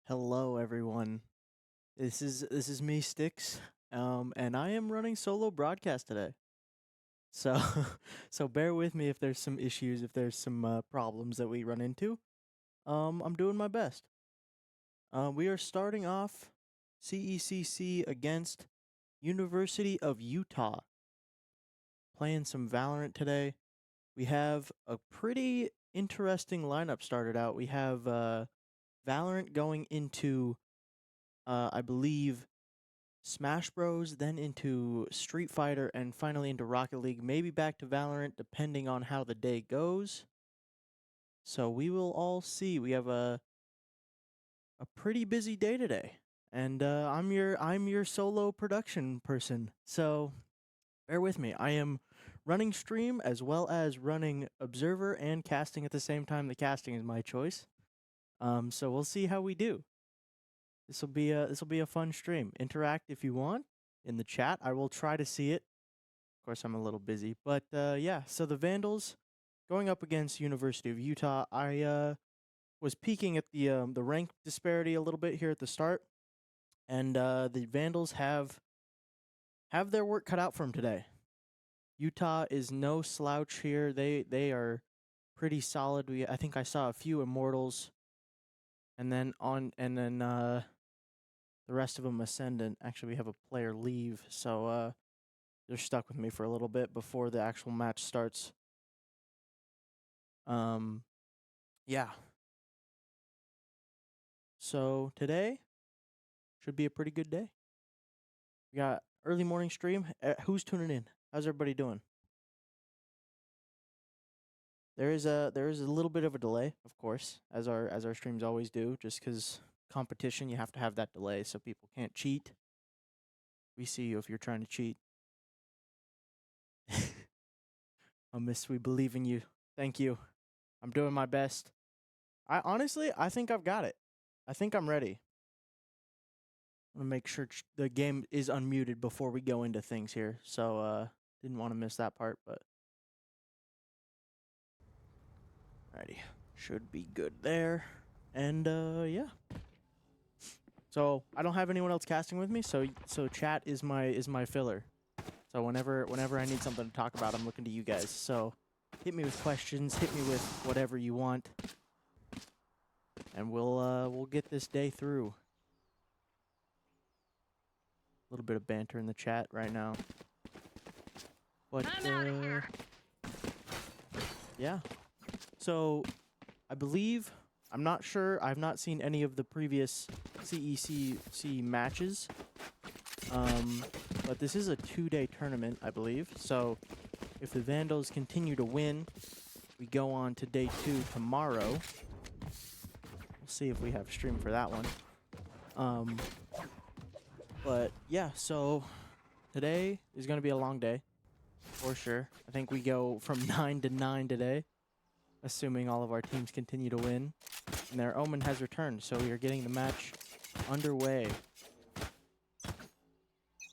Hello, everyone. This is me, Sticks, and I am running solo broadcast today. So, so bear with me if there's some issues, if there's some problems that we run into. I'm doing my best. We are starting off CECC against University of Utah, playing some Valorant today. We have a pretty interesting lineup started out. We have Valorant going into, I believe, Smash Bros, then into Street Fighter, and finally into Rocket League, maybe back to Valorant, depending on how the day goes. So we will all see. We have a pretty busy day today, and I'm your solo production person. So bear with me. I am running stream as well as running observer and casting at the same time. The casting is my choice. So we'll see how we do. This will be a fun stream. Interact if you want in the chat. I will try to see it. Of course, I'm a little busy, but yeah. So the Vandals going up against University of Utah. I was peeking at the rank disparity a little bit here at the start, and the Vandals have their work cut out for them today. Utah is no slouch here. They are pretty solid. I think I saw a few Immortals, and then the rest of them Ascendant. Actually, we have a player leave, so they're stuck with me for a little bit before the actual match starts. Yeah. So today should be a pretty good day. We got early morning stream. Who's tuning in? How's everybody doing? There is a little bit of a delay, of course, as our streams always do, just because competition, you have to have that delay so people can't cheat. We see you if you're trying to cheat. Oh, Miss, we believe in you. Thank you. I'm doing my best. I think I've got it. I think I'm ready. I'm gonna make sure the game is unmuted before we go into things here. So didn't want to miss that part, but alrighty. Should be good there. And yeah. So I don't have anyone else casting with me, so chat is my filler. So whenever I need something to talk about, I'm looking to you guys. So hit me with questions, hit me with whatever you want. And we'll get this day through. A little bit of banter in the chat right now. But yeah. So I believe, I'm not sure, I've not seen any of the previous CECC matches. But this is a 2-day tournament, I believe. So if the Vandals continue to win, we go on to day 2 tomorrow. We'll see if we have stream for that one. But yeah, so today is going to be a long day, for sure. I think we go from 9 to 9 today, assuming all of our teams continue to win. And their Omen has returned, so we are getting the match underway.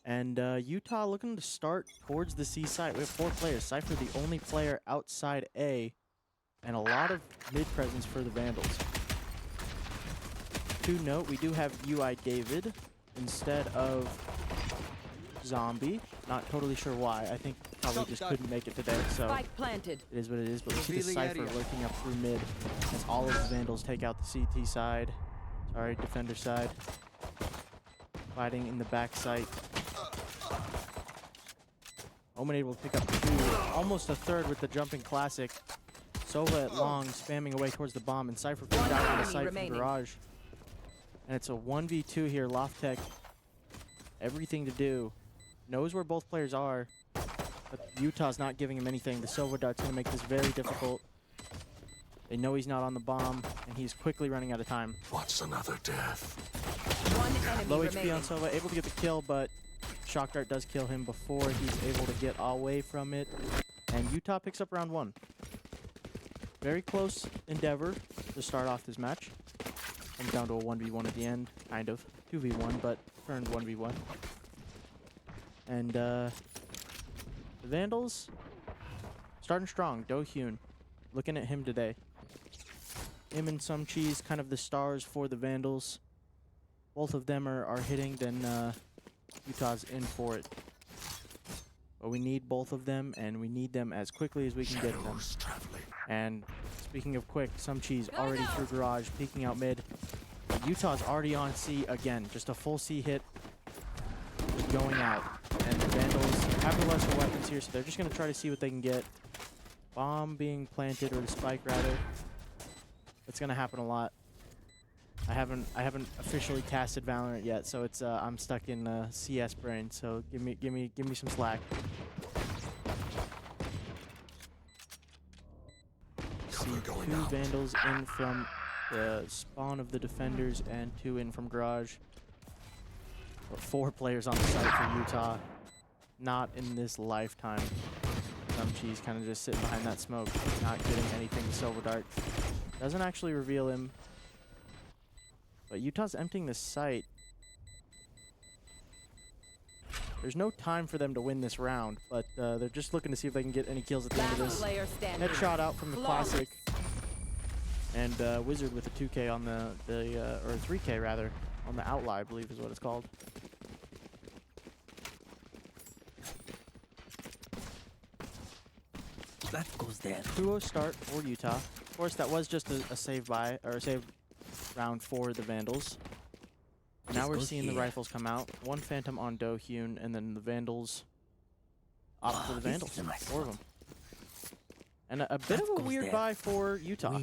And Utah looking to start towards the C site. We have 4 players. Cypher the only player outside A, and a lot of mid presence for the Vandals. To note, we do have UI David instead of Zombie. Not totally sure why. I think probably just couldn't make it today, so it is what it is. But we see the Cypher lurking up through mid as all of the Vandals take out the CT side. Sorry, defender side. Fighting in the back site. Omen able to pick up 2, almost a third with the jumping classic. Sova at long, spamming away towards the bomb, and Cypher picked out on the site from Garage. And it's a 1v2 here. Lofttech, everything to do. Knows where both players are, but Utah's not giving him anything. The Sova dart's going to make this very difficult. They know he's not on the bomb, and he's quickly running out of time. What's another death? Low HP on Sova, able to get the kill, but Shock Dart does kill him before he's able to get away from it. And Utah picks up round 1. Very close endeavor to start off this match. Comes down to a 1v1 at the end, kind of. 2v1, but turned 1v1. And the Vandals starting strong. Dohyun, looking at him today. Him and Some Cheese, kind of the stars for the Vandals. both of them are hitting, then Utah's in for it. But we need both of them, and we need them as quickly as we can get them. And speaking of quick, some cheese already through garage, peeking out mid. Utah's already on C again, just a full C hit going out. And the Vandals have the lesser weapons here, so they're just going to try to see what they can get. Bomb being planted, or the spike rather. It's going to happen a lot. I haven't officially casted Valorant yet, so it's I'm stuck in CS brain. So give me some slack. See two Vandals in from the spawn of the defenders and 2 in from garage. But 4 players on the site for Utah. Not in this lifetime. Some cheese kind of just sitting behind that smoke, not getting anything to Silver Dart. Doesn't actually reveal him. But Utah's emptying the site. There's no time for them to win this round, but they're just looking to see if they can get any kills at the end of this. Headshot out from the classic. And Wizard with a 2K on or 3K rather, on the outlaw, I believe is what it's called. That goes there. 2-0 start for Utah. Of course, that was just a save by, or a save round for the Vandals. Now we're seeing the rifles come out. 1 Phantom on Dohyun, and then the Vandals opt for the Vandals. 4 of them. And a bit of a weird buy for Utah.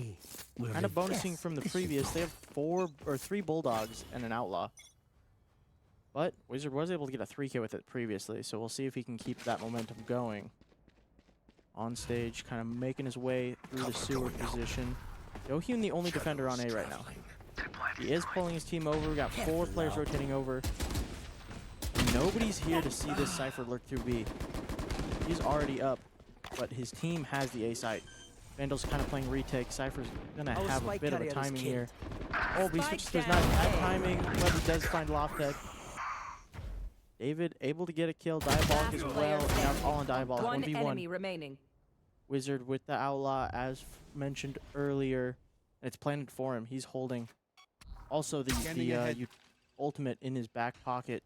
Kind of bonusing from the previous. They have 3 Bulldogs and an Outlaw. But Wizard was able to get a 3K with it previously, so we'll see if he can keep that momentum going. On stage, kind of making his way through the sewer position. Dohyun the only defender on A right now. He is pulling his team over. We got 4 players rotating over. Nobody's here to see this Cypher lurk through B. He's already up, but his team has the A site. Vandal's kind of playing retake. Cypher's gonna have a bit of a timing here. Oh, but he switches to his knife. Bad timing, but he does find Lofted. David able to get a kill. Diabolic as well. And now it's all on Diabolic. 1v1. Enemy remaining. Wizard with the Outlaw, as mentioned earlier. It's planted for him. He's holding. Also, the ultimate in his back pocket,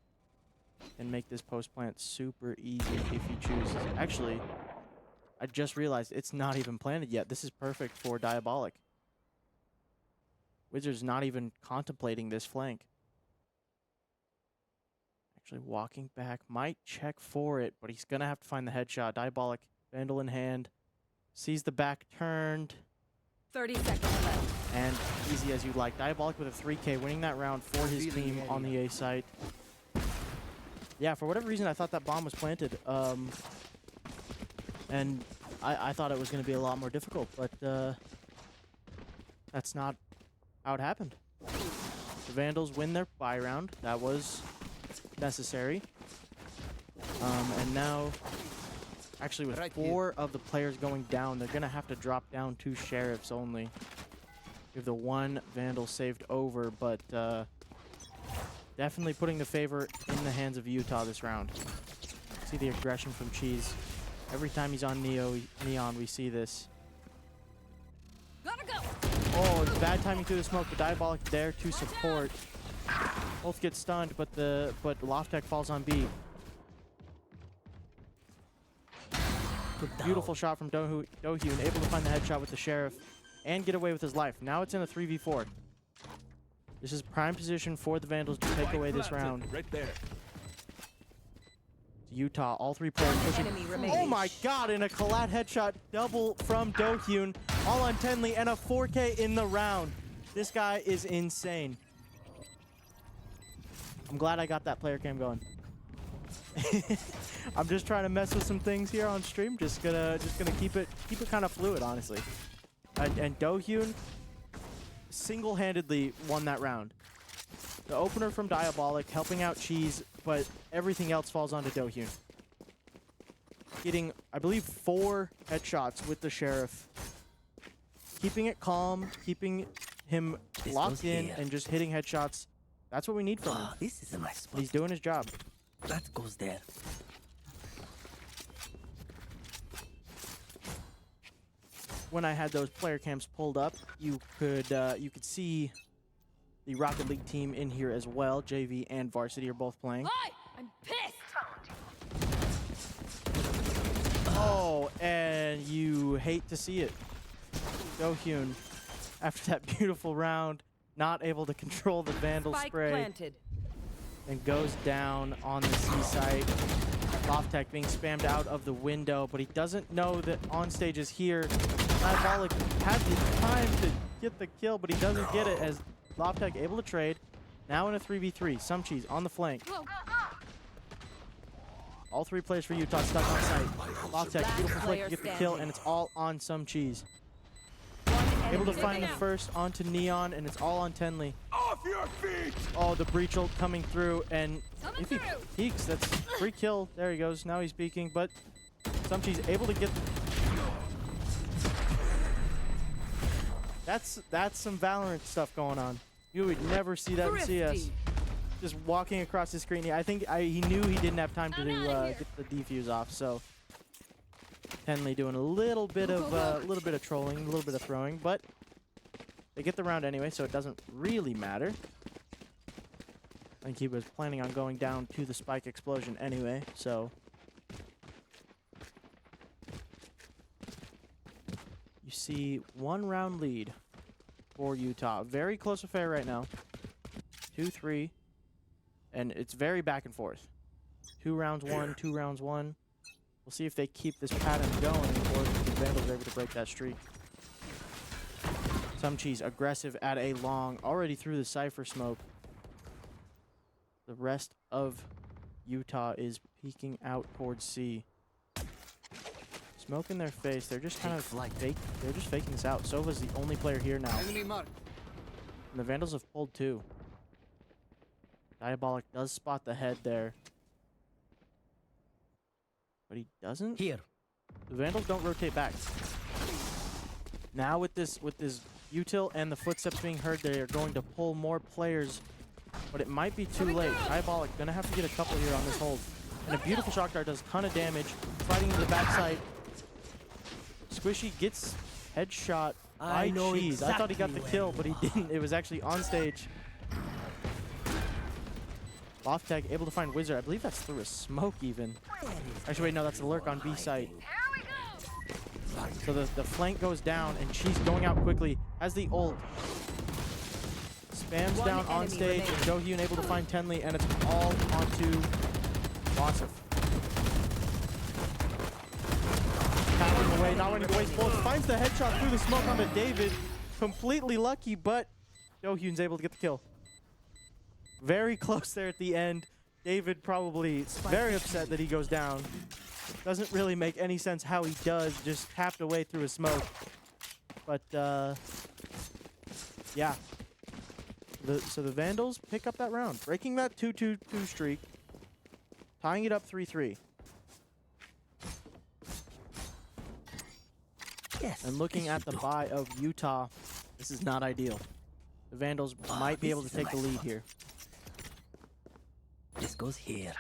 and make this post plant super easy if he chooses. Actually, I just realized it's not even planted yet. This is perfect for Diabolic. Wizard's not even contemplating this flank. Actually walking back, might check for it, but he's gonna have to find the headshot. Diabolic, Vandal in hand, sees the back turned. 30 seconds left. And easy as you like. Diabolic with a 3K, winning that round for his team on the A site. Yeah, for whatever reason, I thought that bomb was planted. And I thought it was going to be a lot more difficult, but that's not how it happened. The Vandals win their buy round. That was necessary. And now, actually with 4 of the players going down, they're going to have to drop down 2 Sheriffs only. We have the 1 Vandal saved over, but definitely putting the favor in the hands of Utah this round. See the aggression from Cheese. Every time he's on Neon, we see this. Gotta go. Oh, it's bad timing through the smoke. The Diabolic there to support. Both get stunned, but Loftek falls on B. Beautiful shot from Dohyun, able to find the headshot with the Sheriff and get away with his life. Now it's in a 3v4. This is prime position for the Vandals to take away this round. Right there. Utah, all 3 players pushing. Oh my god, and a collat headshot double from Dohyun. All on Tenley and a 4K in the round. This guy is insane. I'm glad I got that player cam going. I'm just trying to mess with some things here on stream. Just gonna keep it kind of fluid, honestly. And Dohyun single-handedly won that round. The opener from Diabolic helping out Cheese, but everything else falls onto Dohyun. Getting, I believe, 4 headshots with the Sheriff. Keeping it calm, keeping him locked in, and just hitting headshots. That's what we need from him. This is a nice spot. He's doing his job. That goes there. When I had those player cams pulled up, you could see the Rocket League team in here as well. JV and Varsity are both playing. I'm pissed. Oh, and you hate to see it. Dohyun, after that beautiful round, not able to control the Vandal Spike spray, planted. and goes down on the C site. Loftek being spammed out of the window, but he doesn't know that onstage is here. Diabolic had the time to get the kill, but he doesn't get it as Loftek able to trade. Now in a 3v3. Some cheese on the flank. All three players for Utah stuck on site. Loftek, beautiful flick to get the kill, and it's all on Some cheese. Able to find the first onto Neon, and it's all on Tenley. Off your feet! Oh, the breach ult coming through, and if he peeks, that's free kill. There he goes. Now he's peeking, but Some cheese able to get. That's some Valorant stuff going on. You would never see that in CS. Just walking across the screen. I think he knew he didn't have time to get the defuse off, so Tenley doing a little bit of trolling, a little bit of throwing, but they get the round anyway, so it doesn't really matter. I think he was planning on going down to the spike explosion anyway, so you see 1 round lead for Utah. Very close affair right now. 2-3. And it's very back and forth. 2 rounds 1, 2 rounds 1. We'll see if they keep this pattern going or if the Vandals are able to break that streak. Some cheese aggressive at a long, already through the Cypher smoke. The rest of Utah is peeking out towards C. Smoke in their face. They're just kind of fake. They're just faking this out. Sova's the only player here now. And the Vandals have pulled 2. Diabolic does spot the head there, but he doesn't. Here. The Vandals don't rotate back. Now with this util and the footsteps being heard, they are going to pull more players, but it might be too late. Diabolic gonna have to get a couple here on this hold. And a beautiful shock dart does a ton of damage, fighting to the backside. Squishy gets headshot by Cheese. I thought he got the kill, but he didn't. It was actually on stage. Loftek able to find Wizard. I believe that's through a smoke even. Actually, wait, no, that's the lurk on B site. So the flank goes down, and Cheese going out quickly. Has the ult. Spams down on stage, and Dohyun able to find Tenley, and it's all onto Wasif. Tapping away, not wanting to waste bullets. Finds the headshot through the smoke onto David. Completely lucky, but Dohyun's able to get the kill. Very close there at the end. David probably very upset that he goes down. Doesn't really make any sense how he does, just tapped away through a smoke. But, yeah. So the Vandals pick up that round, breaking that 2-2-2 streak, tying it up 3-3. Yes. And looking at the bye of Utah, this is not ideal. The Vandals might be able to take the lead here. This goes here.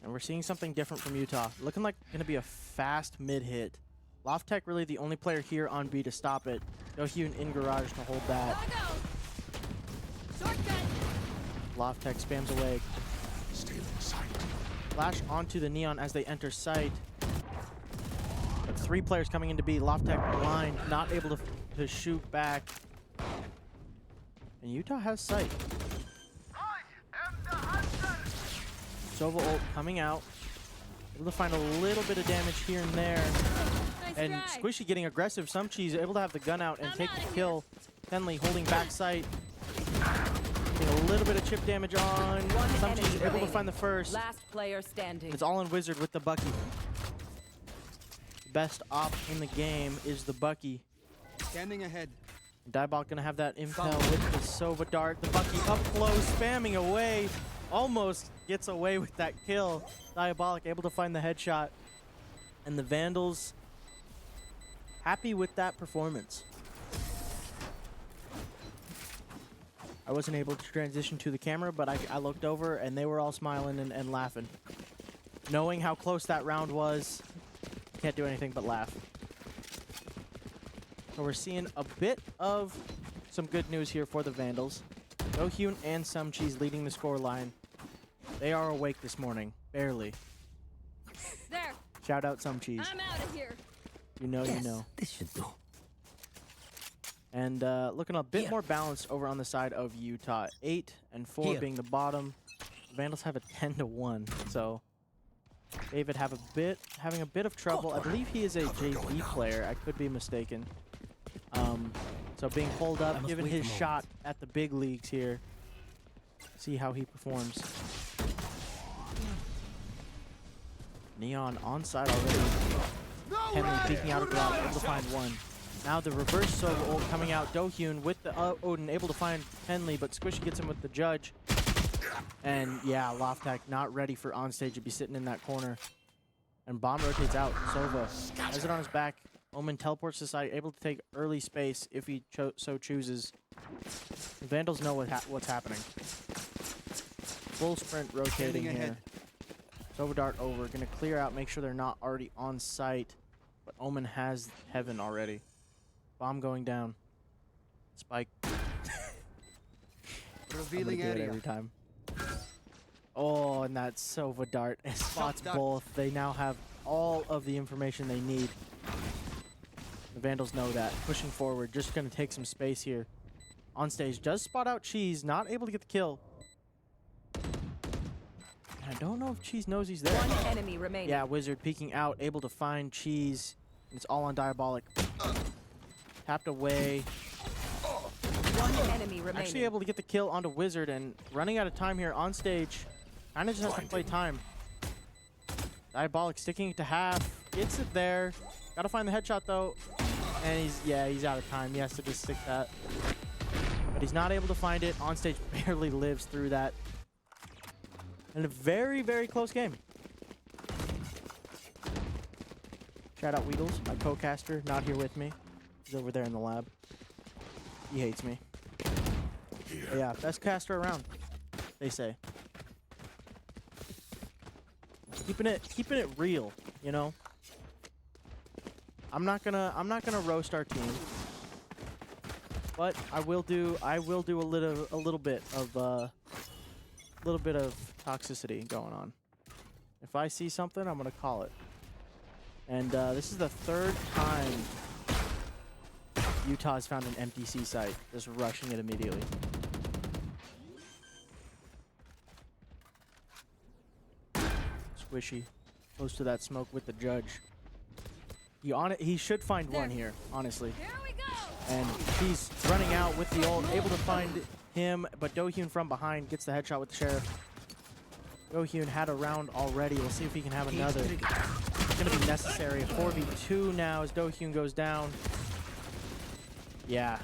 And we're seeing something different from Utah. Looking like going to be a fast mid-hit. Loftek really the only player here on B to stop it. Dohyun in garage to hold that. Loftek spams away. Flash onto the Neon as they enter site. But 3 players coming into B. Loftek blind, not able to shoot back. And Utah has sight. Sova ult coming out. Able to find a little bit of damage here and there. And Squishy getting aggressive. Some cheese able to have the gun out and take the kill. Tenley holding back sight. Getting a little bit of chip damage on. Some cheese able to find the first. Last player standing. It's all in Wizard with the Bucky. Best op in the game is the Bucky. Scanning ahead. Diabolic gonna have that impel with the Sova dart. The Bucky up close, spamming away. Almost gets away with that kill. Diabolic able to find the headshot. And the Vandals happy with that performance. I wasn't able to transition to the camera, but I looked over and they were all smiling and laughing. Knowing how close that round was, can't do anything but laugh. So we're seeing a bit of some good news here for the Vandals. Dohyun and Sumcheese leading the score line. They are awake this morning, barely. There. Shout out Sumcheese. I'm out of here. You know, Yes, you know. this should do. And looking a bit Here. more balanced over on the side of Utah. 8 and 4 Here. being the bottom. The Vandals have a 10-1. So David having a bit of trouble. I believe he is a JV player. I could be mistaken. So being pulled I up, must given wait his a moment. shot at the big leagues here. See how he performs. Neon onside already. Henry peeking out of garage, able to find one. Now the reverse Sova ult coming out. Dohyun with the Odin, able to find Henley, but Squishy gets him with the judge. And yeah, Loftak not ready for onstage to be sitting in that corner. And bomb rotates out. Sova has it on his back. Omen teleports to side, able to take early space if he so chooses. The Vandals know what's happening. Full sprint rotating here. Sova dart over, gonna clear out, make sure they're not already on site. But Omen has heaven already. Bomb going down. Spike. Revealing area. Every time. Oh, and that Sova dart spots Duck. both. They now have all of the information they need. The Vandals know that. Pushing forward, just gonna take some space here. On stage, does spot out Cheese, not able to get the kill. I don't know if Cheese knows he's there. One enemy remaining. Yeah, Wizard peeking out, able to find Cheese. It's all on Diabolic. Tapped away. One enemy remaining. Actually able to get the kill onto Wizard and running out of time here on stage. Kind of just has to play time. Diabolic sticking it to half. Gets it there. Gotta find the headshot though. And he's out of time. He has to just stick that. But he's not able to find it. On stage barely lives through that. And a very, very close game. Shout out Weedles, my co-caster, not here with me. He's over there in the lab. He hates me. But yeah, best caster around, they say. Keeping it real, you know. I'm not gonna roast our team, but I will do a little bit of toxicity going on. If I see something, I'm gonna call it. And this is the third time Utah has found an MTC site, just rushing it immediately. Squishy, close to that smoke with the judge. He should find one here, honestly. Here we go. And he's running out with the ult, able to find him, but Dohyun from behind gets the headshot with the Sheriff. Dohyun had a round already. We'll see if he can have another. It's going to be necessary. A 4v2 now as Dohyun goes down. Yeah,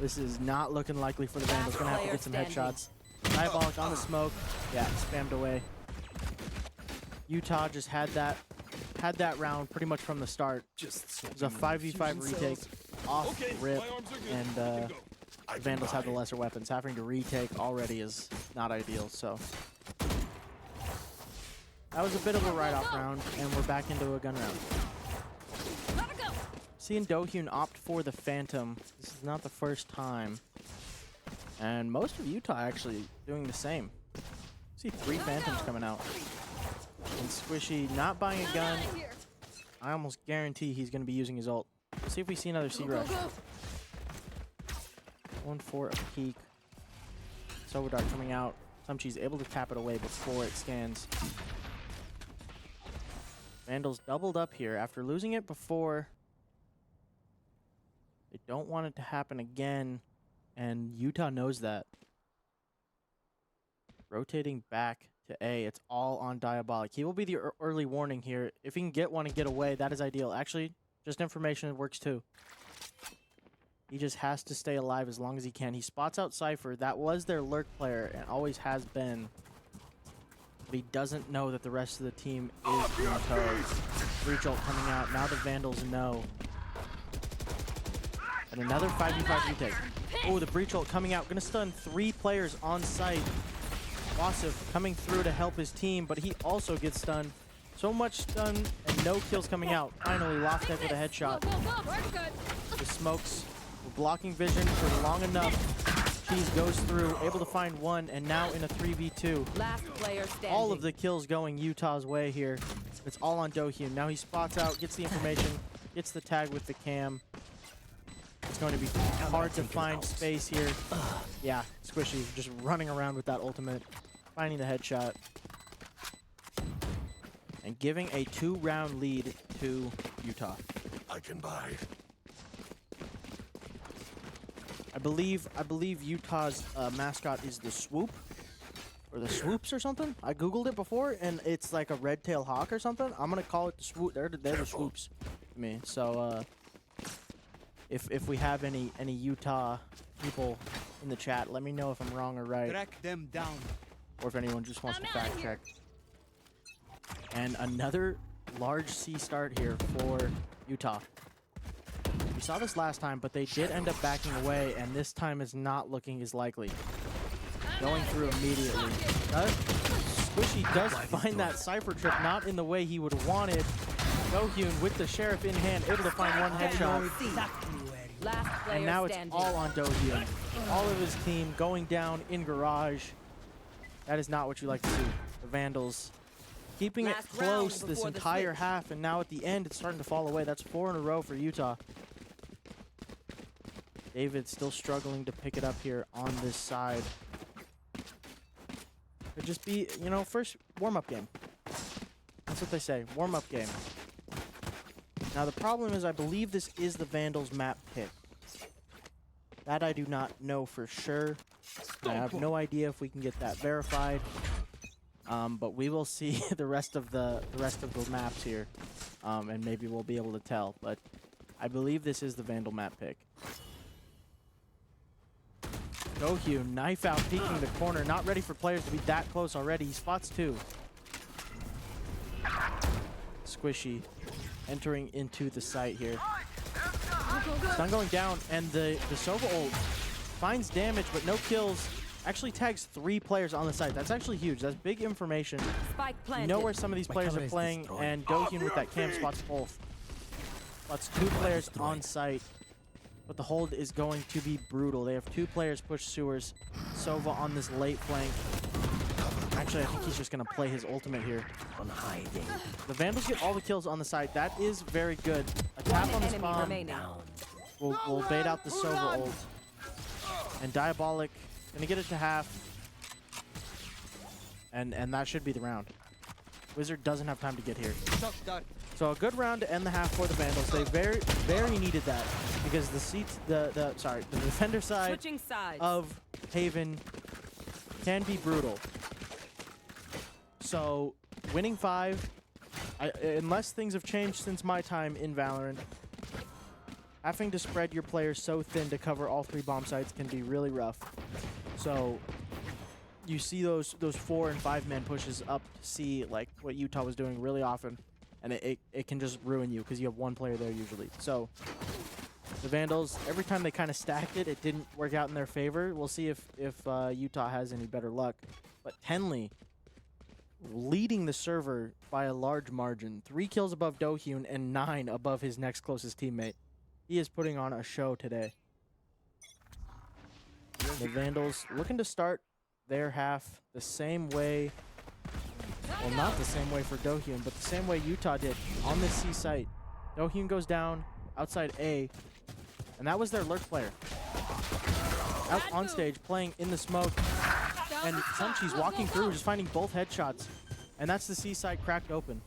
this is not looking likely for the Vandals. Going to have to get some headshots. Diabolic on the smoke. Yeah, spammed away. Utah just had that round pretty much from the start. It was a 5v5 retake off rip, and the Vandals have the lesser weapons. Having to retake already is not ideal, so that was a bit of a write-off round, and we're back into a gun round. Gotta go. Seeing Dohyun opt for the Phantom, this is not the first time, and most of Utah actually doing the same. See 3 Phantoms coming out. And Squishy not buying a gun. Outta here. I almost guarantee he's going to be using his ult. Let's see if we see another C rush. 1-4 a peak. Sova dart coming out. Sumcheese able to tap it away before it scans. Vandals doubled up here after losing it before. They don't want it to happen again, and Utah knows that. Rotating back to A. It's all on Diabolic. He will be the early warning here. If he can get one and get away, that is ideal. Actually, just information works too. He just has to stay alive as long as he can. He spots out Cypher. That was their lurk player and always has been. But he doesn't know that the rest of the team is in tow. Breach ult coming out. Now the Vandals know. And another 5v5 retake. Oh, the Breach ult coming out. Gonna stun 3 players on site. Wasif coming through to help his team, but he also gets stunned. So much stun and no kills coming out. Finally, Loftek with a headshot. Go, go, go. We're good. The smokes were blocking vision for long enough. Cheese goes through, able to find one, and now in a 3v2. Last player standing. All of the kills going Utah's way here. It's all on Dohyun. Now he spots out, gets the information, gets the tag with the cam. It's going to be hard to find space here. Yeah, Squishy just running around with that ultimate, finding the headshot, and giving a 2-round lead to Utah. I can buy. I believe Utah's mascot is the Swoop, or the Swoops or something. I googled it before, and it's like a red-tailed hawk or something. I'm gonna call it the Swoop. They're the Swoops to me. So if we have any Utah people in the chat, let me know if I'm wrong or right, Track them down. or if anyone just wants to fact check. And another large C start here for Utah. We saw this last time, but they did end up backing away, and this time is not looking as likely. Going through immediately. Squishy does find that Cypher trip, not in the way he would have wanted. Dohyun with the Sheriff in hand, able to find one headshot. Last player And now it's standing. all on Dohyun. All of his team going down in garage. That is not what you like to see. The Vandals keeping it Last close round this before the entire switch. half, and now at the end it's starting to fall away. That's 4 in a row for Utah. David still struggling to pick it up here on this side. Could just be, you know, first warm-up game. That's what they say, warm-up game. Now the problem is I believe this is the Vandals map pick. That I do not know for sure. I have no idea if we can get that verified. But we will see the rest of the maps here, and maybe we'll be able to tell. But I believe this is the Vandal map pick. Dohyun, knife out, peeking the corner, not ready for players to be that close already. He spots 2. Squishy entering into the site here. Stun going down, and the Sova ult finds damage, but no kills. Actually tags 3 players on the site. That's actually huge. That's big information. Spike You planted. know where some of these players are playing, and Dohyun with that cam spots both. Spots 2 players on site. But the hold is going to be brutal. They have 2 players push sewers. Sova on this late flank. Actually, I think he's just going to play his ultimate here. On hiding. The Vandals get all the kills on the site. That is very good. A tap on the Enemy spawn remaining. will bait out the Sova ult. And Diabolic gonna get it to half. And that should be the round. Wizard doesn't have time to get here. So a good round to end the half for the Vandals. They very needed that, because the defender side Switching sides. of Haven can be brutal. So winning 5, unless things have changed since my time in Valorant, having to spread your players so thin to cover all 3 bomb sites can be really rough. So you see those 4 and 5 man pushes up to C, like what Utah was doing really often, and it can just ruin you because you have 1 player there usually. So the Vandals, every time they kind of stacked it, it didn't work out in their favor. We'll see if Utah has any better luck. But Tenley leading the server by a large margin. 3 kills above Dohyun and 9 above his next closest teammate. He is putting on a show today. The Vandals looking to start their half the same way. Well, not the same way for Dohyun, but the same way Utah did on this C site. Dohyun goes down outside A, and that was their lurk player. Out on stage, playing in the smoke, and Sunchi's walking through, just finding both headshots. And that's the C site cracked open.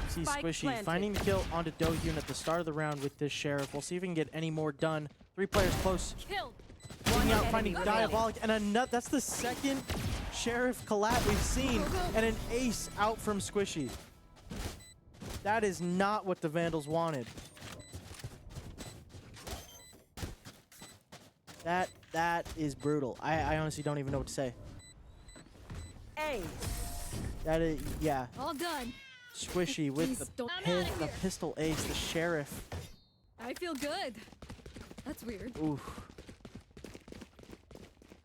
See Spike Squishy planted. finding the kill onto Dohyun at the start of the round with this Sheriff. We'll see if we can get any more done. 3 players close. Killed. Looking out, enemy finding remaining. Diabolic, and that's the 2nd Sheriff collat we've seen, and an ace out from Squishy. That is not what the Vandals wanted. That is brutal. I honestly don't even know what to say. A. That is, yeah. All done. Squishy with the pistol ace, the Sheriff. I feel good. That's weird. Oof.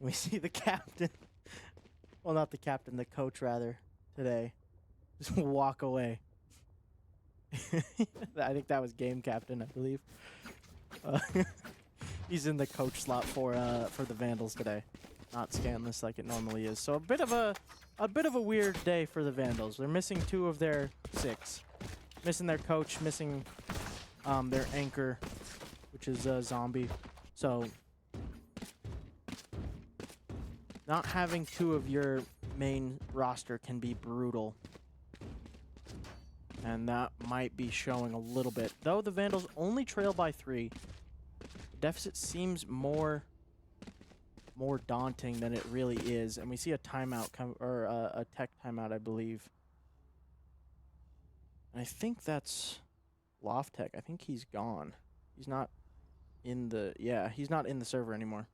We see the captain. Well, not the captain, the coach rather, today. Just walk away. I think that was game captain, I believe. He's in the coach slot for the Vandals today, not Scanless like it normally is. So a bit of a weird day for the Vandals. They're missing 2 of their 6, missing their coach, missing their anchor, which is Zombie. So not having 2 of your main roster can be brutal. And that might be showing a little bit. Though the Vandals only trail by 3, the deficit seems more daunting than it really is. And we see a timeout or a tech timeout, I believe. And I think that's Loft Tech. I think he's gone. He's not in the he's not in the server anymore.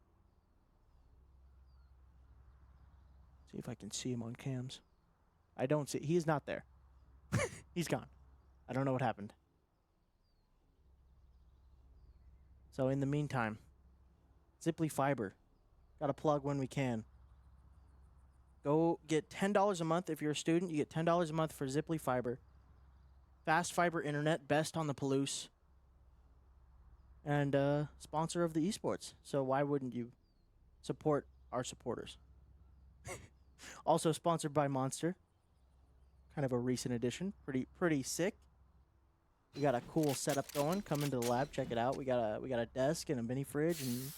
See if I can see him on cams. I don't see. He's not there. He's gone. I don't know what happened. So in the meantime, Ziply Fiber. Got to plug when we can. Go get $10 a month if you're a student. You get $10 a month for Ziply Fiber. Fast fiber internet, best on the Palouse. And sponsor of the Esports. So why wouldn't you support our supporters? Also sponsored by Monster. Kind of a recent addition. Pretty sick. We got a cool setup going. Come into the lab, check it out. We got a desk and a mini fridge and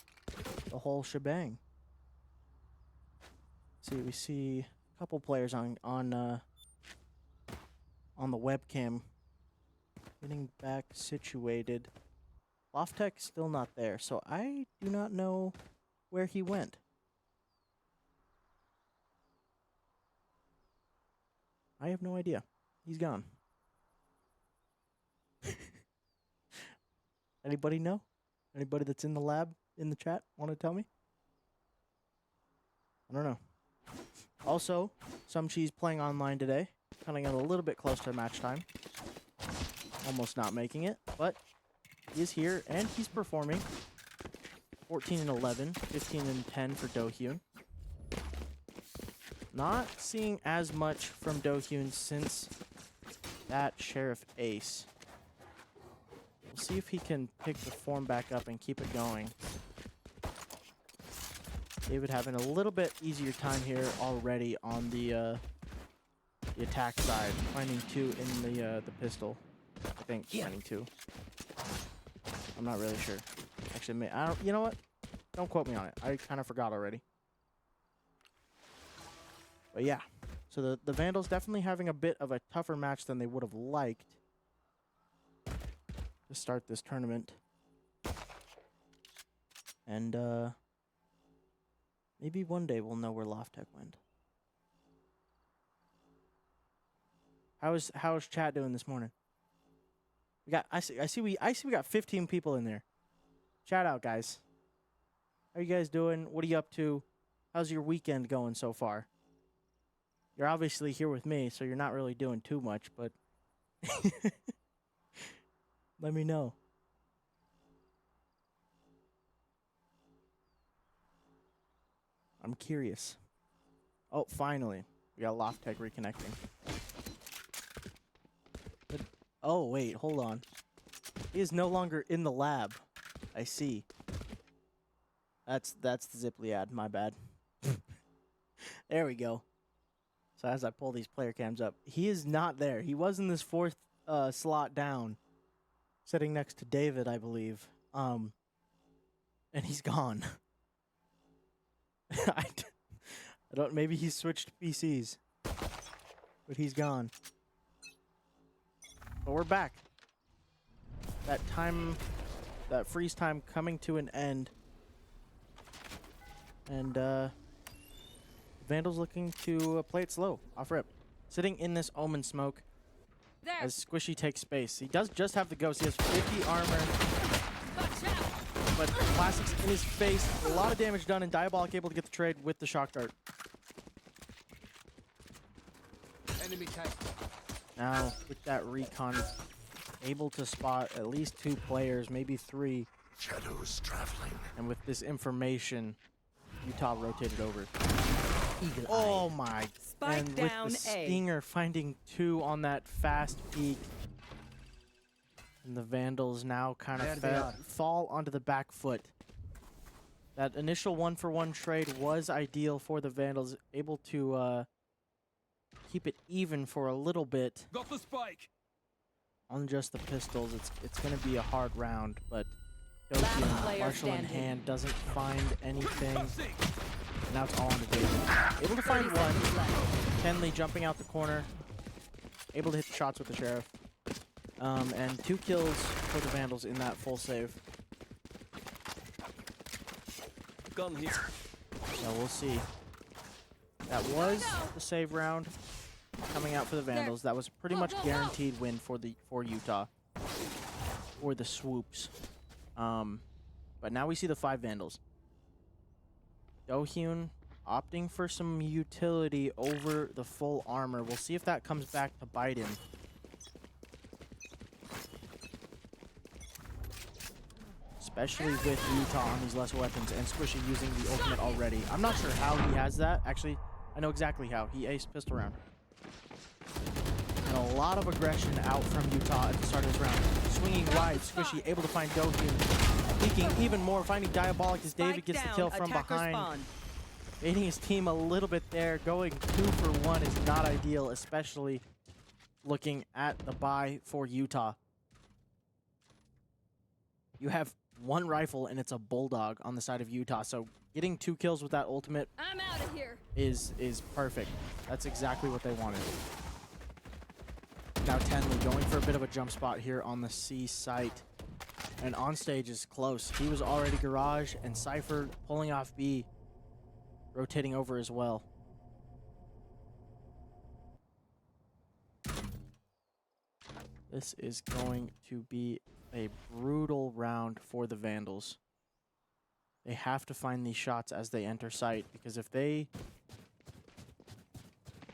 the whole shebang. We see a couple players on the webcam getting back situated. Loftek still not there, so I do not know where he went. I have no idea. He's gone. Anybody know? Anybody that's in the lab, in the chat, want to tell me? I don't know. Also, Some Cheese playing online today. Coming in a little bit close to match time. Almost not making it, but he is here and he's performing. 14 and 11, 15 and 10 for Dohyun. Not seeing as much from Dohyun since that Sheriff Ace. We'll see if he can pick the form back up and keep it going. David having a little bit easier time here already on the attack side, finding 2 in the pistol. I think finding 2. I'm not really sure. Actually, I don't. You know what? Don't quote me on it. I kind of forgot already. But yeah, so the Vandals definitely having a bit of a tougher match than they would have liked to start this tournament. And maybe one day we'll know where Loftek went. How's chat doing this morning? I see we got 15 people in there. Shout out, guys. How you guys doing? What are you up to? How's your weekend going so far? You're obviously here with me, so you're not really doing too much, but let me know. I'm curious. Oh, finally. We got Loftek reconnecting. But, oh, wait, hold on. He is no longer in the lab. I see. That's the Ziply ad, my bad. There we go. So as I pull these player cams up, he is not there. He was in this 4th slot down, sitting next to David, I believe. And he's gone. I don't. Maybe he switched PCs, but he's gone. But we're back. That freeze time coming to an end, and Vandals looking to play it slow, off rip, sitting in this Omen smoke There. as Squishy takes space. He does just have the ghost. He has 50 armor. But Classics in his face, a lot of damage done, and Diabolic able to get the trade with the shock dart. Enemy tag. Now, with that recon, able to spot at least 2 players, maybe 3. Shadows traveling. And with this information, Utah rotated over. Eagle Oh my. Spike and down with the A. Stinger finding 2 on that fast peak. And the Vandals now kind of fall onto the back foot. That initial 1-for-1 trade was ideal for the Vandals, able to keep it even for a little bit Got the spike. on just the pistols. It's going to be a hard round, but Last Dokian, player Marshall in standing. hand, doesn't find anything. Concussing. Now it's all on the David. Able to find 30 one. seconds left. Kenley jumping out the corner. Able to hit the shots with the Sheriff. And 2 kills for the Vandals in that full save. Gun here. So we'll see. That was the save round coming out for the Vandals. That was pretty much guaranteed win for Utah. For the swoops. But now we see the 5 Vandals. Dohyun opting for some utility over the full armor. We'll see if that comes back to bite him. Especially with Utah on these lesser weapons and Squishy using the ultimate already. I'm not sure how he has that. Actually, I know exactly how. He aced pistol round. And a lot of aggression out from Utah at the start of this round. Swinging wide, Squishy able to find Dohyun. Peeking even more, finding Diabolic as David gets the kill from behind. Baiting his team a little bit there. Going 2 for 1 is not ideal, especially looking at the buy for Utah. You have 1 rifle and it's a Bulldog on the side of Utah, so getting 2 kills with that ultimate I'm out of here. is perfect. That's exactly what they wanted. Now Tenley going for a bit of a jump spot here on the C site. And on stage is close. He was already garage, and Cypher pulling off B, rotating over as well. This is going to be a brutal round for the Vandals. They have to find these shots as they enter site, because if they...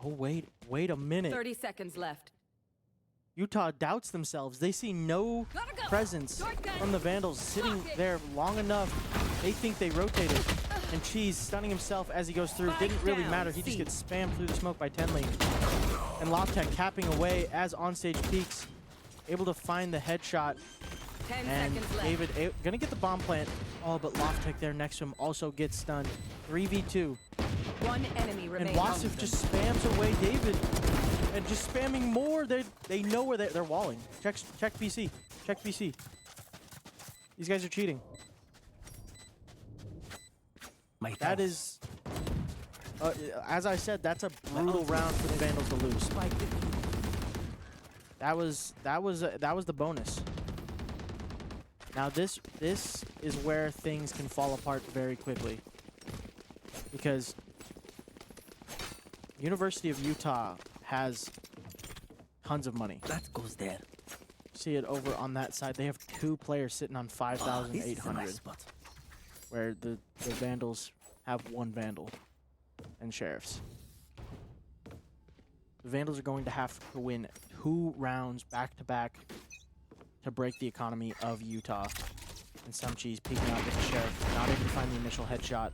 Oh, wait a minute. 30 seconds left. Utah doubts themselves. They see no Gotta go. presence Short gun. from the Vandals sitting Lock it. there long enough. They think they rotated. And Cheese stunning himself as he goes through. Spike Didn't really down, matter. He just C. gets spammed through the smoke by Tenley. And Loftek capping away as onstage peaks. Able to find the headshot. 10 And seconds left. David gonna get the bomb plant. Oh, but Loftek there next to him also gets stunned. 3v2. 1 enemy And remains. Wasif just spams away David. And just spamming more. They know where they're walling. Check PC. Check PC. These guys are cheating. That is, as I said, that's a brutal round for the Vandals to lose. That was the bonus. Now this is where things can fall apart very quickly, because University of Utah has tons of money. That goes there. See it over on that side. They have 2 players sitting on 5,800, where the Vandals have 1 Vandal and Sheriffs. The Vandals are going to have to win 2 rounds back to back to break the economy of Utah. And some Cheese peeking out with the Sheriff, not able to find the initial headshot,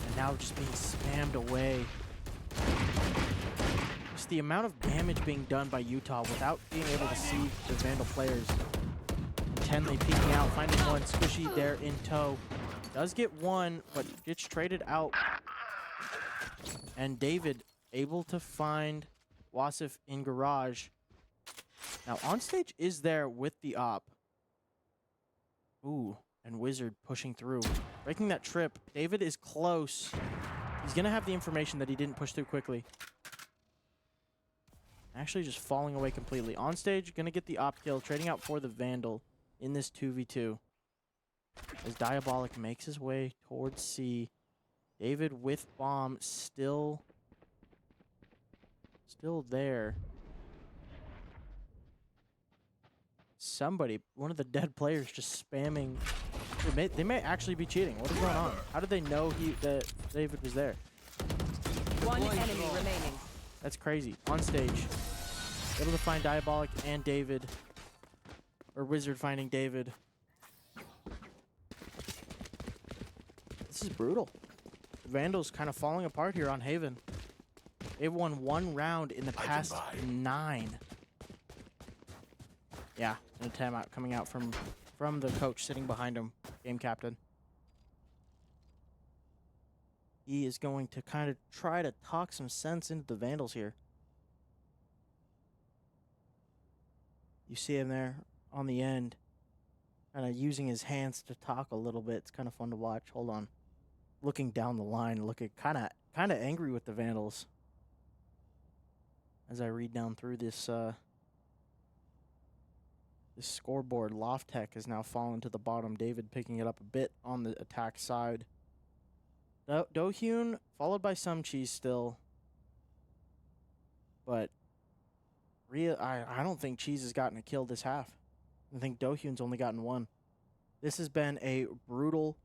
and now just being spammed away. Just the amount of damage being done by Utah without being able to see the Vandal players. Tenley peeking out, finding 1. Squishy there in tow. Does get 1, but gets traded out. And David able to find Wasif in garage. Now, onstage is there with the op. Ooh, and Wizard pushing through. Breaking that trip. David is close. He's going to have the information that he didn't push through quickly. Actually just falling away completely. Onstage, going to get the op kill, trading out for the Vandal in this 2v2. As Diabolic makes his way towards C. David with bomb still there. Somebody, one of the dead players, just spamming. They may actually be cheating. What is going on? How did they know that David was there? 1 enemy remaining. That's crazy. On stage, able to find Diabolic and David, or Wizard finding David. This is brutal. Vandals kind of falling apart here on Haven. They've won 1 round in the past 9. Yeah, an timeout coming out from the coach sitting behind him, game captain. he is going to kind of try to talk some sense into the Vandals here. You see him there on the end, kind of using his hands to talk a little bit. It's kind of fun to watch. Hold on. Looking down the line, looking kind of angry with the Vandals. As I read down through this this scoreboard, Loft Tech has now fallen to the bottom. David picking it up a bit on the attack side. Dohyun followed by some cheese still. But I don't think Cheese has gotten a kill this half. I think Dohyun's only gotten one. This has been a brutal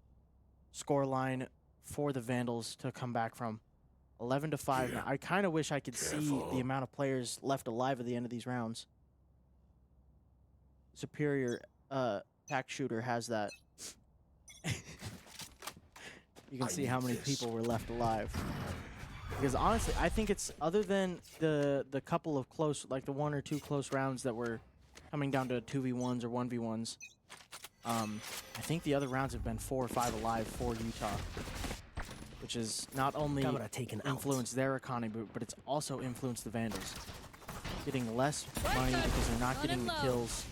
scoreline for the Vandals to come back from. 11-5. Now, I kind of wish I could see the amount of players left alive at the end of these rounds. Superior attack shooter has that. You can see how many people were left alive. Because honestly, I think it's, other than the couple of close, like the 1 or 2 close rounds that were coming down to 2v1s or 1v1s, I think the other rounds have been 4 or 5 alive for Utah, which is not only influenced their economy, but it's also influenced the Vandals. Getting less money because they're not getting the kills.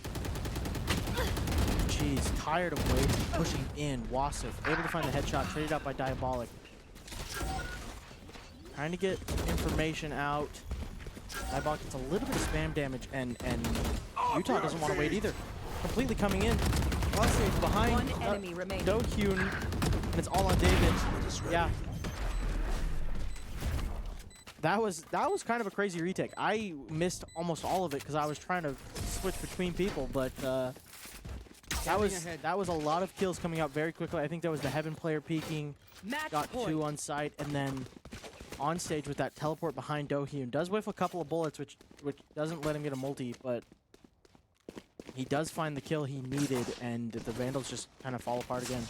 Jeez, tired of waiting, pushing in. Wasif able to find the headshot, traded out by Diabolic. Trying to get information out. Diabolic gets a little bit of spam damage, and Utah doesn't want to wait either. Completely coming in. Wasif behind One enemy remaining. Dohyun, and it's all on David. Yeah. That was kind of a crazy retake. I missed almost all of it because I was trying to switch between people, but that was a lot of kills coming out very quickly. I think there was the Heaven player peeking, got 2 on site, and then on stage with that teleport behind Dohyun. Does whiff a couple of bullets, which doesn't let him get a multi, but he does find the kill he needed, and the Vandals just kind of fall apart again.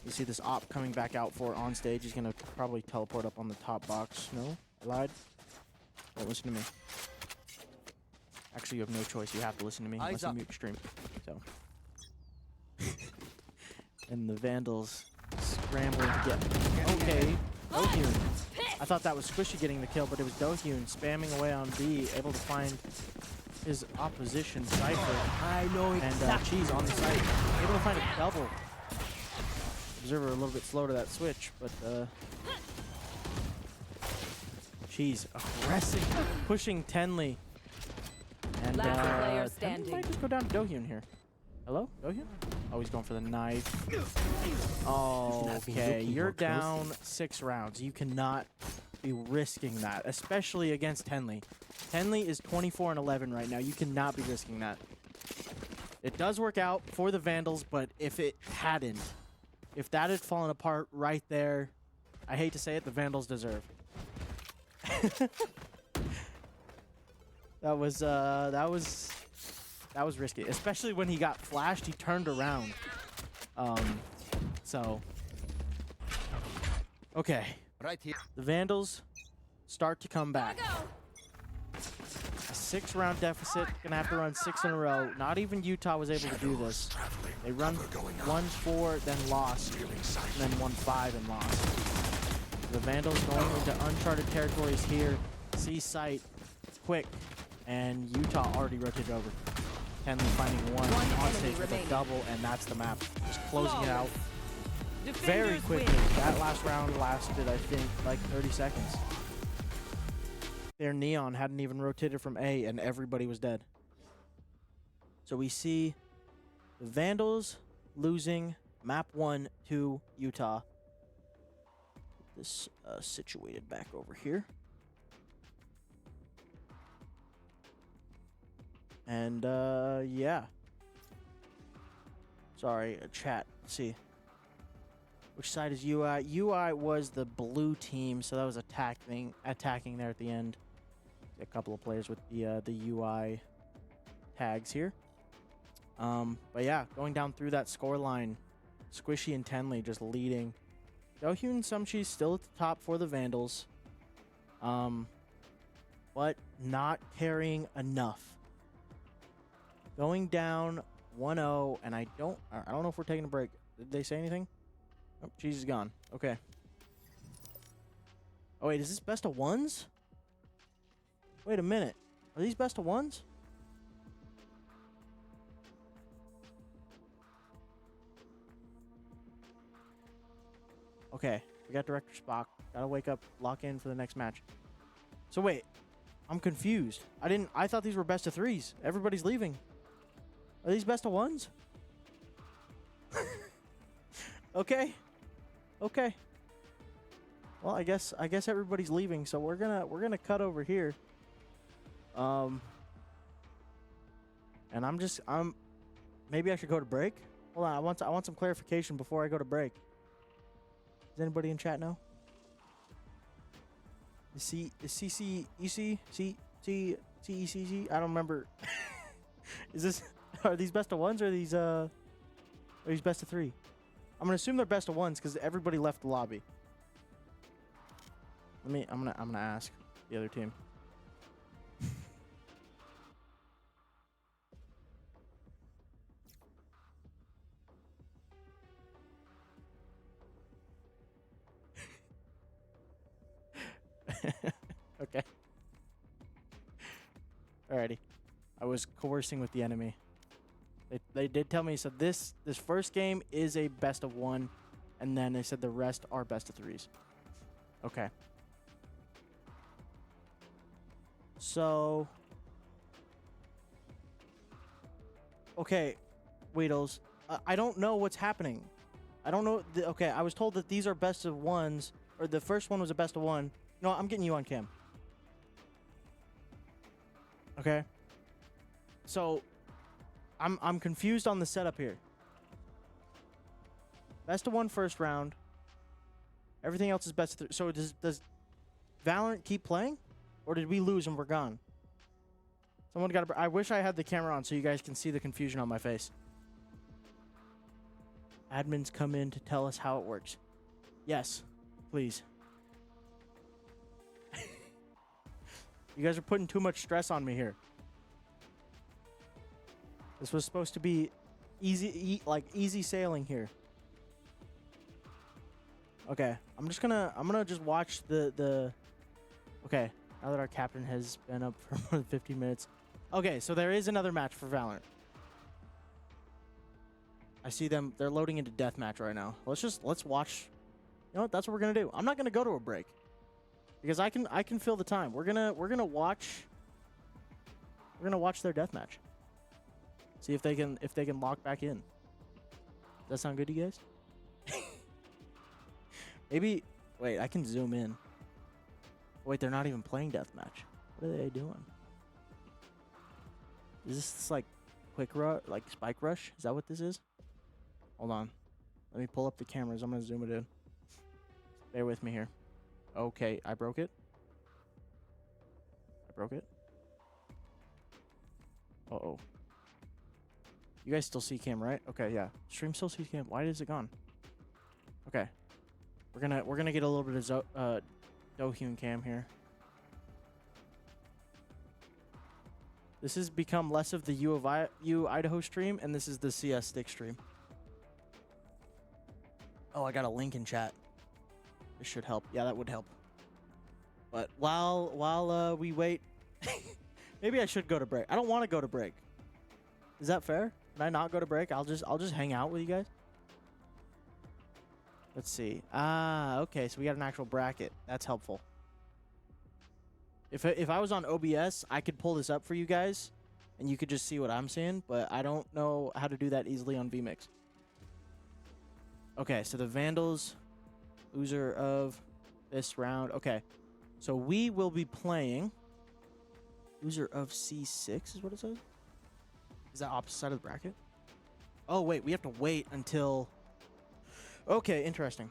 You see this op coming back out for on stage. He's going to probably teleport up on the top box. No? I lied? Don't listen to me. Actually, you have no choice. You have to listen to me unless you mute stream. So. And the Vandals scrambling to get... Okay. Dohyun. I thought that was Squishy getting the kill, but it was Dohyun spamming away on B, able to find his opposition Cypher. I know exactly. And Cheese on the site. Able to find a double. Observer a little bit slow to that switch, but Cheese aggressive, pushing Tenley. And player Tenley standing. might just go down to Dohyun here. Hello, Dohyun? Oh, he's going for the knife. Oh, okay, you're down 6 rounds. You cannot be risking that, especially against Tenley. Tenley is 24-11 right now. You cannot be risking that. It does work out for the Vandals, but if it hadn't, if that had fallen apart right there, I hate to say it, the Vandals deserve. That was risky, especially when he got flashed. He turned around. So okay, Right here. the Vandals start to come back. A 6-round deficit, gonna have to run 6 in a row. Not even Utah was able to do this. They run 1-4, then lost, and then 1-5 and lost. The Vandals going into uncharted territories here. See sight, quick, and Utah already rotated over. Tenley finding one on stage with a double, and that's the map. Just closing it out very quickly. That last round lasted, I think, like 30 seconds. Their Neon hadn't even rotated from A, and everybody was dead. So we see the Vandals losing map 1 to Utah. Get this situated back over here. And yeah. Sorry, chat. Let's see. Which side is UI? UI was the blue team, so that was attacking there at the end. A couple of players with the UI tags here. But yeah, going down through that score line, Squishy and Tenley just leading. Dohyun and Sumchi still at the top for the Vandals. But not carrying enough. Going down 1-0, and I don't know if we're taking a break. Did they say anything? Oh, Cheese is gone. Okay. Oh, wait, is this best of ones? Wait a minute. Are these best of ones? Okay, we got Director Spock. Gotta wake up, lock in for the next match. So wait, I'm confused. I thought these were best of threes. Everybody's leaving. Are these best of ones? Okay. Okay. Well, I guess everybody's leaving, so we're gonna cut over here. And maybe I should go to break. Hold on, I want some clarification before I go to break. Does anybody in chat know? CECC? I don't remember. Are these best of ones or are these best of three? I'm gonna assume they're best of ones because everybody left the lobby. I'm gonna ask the other team. Okay. Alrighty. I was coercing with the enemy. They did tell me, so this first game is a best of one, and then they said the rest are best of threes. Okay. So. Okay, Weedles. I don't know what's happening. I don't know. Okay, I was told that these are best of ones, or the first one was a best of one. No, I'm getting you on cam. Okay. So, I'm confused on the setup here. Best of one first round. Everything else is best of three. So does Valorant keep playing, or did we lose and we're gone? Someone got. I wish I had the camera on so you guys can see the confusion on my face. Admins come in to tell us how it works. Yes, please. You guys are putting too much stress on me here. This was supposed to be easy sailing here. Okay, I'm gonna just watch the. Okay, now that our captain has been up for more than 15 minutes. Okay, so there is another match for Valorant. I see them. They're loading into deathmatch right now. Let's watch. You know what? That's what we're gonna do. I'm not gonna go to a break because I can fill the time. We're gonna watch. We're gonna watch their deathmatch. See if they can lock back in. Does that sound good to you guys? Maybe. Wait, I can zoom in. Wait, they're not even playing deathmatch. What are they doing? Is this like quick rush, like spike rush? Is that what this is? Hold on. Let me pull up the cameras. I'm gonna zoom it in. Bear with me here. Okay, I broke it. Uh-oh. You guys still see cam, right? Okay, yeah. Stream still sees cam. Why is it gone? Okay. We're gonna get a little bit of Dohyun cam here. This has become less of the UDIAHO stream, and this is the CS stick stream. Oh, I got a link in chat. This should help. Yeah, that would help. But while we wait, maybe I should go to break. I don't want to go to break. Is that fair? Can I not go to break? I'll just hang out with you guys. Let's see. Okay. So we got an actual bracket. That's helpful. If I was on OBS, I could pull this up for you guys, and you could just see what I'm seeing. But I don't know how to do that easily on vMix. Okay. So the Vandals, loser of this round. Okay. So we will be playing. Loser of C6 is what it says. Is that opposite side of the bracket? Oh, wait. We have to wait until... Okay, interesting.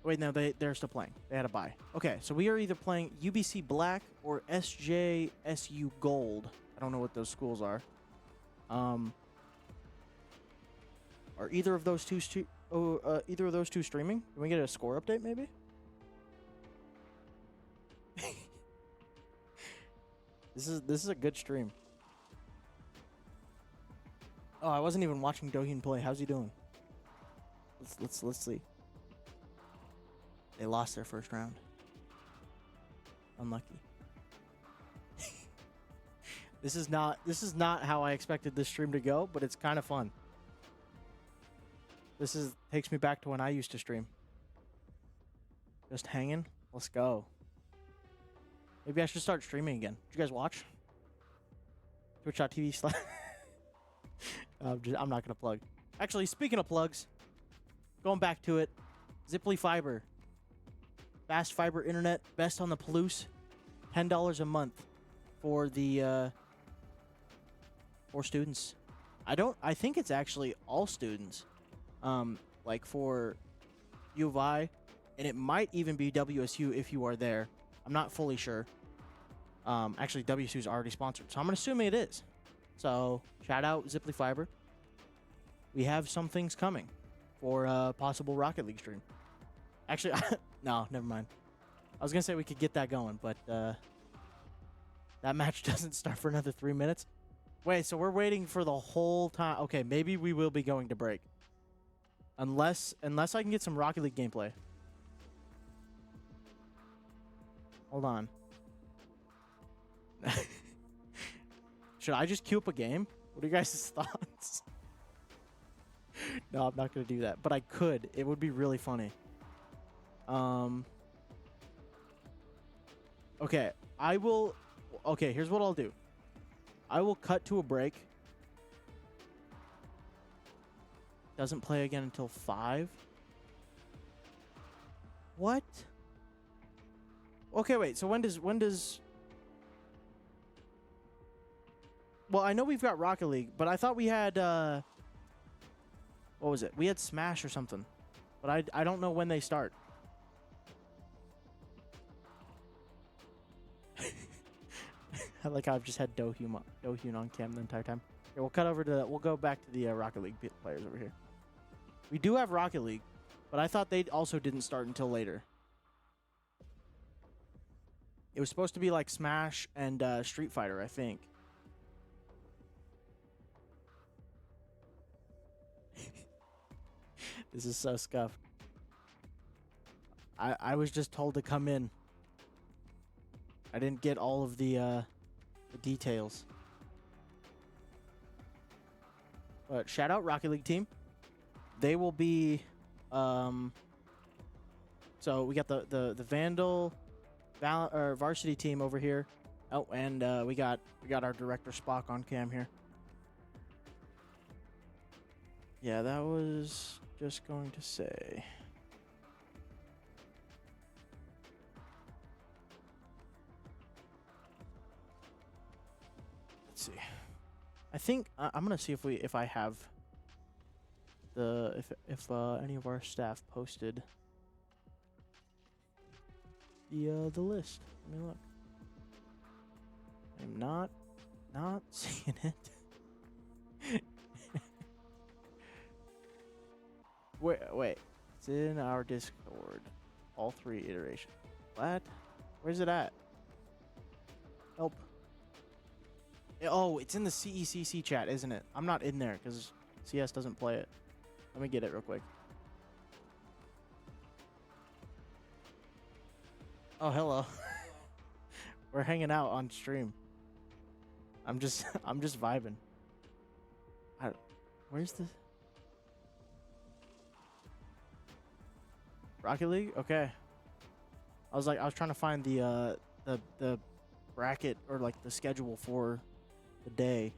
Wait, no, they're still playing. They had a bye. Okay, so we are either playing UBC Black or SJSU Gold. I don't know what those schools are. Are either of those two streaming? Can we get a score update, maybe? This is a good stream. Oh, I wasn't even watching Dohyun play. How's he doing? Let's see. They lost their first round. Unlucky. This is not how I expected this stream to go, but it's kind of fun. Takes me back to when I used to stream. Just hanging. Let's go. Maybe I should start streaming again. Did you guys watch? Twitch.tv/. I'm not gonna plug. Actually, speaking of plugs, going back to it, Ziply Fiber, fast fiber internet, best on the Palouse, $10 a month for the for students. I think it's actually all students, like for U of I, and it might even be WSU if you are there. I'm not fully sure. Actually, WSU is already sponsored, so I'm assuming it is. So shout out Ziply Fiber. We have some things coming for a possible Rocket League stream. Actually, no, never mind. I was gonna say we could get that going, but that match doesn't start for another 3 minutes. Wait, so we're waiting for the whole time. Okay, maybe we will be going to break. Unless I can get some Rocket League gameplay. Hold on. Should I just queue up a game? What are you guys' thoughts? No, I'm not going to do that. But I could. It would be really funny. Okay, I will... Okay, here's what I'll do. I will cut to a break. Doesn't play again until 5. What? Okay, wait. So when does... Well, I know we've got Rocket League, but I thought we had... What was it? We had Smash or something. But I don't know when they start. I like how I've just had Dohyun on cam the entire time. Okay, we'll go back to the Rocket League players over here. We do have Rocket League, but I thought they also didn't start until later. It was supposed to be like Smash and Street Fighter, I think. This is so scuffed. I was just told to come in. I didn't get all of the details. But shout out Rocket League team. They will be so we got the Vandal varsity team over here. Oh, and we got our director Spock on cam here. Yeah, that was just going to say. Let's see. I think I'm gonna see if I have if any of our staff posted the list. Let me look. I'm not seeing it. Wait. It's in our Discord. All 3 iterations. What? Where's it at? Help. Oh, it's in the CECC chat, isn't it? I'm not in there because CS doesn't play it. Let me get it real quick. Oh, hello. We're hanging out on stream. I'm just vibing. Where's the Rocket League? Okay. I was trying to find the bracket or like the schedule for the day.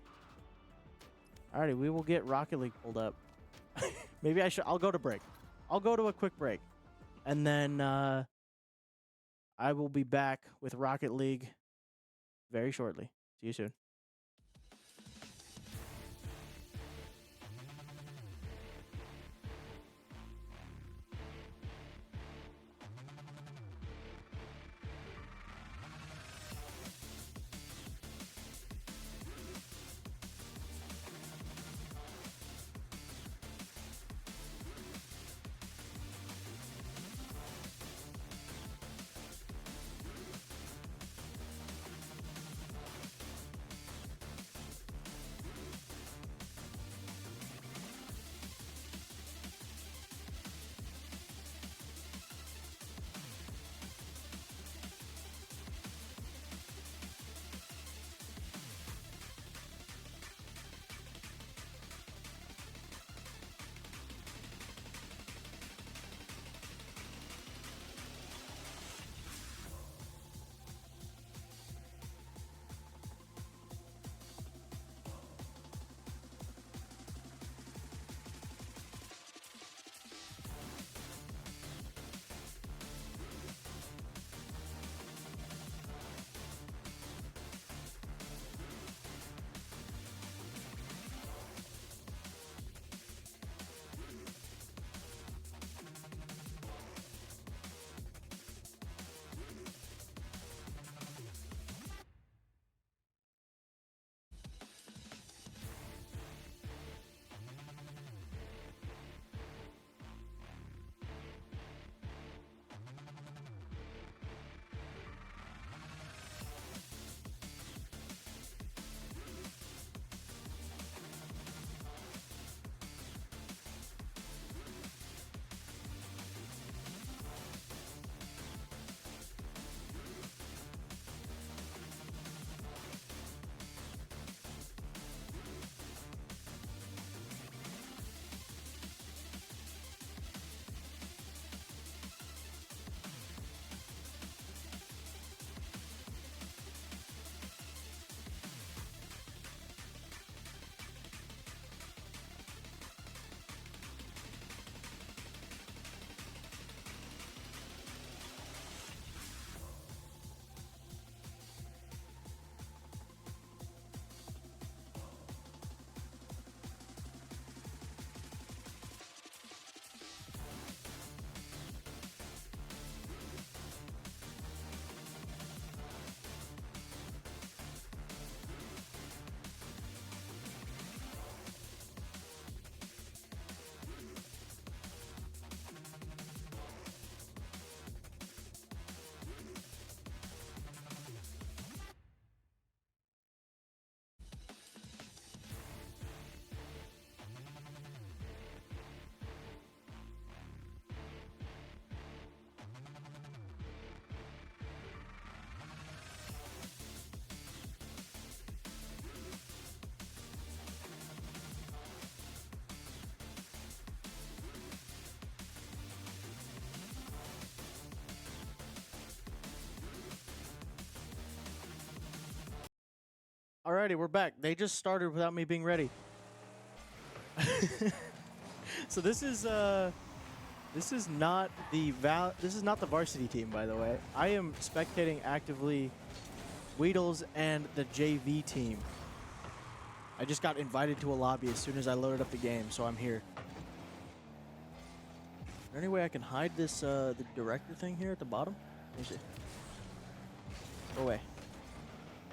Alrighty, we will get Rocket League pulled up. Maybe I'll go to break. I'll go to a quick break. And then I will be back with Rocket League very shortly. See you soon. Alrighty, we're back. They just started without me being ready. So this is not the varsity team, by the way. I am spectating actively Weedles and the JV team. I just got invited to a lobby as soon as I loaded up the game, so I'm here. Is there any way I can hide this the director thing here at the bottom? Let me see. Go away.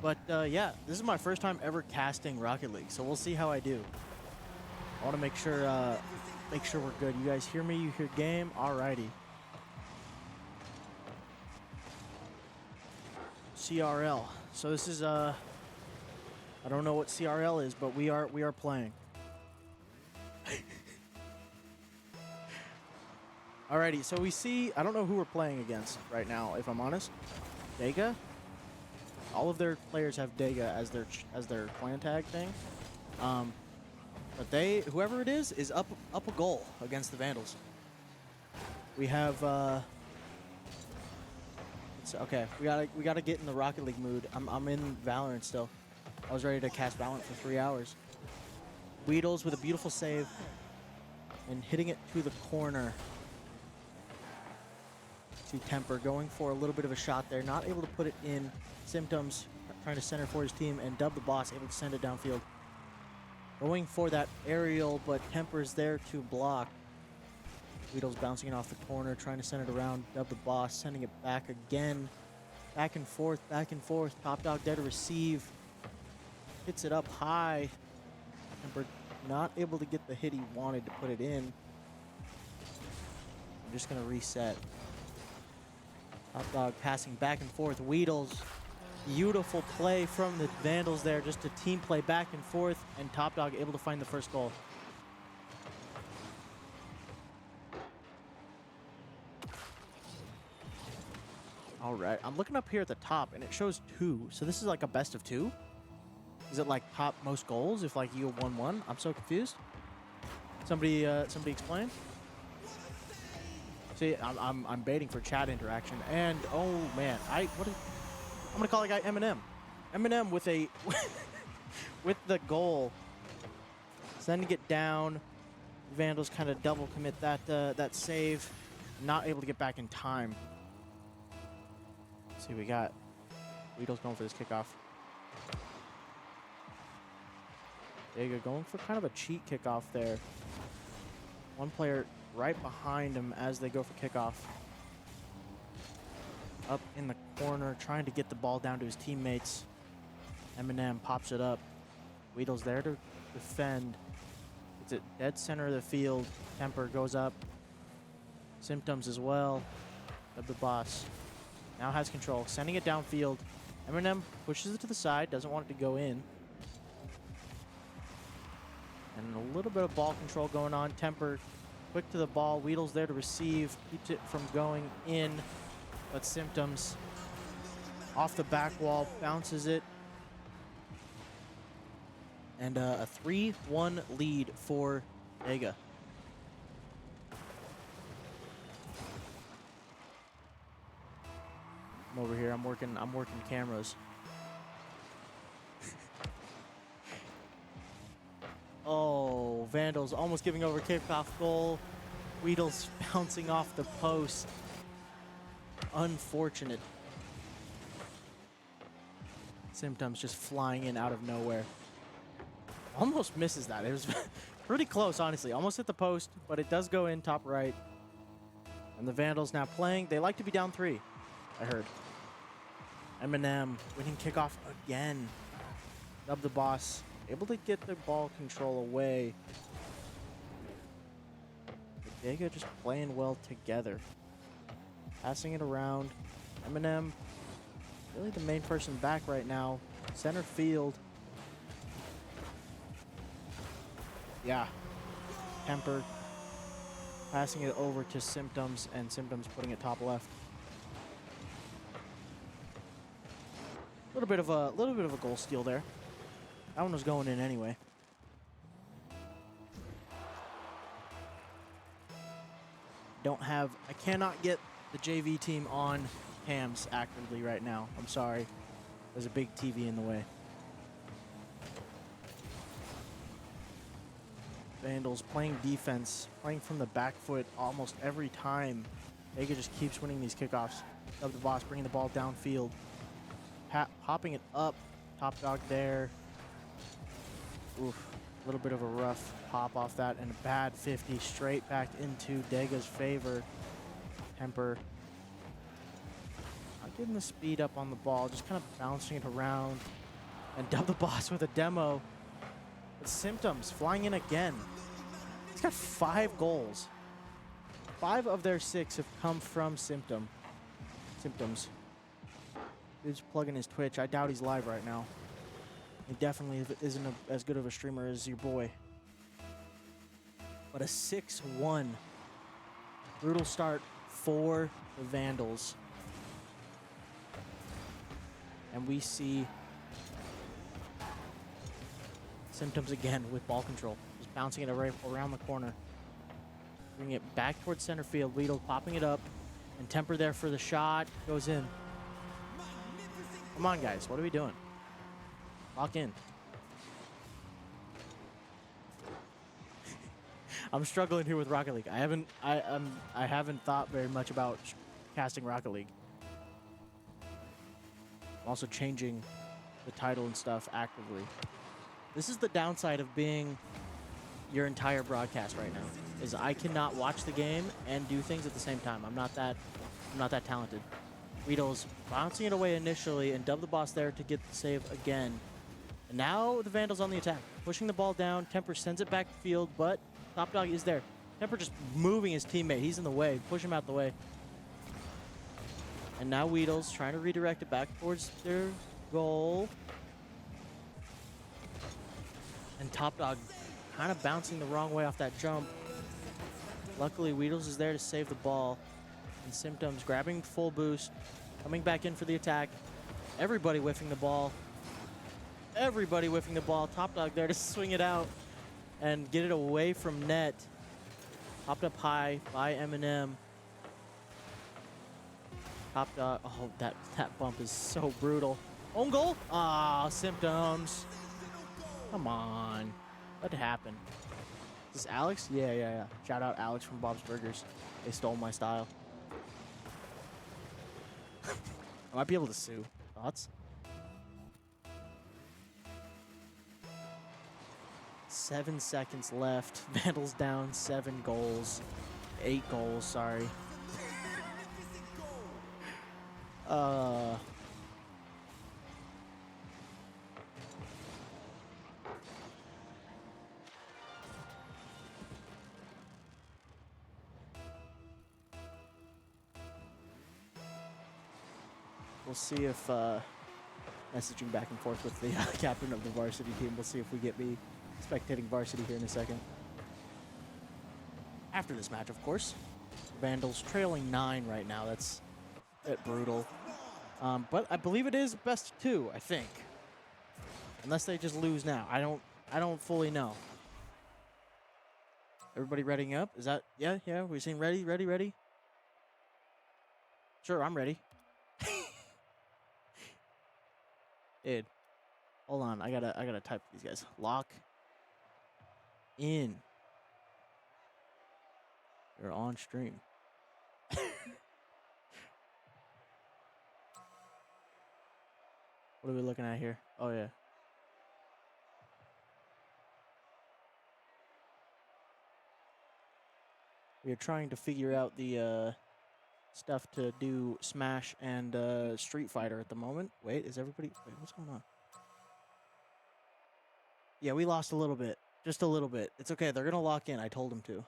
But yeah, this is my first time ever casting Rocket League, so we'll see how I do. I want to make sure we're good. You guys hear me? You hear game? Alrighty. CRL. So this is I don't know what CRL is, but we are playing. Alrighty, so we see, I don't know who we're playing against right now, if I'm honest. Dega? All of their players have Dega as their clan tag thing. But whoever it is up a goal against the Vandals. We have okay, we gotta get in the Rocket League mood. I'm in Valorant still. I was ready to cast Valorant for 3 hours. Weedles with a beautiful save and hitting it to the corner. See Temper going for a little bit of a shot there, not able to put it in. Symptoms trying to center for his team, and Dub the Boss able to send it downfield. Going for that aerial, but Temper's there to block. Weedle's bouncing it off the corner, trying to send it around. Dub the Boss sending it back again. Back and forth, back and forth. Top Dog there to receive. Hits it up high. Temper not able to get the hit he wanted to put it in. I'm just going to reset. Top Dog passing back and forth. Weedles. Beautiful play from the Vandals there, just a team play back and forth, and Top Dog able to find the first goal. All right, I'm looking up here at the top, and it shows 2. So this is like a best of 2? Is it like top most goals if like you 1-1? I'm so confused. Somebody explain. See, I'm baiting for chat interaction, and oh man, I'm gonna call the guy Eminem. Eminem with a with the goal, sending it down. Vandals kind of double commit that save, not able to get back in time. Let's see, we got Weedles going for this kickoff. Dega going for kind of a cheat kickoff there. One player right behind him as they go for kickoff. Up in the corner, trying to get the ball down to his teammates. Eminem pops it up. Weedle's there to defend. It's at dead center of the field. Temper goes up. Symptoms as well. Of the Boss now has control, sending it downfield. Eminem pushes it to the side, doesn't want it to go in. And a little bit of ball control going on. Temper quick to the ball. Weedle's there to receive, keeps it from going in. But Symptoms off the back wall, bounces it. And a 3-1 lead for Dega. I'm over here, I'm working cameras. Oh, Vandals almost giving over kickoff goal. Weedles bouncing off the post. Unfortunate. Symptoms just flying in out of nowhere. Almost misses that. It was pretty close, honestly. Almost hit the post, but it does go in top right. And the Vandals now playing. They like to be down 3, I heard. Eminem winning kickoff again. Dub the Boss able to get the ball control away. Dega just playing well together. Passing it around. Eminem, really the main person back right now. Center field. Yeah. Temper passing it over to Symptoms, and Symptoms putting it top left. Little bit of a goal steal there. That one was going in anyway. I cannot get the JV team on cams actively right now. I'm sorry. There's a big TV in the way. Vandals playing defense, playing from the back foot almost every time. Vega just keeps winning these kickoffs. Of the boss, bringing the ball downfield. Popping it up. Top dog there. Oof. A little bit of a rough pop off that, and a bad 50 straight back into Dega's favor. Temper. Not getting the speed up on the ball, just kind of bouncing it around. And Dub the Boss with a demo. With Symptoms flying in again. He's got 5 goals. 5 of their 6 have come from Symptoms. Dude's plugging his Twitch. I doubt he's live right now. He definitely isn't as good of a streamer as your boy. But a 6-1. Brutal start for the Vandals. And we see Symptoms again with ball control. Just bouncing it around the corner. Bringing it back towards center field. Weedle popping it up. And Temper there for the shot. Goes in. Come on, guys. What are we doing? Lock in. I'm struggling here with Rocket League. I haven't thought very much about casting Rocket League. I'm also changing the title and stuff actively. This is the downside of being your entire broadcast right now. Is I cannot watch the game and do things at the same time. I'm not that talented. Weedle's bouncing it away initially, and Dub the Boss there to get the save again. And now the Vandals on the attack, pushing the ball down. Temper sends it back to field, but Top Dog is there. Temper just moving his teammate. He's in the way. Push him out the way. And now Weedle's trying to redirect it back towards their goal. And Top Dog kind of bouncing the wrong way off that jump. Luckily, Weedles is there to save the ball. And Symptoms grabbing full boost, coming back in for the attack. Everybody whiffing the ball. Everybody whiffing the ball. Top Dog there to swing it out and get it away from net. Popped up high by Eminem. Top Dog. Oh, that bump is so brutal. Own goal? Ah, Symptoms. Come on. What happened? Is this Alex? Yeah. Shout out Alex from Bob's Burgers. They stole my style. I might be able to sue. Thoughts? 7 seconds left. Vandals down 7 goals. 8 goals, sorry. We'll see if messaging back and forth with the captain of the varsity team. We'll see if we get me spectating varsity here in a second. After this match, of course. Vandals trailing 9 right now. That's a bit brutal. But I believe it is best of 2, I think. Unless they just lose now. I don't fully know. Everybody readying up? Is that yeah, we're saying ready? Sure, I'm ready. Dude, hold on. I gotta type these guys. Lock in. You're on stream. What are we looking at here? Oh yeah. We are trying to figure out the stuff to do Smash and Street Fighter at the moment. Wait, is everybody... Wait, what's going on? Yeah, we lost a little bit. Just a little bit. It's okay. They're going to lock in. I told them to.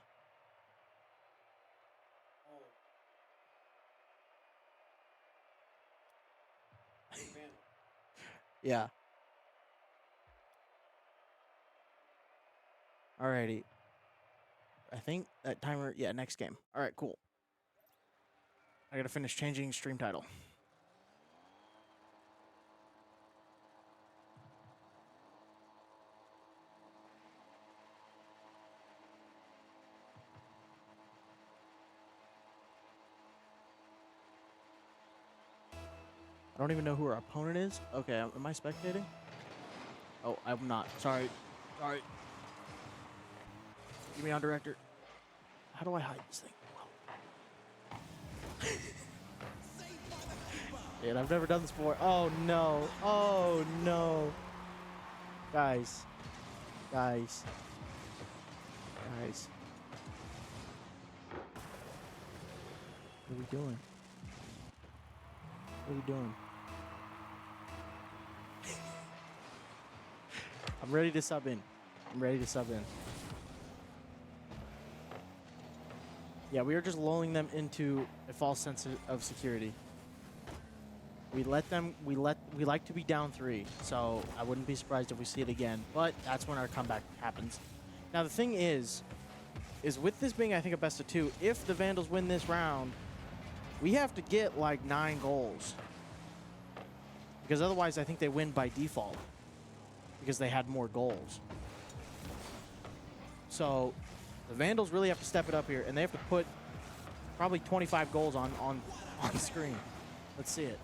Yeah. Alrighty. I think that timer... Yeah, next game. Alright, cool. I gotta finish changing stream title. I don't even know who our opponent is. Okay, am I spectating? Oh, I'm not. Sorry. Get me on director. How do I hide this thing? Dude, I've never done this before. Oh no. Oh no. Guys. Guys. Guys. What are we doing? What are we doing? I'm ready to sub in. I'm ready to sub in. Yeah, we are just lulling them into a false sense of security. We let them, we like to be down 3, so I wouldn't be surprised if we see it again, but that's when our comeback happens. Now the thing is with this being, I think, a best of 2, if the Vandals win this round, we have to get like 9 goals. Because otherwise I think they win by default. Because they had more goals. So the Vandals really have to step it up here, and they have to put probably 25 goals on screen. Let's see it.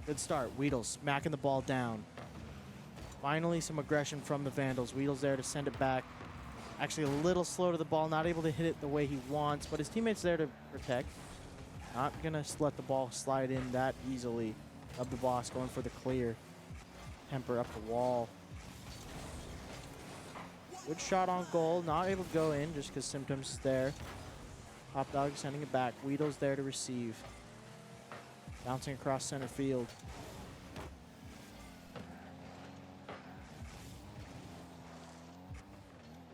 Good start. Weedle smacking the ball down. Finally, some aggression from the Vandals. Weedle's there to send it back. Actually, a little slow to the ball. Not able to hit it the way he wants, but his teammate's there to protect. Not going to let the ball slide in that easily. Of the boss going for the clear. Temper up the wall. Good shot on goal. Not able to go in just because Symptoms is there. Top Dog sending it back. Weedle's there to receive. Bouncing across center field.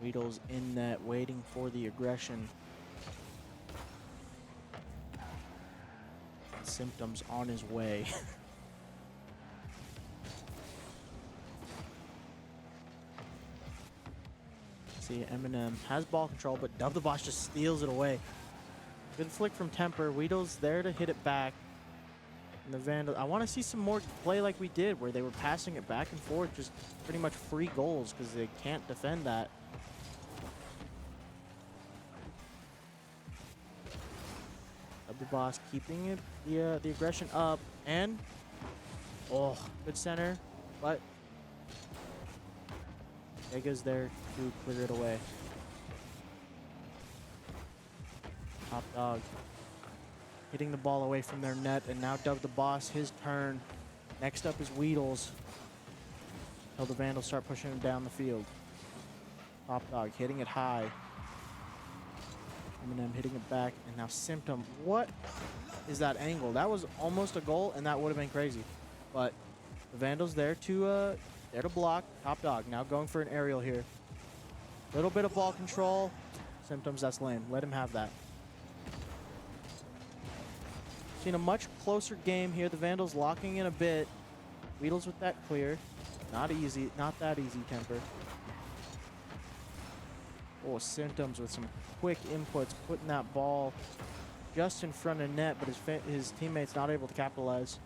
Weedle's in net, waiting for the aggression. Symptoms on his way. See, Eminem has ball control, but Dub the Boss just steals it away. Good flick from Temper. Weedle's there to hit it back. And the Vandal, I want to see some more play like we did, where they were passing it back and forth, just pretty much free goals, because they can't defend that. Dub the Boss keeping it, the aggression up, and oh, good center, but Vega's there to clear it away. Top Dog hitting the ball away from their net, and now Dub the Boss, his turn. Next up is Weedles. Until the Vandals start pushing him down the field. Top Dog hitting it high. Eminem hitting it back, and now Symptom. What is that angle? That was almost a goal, and that would have been crazy. But the Vandals there to block. Top Dog now going for an aerial here. Little bit of ball control. Symptoms, that's lame. Let him have that. Seen a much closer game here. The Vandals locking in a bit. Weedles with that clear. Not easy. Not that easy, Temper. Oh, Symptoms with some quick inputs, putting that ball just in front of net, but his teammates not able to capitalize.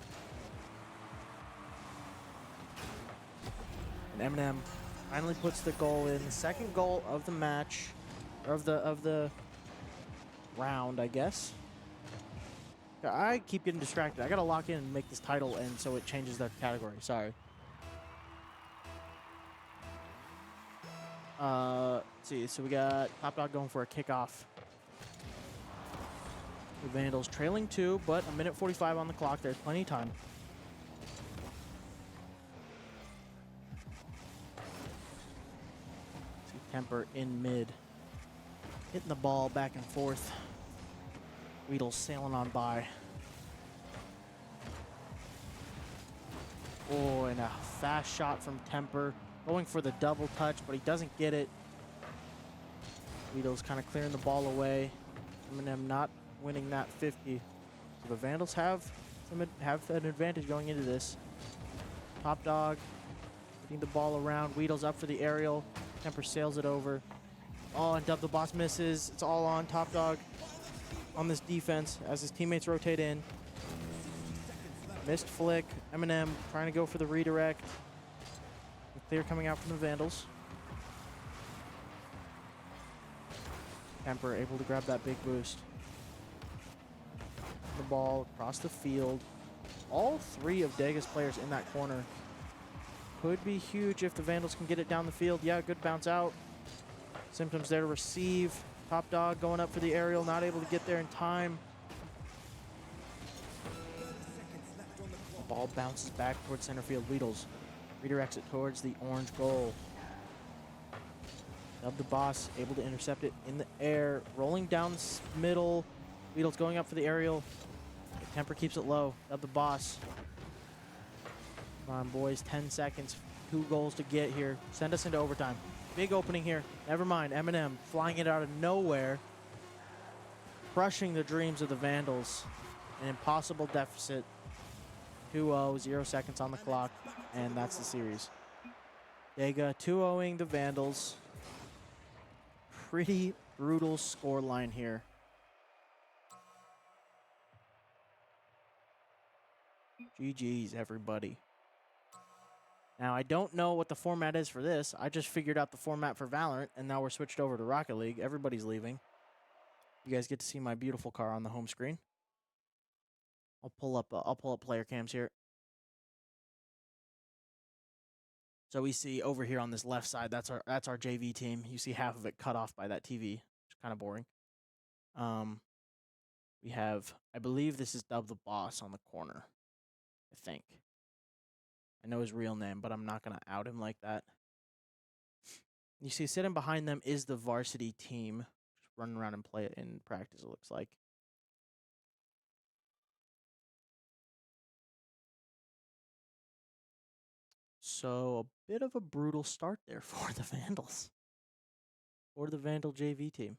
And Eminem finally puts the goal in. The second goal of the match, or of the round, I guess. I keep getting distracted. I gotta lock in and make this title end so it changes their category. Sorry. Let's see. So we got Top Dog going for a kickoff. The Vandals trailing 2, but a minute 45 on the clock. There's plenty of time. See Temper in mid. Hitting the ball back and forth. Weedle sailing on by. Oh, and a fast shot from Temper. Going for the double touch, but he doesn't get it. Weedle's kind of clearing the ball away. Eminem not winning that 50. So the Vandals have an advantage going into this. Top Dog getting the ball around. Weedle's up for the aerial. Temper sails it over. Oh, and Dub the Boss misses. It's all on Top Dog on this defense as his teammates rotate in. Missed flick. Eminem trying to go for the redirect. Clear coming out from the Vandals. Temper able to grab that big boost. The ball across the field. All 3 of Dega's players in that corner. Could be huge if the Vandals can get it down the field. Yeah, good bounce out. Symptoms there to receive. Top dog going up for the aerial, not able to get there in time. The ball bounces back towards center field. Weedles redirects it towards the orange goal. Dub the boss, able to intercept it in the air. Rolling down the middle. Weedles going up for the aerial. The temper keeps it low. Dub the boss. Come on, boys. 10 seconds. 2 goals to get here. Send us into overtime. Big opening here. Never mind. Eminem flying it out of nowhere. Crushing the dreams of the Vandals. An impossible deficit. 2-0. 0 seconds on the clock. And that's the series. Dega 2-0ing the Vandals. Pretty brutal scoreline here. GG's, everybody. Now, I don't know what the format is for this. I just figured out the format for Valorant, and now we're switched over to Rocket League. Everybody's leaving. You guys get to see my beautiful car on the home screen. I'll pull up player cams here. So we see over here on this left side, that's our JV team. You see half of it cut off by that TV, which is kind of boring. We have, I believe this is Dub the Boss on the corner. I think. I know his real name, but I'm not going to out him like that. You see, sitting behind them is the varsity team. Just running around and play it in practice, it looks like. So, a bit of a brutal start there for the Vandals. Or the Vandal JV team.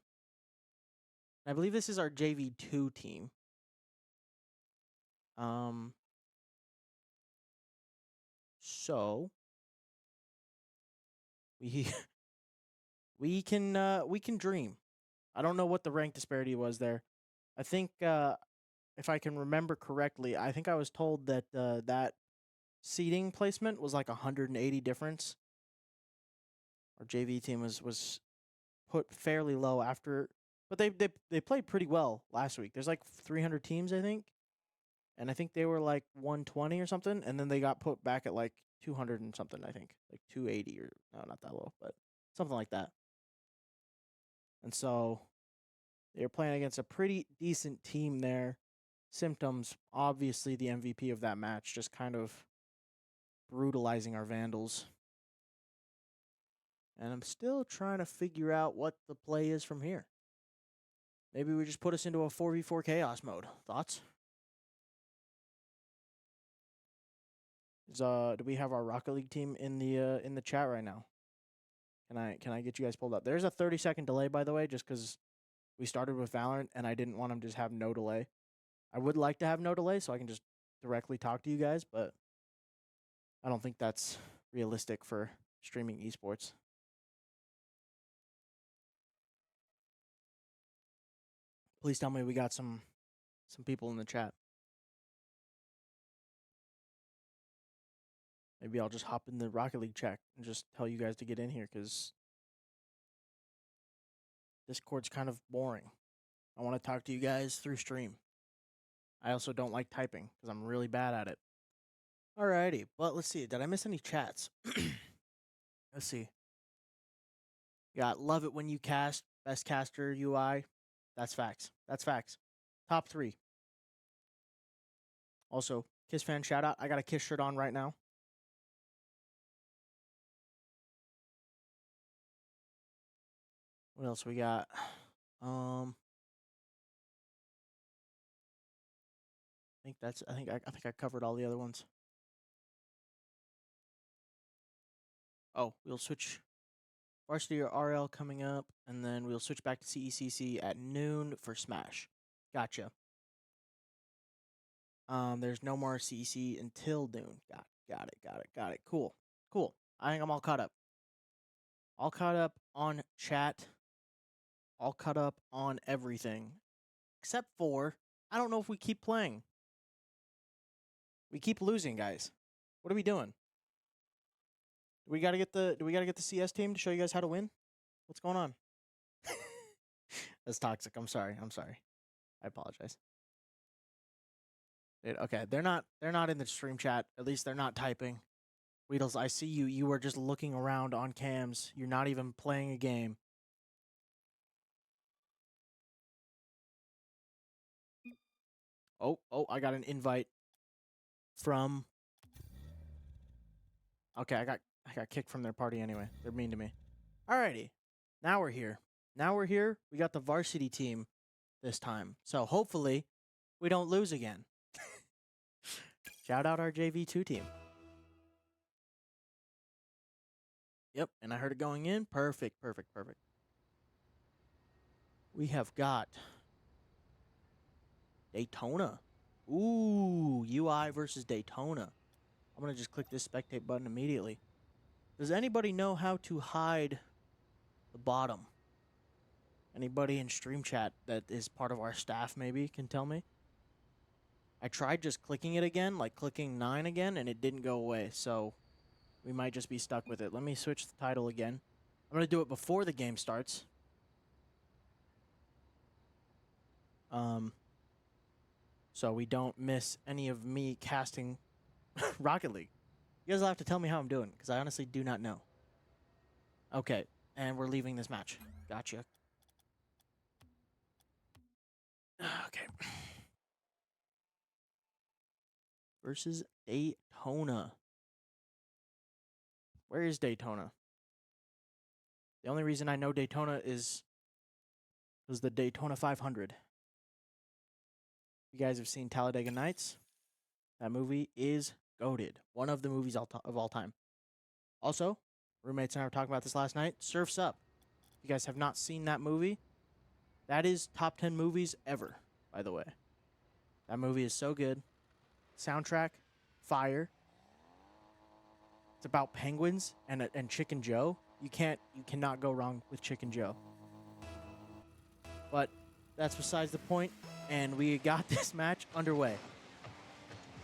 I believe this is our JV2 team. So we can dream. I don't know what the rank disparity was there. I think if I can remember correctly, I think I was told that that seating placement was like 180 difference. Our JV team was put fairly low after, but they played pretty well last week. There's like 300 teams, I think. And I think they were like 120 or something, and then they got put back at like 200 and something, I think. Like 280 or, no, not that low, but something like that. And so they were playing against a pretty decent team there. Symptoms, obviously the MVP of that match, just kind of brutalizing our Vandals. And I'm still trying to figure out what the play is from here. Maybe we just put us into a 4v4 chaos mode. Thoughts? Do we have our Rocket League team in the chat right now? Can I get you guys pulled up? There's a 30-second delay, by the way, just because we started with Valorant and I didn't want them to just have no delay. I would like to have no delay so I can just directly talk to you guys, but I don't think that's realistic for streaming esports. Please tell me we got some people in the chat. Maybe I'll just hop in the Rocket League chat and just tell you guys to get in here because Discord's kind of boring. I want to talk to you guys through stream. I also don't like typing because I'm really bad at it. Alrighty, but let's see. Did I miss any chats? Let's see. Got love it when you cast, best caster UI. That's facts. That's facts. Top 3. Also, Kiss fan shout out. I got a Kiss shirt on right now. What else we got? I think I covered all the other ones. Oh, we'll switch varsity or RL coming up, and then we'll switch back to CECC at noon for Smash. Gotcha. There's no more CEC until noon. Got it. Cool. I think I'm all caught up. All caught up on chat. All caught up on everything. Except for, I don't know if we keep playing. We keep losing, guys. What are we doing? Do we gotta get the CS team to show you guys how to win? What's going on? That's toxic. I'm sorry. I apologize. Dude, okay, they're not in the stream chat. At least they're not typing. Weedles, I see you. You are just looking around on cams. You're not even playing a game. Oh, I got an invite from... Okay, I got kicked from their party anyway. They're mean to me. Alrighty. Now we're here. We got the varsity team this time. So hopefully we don't lose again. Shout out our JV2 team. Yep, and I heard it going in. Perfect. We have got Daytona. Ooh, UI versus Daytona. I'm going to just click this spectate button immediately. Does anybody know how to hide the bottom? Anybody in stream chat that is part of our staff maybe can tell me? I tried just clicking it again, like clicking 9 again, and it didn't go away, so we might just be stuck with it. Let me switch the title again. I'm going to do it before the game starts. So we don't miss any of me casting Rocket League. You guys will have to tell me how I'm doing, because I honestly do not know. Okay, and we're leaving this match. Gotcha. Okay. Versus Daytona. Where is Daytona? The only reason I know Daytona is the Daytona 500. You guys have seen Talladega Nights. That movie is goated. One of the movies of all time. Also, roommates and I were talking about this last night. Surf's Up. If you guys have not seen that movie, that is top 10 movies ever, by the way. That movie is so good. Soundtrack, fire. It's about penguins and Chicken Joe. You cannot go wrong with Chicken Joe. But that's besides the point, and we got this match underway.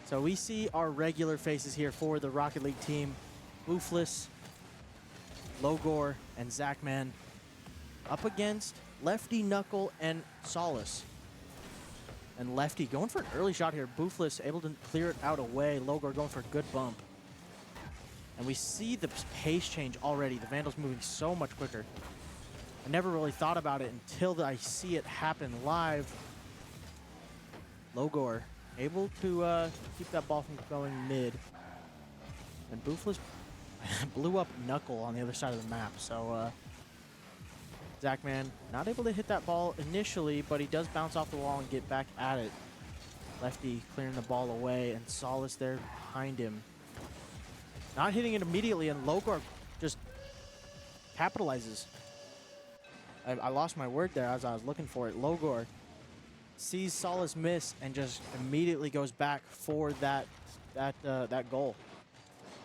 So we see our regular faces here for the Rocket League team. Boofless, Logor, and Zachman up against Lefty, Knuckle, and Solace. And Lefty going for an early shot here. Boofless able to clear it out away. Logor going for a good bump. And we see the pace change already. The Vandals moving so much quicker. I never really thought about it until I see it happen live. Logor able to keep that ball from going mid. And Boofless blew up Knuckle on the other side of the map. So Zachman not able to hit that ball initially, but he does bounce off the wall and get back at it. Lefty clearing the ball away, and Solace there behind him. Not hitting it immediately, and Logor just capitalizes. I lost my word there as I was looking for it. Logor sees Solace miss and just immediately goes back for that goal.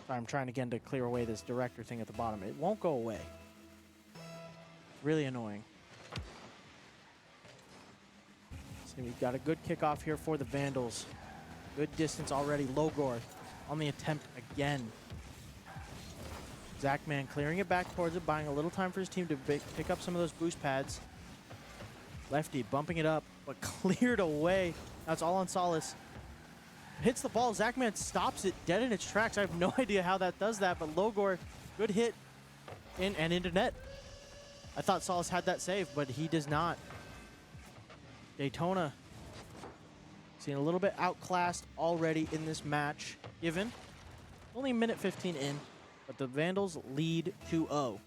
Sorry, I'm trying again to clear away this director thing at the bottom. It won't go away. Really annoying. So we've got a good kickoff here for the Vandals. Good distance already. Logor on the attempt again. Zachman clearing it back towards it, buying a little time for his team to pick up some of those boost pads. Lefty bumping it up, but cleared away. That's all on Solace. Hits the ball. Zachman stops it dead in its tracks. I have no idea how that does that, but Logor, good hit in and into net. I thought Solace had that save, but he does not. Daytona seen a little bit outclassed already in this match, given only a minute 15 in, but the Vandals lead 2-0.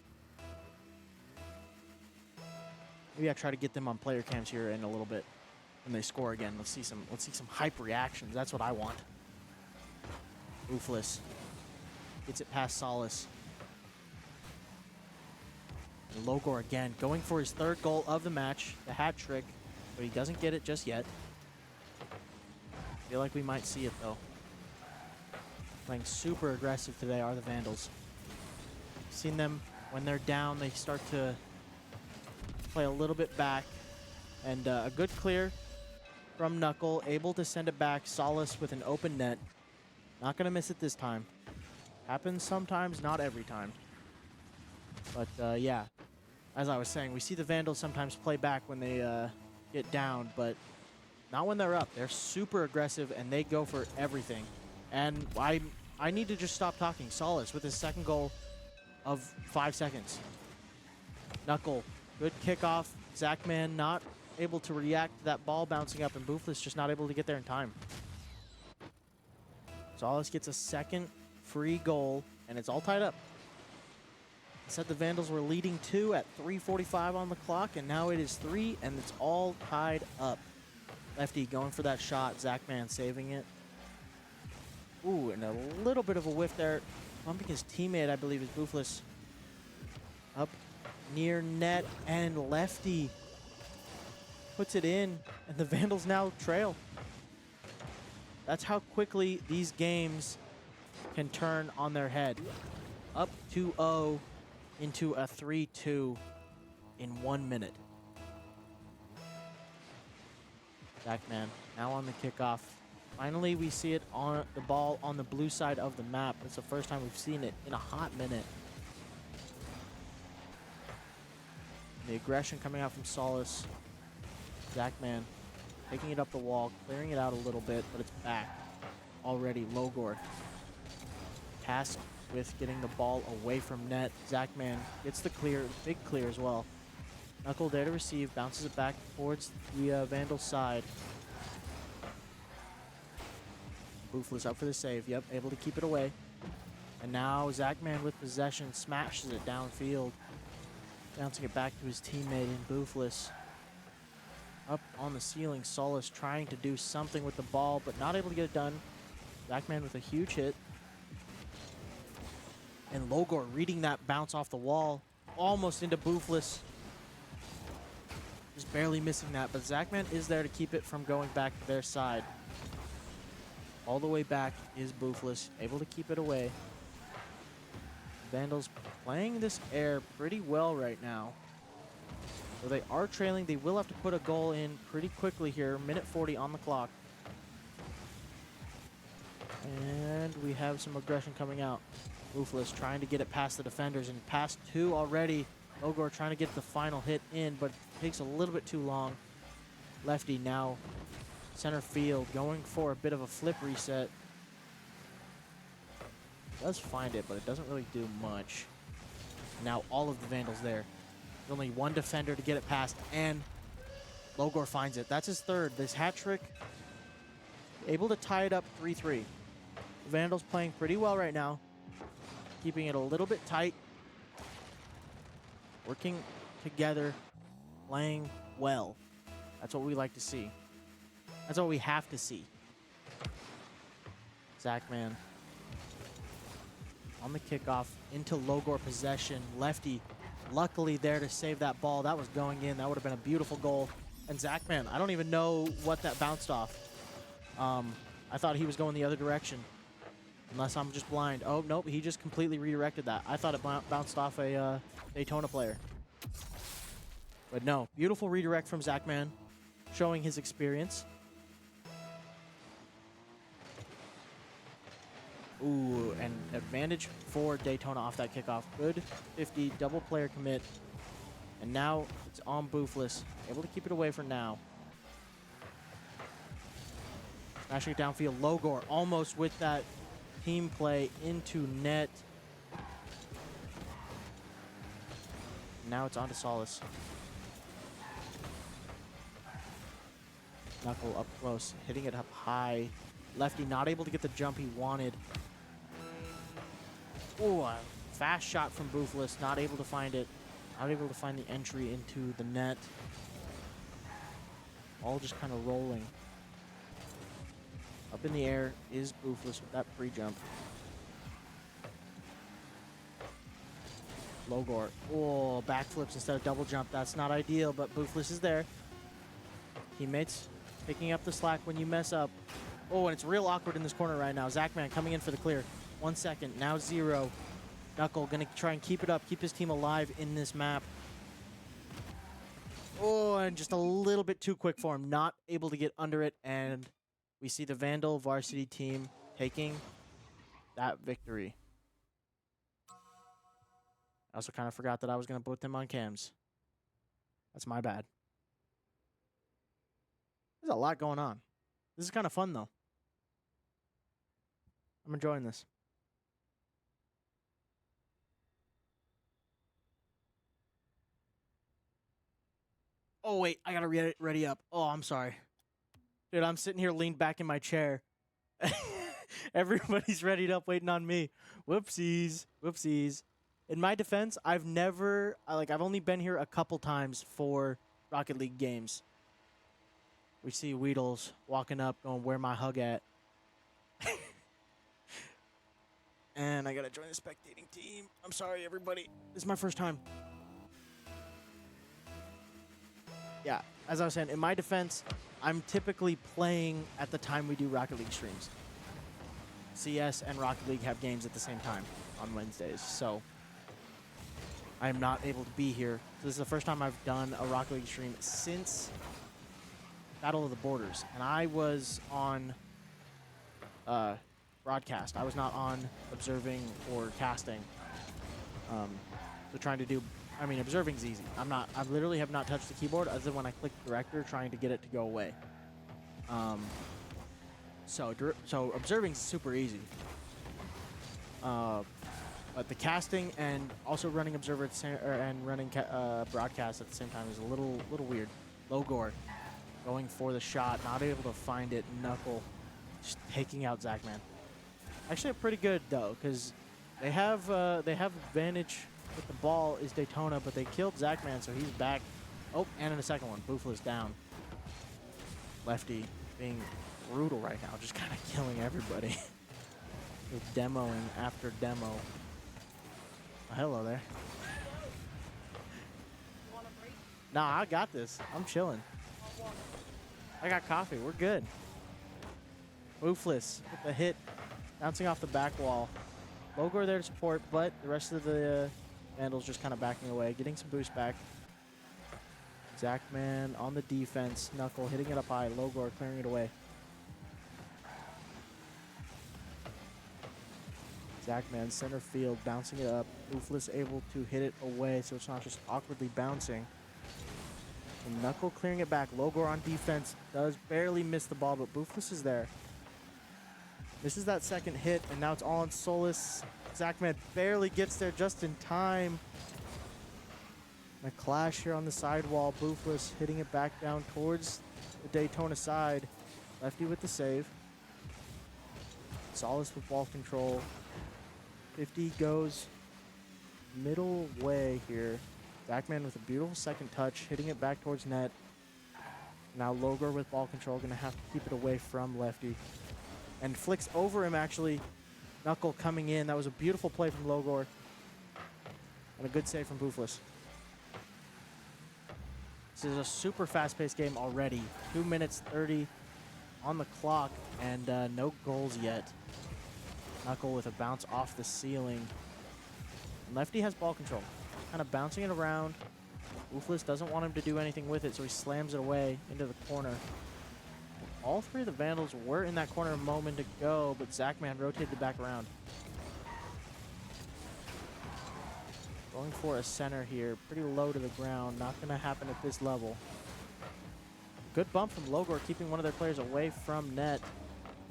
Maybe I try to get them on player cams here in a little bit when they score again. Let's see some hype reactions. That's what I want. Roofless gets it past Solace. And Logor again going for his third goal of the match, the hat trick, but he doesn't get it just yet. Feel like we might see it though. Playing super aggressive today are the Vandals. Seen them when they're down, they start to play a little bit back, and a good clear from Knuckle, able to send it back. Solace with an open net. Not going to miss it this time. Happens sometimes, not every time. But yeah, as I was saying, we see the Vandals sometimes play back when they get down, but not when they're up. They're super aggressive, and they go for everything. And I need to just stop talking. Solace with his second goal of 5 seconds. Knuckle, good kickoff. Zachman not able to react to that ball bouncing up, and Boofless just not able to get there in time. Solace gets a second free goal, and it's all tied up. I said the Vandals were leading 2 at 3:45 on the clock, and now it is 3, and it's all tied up. Lefty going for that shot. Zachman saving it. Ooh, and a little bit of a whiff there. Bumping his teammate, I believe, is Boofless. Up near net, and Lefty puts it in, and the Vandals now trail. That's how quickly these games can turn on their head. Up 2-0 into a 3-2 in 1 minute. Zachman now on the kickoff. Finally, we see it on the ball on the blue side of the map. It's the first time we've seen it in a hot minute. The aggression coming out from Solace. Zachman taking it up the wall, clearing it out a little bit, but it's back already. Logor tasked with getting the ball away from net. Zachman gets the clear, big clear as well. Knuckle there to receive, bounces it back towards the Vandal side. Boofless up for the save. Yep, able to keep it away. And now Zachman with possession smashes it downfield. Bouncing it back to his teammate in Boofless. Up on the ceiling, Solace trying to do something with the ball, but not able to get it done. Zachman with a huge hit. And Logor reading that bounce off the wall, almost into Boofless. Just barely missing that, but Zachman is there to keep it from going back to their side. All the way back is Boofless, able to keep it away. Vandals playing this air pretty well right now. So they are trailing. They will have to put a goal in pretty quickly here. Minute 40 on the clock. And we have some aggression coming out. Boofless trying to get it past the defenders, and past 2 already. Logor trying to get the final hit in, but it takes a little bit too long. Lefty now center field, going for a bit of a flip reset. Does find it, but it doesn't really do much. Now all of the Vandals there. There's only one defender to get it past, and Logor finds it. That's his third. This hat trick, able to tie it up 3-3. The Vandals playing pretty well right now, keeping it a little bit tight, working together, playing well. That's what we like to see. That's what we have to see. Zachman on the kickoff into Logor possession. Lefty luckily there to save that ball. That was going in. That would have been a beautiful goal. And Zachman, I don't even know what that bounced off. I thought he was going the other direction. Unless I'm just blind. Oh, nope, he just completely redirected that. I thought it bounced off a Daytona player. But no, beautiful redirect from Zachman, showing his experience. Ooh, and advantage for Daytona off that kickoff. Good 50, double player commit. And now it's on Boofless. Able to keep it away for now. Smashing it downfield. Logor almost with that team play into net. Now it's on to Solace. Knuckle up close, hitting it up high. Lefty not able to get the jump he wanted. Ooh, a fast shot from Boofless, not able to find it. Not able to find the entry into the net. All just kind of rolling. Up in the air is Boofless with that pre-jump. Logor, oh, backflips instead of double jump. That's not ideal, but Boofless is there. Teammates picking up the slack when you mess up. Oh, and it's real awkward in this corner right now. Zachman coming in for the clear. 1 second, now 0. Knuckle gonna try and keep it up, keep his team alive in this map. Oh, and just a little bit too quick for him. Not able to get under it, and we see the Vandal varsity team taking that victory. I also kind of forgot that I was gonna put them on cams. That's my bad. There's a lot going on. This is kind of fun, though. I'm enjoying this. Oh, wait. I got to ready up. Oh, I'm sorry. Dude, I'm sitting here leaned back in my chair. Everybody's readied up waiting on me. Whoopsies. Whoopsies. In my defense, I've only been here a couple times for Rocket League games. We see Weedles walking up, going, where my hug at? And I gotta join the spectating team. I'm sorry, everybody. This is my first time. Yeah, as I was saying, in my defense, I'm typically playing at the time we do Rocket League streams. CS and Rocket League have games at the same time on Wednesdays, so I am not able to be here. So this is the first time I've done a Rocket League stream since Battle of the Borders, and I was on broadcast. I was not on observing or casting. So trying to do, observing's easy. I literally have not touched the keyboard other than when I click director trying to get it to go away. So observing's super easy. But the casting and also running observer at the same, and running broadcast at the same time is a little weird. Logor going for the shot, not able to find it. Knuckle just taking out Zachman. Actually, pretty good though, because they have advantage with the ball is Daytona, but they killed Zachman, so he's back. Oh, and in a second one, Boofla's down. Lefty being brutal right now, just kind of killing everybody. Just demoing after demo. Oh, hello there. Nah, I got this. I'm chilling. I got coffee. We're good. Boofless with the hit. Bouncing off the back wall. Logor there to support, but the rest of the Vandals just kind of backing away. Getting some boost back. Zachman on the defense. Knuckle hitting it up high. Logor clearing it away. Zachman center field bouncing it up. Boofless able to hit it away so it's not just awkwardly bouncing. And Knuckle clearing it back. Logor on defense does barely miss the ball, but Boofless is there. Misses that second hit, and now it's all on Solus. Zachman barely gets there just in time. A clash here on the sidewall. Boofless hitting it back down towards the Daytona side. Lefty with the save. Solus with ball control. 50 goes middle way here. Zachman with a beautiful second touch, hitting it back towards net. Now Logor with ball control, gonna have to keep it away from Lefty. And flicks over him, actually. Knuckle coming in. That was a beautiful play from Logor. And a good save from Boofless. This is a super fast-paced game already. 2 minutes 30 on the clock, and no goals yet. Knuckle with a bounce off the ceiling. And Lefty has ball control. Kind of bouncing it around. Boofless doesn't want him to do anything with it, so he slams it away into the corner. All three of the Vandals were in that corner a moment ago, but Zachman rotated it back around. Going for a center here, pretty low to the ground. Not going to happen at this level. Good bump from Logor, keeping one of their players away from net.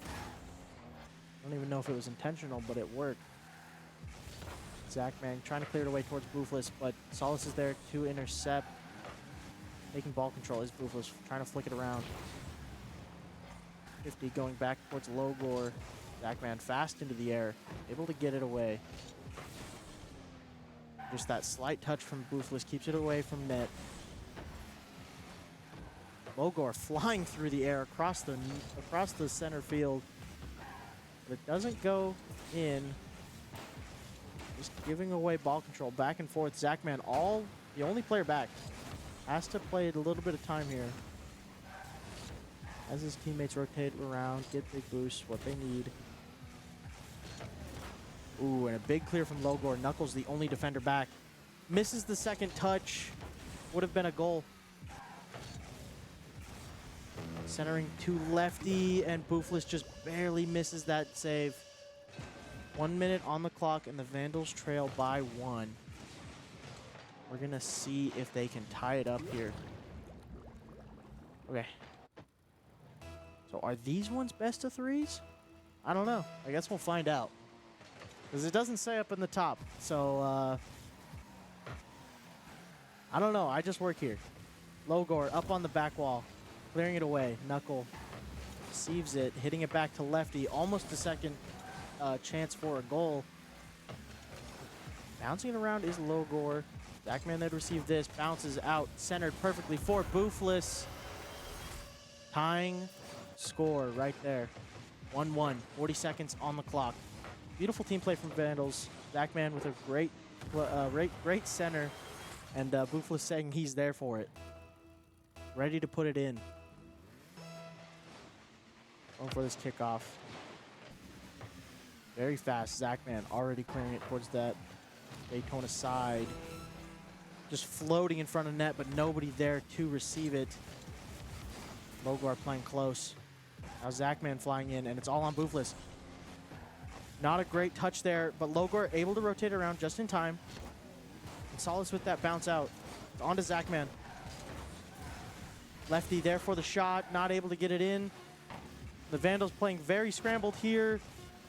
I don't even know if it was intentional, but it worked. Zachman trying to clear it away towards Boofless, but Solus is there to intercept. Taking ball control is Boofless, trying to flick it around. 50 going back towards Logor. Zachman fast into the air, able to get it away. Just that slight touch from Boofless keeps it away from net. Logor flying through the air across the center field. But it doesn't go in. Just giving away ball control back and forth. Zachman, the only player back, has to play a little bit of time here. As his teammates rotate around, get big boosts, what they need. Ooh, and a big clear from Logor. Knuckles, the only defender back. Misses the second touch. Would have been a goal. Centering to Lefty, and Boofless just barely misses that save. 1 minute on the clock, and the Vandals trail by 1. We're going to see if they can tie it up here. Okay. So are these ones best of threes? I don't know. I guess we'll find out. Because it doesn't say up in the top. So, I don't know. I just work here. Logor up on the back wall, clearing it away. Knuckle receives it, hitting it back to Lefty. Almost a second chance for a goal. Bouncing it around is Logor. Zachman that received this bounces out, centered perfectly for Boofless. Tying score right there. 1-1, 40 seconds on the clock. Beautiful team play from Vandals. Zachman with a great center, and Boofless saying he's there for it. Ready to put it in. Going for this kickoff. Very fast. Zachman already clearing it towards that Daytona side. Just floating in front of net, but nobody there to receive it. Logor playing close. Now Zachman flying in, and it's all on Boofless. Not a great touch there, but Logor able to rotate around just in time. And Solace with that bounce out. On to Zachman. Lefty there for the shot, not able to get it in. The Vandals playing very scrambled here.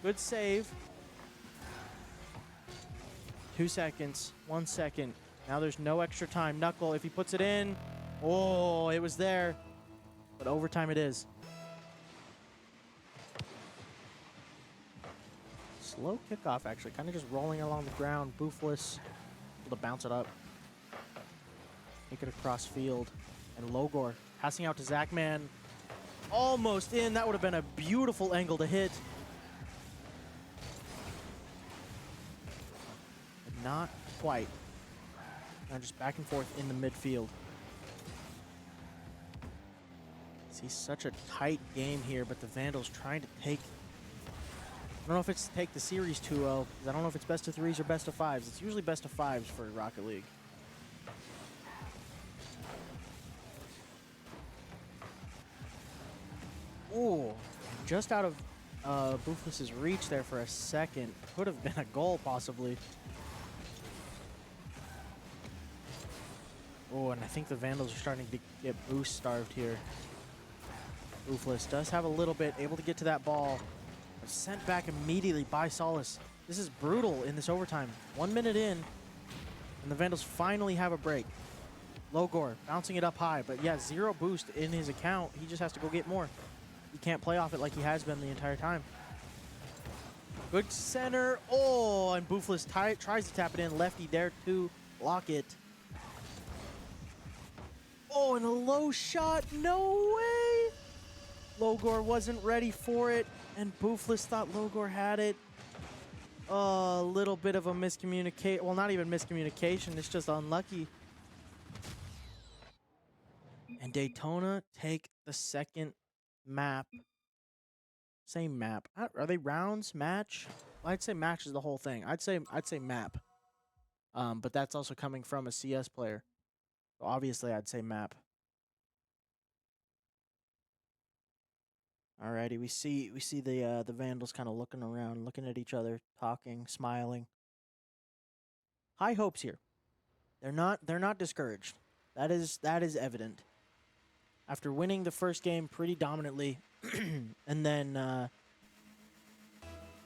Good save. 2 seconds, 1 second. Now there's no extra time. Knuckle, if he puts it in, oh, it was there. But overtime it is. Slow kickoff, actually. Kind of just rolling along the ground. Boofless, able to bounce it up. Take it across field. And Logor passing out to Zachman. Almost in. That would have been a beautiful angle to hit. But not quite. Now just back and forth in the midfield. See such a tight game here, but the Vandals trying to take... I don't know if it's take the series 2-0, because I don't know if it's best of 3s or best of 5s. It's usually best of 5s for Rocket League. Ooh, just out of Boofless's reach there for a second. Could have been a goal, possibly. Oh, and I think the Vandals are starting to get boost starved here. Boofless does have a little bit, able to get to that ball. Sent back immediately by Solace. This is brutal in this overtime. 1 minute in, and the Vandals finally have a break. Logor bouncing it up high, but yeah, 0 boost in his account. He just has to go get more. He can't play off it like he has been the entire time. Good center. Oh, and Boofless tries to tap it in. Lefty there to block it. Oh, and a low shot. No way. Logor wasn't ready for it, and Boofless thought Logor had it. A little bit of a miscommunication. Well, not even miscommunication. It's just unlucky. And Daytona take the second map. Same map. Are they rounds? Match? Well, I'd say match is the whole thing. I'd say map. But that's also coming from a CS player. So obviously, I'd say map. Alrighty, we see the Vandals kind of looking around, looking at each other, talking, smiling. High hopes here. They're not discouraged. That is evident. After winning the first game pretty dominantly, and then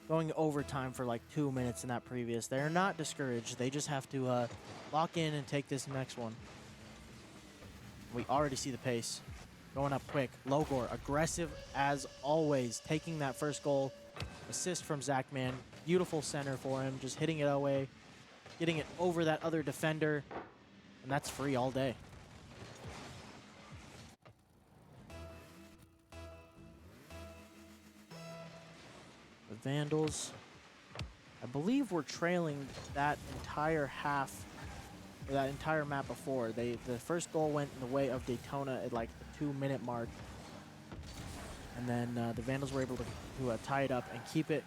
going overtime for like 2 minutes in that previous, they're not discouraged. They just have to lock in and take this next one. We already see the pace. Going up quick. Logor, aggressive as always, taking that first goal. Assist from Zachman. Beautiful center for him, just hitting it away, getting it over that other defender, and that's free all day. The Vandals, I believe we're trailing that entire half, or that entire map before. The first goal went in the way of Daytona at like the 2-minute mark. And then the Vandals were able to tie it up and keep it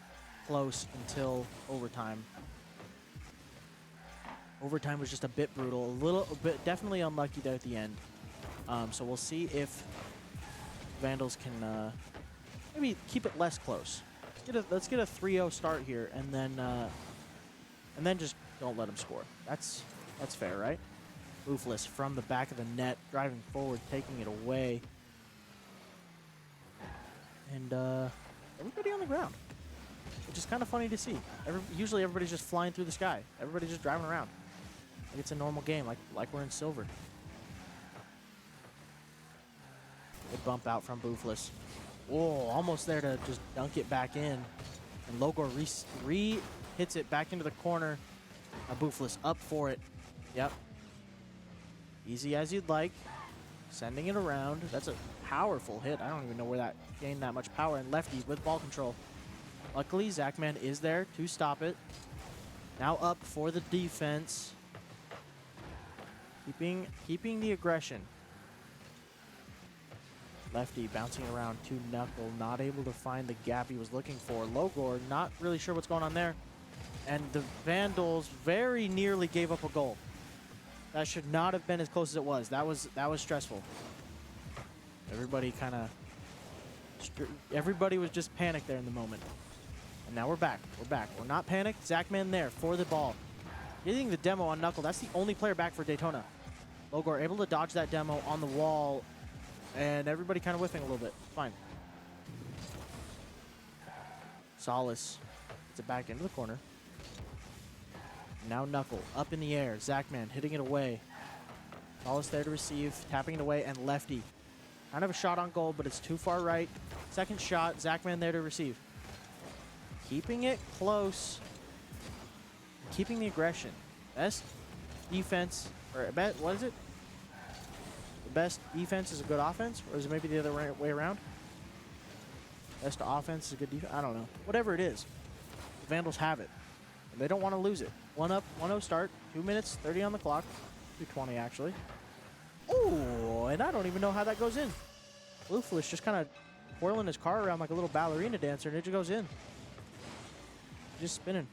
close until overtime. Overtime was just a bit brutal, a little bit, definitely unlucky there at the end. So we'll see if Vandals can maybe keep it less close. Let's get a 3-0 start here, and then just don't let them score. That's fair, right? Boofless from the back of the net, driving forward, taking it away. And everybody on the ground, which is kind of funny to see. Usually everybody's just flying through the sky. Everybody's just driving around. Like it's a normal game, like we're in Silver. Good bump out from Boofless. Oh, almost there to just dunk it back in. And Logor hits it back into the corner. Now Boofless up for it. Yep. Easy as you'd like. Sending it around. That's a powerful hit. I don't even know where that gained that much power. And Lefty with ball control. Luckily, Zachman is there to stop it. Now up for the defense. Keeping the aggression. Lefty bouncing around to Knuckle, not able to find the gap he was looking for. Logor, not really sure what's going on there. And the Vandals very nearly gave up a goal. That should not have been as close as it was. That was stressful. Everybody everybody was just panicked there in the moment. And now we're back. We're not panicked. Zachman there for the ball. Getting the demo on Knuckle. That's the only player back for Daytona. Logor able to dodge that demo on the wall. And everybody kind of whiffing a little bit. Fine. Solace gets it back into the corner. Now Knuckle up in the air. Zachman hitting it away. Solace there to receive. Tapping it away. And Lefty. Kind of a shot on goal, but it's too far right. Second shot. Zachman there to receive. Keeping it close. Keeping the aggression. Best defense. Or what is it? Best defense is a good offense, or is it maybe the other way around? Best offense is a good defense. I don't know. Whatever it is, the Vandals have it, and they don't want to lose it. 1-up, 1-0 start. 2 minutes 30 on the clock. 2:20 actually. Oh, and I don't even know how that goes in. Boofless just kind of whirling his car around like a little ballerina dancer, and it just goes in. Just spinning.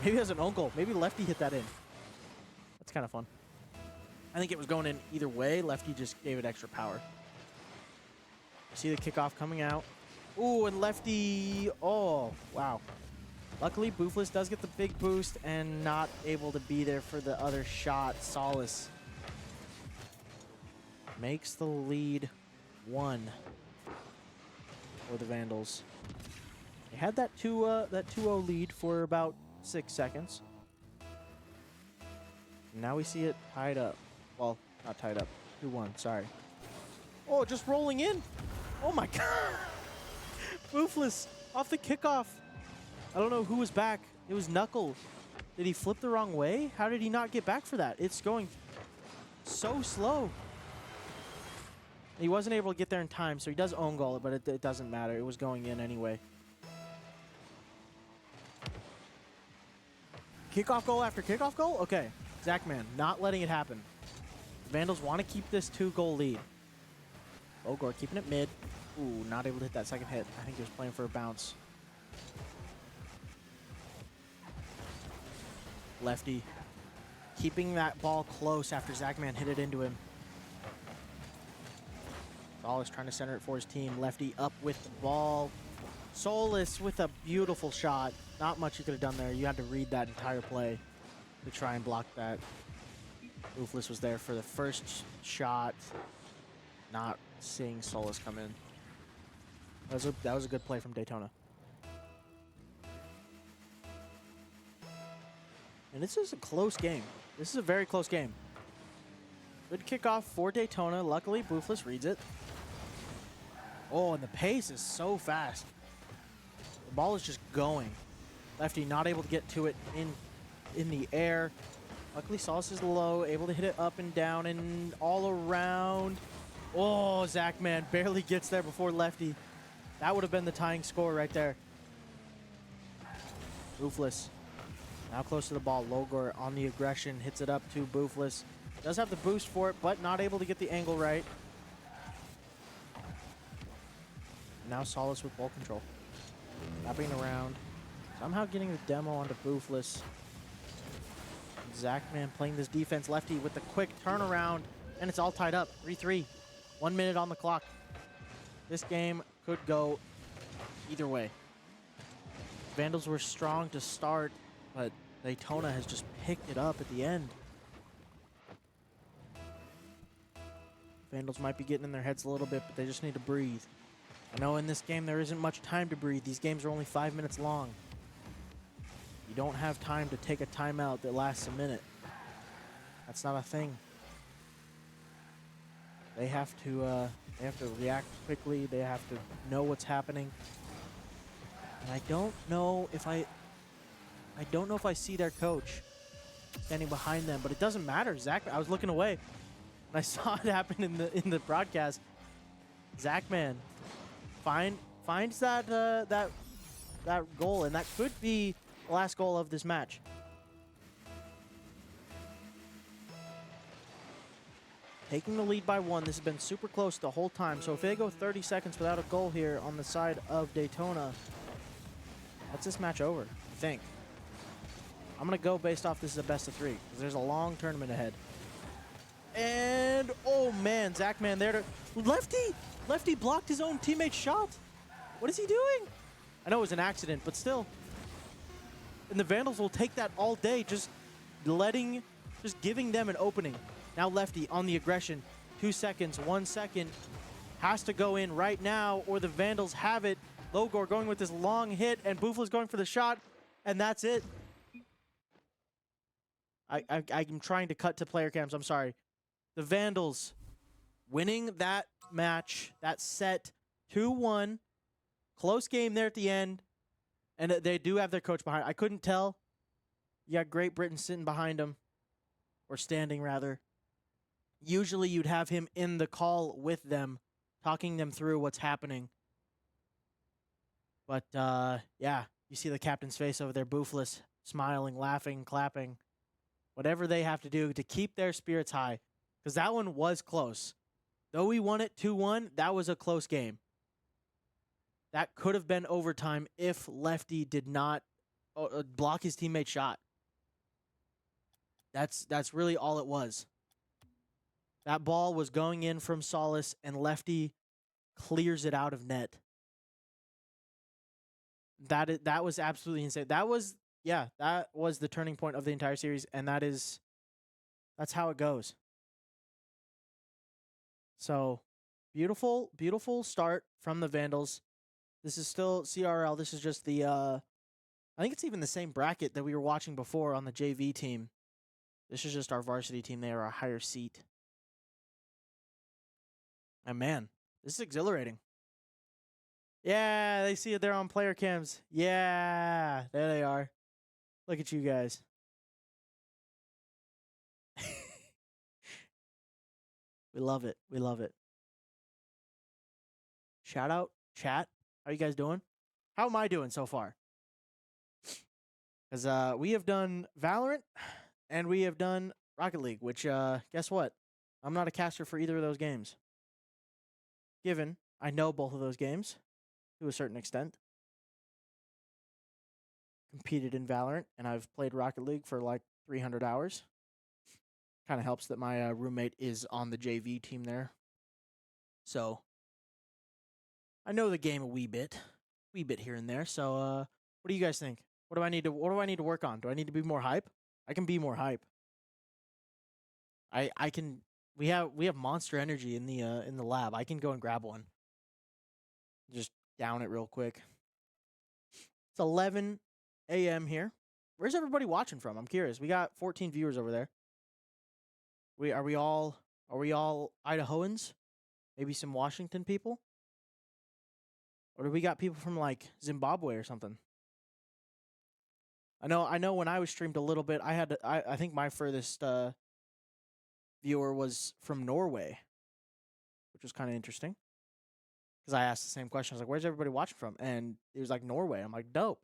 Maybe he has an own goal. Maybe Lefty hit that in. That's kind of fun. I think it was going in either way. Lefty just gave it extra power. See the kickoff coming out. Ooh, and Lefty. Oh, wow. Luckily, Boofless does get the big boost and not able to be there for the other shot. Solace makes the lead 1 for the Vandals. They had that 2-0 lead for about 6 seconds. Now we see it tied up. Well, not tied up. 2-1, sorry. Oh, just rolling in. Oh my god. Boofless off the kickoff. I don't know who was back. It was Knuckle. Did he flip the wrong way? How did he not get back for that? It's going so slow. He wasn't able to get there in time, so he does own goal it, but it doesn't matter. It was going in anyway. Kickoff goal after kickoff goal? Okay. Zachman not letting it happen. The Vandals want to keep this 2-goal lead. Logor keeping it mid. Ooh, not able to hit that second hit. I think he was playing for a bounce. Lefty keeping that ball close after Zachman hit it into him. Solace trying to center it for his team. Lefty up with the ball. Solace with a beautiful shot. Not much you could have done there. You had to read that entire play to try and block that. Boofless was there for the first shot. Not seeing Solace come in. That was a good play from Daytona. And this is a close game. This is a very close game. Good kickoff for Daytona. Luckily, Boofless reads it. Oh, and the pace is so fast. The ball is just going. Lefty not able to get to it in the air. Luckily, Solace is low, able to hit it up and down and all around. Oh, Zachman barely gets there before Lefty. That would have been the tying score right there. Boofless now close to the ball. Logor on the aggression, hits it up to Boofless. Does have the boost for it, but not able to get the angle right. Now Solace with ball control. Wrapping around. Somehow getting the demo onto Boofless. Zachman playing this defense. Lefty with the quick turnaround. And it's all tied up. 3-3. 1 minute on the clock. This game could go either way. Vandals were strong to start, but Daytona has just picked it up at the end. Vandals might be getting in their heads a little bit, but they just need to breathe. I know in this game there isn't much time to breathe. These games are only 5 minutes long. You don't have time to take a timeout that lasts a minute. That's not a thing. They have to react quickly. They have to know what's happening. And I don't know if I don't know if I see their coach standing behind them, but it doesn't matter. Zach, I was looking away, and I saw it happen in the broadcast. Zachman finds that goal, and that could be the last goal of this match. Taking the lead by 1. This has been super close the whole time. So if they go 30 seconds without a goal here on the side of Daytona, that's this match over, I think. I'm going to go based off this is a best of 3 because there's a long tournament ahead. And, oh man, Zachman there to... Lefty blocked his own teammate's shot. What is he doing? I know it was an accident, but still. And the Vandals will take that all day, just giving them an opening. Now Lefty on the aggression. 2 seconds, 1 second. Has to go in right now, or the Vandals have it. Logor going with this long hit, and Boofla's going for the shot, and that's it. I'm trying to cut to player cams, I'm sorry. The Vandals winning that match, that set, 2-1. Close game there at the end. And they do have their coach behind. I couldn't tell. You got Great Britain sitting behind them. Or standing, rather. Usually you'd have him in the call with them, talking them through what's happening. But, yeah, you see the captain's face over there, Boofless, smiling, laughing, clapping. Whatever they have to do to keep their spirits high. Because that one was close. Though we won it 2-1, that was a close game. That could have been overtime if Lefty did not block his teammate's shot. That's really all it was. That ball was going in from Solace, and Lefty clears it out of net. That was absolutely insane. That was the turning point of the entire series, and that's how it goes. So, beautiful, beautiful start from the Vandals. This is still CRL. This is just the, I think it's even the same bracket that we were watching before on the JV team. This is just our varsity team. They are a higher seat. And man, this is exhilarating. Yeah, they see it there on player cams. Yeah, there they are. Look at you guys. We love it. We love it. Shout out, chat. How you guys doing? How am I doing so far? Because we have done Valorant and we have done Rocket League, which, guess what? I'm not a caster for either of those games. Given I know both of those games to a certain extent. Competed in Valorant, and I've played Rocket League for like 300 hours. Kind of helps that my roommate is on the JV team there. So, I know the game a wee bit here and there. So, what do you guys think? What do I need to work on? Do I need to be more hype? I can be more hype. I can. We have Monster Energy in the lab. I can go and grab one. Just down it real quick. It's 11 a.m. here. Where's everybody watching from? I'm curious. We got 14 viewers over there. Are we all Idahoans? Maybe some Washington people? Or do we got people from like Zimbabwe or something? I know when I was streamed a little bit, I think my furthest viewer was from Norway, which was kind of interesting. Because I asked the same question. I was like, where's everybody watching from? And it was like Norway. I'm like, dope.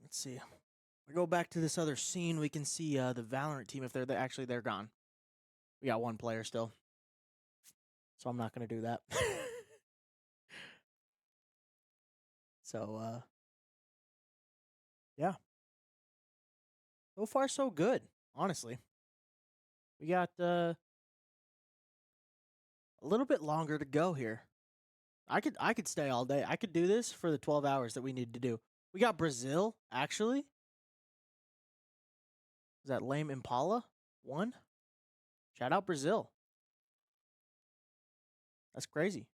Let's see. We go back to this other scene. We can see the Valorant team if they're gone. We got one player still. So I'm not going to do that. So, yeah. So far, so good, honestly. We got a little bit longer to go here. I could stay all day. I could do this for the 12 hours that we need to do. We got Brazil, actually. Is that Lame Impala? 1? Shout out Brazil. That's crazy.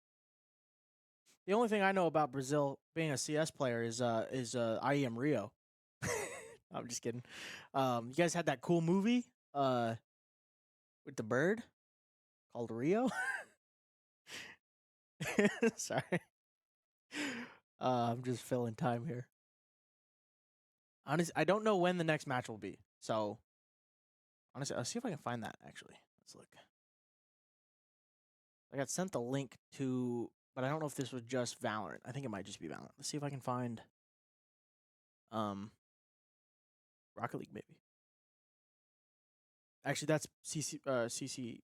The only thing I know about Brazil being a CS player is IEM Rio. I'm just kidding. You guys had that cool movie with the bird called Rio. Sorry. I'm just filling time here. Honestly, I don't know when the next match will be. So, honestly, I'll see if I can find that, actually. Let's look. I got sent the link to, but I don't know if this was just Valorant. I think it might just be Valorant. Let's see if I can find Rocket League, maybe. Actually, that's CECC,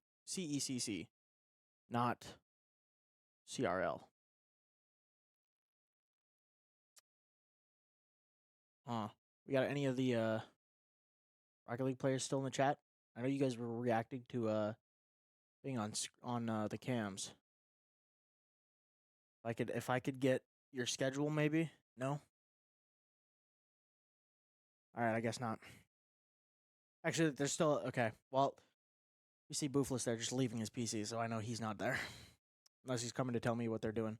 not CRL. We got any of the Rocket League players still in the chat? I know you guys were reacting to being on the cams. If I could get your schedule, maybe. No. All right, I guess not. Actually, there's still okay. Well, you see Boofless there just leaving his PC, so I know he's not there, unless he's coming to tell me what they're doing.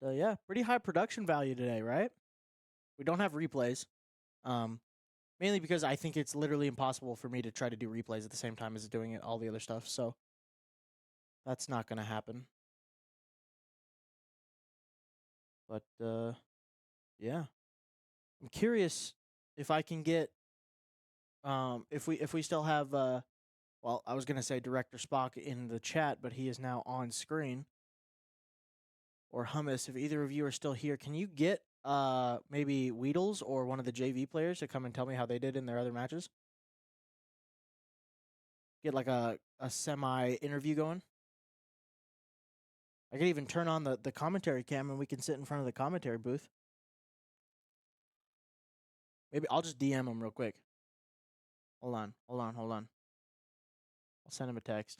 But yeah, pretty high production value today, right? We don't have replays, mainly because I think it's literally impossible for me to try to do replays at the same time as doing all the other stuff. So that's not gonna happen. But yeah, I'm curious if I can get if we still have well, I was gonna say Director Spock in the chat, but he is now on screen. Or Hummus, if either of you are still here, can you get maybe Weedles or one of the JV players to come and tell me how they did in their other matches? Get like a semi interview going. I could even turn on the commentary cam and we can sit in front of the commentary booth. Maybe I'll just DM him real quick. Hold on. I'll send him a text.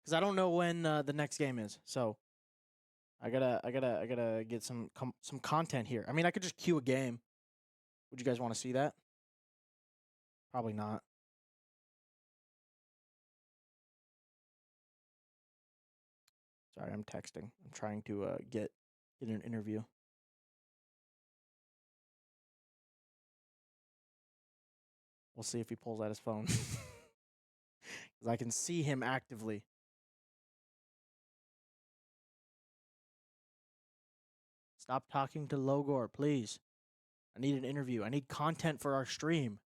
Because I don't know when the next game is, so I gotta get some content here. I mean, I could just queue a game. Would you guys want to see that? Probably not. Sorry, I'm texting. I'm trying to get an interview. We'll see if he pulls out his phone. Because I can see him actively. Stop talking to Logor, please. I need an interview. I need content for our stream.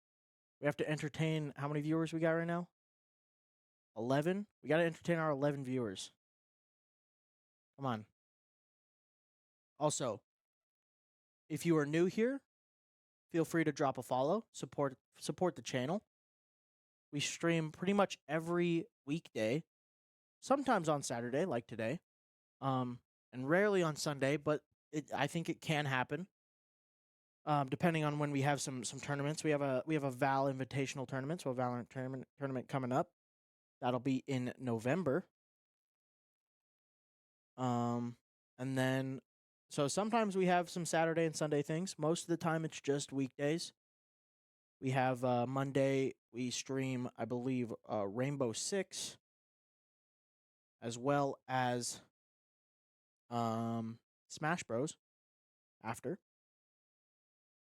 We have to entertain how many viewers we got right now? 11? We got to entertain our 11 viewers. Come on. Also, if you are new here, feel free to drop a follow. Support the channel. We stream pretty much every weekday. Sometimes on Saturday, like today. And rarely on Sunday, but I think it can happen. Depending on when we have some tournaments. We have a Val Invitational tournament, so a Valorant tournament coming up. That'll be in November. And then so sometimes we have some Saturday and Sunday things. Most of the time it's just weekdays. We have Monday we stream, I believe, Rainbow Six, as well as Smash Bros. After.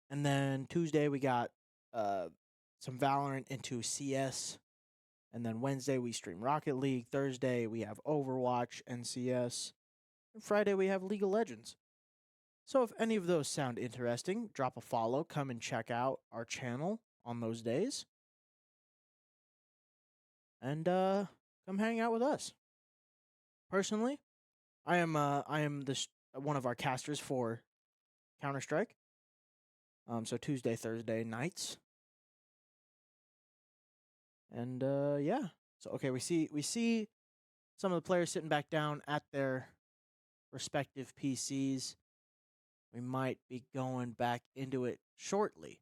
And then Tuesday we got some Valorant into CS. And then Wednesday we stream Rocket League. Thursday we have Overwatch and CS. And Friday we have League of Legends. So if any of those sound interesting, drop a follow. Come and check out our channel on those days. And come hang out with us. Personally, I am one of our casters for Counter-Strike. So Tuesday, Thursday nights. And yeah. So okay, we see some of the players sitting back down at their respective PCs. We might be going back into it shortly.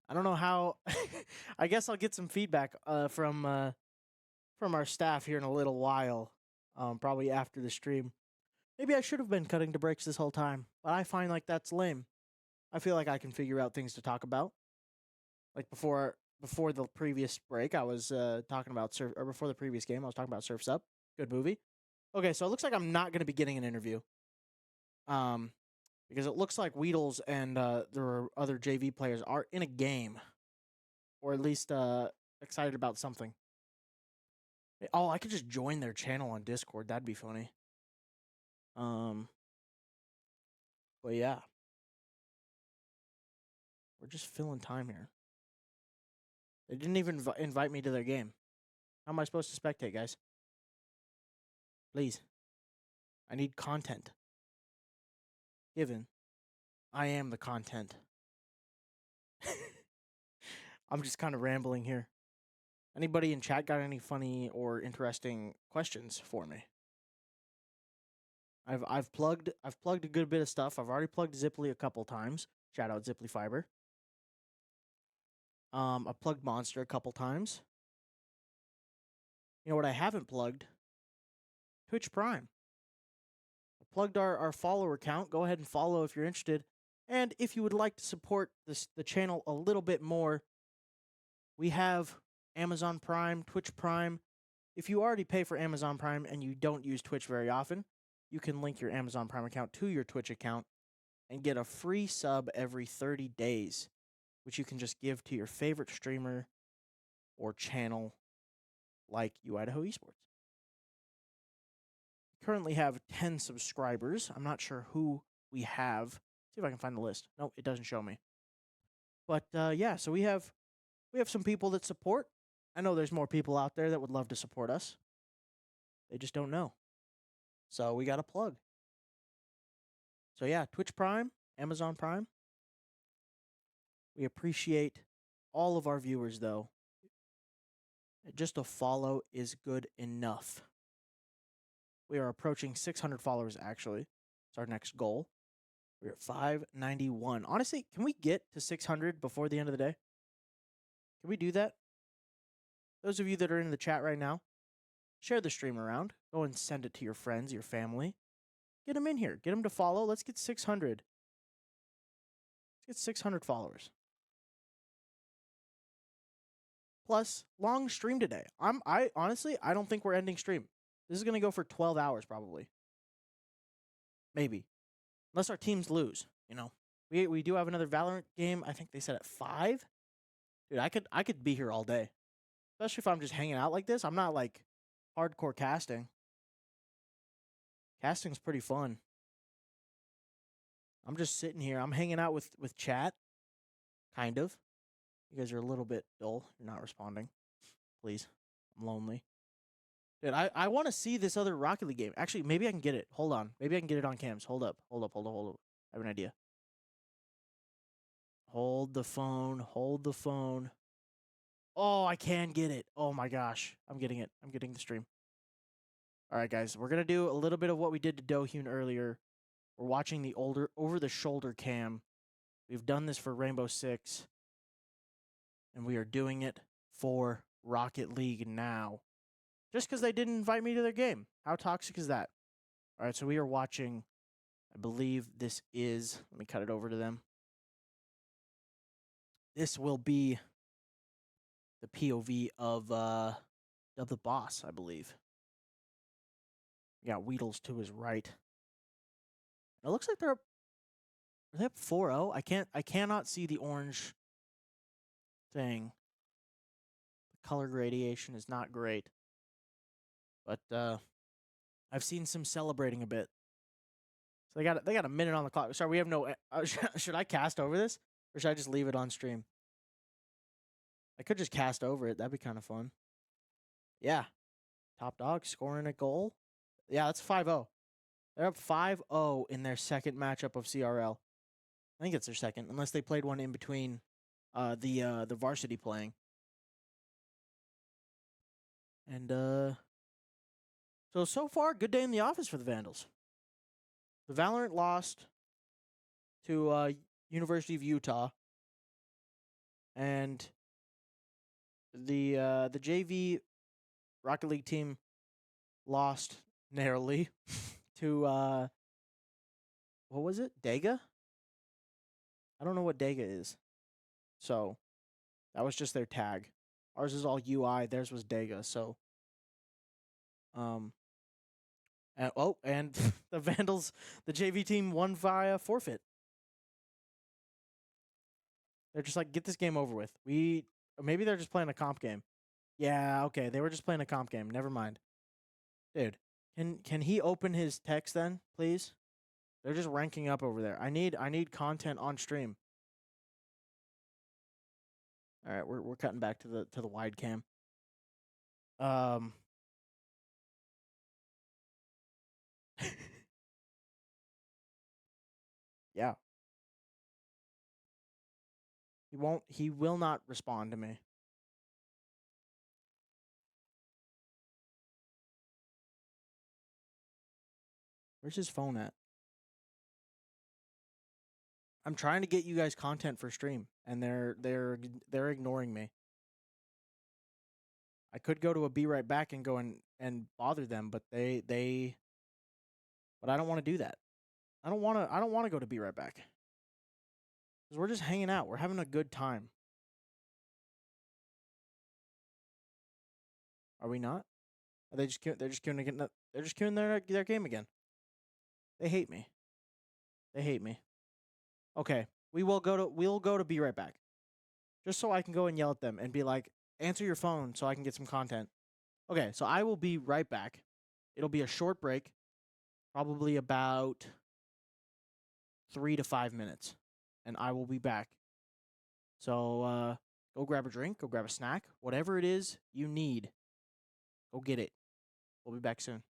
I don't know how. I guess I'll get some feedback from our staff here in a little while. Probably after the stream. Maybe I should have been cutting to breaks this whole time, but I find like that's lame. I feel like I can figure out things to talk about. Like before the previous break, I was talking about or before the previous game, I was talking about Surf's Up. Good movie. Okay, so it looks like I'm not going to be getting an interview. Because it looks like Weedles and the other JV players are in a game, or at least excited about something. Oh, I could just join their channel on Discord. That'd be funny. But yeah, we're just filling time here. They didn't even invite me to their game. How am I supposed to spectate, guys? Please. I need content. Given I am the content. I'm just kind of rambling here. Anybody in chat got any funny or interesting questions for me? I've plugged a good bit of stuff. I've already plugged Ziply a couple times. Shout out Ziply Fiber. I plugged Monster a couple times. You know what I haven't plugged? Twitch Prime. I plugged our follower count. Go ahead and follow if you're interested. And if you would like to support the channel a little bit more, we have Amazon Prime, Twitch Prime. If you already pay for Amazon Prime and you don't use Twitch very often, you can link your Amazon Prime account to your Twitch account and get a free sub every 30 days, which you can just give to your favorite streamer or channel like UDIAHO Esports. We currently have 10 subscribers. I'm not sure who we have. See if I can find the list. No, it doesn't show me. But yeah, so we have some people that support. I know there's more people out there that would love to support us. They just don't know. So we got a plug. So yeah, Twitch Prime, Amazon Prime. We appreciate all of our viewers, though. Just a follow is good enough. We are approaching 600 followers, actually. It's our next goal. We're at 591. Honestly, can we get to 600 before the end of the day? Can we do that? Those of you that are in the chat right now, share the stream around. Go and send it to your friends, your family. Get them in here. Get them to follow. Let's get 600. Let's get 600 followers. Plus, long stream today. I honestly, I don't think we're ending stream. This is going to go for 12 hours probably. Maybe. Unless our teams lose, you know. We do have another Valorant game. I think they said at 5. Dude, I could be here all day. Especially if I'm just hanging out like this. I'm not like hardcore casting. Casting's pretty fun. I'm just sitting here. I'm hanging out with chat. Kind of. You guys are a little bit dull. You're not responding. Please. I'm lonely. Dude, I want to see this other Rocket League game. Actually, maybe I can get it. Hold on. Maybe I can get it on cams. Hold up. I have an idea. Hold the phone. Oh, I can get it. Oh my gosh. I'm getting it. I'm getting the stream. All right, guys. We're going to do a little bit of what we did to Dohyun earlier. We're watching the older over-the-shoulder cam. We've done this for Rainbow Six. And we are doing it for Rocket League now. Just because they didn't invite me to their game. How toxic is that? All right, so we are watching, I believe this is, let me cut it over to them. This will be the POV of the boss, I believe. We got Weedles to his right. It looks like are they up 4-0? I cannot see the orange thing. The color gradation is not great. But I've seen some celebrating a bit. So they got a minute on the clock. Sorry, we have no. Should I cast over this, or should I just leave it on stream? I could just cast over it. That'd be kind of fun. Yeah, Top Dog scoring a goal. Yeah, that's 5-0. They're up 5-0 in their second matchup of CRL. I think it's their second, unless they played one in between the varsity playing. And so far, good day in the office for the Vandals. The Valorant lost to University of Utah, and the JV Rocket League team lost narrowly to what was it? Dega? I don't know what Dega is. So that was just their tag. Ours is all UI, theirs was Dega, so And the Vandals, the JV team won via forfeit. They're just like, get this game over with. Maybe they're just playing a comp game. Yeah, okay, they were just playing a comp game. Never mind. Dude, can he open his text then, please? They're just ranking up over there. I need content on stream. All right, we're cutting back to the wide cam. Yeah. He will not respond to me. Where's his phone at? I'm trying to get you guys content for stream, and they're ignoring me. I could go to a be right back and go and bother them, but but I don't want to do that. I don't want to go to be right back. Cuz we're just hanging out. We're having a good time. Are we not? Are they just they're just queuing their game again. They hate me. They hate me. Okay, we'll go to be right back. Just so I can go and yell at them and be like, "Answer your phone so I can get some content." Okay, so I will be right back. It'll be a short break, probably about 3 to 5 minutes, and I will be back. So go grab a drink, go grab a snack, whatever it is you need. Go get it. We'll be back soon.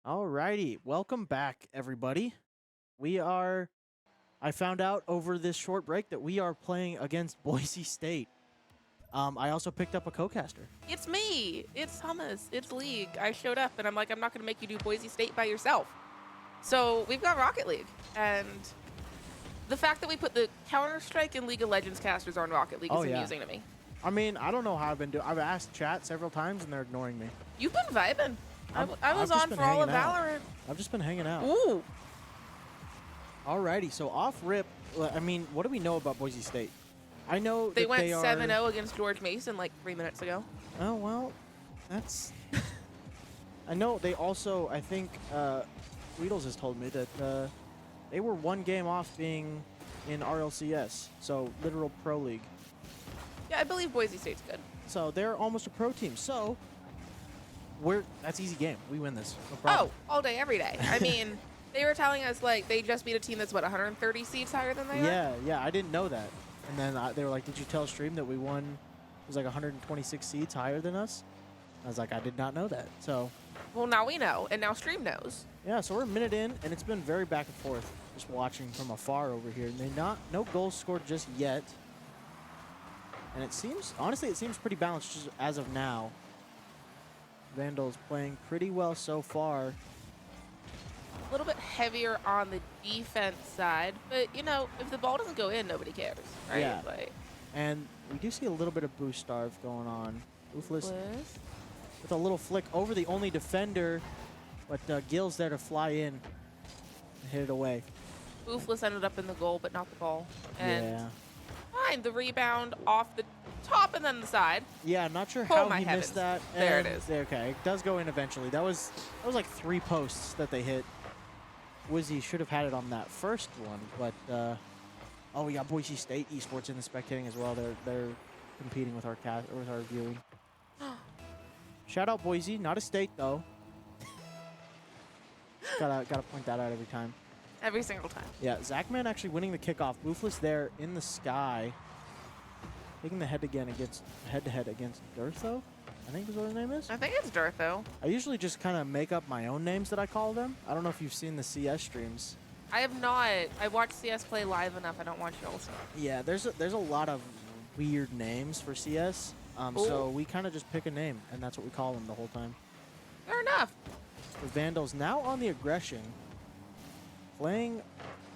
Alrighty, welcome back, everybody. I found out over this short break that we are playing against Boise State. I also picked up a co-caster. It's me. It's Hummus. It's League. I showed up and I'm like, I'm not going to make you do Boise State by yourself. So we've got Rocket League. And the fact that we put the Counter-Strike and League of Legends casters on Rocket League is amusing to me. I mean, I don't know how I've been doing. I've asked chat several times and they're ignoring me. You've been vibing. I was I've just on been for all of hanging out. Valorant. I've just been hanging out. Ooh. Alrighty, so off rip, I mean, what do we know about Boise State? I know They that went they are 7-0 against George Mason like 3 minutes ago. Oh, well, that's... I know they also, I think, Weedles has told me that they were one game off being in RLCS, so literal pro league. Yeah, I believe Boise State's good. So they're almost a pro team. So that's easy game. We win this. No problem. Oh, all day, every day. I mean, they were telling us like they just beat a team that's what 130 seats higher than they are. Yeah, I didn't know that. And then they were like, "Did you tell Stream that we won?" It was like 126 seats higher than us. I was like, "I did not know that." So. Well, now we know, and now Stream knows. Yeah, so we're a minute in, and it's been very back and forth. Just watching from afar over here, and no goals scored just yet. And it seems, honestly, it seems pretty balanced just as of now. Vandal's playing pretty well so far. A little bit heavier on the defense side, but you know, if the ball doesn't go in, nobody cares, right? Yeah. Like, And we do see a little bit of boost starve going on. Ruthless Bliss. with a little flick over the only defender, but Gil's there to fly in and hit it away. Boofless ended up in the goal, but not the ball. And Yeah. fine, the rebound off the top and then the side. Yeah, I'm not sure Oh how my he heavens. missed that. There it And is. Okay, it does go in eventually. That was like 3 posts that they hit. Wizzy should have had it on that first one, but oh, we got Boise State Esports in the spectating as well. They're competing with our viewing. Shout out Boise, not a state though. gotta point that out every time. Every single time. Yeah, Zachman actually winning the kickoff. Boofless there in the sky, taking the head-to-head against Durtho, I think is what his name is. I think it's Durtho. I usually just kind of make up my own names that I call them. I don't know if you've seen the CS streams. I have not. I watch CS play live enough. I don't watch y'all's. Yeah, there's a lot of weird names for CS. So we kind of just pick a name, and that's what we call them the whole time. Fair enough. The Vandals now on the aggression, playing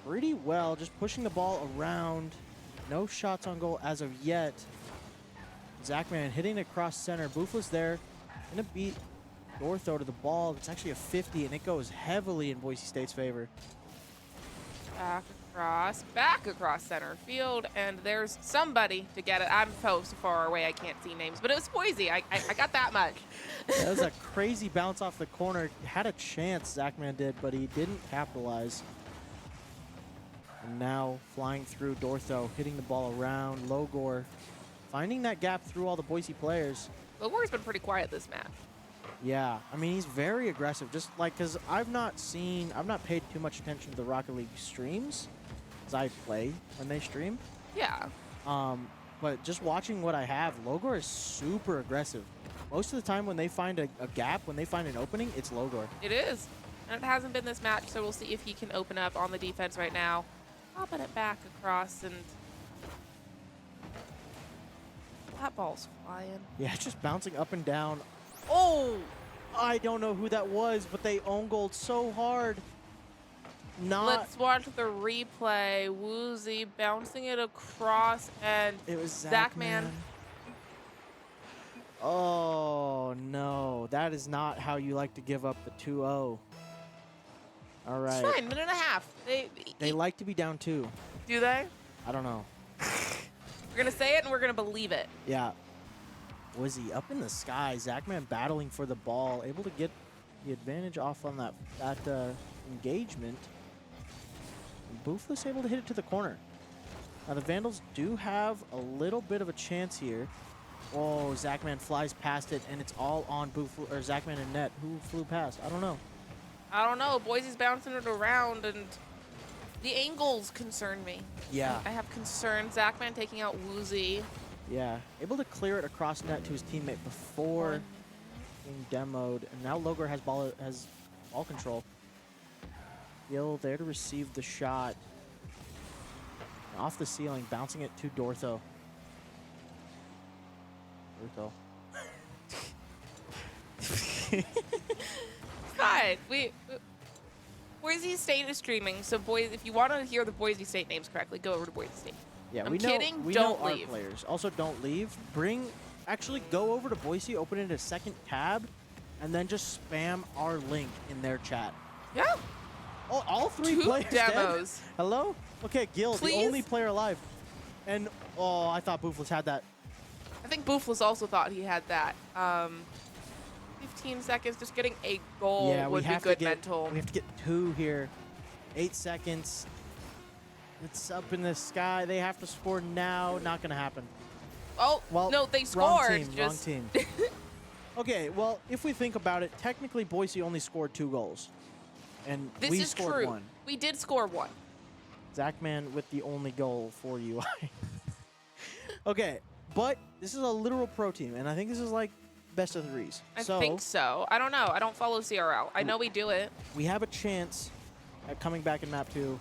pretty well, just pushing the ball around. No shots on goal as of yet. Zachman hitting across center. Boofless there. Gonna beat Dortho to the ball. It's actually a 50, and it goes heavily in Boise State's favor. Back across center field, and there's somebody to get it. I'm so far away I can't see names, but it was Boise. I got that much. That was a crazy bounce off the corner. Had a chance, Zachman did, but he didn't capitalize. And now flying through Dortho, hitting the ball around. Logor finding that gap through all the Boise players. Logor's been pretty quiet this match. Yeah, I mean, he's very aggressive. Just like, because I've not paid too much attention to the Rocket League streams, because I play when they stream. Yeah. But just watching what I have, Logor is super aggressive. Most of the time when they find a gap, when they find an opening, it's Logor. It is. And it hasn't been this match, so we'll see if he can open up on the defense right now. Popping it back across, and that ball's flying. Yeah, just bouncing up and down. Oh! I don't know who that was, but they own goaled so hard. Let's watch the replay. Woozy bouncing it across, and It was Zachman. Oh, no. That is not how you like to give up the 2-0. All right. It's fine, minute and a half. They like to be down 2. Do they? I don't know. We're going to say it, and we're going to believe it. Yeah. Was he up in the sky? Zachman battling for the ball, able to get the advantage off on that engagement. And Boofless able to hit it to the corner. Now the Vandals do have a little bit of a chance here. Oh, Zachman flies past it, and it's all on Zachman and net. Who flew past? I don't know. I don't know. Boise's bouncing it around, and the angles concern me. Yeah. I have concerns. Zachman taking out Woozy. Yeah. Able to clear it across net to his teammate before being demoed. And now Logor has ball control. Gil there to receive the shot. Off the ceiling, bouncing it to Dortho. Fine. Boise State is streaming, so boys, if you want to hear the Boise State names correctly, go over to Boise State. Yeah, I'm we know. kidding, We don't know our leave. players. Also, don't leave. Actually, go over to Boise, open it a second tab, and then just spam our link in their chat. Yeah. Oh, all 3 Two players dead? demos. Hello? Okay, Gil, the Please? only player alive. And, oh, I thought Boofless had that. I think Boofless also thought he had that. 15 seconds, just getting a goal Yeah, we would be have good to get, mental. We have to get 2 here. 8 seconds. It's up in the sky. They have to score now. Not going to happen. Oh, Well, no, they wrong scored. team, Just wrong team. Okay, well, if we think about it, technically Boise only scored 2 goals. And this we is scored true. 1. We did score 1. Zachman with the only goal for UI. Okay, but this is a literal pro team, and I think this is like best of 3s. I So think so. I don't know. I don't follow CRL. I know we do it. we have a chance at coming back in map 2.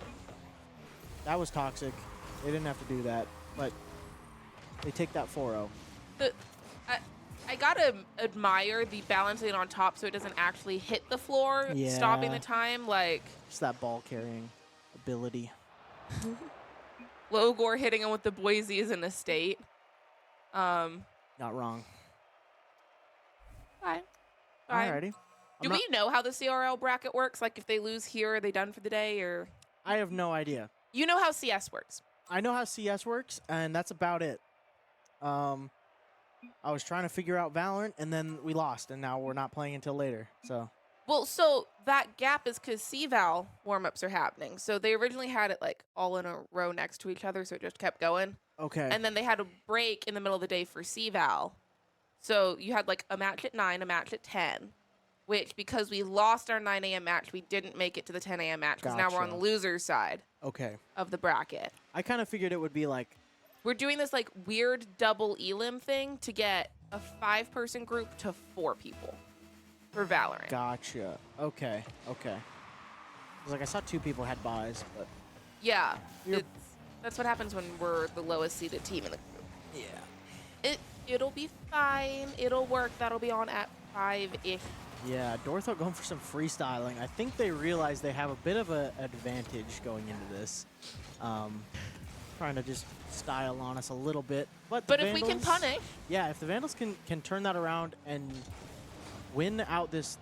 That was toxic. They didn't have to do that, but they take that 4-0. I gotta admire the balancing on top so it doesn't actually hit the floor, stopping Yeah. the time. Like Just that ball carrying ability. Logor hitting him with the Boise is an estate. Not wrong. Fine. Alrighty. Do we know how the CRL bracket works? Like if they lose here, are they done for the day? Or I have no idea. you know how CS works? I know how CS works, and that's about it. I was trying to figure out Valorant, and then we lost, and now we're not playing until later. So Well, so that gap is because CVAL warm-ups are happening. So they originally had it like all in a row next to each other, so it just kept going. okay. And then they had a break in the middle of the day for CVAL. So you had like a match at 9, a match at 10, which because we lost our 9 a.m. match, we didn't make it to the 10 a.m. match because now we're on the Gotcha. loser's side Okay. of the bracket. I kind of figured it would be like, We're doing this like weird double elim thing to get a 5-person group to 4 people for Valorant. gotcha. Okay. Okay. It was like I saw 2 people had buys, but Yeah, You're- that's what happens when we're the lowest seeded team in the group. yeah. It'll be fine. It'll work. That'll be on at 5-ish. Yeah, Dortho going for some freestyling. I think they realize they have a bit of an advantage going into this. Trying to just style on us a little bit. But the If we can Vandals- punish, Yeah, if the Vandals can turn that around and win out this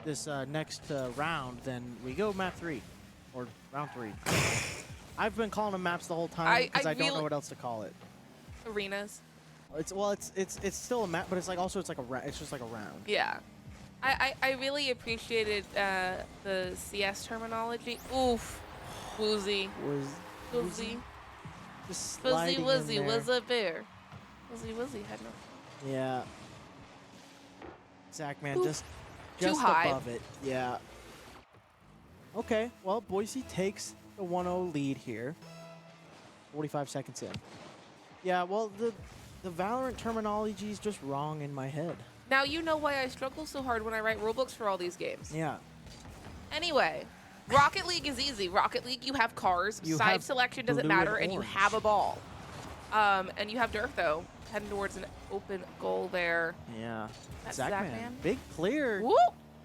next round, then we go map 3 or round 3. I've been calling them maps the whole time because I don't know really- what else to call it. arenas. It's still a map, but it's like also it's just like a round. Yeah. I really appreciated the CS terminology. Oof. Woozy. Woozy. Just Woozy sliding in woozy there. was a bear. Woozy woozy had no. Yeah. Zach, man, Oof. just Too high. above it. Yeah. Okay, well, Boise takes the 1-0 lead here. 45 seconds in. Yeah, well, the Valorant terminology is just wrong in my head. Now you know why I struggle so hard when I write rulebooks for all these games. Yeah. Anyway, Rocket League is easy. Rocket League, you have cars. You Side have selection doesn't blue and matter, and you orange. have a ball. And you have Durtho heading towards an open goal there. Yeah. That's Zach, Zach, man. man. Big clear. Woo!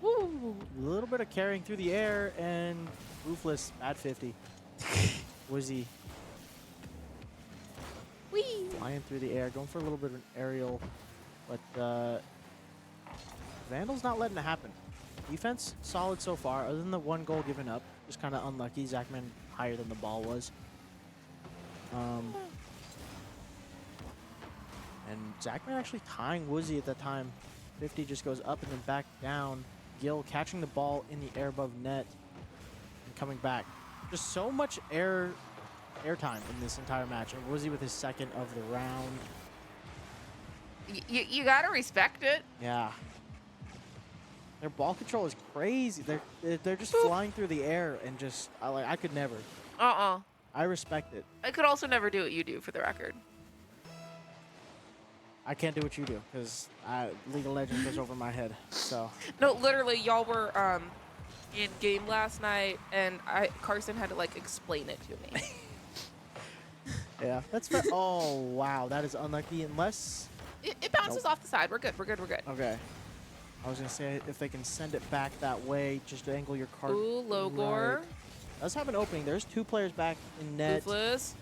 Woo! A little bit of carrying through the air, and roofless, bad 50. Wizzy Whee! flying through the air, going for a little bit of an aerial, but Vandal's not letting it happen. Defense solid so far, other than the 1 goal given up. Just kind of unlucky. Zachman higher than the ball was. And Zachman actually tying Woozy at that time. 50 just goes up and then back down. Gil catching the ball in the air above net and coming back. Just so much air time in this entire match. And Woozy with his 2nd of the round. You gotta respect it. Yeah. Their ball control is crazy. They're just flying through the air and just I could never. I respect it. I could also never do what you do, for the record. I can't do what you do because League of Legends goes over my head. So No, literally, y'all were in game last night, and Carson had to like explain it to me. Yeah, that's fair. Oh, wow. That is unlucky unless... It bounces off the side. We're good. We're good. We're good. Okay. I was going to say, if they can send it back that way, just to angle your card. Ooh, Logor. Right. Does have an opening. There's 2 players back in net. Toothless.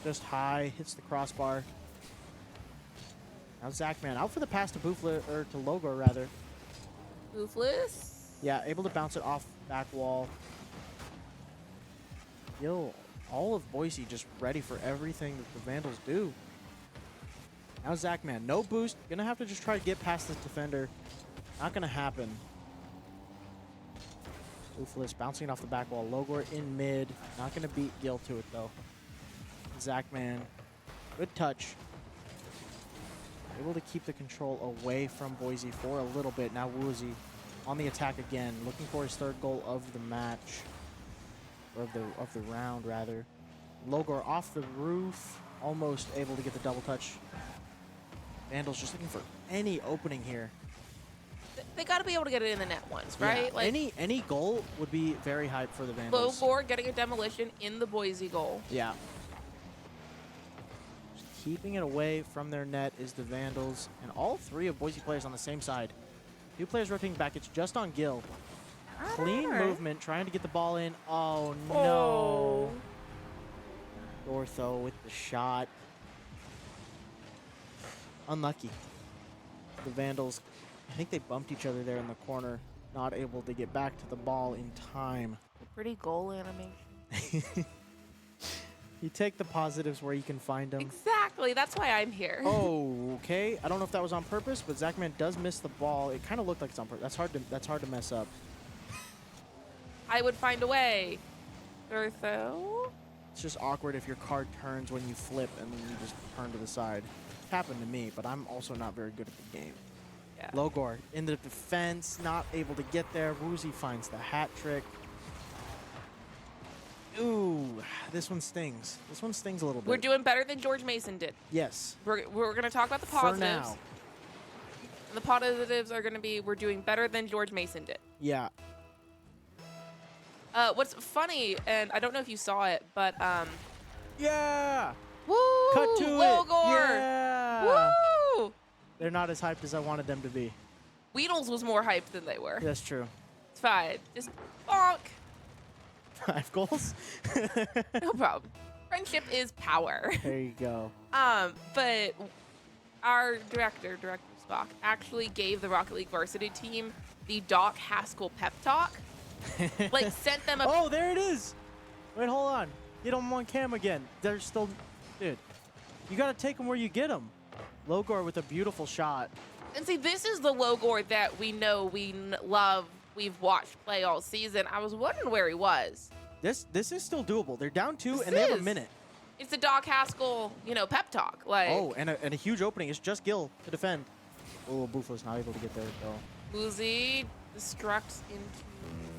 Just high. Hits the crossbar. Now Zachman out for the pass to Boofless, or to Logor, rather. Toothless. Yeah, able to bounce it off back wall. Yo, all of Boise just ready for everything that the Vandals do. Now Zachman, no boost. Gonna have to just try to get past this defender. Not gonna happen. Toothless bouncing off the back wall. Logor in mid. Not gonna beat Gil to it though. Zachman, good touch. Able to keep the control away from Boise for a little bit. Now Woozy on the attack again, looking for his 3rd goal of the match, or of the round rather. Logor off the roof, almost able to get the double touch. Vandals just looking for any opening here. They got to be able to get it in the net once, right? Yeah, Like any goal would be very hype for the Vandals. Logor getting a demolition in the Boise goal. Yeah. Just keeping it away from their net is the Vandals, and all 3 of Boise players on the same side. 2 players rotating back. It's just on Gil. Clean movement, trying to get the ball in. Oh, no. Ortho with the shot. Unlucky. The Vandals, I think they bumped each other there in the corner. Not able to get back to the ball in time. Pretty goal animation. You take the positives where you can find them. Exactly. That's why I'm here. Oh, okay. I don't know if that was on purpose, but Zachman does miss the ball. It kind of looked like it's on purpose. That's hard to mess up. I would find a way. Ortho. It's just awkward if your card turns when you flip and then you just turn to the side. It's happened to me, but I'm also not very good at the game. Yeah. Logor in the defense, not able to get there. Woozy finds the hat trick. Ooh, this one stings. This one stings a little bit. We're doing better than George Mason did. Yes. We're going to talk about the For positives. now. And the positives are going to be we're doing better than George Mason did. Yeah. What's funny, and I don't know if you saw it, but Yeah. woo! Cut to Logor! it. Yeah. Woo! They're not as hyped as I wanted them to be. Weedles was more hyped than they were. That's true. It's fine. Just bonk. 5 goals. No problem. Friendship is power. There you go. But our director Spock, actually gave the Rocket League varsity team the Doc Haskell pep talk. Like sent them a Oh, there it is. Wait, hold on. Get them on cam again. They're still, dude. You gotta take them where you get them. Logor with a beautiful shot. And see, this is the Logor that we know, love, we've watched play all season. I was wondering where he was. This is still doable. They're down 2 This and they have a is. minute. It's the Doc Haskell, pep talk. Like, Oh, and a huge opening. It's just Gil to defend. Oh, Buffalo's not able to get there though. Uzi destructs into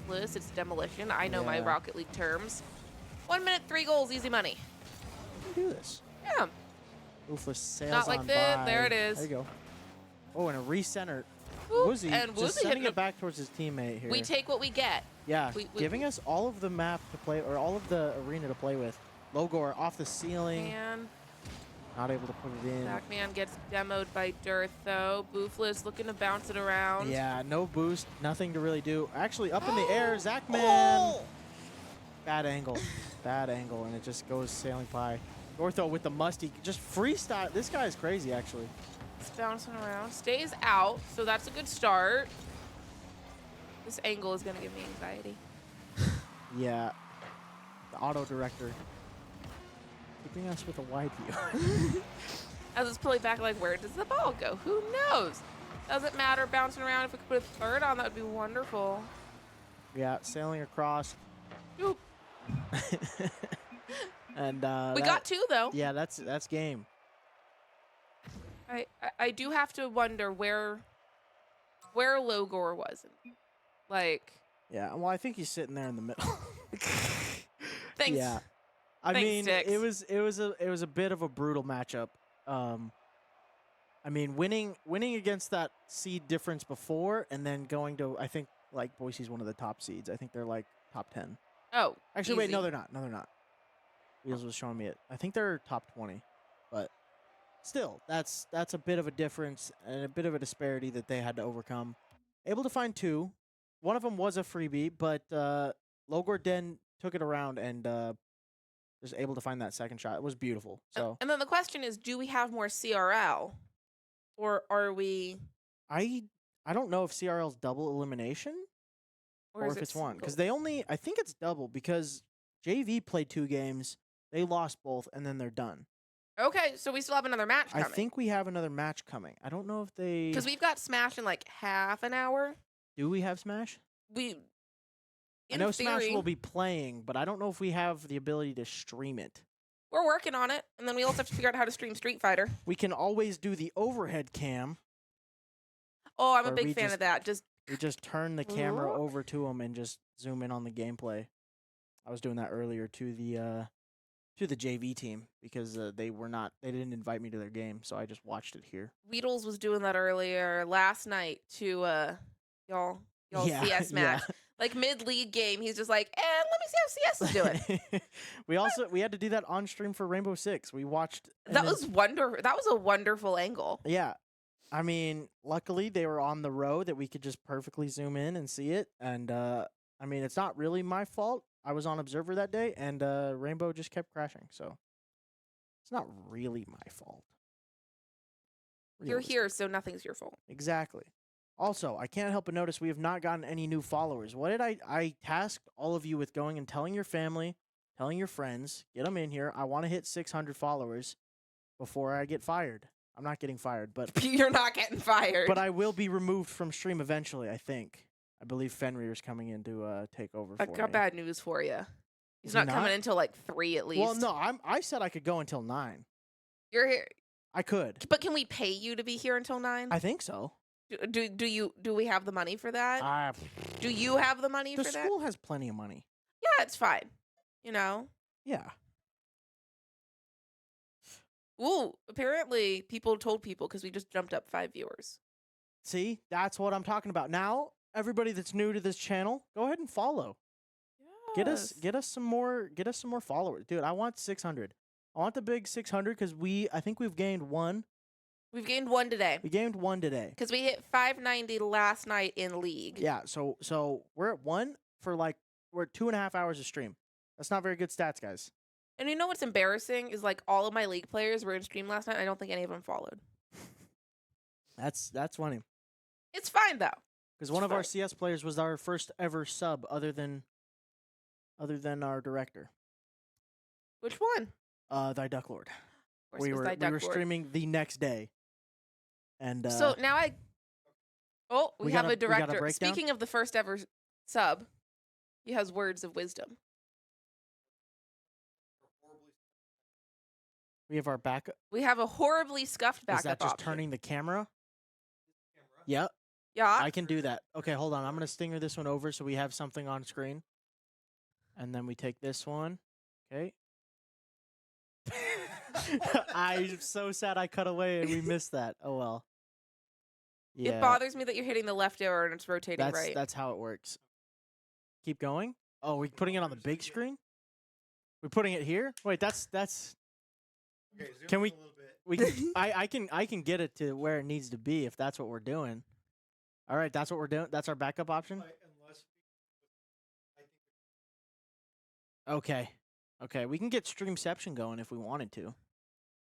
Bliss. It's demolition. I know my Yeah. Rocket League terms. 1 minute, 3 goals, easy money. You can do this. Yeah. Buffalo sails Not like on that. by. There it is. There you go. Oh, and a recenter. Whoop, Woozy and just Woozy sending hitting it back towards his teammate here. We take what we get. Yeah, we- giving us all of the map to play, or all of the arena to play with. Logor off the ceiling, And not able to put it in. Pac-Man gets demoed by Dirt, though. Boofless looking to bounce it around. Yeah, no boost, nothing to really do. Actually, up in the air, Zachman. Oh! Bad angle, bad angle, and it just goes sailing by. Ortho with the musty, just freestyle. This guy is crazy, actually. It's bouncing around. Stays out, so that's a good start. This angle is going to give me anxiety. Yeah, the auto director keeping us with a wide view. As it's pulling back, like, where does the ball go? Who knows? Doesn't matter. Bouncing around. If we could put a third on, that would be wonderful. Yeah, sailing across. Oop. And We got 2, though. Yeah, that's game. I do have to wonder where Logor was. Like, Yeah, well, I think he's sitting there in the middle. thanks. Yeah, I Thanks, mean, Sticks. it was a bit of a brutal matchup. I mean, winning against that seed difference before, and then going to, I think like Boise's one of the top seeds. I think they're like top 10. Oh, Actually, wait, no, easy. they're not. No, they're not. Wheels was showing me it. I think they're top 20, but still, that's a bit of a difference and a bit of a disparity that they had to overcome. Able to find 2. One of them was a freebie, but Logor Den took it around and was able to find that second shot. It was beautiful. So And then the question is, do we have more CRL, or are we? I don't know if CRL's double elimination or is if it it's one, because single? I think it's double because JV played 2 games, they lost both, and then they're done. Okay, so we still have another match I coming. think we have another match coming. I don't know if they Because we've got Smash in like half an hour. do. We have Smash. We. I In know theory, Smash will be playing, but I don't know if we have the ability to stream it. We're working on it, and then we also have to figure out how to stream Street Fighter. We can always do the overhead cam. Oh, I'm a Or big we fan just- of that. Just We just turn the camera over to them and just zoom in on the gameplay. I was doing that earlier to the JV team because they didn't invite me to their game, so I just watched it here. Weedles was doing that earlier last night to y'all Yeah, CS match. yeah. Like mid-league game, he's just like, let me see how CS is doing. we had to do that on stream for Rainbow Six. We watched and That then- was wonderful. That was a wonderful angle. Yeah. I mean, luckily they were on the road that we could just perfectly zoom in and see it. And I mean, it's not really my fault. I was on Observer that day, and Rainbow just kept crashing. So it's not really my fault. You're Realistic. here, so nothing's your fault. Exactly. Also, I can't help but notice we have not gotten any new followers. What did I tasked all of you with going and telling your family, telling your friends, get them in here. I want to hit 600 followers before I get fired. I'm not getting fired, but You're not getting fired. but I will be removed from stream eventually, I think. I believe Fenrir's coming in to take over I for got me. bad news for you. Is He's he not not? coming until like 3 at least. Well, no, I said I could go until 9. You're here. I could. But can we pay you to be here until 9? I think so. Do we have the money for that? Do you have the money The for that? school has plenty of money. Yeah, it's fine. You know? Yeah. Ooh, apparently people told people because we just jumped up 5 viewers. See, that's what I'm talking about. Now, everybody that's new to this channel, go ahead and follow. Get us some more followers. Dude, I want 600. I want the big 600 cuz I think we've gained 1. We've gained 1 today. We gained 1 today. Because we hit 590 last night in league. Yeah, so we're at 1 for we're at 2.5 hours of stream. That's not very good stats, guys. And you know what's embarrassing is like all of my league players were in stream last night. I don't think any of them followed. That's funny. It's fine though. Because one of our CS players was our first ever sub other than our director. Which one? Thy Duck Lord. Of course We it was were Thy Duck Lord. streaming the next day. And So now we have a we got a director. breakdown? Speaking of the first ever sub, he has words of wisdom. we have our backup. We have a horribly scuffed backup Is that just option. turning the camera? Yep, Yeah. I can do that. Okay, hold on. I'm going to stinger this one over so we have something on screen. And then we take this one. Okay. I'm so sad I cut away and we missed that. Oh, well. Yeah, It bothers me that you're hitting the left arrow and it's rotating right. that's how it works. Keep going. Oh, we're putting it on the big screen? We're putting it here? Wait, that's Okay, zoom Can in we- a little bit. we can I can get it to where it needs to be if that's what we're doing. All right, that's what we're doing. That's our backup option. Unless I think Okay. Okay, we can get Streamception going if we wanted to.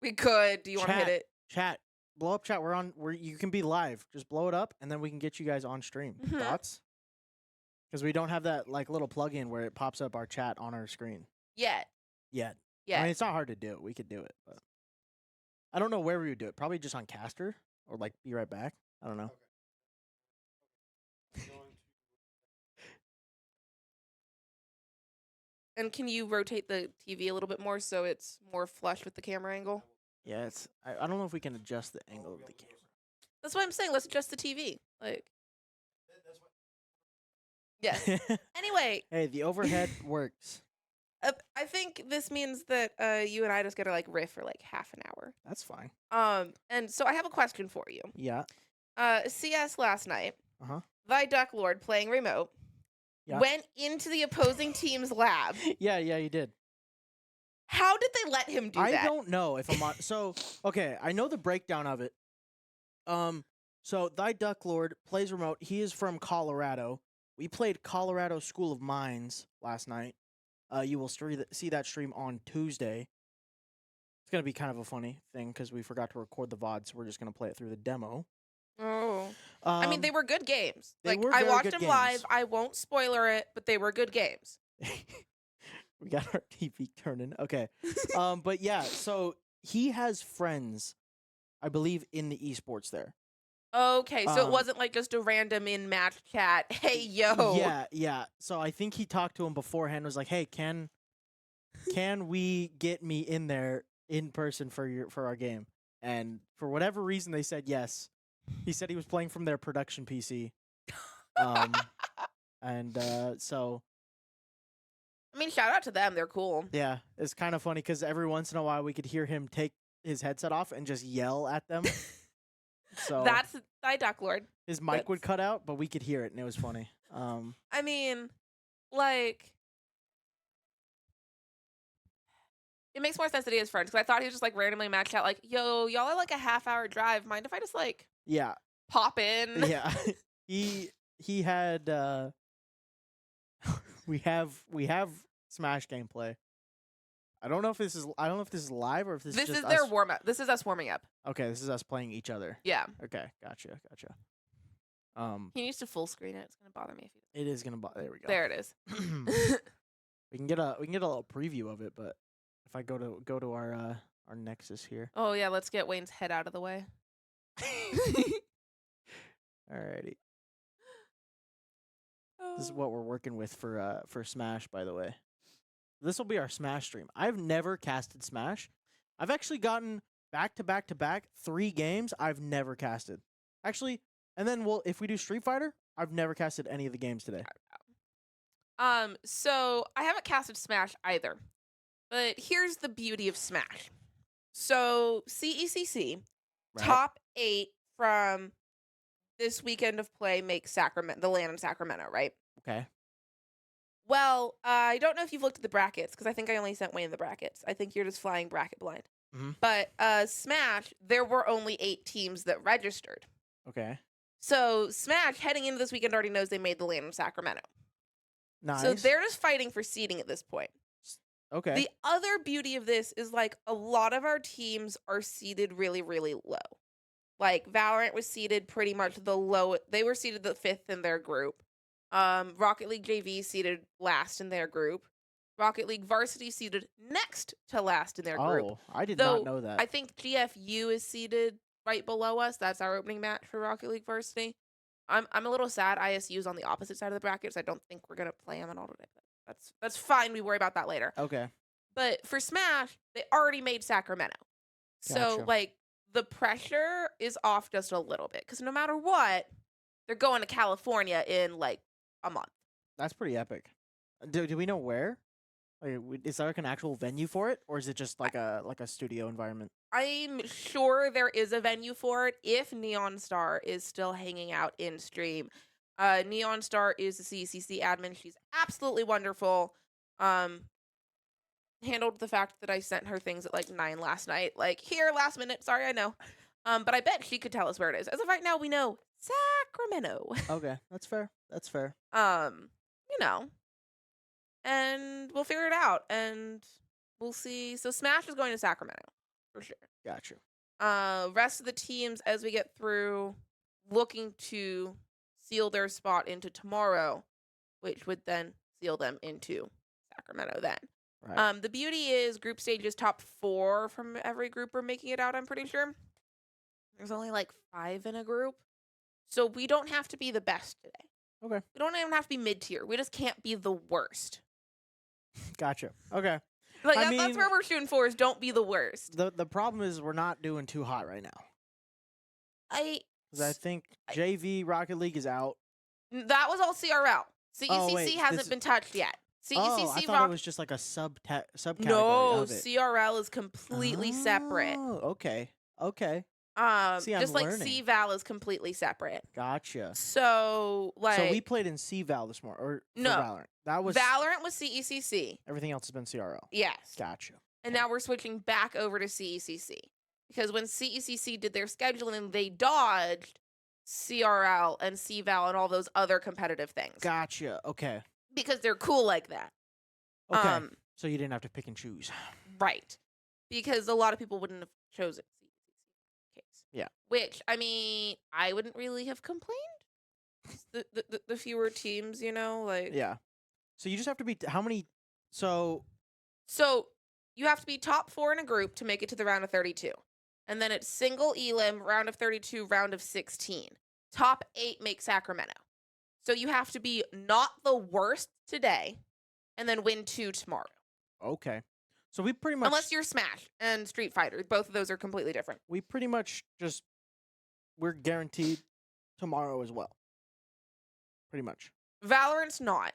We could. Do you want to hit Chat. it? Chat, blow up chat. You can be live. Just blow it up and then we can get you guys on stream. Mhm. Thoughts? Because we don't have that little plug-in where it pops up our chat on our screen Yet. yet. Yeah. I mean, it's not hard to do. We could do it, but I don't know where we would do it. Probably just on Caster or Be Right Back. I don't know. I'm going And can you rotate the TV a little bit more so it's more flush with the camera angle? Yeah, I don't know if we can adjust the angle of the camera. That's what I'm saying. Let's adjust the TV. Like, yes. Anyway, Hey, the overhead works. I think this means that you and I just gotta riff for half an hour. That's fine. And so I have a question for you. Yeah. CS last night. Uh-huh. Thy Duck Lord playing remote Yeah. went into the opposing team's lab. Yeah, you did. How did they let him do I that? don't know if I'm on. So, okay, I know the breakdown of it. So Thy Duck Lord plays remote. He is from Colorado. We played Colorado School of Mines last night. You will see that stream on Tuesday. It's gonna be kind of a funny thing because we forgot to record the VOD, so we're just gonna play it through the demo. Oh. I mean, they were good games. they Like, were I very watched good them games. live. I won't spoiler it, but they were good games. We got our TV turning. Okay. But yeah, so he has friends, I believe, in the esports there. Okay, so it Um, wasn't like just a random in-match chat. Hey, yo. Yeah. So I think he talked to him beforehand. Was like, "Hey, can we get me in there in person for our game?" And for whatever reason, they said yes. He said he was playing from their production PC. So I mean, shout out to them. They're cool. yeah, it's kind of funny because every once in a while we could hear him take his headset off and just yell at them. So That's Thy Duck Lord. his mic would cut out, but we could hear it, and it was funny. I mean, like, it makes more sense that he has friends because I thought he was just like randomly matched out, like, yo, y'all are like a half-hour drive. Mind if I just like Yeah, pop in? yeah. he had we have Smash gameplay. I don't know if this is live or if this is This just is their us. warm up. This is us warming up. Okay, this is us playing each other. Yeah. Okay, gotcha. He needs to full screen it. It's gonna bother me if he It is gonna. There we go. There it is. we can get a little preview of it, but if I go to our Nexus here. Oh yeah, let's get Wayne's head out of the way. Alrighty. This is what we're working with for Smash, by the way. This will be our Smash stream. I've never casted Smash. I've actually gotten back to back 3 games I've never casted. Actually, and then if we do Street Fighter, I've never casted any of the games today. So I haven't casted Smash either. But here's the beauty of Smash. So CECC, Right. top 8 from this weekend of play makes the land in Sacramento, right? Okay. Well, I don't know if you've looked at the brackets, because I think I only sent Wayne the brackets. I think you're just flying bracket blind. Mhm. But Smash, there were only 8 teams that registered. Okay. So Smash, heading into this weekend, already knows they made the land in Sacramento. Nice. So they're just fighting for seeding at this point. okay. The other beauty of this is, like, a lot of our teams are seeded really, really low. Like, Valorant was seeded pretty much the lowest. They were seeded the 5th in their group. Rocket League JV seeded last in their group. Rocket League Varsity seeded next to last in their group. Oh, I did Though, not know that. I think GFU is seeded right below us. That's our opening match for Rocket League Varsity. I'm a little sad ISU is on the opposite side of the brackets. I don't think we're gonna play them at all today. But that's fine. We worry about that later. Okay. But for Smash, they already made Sacramento. So, Gotcha. like, the pressure is off just a little bit. Because no matter what, they're going to California in, like, a month. That's pretty epic. Do we know where? Like, is there like an actual venue for it, or is it just like a studio environment? I'm sure there is a venue for it if Neon Star is still hanging out in stream. Neon Star is the CECC admin. She's absolutely wonderful. Handled the fact that I sent her things at like 9 last night. Like, here, last minute. Sorry, I know. But I bet she could tell us where it is. As of right now, we know Sacramento. Okay, that's fair. That's fair. You know. And we'll figure it out. And we'll see. So Smash is going to Sacramento. For sure. Gotcha. Rest of the teams, as we get through, looking to seal their spot into tomorrow, which would then seal them into Sacramento then. Right. The beauty is group stages top 4 from every group are making it out, I'm pretty sure. There's only like 5 in a group. So we don't have to be the best today. Okay. We don't even have to be mid-tier. We just can't be the worst. Gotcha. Okay. Like, I that's mean- where we're shooting for, is don't be the worst. The problem is we're not doing too hot right now. Because I think JV Rocket League is out. That was all CRL. CECC Oh, wait, hasn't this- been touched yet. CECC I thought it was just like a subcategory No, of it. CRL is completely separate. Oh, okay. Okay. See, I'm just like learning. C-Val is completely separate. Gotcha. So like So we played in C-Val this morning, or for No. Valorant. That was Valorant was CECC. everything else has been CRL. Yes. Gotcha. And now we're switching back over to CECC. Because when CECC did their scheduling, they dodged CRL and CVAL and all those other competitive things. Gotcha. Okay. Because they're cool like that. Okay. So you didn't have to pick and choose. Right. Because a lot of people wouldn't have chosen CECC case. Yeah. Which, I mean, I wouldn't really have complained. The fewer teams, you know, like Yeah. So you just have to be how many? So you have to be top 4 in a group to make it to the round of 32. And then it's single elim, round of 32, round of 16. Top 8 make Sacramento. So you have to be not the worst today and then win 2 tomorrow. okay. So we pretty much Unless you're Smash and Street Fighter. Both of those are completely different. we pretty much just we're guaranteed tomorrow as well. Pretty much Valorant's not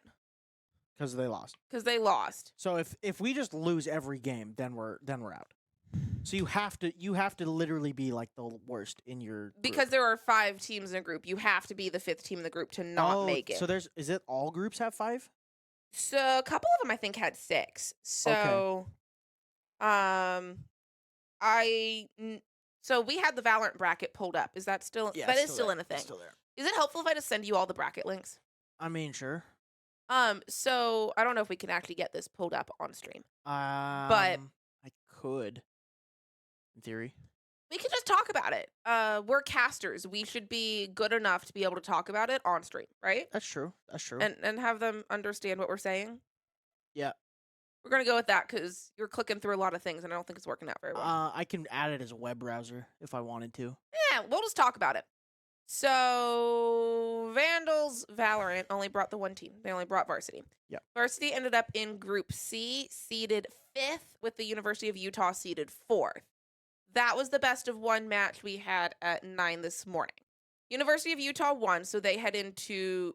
because they lost. because they lost. So if we just lose every game, then we're out. So you have to literally be like the worst in your group. Because there are 5 teams in a group. You have to be the 5th team in the group to not make it. So is it all groups have 5? So a couple of them I think had 6. So so we had the Valorant bracket pulled up. Is that still Yeah, that it's is still there. in a thing? It's still there. Is it helpful if I just send you all the bracket links? I mean, sure. So I don't know if we can actually get this pulled up on stream. I could, in theory. We can just talk about it. We're casters. We should be good enough to be able to talk about it on stream, right? That's true. That's true. And have them understand what we're saying. Yeah. We're gonna go with that because you're clicking through a lot of things, and I don't think it's working out very well. I can add it as a web browser if I wanted to. Yeah, we'll just talk about it. So Vandals Valorant only brought the one team. They only brought Varsity. Yep. Varsity ended up in Group C, seeded 5th, with the University of Utah seeded 4th. That was the best of 1 match we had at 9 this morning. University of Utah won, so they head into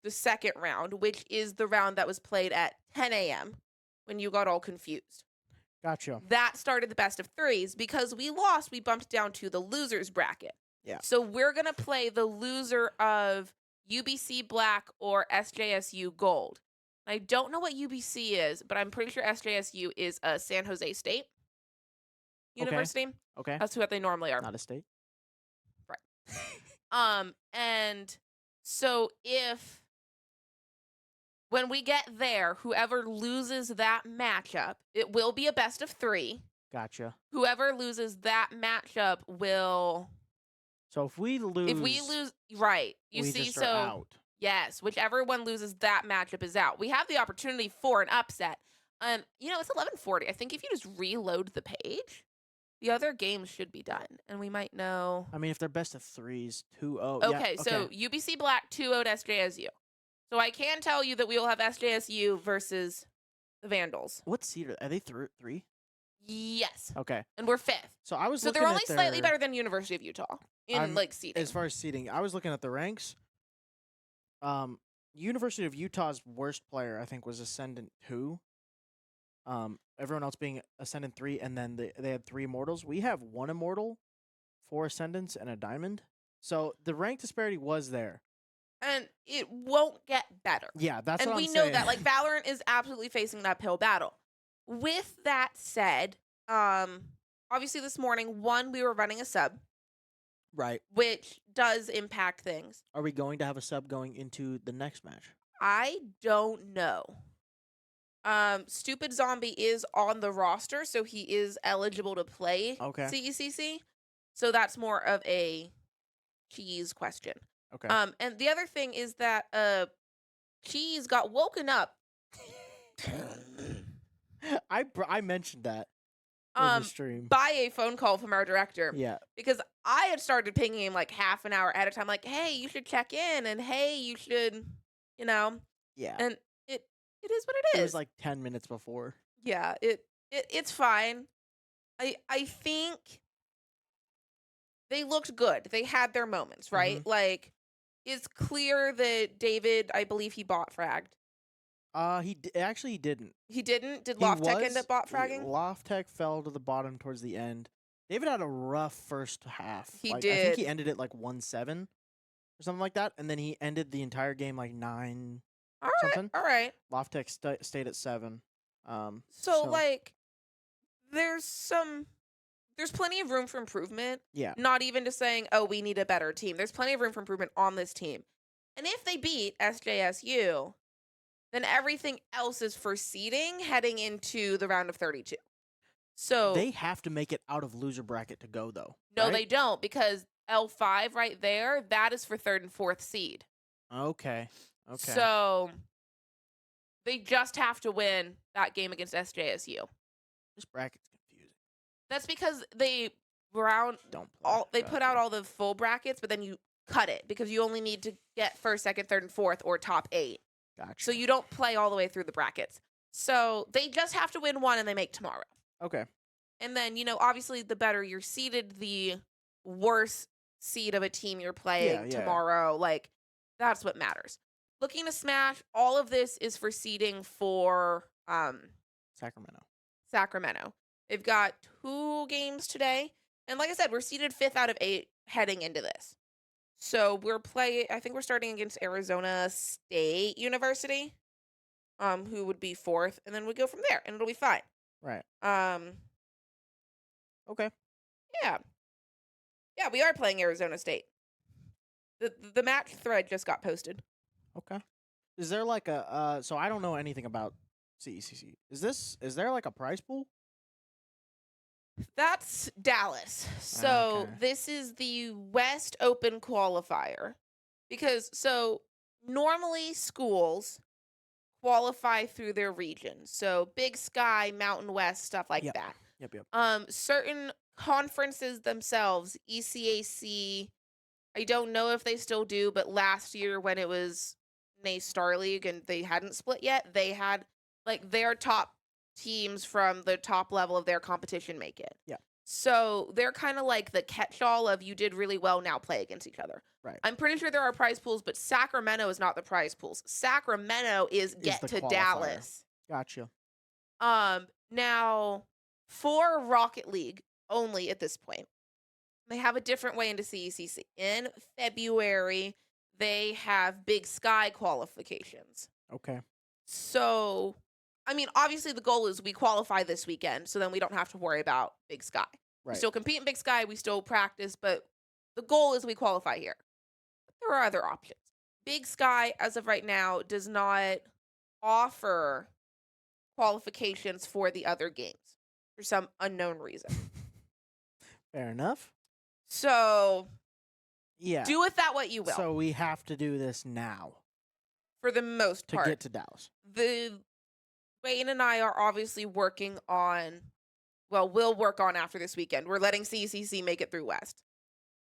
the second round, which is the round that was played at 10 a.m. when you got all confused. Gotcha. That started the best of 3s. Because we lost, we bumped down to the losers bracket. Yeah. So we're going to play the loser of UBC Black or SJSU Gold. I don't know what UBC is, but I'm pretty sure SJSU is a San Jose State University. Okay. That's what they normally are. Not a state. And so when we get there, whoever loses that matchup, it will be a best of 3. Gotcha. Whoever loses that matchup will. So if we lose, right? You we see, just so are out. yes, whichever one loses that matchup is out. We have the opportunity for an upset. It's 11:40. I think if you just reload the page, the other games should be done, and we might know. I mean, if they're best of 3s, 2-0. Okay, so UBC Black 2-0'd SJSU. So I can tell you that we will have SJSU versus the Vandals. What seed are they? 3? Yes, Okay. and we're 5th. So I was So looking they're only at slightly their- better than University of Utah in seeding. As far as seeding, I was looking at the ranks. University of Utah's worst player, I think, was Ascendant 2. Everyone else being Ascendant 3, and then they had 3 Immortals. We have 1 Immortal, 4 Ascendants, and a Diamond. So the rank disparity was there. And it won't get better. Yeah, that's and what we I'm know saying. that. Like, Valorant is absolutely facing an uphill battle. With that said, obviously this morning, we were running a sub, Right. which does impact things. Are we going to have a sub going into the next match? I don't know. Stupid Zombie is on the roster, so he is eligible to play CECC. So that's more of a cheese question. Okay. And the other thing is that Cheese got woken up. I mentioned that in the stream. By a phone call from our director. Yeah. Because I had started pinging him like half an hour at a time, like, hey, you should check in, and hey, you should, Yeah. And it is what it is. It was like 10 minutes before. Yeah, it's fine. I think they looked good. They had their moments, right? Mhm. Like, it's clear that David, I believe he bot fragged. Actually he didn't. He didn't? Did He Lofttech end was- up bot fragging? Lofttech fell to the bottom towards the end. David had a rough first half. He I think he did. ended it like 1-7 or something like that, and then he ended the entire game like 9 All right, something. all right. Loftek stayed at 7. So like, there's plenty of room for improvement. yeah, Not even just saying, oh, we need a better team. There's plenty of room for improvement on this team. And if they beat SJSU, then everything else is for seeding heading into the round of 32. So they have to make it out of loser bracket to go though. no, right? they don't, because L5 right there, that is for 3rd and 4th seed. Okay. So they just have to win that game against SJSU. This bracket's confusing. That's because Don't play. they put out all the full brackets, but then you cut it because you only need to get 1st, 2nd, 3rd, and 4th, or top 8. Gotcha. So you don't play all the way through the brackets. So they just have to win one, and they make tomorrow. Okay. And then, obviously, the better you're seeded, the worse seed of a team you're playing Yeah. tomorrow. Like, that's what matters. Looking to Smash, all of this is for seeding for Sacramento. They've got 2 games today. And like I said, we're seeded 5th out of 8 heading into this. So I think we're starting against Arizona State University, who would be 4th, and then we go from there, and it'll be fine. Right. Okay. Yeah. Yeah, we are playing Arizona State. The match thread just got posted. Okay. Is there like a so I don't know anything about CECC. Is there like a prize pool? That's Dallas. So Okay. this is the West Open qualifier. So normally schools qualify through their region. So Big Sky, Mountain West, stuff like Yep. that. Yep. Certain conferences themselves, ECAC, I don't know if they still do, but last year when it was NACE Star League and they hadn't split yet, they had like their top teams from the top level of their competition make it. Yeah. So they're kind of like the catch-all of you did really well, now play against each other. Right. I'm pretty sure there are prize pools, but Sacramento is not the prize pools. Sacramento is get the to qualifier. Dallas. Gotcha. Now for Rocket League only at this point, they have a different way into CECC. In February, they have Big Sky qualifications. Okay. So, I mean, obviously the goal is we qualify this weekend, so then we don't have to worry about Big Sky. We Right. still compete in Big Sky, we still practice, but the goal is we qualify here. But there are other options. Big Sky, as of right now, does not offer qualifications for the other games for some unknown reason. Fair enough. So, Yeah. do with that what you will, So we have to do this now for the most to part. get to Dallas. Wayne and I are obviously working on, we'll work on after this weekend. We're letting CCC make it through West.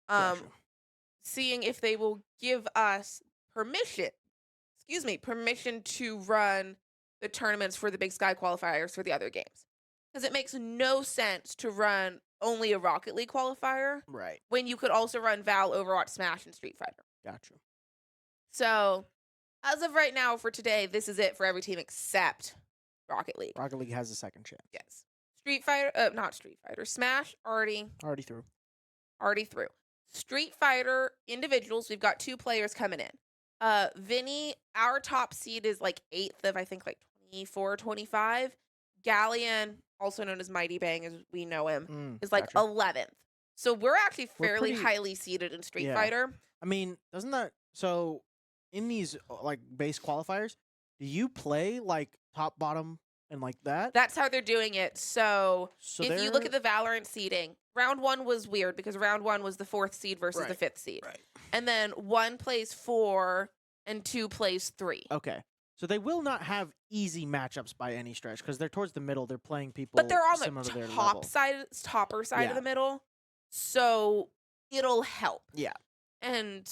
Gotcha. Seeing if they will give us permission to run the tournaments for the Big Sky qualifiers for the other games. Because it makes no sense to run only a Rocket League qualifier Right. when you could also run Val, Overwatch, Smash, and Street Fighter. Gotcha. So, as of right now for today, this is it for every team except Rocket League. Rocket League has a second chance. Yes. Not Street Fighter. Smash already Already through. Street Fighter individuals, we've got 2 players coming in. Vinny, our top seed is like 8th of I think like 24, 25. Galleon, also known as Mighty Bang as we know him, is like Gotcha. 11th. So we're actually We're fairly pretty- highly seeded in Street Yeah. Fighter. I mean, doesn't that so in these like base qualifiers, do you play like top, bottom, and like that? That's how they're doing it. So So if you look at the Valorant seeding, round 1 was weird because round 1 was the 4th seed versus the Right. 5th seed. Right. And then 1 plays 4 and 2 plays 3. Okay. So they will not have easy matchups by any stretch because they're towards the middle. They're playing people But they're on similar to the their level. topper side Yeah. of the middle. So it'll help. Yeah. And,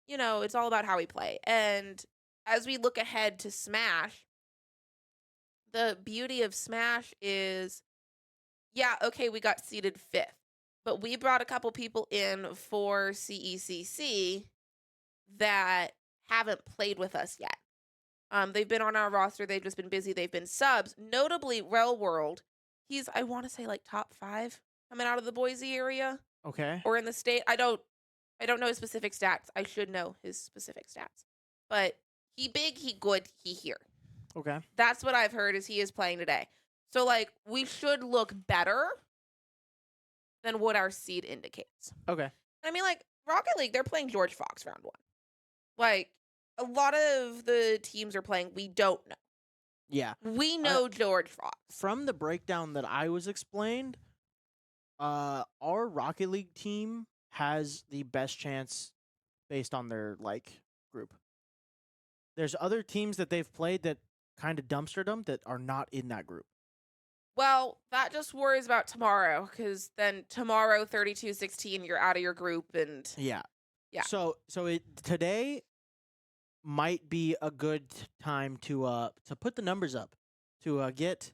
it's all about how we play. And as we look ahead to Smash, the beauty of Smash is, we got seeded 5th. But we brought a couple people in for CECC that haven't played with us yet. They've been on our roster. They've just been busy. They've been subs. Notably, Rel World. He's, I want to say, like top 5 coming out of the Boise area Okay. or in the state. I don't know his specific stats. I should know his specific stats. But he big, he good, he here. Okay. That's what I've heard is he is playing today. So like we should look better than what our seed indicates. Okay. I mean, like Rocket League, they're playing George Fox round 1. Like a lot of the teams are playing, we don't know. Yeah. We know George Fox. From the breakdown that I was explained, our Rocket League team has the best chance based on their like group. There's other teams that they've played that kind of dumpstered them that are not in that group. Well, that just worries about tomorrow, because then tomorrow, 32-16, you're out of your group, and Yeah. Yeah. So today might be a good time to put the numbers up to get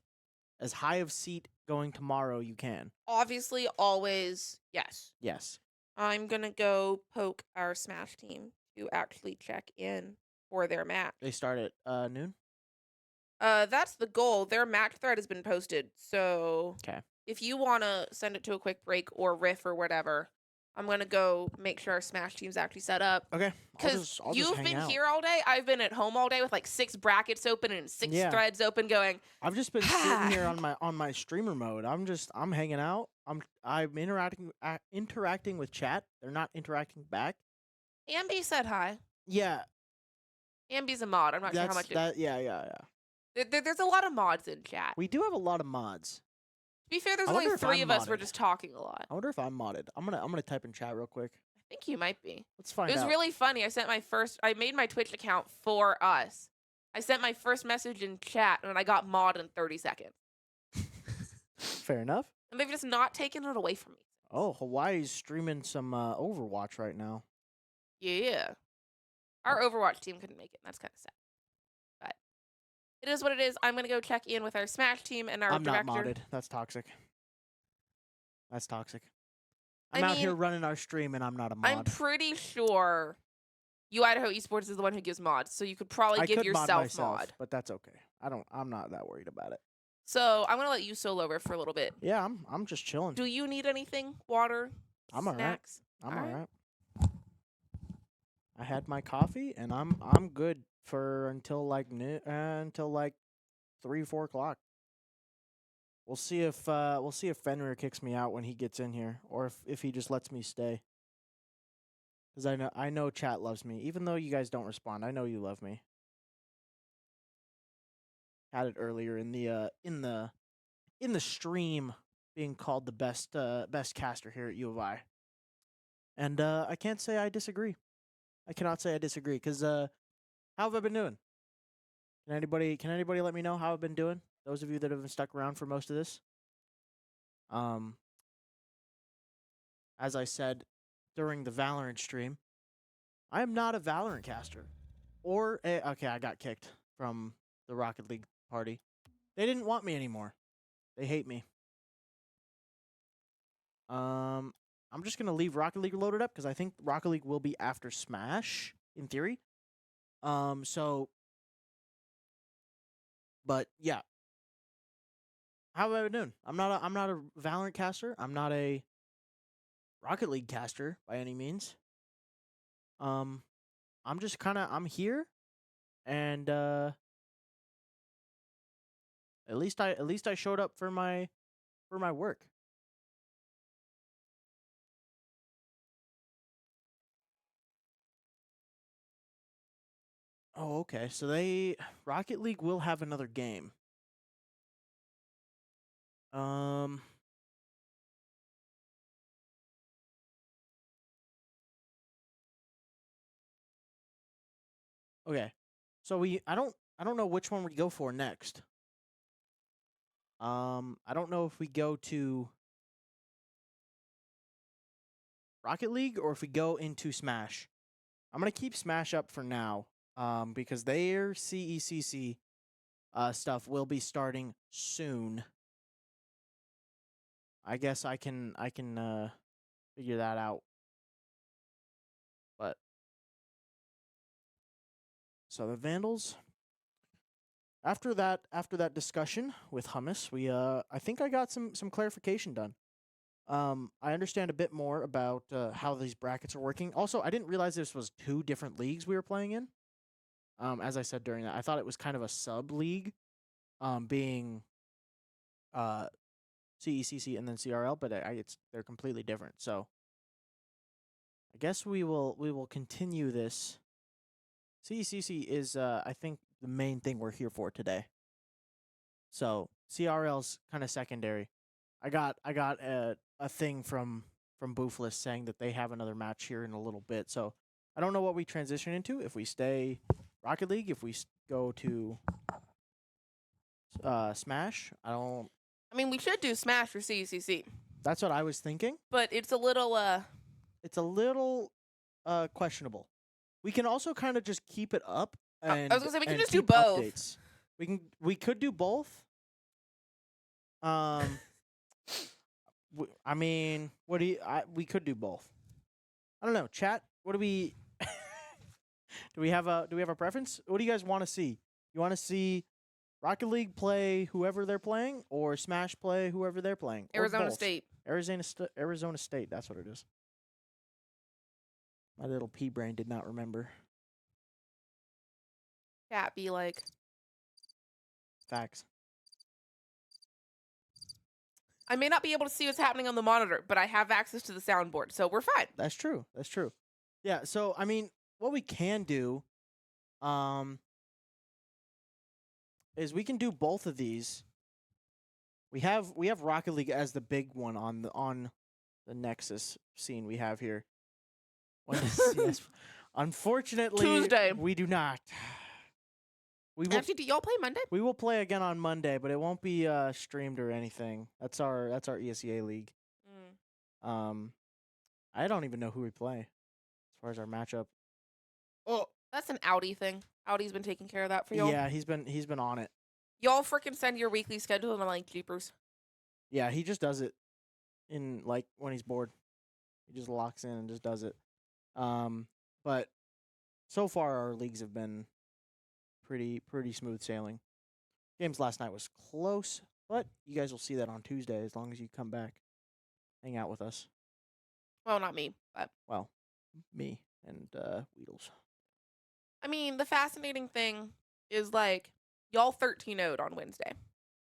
as high of seat going tomorrow you can. obviously, always, yes. Yes. I'm going to go poke our Smash team to actually check in for their match. They start at noon. That's the goal. Their match thread has been posted, so 'Kay. if you want to send it to a quick break or riff or whatever, I'm going to go make sure our Smash team's actually set up. Okay. Because I'll just you've hang been out. here all day. I've been at home all day with like 6 brackets open and 6 Yeah. threads open going, I've just been sitting here on my streamer mode. I'm hanging out. I'm interacting with chat. They're not interacting back. Ambi said hi. Yeah. Ambi's a mod. I'm not sure how much. Yeah. There's a lot of mods in chat. We do have a lot of mods. To be fair, there's I only wonder if 3 I'm of us. We're modded. just talking a lot. I wonder if I'm modded. I'm gonna type in chat real quick. I think you might be. Let's find It was out. really funny. I made my Twitch account for us. I sent my first message in chat and I got mod in 30 seconds. Fair enough. And they've just not taken it away from me. Oh, Hawaii's streaming some Overwatch right now. Yeah. Our Overwatch team couldn't make it. That's kind of sad. But it is what it is. I'm going to go check in with our Smash team and our I'm director. not modded. That's toxic. That's toxic. I I'm out here mean, running our stream and I'm not a mod. I'm pretty sure UDIAHO Esports is the one who gives mods, so you could probably I give could yourself mod myself, mod. but that's okay. I'm not that worried about it. So I'm going to let you solo over for a little bit. Yeah, I'm just chilling. Do you need anything? Water? I'm all right. snacks? I'm All all right. right. I had my coffee and I'm good for until like 3-4 o'clock. We'll see if Fenrir kicks me out when he gets in here, or if he just lets me stay. Because I know chat loves me, even though you guys don't respond. I know you love me. Had it earlier in the stream, being called the best caster here at U of I. And I can't say I disagree. I cannot say I disagree, because how have I been doing? Can anybody let me know how I've been doing? Those of you that have been stuck around for most of this. As I said during the Valorant stream, I am not a Valorant caster. Okay, I got kicked from the Rocket League party. They didn't want me anymore. They hate me. I'm just gonna leave Rocket League loaded up because I think Rocket League will be after Smash in theory. But yeah. How have I been doing? I'm not a Valorant caster. I'm not a Rocket League caster by any means. I'm just I'm here, and at least I showed up for my work. Oh, okay. So Rocket League will have another game. Okay. So I don't know which one we go for next. I don't know if we go to Rocket League or if we go into Smash. I'm gonna keep Smash up for now. Because their CECC stuff will be starting soon. I guess I can figure that out. But so the Vandals, after that discussion with Hummus, we I think I got some clarification done. I understand a bit more about how these brackets are working. Also, I didn't realize this was 2 different leagues we were playing in. As I said during that, I thought it was kind of a sub league, being uh CECC and then CRL, but they're completely different. So I guess we will continue this. CECC is I think the main thing we're here for today. So CRL's kind of secondary. I got a thing from Boofless saying that they have another match here in a little bit. So I don't know what we transition into. If we stay Rocket League, if we go to Smash, I mean, we should do Smash for CECC, that's what I was thinking. but it's a little It's a little questionable. We can also kind of just keep it up. And I was gonna say we can and just do keep both. updates. We could do both. I mean, we could do both. I don't know. Chat, what do we do we have a preference? What do you guys want to see? You want to see Rocket League play whoever they're playing, or Smash play whoever they're playing? Or Arizona both? State. Arizona State, that's what it is. My little pea brain did not remember. Chat be like, Facts. I may not be able to see what's happening on the monitor, but I have access to the soundboard, so we're fine. That's true. That's true. Yeah, so I mean, what we can do is we can do both of these. We have Rocket League as the big one on the Nexus scene we have here. Yes. Unfortunately, Tuesday. we do not. We will Actually, do y'all play Monday? we will play again on Monday, but it won't be streamed or anything. That's our ESEA league. I don't even know who we play as far as our matchup. Oh, that's an Audi thing. Audi's been taking care of that for y'all. Yeah, he's been on it. Y'all freaking send your weekly schedule and I'm like, jeepers. Yeah, he just does it in like when he's bored. He just locks in and just does it. But so far our leagues have been pretty smooth sailing. Games last night was close, but you guys will see that on Tuesday as long as you come back, hang out with us. Well, not me, but Well, me and Weedles. I mean, the fascinating thing is like y'all 13-0'd on Wednesday.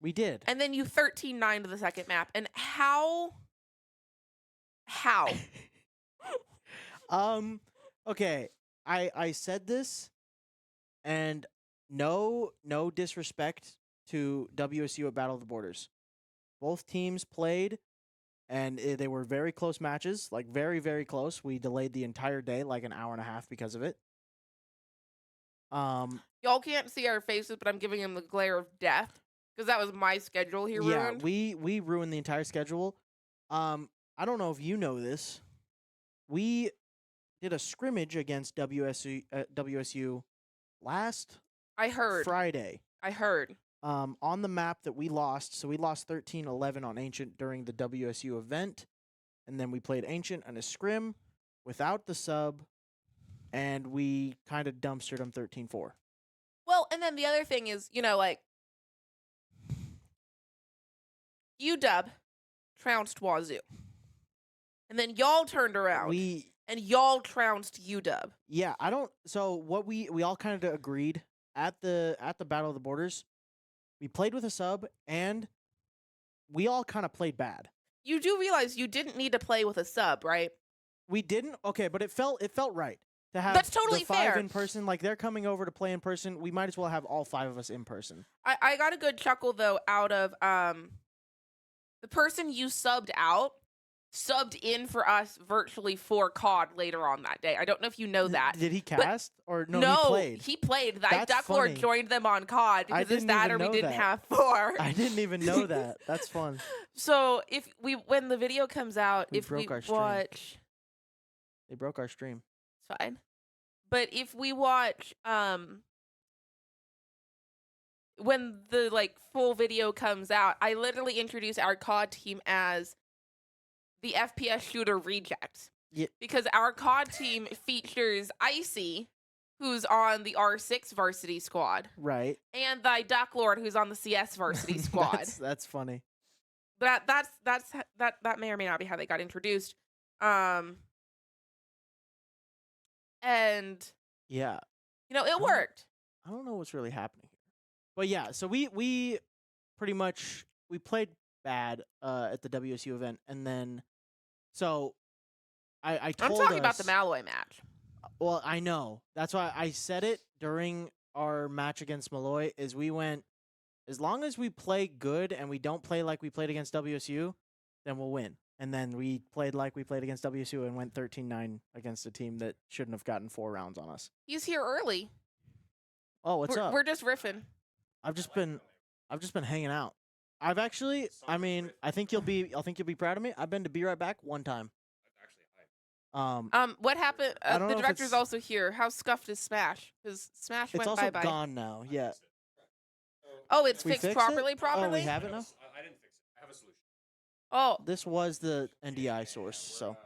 We did. And then you 13-9 to the second map. And how? Okay. I said this, and no disrespect to WSU at Battle of the Borders. Both teams played, and they were very close matches, like very, very close. We delayed the entire day, like an hour and a half because of it. Y'all can't see our faces, but I'm giving him the glare of death because that was my schedule he ruined. we ruined the entire schedule. I don't know if you know this. We did a scrimmage against WSU last I heard. Friday. I heard. On the map that we lost. So we lost 13-11 on Ancient during the WSU event. And then we played Ancient and a scrim without the sub. And we kind of dumpstered them 13-4. Well, and then the other thing is, like, UW trounced Wazoo. And then y'all turned around and y'all trounced UW. Yeah, I don't. So what we all kind of agreed at the Battle of the Borders, we played with a sub and we all kind of played bad. You do realize you didn't need to play with a sub, right? We didn't. Okay, but it felt right to have That's totally the 5 fair. in person. Like they're coming over to play in person. We might as well have all 5 of us in person. I got a good chuckle though out of the person you subbed in for us virtually for COD later on that day. I don't know if you know that. Did he cast or no? He played. He played. That's Duck Lord funny. joined them on COD I because it's didn't that even or we know didn't that. have 4. I didn't even know that. That's fun. So when the video comes out, We if broke we our stream. watch, They broke our stream. it's fine. But if we watch, when the full video comes out, I literally introduce our COD team as the FPS shooter rejects. Yeah. Because our COD team features Icy, who's on the R6 varsity squad, Right. and the Duck Lord, who's on the CS varsity squad. That's funny. that may or may not be how they got introduced. And Yeah. it worked. I don't know what's really happening here. But yeah, so we pretty much we played bad at the WSU event, and then so I told I'm talking about the us- Malloy match. Well, I know. That's why I said it during our match against Malloy is we went as long as we play good and we don't play like we played against WSU, then we'll win. And then we played like we played against WSU and went 13-9 against a team that shouldn't have gotten 4 rounds on us. He's here early. Oh, what's up? We're just riffing. I've just been hanging out. I've actually, I think you'll be proud of me. I've been to Be Right Back one time. What happened? I don't The know if director's it's- also here. How scuffed is Smash? Because Smash It's went also bye-bye. gone now. Yeah. Oh, it's We fixed fixed properly. it? Properly. Oh, we have it now. I didn't fix it. I have a solution. Oh, This was the NDI source, so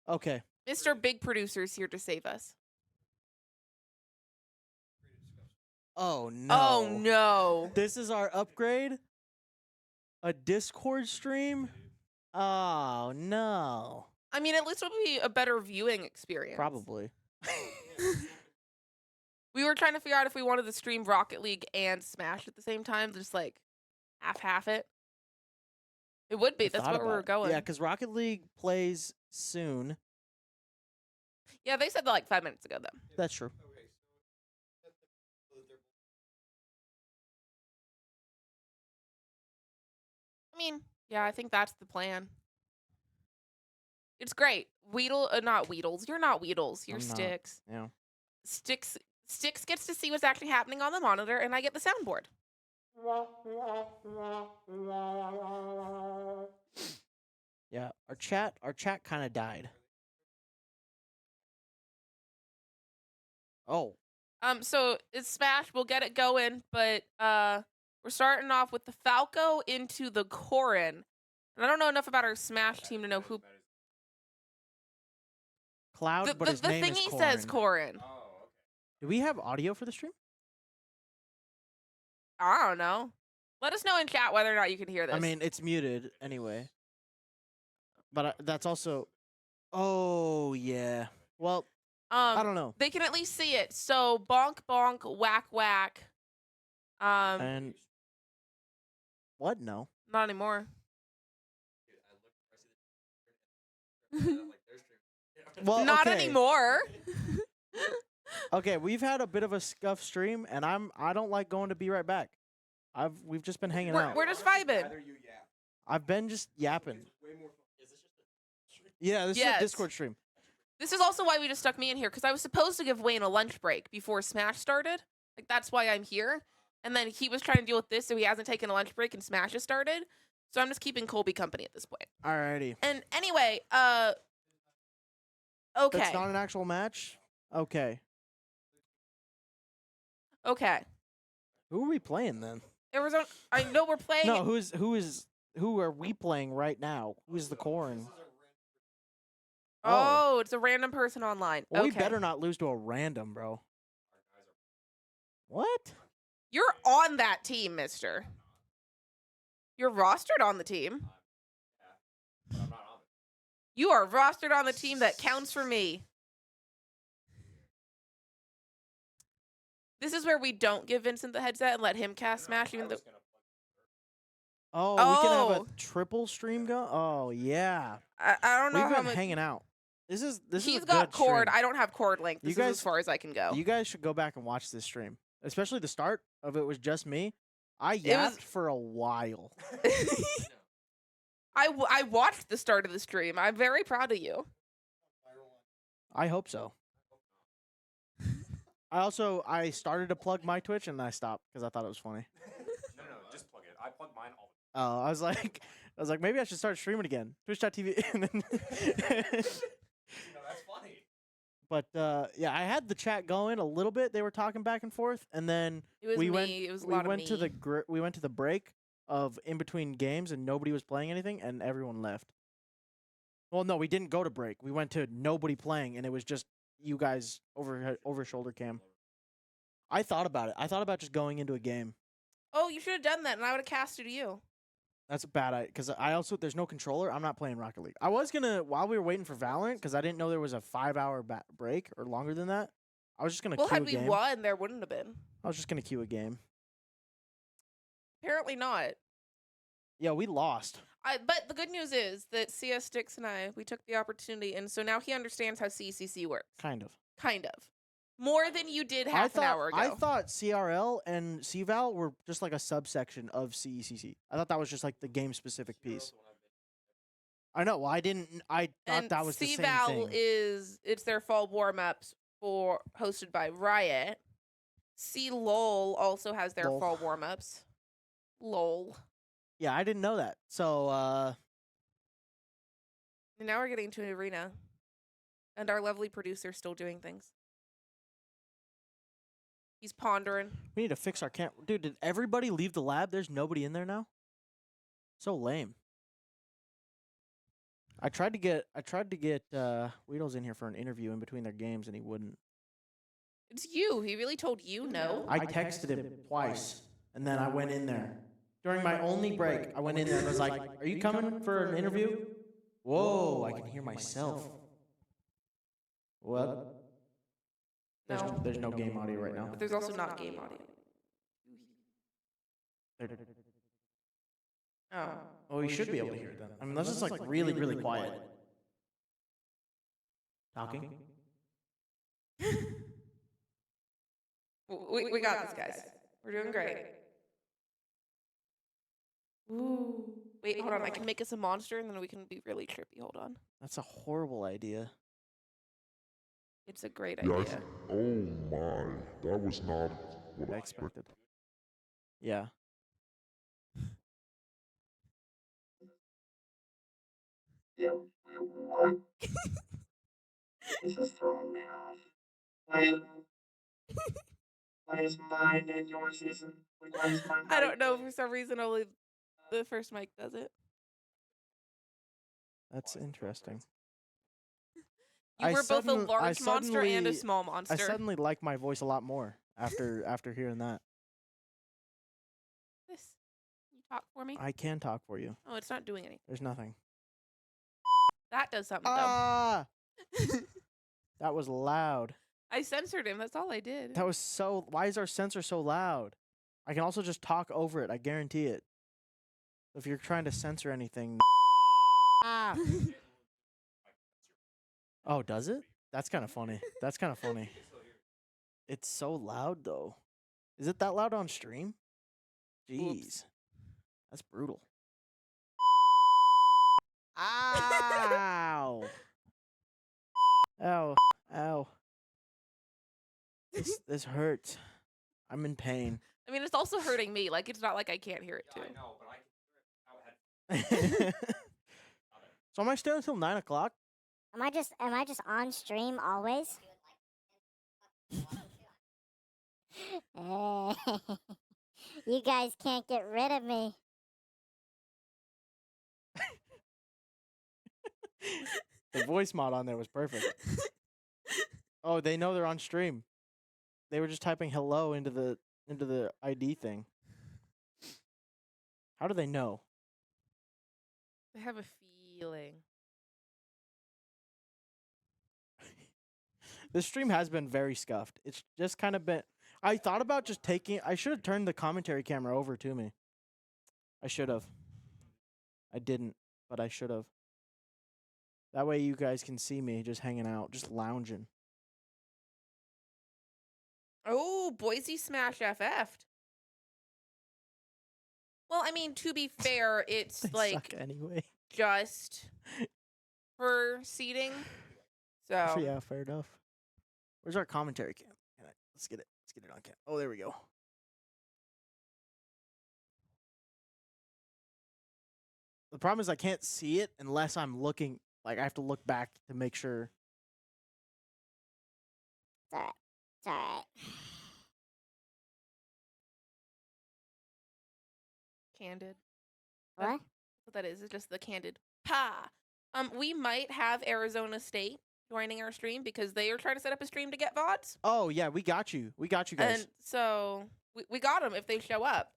okay. Mr. Big Producer's here to save us. Oh no. Oh no. This is our upgrade? A Discord stream? Oh no. I mean, at least it'll be a better viewing experience. Probably. We were trying to figure out if we wanted to stream Rocket League and Smash at the same time, just like half it. It would be. I That's thought what we about were it. going. Yeah, because Rocket League plays soon. Yeah, they said that like 5 minutes ago, though. That's true. I mean, yeah, I think that's the plan. It's great. Not Weedles. You're not Weedles. You're I'm not. Sticks. Yeah. Sticks gets to see what's actually happening on the monitor, and I get the soundboard. Yeah. Our chat kind of died. Oh. So it's Smash. We'll get it going, but we're starting off with the Falco into the Corin. And I don't know enough about our Smash team to know who. Cloud, but his the name is thingy Corin. says Corin. Do we have audio for the stream? I don't know. Let us know in chat whether or not you can hear this. I mean, it's muted anyway. But that's also... Oh, yeah. Well, I don't know. They can at least see it. So bonk, bonk, whack, whack. And... What? No. Not anymore. Well, Not okay. anymore. Okay, we've had a bit of a scuff stream, and I don't like going to Be Right Back. We've just been hanging out. We're just vibing. I've been just yapping. Yeah, this is Yes. a Discord stream. This is also why we just stuck me in here, because I was supposed to give Wayne a lunch break before Smash started. Like, that's why I'm here. And then he was trying to deal with this, so he hasn't taken a lunch break, and Smash has started. So I'm just keeping Colby company at this point. Alrighty. And anyway, okay. It's not an actual match? Okay. Okay. Who are we playing then? Arizona, I know we're playing. No, who are we playing right now? Who's the Corn? Oh, it's a random person online. Well, okay. we better not lose to a random, bro. What? You're on that team, mister. You're rostered on the team. You are rostered on the team that counts for me. This is where we don't give Vincent the headset and let him cast Smash, even though. Oh, we can have Oh. a triple stream go. Oh yeah, I don't know we've how been much. hanging out. This is a He's got good cord. stream. I don't have cord length. You This is guys- as far as I can go. You guys should go back and watch this stream, especially the start of it was just me. I was- yapped for a while. I watched the start of the stream. I'm very proud of you. I hope so. I started to plug my Twitch and I stopped because I thought it was funny. No, just plug it. I plug mine all Oh, I was like, maybe I should start streaming again. Twitch.tv. And then that's funny. But yeah, I had the chat going a little bit. They were talking back and forth, and then It was we me. went. It was a We lot went of to me. we went to the break of in between games, and nobody was playing anything, and everyone left. Well, no, we didn't go to break. We went to nobody playing, and it was just you guys over shoulder cam. I thought about it. I thought about just going into a game. Oh, you should have done that, and I would have casted you. That's a bad idea because I also there's no controller. I'm not playing Rocket League. I was gonna while we were waiting for Valorant because I didn't know there was a 5-hour break or longer than that. I was just gonna Well, queue had a we game. won, there wouldn't have been. I was just gonna queue a game. Apparently not. Yeah, we lost. But the good news is that CS Sticks and we took the opportunity, and so now he understands how CECC works. Kind of. Kind of. More than you did half an hour ago. I thought CRL and CVAL were just like a subsection of CECC. I thought that was just like the game specific piece. I know. Well, I didn't. I thought and that was the same CVAL thing. it's their fall warm ups for hosted by Riot. CLOL also has their Lol. fall warm ups. LOL. Yeah, I didn't know that. So And now we're getting to an arena, and our lovely producer's still doing things. He's pondering. we need to fix our camera. Dude, did everybody leave the lab? There's nobody in there now. So lame. I tried to get Weedles in here for an interview in between their games, and he wouldn't. It's you. He really told you no. I texted him twice, and then I went in there. During my only break, I went in there and was like, "Are you coming for an interview?" Whoa, I can hear myself. What? No. There's no game audio right now. But there's also not game audio. Oh. Oh, you should be able to hear it then. I mean, this is like really, really quiet. Talking? We got this, guys. We're doing great. Ooh. Wait, hold on. I can make us a monster, and then we can be really trippy. Hold on. That's a horrible idea. It's a great Yeah, idea. oh my, that was not what I I expected. expected. Yeah. Yeah, what? This is throwing me off. Why is mine and yours isn't? Why is mine I don't know. For some reason, only the first mic does it. That's interesting. You I were both a sudden- I large monster and a suddenly- small monster. I suddenly like my voice a lot more after hearing that. This. You talk for me? I can talk for you. Oh, it's not doing anything. There's nothing. That does something, Ah! though. That was loud. I censored him. That's all I did. That was so. Why is our sensor so loud? I can also just talk over it. I guarantee it. If you're trying to censor anything. Ah! Oh, does it? That's kind of funny. That's kind of funny. It's so loud though. Is it that loud on stream? Jeez. That's brutal. Ow! Ow. Ow. This hurts. I'm in pain. I mean, it's also hurting me. Like, it's not like I can't hear it, too. I know, but I can hear it out So am I staying until 9 o'clock? Am I just on stream always? You guys can't get rid of me. The voice mod on there was perfect. Oh, they know they're on stream. They were just typing hello into the ID thing. How do they know? I have a feeling. This stream has been very scuffed. It's just kind of been. I thought about just taking. I should have turned the commentary camera over to me. I should have. I didn't, but I should have. That way you guys can see me just hanging out, just lounging. Oh, Boise Smash FF'd. Well, I mean, to be fair, it's They like suck anyway. just for seating. So Yeah, fair enough. Where's our commentary cam? Let's get it. Let's get it on cam. Oh, there we go. The problem is I can't see it unless I'm looking. Like I have to look back to make sure. It's alright. It's alright. candid. What? What that is just the candid. Pa. We might have Arizona State joining our stream because they are trying to set up a stream to get VODs. Oh yeah, we got you. We got you guys. And so we got them if they show up.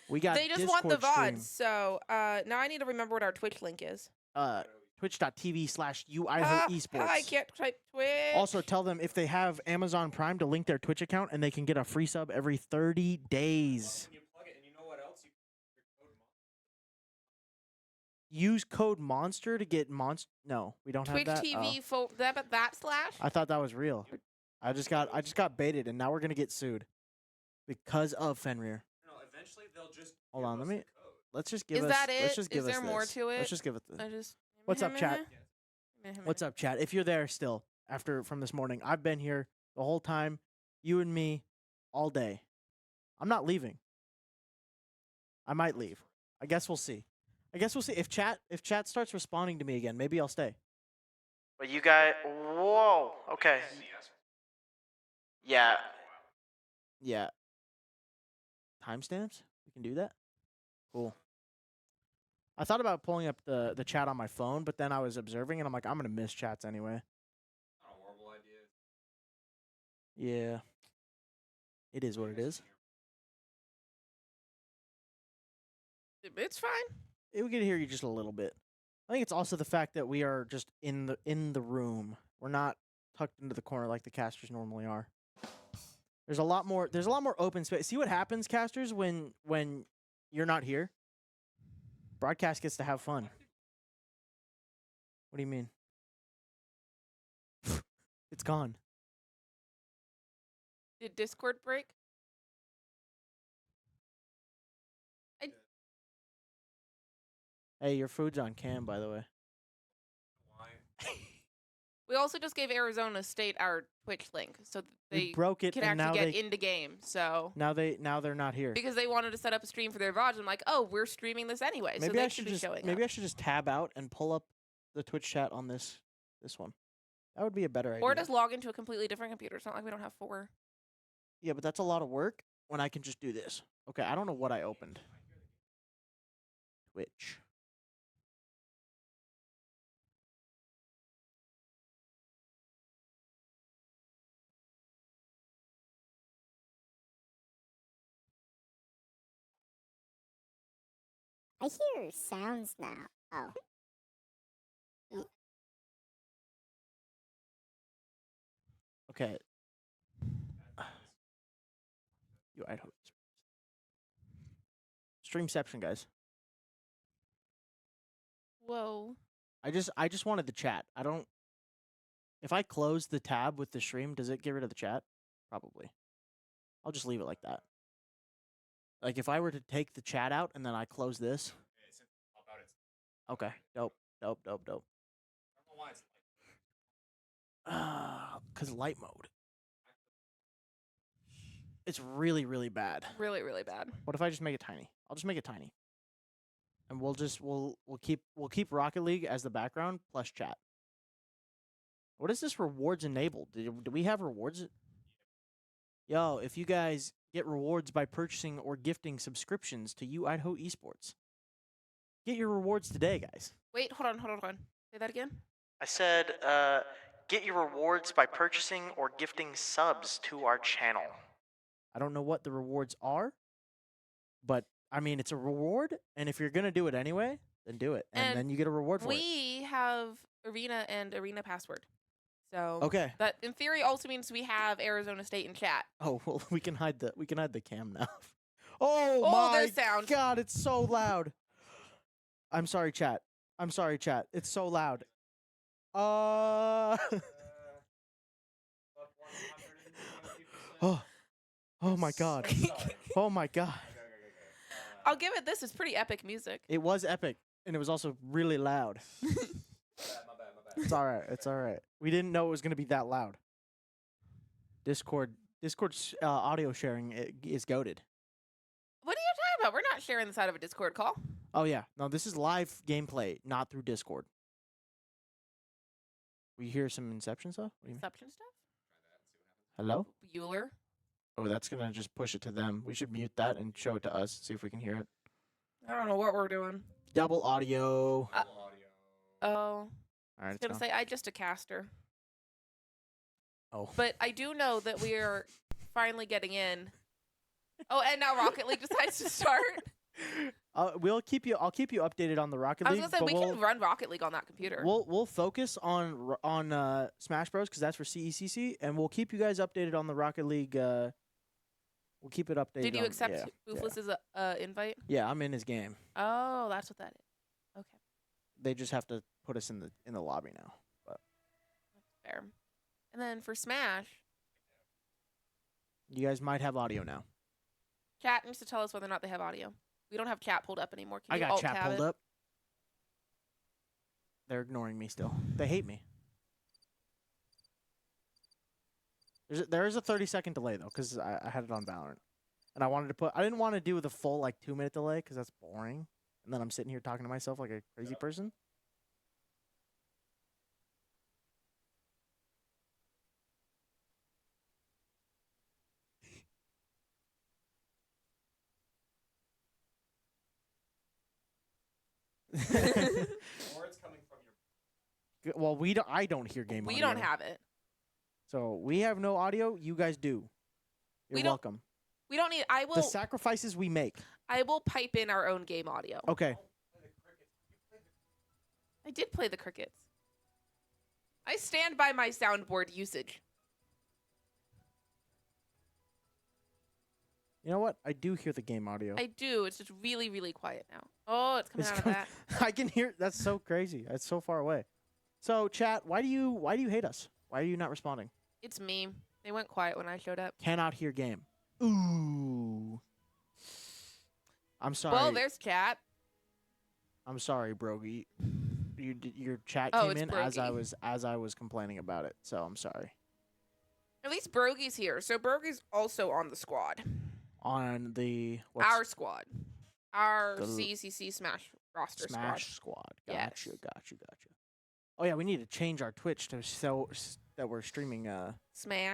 We got They just want the Discord VODs. So now I need to remember what our Twitch link is. stream. Twitch.tv/UIAHO I Esports. can't type Twitch. Also, tell them if they have Amazon Prime to link their Twitch account, and they can get a free sub every 30 days. When you plug it, and you know what else? Your code Use code Monster to get monster. No, we don't Twitch have that. TV / I thought that was real. I just got baited, and now we're gonna get sued because of Fenrir. No, eventually they'll just. Hold give on, us let me. the code. Let's just give Is us. that Let's it? just give Is us there more this. to it? Let's just give it. I just. What's up, chat? Yes. What's up, chat? If you're there still from this morning, I've been here the whole time. You and me, all day. I'm not leaving. I might leave. I guess we'll see. If chat starts responding to me again, maybe I'll stay. But you guys, whoa, okay. Yeah. Yeah. Timestamps? We can do that? Cool. I thought about pulling up the chat on my phone, but then I was observing and I'm like, I'm going to miss chats anyway. Not a horrible idea. Yeah. It is what it is. It's fine. We can hear you just a little bit. I think it's also the fact that we are just in the room. We're not tucked into the corner like the casters normally are. There's a lot more open space. See what happens, casters, when you're not here? Broadcast gets to have fun. What do you mean? It's gone. Did Discord break? Hey, your food's on cam, by the way. Why? We also just gave Arizona State our Twitch link, so We they broke it, can and now actually get they into game. So now they're not here. because they wanted to set up a stream for their VODs, I'm like, oh, we're streaming this anyway, so Maybe they I should should be just showing maybe up. I should just tab out and pull up the Twitch chat on this one. That would be a better idea. Or just log into a completely different computer. It's not like we don't have 4. Yeah, but that's a lot of work when I can just do this. Okay, I don't know what I opened. Twitch. I hear sounds now. Oh. Okay. UDIAHO. Streamception, guys. Whoa. I just wanted the chat. I don't. If I close the tab with the stream, does it get rid of the chat? Probably. I'll just leave it like that. Like if I were to take the chat out and then I close this. Okay. Dope. I don't know why it's like. Cause light mode. It's really, really bad. Really, really bad. What if I just make it tiny? I'll just make it tiny. And we'll keep Rocket League as the background plus chat. What is this rewards enabled? Do we have rewards? Yo, if you guys get rewards by purchasing or gifting subscriptions to UDIAHO Esports, get your rewards today, guys. Wait, hold on. Say that again. I said, get your rewards by purchasing or gifting subs to our channel. I don't know what the rewards are, but I mean, it's a reward, and if you're going to do it anyway, then do it. And then you get a reward for it. We have Arena and Arena password. So Okay. that in theory also means we have Arizona State in chat. Oh, well, we can hide the cam now. Oh, Oh, my there's sound. God, it's so loud. I'm sorry, chat. It's so loud. Oh my God. Oh my God. I'll give it this. It's pretty epic music. It was epic, and it was also really loud. My bad. It's all right. It's all right. We didn't know it was going to be that loud. Discord's audio sharing is goated. What are you talking about? We're not sharing this out of a Discord call. Oh yeah, no, this is live gameplay, not through Discord. We hear some Inception stuff. What do you mean? Inception stuff? Hello? Bueller? Oh, that's gonna just push it to them. We should mute that and show it to us. See if we can hear it. I don't know what we're doing. Double audio. Oh. All right, I was it's going to gone. say, I just a caster. Oh. But I do know that we are finally getting in Oh, and now Rocket League decides to start. I'll keep you updated on the Rocket I was League. gonna say but we can run Rocket League on that computer. We'll focus on Smash Bros because that's for CECC, and we'll keep you guys updated on the Rocket League. We'll keep it updated. Did you on, accept yeah, Boofless's invite? Yeah, I'm in his game. Oh, that's what that is. Okay, They just have to put us in the lobby now. But fair. And then for Smash, you guys might have audio now. chat needs to tell us whether or not they have audio. We don't have chat pulled up anymore. Can I you got alt chat tab pulled it? up. They're ignoring me still. They hate me. There is a 30-second delay though, because I had it on Valorant, and I didn't want to do the full like 2-minute delay because that's boring, and then I'm sitting here talking to myself like a crazy person. Or it's coming from your. Well, I don't hear game audio. We don't have it. So we have no audio. You guys do. You're We don't- welcome. We don't need. I The will. sacrifices we make. I will pipe in our own game audio. Okay. I did play the crickets. I stand by my soundboard usage. You know what? I do hear the game audio. I do. It's just really, really quiet now. Oh, it's coming It's out of com- that. I can hear. That's so crazy. It's so far away. So, chat, why do you hate us? Why are you not responding? It's me. They went quiet when I showed up. Cannot hear game. Ooh. I'm sorry. Well, there's chat. I'm sorry, Brogy. Your chat Oh, came it's in as Brogy. I was complaining about it. So I'm sorry. At least Brogy's here. So Brogy's also on the squad. On the Our squad. Our The CECC Smash roster Smash squad. Yes. Gotcha. Oh yeah, we need to change our Twitch to so that we're streaming squad.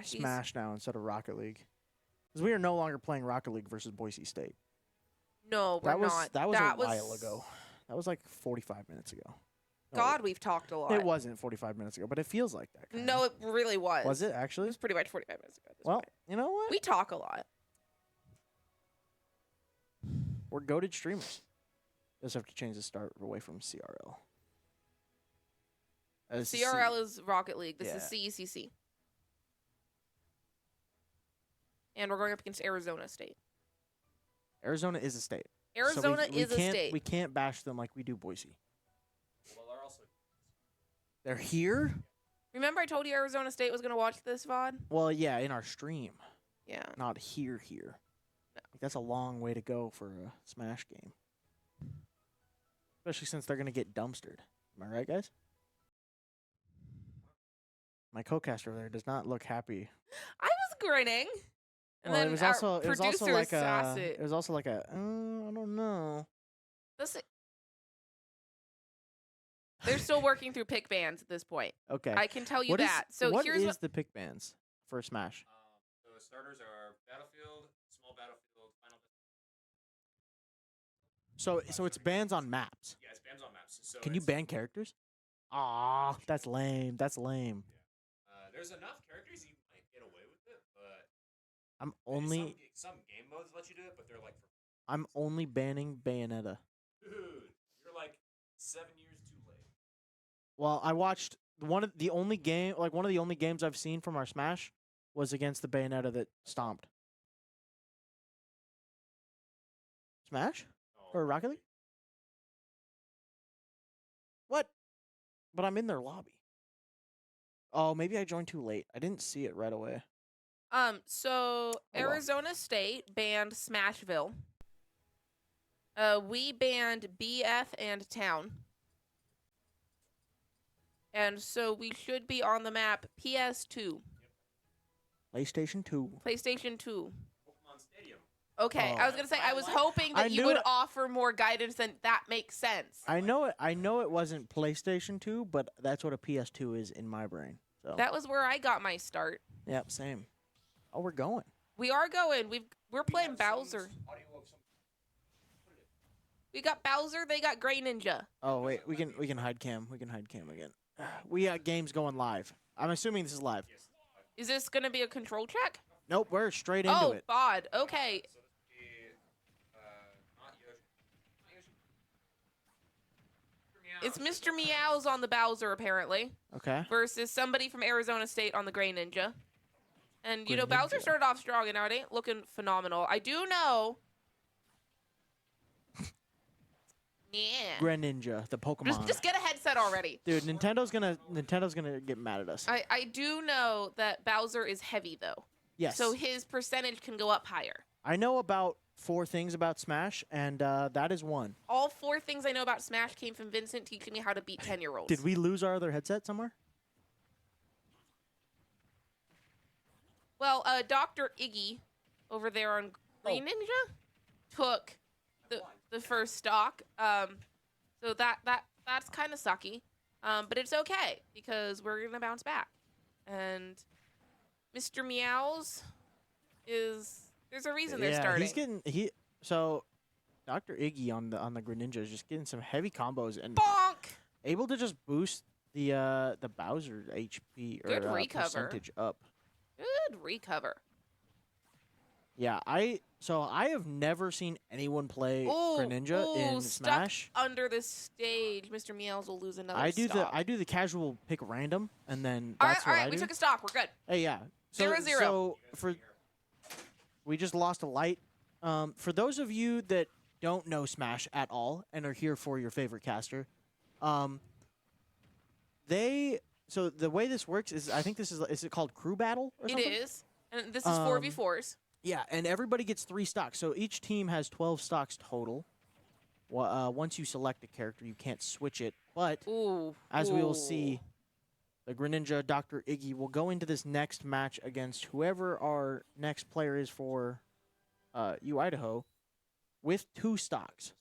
Smash now instead of Rocket League. Because we are no longer playing Rocket League versus Boise State. No, we're not. That was a while ago. That was like 45 minutes ago. No, God, we've talked a lot. it wasn't 45 minutes ago, but it feels like that. Kinda. No, it really was. Was it It actually? was pretty much 45 minutes ago. At this Well, point. you know what? We talk a lot. We're goated streamers. Just have to change the start away from CRL. This is CRL is Rocket League. This Yeah. is CECC. And we're going up against Arizona State. Arizona is a state. So Arizona we is a can't- state. We can't bash them like we do Boise. Well, they're also. They're here? Remember I told you Arizona State was going to watch this VOD? Well, yeah, in our stream. Yeah. Not here. Like, that's a long way to go for a Smash game. Especially since they're going to get dumpstered. Am I right, guys? My co-caster over there does not look happy. I was grinning. And Well, then it was our also producer like sass a it. it was also like a I don't know. Listen, they're still working through pick bands at this point. Okay. I can tell you What is- that. So what here's is what the pick bands for Smash? So the starters are Battlefield, Small Battlefield, Final. So it's bans on maps. Yeah, it's bans on maps. So Can you it's- ban characters? Ah, that's lame. That's lame. There's enough characters you might get away with it, but I'm only some game modes let you do it, but they're like for I'm only banning Bayonetta. dude, you're like 7 years too late. Well, I watched one of the only games I've seen from our Smash was against the Bayonetta that stomped. Smash? Or Rocket League? What? But I'm in their lobby. Oh, maybe I joined too late. I didn't see it right away. So well. Arizona State banned Smashville. We banned BF and Town. And so we should be on the map PS2, PlayStation 2. PlayStation 2. Pokemon Stadium. Okay, I was Oh. gonna say I was I hoping that you knew would it- offer more guidance, and that makes sense. I know it wasn't PlayStation 2, but that's what a PS2 is in my brain. So That was where I got my start. yep, same. Oh, we're going. We are going. We're playing Bowser. We got Bowser. They got Gray Ninja. Oh wait, we can hide cam. We can hide cam again. We got games going live. I'm assuming this is live. Is this gonna be a control check? Nope, we're straight into Oh, it. BOD. Okay. It's Mr. Meows on the Bowser, apparently, Okay. versus somebody from Arizona State on the Gray Ninja. And, you know, Gray Bowser Ninja. started off strong, and now it ain't looking phenomenal. I do know... Yeah. Greninja, the Pokemon. Just get a headset already. Dude, Nintendo's gonna get mad at us. I do know that Bowser is heavy, though. Yes. So his percentage can go up higher. I know about 4 things about Smash, and that is one. All 4 things I know about Smash came from Vincent teaching me how to beat 10-year-olds. Did we lose our other headset somewhere? Well, Dr. Iggy over there on Green Ninja took the first stock. So that's kind of sucky. But it's okay because we're gonna bounce back. And Mr. Meows there's a reason they're starting. So Dr. Iggy on the Greninja is just getting some heavy combos and Bonk! able to just boost the Bowser HP Good or recover. percentage up. Good recover. Yeah, I have never seen anyone play Greninja in stuck Smash. under the stage. Mr. Meows will lose another I do stock. the casual pick random, and then All that's right, what I we do. took a stock. We're good. Hey, yeah. So, 0-0. So we just lost a light. For those of you that don't know Smash at all and are here for your favorite caster, so the way this works is I think this is it called crew battle or something? It is. And this is 4v4s. Yeah, and everybody gets 3 stocks. So each team has 12 stocks total. Once you select a character, you can't switch it. But as we will see, the Greninja Dr. Iggy will go into this next match against whoever our next player is for UDIAHO with 2 stocks.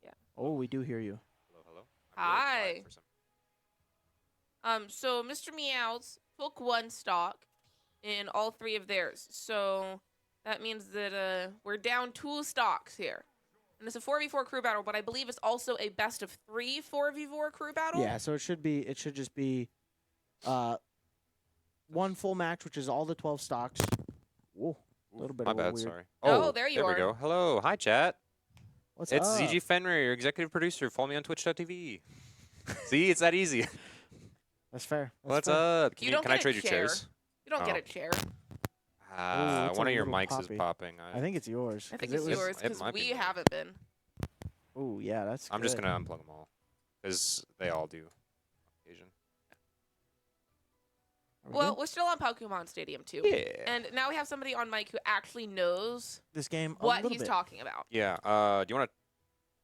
Yeah. Oh, we do hear you. Hello. Hi. So Mr. Meows took 1 stock in all 3 of theirs. So that means that we're down 2 stocks here. And it's a 4v4 crew battle, but I believe it's also a best of 3 4v4 crew battle. Yeah, so it should just be 1 full match, which is all the 12 stocks. Whoa, a little bit My of a bad, weird. sorry. Oh, there you we are. go. Hello. Hi, chat. What's It's up? ZG Fenrir, your executive producer. Follow me on twitch.tv. See, it's that easy. That's fair. That's What's fair. up? You don't Can I get a trade your chair. chairs? You don't get Oh. a chair. Ooh, it's One a of your little mics poppy. is popping. I think it's yours. I think 'cause it's it was- yours it because might be we mine. haven't been. Oh, yeah, that's I'm just good. going to unplug them all. Because they all do. Occasion. Are we Well, good? we're still on Pokemon Stadium too. Yeah. And now we have somebody on mic who actually knows This game a what little he's bit. talking about. Yeah. Do you want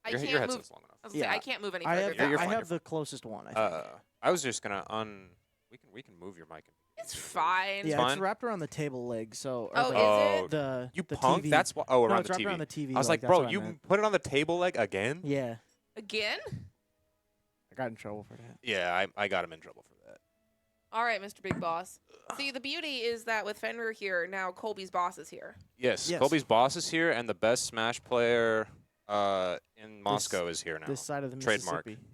I to... can't Your move. headset's long enough. I was gonna say, Yeah. I can't move any I further. have, Yeah, down. you're I fine, have the closest one, I think. I was just going to We can move your mic. It's fine. yeah, fine. it's wrapped around the table leg, so or Oh, the, is it? the You the punk? TV. That's why. No, Oh, around it's the wrapped TV. around the TV. I was leg, like, that's bro, what I you meant. put it on the table leg again? Yeah, Again? I got in trouble for that. Yeah, I got him in trouble for that. All right, Mr. Big Boss. See, the beauty is that with Fenrir here, now Colby's boss is here. Yes, Yes. Colby's boss is here, and the best Smash player in Moscow is here now. This side of the Trademark. Mississippi.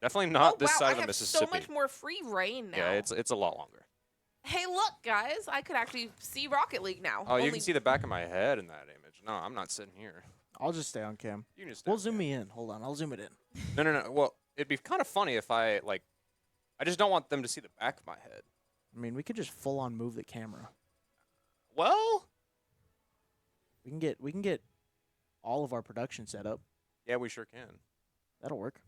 Definitely not oh, this wow, side I of the have Mississippi. so much more free reign now. Yeah, it's a lot longer. Hey, look, guys. I could actually see Rocket League now. Oh, you Only- can see the back of my head in that image. No, I'm not sitting here. I'll just stay on cam. You can just We'll zoom me in. Hold on, I'll zoom it in. No. Well, it'd be kind of funny if I just don't want them to see the back of my head. I mean, we could just full on move the camera. Well, We can get all of our production set up. yeah, we sure can. That'll work.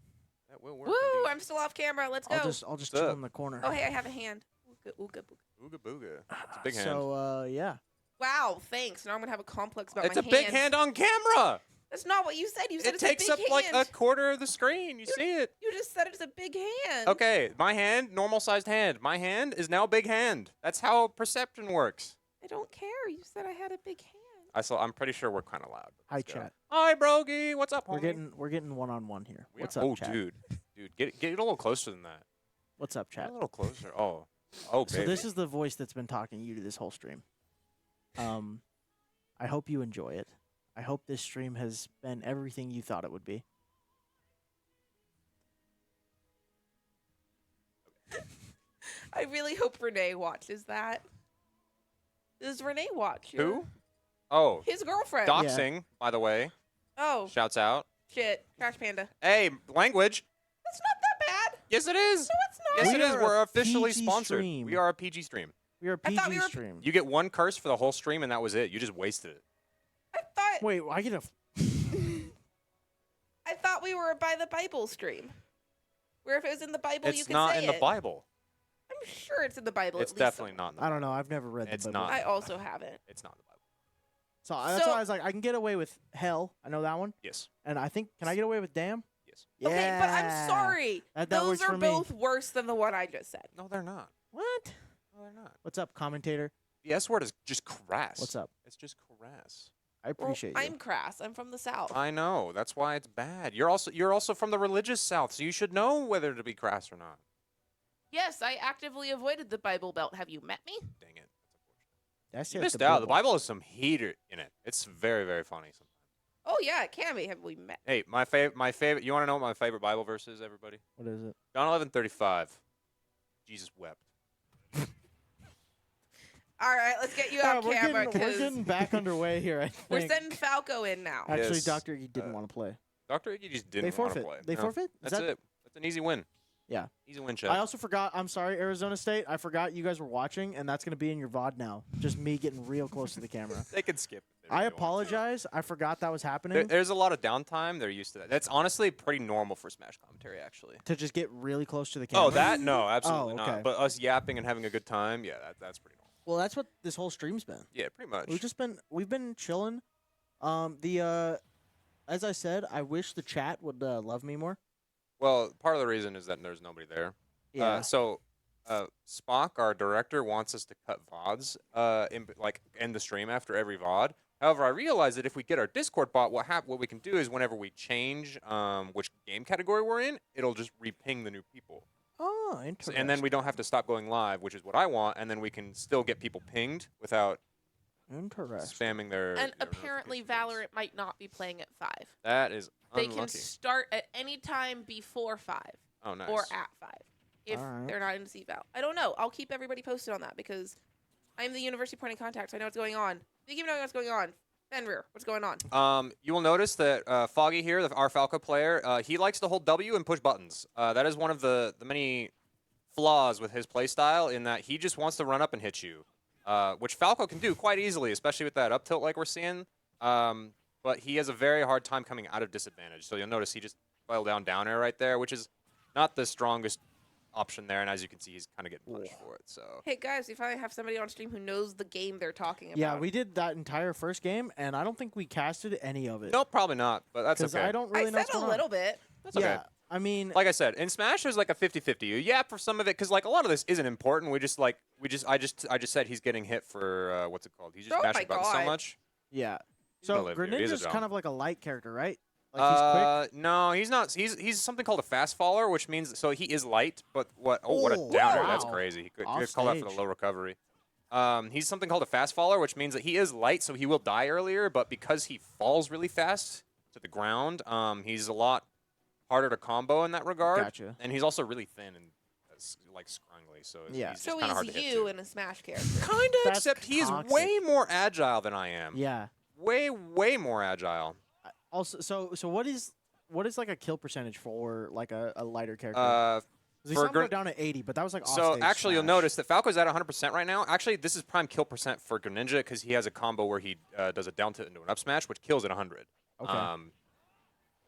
That will work. Woo! indeed. I'm still off camera. Let's go. I'll just What's chill up? in the corner. Oh, hey, I have a hand. Ooga, ooga, booga. Ooga booga. It's a big hand. So yeah, Wow, thanks. Now I'm gonna have a complex about It's my a big hands. hand on camera. That's not what you said. You said It it's takes a up big like hand. a quarter of the screen. You see it. You just said it's a big hand. Okay, my hand, normal sized hand. My hand is now big hand. That's how perception works. I don't care. You said I had a big hand. I'm pretty sure we're kind of loud. but hi let's go. chat. Hi, Brogy. What's up, We're homie? getting one-on-one here. We What's are- up, Oh, chat? dude, get a little closer than that. What's up, Get chat? a little closer. Oh, So baby. this is the voice that's been talking to you to this whole stream. I hope you enjoy it. I hope this stream has been everything you thought it would be. I really hope Renee watches that. Does Renee watch? Who? Oh, His girlfriend. doxing, by the way. Oh, Shouts out. shit. Crash Panda. Hey, language. That's Yes, it is. No, it's not. Yes, We it is. are a We're officially PG sponsored. stream. We are a PG stream. We are a I thought PG we were- stream. You get one curse for the whole stream, and that was it. You just wasted it. I thought Wait, I get a. I thought we were by the Bible stream. Where if it was in the Bible, you It's could not say in the it. Bible. I'm sure it's in the Bible. It's at least definitely not in the I Bible. don't know. I've never read the It's Bible. not. I also haven't. It's not in the Bible. So that's So- why I was like, I can get away with hell. I know that one. Yes. And I think, can I get away with damn? Yes. Okay, but I'm sorry. That Those works are for me. both worse than the one I just said. No, they're not. What? No, they're not. What's up, commentator? The S word is just crass. What's up? It's just crass. I Well, appreciate you. I'm crass. I'm from the South. I know. That's why it's bad. You're also from the religious South, so you should know whether to be crass or not. Yes, I actively avoided the Bible Belt. Have you met me? Dang it. That's You just missed out. The Bible has some heater in it. It's very, very funny sometimes. Oh yeah, it can be. Have we met? Hey, my favorite. You want to know what my favorite Bible verse is, everybody? What is it? John 11:35. Jesus wept. All right, let's get you Alright, on we're camera getting because getting back underway here. I we're think. sending Falco in now. Actually, Yes. Dr. E didn't want to play. Dr. Iggy just They didn't want to forfeit. play. They No. forfeit? Is That's that- it. That's an easy win. Yeah. Easy win, Chef. I also forgot. I'm sorry, Arizona State. I forgot you guys were watching, and that's going to be in your VOD now. Just me getting real close to the camera. They can skip it. if I they want. apologize. I forgot that was There- happening. There's a lot of downtime. They're used to that. That's honestly pretty normal for Smash commentary, actually. To just get really close to the camera. Oh, that? No, absolutely okay. not. But us yapping and having a good time, yeah, that's pretty normal. Well, that's what this whole stream's been. Yeah, pretty much. We've been chilling. As I said, I wish the chat would love me more. Well, part of the reason is that there's nobody there. Yeah. So Spock, our director, wants us to cut VODs end the stream after every VOD. However, I realize that if we get our Discord bot, what we can do is whenever we change which game category we're in, it'll just reping the new people. Oh, interesting. And then we don't have to stop going live, which is what I want, and then we can still get people pinged without Interesting. spamming their And their apparently notifications. Valorant might not be playing at 5. That is They unlucky. can start at any time before 5 Oh, nice. or at 5 if Alright. they're not in CVAL. I don't know. I'll keep everybody posted on that because I'm the university point of contact, so I know what's going on. If you keep knowing what's going on, Fenrir, what's going on? You will notice that Foggy here, our Falco player, he likes to hold W and push buttons. That is one of the many flaws with his playstyle in that he just wants to run up and hit you, which Falco can do quite easily, especially with that up tilt like we're seeing. But he has a very hard time coming out of disadvantage. So you'll notice he just fell down air right there, which is not the strongest option there. And as you can see, he's kind of getting punished for it. So Hey guys, we finally have somebody on stream who knows the game they're talking about. Yeah, we did that entire first game, and I don't think we casted any of it. no, probably not. But that's Because okay. I don't really I know said what's a going on. little bit. That's okay. Yeah, I mean, Like I said, in Smash, there's like a 50-50. Yeah, for some of it, because like a lot of this isn't important. I just said he's getting hit for what's it called? He's just Oh my mashing buttons so God. much. yeah. He's gonna So live here. He is a Greninja's jump. kind of like a light character, right? Like he's quick. No, he's not. He's something called a fast faller, which means so he is light. But what? Oh, what a Oh, downer! That's wow. crazy. He could Off call that for the stage. low recovery. He's something called a fast faller, which means that he is light, so he will die earlier. But because he falls really fast to the ground, he's a lot harder to combo in that regard. Gotcha. And he's also really thin and like scrangly, so Yeah. he's So kind of hard he's to hit you too. in a Smash character. Kind of, That's except he is toxic. way more agile than I am. Yeah. Way more agile. Also, so what is like a kill percentage for like a lighter character? 'Cause we for saw him go Gren- down to 80, but that was like So offstage actually, you'll Smash. notice that Falco's at 100% right now. Actually, this is prime kill percent for Greninja because he has a combo where he does a down tilt into an up smash, which kills at 100. Okay.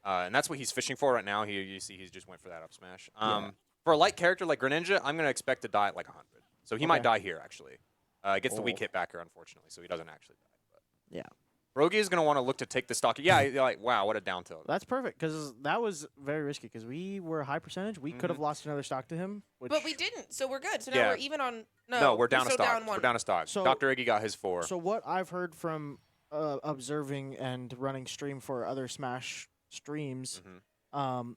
And that's what he's fishing for right now. You see, he just went for that up smash. Yeah. For a light character like Greninja, I'm gonna expect to die at like 100. So he might Okay. die here actually. Gets the weak Oh. hit back here, unfortunately, so he doesn't actually die. But Yeah. Brogy is gonna want to look to take the stock. Yeah, you're like wow, what a down tilt. That's perfect because that was very risky because we were high percentage. We could have lost another stock to him. Which, But we didn't, so we're good. So now Yeah. we're even on. No, we're down a still stock. Down one. We're down a stock. So- Dr. Iggy got his 4. So what I've heard from observing and running stream for other Smash streams, Mhm.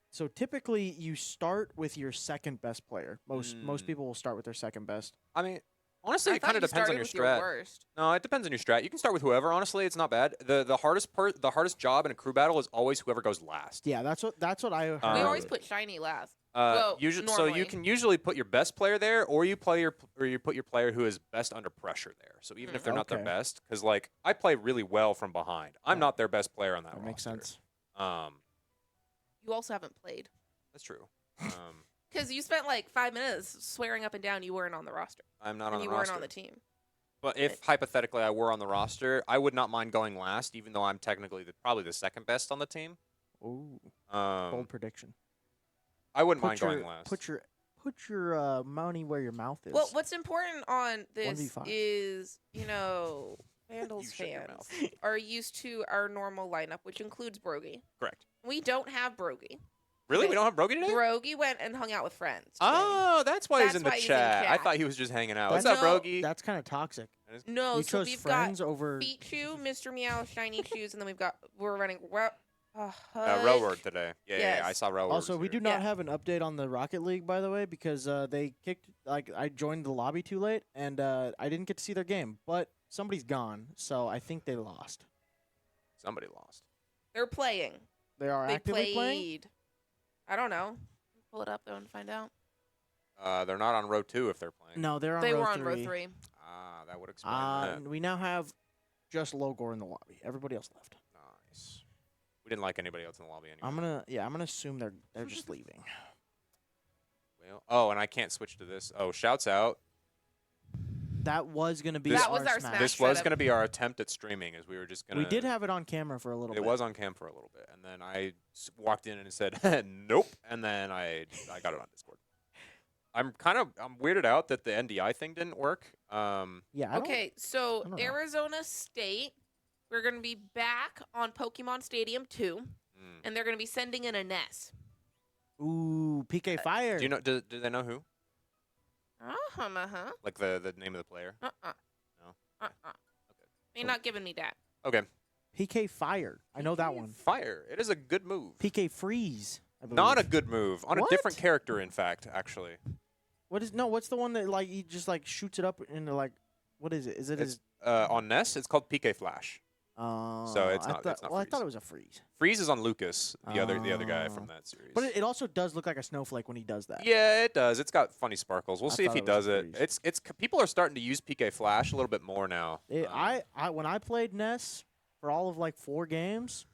so typically you start with your second best player. Most Mm. people will start with their second best. I mean, honestly, I it thought kind of you depends on started your with your strat. worst. No, it depends on your strat. You can start with whoever. Honestly, it's not bad. The hardest job in a crew battle is always whoever goes last. Yeah, that's what I heard. We always put shiny last. Well, so you normally. can usually put your best player there, or you put your player who is best under pressure there. So even if they're not their Okay. best, because like I play really well from behind, I'm not their best player on that. That makes roster. sense. You also haven't played. That's true. Because you spent like 5 minutes swearing up and down you weren't on the roster. I'm not And on the you roster. weren't on the team. But if hypothetically I were on the roster, I would not mind going last, even though I'm technically probably the second best on the team. Ooh, Um, bold prediction. I wouldn't mind going your, last. Put your money where your mouth is. Well, what's important on this 1v5. is, Vandals You shut your fans are used to our normal lineup, which includes Brogy. Correct. We don't have Brogy. Really? Okay. We don't have Brogy today? Brogy went and hung out with friends. today. Oh, that's why he's That's in the why he's in chat. I chat. thought he was just hanging out. That's- What's up, No, Brogy? That's kind of toxic. No, You so chose we've friends got over. Pichu, Mr. Meow, Shiny Shoes, and then we're running Railroad today. Yeah, Yes. I saw Railroad. Also, we do here. not Yeah. have an update on the Rocket League, by the way, because they kicked. I joined the lobby too late, and I didn't get to see their game. But somebody's gone, so I think they lost. Somebody lost. They're playing. They are They actively played. playing. I don't know. Pull it up though and find out. They're not on row 2 if they're playing. No, they're on They row were on 3. row 3. Ah, that would explain that. We now have just Logor in the lobby. Everybody else left. Nice. We didn't like anybody else in the lobby anyway. I'm gonna assume they're just leaving. Well, oh, and I can't switch to this. Oh, shouts out. That was gonna be That was our Smash. Smash This was setup. going to be our attempt at streaming, as we were just going to. We did have it on camera for a little It bit. was on cam for a little bit, and then I walked in and said, "Nope," and then I got it on Discord. I'm weirded out that the NDI thing didn't work. Yeah. I don't- Okay, so I don't know. Arizona State, we're going to be back on Pokemon Stadium 2, and they're going to be sending in a NES. Ooh, PK Fire. Do you know? Do they know who? Uh-huh. Like the name of the player? Uh-uh. No. Uh-uh. Okay. They're not giving me that. Okay. PK Fire. I know that one. Fire. It is a good move. PK Freeze. I believe. Not a good move. On a different What? character, in fact, actually. What's the one that like he just like shoots it up into like what is it? Is it It's his on NES. It's called PK Flash. So it's I not. thought, It's not well, I freeze. thought it was a freeze. Freeze is on Lucas, the other guy Oh. from that series. But it also does look like a snowflake when he does that. yeah, it does. It's got funny sparkles. We'll I see if thought he it was does a it. freeze. It's people are starting to use PK Flash a little bit more now. I when I played NES for all of like 4 games,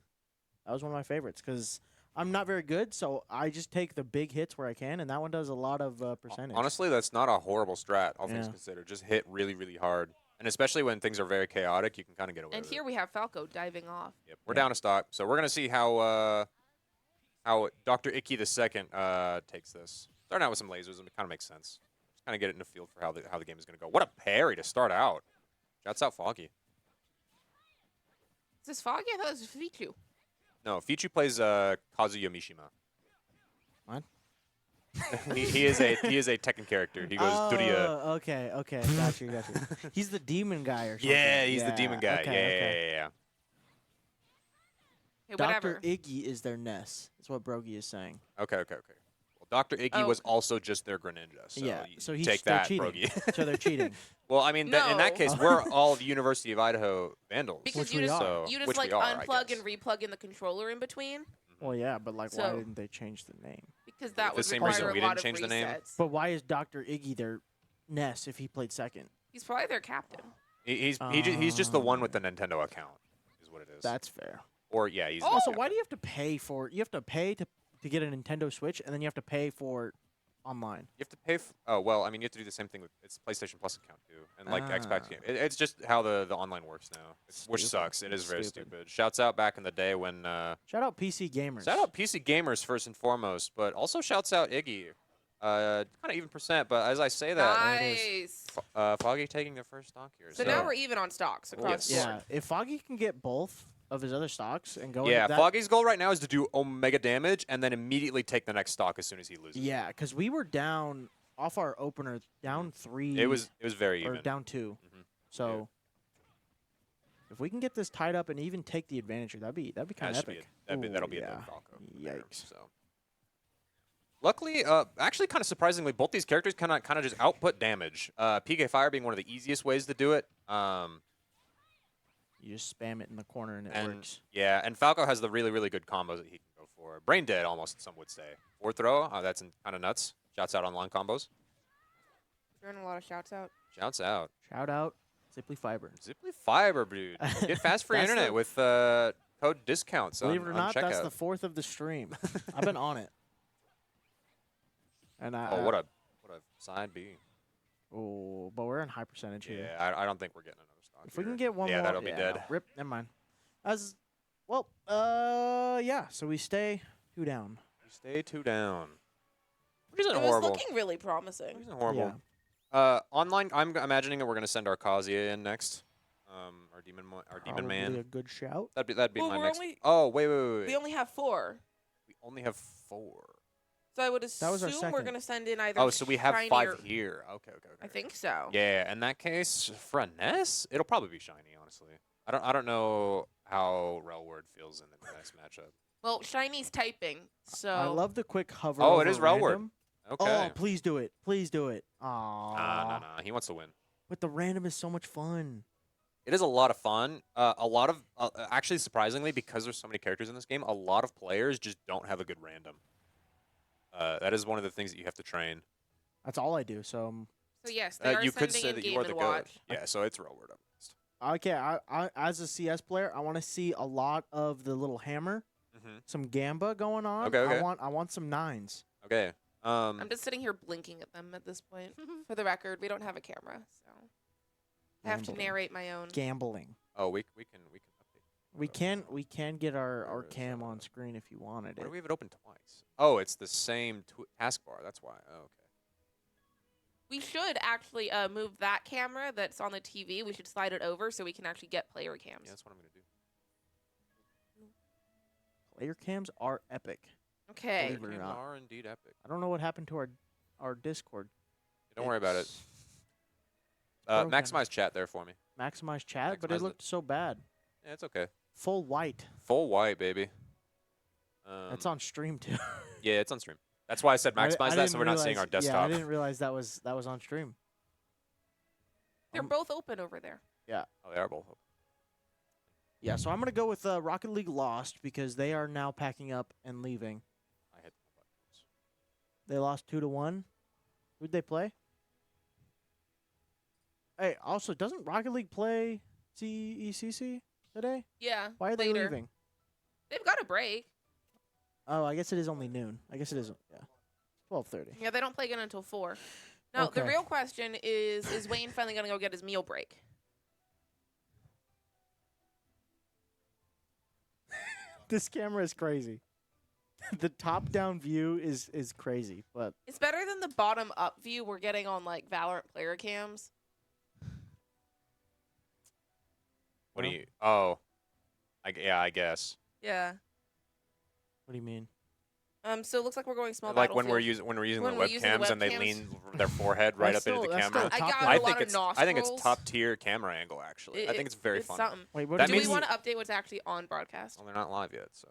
that was one of my favorites because I'm not very good, so I just take the big hits where I can, and that one does a lot of percentage. Honestly, that's not a horrible strat, all things Yeah. considered. Just hit really, really hard. And especially when things are very chaotic, you can kind of get away And with here it. we have Falco diving off. Yep. We're down a stock, so we're going to see how Dr. Icky II takes this. Starting out with some lasers, and it kind of makes sense. Just kind of get it in the field for how the game is going to go. What a parry to start out. Shouts out Foggy. Is this Foggy? I thought it was Fichu. No, Fichu plays Kazuya Mishima. What? he is a Tekken character. He goes Duria. Okay, got you. He's the demon guy or something. Yeah, he's the demon guy. Okay. Yeah. Hey, Dr. whatever. Iggy is their Ness. That's what Brogy is saying. Okay. Well, Dr. Iggy was also just their Greninja. So yeah, you so he's take they're that, cheating. Brogy. So they're cheating. Well, I mean, in that No. case, we're all the University of Idaho Vandals. Because Which you we just, are. you Which just like we are, I unplug guess. and replug in the controller in between. Well, yeah, but like, why So- didn't they change the name? Because that the would same require reason a we lot didn't of change the name? resets. But why is Dr. Iggy their Ness if he played second? He's probably their captain. He's just the one with the Nintendo account, is what it is. That's fair. Or yeah, he's. Also, why do you have to pay for? You have to pay to get a Nintendo Switch, and then you have to pay for online. You have to pay. Oh well, I mean, you have to do the same thing with its PlayStation Plus account too, and like Xbox Ah. game. It's just how the online works now, which Stupid. sucks. It is very Stupid. stupid. Shouts out back in the day when. Shout out PC gamers. Shout out PC gamers first and foremost, but also shouts out Iggy. Kind of even percent, but as I say that, Nice. Foggy taking their first stock here. So now we're even on stocks across Yes. the board. Yeah, if Foggy can get both of his other stocks and go. Yeah, into that, Foggy's goal right now is to do omega damage and then immediately take the next stock as soon as he loses. Yeah, because we were down off our opener, down 3. It was very or even. down 2. Mhm. So if we can get this tied up and even take the advantage here, that'd be kind That of should be epic. that'll be Ooh, a yeah. dope Falco. there, Yikes. So. Luckily, actually, kind of surprisingly, both these characters kind of just output damage. PK Fire being one of the easiest ways to do it. You just spam it in the corner and it And works. yeah, and Falco has the really, really good combos that he can go for. Brain dead, almost some would say. Fourth throw, that's kind of nuts. Shouts out on line combos. Throwing a lot of shouts out. Shouts out. Shout out Simply Fiber. Zipply Fiber, dude. Get fast free That's internet the- with code discounts Believe on, it or on not, checkout. that's the 4th of the stream. I've been on it. And Oh, what a side B. Oh, but we're in high percentage here. Yeah, I don't think we're getting another stock. If we here. can get one yeah, more, that'll be dead. no, rip. Never mind. As well, yeah. So we stay 2 down. We stay 2 down. Which isn't It was horrible. looking really promising. Which isn't horrible. Yeah. Online, I'm imagining that we're gonna send our Kazuya in next. Our demon Probably man. a good shout. That'd be Well, my we're next. only- Oh wait. We only have 4. We only have 4. So I would That was our assume we're second. going to send in either Oh, so we have shiny 5 or- here. Okay. I think so. Yeah, in that case, for a Ness, it'll probably be shiny. Honestly, I don't know how Relward feels in the next matchup. Well, shiny's typing, so I love the quick hover. Oh, it over is Relward. random. Okay. Oh, please do it. Please do it. Aww. Nah. He wants to win. But the random is so much fun. It is a lot of fun. A lot of actually, surprisingly, because there's so many characters in this game, a lot of players just don't have a good random. That is one of the things that you have to train. That's all I do. So So yes, they are you could sending say in that Game you are and the Watch. goat. Yeah, so it's Relward up next. okay, I as a CS player, I want to see a lot of the little hammer, some gamba going on. Okay. I want some 9s. Okay. I'm just sitting here blinking at them at this point. For the record, we don't have a camera, so I have to Gambling. narrate my own. Gambling. Oh, we can update. We can get our Where is cam that? on screen if you wanted Why it. do we have it open twice? Oh, it's the same taskbar. That's why. Oh, okay. We should actually move that camera that's on the TV. We should slide it over so we can actually get player cams. Yeah, that's what I'm gonna do. Player cams are epic. Okay. Believe it or Games not. are indeed epic. I don't know what happened to our Discord. Don't worry about it. broken. Maximize chat there for me. Maximize chat, but Maximize it looked so bad. Yeah, it's okay. Full white. Full white, baby. That's on stream too. Yeah, it's on stream. That's why I said I maximize that, didn't so we're not seeing our realize- Yeah, I desktop. didn't realize that was on stream. They're both open over there. Oh, they are both. Yeah, so I'm gonna go with Rocket League Lost because they are now packing up and leaving. I hit the buttons. They lost 2-1. Who'd they play? Hey, also, doesn't Rocket League play CECC today? Yeah. Why are they later. leaving? They've got a break. Oh, I guess it is only noon. I guess it is. Yeah, 12:30. Yeah, they don't play again until 4. Now, the Okay. real question is Wayne finally going to go get his meal break? This camera is crazy. The top-down view is crazy, but It's better than the bottom-up view we're getting on, like, Valorant player cams. What do Well. you? Oh, I guess. Yeah. what do you mean? So it looks like we're going small Like when we're Battlefield. using When the we're using the webcams and they webcams. lean their forehead right That's up into still- the that's camera. still I top got down. a I lot think of it's nostrils. top tier camera angle actually. I think it's very it's fun. something. Wait, what That do Do you we means- mean? want to update what's actually on broadcast? Well, they're not live yet, so.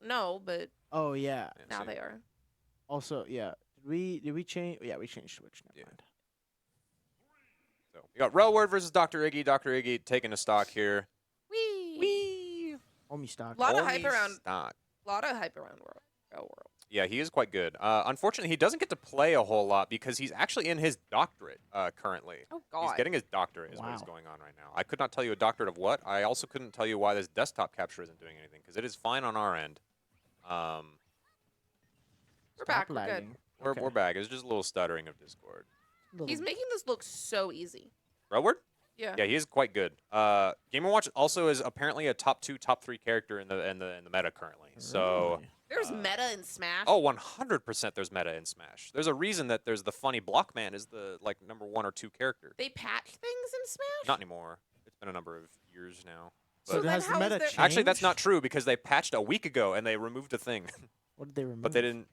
No, but Oh yeah. yeah, now see. they are. Also, yeah. Did we change? Yeah, we changed Switch. Never Yeah. mind. So we got Relward versus Dr. Iggy. Dr. Iggy taking a stock here. Whee! Homie stock. Lot of Only hype around. stock. Lot of hype around world. Yeah, he is quite good. Unfortunately, he doesn't get to play a whole lot because he's actually in his doctorate currently. Oh He's God. getting his doctorate is what is Wow. going on right now. I could not tell you a doctorate of what. I also couldn't tell you why this desktop capture isn't doing anything because it is fine on our end. We're Stop back. We're good. lagging. We're Okay. back. It's just a little stuttering of Discord. He's making this look so easy. Relward? Yeah. Yeah, he is quite good. Game & Watch also is apparently a top 2, top 3 character in the meta currently. So, Really? There's meta in Smash. oh, 100% there's meta in Smash. There's a reason that there's the funny Blockman is the like number 1 or 2 character. They patch things in Smash? Not anymore. It's been a number of years now. So But then has the how is meta there- changed? actually, that's not true because they patched a week ago and they removed a thing. What did they remove? But they didn't.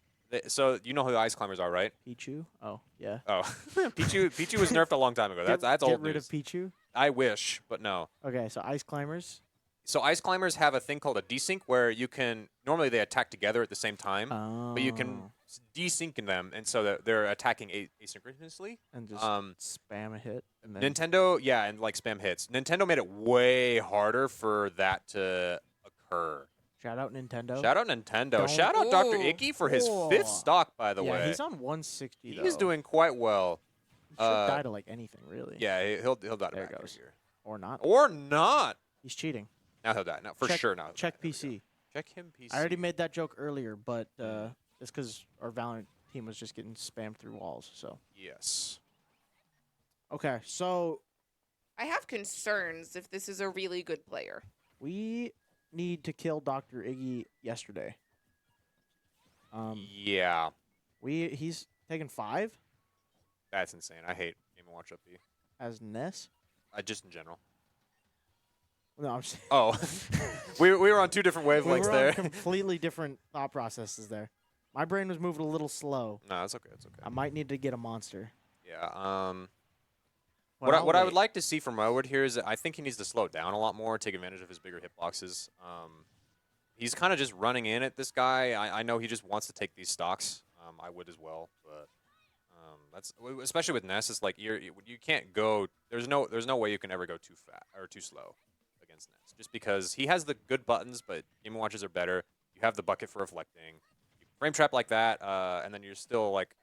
So you know who the Ice Climbers are, right? Pichu. Oh yeah. Oh, Pichu was nerfed a long time ago. That's get old rid news. of Pichu. I wish, but no. Okay, so ice climbers. So Ice Climbers have a thing called a desync where you can normally they attack together at the same time, but you can Oh, desync them, and so that they're attacking asynchronously. and just spam a hit and then Nintendo, yeah, and like spam hits. Nintendo made it way harder for that to occur. shout out Nintendo. Shout out Nintendo. Don't- Shout out Dr. Ooh. Icky for his Whoa. 5th stock, by the yeah, way. he's on 160 though. He's doing quite well. He should die to like anything really. Yeah, he'll die to There back goes. here. Or not. Or not. He's cheating. Now he'll die. No, for Check- sure now. he'll Check die. There we PC. go. Check him PC. I already made that joke earlier, but just because our Valorant team was just getting spammed through walls. So Yes. okay, so I have concerns if this is a really good player. we need to kill Dr. Iggy yesterday. Yeah. He's taken 5 That's insane. I hate Game & Watch Up B. as Ness. Just in general. No, I'm just Oh. we were on 2 different we wavelengths were there. on completely different thought processes there. My brain was moving a little slow. No, it's okay. It's okay. I might need to get a monster. Yeah. But I'll What I would wait. like to see from Rowood here is that I think he needs to slow down a lot more, take advantage of his bigger hitboxes. He's kind of just running in at this guy. I know he just wants to take these stocks. I would as well, but that's especially with Ness. It's like you can't go. There's no way you can ever go too fast or too slow against Ness, just because he has the good buttons, but Game & Watches are better. You have the bucket for reflecting. You frame trap like that, and then you're still like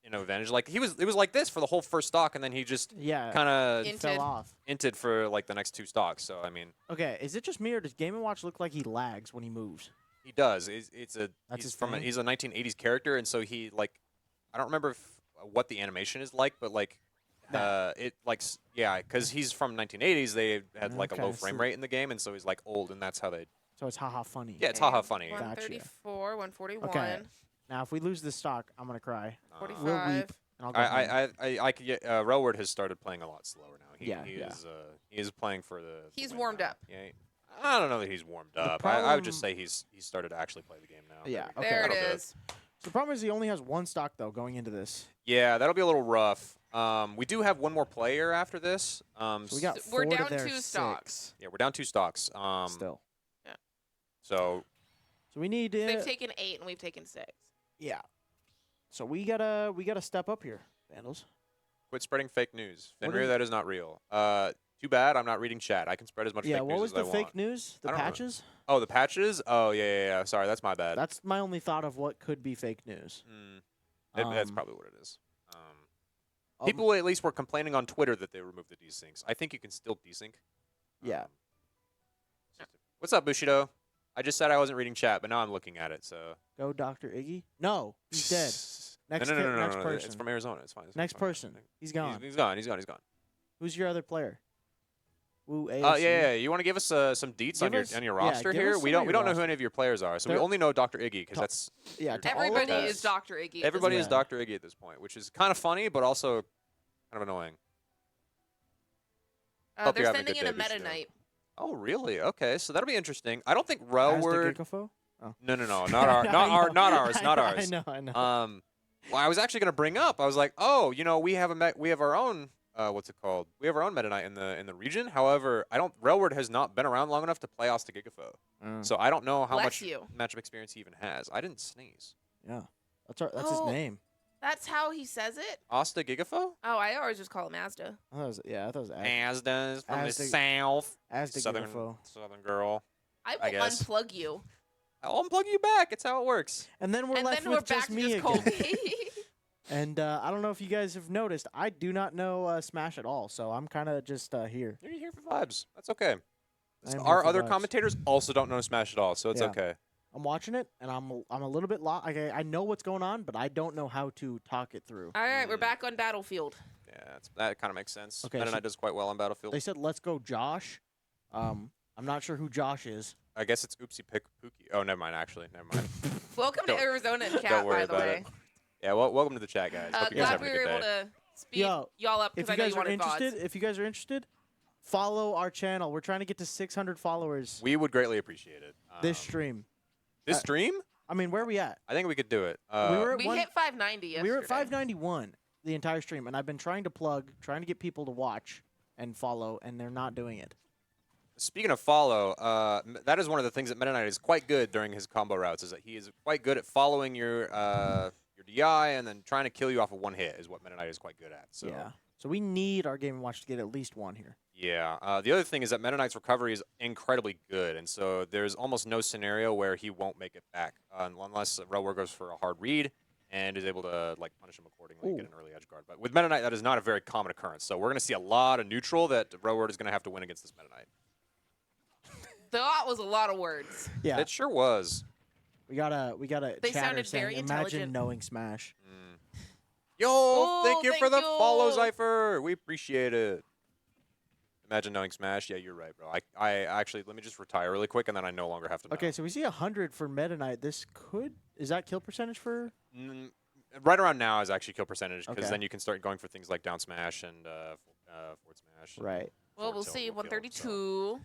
in an advantage. Like it was like this for the whole first stock, and then he just Yeah, kind of Inted. fell off. inted for like the next 2 stocks. So I mean, Okay, is it just me or does Game & Watch look like he lags when he moves? he does. He's That's his a thing? he's a 1980s character, and so he like I don't remember what the animation is like, but like it like yeah, because he's from 1980s. They had like a low Okay, frame so- rate in the game, and so he's like old, and that's how they. So it's haha funny. Yeah, it's haha funny. Gotcha. 134, 141, Okay. Now, if we lose this stock, I'm gonna cry. Uh, 45. We'll weep, and I'll go home. I could get Roward has started playing a lot slower now. He Yeah. he is playing for the. He's win warmed now. up. Yeah, I don't know that he's warmed up. I would just say he's started to actually play the game now. Yeah, Maybe. okay. There it That'll do is. So the problem is he only has 1 stock though going into this. Yeah, that'll be a little rough. We do have 1 more player after this. So we got We're 4 to down their 2 stocks. Yeah, we're down 2 stocks. Still. So So we need They've taken 8 and we've taken 6. yeah. So we gotta step up here, Vandals. quit spreading fake news. What Fenrir, is- that is not real. Too bad I'm not reading chat. I can spread as much Yeah. fake What news was as the I fake want. news? The I don't know. patches? Oh, the patches? Oh, yeah. Sorry, that's my bad. That's my only thought of what could be fake news. That's Um, probably what it is. Um, People at least were complaining on Twitter that they removed the desyncs. I think you can still desync. Yeah. What's up, Bushido? I just said I wasn't reading chat, but now I'm looking at it. So Go Dr. Iggy. No, he's dead. Next no, next It's person. from Arizona. It's fine. It's Next fine. person. He's gone. He's gone. He's gone. Who's your other player? Woo, Yeah. You want to give us some deets on Give us- your yeah, roster give here? us We some of don't your know who roster. any of your players are, so we They're- only know Dr. Iggy because To- that's Yeah, to all of Everybody us- is Dr. Iggy. at this everybody point. is Dr. Iggy at this point, which is kind of funny, but also kind of annoying. Hope They're you're having a sending in a good day, meta Bushido. night. Oh, really? Okay, so that'll be interesting. I don't think As the Roward. Gigafo? Oh. No, not our, not ours, not ours. I know. Well, I was actually gonna bring up. I was like, oh, we have we have our own. What's it called? We have our own Meta Knight in the region. However, Roward has not been around long enough to play Asta Gigafo, so I don't know how Bless much you. matchup experience he even has. I didn't sneeze. Yeah. That's his Oh. name. That's how he says it? Asta Gigafo? Oh, I always just call him Mazda. I thought it was Asda is from the Asda- south. Asda Southern Gigafo. girl. I will I guess. unplug you. I'll unplug you back. It's how it works. And then we're and left then with we're back just to me just again. Colby. And I don't know if you guys have noticed, I do not know Smash at all, so I'm kind of just here. You're here for vibes. That's okay. I am here Our for other vibes. commentators also don't know Smash at all, so it's Yeah. okay. I'm watching it, and I'm a little bit lost. I know what's going on, but I don't know how to talk it through. All right, we're back on Battlefield. Yeah, that kind of makes sense. Okay, Meta so- Knight does quite well on Battlefield. They said, let's go Josh. I'm not sure who Josh is. I guess it's Oopsie Pick Pookie. Oh, never mind, actually. Never mind. Welcome to Don't- Arizona in chat, don't worry by the about way. it. Yeah, well, welcome to the chat, guys. Hope you guys Glad having we a were good able day. to speed Yo, y'all up If because you I know guys you are wanted interested, VODs. if you guys are interested, follow our channel. We're trying to get to 600 followers We would greatly appreciate it. this stream. This stream? I mean, where are we at? I think we could do it. we were at We one, hit 590 yesterday. we were at 591 the entire stream, and I've been trying to get people to watch and follow, and they're not doing it. Speaking of follow, that is one of the things that Meta Knight is quite good during his combo routes, is that he is quite good at following your DI and then trying to kill you off of one hit is what Meta Knight is quite good at. So. Yeah. So we need our Game & Watch to get at least one here. Yeah. The other thing is that Meta Knight's recovery is incredibly good, and so there's almost no scenario where he won't make it back unless Relwar goes for a hard read and is able to punish him accordingly and get an early edge guard. But with Meta Knight, that is not a very common occurrence. So we're going to see a lot of neutral that Relwar is going to have to win against this Meta Knight. That was a lot of words. Yeah. It sure was. We got a They chatter sounded saying, very imagine intelligent. knowing Smash. Yo, Oh, thank you for thank the follow, you. Zypher. We appreciate it. Imagine knowing Smash. Yeah, you're right, bro. I actually, let me just retire really quick, and then I no longer have to know. Okay, so we see 100 for Meta Knight. This could is that kill percentage for? Right around now is actually kill percentage, because Okay. then you can start going for things like down smash and forward smash. and Right. Well, forward we'll tilt see. will kill, 132.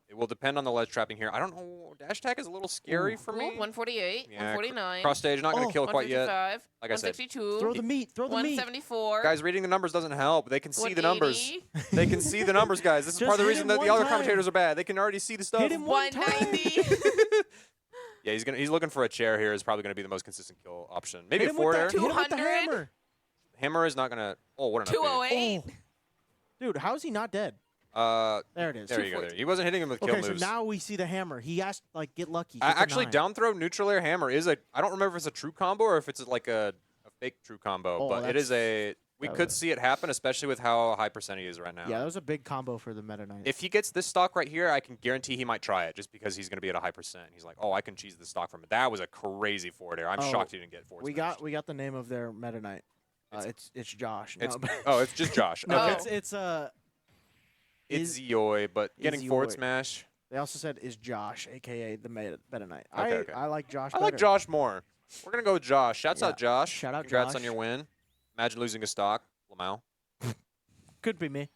It will depend on the ledge trapping here. I don't know. Dash attack is a little scary for Ooh, me. 148. Yeah, 149. Cross stage, not going Oh, to kill it quite yet. 155. Like I said. 162. Throw the meat. Throw the meat. 174. Guys, reading the numbers doeses't help. They can see the numbers. 180. They can see the numbers, guys. This is Just part of the hit reason him that the one other time. commentators are bad. They can already see the stuff. Hit him one time. 190. Yeah, he's looking for a chair here. Is probably going to be the most consistent kill option. Maybe Hit a him with forward the, air. hit him with the 200. hammer. Hammer is not going to. Oh, what an update. 208. Dude, how is he not dead? There There it is. you go. There. He wasn't hitting him with kill Okay, so moves. now we see the hammer. He has to, like, get lucky. Get the Actually, 9. down throw neutral air hammer is a. I don't remember if it's a true combo or if it's like a fake true combo, Oh, but it is a. We that could was- see it happen, especially with how high percent he is right now. Yeah, that was a big combo for the Meta Knight. If he gets this stock right here, I can guarantee he might try it just because he's going to be at a high percent. He's like, oh, I can cheese this stock from it. That was a crazy forward air. I'm Oh, shocked he didn't get forward we smashed. got the name of their Meta Knight. It's Josh. It's, No, oh, it's just Josh. no, Okay. it's It's is- Zioy, but getting forward Zioy. smash. They also said is Josh, aka the Meta Knight. Okay. I like Josh. I like better. Josh more. We're going to go with Josh. Shouts Yeah. out Josh. Shout out Congrats Josh. on your win. Imagine losing a stock. Lamau. Could be me.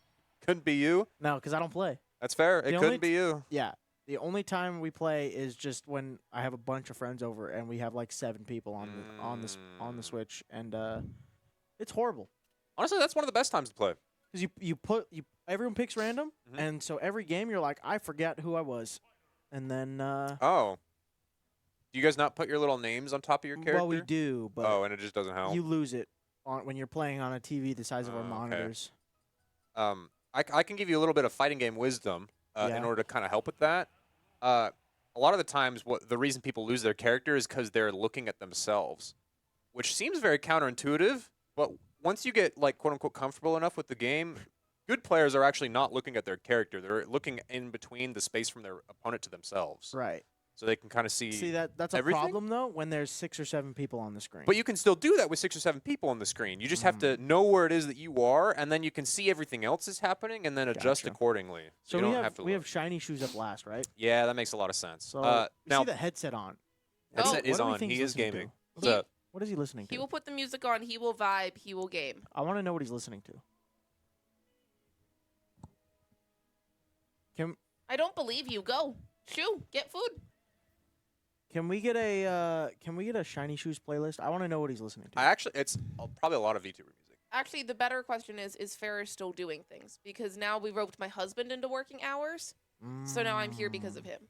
Couldn't be you. No, because I don't play. That's fair. The It only couldn't be you. Yeah. The only time we play is just when I have a bunch of friends over and we have like 7 people on the Switch, and it's horrible Honestly, that's one of the best times to play. because everyone picks random, Mhm. and so every game you're like, I forget who I was, and then Oh. Do you guys not put your little names on top of your character? well we do, but Oh, and it just doesn't help. you lose it when you're playing on a TV the size of our Oh, okay. monitors. I can give you a little bit of fighting game wisdom Yeah. in order to kind of help with that. A lot of the times, the reason people lose their character is because they're looking at themselves, which seems very counterintuitive. But once you get like quote unquote comfortable enough with the game, good players are actually not looking at their character. They're looking in between the space from their opponent to themselves, Right. so they can kind of see. See that's a everything? problem though when there's 6 or 7 people on the screen. But you can still do that with 6 or 7 people on the screen. You just have to know where it is that you are, and then you can see everything else is happening, and then adjust Gotcha. accordingly. so you we don't have have to we look. have shiny shoes up last, right? Yeah, that makes a lot of sense. So we now, see the headset on. headset What is do we on. think He he's is listening to? gaming. He- What's up? What is he listening to? He will put the music on. He will vibe. He will game. I want to know what he's listening to. I don't believe you. Go. Shoo. Get food. Can we get a shiny shoes playlist? I want to know what he's listening to. It's probably a lot of VTuber music. Actually, the better question is Ferris still doing things? Because now we roped my husband into working hours. So now I'm here because of him.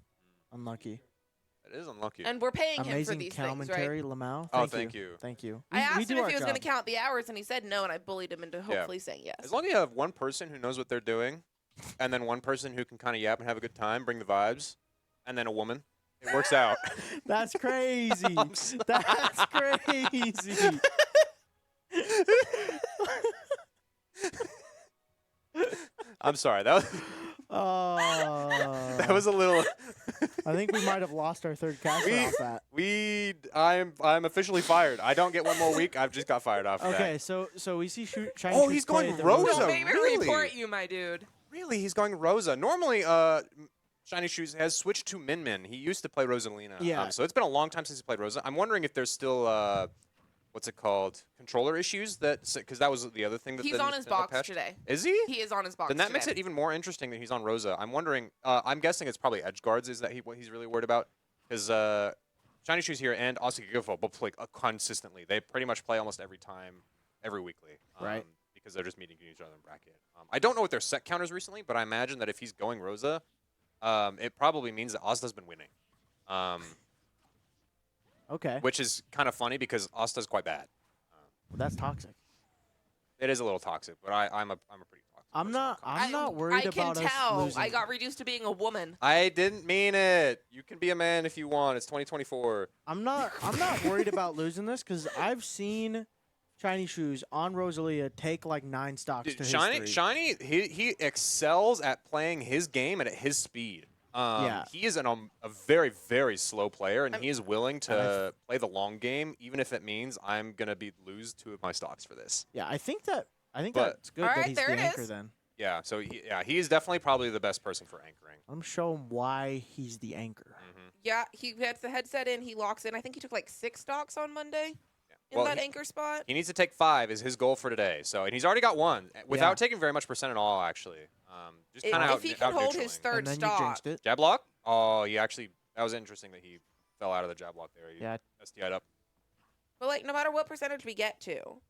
Unlucky. It is unlucky. And we're paying him for Amazing these things, right? commentary, Lamau. Oh, thank you. Thank you. I asked we him do if our he was going to job. count the hours, and he said no, and I bullied him into hopefully saying yes. As long as you have one person who knows what they're doing, and then one person who can kind of yap and have a good time, bring the vibes, and then a woman, it works out. That's crazy. I'm sorry. That's crazy. I'm sorry. That was a little. I think we might have lost our third caster off that. I'm officially fired. I don't get one more week. I've just got fired off. of that. Okay, so we see shiny. Oh, shoes he's play going at the Rosa. Don't make me really? report you, my dude. Really, he's going Rosa. Normally, Shiny Shoes has switched to Min Min. He used to play Rosalina. Yeah. So it's been a long time since he played Rosa. I'm wondering if there's still what's it called? Controller issues because that was the other thing that He's the on his Nintendo box patched. today. Is he? He is on his box Then that today. makes it even more interesting that he's on Rosa. I'm wondering. I'm guessing it's probably edge guards. Is that what he's really worried about? Because Shiny Shoes here and Oscar Gigafo both play consistently. They pretty much play almost every time, every weekly. Right. Because they're just meeting each other in bracket. I don't know what their set counters recently, but I imagine that if he's going Rosa, it probably means that Asta's been winning. Okay. Which is kind of funny because Asta's quite bad. Well, that's toxic. It is a little toxic, but I'm a pretty toxic. I'm person not. when it comes I'm not worried I can about us tell. losing. I got reduced to being a woman. I didn't mean it. You can be a man if you want. It's 2024. I'm not worried about losing this because I've seen Shiny Shoes on Rosalia take like 9 stocks to Dude, his Shiny, 3. Shiny, he excels at playing his game and at his speed. Yeah. He is a very, very slow player, and he is willing and to play the long game, even if it means I'm gonna lose 2 of my stocks for this. Yeah, I think But- that's good that Alright, he's there the it anchor is. then. Yeah, so he is definitely probably the best person for anchoring. Let him show him why he's the anchor. Yeah, he gets the headset in, he locks in. I think he took like 6 stocks on Monday in Well, that anchor spot. He needs to take 5 is his goal for today. So, and he's already got 1 without Yeah. taking very much percent at all, actually. Just kind of If he can hold his third And then you stock, jinxed it. jab lock. Oh, he actually that was interesting that he fell out of the jab lock there. He Yeah. STI'd up. but like no matter what percentage we get to,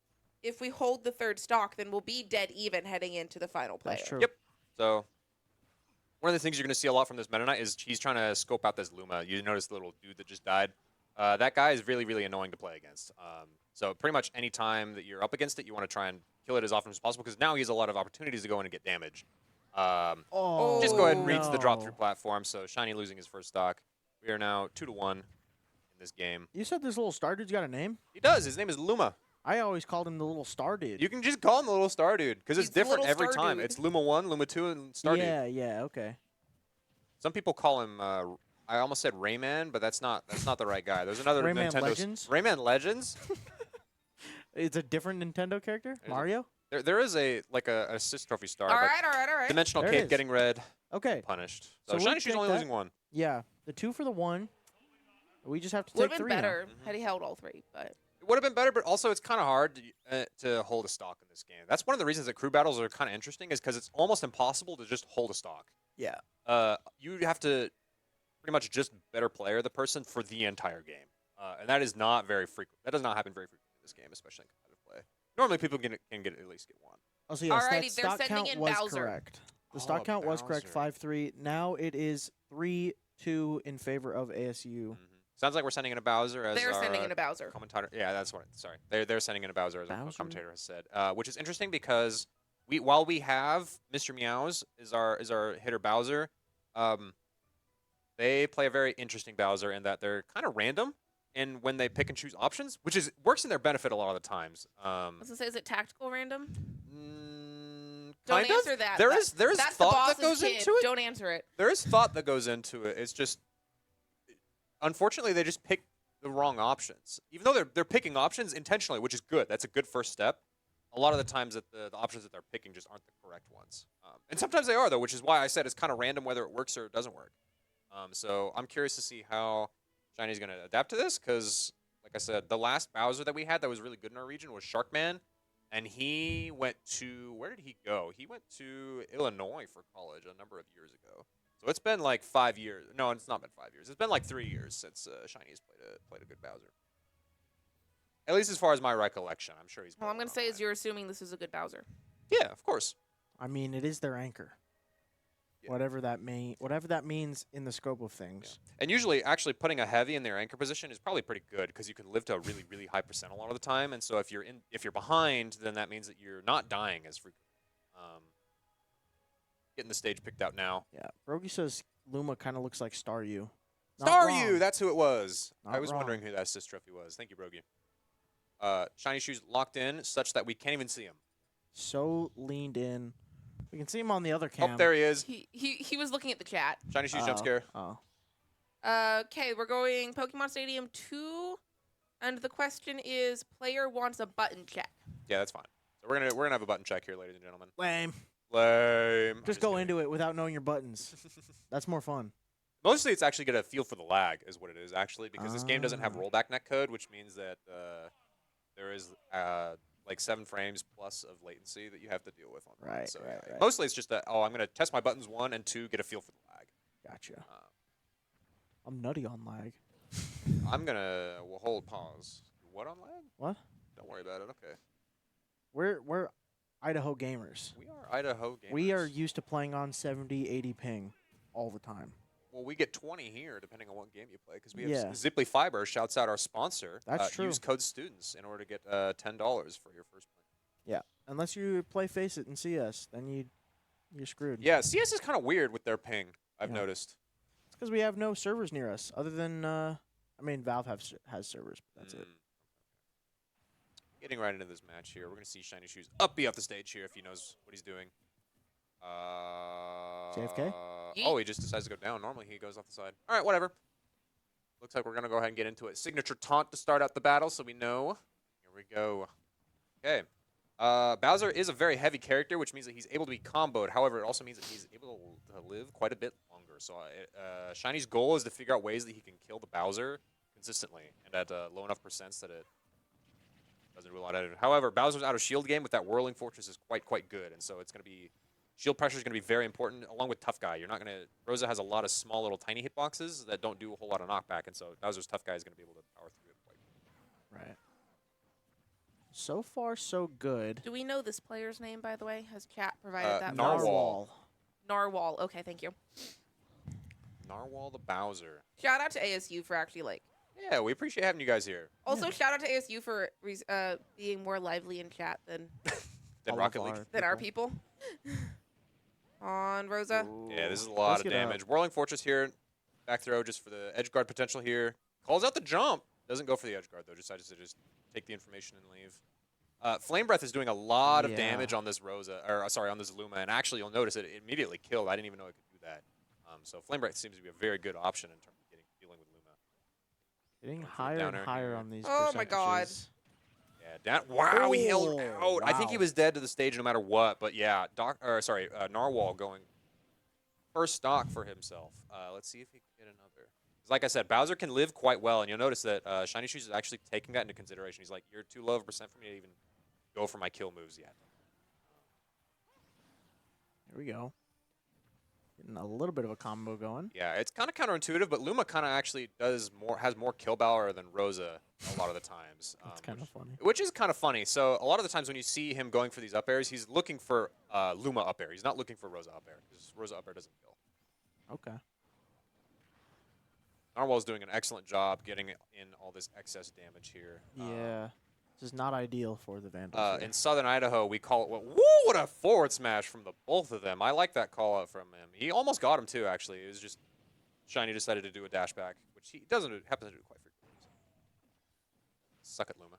if we hold the third stock, then we'll be dead even heading into the final player. That's true. Yep. So, one of the things you're going to see a lot from this Meta Knight is he's trying to scope out this Luma. You notice the little dude that just died. That guy is really, really annoying to play against. So pretty much any time that you're up against it, you want to try and kill it as often as possible because now he has a lot of opportunities to go in and get damage. Oh, Just go ahead and reach the drop no. through platform. So Shiny losing his first stock. We are now 2-1 in this game. You said this little star dude's got a name? He does. His name is Luma. I always called him the little star dude. You can just call him the little star dude because it's He's the different little every star time. dude. It's Luma 1, Luma 2, and Star Dude. Yeah, okay. Some people call him. I almost said Rayman, but that's not the right guy. There's another Rayman Nintendo. Legends? Rayman Legends. It's a different Nintendo character? There's a- Mario? There is a assist trophy star. All but right, all right, all right. Dimensional There it Cape is. getting red, Okay. punished. So So we'll Shiny Shoe's check only that. losing 1. Yeah. The 2 for the 1. We just have to Would take have been 3 now. better had he held all 3, but It would have been better, but also it's kind of hard to hold a stock in this game. That's one of the reasons that crew battles are kind of interesting is because it's almost impossible to just hold a stock. Yeah. You have to pretty much just better player the person for the entire game, and that is not very frequent. That does not happen very frequently in this game, especially in competitive play. Normally, people can get at least get 1. Oh, so yes, Alrighty, that they're stock sending count in was Bowser. correct. The Oh, stock count was correct, Bowser. 5-3. Now it is 3-2 in favor of ASU. Sounds like we're sending in a Bowser as they're our sending in a Bowser. commentator. Yeah, that's what. Sorry, they're sending in a Bowser as our Bowser? commentator has said, which is interesting because while we have Mr. Meows is our hitter Bowser, they play a very interesting Bowser in that they're kind of random in when they pick and choose options, which works in their benefit a lot of the times. I was gonna say, is it tactical random? Kind Don't of. answer that. There That- is That's the thought that boss's goes kid. into it. Don't answer it. There is thought that goes into it. It's just, unfortunately, they just pick the wrong options. Even though they're picking options intentionally, which is good. That's a good first step. A lot of the times that the options that they're picking just aren't the correct ones. And sometimes they are, though, which is why I said it's kind of random whether it works or it doesn't work. So I'm curious to see how Shiny's going to adapt to this because, like I said, the last Bowser that we had that was really good in our region was Sharkman. And he went to, where did he go? He went to Illinois for college a number of years ago. So it's been like 5 years. No, it's not been 5 years. It's been like 3 years since Shiny's played a good Bowser. At least as far as my recollection. I'm sure he's All I'm played gonna say is online. you're assuming this is a good Bowser. Yeah, of course. I mean, it is their anchor. Yeah. Whatever that means in the scope of things. And usually, actually putting a heavy in their anchor position is probably pretty good because you can live to a really, really high percent a lot of the time. And so if you're behind, then that means that you're not dying as frequently. Getting the stage picked out now. Yeah. Rogi says Luma kind of looks like Star U. Not Star wrong. You, that's who it was. I Not was wrong. wondering who that assist trophy was. Thank you, Brogy. Shiny Shoes locked in such that we can't even see him. So leaned in. We can see him on the other cam. Oh, there he is. He was looking at the chat. Shiny Shoes jump scare. Oh. Okay, we're going Pokemon Stadium 2, and the question is, player wants a button check. Yeah, that's fine. So we're gonna have a button check here, ladies and gentlemen. Lame. Lame. Just go into it without knowing your buttons. That's more fun. Mostly, it's actually gonna feel for the lag, is what it is actually, because this game doesn't have Ah. rollback netcode, which means that there is like 7 frames plus of latency that you have to deal with on that. Right, So right, yeah, right. mostly it's just that I'm gonna test my buttons 1 and 2, get a feel for the lag. Gotcha. I'm nutty on lag. I'm gonna hold pause. What on lag? What? Don't worry about it. Okay. We're Idaho gamers. We are Idaho gamers. We are used to playing on 70, 80 ping all the time. Well, we get 20 here, depending on what game you play, because we have Yeah. Ziply Fiber shouts out our sponsor. That's true. Use code students in order to get $10 for your first play. Yeah. Unless you play Face It and CS, then you're screwed. Yeah, CS is kind of weird with their ping. I've Yeah. noticed. It's because we have no servers near us, other than Valve has servers, but that's it. Getting right into this match here, we're gonna see Shiny Shoes up, be off the stage here if he knows what he's doing. JFK? Oh, he just decides to go down. Normally he goes off the side. All right, whatever. Looks like we're going to go ahead and get into it. Signature taunt to start out the battle so we know. Here we go. Okay. Bowser is a very heavy character, which means that he's able to be comboed. However, it also means that he's able to live quite a bit longer. So Shiny's goal is to figure out ways that he can kill the Bowser consistently and at low enough percents that it doesn't rule out anything. However, Bowser's out of shield game with that Whirling Fortress is quite good, and so it's going to be shield pressure is going to be very important along with Tough Guy. You're not going to Rosa has a lot of small little tiny hitboxes that don't do a whole lot of knockback, and so Bowser's Tough Guy is going to be able to power through it quite well. Right. So far, so good. Do we know this player's name, by the way? Has chat provided that? Narwhal. Narwhal. Okay, thank you. Narwhal the Bowser. Shout out to ASU for actually like. Yeah, we appreciate having you guys here. Also, shout out to ASU for being more lively in chat than Then Rocket League. our people. On Rosa. Ooh. Yeah, this is a lot of get up. damage. Whirling Fortress here. Back throw just for the edge guard potential here. Calls out the jump. Doesn't go for the edge guard, though. Decides to just take the information and leave. Flame Breath is doing a lot of damage on this Rosa, or sorry, on this Luma. And actually, you'll notice it immediately killed. I didn't even know it could do that. So Flame Breath seems to be a very good option in terms of dealing with Luma. Getting Going for the higher down and air higher here. on these Oh my God. percentages. Yeah, wow, he held Oh, out. I think he wow. was dead to the stage no matter what. But yeah, Narwhal going first stock for himself. Let's see if he can get another. 'Cause like I said, Bowser can live quite well, and you'll notice that Shiny Shoes is actually taking that into consideration. He's like, you're too low of a percent for me to even go for my kill moves yet. Here we go. Getting a little bit of a combo going. Yeah, it's kind of counterintuitive, but Luma kind of actually has more kill power than Rosa a lot of the times. That's kind of funny. Which is kind of funny. So a lot of the times when you see him going for these up airs, he's looking for Luma up air. He's not looking for Rosa up air because Rosa up air doesn't kill. Okay. Narwhal's doing an excellent job getting in all this excess damage here. Yeah. This is not ideal for the Vandals. In Southern Idaho, we call it, woo, what a forward smash from the both of them. I like that call out from him. He almost got him too, actually. It was just Shiny decided to do a dash back, which he doesn't happen to do quite frequently. Suck it, Luma.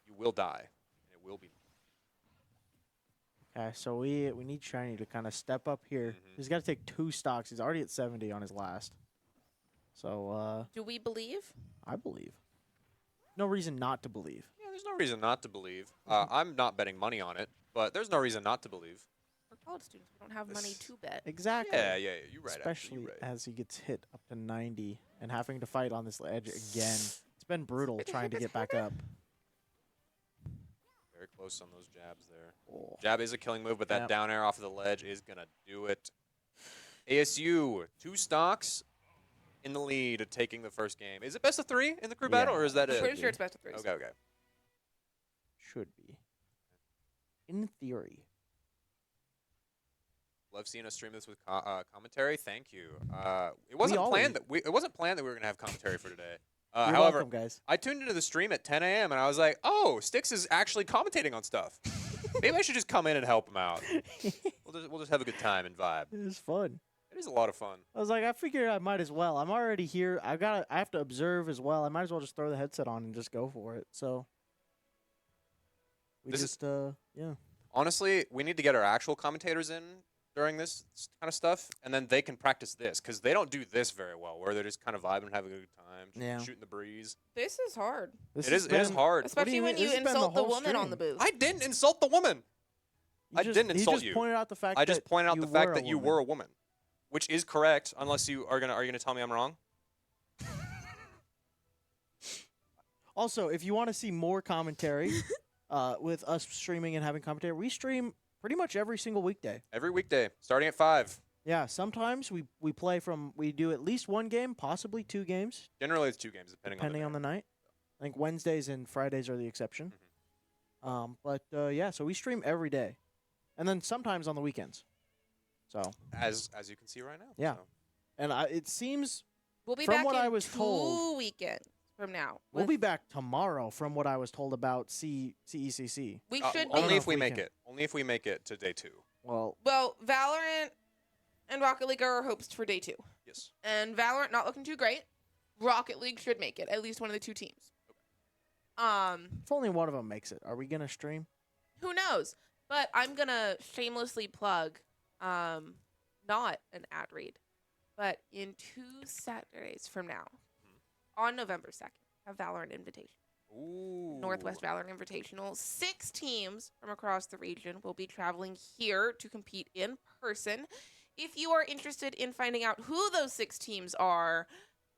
You will die, and it will be. Okay, so we need Shiny to kind of step up here. He's got to take 2 stocks. He's already at 70 on his last. So, Do we believe? I believe. No reason not to believe. Yeah, there's no reason not to believe. I'm not betting money on it, but there's no reason not to believe. We're college students. We don't have money to bet. Exactly. Yeah, you're right. Especially you're right. as he gets hit up to 90 and having to fight on this edge again. It's been brutal trying to get back up. Very close on those jabs there. Oh. Jab is a killing move, but that Yep. down air off of the ledge is going to do it. ASU, 2 stocks in the lead of taking the first game. Is it best of 3 in the crew battle, or is that I'm it? pretty sure it's best of 3. Okay. Should be. In theory. Love seeing us stream this with commentary. Thank you. It wasn't always- planned that it wasn't planned that we were going to have commentary for today. You're However, welcome, guys. I tuned into the stream at 10 a.m. and I was like, "Oh, Styx is actually commentating on stuff. Maybe I should just come in and help him out. We'll just have a good time and vibe. It was fun. It is a lot of fun. I was like, I figured I might as well. I'm already here. I have to observe as well. I might as well just throw the headset on and just go for it. So we This is- just yeah. Honestly, we need to get our actual commentators in during this kind of stuff, and then they can practice this because they don't do this very well, where they're just kind of vibing and having a good time, Yeah. shooting the breeze. This is hard. This It has is hard. What do Especially you when mean? you This has been insult the whole woman on stream. the booth. I didn't insult the woman. I didn't insult He just you. pointed out the fact I just that pointed out you the fact were that you were a woman, which is correct. Unless you are gonna tell me I'm wrong. Also, if you want to see more commentary with us streaming and having commentary, we stream pretty much every single weekday. Every weekday, starting at 5. Yeah, sometimes we play we do at least 1 game, possibly 2 games, Generally, it's 2 games, depending on the night. I think Wednesdays and Fridays are the exception. But yeah, so we stream every day, and then sometimes on the weekends. So as you can see right now. Yeah. So. and it seems We'll be From back what in I was 2 told- weekends from now. we'll with- be back tomorrow. From what I was told about CECC. We should only be. if we we make can. it. Only if we make it to day 2. Well, Well, Valorant and Rocket League are our hopes for day 2. Yes. And Valorant not looking too great. Rocket League should make it. At least one of the 2 teams. if only one of them makes it, are we gonna stream? Who knows? But I'm gonna shamelessly plug not an ad read, but in 2 Saturdays from now, on November 2nd, have Valorant Invitation. Ooh. Northwest Valorant Invitational. 6 teams from across the region will be traveling here to compete in person. If you are interested in finding out who those 6 teams are,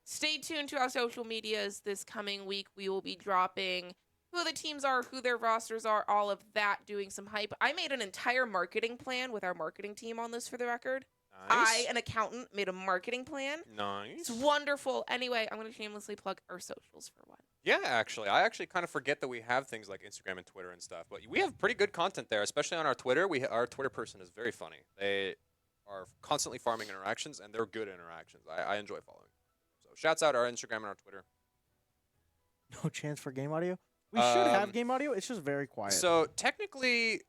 stay tuned to our social medias this coming week. We will be dropping who the teams are, who their rosters are, all of that, doing some hype. I made an entire marketing plan with our marketing team on this, for the record. Nice. I, an accountant, made a marketing plan. Nice. It's wonderful. Anyway, I'm going to shamelessly plug our socials for one. Yeah, actually. I actually kind of forget that we have things like Instagram and Twitter and stuff. But we have pretty good content there, especially on our Twitter. Our Twitter person is very funny. They are constantly farming interactions, and they're good interactions. I enjoy following. So shouts out our Instagram and our Twitter. No chance for game audio? We should have game audio. It's just very quiet. So technically,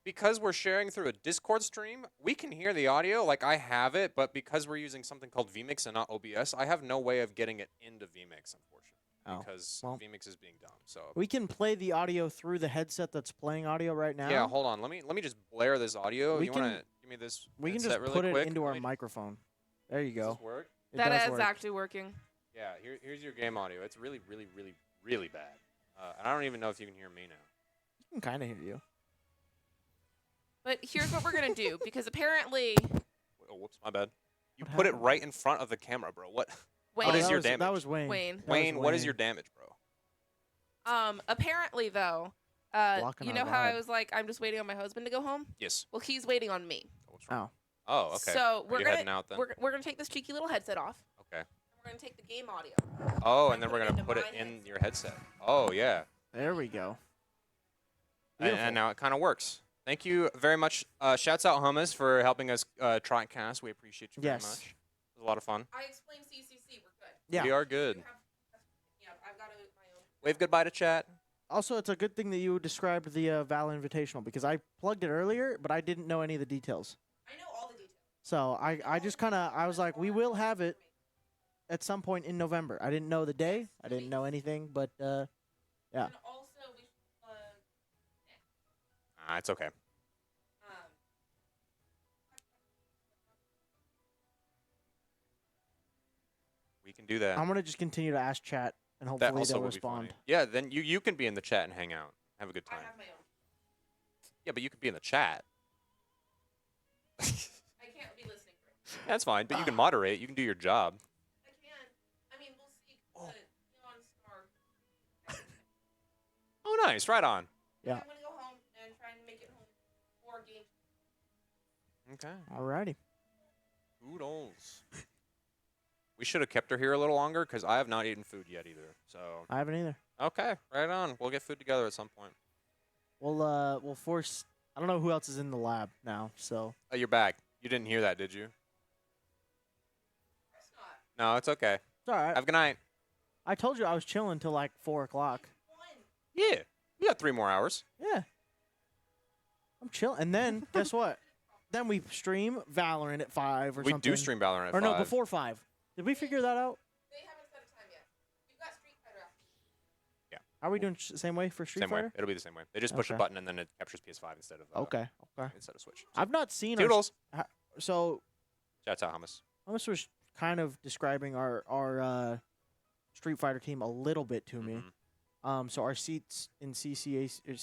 because we're sharing through a Discord stream, we can hear the audio. Like, I have it, but because we're using something called vMix and not OBS, I have no way of getting it into vMix, unfortunately, because vMix is being dumb. So we can play the audio through the headset that's playing audio right now. yeah, hold on. Let me just blare this audio. We You want to can- give me this? We can headset just really put quick? it into Let our me- microphone. There you Does go. this work? It That does is work. actually working. Yeah. Here's your game audio. It's really, really, really, really bad. And I don't even know if you can hear me now. I can kind of hear you. But here's what we're going to do, because apparently Oh, whoops, my bad. You What put it happened? right in front of the camera, bro. What? Wayne, What is that your was, damage? That was Wayne. Wayne. That was Wayne, what is Wayne. your damage, bro? Apparently though, Blocking you our know how I vibe. was like, I'm just waiting on my husband to go home? Yes. Well, he's waiting on me. What's wrong? Oh. Oh, okay. So Are we're you gonna heading out then? we're gonna take this cheeky little headset off. Okay. And we're gonna take the game audio. Oh, and and then put we're it gonna into put it my in headset. your headset. Oh yeah. There we go. And Beautiful. now it kind of works. Thank you very much. Shouts out Hummus for helping us try and cast. We appreciate you very Yes. much. It was a lot of fun. I explained CCC. We're good. Yeah. We are good. Yeah, I've got my own. Wave goodbye to chat. Also, it's a good thing that you described the Val Invitational, because I plugged it earlier, but I didn't know any of the details. I know all the details. So I just kind of, I was like, we will have it at some point in November. I didn't know the day. I didn't know anything, but yeah. And also we should plug. It's okay. We can do that. I'm going to just continue to ask chat, and That hopefully also they'll would be respond. funny. Yeah, then you can be in the chat and hang out. Have a good I time. have my own. Yeah, but you could be in the chat. I can't be listening for it. That's fine, but you can moderate. You can do your job. I can. I mean, we'll see. Neon Star. Oh, nice. Right on. Yeah. I'm gonna go home and try and make it home for game. Okay. Alrighty. Oodles. We should have kept her here a little longer because I have not eaten food yet either. So I haven't either. okay, right on. We'll get food together at some point. We'll force. I don't know who else is in the lab now, so. Oh, you're back. You didn't hear that, did you? It's not. No, it's okay. It's all right. Have a good night. I told you I was chilling till like 4 o'clock. Yeah. You got 3 more hours. Yeah. I'm chilling. And then, guess what? Then we stream Valorant at 5 or We something. do stream Valorant at Or 5. no, before 5. Did we figure that out? They haven't set a time yet. You've got Street Fighter after. Are we doing same way for Street Same way. Fighter? It'll be the same way. They just push a Okay. button and then it captures PS5 instead of Okay. instead of Switch. I've not seen our, Toodles. so Shouts out Hummus. Thomas was kind of describing our Street Fighter team a little bit to me. Mhm. So our seats in CCA or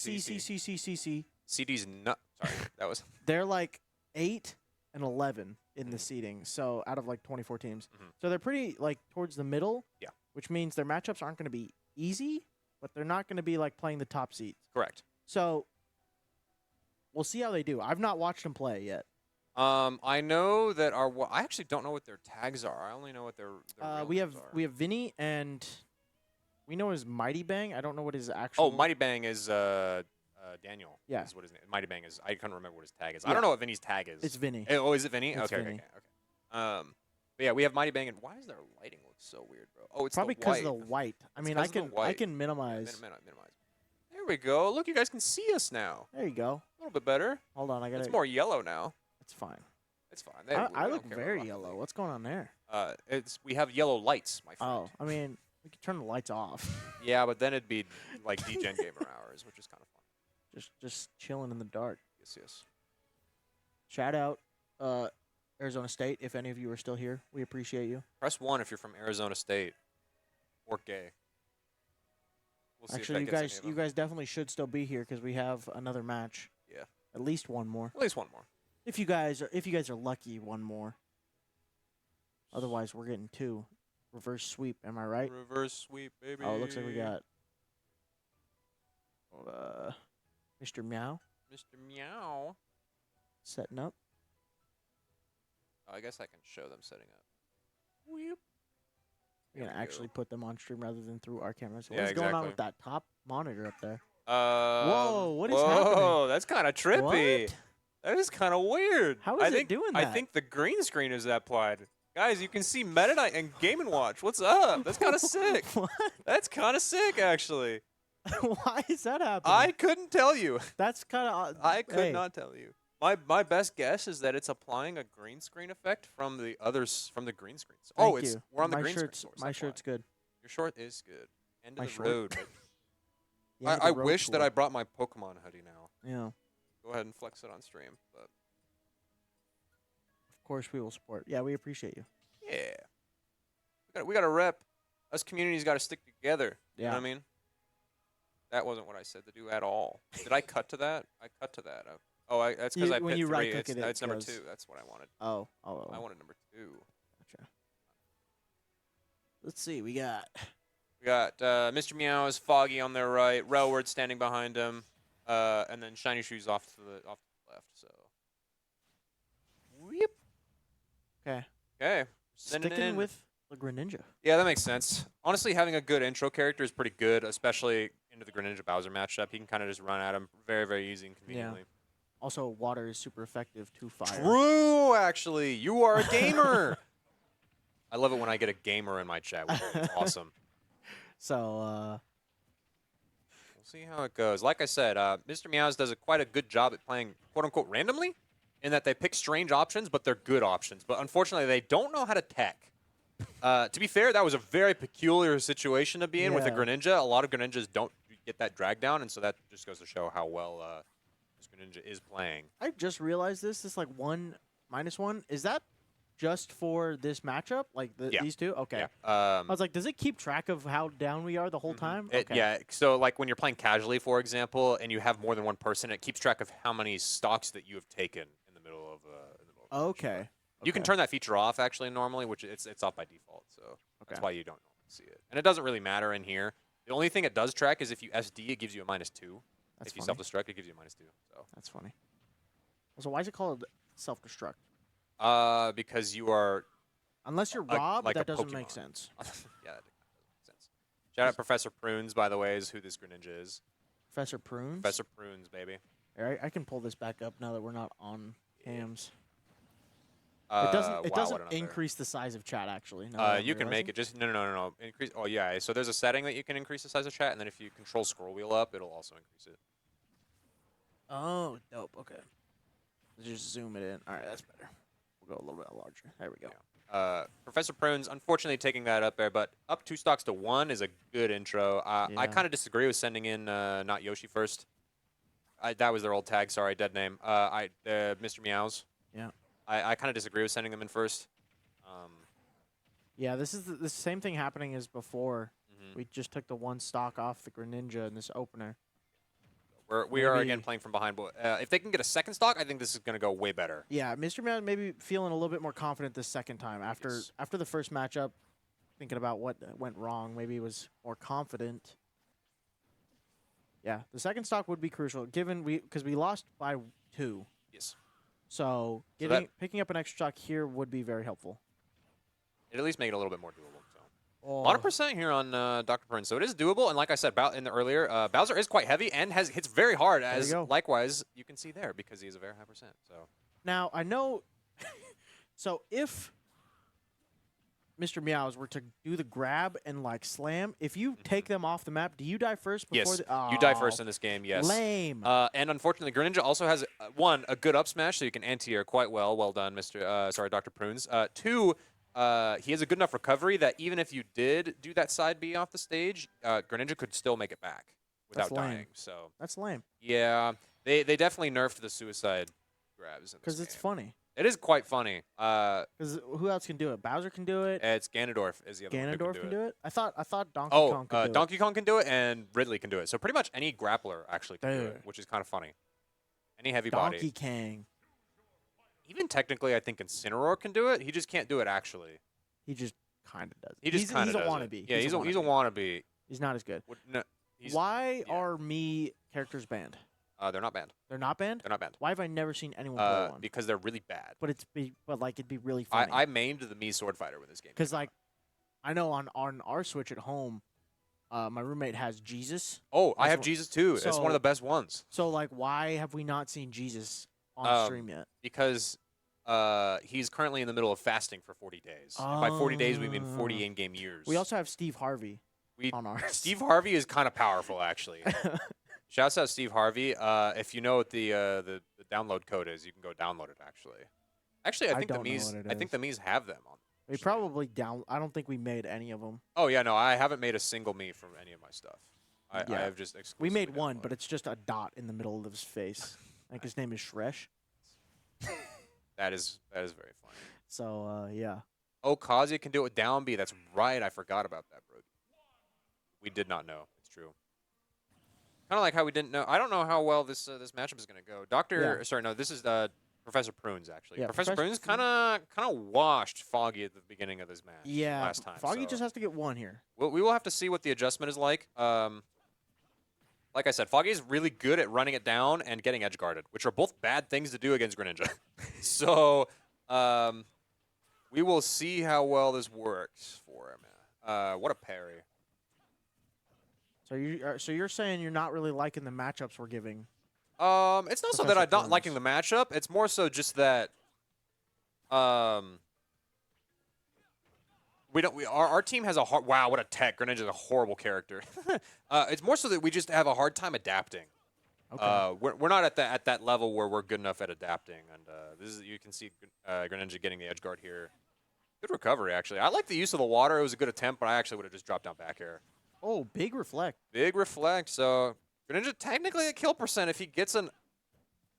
CECC, CD's nut. Sorry, that was. they're like 8 and 11 in the seating. So out of like 24 teams, Mhm. so they're pretty like towards the middle. Yeah. Which means their matchups aren't going to be easy, but they're not going to be like playing the top seeds. Correct. So we'll see how they do. I've not watched them play yet. I know that I actually don't know what their tags are. I only know what their real We have names are. we have Vinny and we know his Mighty Bang. I don't know what his actual. Oh, Mighty Bang is Daniel. Yeah. Is what his name. Mighty Bang is. I couldn't remember what his tag is. I Yeah. don't know what Vinny's tag is. It's Vinny. Oh, is it Vinny? It's Okay, Vinny. okay. But yeah, we have Mighty Bang, and why does their lighting look so weird, bro? Oh, it's Probably the white. because of the white. I It's mean, 'cause of the I white. can minimize. Minimize. There we go. Look, you guys can see us now. There you go. A little bit better. Hold on, I got It's it. more yellow now. It's fine. It's fine. I look very yellow. What's going on there? We have yellow lights, my friend. Oh, I mean, we could turn the lights off. Yeah, but then it'd be like DGen gamer hours, which is kind of fun. just chilling in the dark. yes. Shout out Arizona State. If any of you are still here, we appreciate you. Press 1 if you're from Arizona State or gay. We'll see Actually, if that gets any you of them. guys definitely should still be here because we have another match. Yeah. At least one more. At least one more. If you guys are lucky, one more. Otherwise, we're getting 2. Reverse sweep. Am I right? Reverse sweep, baby. Oh, it looks like we got Mr. Meow Mr. Meow. setting up. Oh, I guess I can show them setting up. Weep. We're gonna There we actually put them on stream rather than through our cameras. Yeah, What's going on exactly. with that top monitor up there? Whoa, what is whoa, happening? that's kind of trippy. What? That is kind of weird. How is I it think, doing I that? think the green screen is applied. Guys, you can see Meta Knight and Game & Watch. What's up? That's kind of sick. What? That's kind of sick, actually. Why is that happening? I couldn't tell you. That's kind of. I could not tell you. My best guess is that it's applying a green screen effect from the others from the green screens. Thank Oh, it's you. we're on the my green shirt's, screen. My shirt's good. Your short is good. End My of the short? road. The end of I the road wish that tour. I brought my Pokemon hoodie now. Yeah. Go ahead and flex it on stream. But Of course, we will support. Yeah, we appreciate you. yeah, we got to rep. Us communities got to stick together. You know Yeah. what I mean? That wasn't what I said to do at all. Did I cut to that? I cut to that. That's because I when picked you 3. right-click it, It's number goes- 2. That's what I wanted. Oh. I wanted number 2. Gotcha. Let's see. We got. We got Mr. Meow's Foggy on their right, Railward standing behind him, and then Shiny Shoes off to the left. So, Weep. Okay. Okay, sending Sticking in. with the Greninja. Yeah, that makes sense. Honestly, having a good intro character is pretty good, especially into the Greninja Bowser matchup. He can kind of just run at him very, very easy and conveniently. Also, water is super effective to fire. True, actually. You are a gamer. I love it when I get a gamer in my chat. It's awesome. So, We'll see how it goes. Like I said, Mr. Meows does quite a good job at playing quote-unquote randomly in that they pick strange options, but they're good options. But unfortunately, they don't know how to tech. To be fair, that was a very peculiar situation to be in with a Yeah. Greninja. A lot of Greninjas don't get that drag down, and so that just goes to show how well this Greninja is playing. I just realized this. This like 1-1. Is that just for this matchup? Like Yeah. these two? Okay. Yeah. I was like, does it keep track of how down we are the whole time? Okay. Yeah, so like when you're playing casually, for example, and you have more than one person, it keeps track of how many stocks that you have taken in the middle of the match. Okay. You can Okay. turn that feature off actually normally, which it's off by default, so that's Okay. why you don't normally see it. And it doesn't really matter in here. The only thing it does track is if you SD, it gives you a -2. That's if you funny. self-destruct, it gives you a -2. So That's funny. Also, why is it called self-destruct? because you are Unless you're A- robbed, like a that doesn't make Pokemon. sense. yeah, that doesn't make sense. Shout out Professor Prunes, by the way, is who this Greninja is. Professor Prunes? Professor Prunes, baby. Here, I can pull this back up now that we're not on cams. It It doesn't wow, what doesn't an up there. increase the size of chat, actually. now that I'm You can make realizing. it just no. Increase. Oh yeah. So there's a setting that you can increase the size of chat, and then if you control scroll wheel up, it'll also increase it. Oh, dope. Okay. Let's just zoom it in. All right, that's better. We'll go a little bit larger. There we go. Professor Prunes, unfortunately taking that up there, but up 2 stocks to 1 is a good intro. I Yeah. kind of disagree with sending in not Yoshi first. That was their old tag. Sorry, dead name. Mr. Meows. Yeah. I kind of disagree with sending them in first. Yeah, this is the same thing happening as before. Mhm. We just took the 1 stock off the Greninja in this opener. We are again Maybe- playing from behind, but if they can get a second stock, I think this is going to go way better. Yeah, Mr. Man maybe feeling a little bit more confident this second time after Yes. after the first matchup, thinking about what went wrong. Maybe he was more confident. Yeah, the second stock would be crucial given because we lost by 2. Yes. So that- picking up an extra stock here would be very helpful. It at least make it a little bit more doable. So. Oh, A lot of percent here on Dr. Prunes, so it is doable. And like I said in the earlier, Bowser is quite heavy and hits very hard, you as go. likewise you can see there because he is a very high percent. So Now, I know. So if Mr. Meows were to do the grab and like slam, if you take them off the map, do you die first before yes, the you die first in this game. Yes. Lame. And unfortunately, Greninja also has a good up smash, so you can anti-air quite well. Well done, Dr. Prunes. 2, he has a good enough recovery that even if you did do that side B off the stage, Greninja could still make it back without That's lame. dying. So That's lame. yeah, They definitely nerfed the suicide grabs in this Because it's game. funny. It is quite funny. Because who else can do it? Bowser can do it. It's Ganondorf is the other one who Ganondorf can do it. I thought Donkey Oh, Kong could do Donkey Kong can do it, and Ridley can do it. So pretty much any grappler actually can do Dude. it, which is kind of funny. Any heavy it. Donkey body. Kong. Even technically, I think Incineroar can do it. He just can't do it actually. He just kind of does. He just kind of He's a does wannabe. it. Yeah, he's a wannabe. He's not as good. No, he's, Why yeah. are me characters banned? They're not banned. They're not banned. They're not banned. Why have I never seen anyone play one? Because they're really bad. But it'd be really funny. I mained the Mii sword fighter with this game. Because like, I know on our Switch at home, my roommate has Jesus. Oh, I That's have what- Jesus too. It's one so- of the best ones. So like, why have we not seen Jesus on stream yet? Because he's currently in the middle of fasting for 40 days. And by 40 days, we mean 40 in-game years. We also have Steve Harvey on ours. Steve Harvey is kind of powerful, actually. Shouts out Steve Harvey. If you know what the download code is, you can go download it. Actually, I think don't know what it I think the Mii's have them on. We probably I don't think we made any of them. Oh yeah, no, I haven't made a single Mii from any of my stuff. I Yeah. have just We exclusively made one, downloaded. but it's just a dot in the middle of his face. Like his name is Shresh. that is very funny. So yeah. Oh, Kazuya can do it with down B. That's right. I forgot about that, bro. We did not know. It's true. Kind of like how we didn't know. I don't know how well this matchup is going to go. Sorry, no, this is Professor Prunes actually. Yeah, Professor Professor Prunes kind of washed Foggy at the beginning of this match. Yeah. last time. Foggy so just has to get one here. we will have to see what the adjustment is like. Like I said, Foggy is really good at running it down and getting edge guarded, which are both bad things to do against Greninja. So we will see how well this works for him. What a parry. So you're saying you're not really liking the matchups we're giving? It's not so that Professor I'm not Prunes. liking the matchup. It's more so just that our team has a hard. Wow, what a tech! Greninja is a horrible character. It's more so that we just have a hard time adapting. Okay. We're not at that level where we're good enough at adapting, and you can see Greninja getting the edge guard here. Good recovery, actually. I like the use of the water. It was a good attempt, but I actually would have just dropped down back air. Oh, big reflect. Big reflect. So Greninja technically a kill percent if he gets an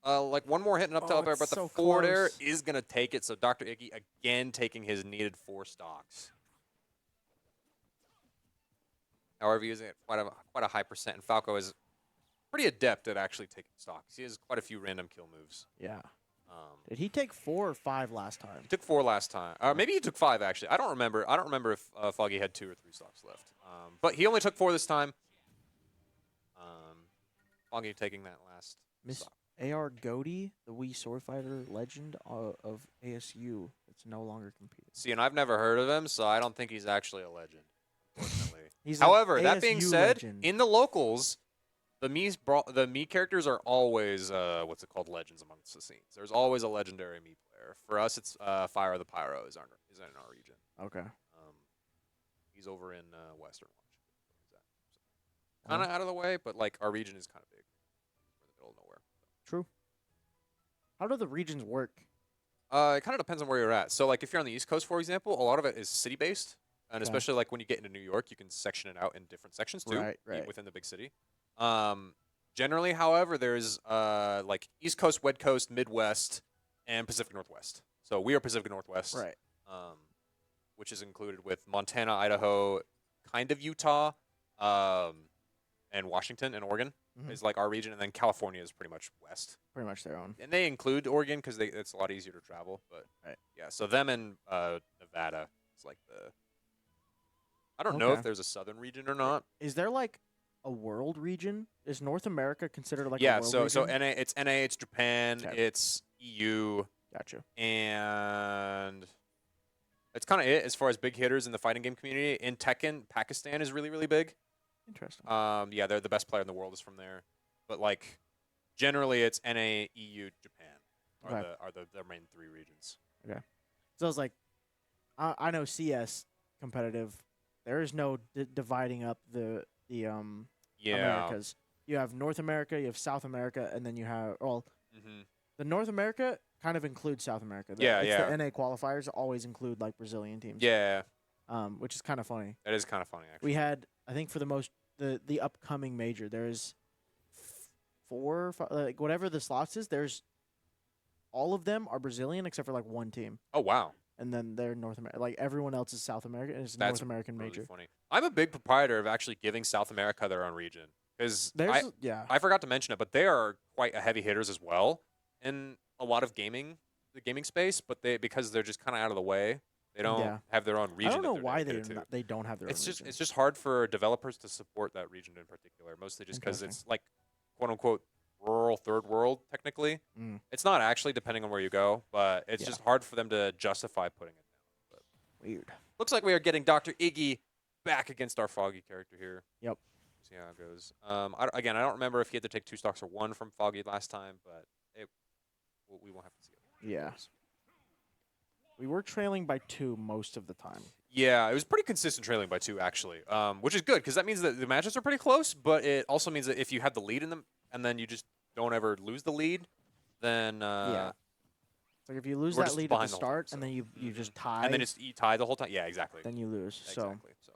like one more hit and up Oh, air, it's but the so forward air close. is gonna take it. So Dr. Iggy again taking his needed 4 stocks. However, using it quite a high percent, and Falco is pretty adept at actually taking stocks. He has quite a few random kill moves. Yeah. Did he take 4 or 5 last time? He took 4 last time. Maybe he took 5 actually. I don't remember if Foggy had 2 or 3 stocks left. But he only took 4 this time. Foggy taking that last Miss stock. A.R. Goaty, the Wii sword fighter legend of ASU, that's no longer competing. See, and I've never heard of him, so I don't think he's actually a legend. Unfortunately. He's an However, that being ASU said, legend. in the locals, the Mii characters are always legends amongst the scenes. There's always a legendary Mii player. For us, it's Fire of the Pyro is in our region. Okay. He's over in Western Washington. Kind of out of the way, but like our region is kind of big. We're in the middle of nowhere. True. How do the regions work? It kind of depends on where you're at. So like if you're on the East Coast, for example, a lot of it is city-based. And Okay. especially like when you get into New York, you can section it out in different sections too, Right. within the big city. Generally, however, there's like East Coast, West Coast, Midwest, and Pacific Northwest. So we are Pacific Northwest, Right. which is included with Montana, Idaho, kind of Utah, and Washington and Oregon Mhm. is like our region, and then California is pretty much west. Pretty much their own. And they include Oregon because it's a lot easier to travel. But Right. yeah, so them and Nevada is like the. I don't know Okay. if there's a southern region or not. Is there like a world region? Is North America considered like a Yeah, world so region? NA, it's Japan, Okay. it's EU, Gotcha. and it's kind of it as far as big hitters in the fighting game community. In Tekken, Pakistan is really, really big. Interesting. Yeah, they're the best player in the world is from there. But like, generally, it's NA, EU, Japan Okay. are the main 3 regions. So I was like, I know CS competitive. There is no dividing up the Yeah. Americas. You have North America, you have South America, and then you have Mm-hmm. the North America kind of includes South America. Yeah, it's yeah. The NA qualifiers always include like Brazilian teams. Yeah, Which is kind of funny. that is kind of funny actually. We had, I think, for the upcoming major, there is 4, like whatever the slots is. There's all of them are Brazilian except for like one team, Oh wow, and then they're North America. Like everyone else is South American. And it's that's North American really major. funny. I'm a big proprietor of actually giving South America their own region because There's yeah. I forgot to mention it, but they are quite a heavy hitters as well in a lot of the gaming space. But because they're just kind of out of the way, they don't Yeah. have their own region. I don't know that they're why dedicated to. they don't have their It's own just region. it's just hard for developers to support that region in particular, mostly just because Interesting. it's like quote unquote rural third world technically. Mm. It's not actually depending on where you go, but it's Yeah. just hard for them to justify putting it down. Weird. Looks like we are getting Dr. Iggy back against our Foggy character here. Yep. See how it goes. Again, I don't remember if he had to take 2 stocks or 1 from Foggy last time, but we won't have to see it. Yeah. We were trailing by 2 most of the time. Yeah, it was pretty consistent trailing by 2, actually, which is good because that means that the matches are pretty close, but it also means that if you have the lead in them and then you just don't ever lose the lead, then Yeah. It's like if you lose we're that just lead at behind the the whole start time, and then you just tie, and then it's you tie the whole time. Yeah, exactly. then you lose. So Exactly. So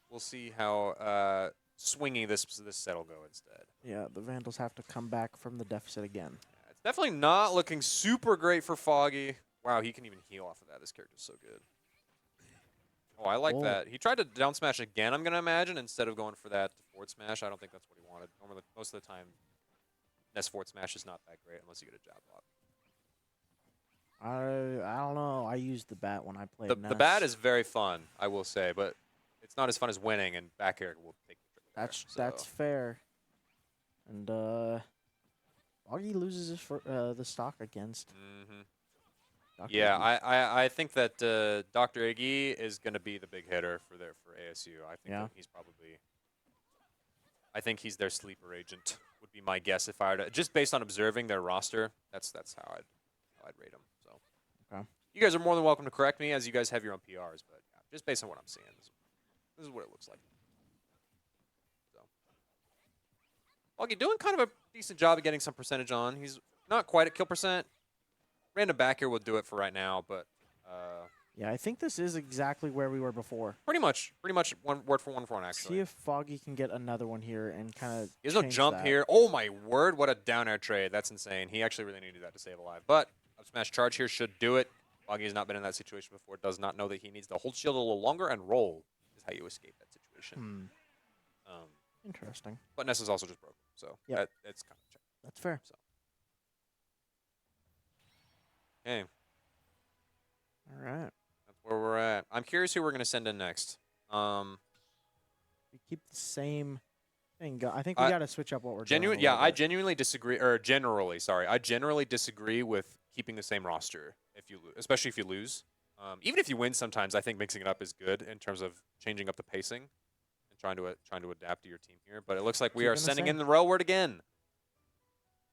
we'll see how swingy this set will go instead. yeah, the Vandals have to come back from the deficit again. It's definitely not looking super great for Foggy. Wow, he can even heal off of that. This character's so good. Oh, I like Oh. that. He tried to down smash again, I'm going to imagine, instead of going for that forward smash. I don't think that's what he wanted. Normally, most of the time, Nest forward smash is not that great unless you get a jab block. I don't know. I used the bat when I played. The bat is very fun, I will say, but it's not as fun as winning, and back air will take the trick there, That's so. fair. And Foggy loses the stock against. Mhm. Dr. Yeah, Iggy. I think that Dr. Iggy is going to be the big hitter for ASU. I think Yeah. that I think he's their sleeper agent. Would be my guess if I were to, just based on observing their roster. That's how I'd rate him. So, Okay. you guys are more than welcome to correct me as you guys have your own PRs, but yeah, just based on what I'm seeing, this is what it looks like. So, Foggy doing kind of a decent job of getting some percentage on. He's not quite at kill percent. Random back here will do it for right now, but Yeah, I think this is exactly where we were before. pretty much one word for one actually. See if Foggy can get another one here and kind of. There's no jump here. Oh my word, what a down air trade. That's insane. He actually really needed that to save alive. But up smash charge here should do it. Foggy has not been in that situation before. Does not know that he needs to hold shield a little longer and roll is how you escape that situation. Interesting. But Ness is also just broken. So Yep. that's kind of check. That's fair. So. Okay. All right. That's where we're at. I'm curious who we're going to send in next. We keep the same thing. I think we got to switch up what we're doing. a Yeah, little I bit. genuinely disagree, or generally, sorry, I generally disagree with keeping the same roster if you, especially if you lose. Even if you win, sometimes I think mixing it up is good in terms of changing up the pacing and trying to adapt to your team here. But it looks like we Keeping are the sending same. in the railward again.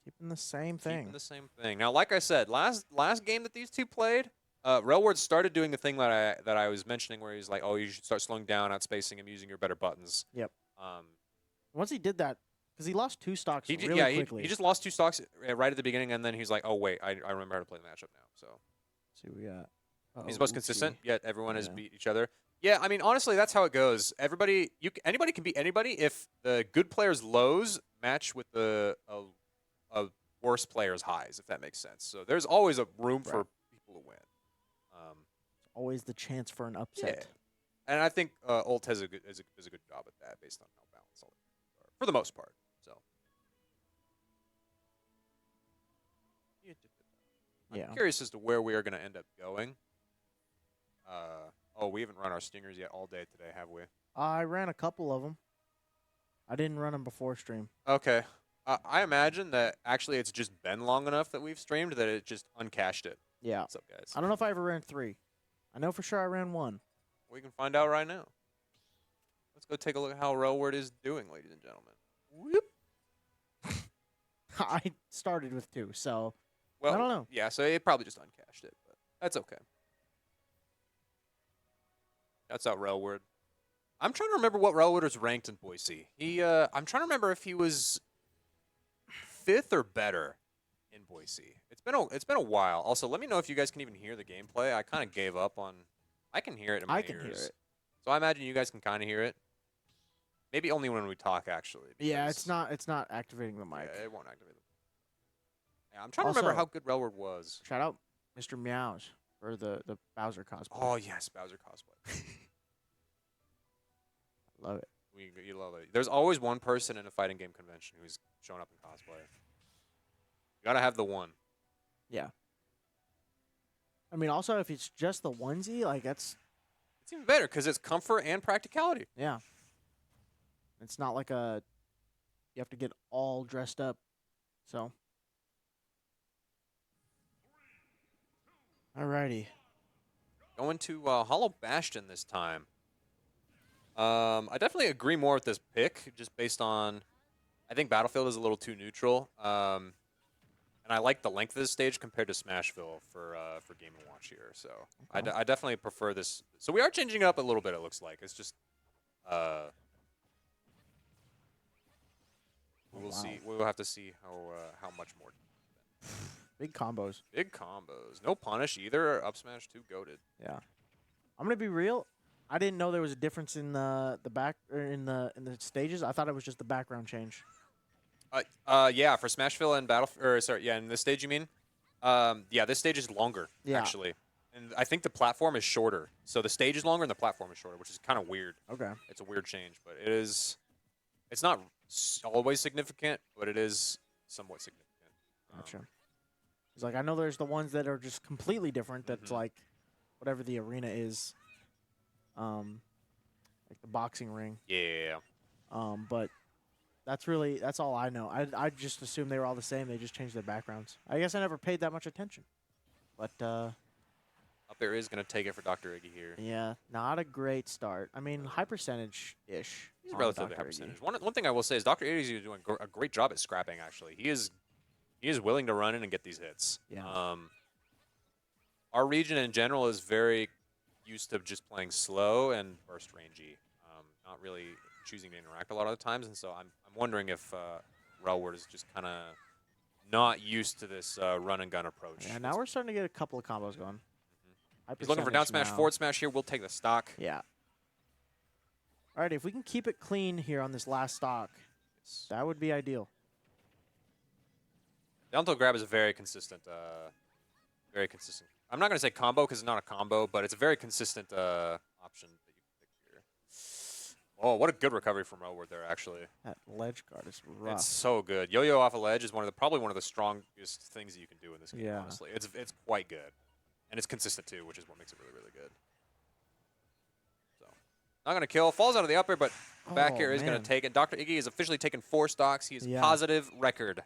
Keeping the same thing. Keeping the same thing. Now, like I said, last game that these two played, Railward started doing the thing that I was mentioning, where he's like, "Oh, you should start slowing down, outspacing him, using your better buttons." Yep. Once he did that, because he lost 2 stocks He really quickly. he just lost 2 stocks right at the beginning, and then he's like, "Oh wait, I remember how to play the matchup now." So Let's see what we got. he's the most consistent. Yet everyone has Yeah. beat each other. Yeah, I mean, honestly, that's how it goes. Anybody can beat anybody if the good players' lows match with the worse players' highs, if that makes sense. So there's always a room for people to win. Always the chance for an upset. And I think Ult does a good job at that, based on how balanced all the teams are, for the most part. So Yeah. I'm curious as to where we are going to end up going. We haven't run our stingers yet all day today, have we? I ran a couple of them. I didn't run them before stream. Okay. I imagine that actually it's just been long enough that we've streamed that it just uncached it. Yeah. What's up, guys? I don't know if I ever ran 3. I know for sure I ran 1. We can find out right now. Let's go take a look at how Railward is doing, ladies and gentlemen. Whoop. I started with 2, so Well, I don't know. Yeah, so it probably just uncached it, but that's okay. That's out Railward. I'm trying to remember what Railward was ranked in Boise. I'm trying to remember if he was 5th or better in Boise. It's been a while. Also, let me know if you guys can even hear the gameplay. I kind of gave up on. I can hear it in my ears. I can hear it. So I imagine you guys can kind of hear it. Maybe only when we talk, actually. Yeah, because- it's not activating the mic. Yeah, it won't activate them. Yeah, I'm trying to remember Also- how good Railward was. Shout out Mr. Meows for the Bowser cosplay. Oh, yes, Bowser cosplay. Love it. You love it. There's always one person in a fighting game convention who's showing up in cosplay. You gotta have the one. Yeah. I mean, also if it's just the onesie, like that's It's even better because it's comfort and practicality. yeah. It's not like you have to get all dressed up. So. Alrighty. Going to Hollow Bastion this time. I definitely agree more with this pick, just based on, I think Battlefield is a little too neutral, and I like the length of this stage compared to Smashville for Game & Watch here. So Okay. I definitely prefer this. So we are changing it up a little bit. It looks like it's just we'll wow. see. We'll have to see how much more. Big combos. Big combos. No punish either. Up smash 2 goated. Yeah. I'm gonna be real. I didn't know there was a difference in the back or in the stages. I thought it was just the background change. Yeah, for Smashville and in this stage you mean? Yeah, this stage is longer Yeah. actually, and I think the platform is shorter. So the stage is longer and the platform is shorter, which is kind of weird. Okay. It's a weird change, but it is. It's not always significant, but it is somewhat significant. Gotcha. It's like I know there's the ones that are just completely different. That's like whatever the arena is. Like the boxing ring. Yeah. But that's all I know. I just assumed they were all the same. They just changed their backgrounds. I guess I never paid that much attention. But Up there is gonna take it for Dr. Iggy here. yeah, not a great start. I mean, high percentage-ish. He's on relatively Dr. high Iggy. percentage. One thing I will say is Dr. Iggy is doing a great job at scrapping. Actually, he is willing to run in and get these hits. Yeah. Our region in general is very used to just playing slow and burst rangey, not really choosing to interact a lot of the times. And so I'm wondering if Railward is just kind of not used to this run and gun approach. Yeah, now we're starting to get a couple of combos going. High He's looking for down percentage smash, now. forward smash here. We'll take the stock. Yeah. All right, if we can keep it clean here on this last stock, that would be ideal. Down tilt grab is a very consistent. I'm not going to say combo because it's not a combo, but it's a very consistent option that you can pick here. Oh, what a good recovery from Railward there, actually. That ledge guard is rough. It's so good. Yo-yo off a ledge is probably one of the strongest things that you can do in this game, Yeah. honestly. It's quite good. And it's consistent, too, which is what makes it really, really good. So, not going to kill. Falls out of the upper, but back Oh, here is going man. to take it. Dr. Iggy has officially taken 4 stocks. He has Yeah. positive record.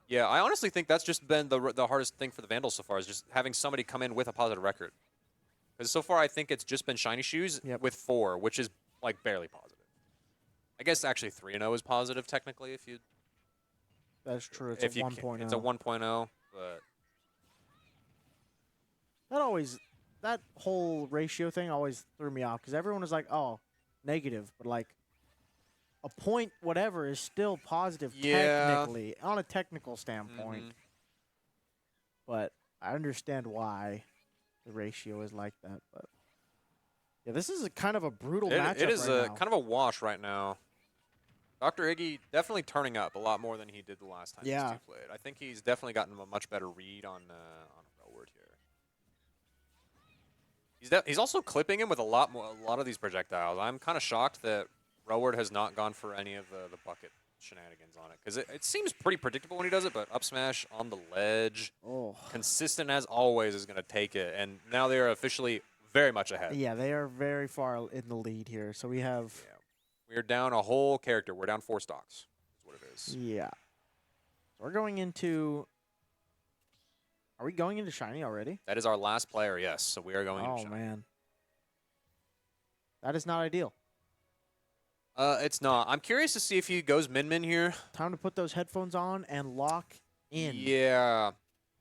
Yeah, I honestly think that's just been the hardest thing for the Vandals so far, is just having somebody come in with a positive record. Because so far, I think it's just been Shiny Shoes Yep. with 4, which is, like, barely positive. I guess actually 3-0 is positive, technically, if you... That's true. It's if a you 1.0. It's a 1.0, but... That whole ratio thing always threw me off because everyone was like, "Oh, negative," but like a point whatever is still positive Yeah. technically on a technical standpoint. Mhm. But I understand why the ratio is like that. But yeah, this is a kind of a brutal matchup. It is right a now. kind of a wash right now. Dr. Iggy definitely turning up a lot more than he did the last time Yeah. these two played. I think he's definitely gotten a much better read on Railward here. He's also clipping him with a lot of these projectiles. I'm kind of shocked that Railward has not gone for any of the bucket shenanigans on it, because it seems pretty predictable when he does it, but up smash on the ledge, Oh. consistent as always, is going to take it, and now they are officially very much ahead. Yeah, they are very far in the lead here. So we have Yeah. We're down a whole character. We're down 4 stocks. Is what it is. yeah. So we're going into. Are we going into shiny already? That is our last player, yes. So we are going. Oh into man, that is not ideal. It's not. I'm curious to see if he goes min here. Time to put those headphones on and lock in. Yeah.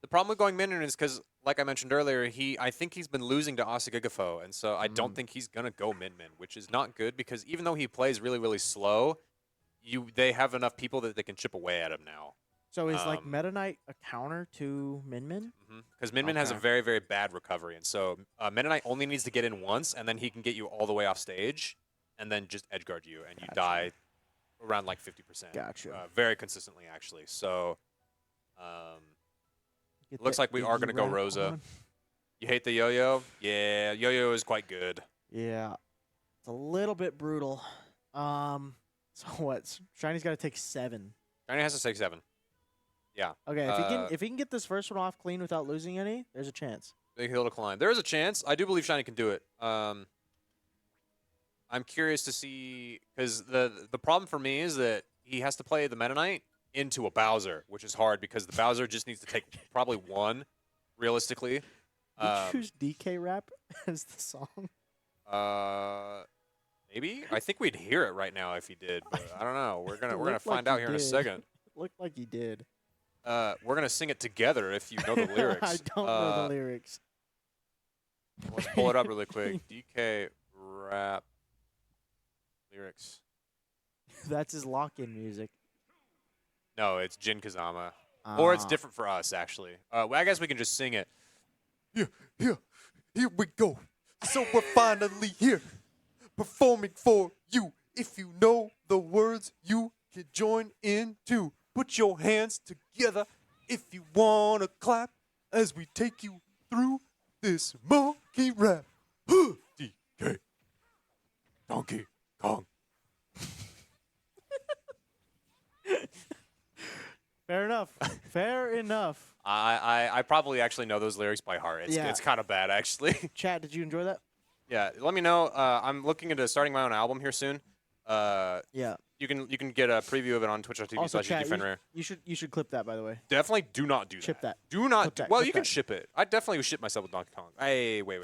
The problem with going min is because, like I mentioned earlier, I think he's been losing to Asagigafo, and so I don't think he's gonna go min, which is not good because even though he plays really, really slow, they have enough people that they can chip away at him now. So is like Meta Knight a counter to Min Min? Because Min Min has a Okay. very, very bad recovery. And so Meta Knight only needs to get in once, and then he can get you all the way off stage, and then just edge guard you, and you die around like 50%. Gotcha. Very consistently, actually. So Get looks that like we are Iggy going to go wrap Rosa. on. You hate the yo-yo? Yeah, yo-yo is quite good. Yeah, it's a little bit brutal. So what? Shiny's got to take 7. Shiny has to take 7. Yeah. Okay, if he can get this first one off clean without losing any, there's a chance. Big hill to climb. There is a chance. I do believe Shiny can do it. I'm curious to see, because the problem for me is that he has to play the Meta Knight into a Bowser, which is hard because the Bowser just needs to take probably 1, realistically. You choose DK rap as the song. Maybe. I think we'd hear it right now if he did, but I don't know. We're gonna Looked find like out he here in a did. second. Looked like he did. We're gonna sing it together if you know the lyrics. I don't know the lyrics. Let's pull it up really quick. DK rap lyrics. That's his lock-in music. No, it's Jin Kazama. Or it's Ah. different for us, actually. Well, I guess we can just sing it. Here we go. So we're finally here, performing for you. If you know the words, you can join in too. Put your hands together if you wanna clap as we take you through this monkey rap. DK Donkey Kong. Fair enough. Fair enough. I probably actually know those lyrics by heart. It's, Yeah. it's kind of bad, actually. Chad, did you enjoy that? Yeah, let me know. I'm looking into starting my own album here soon. Yeah. You can get a preview of it on Also, twitch.tv/EG Chad, Fenrir. you should clip that, by the way. Definitely do not do Ship that. Do not. Clip that, Well, clip you can that. ship it. I definitely would ship myself with Donkey Kong. Hey, wait.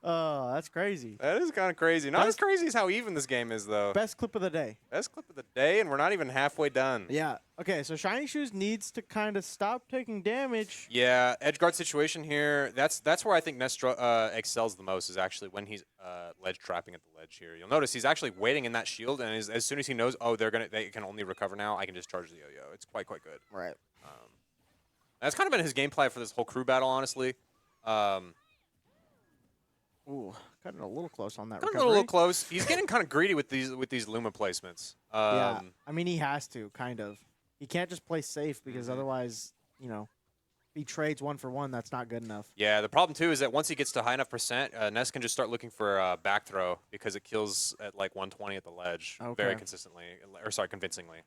Oh, that's crazy. That is kind of crazy. Not as Best- crazy as how even this game is, though. Best clip of the day. Best clip of the day, and we're not even halfway done. Yeah. Okay, so Shiny Shoes needs to kind of stop taking damage. Yeah, edge guard situation here. That's where I think Nestro excels the most, is actually when he's ledge trapping at the ledge here. You'll notice he's actually waiting in that shield, and as soon as he knows, oh, they can only recover now, I can just charge the yo-yo. It's quite good. Right. That's kind of been his gameplay for this whole crew battle, honestly. Ooh, cutting a little close on that Got a recovery. little close. He's getting kind of greedy with these Luma placements. Yeah. I mean, he has to, kind of. He can't just play safe because otherwise, you know, if he trades 1 for 1, that's not good enough. Yeah, the problem too is that once he gets to high enough percent, Ness can just start looking for a back throw because it kills at like 120 at the ledge very Okay. consistently, or sorry, convincingly.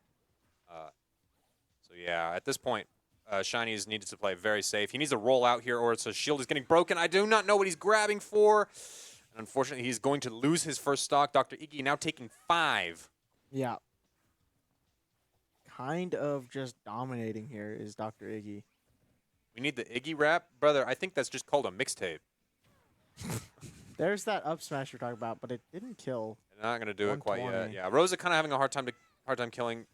So yeah, at this point, Shiny's needed to play very safe. He needs to roll out here, or its shield is getting broken. I do not know what he's grabbing for. And unfortunately, he's going to lose his first stock. Dr. Iggy now taking 5. Yeah. Kind of just dominating here is Dr. Iggy. We need the Iggy rap, brother. I think that's just called a mixtape. There's that up smash you're talking about, but it didn't kill. They're not going to do it quite yet. 120. Yeah, Rosa kind of having a hard time killing.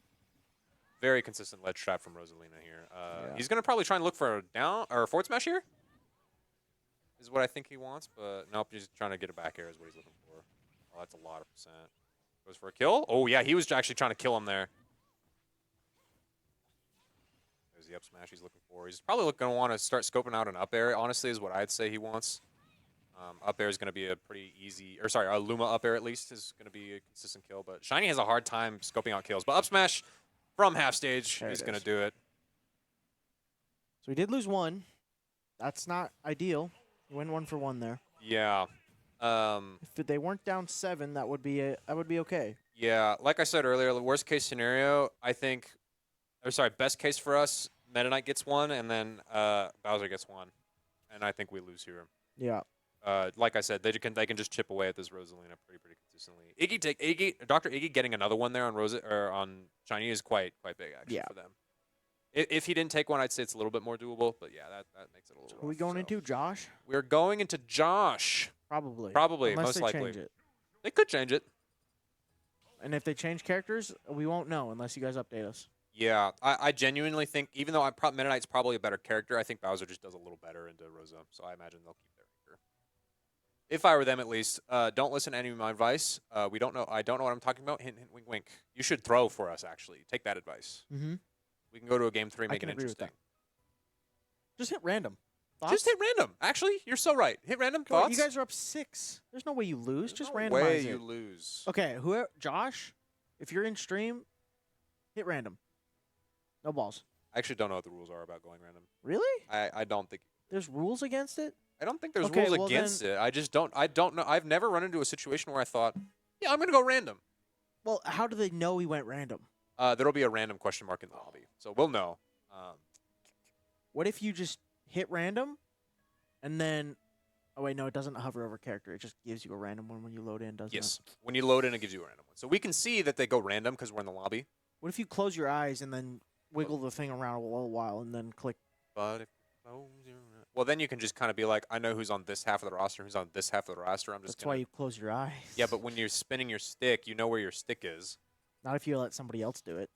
Very consistent ledge trap from Rosalina here. Yeah. He's going to probably try and look for a down or a forward smash here. Is what I think he wants, but nope, he's trying to get a back air is what he's looking for. Oh, that's a lot of percent. Goes for a kill. Oh, yeah, he was actually trying to kill him there. There's the up smash he's looking for. He's probably going to want to start scoping out an up air, honestly, is what I'd say he wants. Up air is going to be a pretty easy, or sorry, a Luma up air at least is going to be a consistent kill, but Shiny has a hard time scoping out kills. But up smash from half stage, There he's it going to is. do it. So he did lose 1. That's not ideal. He went 1 for 1 there. Yeah. If they weren't down 7, that would be okay. Yeah, like I said earlier, the worst case scenario, I think, or sorry, best case for us, Meta Knight gets 1, and then Bowser gets 1. And I think we lose here. Yeah. Like I said, they can just chip away at this Rosalina pretty consistently. Dr. Iggy getting another one there on on Shiny is quite big actually Yeah. for them. If he didn't take one, I'd say it's a little bit more doable. But yeah, that makes it a little. Who are we rough, going so. into? Josh? We're going into Josh. Probably. Probably, Unless most they likely. change it. They could change it. And if they change characters, we won't know unless you guys update us. Yeah, I genuinely think, even though Meta Knight's probably a better character, I think Bowser just does a little better into Rosa. So I imagine they'll keep their anchor. if I were them at least, don't listen to any of my advice. We don't know. I don't know what I'm talking about. Hint, hint, wink, wink. You should throw for us. Actually, take that advice. Mm-hmm. We can go to a game 3, I make can it agree with interesting. Just hit random. Just Thoughts? hit random. Actually, you're so right. Hit random. Come on, Thoughts? you guys are up 6. There's no way you lose. There's Just no randomize way it. you lose. Okay, whoever, Josh, if you're in stream, hit random. No balls. I actually don't know what the rules are about going random. Really? I don't think. There's rules against it? I don't think there's Okay, rules well against then- it. I just don't. I don't know. I've never run into a situation where I thought, yeah, I'm gonna go random. Well, how do they know he went random? There'll be a random question mark in the lobby, so we'll know. What if you just hit random, and then... Oh, wait, no, it doesn't hover over character. It just gives you a random one when you load in, doesn't Yes. it? When you load in, it gives you a random one. So we can see that they go random because we're in the lobby. What if you close your eyes and then wiggle the thing around a little while and then click? But if well, then you can just kind of be like, I know who's on this half of the roster, who's on this half of the roster. I'm just That's why gonna... you close your eyes. Yeah, but when you're spinning your stick, you know where your stick is. Not if you let somebody else do it.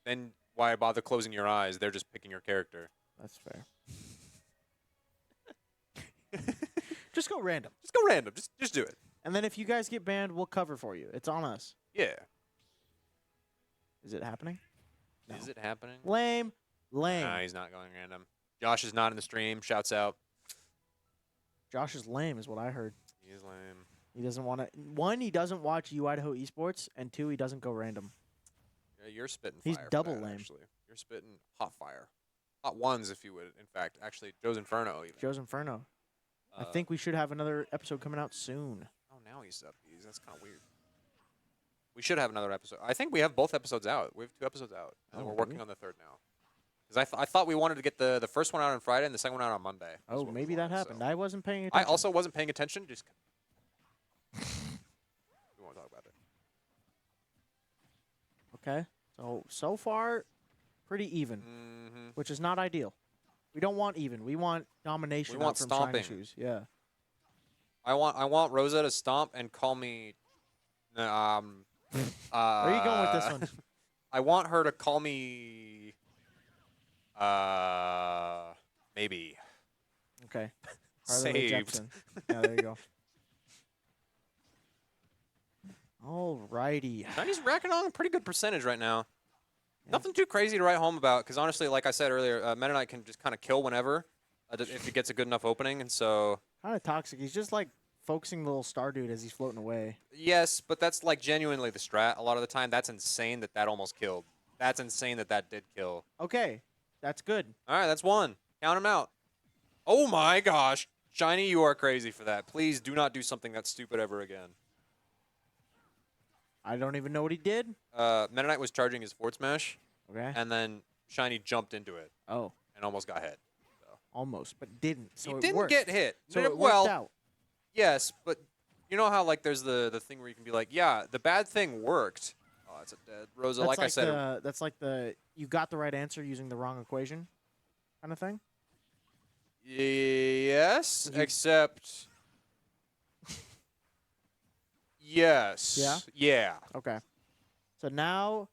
Then why bother closing your eyes? They're just picking your character. That's fair. Just go random. Just go random. Just do it. And then if you guys get banned, we'll cover for you. It's on us. Yeah. Is it happening? No. Is it happening? Lame. Lame. Nah, he's not going random. Josh is not in the stream. Shouts out. Josh is lame is what I heard. He is lame. He doesn't want to... 1, he doesn't watch UDIAHO Esports, and 2, he doesn't go random. Yeah, you're spitting He's fire for double that, lame. Actually. You're spitting hot fire. Hot ones, if you would. In fact, actually, Joe's Inferno even. Joe's Inferno. I think we should have another episode coming out soon. Oh, now he's up. That's kind of weird. We should have another episode. I think we have both episodes out. We have 2 episodes out. And Oh, we're do working we? on the 3rd now. Because I thought we wanted to get the first one out on Friday and the second one out on Monday. That's Oh, what maybe we that wanted, happened. so. I wasn't paying I attention. also wasn't paying attention. Just we won't talk about it. Okay. So far, pretty even, Mm-hmm. which is not ideal. We don't want even. We want domination. We want out from Shiny stomping. Shoes. Yeah. I want Rosa to stomp and call me. Where are you going with this one? I want her to call me. Maybe. Okay. Harley Saved. Jepsen. Yeah, there you go. Alrighty. Chinese racking on a pretty good percentage right now. Nothing too crazy to write home about, because honestly, like I said earlier, Meta Knight can just kind of kill whenever if he gets a good enough opening, and so. Kind of toxic. He's just like focusing the little star dude as he's floating away. Yes, but that's like genuinely the strat. A lot of the time, that's insane that almost killed. That's insane that did kill. Okay. That's good. All right, that's 1. Count him out. Oh my gosh. Shiny, you are crazy for that. Please do not do something that stupid ever again. I don't even know what he did. Meta Knight was charging his forward smash, Okay. and then Shiny jumped into it Oh, and almost got hit. almost, but didn't. So he it didn't worked. get hit. So it well, worked out. yes, but you know how like there's the thing where you can be like, yeah, the bad thing worked. Oh, it's a dead Rosa. That's Like I said, that's like the you got the right answer using the wrong equation, kind of thing. yes, You- except yes. Yeah? Yeah. Okay. So now,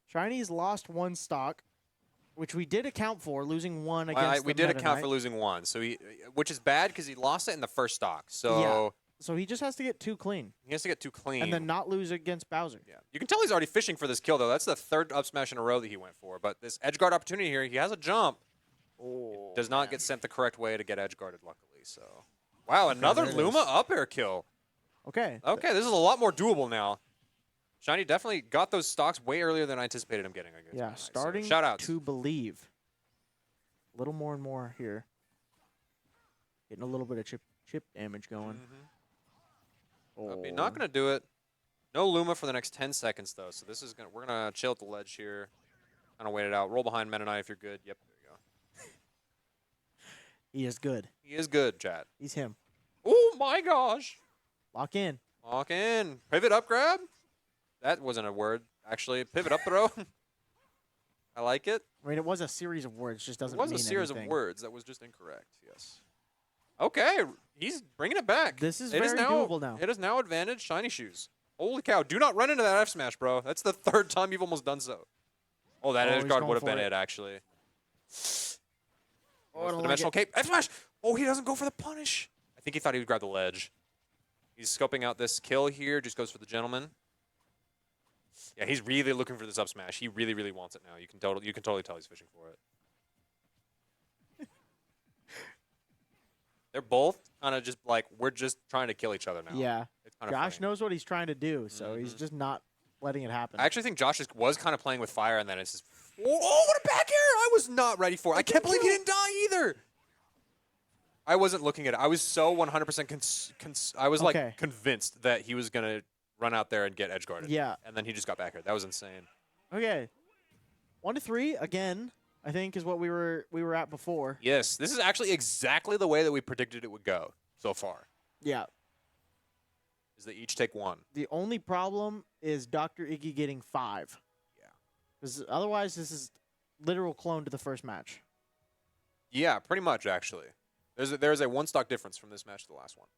Shiny's lost 1 stock, which we did account for, losing 1 against We the did Meta account Knight. for losing 1, so which is bad because he lost it in the first stock. So So he just has to get 2 clean, he has to get 2 clean. and then not lose against Bowser. yeah, you can tell he's already fishing for this kill though. That's the 3rd up smash in a row that he went for. But this edge guard opportunity here, he has a jump. Oh, Does not get sent the correct way to get edge guarded, luckily. So, wow, another there it Luma is. up air kill. Okay. Okay, this is a lot more doable now. Shiny definitely got those stocks way earlier than I anticipated him getting. Against Yeah, Meta Knight. So, starting shout outs. to believe. A little more and more here. Getting a little bit of chip damage going. Okay, not gonna do it. No Luma for the next 10 seconds though. So this is we're gonna chill at the ledge here. Kind of wait it out. Roll behind Meta Knight if you're good. Yep, there you go. He is good. He is good, chat. He's him. Oh my gosh. Lock in. Walk in. Pivot up grab. That wasn't a word, actually. Pivot up throw. I like it. I mean, it was a series of words. Just It doesn't was mean a series anything. of words that was just incorrect. Yes. Okay, he's bringing it back. This is It very doable now. It is now advantage Shiny Shoes. Holy cow. Do not run into that F smash, bro. That's the 3rd time you've almost done so. Oh, that Oh, edge he's guard going would have for been it. it, actually. Oh, I What's don't the like dimensional it. cape. F smash. Oh, he doesn't go for the punish. I think he thought he would grab the ledge. He's scoping out this kill here. Just goes for the gentleman. Yeah, he's really looking for this up smash. He really, really wants it now. You can totally tell he's fishing for it. They're both kind of just like, we're just trying to kill each other now. Yeah. It's kind of Josh knows what he's trying to do, so he's just not letting it happen. I actually think Josh was kind of playing with fire, and then it's just, oh, what a back air! I was not ready for it. I can't believe he didn't die either. I wasn't looking at it. I was so 100% I was like convinced that he was gonna run out there and get edge guarded. Yeah. And then he just got back here. That was insane. Okay. 1-3 again. I think is what we were at before. Yes, this is actually exactly the way that we predicted it would go so far. Yeah. Is they each take 1. The only problem is Dr. Iggy getting 5. Yeah. Because otherwise, this is literal clone to the first match. Yeah, pretty much actually. There's a 1 stock difference from this match to the last one.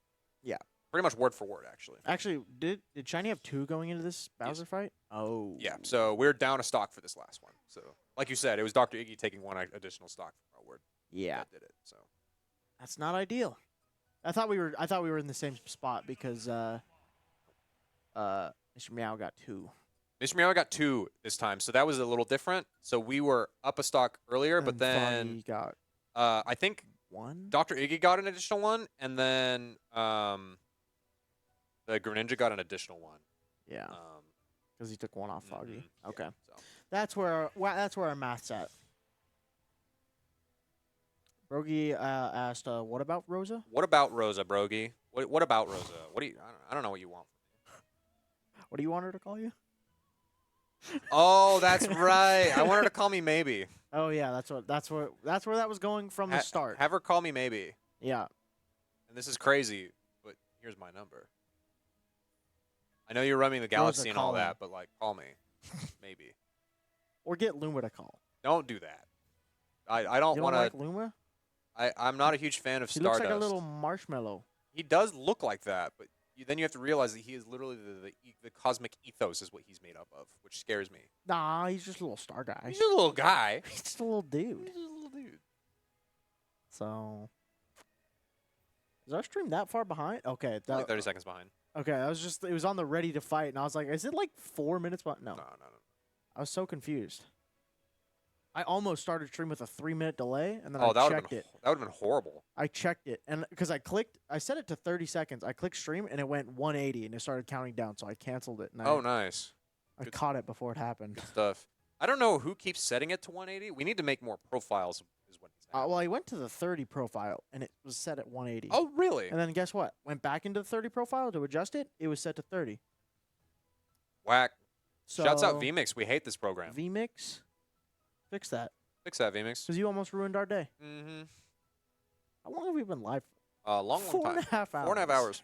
Yeah. Pretty much word for word, actually. Actually, did Shiny have 2 going into this Bowser fight? Oh. Yeah, so we're down a stock for this last one. So, like you said, it was Dr. Iggy taking 1 additional stock from our word. Yeah. That did it. So That's not ideal. I thought we were in the same spot because Mr. Meow got 2. Mr. Meow got 2 this time, so that was a little different. So we were up a stock earlier, but then Foggy got I think 1. Dr. Iggy got an additional 1, and then the Greninja got an additional 1. Yeah. Because he took 1 off Foggy. Okay. Yeah, so. That's where our math's at. Brogy asked, "What about Rosa?" What about Rosa, Brogy? What about Rosa? What do you? I don't know what you want. What do you want her to call you? Oh, that's right. I want her to call me maybe. Oh yeah, that's where that was going from the start. Have her call me maybe. Yeah. And this is crazy, but here's my number. I know you're running the galaxy and all that, but like, call me, maybe. Or get Luma to call. Don't do that. I don't want to. Like Luma? I'm not a huge fan of He Stardust. looks like a little marshmallow. He does look like that, but then you have to realize that he is literally the cosmic ethos is what he's made up of, which scares me. Nah, he's just a little star guy. He's just a little guy. He's just a little dude. He's just a little dude. So, is our stream that far behind? Okay, Like 30 seconds behind. Okay, it was on the ready to fight, and I was like, is it like 4 minutes behind? No. No. I was so confused. I almost started stream with a 3-minute delay, and then Oh, I checked it. That would have been horrible. I checked it, and because I set it to 30 seconds. I clicked stream, and it went 180, and it started counting down, so I canceled it. And Oh, nice. I caught it before it happened. Good stuff. I don't know who keeps setting it to 180. We need to make more profiles. Is what he's saying. Well, I went to the 30 profile, and it was set at 180. Oh, really? And then guess what? Went back into the 30 profile to adjust it. It was set to 30. Whack. So Shouts out VMix. We hate this program. VMix, fix that. Fix that, VMix. Because you almost ruined our day. Mm-hmm. How long have we been live? Long 4.5 hours. 4.5 hours.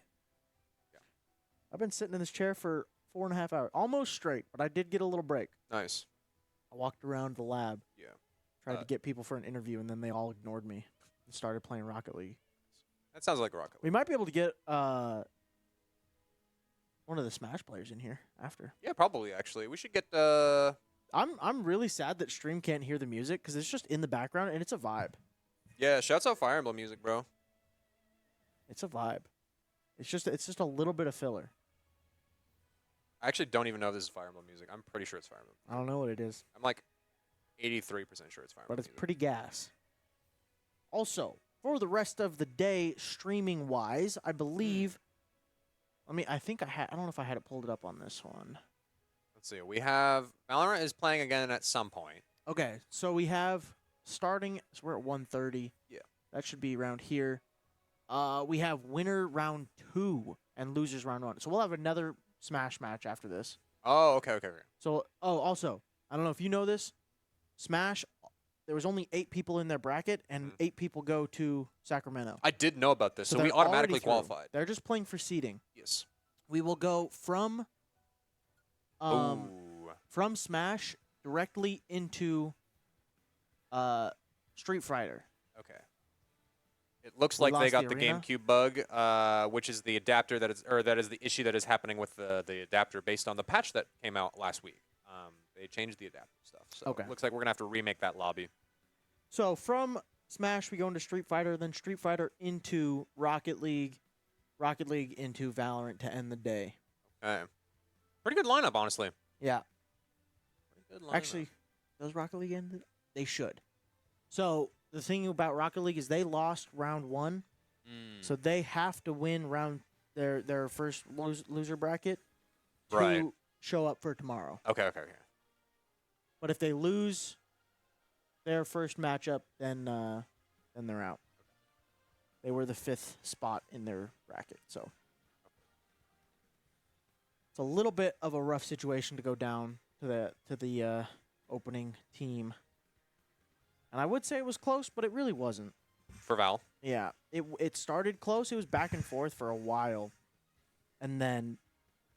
I've been sitting in this chair for 4.5 hours, almost straight, but I did get a little break. Nice. I walked around the lab. Yeah. Tried to get people for an interview, and then they all ignored me and started playing Rocket League. That sounds like Rocket League. We might be able to get one of the Smash players in here after. Yeah, probably, actually. We should get... I'm really sad that stream can't hear the music because it's just in the background, and it's a vibe. Yeah, shouts out Fire Emblem music, bro. It's a vibe. It's just a little bit of filler. I actually don't even know if this is Fire Emblem music. I'm pretty sure it's Fire Emblem. I don't know what it is. I'm like 83% sure it's Fire Emblem But it's music. pretty gas. Also, for the rest of the day, streaming wise, I believe. I think I don't know if I had it pulled up on this one. Let's see. We have Valorant is playing again at some point. Okay, so we have starting. So we're at 1:30. Yeah. That should be around here. We have winner round 2 and losers round 1. So we'll have another Smash match after this. Oh, okay. So, also, I don't know if you know this, Smash, there was only 8 people in their bracket, and 8 people go to Sacramento. I did know about this, so we they're automatically already through. qualified. They're just playing for seeding. Yes. We will go from Smash directly into Street Fighter. Okay. It looks We like they lost got the the arena? GameCube bug, which is the adapter that is the issue that is happening with the adapter based on the patch that came out last week. They changed the adapter stuff, so Okay. it looks like we're gonna have to remake that lobby. So from Smash, we go into Street Fighter, then Street Fighter into Rocket League, Rocket League into Valorant to end the day. Okay. Pretty good lineup, honestly. Yeah. Pretty good lineup. Actually, does Rocket League end? They should. So the thing about Rocket League is they lost round 1, so they have to win their first loser bracket to Right. show up for tomorrow. Okay. But if they lose their first matchup, then they're out. They were the 5th spot in their bracket, so it's a little bit of a rough situation to go down to the opening team. And I would say it was close, but it really wasn't. For Val. Yeah, it started close. It was back and forth for a while, and then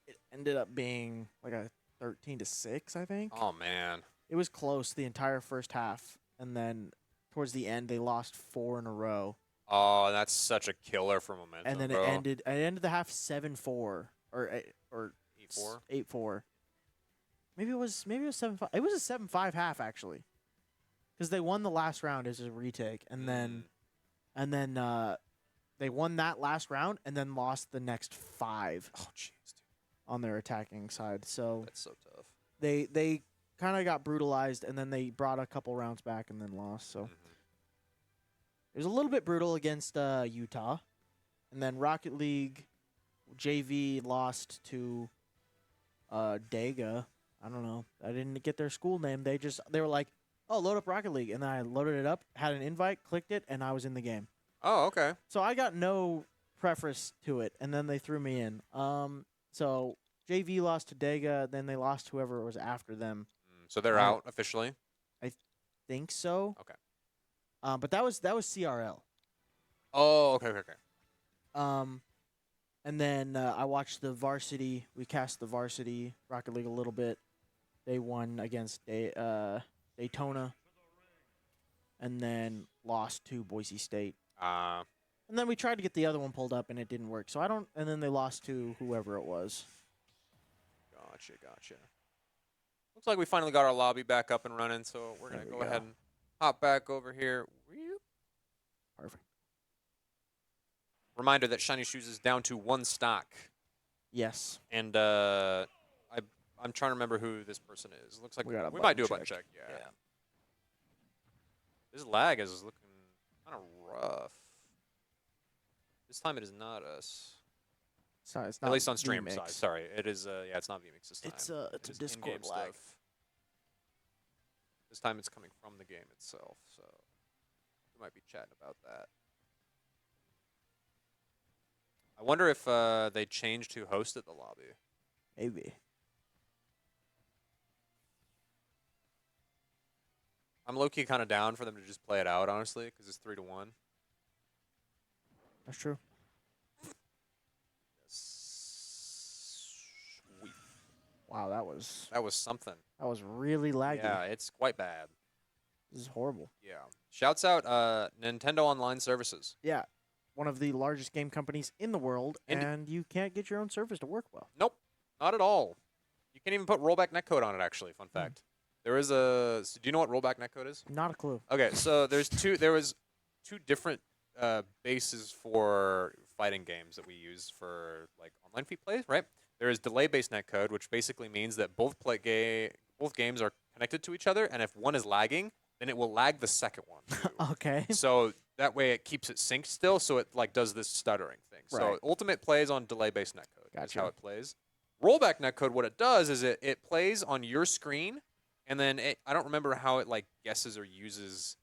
it ended up being like a 13-6, I think. Oh, man. It was close the entire first half, and then towards the end they lost 4 in a row. Oh, that's such a killer for momentum, And then bro. it ended the half 7-4 or 8-4? 8-4. Maybe it was 7-5. It was a 7-5 half actually, because they won the last round as a retake, and then they won that last round and then lost the next 5. Oh, jeez, dude. On their attacking side. So That's so tough. they kind of got brutalized, and then they brought a couple rounds back and then lost. So it was a little bit brutal against Utah, and then Rocket League JV lost to Dega. I don't know. I didn't get their school name. They were like, "Oh, load up Rocket League," and then I loaded it up, had an invite, clicked it, and I was in the game. Oh, okay. So I got no preference to it, and then they threw me in. So JV lost to Dega, then they lost whoever was after them. So they're out officially? Think so. Okay. But that was CRL. Oh, okay. And then I watched the varsity. We cast the varsity Rocket League a little bit. They won against Daytona, and then lost to Boise State. And then we tried to get the other one pulled up, and it didn't work. So and then they lost to whoever it was. Gotcha. Looks like we finally got our lobby back up and running, so we're going to go ahead and hop back over here. Perfect. Reminder that Shiny Shoes is down to 1 stock. Yes. And I'm trying to remember who this person is. Looks like we might do a button check. Yeah. This lag is looking kind of rough. This time it is not us. Sorry, it's not. At least on stream VMix. side. Sorry, it is. Yeah, it's not VMix this time. It's a It is Discord in-game lag. stuff. This time it's coming from the game itself, so we might be chatting about that. I wonder if they changed who hosted the lobby. Maybe. I'm low-key kind of down for them to just play it out, honestly, because it's 3-1. That's true. Sweet. Wow, that was something. That was really laggy. Yeah, it's quite bad. This is horrible. Yeah. Shouts out Nintendo Online Services. Yeah. One of the largest game companies in the world, and you can't get your own service to work well. Nope, not at all. You can't even put rollback netcode on it, actually. Fun fact. There is do you know what rollback netcode is? Not a clue. Okay, so there was 2 different bases for fighting games that we use for like online feed plays, right? There is delay-based netcode, which basically means that both games are connected to each other, and if one is lagging, then it will lag the second one too. Okay. So that way it keeps it synced still, so it like does this stuttering thing. Right. So Ultimate plays on delay-based netcode. That's Gotcha. how it plays. Rollback netcode, what it does is it plays on your screen, and then I don't remember how it like guesses or uses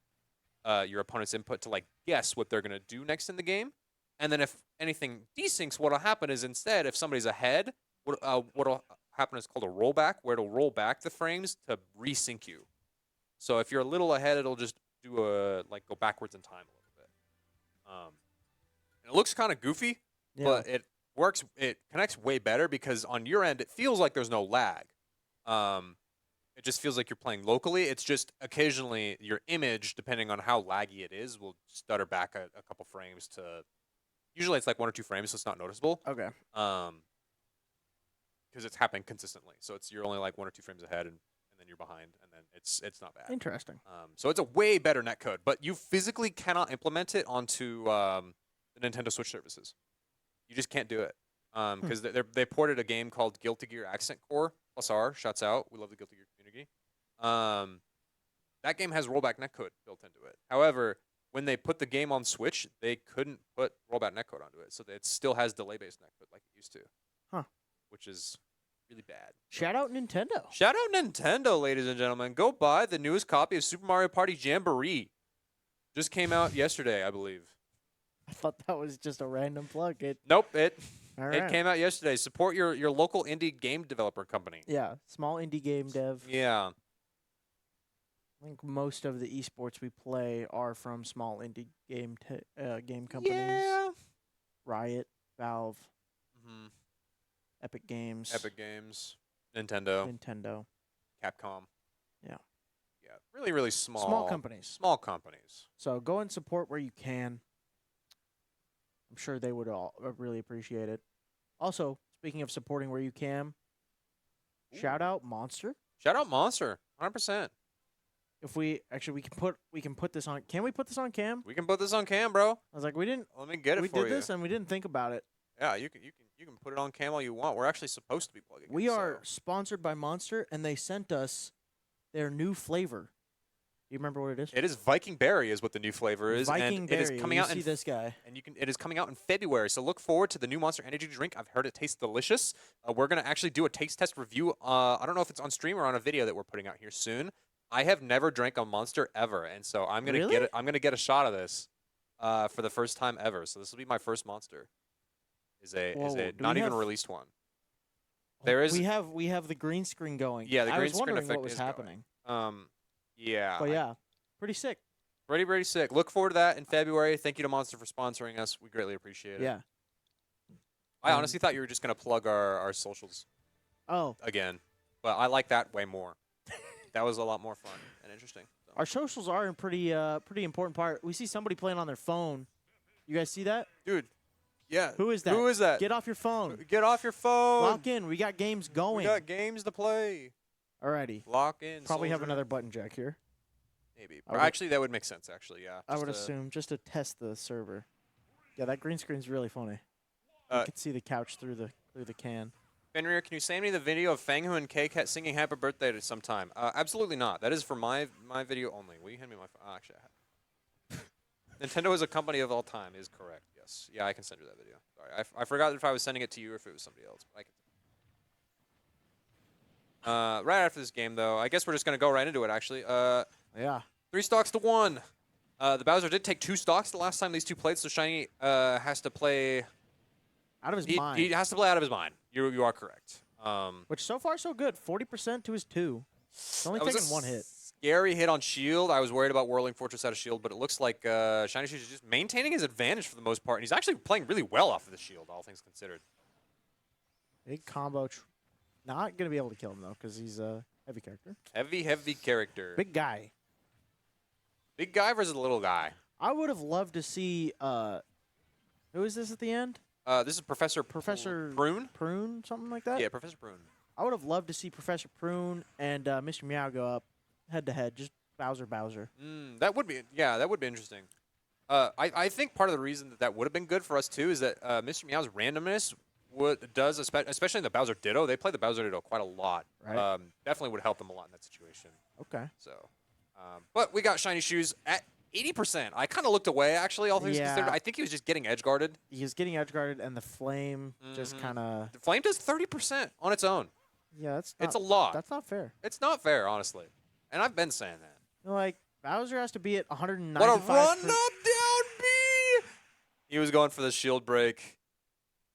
your opponent's input to like guess what they're gonna do next in the game. And then if anything desyncs, what'll happen is instead, if somebody's ahead, what'll happen is called a rollback, where it'll roll back the frames to resync you. So if you're a little ahead, it'll just do go backwards in time a little bit. And it looks kind of goofy, but it works. It connects way better because on your end, it feels like there's no lag. It just feels like you're playing locally. It's just occasionally your image, depending on how laggy it is, will stutter back a couple frames to. Usually it's like 1 or 2 frames, so it's not noticeable. Okay. Because it's happening consistently, so you're only like 1 or 2 frames ahead, and then you're behind, and then it's not bad. Interesting. So it's a way better netcode, but you physically cannot implement it onto the Nintendo Switch services. You just can't do it. Because they ported a game called Guilty Gear Accent Core plus R. Shouts out. We love the Guilty Gear community. That game has rollback netcode built into it. However, when they put the game on Switch, they couldn't put rollback netcode onto it, so it still has delay-based netcode like it used to. Huh. Which is really bad. Shout out Nintendo. Shout out Nintendo, ladies and gentlemen. Go buy the newest copy of Super Mario Party Jamboree. Just came out yesterday, I believe. I thought that was just a random plug. Nope, All it right. came out yesterday. Support your local indie game developer company. Yeah, small indie game dev. Yeah. I think most of the esports we play are from small indie game companies. Yeah. Riot, Valve, hmm Epic Games, Epic Games, Nintendo, Nintendo. Capcom. Yeah. Yeah. Really, really small. Small companies. Small companies. So go and support where you can. I'm sure they would all really appreciate it. Also, speaking of supporting where you can, shout out Monster. Shout out Monster, 100%. If we can put this on. Can we put this on cam? We can put this on cam, bro. I was like, we didn't. Let me get it We for did you. this and we didn't think about it. Yeah, you can put it on cam all you want. We're actually supposed to be plugging. We it, are so. sponsored by Monster, and they sent us their new flavor. Do you remember what it is? It is Viking Berry, is what the new flavor is, Viking and Berry. it is coming You out see in this guy. and it is coming out in February. So look forward to the new Monster Energy drink. I've heard it tastes delicious. We're gonna actually do a taste test review. I don't know if it's on stream or on a video that we're putting out here soon. I have never drank a Monster ever, and so I'm gonna Really? get it. I'm gonna get a shot of this for the first time ever. So this will be my first Monster. Is a Whoa, do not we even have- released one. There is We have the green screen going. Yeah, the I green was screen wondering effect what was is going. happening. Yeah. But yeah, pretty sick. Pretty, pretty sick. Look forward to that in February. Thank you to Monster for sponsoring us. We greatly appreciate it. Yeah. I honestly thought you were just going to plug our socials Oh, again, but I like that way more. That was a lot more fun and interesting. So. our socials are a pretty important part. We see somebody playing on their phone. You guys see that? Dude, yeah. Who is that? Who is that? Get off your phone. Get off your phone. Lock in. We got games We going. got games to play. Alrighty. Lock in. Probably have soldier. another button jack here. Maybe. I would- Actually, that would make sense, actually, yeah. I would Just, assume just to test the server. Yeah, that green screen's really funny. You Uh, can see the couch through the can. Fenrir, can you send me the video of Fanghu and K-Cat singing Happy Birthday to sometime? Absolutely not. That is for my video only. Will you hand me my phone? Oh, actually, I have. Nintendo is a company of all time is correct, yes. Yeah, I can send you that video. Sorry, I forgot if I was sending it to you or if it was somebody else. But I can. Right after this game, though, I guess we're just going to go right into it, actually. Yeah. 3 stocks to 1. The Bowser did take 2 stocks the last time these two played, so Shiny has to play... Out of his He mind. has to play out of his mind. You are correct. Which so far so good. 40% to his 2. It's only That was taken a one hit. Scary hit on shield. I was worried about whirling Fortress out of shield, but it looks like Shiny Shoes is just maintaining his advantage for the most part, and he's actually playing really well off of the shield, all things considered. Big combo. Not going to be able to kill him, though, because he's a heavy character. Heavy, heavy character. Big guy. Big guy versus a little guy. I would have loved to see... who is this at the end? This is Professor Prune. Prune, something like that? Yeah, Professor Prune. I would have loved to see Professor Prune and Mr. Meow go up head-to-head. Just Bowser. That would be interesting. I think part of the reason that would have been good for us too is that Mr. Meow's randomness does especially in the Bowser Ditto. They play the Bowser Ditto quite a lot. Right. Definitely would help them a lot in that situation. Okay. So, but we got Shiny Shoes at 80%. I kind of looked away actually. All things Yeah. considered, I think he was just getting edge guarded. He was getting edge-guarded, and the flame just kind of... The Flame does 30% on its own. Yeah, that's It's not, a lot. That's not fair. It's not fair, honestly. And I've been saying that. You know, like, Bowser has to be at 195. What a run up, down, B! He was going for the shield break,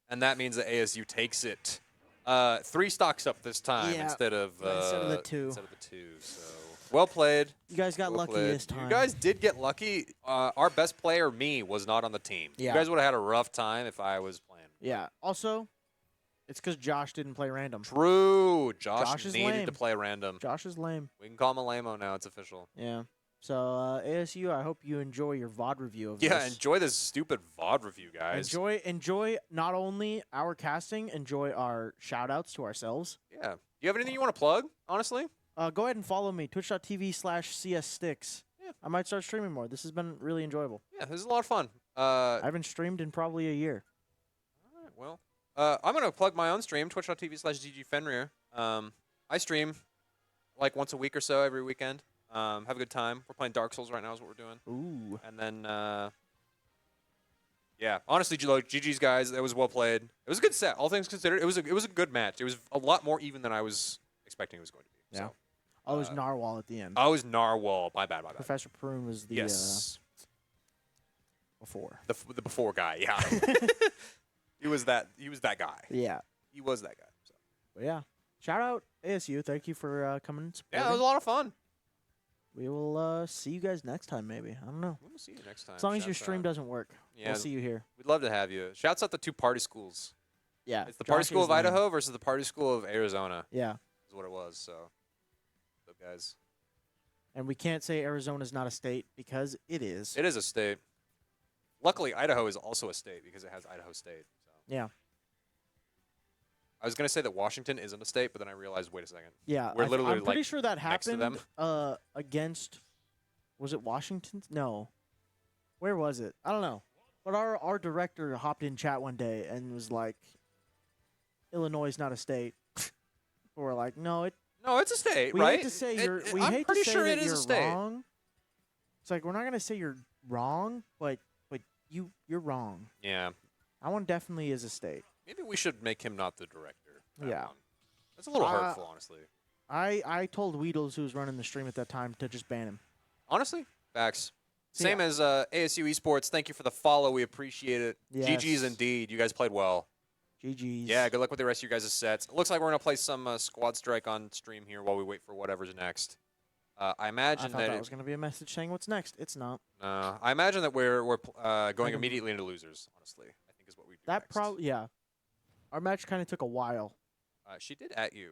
and that means that ASU takes it. 3 stocks up this time Yeah. instead of the 2. Instead of the 2. So well played. You guys got Well lucky played. this time. You guys did get lucky. Our best player, me, was not on the team. Yeah. You guys would have had a rough time if I was playing. Yeah. Also, it's because Josh didn't play random. True. Josh is needed lame. to play random. Josh is lame. We can call him a lame-o now. It's official. Yeah. So, ASU, I hope you enjoy your VOD review of Yeah, this. enjoy this stupid VOD review, guys. Enjoy not only our casting, enjoy our shout-outs to ourselves. Yeah. Do you have anything you want to plug, honestly? Go ahead and follow me, twitch.tv/CSSticks. Yeah. I might start streaming more. This has been really enjoyable. Yeah, this is a lot of fun. I haven't streamed in probably a year. well, I'm gonna plug my own stream, twitch.tv/ggfenrir. I stream like once a week or so every weekend. Have a good time. We're playing Dark Souls right now is what we're doing. Ooh. And then, yeah, honestly, GG's guys, that was well played. It was a good set, all things considered. It was a good match. It was a lot more even than I was expecting it was going to be. Yeah. So, Oh, it was Narwhal at the end. I was Narwhal. My bad. Professor Prune was the Yes. before. The before guy, yeah. He was that guy. Yeah. He was that guy. So. But yeah. Shout out ASU. Thank you for coming and supporting. Yeah, it was a lot of fun. We will see you guys next time, maybe. I don't know. We'll see you next time. As long as your Shouts stream out. doesn't work, Yeah, we'll see you here. We'd love to have you. Shouts out the 2 party schools. Yeah. It's the party Josh school is of lame. Idaho versus the party school of Arizona. Yeah. Is what it was. So, guys. And we can't say Arizona's not a state because it is. It is a state. Luckily, Idaho is also a state because it has Idaho State. So. Yeah. I was gonna say that Washington isn't a state, but then I realized, wait a second. Yeah. We're literally I'm pretty like sure that next to happened them. against, was it Washington? No. Where was it? I don't know. But our director hopped in chat one day and was like, Illinois is not a state. We're like, no, No, it's a state, we right? hate to say you're. We I'm hate pretty to say sure that it is you're a state. wrong. It's like we're not gonna say you're wrong, but you're wrong. Yeah. That one definitely is a state. Maybe we should make him not the director. That Yeah. one. That's a little hurtful, honestly. I told Weedles, who was running the stream at that time, to just ban him. Honestly, facts. So, Same yeah. as ASU Esports. Thank you for the follow. We appreciate it. Yes. GG's indeed. You guys played well. GG's. Yeah, good luck with the rest of your guys' sets. It looks like we're going to play some Squad Strike on stream here while we wait for whatever's next. I I imagine thought that was going to be a message saying what's next. It's not. I imagine that we're going immediately into losers, honestly. I think is what we do That next. probably, yeah. Our match kind of took a while. She did at you.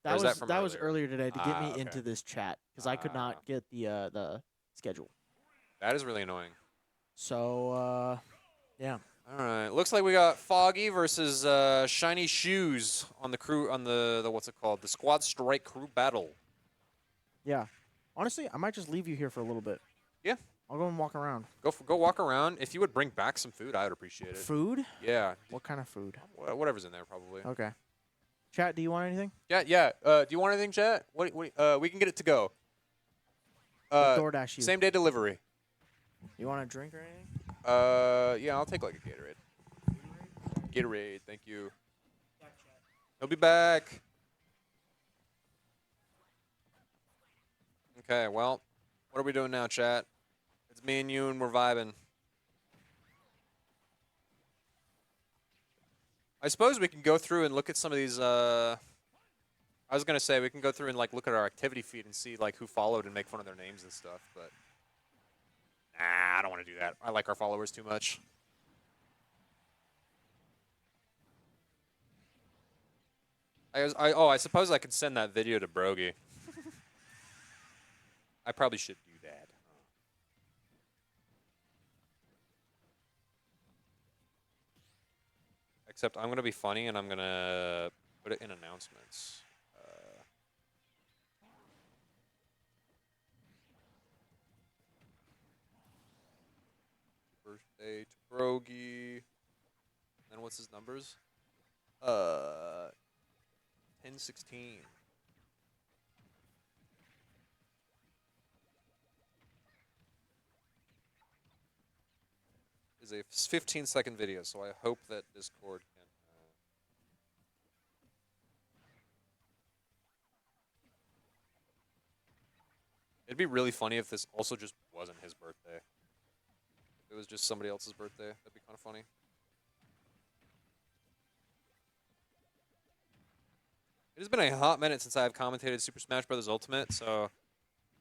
That Or is was that from that was earlier? earlier today to get me Okay. into this chat because I could not get the schedule. That is really annoying. So yeah. All right. Looks like we got Foggy versus Shiny Shoes on the crew on the what's it called? The Squad Strike crew battle. Yeah. Honestly, I might just leave you here for a little bit. Yeah. I'll go and walk around. Go walk around. If you would bring back some food, I would appreciate it. Food? Yeah. What kind of food? Whatever's in there, probably. Okay. Chat, do you want anything? Yeah. Do you want anything, chat? What? We can get it to go. DoorDash you. Same day delivery. You want a drink or anything? Yeah, I'll take like a Gatorade. Gatorade, thank you. He'll be back. Okay, well, what are we doing now, chat? It's me and you, and we're vibing. I suppose we can go through and look at some of these. I was gonna say we can go through and like look at our activity feed and see like who followed and make fun of their names and stuff, but nah, I don't want to do that. I like our followers too much. I suppose I could send that video to Brogy. I probably should do that. Except I'm gonna be funny and I'm gonna put it in announcements. Birthday to Brogy. Then what's his numbers? 1016. Is a 15-second video, so I hope that Discord can. It'd be really funny if this also just wasn't his birthday. If it was just somebody else's birthday, that'd be kind of funny. It has been a hot minute since I've commentated Super Smash Bros. Ultimate, so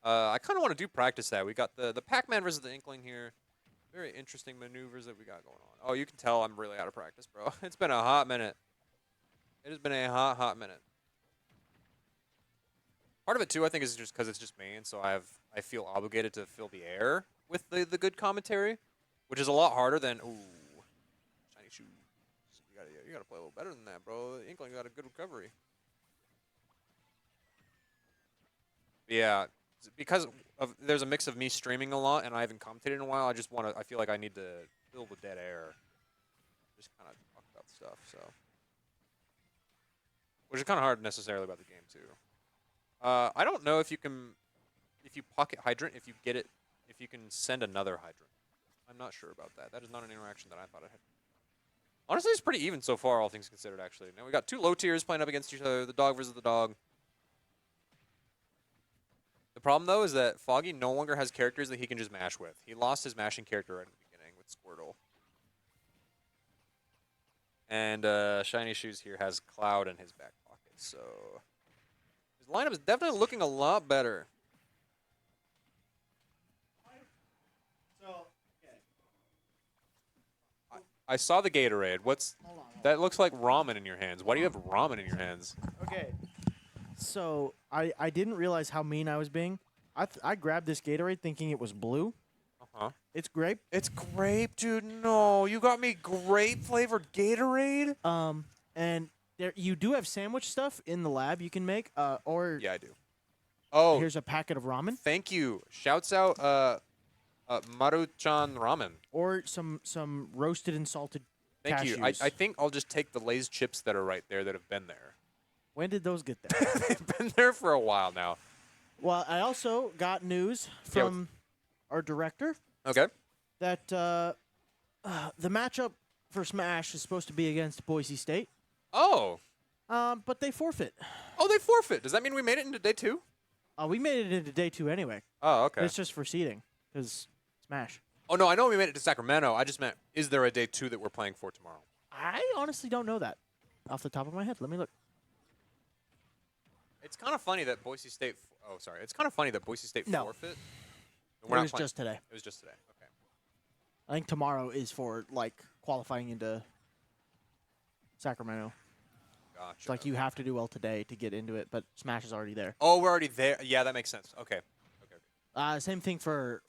I kind of want to do practice that. We got the Pac-Man versus the Inkling here. Very interesting maneuvers that we got going on. Oh, you can tell I'm really out of practice, bro. It's been a hot minute. It has been a hot minute. Part of it too, I think, is just because it's just me, and so I feel obligated to fill the air with the good commentary, which is a lot harder than shiny shoes. You gotta play a little better than that, bro. The Inkling got a good recovery. Yeah, because there's a mix of me streaming a lot and I haven't commentated in a while. I feel like I need to fill the dead air. Just kind of talk about stuff. So, which is kind of hard necessarily about the game too. I don't know if you pocket hydrant, if you can send another hydrant. I'm not sure about that. That is not an interaction that I thought I had. Honestly, it's pretty even so far, all things considered, actually. Now we got 2 low tiers playing up against each other, the dog versus the dog. The problem, though, is that Foggy no longer has characters that he can just mash with. He lost his mashing character right at the beginning with Squirtle. And Shiny Shoes here has Cloud in his back pocket, so his lineup is definitely looking a lot better. So, I saw the Gatorade. That looks like ramen in your hands. Why do you have ramen in your hands? okay. So I didn't realize how mean I was being. I grabbed this Gatorade thinking it was blue. Uh-huh. It's grape. It's grape, dude. No, you got me grape-flavored Gatorade? And there you do have sandwich stuff in the lab you can make. Or Yeah, I do. Oh, here's a packet of ramen. thank you. Shouts out Maruchan Ramen. Or some roasted and salted Thank you. cashews. I think I'll just take the Lay's chips that are right there that have been there. When did those get there? They've been there for a while now. Well, I also got news Yeah, from our director Okay. that the matchup for Smash is supposed to be against Boise State, Oh. but they forfeit. Oh, they forfeit. Does that mean we made it into day 2? We made it into day 2 anyway. Oh, But okay. it's just for seeding because Smash. Oh, no, I know we made it to Sacramento. I just meant, is there a day 2 that we're playing for tomorrow? I honestly don't know that off the top of my head. Let me look. It's kind of funny that Boise State. It's kind of funny that Boise State No. forfeit. It was just today. It was just today. Okay. I think tomorrow is for like qualifying into Sacramento. Gotcha. It's like you have to do well today to get into it, but Smash is already there. Oh, we're already there. Yeah, that makes sense. Okay. Same thing for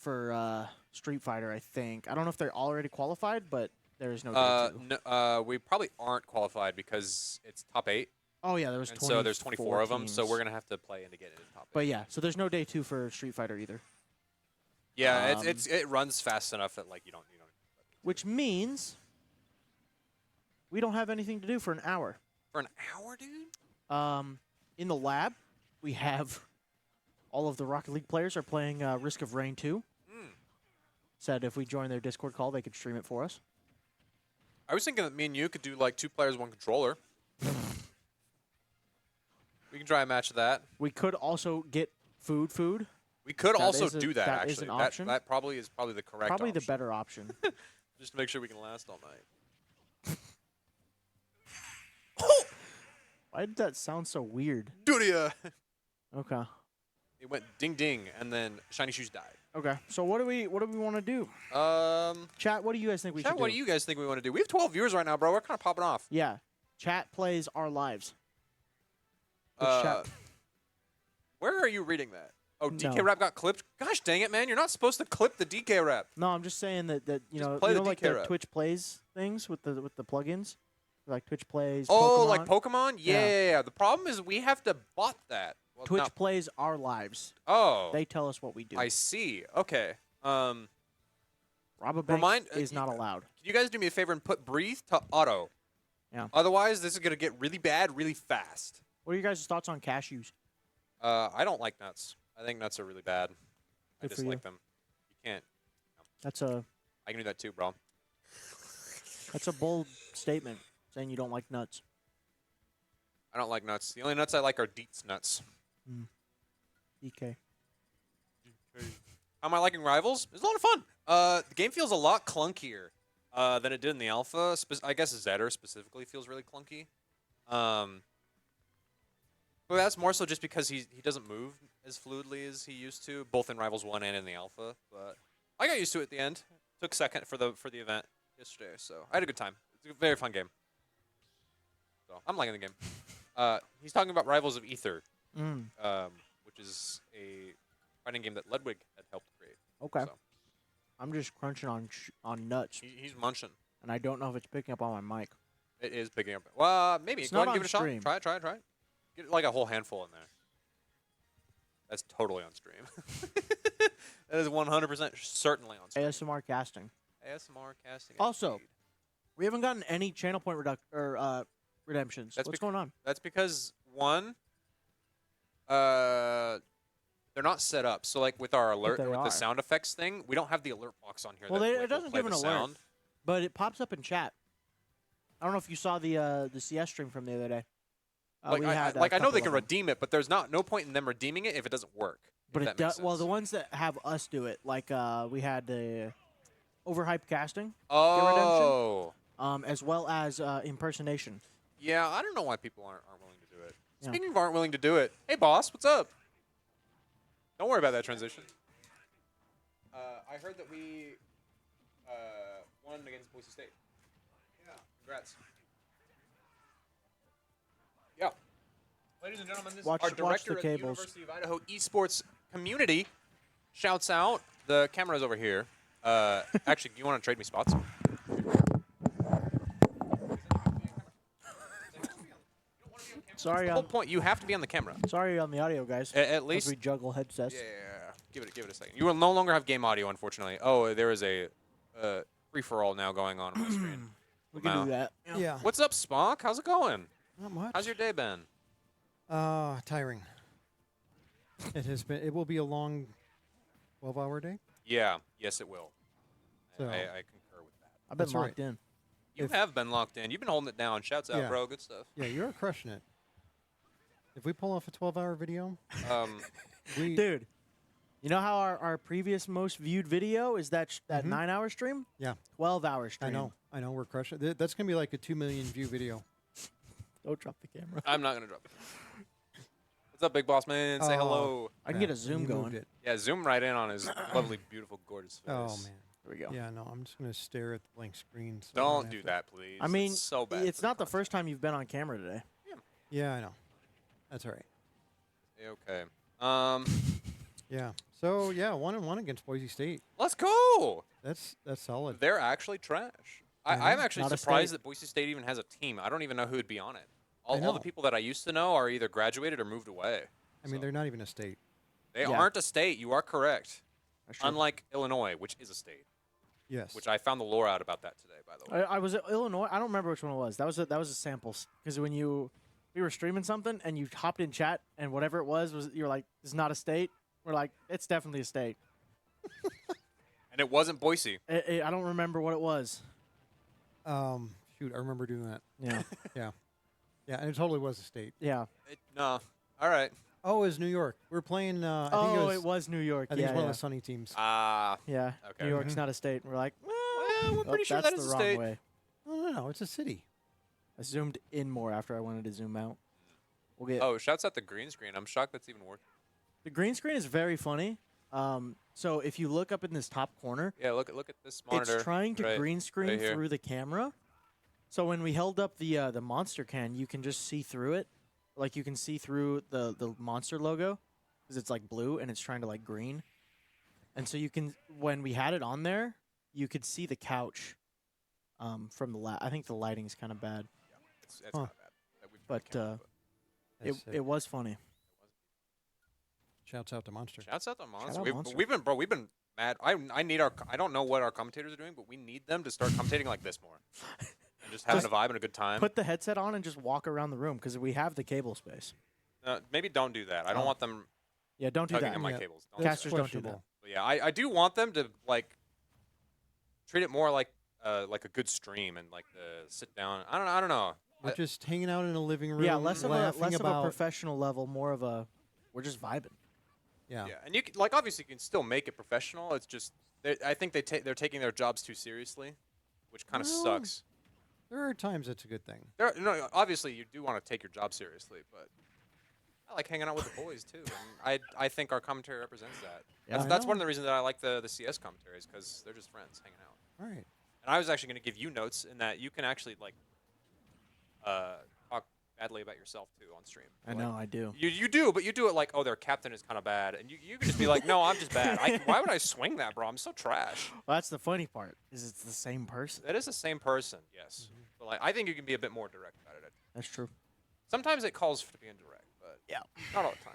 Street Fighter, I think. I don't know if they're already qualified, but there is no day 2. No, we probably aren't qualified because it's top 8, Oh yeah, there was and 24 so there's 24 of them. So teams. we're gonna have to play in to get into top 8. But yeah, so there's no day 2 for Street Fighter either. Yeah, it runs fast enough that like you don't. Which means we don't have anything to do for an hour. For an hour, dude. In the lab, we have all of the Rocket League players are playing Risk of Rain 2. Said if we join their Discord call, they could stream it for us. I was thinking that me and you could do like 2 players, 1 controller. We can try a match of that. We could also get food. We could That also is a- do that, that is actually. an option. That probably is the correct Probably the option. better option. Just to make sure we can last all night. Why did that sound so weird? Dudia! Okay. It went ding ding, and then Shiny Shoes died. Okay. So what do we want to do? Chat, what do you guys think we Chat, should what do? do you guys think we want to do? We have 12 viewers right now, bro. We're kind of popping off. Yeah. Chat plays our lives. Which chat? Where are you reading that? Oh, DK No. Rap got clipped? Gosh dang it, man. You're not supposed to clip the DK Rap. No, I'm just saying that you Just know, play the like DK the rep. Twitch plays things with the plugins, like Twitch plays. Oh, Pokemon. like Pokemon? Yeah. Yeah. The problem is we have to bot that. Well, Twitch not- plays our lives. Oh, They tell us what we do. I see. Okay. Rob a bank Remind- is not allowed. Can you guys do me a favor and put breathe to auto? Yeah. Otherwise, this is going to get really bad really fast. What are your guys' thoughts on cashews? I don't like nuts. I think nuts are really bad. I Good for you. dislike them. You can't. That's a I can do that too, bro. bold statement saying you don't like nuts. I don't like nuts. The only nuts I like are Deets nuts. DK. How am I liking Rivals? It's a lot of fun. The game feels a lot clunkier than it did in the alpha. I guess Zetter specifically feels really clunky. But that's more so just because he doesn't move as fluidly as he used to, both in Rivals 1 and in the alpha. But I got used to it at the end. Took second for the event yesterday, so I had a good time. It's a very fun game. So I'm liking the game. He's talking about Rivals of Ether, which is a fighting game that Ludwig had helped create. Okay. So I'm just crunching on nuts, he's munching. and I don't know if it's picking up on my mic. It is picking up. Well, maybe. It's Go ahead not and give it a on stream. shot. Try it. Get like a whole handful in there. That's totally on stream. That is 100% certainly on stream. ASMR casting. ASMR casting. Also, indeed. We haven't gotten any channel point redemptions. That's What's going on? That's because one, they're not set up. So like with our alert, they with are. the sound effects thing, we don't have the alert box on here. Well, that, it like, will doesn't play give the an alert, sound. but it pops up in chat. I don't know if you saw the CS stream from the other day. Like, we I had, know couple they of can them. redeem it, but there's no point in them redeeming it if it doesn't work. But if it that makes does. Well, sense. the ones that have us do it, like we had the overhyped casting, Oh. as well as impersonation. Yeah, I don't know why people aren't willing to do it. Yeah. Speaking of aren't willing to do it, hey boss, what's up? Don't worry about that transition. I heard that we won against Boise State. Yeah. Congrats. Yeah. Ladies and gentlemen, this Watch- is our watch director the at the cables. University of Idaho Esports community. Shouts out. The camera's over here. Actually, do you want to trade me spots? Sorry, The whole point, you have to be on the camera. sorry on the audio, guys. At As least we juggle headsets. Yeah, give it a second. You will no longer have game audio, unfortunately. Oh, there is a free for all now going on my screen. We can do that. Yeah. What's up, Spock? How's it going? Not much. How's your day been? Tiring. It has been. It will be a long 12-hour day. Yeah, yes, it will. So- I concur with that. I've been That's right. locked in. You If- have been locked in. You've been holding it down. Shouts out, Yeah. bro. Good stuff. Yeah, you're crushing it. If we pull off a 12-hour video, we Dude, you know how our previous most viewed video is that 9-hour stream? Yeah. 12-hour stream. I know, we're crushing it. That's gonna be like a 2 million view video. Don't drop the camera. I'm not gonna drop it. What's up, big boss man? Say Oh. hello. I can get a Crap, zoom you moved going. it. Yeah, zoom right in on his lovely, beautiful, gorgeous face. Oh man. There we go. Yeah, no, I'm just gonna stare at the blank screen. So I Don't have do to- that, please. I mean, it's so bad. it's not the first time you've been on camera today. Yeah, I know. That's all right. Okay. Yeah. So yeah, 1-1 against Boise State. Let's go. That's solid. They're actually trash. Mhm. I'm actually Not a surprised state. that Boise State even has a team. I don't even know who would be on it. I All the know. people that I used to know are either graduated or moved away. I mean, So, they're not even a state. they Yeah. aren't a state. You are correct. That's true. Unlike Illinois, which is a state. Yes. Which I found the lore out about that today, by the way. I was at Illinois. I don't remember which one it was. That was a sample because when we were streaming something and you hopped in chat and whatever it was you're like, it's not a state. We're like, it's definitely a state. And it wasn't Boise. I don't remember what it was. Shoot, I remember doing that. Yeah, Yeah, and it totally was a state. yeah. No. All right. Oh, it was New York. We're playing. I think it was New York. I think Yeah, it's one yeah. of the Sunny teams. Yeah. Okay. New York's not a state. And we're like, Well, we're pretty sure that's that is the a wrong state. way. No, it's a city. I zoomed in more after I wanted to zoom out. We'll get Oh, shouts out the green screen. I'm shocked that's even worth. the green screen is very funny. So if you look up in this top corner, Yeah, look at this monitor. it's trying to right- green screen here. through the camera. So when we held up the monster can, you can just see through it. Like you can see through the monster logo because it's like blue and it's trying to like green. And so you can when we had it on there, you could see the couch from the I think the lighting's kind of bad, It's Huh. not bad. We've but tried camera, That's sick. it was funny. Shouts out to Monster. Shouts out to Monster. out Monster. We've been mad. I need our. I don't know what our commentators are doing, but we need them to start commentating like this more. And just having a vibe and a good time. Put the headset on and just walk around the room because we have the cable space. Maybe don't do that. I don't Oh. want them Yeah, don't do tugging that. at my Yeah. cables. Don't do That's Casters that. don't do that. questionable. But yeah, I do want them to like treat it more like a good stream and like the sit down. I don't know. We're just hanging out in a living room. Yeah, less of laughing a about. professional level, more of a we're just vibing. Yeah. Yeah, and you can, like obviously you can still make it professional. It's just I think they're taking their jobs too seriously, which kind of Well, sucks. There are times that's a good thing. No, obviously you do want to take your job seriously, but I like hanging out with the boys too. And I think our commentary represents that. Yeah, That's one of the reasons that I like the CS commentaries because they're just friends hanging out. All right. And I was actually going to give you notes in that you can actually like talk badly about yourself too on stream. I know, I do. You do, but you do it like, oh, their captain is kind of bad, and you can just be like, no, I'm just bad. Why would I swing that, bro? I'm so trash. Well, that's the funny part is it's the same person. That is the same person, yes. But like, I think you can be a bit more direct about it. That's true. Sometimes it calls for to be indirect, but Yeah. not all the time.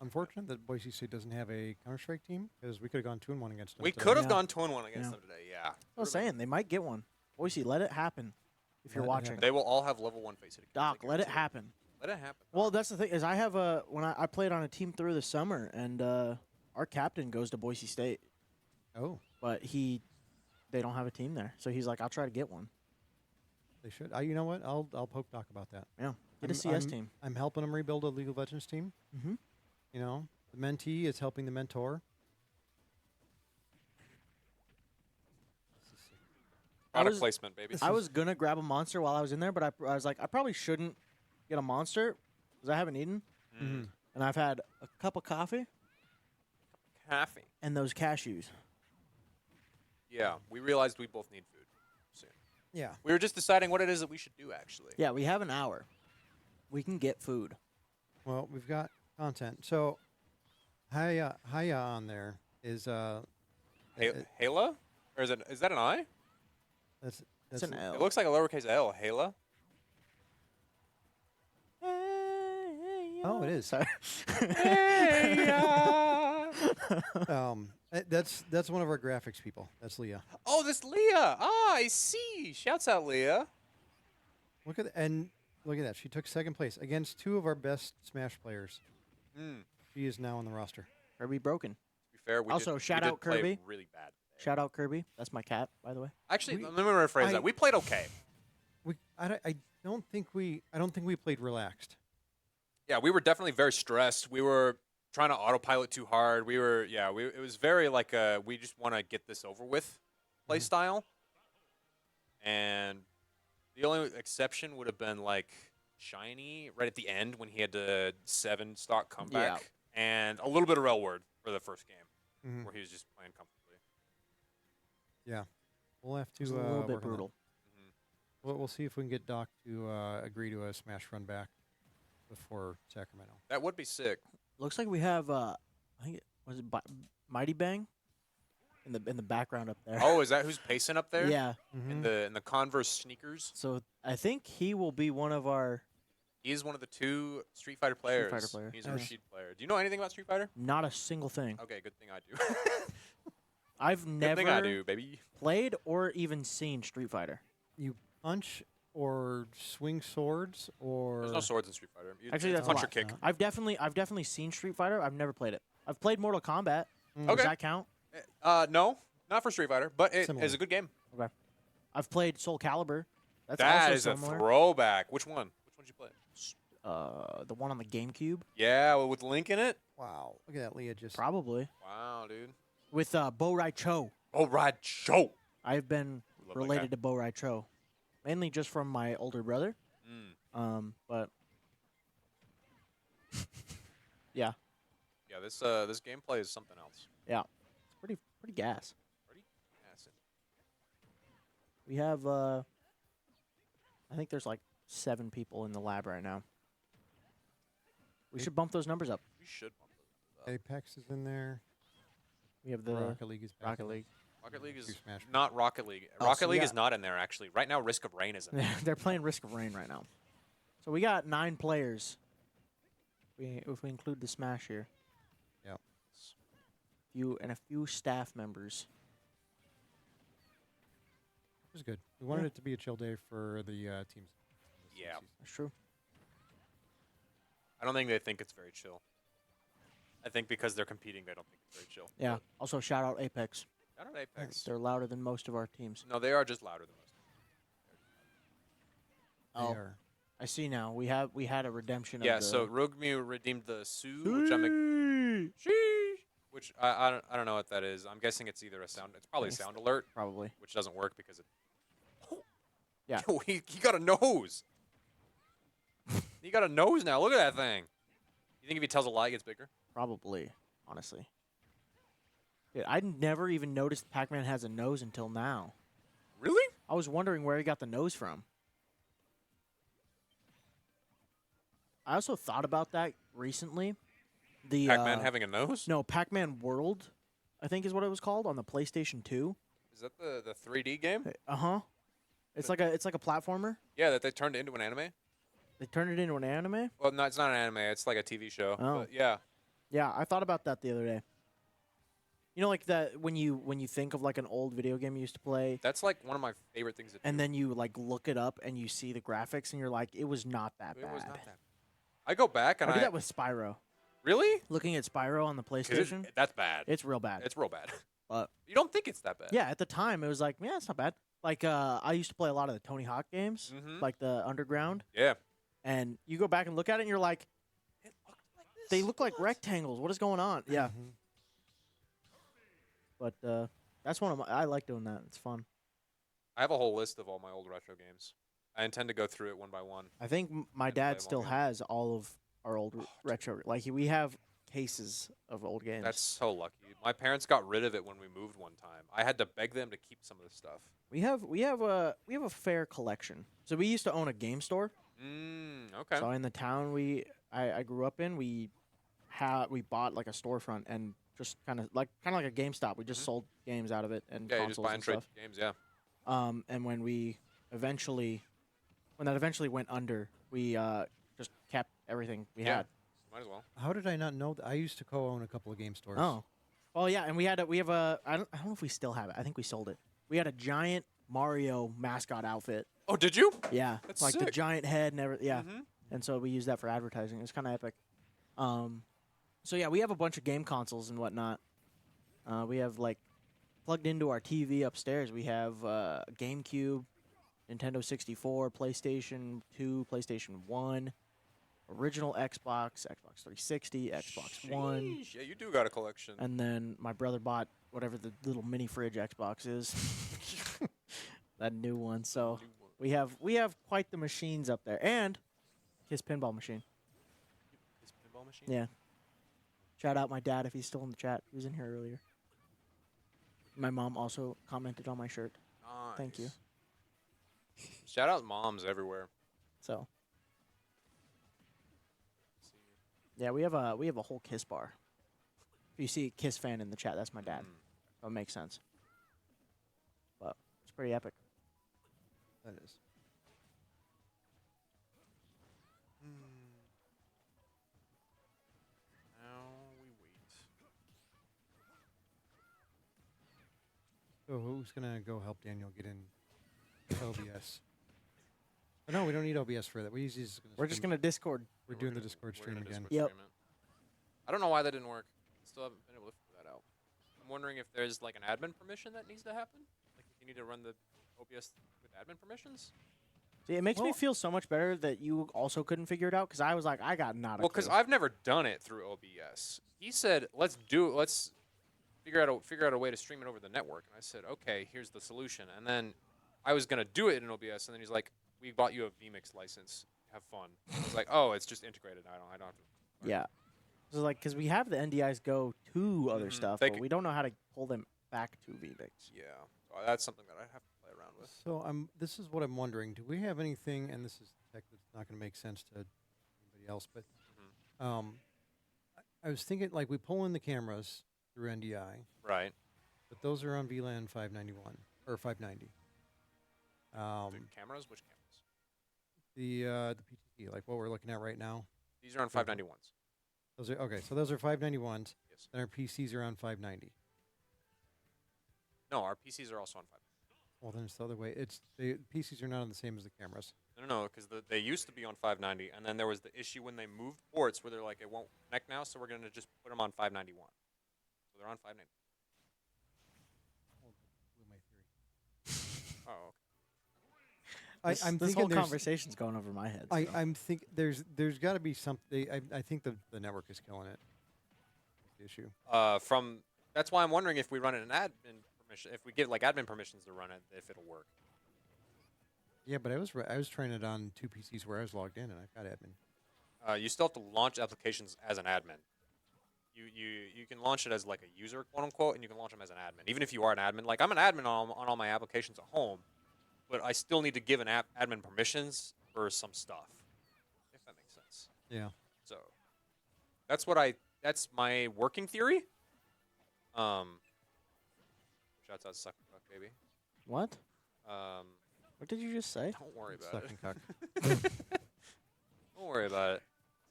unfortunate that Boise State doesn't have a Counter-Strike team because we could have gone 2-1 against them. We today. could have Yeah. gone 2-1 against Yeah. them today. Yeah. I was saying they might get one. Boise, let it happen. If you're Let it watching, happen. They will all have level 1 face it. Doc, let it happen. Let it happen. Well, that's the thing is I have when I played on a team through the summer, and our captain goes to Boise State, Oh, but they don't have a team there, so he's like, I'll try to get one. they should. You know what? I'll poke Doc about that. Yeah, get a I'm- CS I'm- team. I'm helping him rebuild a League of Legends team. Mm-hmm. You know, the mentee is helping the mentor. Product was- placement, baby. I was gonna grab a monster while I was in there, but I was like, I probably shouldn't get a monster because I haven't eaten, Mm-hmm. and I've had a cup of coffee Coffee. and those cashews. Yeah, we realized we both need food soon. Yeah. We were just deciding what it is that we should do, actually. Yeah, we have an hour. We can get food. Well, we've got content. So, Haya on there is Hala? Or is that an I? that's It's that's an L. It looks like a lowercase L. Hala? Oh, it is. Sorry. That's one of our graphics people. That's Leah. Oh, this Leah. Ah, I see. Shouts out, Leah. Look at that. She took second place against two of our best Smash players. Mm. She is now on the roster. Kirby broken. To be fair, we Also, did, shout we did out play Kirby. really bad. Shout out Kirby. That's my cat, by the way. Actually, We- let me rephrase I- that. We played okay. I don't think we played relaxed. Yeah, we were definitely very stressed. We were trying to autopilot too hard. It was very like we just want to get this over with play style. And the only exception would have been like Shiny right at the end when he had the 7 stock comeback and a little bit of Railward for the first game Mhm. where he was just playing comfortably. Yeah, we'll have to It was a little work bit on that. brutal. We'll see if we can get Doc to agree to a Smash run back before Sacramento. That would be sick. Looks like we have I think was it Mighty Bang in the background up there. Oh, is that who's pacing up there? yeah. In the Converse sneakers. So I think he will be one of our He is one of the 2 Street Fighter players. player. He's a Nice. Rashid player. Do you know anything about Street Fighter? not a single thing. Okay, good thing I do. I've Good never thing I do, baby. played or even seen Street Fighter. You punch or swing swords or There's no swords in Street Fighter. Actually, It's that's a punch or lot. kick. I've definitely seen Street Fighter. I've never played it. I've played Mortal Kombat. Mm. Okay. Does that count? No, not for Street Fighter, but it Similar. is a good game. Okay. I've played Soul Calibur. That's That also is a similar. throwback. Which one? Which one did you play? The one on the GameCube, Yeah, with Link in it. wow. Look at that, Leah just. probably Wow, dude. with Bo Rai Cho. Oh, right, show. I've been Love that guy. related to Bo Rai Cho, mainly just from my older brother. Mm. But yeah, Yeah, this gameplay is something else. yeah, it's pretty gas. Pretty acid. We have I think there's like 7 people in the lab right now. We should bump those numbers up. We should bump those up. Apex is in there. We have the Rocket League is back Rocket in. League. Rocket League is Two Smash not Rocket League. Oh, Rocket so we League is got- not in there actually. Right now, Risk of Rain is in there. They're playing Risk of Rain right now. So we got 9 players. If we include the Smash here. Yep. A few staff members. It was good. We wanted Yeah. it to be a chill day for the teams. Yeah. That's true. I don't think they think it's very chill. I think because they're competing, they don't think it's very chill. Yeah. But Also, shout out Apex. shout out Apex. They're louder than most of our teams. No, they are just louder than most. They Oh, are. I see now. We had a redemption. Yeah, of the so Rugmu redeemed the Sue, which I'm which I don't know what that is. I'm guessing it's either a sound. It's probably a Thanks. sound alert, probably. which doesn't work because it. Yeah. Yo, he got a nose. He got a nose now. Look at that thing. You think if he tells a lie, it gets bigger? Probably, honestly. Dude, I never even noticed Pac-Man has a nose until now. Really? I was wondering where he got the nose from. I also thought about that recently. The Pac-Man having a nose? no Pac-Man World, I think is what it was called on the PlayStation 2. Is that the 3D game? Uh-huh. It's like a platformer. Yeah, that they turned into an anime. They turned it into an anime. Well, no, it's not an anime. It's like a TV show. Oh. But yeah. Yeah, I thought about that the other day. You know, like that when you think of like an old video game you used to play, That's like one of my favorite things to do. and then you like look it up and you see the graphics, and you're like, it was not that It bad. was not that. I go back and I do that with Spyro. Really? Looking at Spyro on the 'Cause PlayStation, that's bad. it's real bad. It's real bad. But You don't think it's that bad? yeah, at the time it was like, yeah, it's not bad. Like I used to play a lot of the Tony Hawk games, Mhm. like the Underground, Yeah. and you go back and look at it, and you're like, It looked like this. they look like What? rectangles. What is going on? Yeah, Mhm. but that's one of my. I like doing that. It's fun. I have a whole list of all my old retro games. I intend to go through it one by one. I think my And play dad them still all again. has all of our old Oh, dude. retro. Like we have cases of old games. That's so lucky. My parents got rid of it when we moved one time. I had to beg them to keep some of the stuff. we have a fair collection. So we used to own a game store. Okay. So in the town I grew up in, we bought like a storefront and just kind of like a GameStop. We just Mhm. sold games out of it and Yeah, you just consoles buy and and trade stuff. games. Yeah. And when that eventually went under, we just kept everything we Yeah. had. Might as well. How did I not know that? I used to co-own a couple of game stores. Oh, well, yeah, and we have a I don't know if we still have it. I think we sold it. We had a giant Mario mascot outfit. Oh, did you? Yeah, That's like the sick. giant head and everything. Yeah, Mhm. and so we used that for advertising. It was kind of epic. So yeah, we have a bunch of game consoles and whatnot. We have like plugged into our TV upstairs. We have GameCube, Nintendo 64, PlayStation 2, PlayStation 1, original Xbox, Xbox 360, Xbox One, Sheesh. Yeah, you do got a collection. and then my brother bought whatever the little mini fridge Xbox is. That new one. So we have quite the machines up there, and his pinball machine. His pinball machine. Yeah. Shout out my dad if he's still in the chat. He was in here earlier. My mom also commented on my shirt. Thank you. Nice. Shout out moms everywhere. So yeah, we have a whole Kiss bar. If you see a Kiss fan in the chat, that's my dad. That makes sense. But it's pretty epic. That is. Now we wait. So who's gonna go help Daniel get in OBS? Oh, no, we don't need OBS for that. We're just gonna. We're just gonna Discord. We're doing the Discord We're stream gonna again. Discord Yep. stream it. I don't know why that didn't work. Still haven't been able to figure that out. I'm wondering if there's like an admin permission that needs to happen. Like if you need to run the OBS with admin permissions. See, it makes me Well- feel so much better that you also couldn't figure it out because I was like, I got not a Well, because clue. I've never done it through OBS. He said, "Let's figure out a way to stream it over the network." And I said, "Okay, here's the solution." And then I was gonna do it in OBS, and then he's like, "We bought you a vMix license. Have fun." I was like, "Oh, it's just integrated. I don't have to." Yeah. So like, because we have the NDIs go to other Mhm. stuff, They but c- we don't know how to pull them back to VMix. Yeah, so that's something that I have to play around with. So this is what I'm wondering. Do we have anything? And this is tech that's not going to make sense to anybody else, but I was thinking like we pull in the cameras through NDI, Right. but those are on VLAN 591 or 590. The cameras? Which cameras? The PTT, like what we're looking at right now. These are on 591s. Those are okay. So those are 591s. Yes. And our PCs are on 590. No, our PCs are also on 5. Well, then it's the other way. It's the PCs are not on the same as the cameras. No, because they used to be on 590, and then there was the issue when they moved ports where they're like, it won't connect now, so we're going to just put them on 591. So they're on 590. Blew my theory. Oh, okay. This, I'm this thinking whole there's- conversation's going over my head. so. I'm think there's got to be something. I think the network is killing it. That's the issue. That's why I'm wondering if we run an admin permission, if we get like admin permissions to run it, if it'll work. Yeah, but I was trying it on two PCs where I was logged in and I've got admin. You still have to launch applications as an admin. You can launch it as like a user, quote unquote, and you can launch them as an admin. Even if you are an admin, like I'm an admin on all my applications at home, but I still need to give an admin permissions for some stuff, if that makes sense. Yeah. So that's my working theory. Shouts out Suck and Cuck, baby. What? Um, What did you just say? don't worry about Suck it. and cuck. Don't worry about it.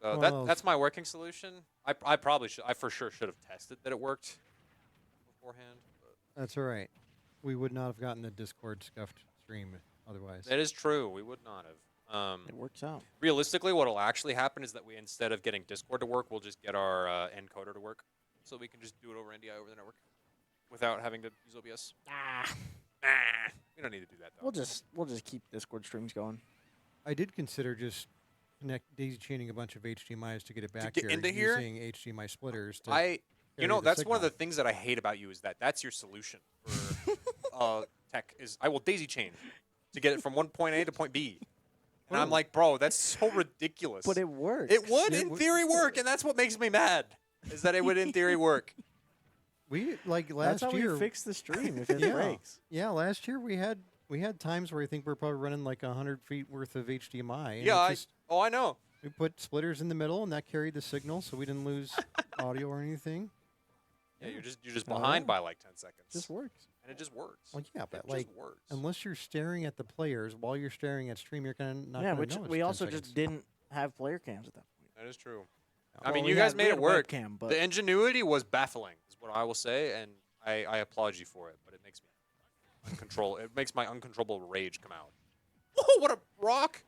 So Well, that's my working solution. I probably should. I for sure should have tested that it worked beforehand. But That's all right. We would not have gotten the Discord scuffed stream otherwise. that is true. We would not have. It works out. Realistically, what will actually happen is that we, instead of getting Discord to work, we'll just get our encoder to work, so we can just do it over NDI over the network without having to use OBS. Nah, we don't need to do that though. We'll just keep Discord streams going. I did consider just daisy chaining a bunch of HDMI's to get it back get here, into here? using HDMI splitters. To You carry know, the that's one of signal. the things that I hate about you is that's your solution for tech is I will daisy chain to get it from one point A to point B. And I'm like, bro, that's so ridiculous. But it works. It would, in theory, work, and that's what makes me mad. Is that it would, in theory, work? We like That's last how year. we fix the stream if it Yeah. breaks. Yeah, last year we had times where I think we're probably running like 100 feet worth of HDMI. And Yeah, it just- I know. we put splitters in the middle, and that carried the signal, so we didn't lose audio or anything. Yeah, you're just Oh, behind yeah. by like 10 seconds. Just works. And it just works. Well, yeah, but it like just works. unless you're staring at the players while you're staring at stream, you're kind of not Yeah, gonna which know it's we 10 also seconds. just didn't have player cams at that point. That is true. Yeah. I mean, Well, you we guys had- made we it had a work. webcam, but The ingenuity was baffling, is what I will say, and I applaud you for it. But it makes me it makes my uncontrollable rage come out. Oh, what a rock!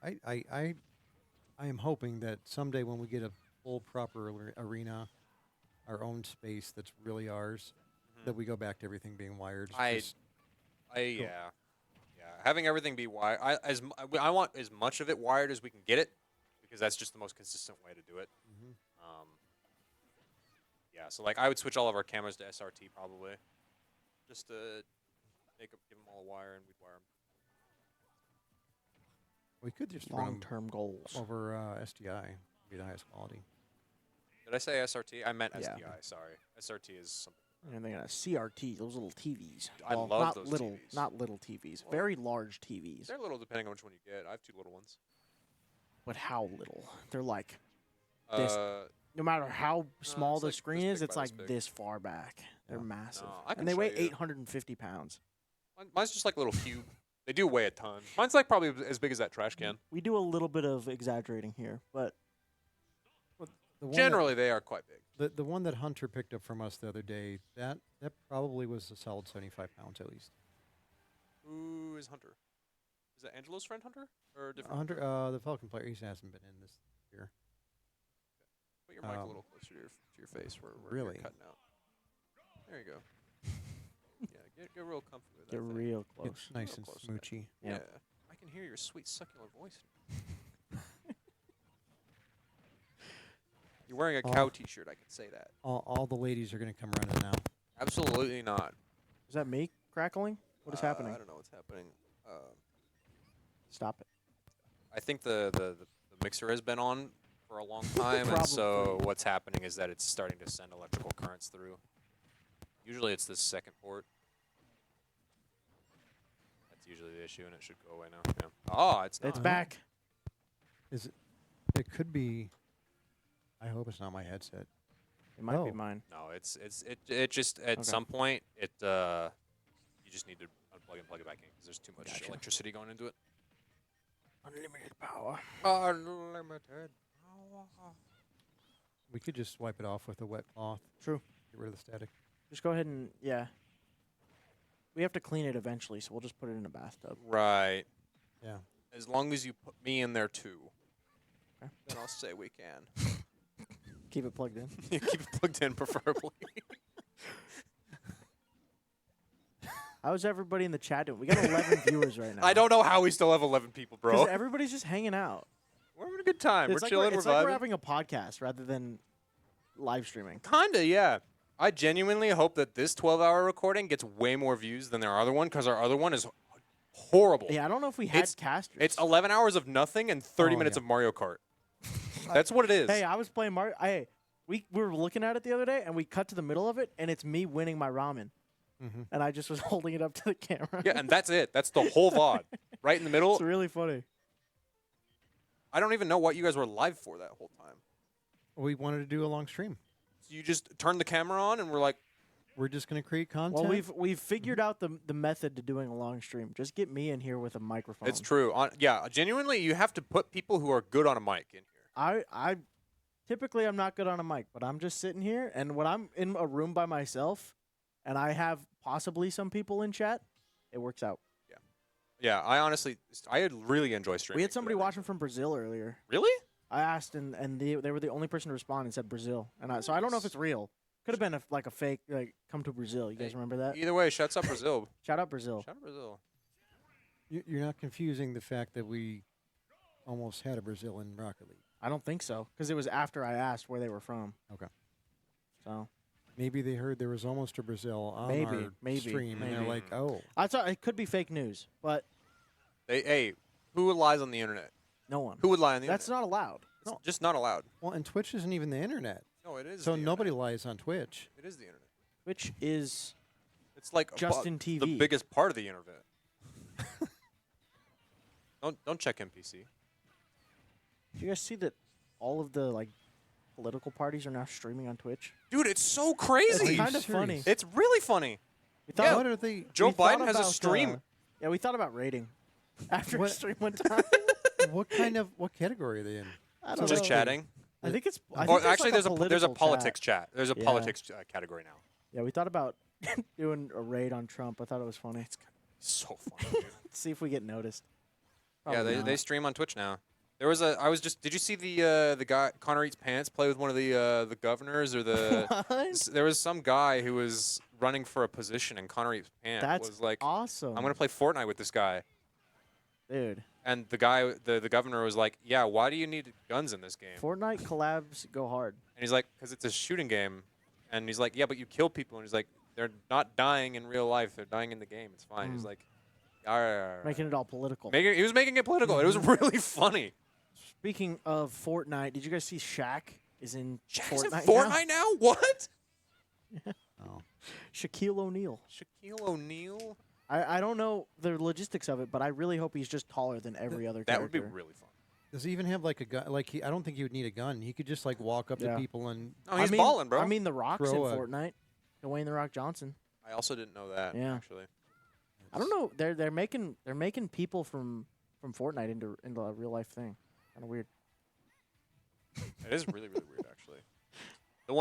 I am hoping that someday when we get a full proper arena, our own space that's really ours, that we go back to everything being wired. Just- Yeah. Having everything be wired. I want as much of it wired as we can get it, because that's just the most consistent way to do it. Mhm. Yeah. So like, I would switch all of our cameras to SRT probably, just to give them all a wire, and we'd wire them. we could just run 'em long-term goals. over SDI, be the highest quality. Did I say SRT? I meant Yeah. SDI. Sorry. SRT is something. And they got a CRT, those little TVs. I Well, love not those little, TVs. Not little TVs. Well, Very large TVs. They're little depending on which one you get. I have 2 little ones. But how little? They're like, This- Uh, no matter how small it's the like this screen big is, it's by this like big. this far back. They're Yeah. massive. No, I can And they show weigh you. 850 pounds. mine's just like a little cube. They do weigh a ton. Mine's like probably as big as that trash can. We do a little bit of exaggerating here, but The one Generally, they are quite big. the one that Hunter picked up from us the other day, that probably was a solid 75 pounds at least. Who is Hunter? Is that Angelo's friend Hunter? Or a different Hunter, the Falcon player, he hasn't been in this year. Put your mic a um, little closer to your face where really? you're cutting out. There you go. Yeah, get real comfy with that they're thing. real It's close. nice Real and close. smoochy. Yeah. Yeah. I can hear your sweet succulent voice. You're wearing a cow t-shirt, I can say that. All the ladies are going to come running now. Absolutely not. Is that me crackling? What is happening? I don't know what's happening. Stop it. I think the mixer has been on for a long time, and so what's happening is that it's starting to send electrical currents through. Usually it's this second port. That's usually the issue, and it should go away now. Yeah. Oh, it's not. It's back. Is it? It could be. I hope it's not my headset. It might be Oh. mine. No, it just at Okay. some point you just need to unplug and plug it back in because there's too much Gotcha. electricity going into it. Unlimited power. Unlimited power. We could just wipe it off with a wet cloth. True. Get rid of the static. Just go ahead and, yeah. We have to clean it eventually, so we'll just put it in a bathtub. Right. Yeah. As long as you put me in there too, Okay. then I'll say we can. Keep it plugged in. Keep it plugged in, preferably. How's everybody in the chat doing? We got 11 viewers right now. I don't know how we still have 11 people, Because bro. everybody's just hanging out. We're having a good time. It's We're like chilling. it's we're like vibing. we're having a podcast rather than live streaming. Kinda, yeah. I genuinely hope that this 12-hour recording gets way more views than our other one, because our other one is horrible. Yeah, I don't know if we had It's- casters. It's 11 hours of nothing and 30 Oh, minutes yeah. of Mario Kart. That's what it is. Hey, I was playing Mario. Hey, we were looking at it the other day, and we cut to the middle of it, and it's me winning my ramen. Mm-hmm. And I just was holding it up to the camera. Yeah, and that's it. That's the whole VOD. Right in the middle. It's really funny. I don't even know what you guys were live for that whole time. We wanted to do a long stream. So you just turned the camera on and we're like, We're just gonna create content. Well, we've figured out the method to doing a long stream. Just get me in here with a microphone. It's true. Yeah, genuinely, you have to put people who are good on a mic in here. I typically I'm not good on a mic, but I'm just sitting here, and when I'm in a room by myself, and I have possibly some people in chat, it works out. Yeah, I really enjoy streaming. We had somebody watching from Brazil earlier. Really? I asked, and they were the only person to respond and said Brazil, and so I don't know if it's real. Could have been like a fake, like come to Brazil. You guys remember that? Either way, shouts out Brazil. Shout out Brazil. Shout out Brazil. You're not confusing the fact that we almost had a Brazil in Rocket League. I don't think so, because it was after I asked where they were from. Okay. So Maybe they heard there was almost a Brazil on our stream, and they're like, "Oh, I thought it could be fake news, but Hey, who lies on the internet? no one. Who would lie on the That's internet? not allowed. It's just not allowed. well." And Twitch isn't even the internet, No, it is. so the nobody internet. lies on Twitch. It is the internet. Which is It's like Justin the TV. biggest part of the internet. Don't check NPC. do you guys see that all of the like political parties are now streaming on Twitch? Dude, it's so It's crazy. kind of serious? funny. It's really funny. We thought, What are they? Joe we thought Biden has a about, stream. Yeah, we thought about rating after What- stream one time. what category are they in? I don't Just know. chatting. I think it's. I Or think actually, like there's a political politics chat. chat. There's a Yeah. politics category now. Yeah, we thought about doing a raid on Trump. I thought it was funny. It's so funny. Dude. See if we get noticed. Yeah, Probably they not. stream on Twitch now. There was a. I was just. Did you see the guy Connor Eats Pants play with one of the governors or the? What? There was some guy who was running for a position, and Connor Eats Pants That's was like, awesome. "I'm gonna play Fortnite with this guy." Dude, And the guy, the governor was like, "Yeah, why do you need guns in this game?" Fortnite collabs go hard. And he's like, "Because it's a shooting game." And he's like, "Yeah, but you kill people." And he's like, "They're not dying in real life. They're dying in the game. It's fine." He's like, "All right." Making it all political. He was making it political. It was really funny. Speaking of Fortnite, did you guys see Shaq is in Shaq's Fortnite, in Fortnite now? What? Oh, Shaquille O'Neal. Shaquille O'Neal? I don't know the logistics of it, but I really hope he's just taller than every other That would character. be really fun. does he even have like a gun? Like I don't think he would need a gun. He could just like walk up Yeah. to people and No, he's I mean, balling, bro. I mean, The Rock's in Throw a- Fortnite. Dwayne The Rock Johnson. I also didn't know that. Yeah. Actually, I don't know. They're making people from Fortnite into a real life thing. Kind of weird. it is really weird. Actually,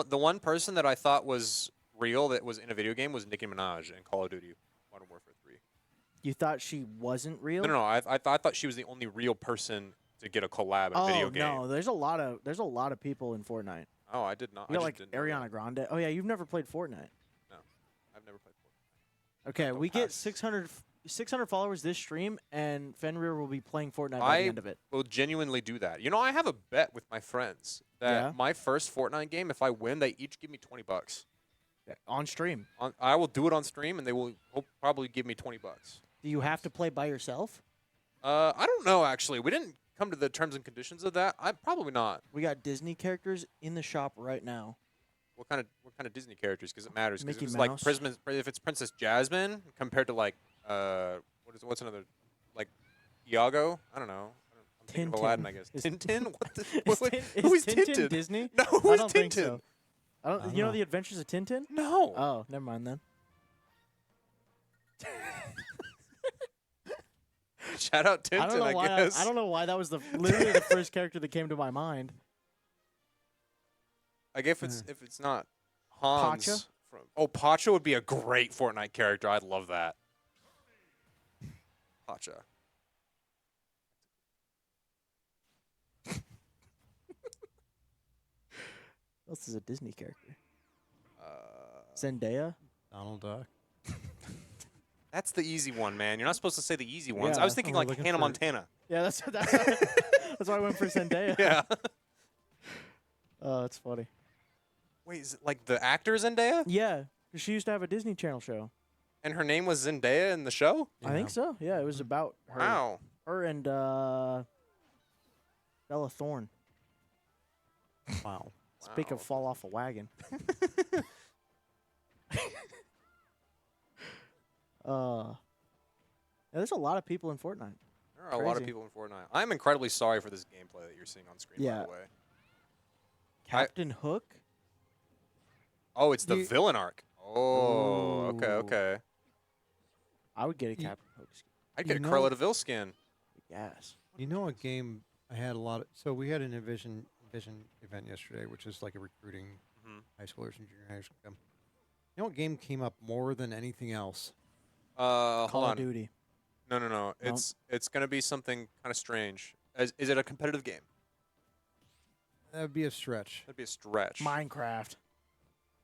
the one person that I thought was real that was in a video game was Nicki Minaj in Call of Duty Modern Warfare 3. You thought she wasn't real? No. I thought she was the only real person to get a collab in a video game. no, there's a lot of people in Fortnite. Oh, I did not. You I got just like didn't know Ariana that. Grande. Oh yeah, you've never played Fortnite. No, I've never played Fortnite. Okay, Don't we get pass. 600 followers this stream, and Fenrir will be playing Fortnite by I the end of it. will genuinely do that. You know, I have a bet with my friends that Yeah? my first Fortnite game, if I win, they each give me $20. On stream. I will do it on stream, and they will probably give me $20. Do you have to play by yourself? I don't know actually. We didn't come to the terms and conditions of that. I probably not. We got Disney characters in the shop right now. What kind of Disney characters? Because it matters. Because Mickey if it's like Mouse. if it's Princess Jasmine compared to like what's another like Iago? I don't know. I'm thinking of Tintin. Aladdin, I guess. Is- Tintin? What the? Is what- Tin- who is is Tintin Tintin? Disney? No, who I is don't think Tintin? so. I don't. I don't You know know. the Adventures of Tintin? No. Oh, never mind then. Shout out Tintin, I don't know why. guess. I don't know why that was literally the first character that came to my mind. Like if it's not Hans Pacha? from Pacha would be a great Fortnite character. I'd love that. Pacha. What else is a Disney character? Uh, Zendaya. Donald Duck. That's the easy one, man. You're not supposed to say the easy ones. I Yeah. was thinking Oh, like looking Hannah for- Montana. Yeah, that's why I went for Zendaya. Yeah. Oh, that's funny. Wait, is it like the actor Zendaya? Yeah, 'cause she used to have a Disney Channel show. And her name was Zendaya in the show? I think so. Yeah, it was about her. Wow. Her and Bella Thorne. Wow. Speak Wow. of fall off a wagon. Yeah, there's a lot of people in Fortnite. There are a lot of Crazy. people in Fortnite. I'm incredibly sorry for this gameplay that you're seeing on screen, by Yeah. the way. Captain Hook. Oh, it's the You- villain arc. Oh, okay, Ooh. okay. I would get a You- Captain Hook skin. I'd get You a know- Cruella DeVille skin. Yes. You know, a game I had a lot of. So we had an Envision event yesterday, which is like a recruiting Mhm. high schoolers and junior high school. You know what game came up more than anything else? Hold Call on. of Duty. No. It's gonna be something kind of strange. Is it a competitive game? That would be a stretch. That'd be a stretch. Minecraft.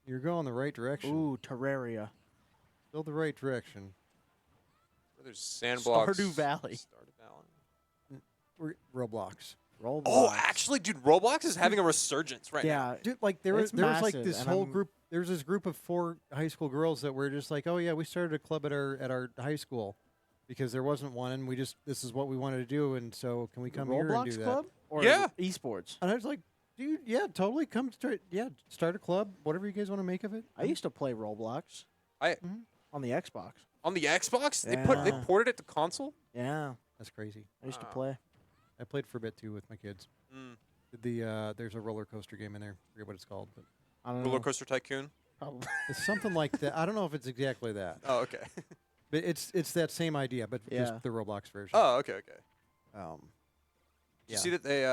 You're going the right direction. Ooh, Terraria. Still the right direction. There's Sandblocks. Stardew Valley. Stardew Valley. Roblox. Roblox. Oh, actually, dude, Roblox is having a resurgence right now. Yeah. Dude, like there was It's like massive, this and whole I'm- group. There was this group of 4 high school girls that were just like, oh yeah, we started a club at our high school because there wasn't one, and this is what we wanted to do, and so can we come here and Roblox do Club? Or Yeah. Esports. that? And I was like, dude, yeah, totally, come start a club, whatever you guys want to make of it. I used to play Roblox. I- on the Xbox. On the Xbox, they Yeah. ported it to console. Yeah, That's crazy. I used to Wow. play. I played for a bit too with my kids. Mm. There's a roller coaster game in there. I forget what it's called, but I don't Roller know. Coaster Tycoon. Probably. it's something like that. I don't know if it's exactly that, Oh, okay. but it's that same idea, but Yeah. just the Roblox version. Oh, okay. Um, Did yeah. you see that they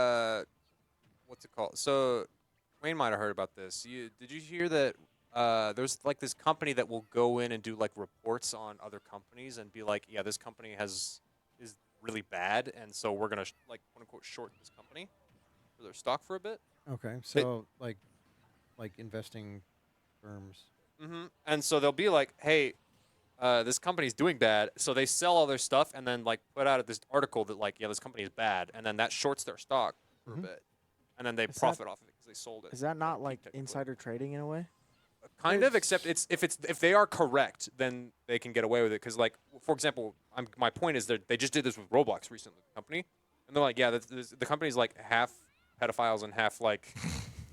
what's it called? So Wayne might have heard about this. Did you hear that there's like this company that will go in and do like reports on other companies and be like, yeah, this company is really bad, and so we're gonna like quote unquote short this company for their stock for a bit. Okay, so like investing firms. Mm-hmm. And so they'll be like, hey, this company's doing bad, so they sell all their stuff and then like put out this article that like, yeah, this company is bad, and then that shorts their stock for a bit, and then they Is profit off of it because they sold it. Is that not like technically. insider trading in a way? Kind of, except if they are correct, then they can get away with it. Because, like, for example, my point is that they just did this with Roblox recently, the company, and they're like, yeah, the company's like half pedophiles and half like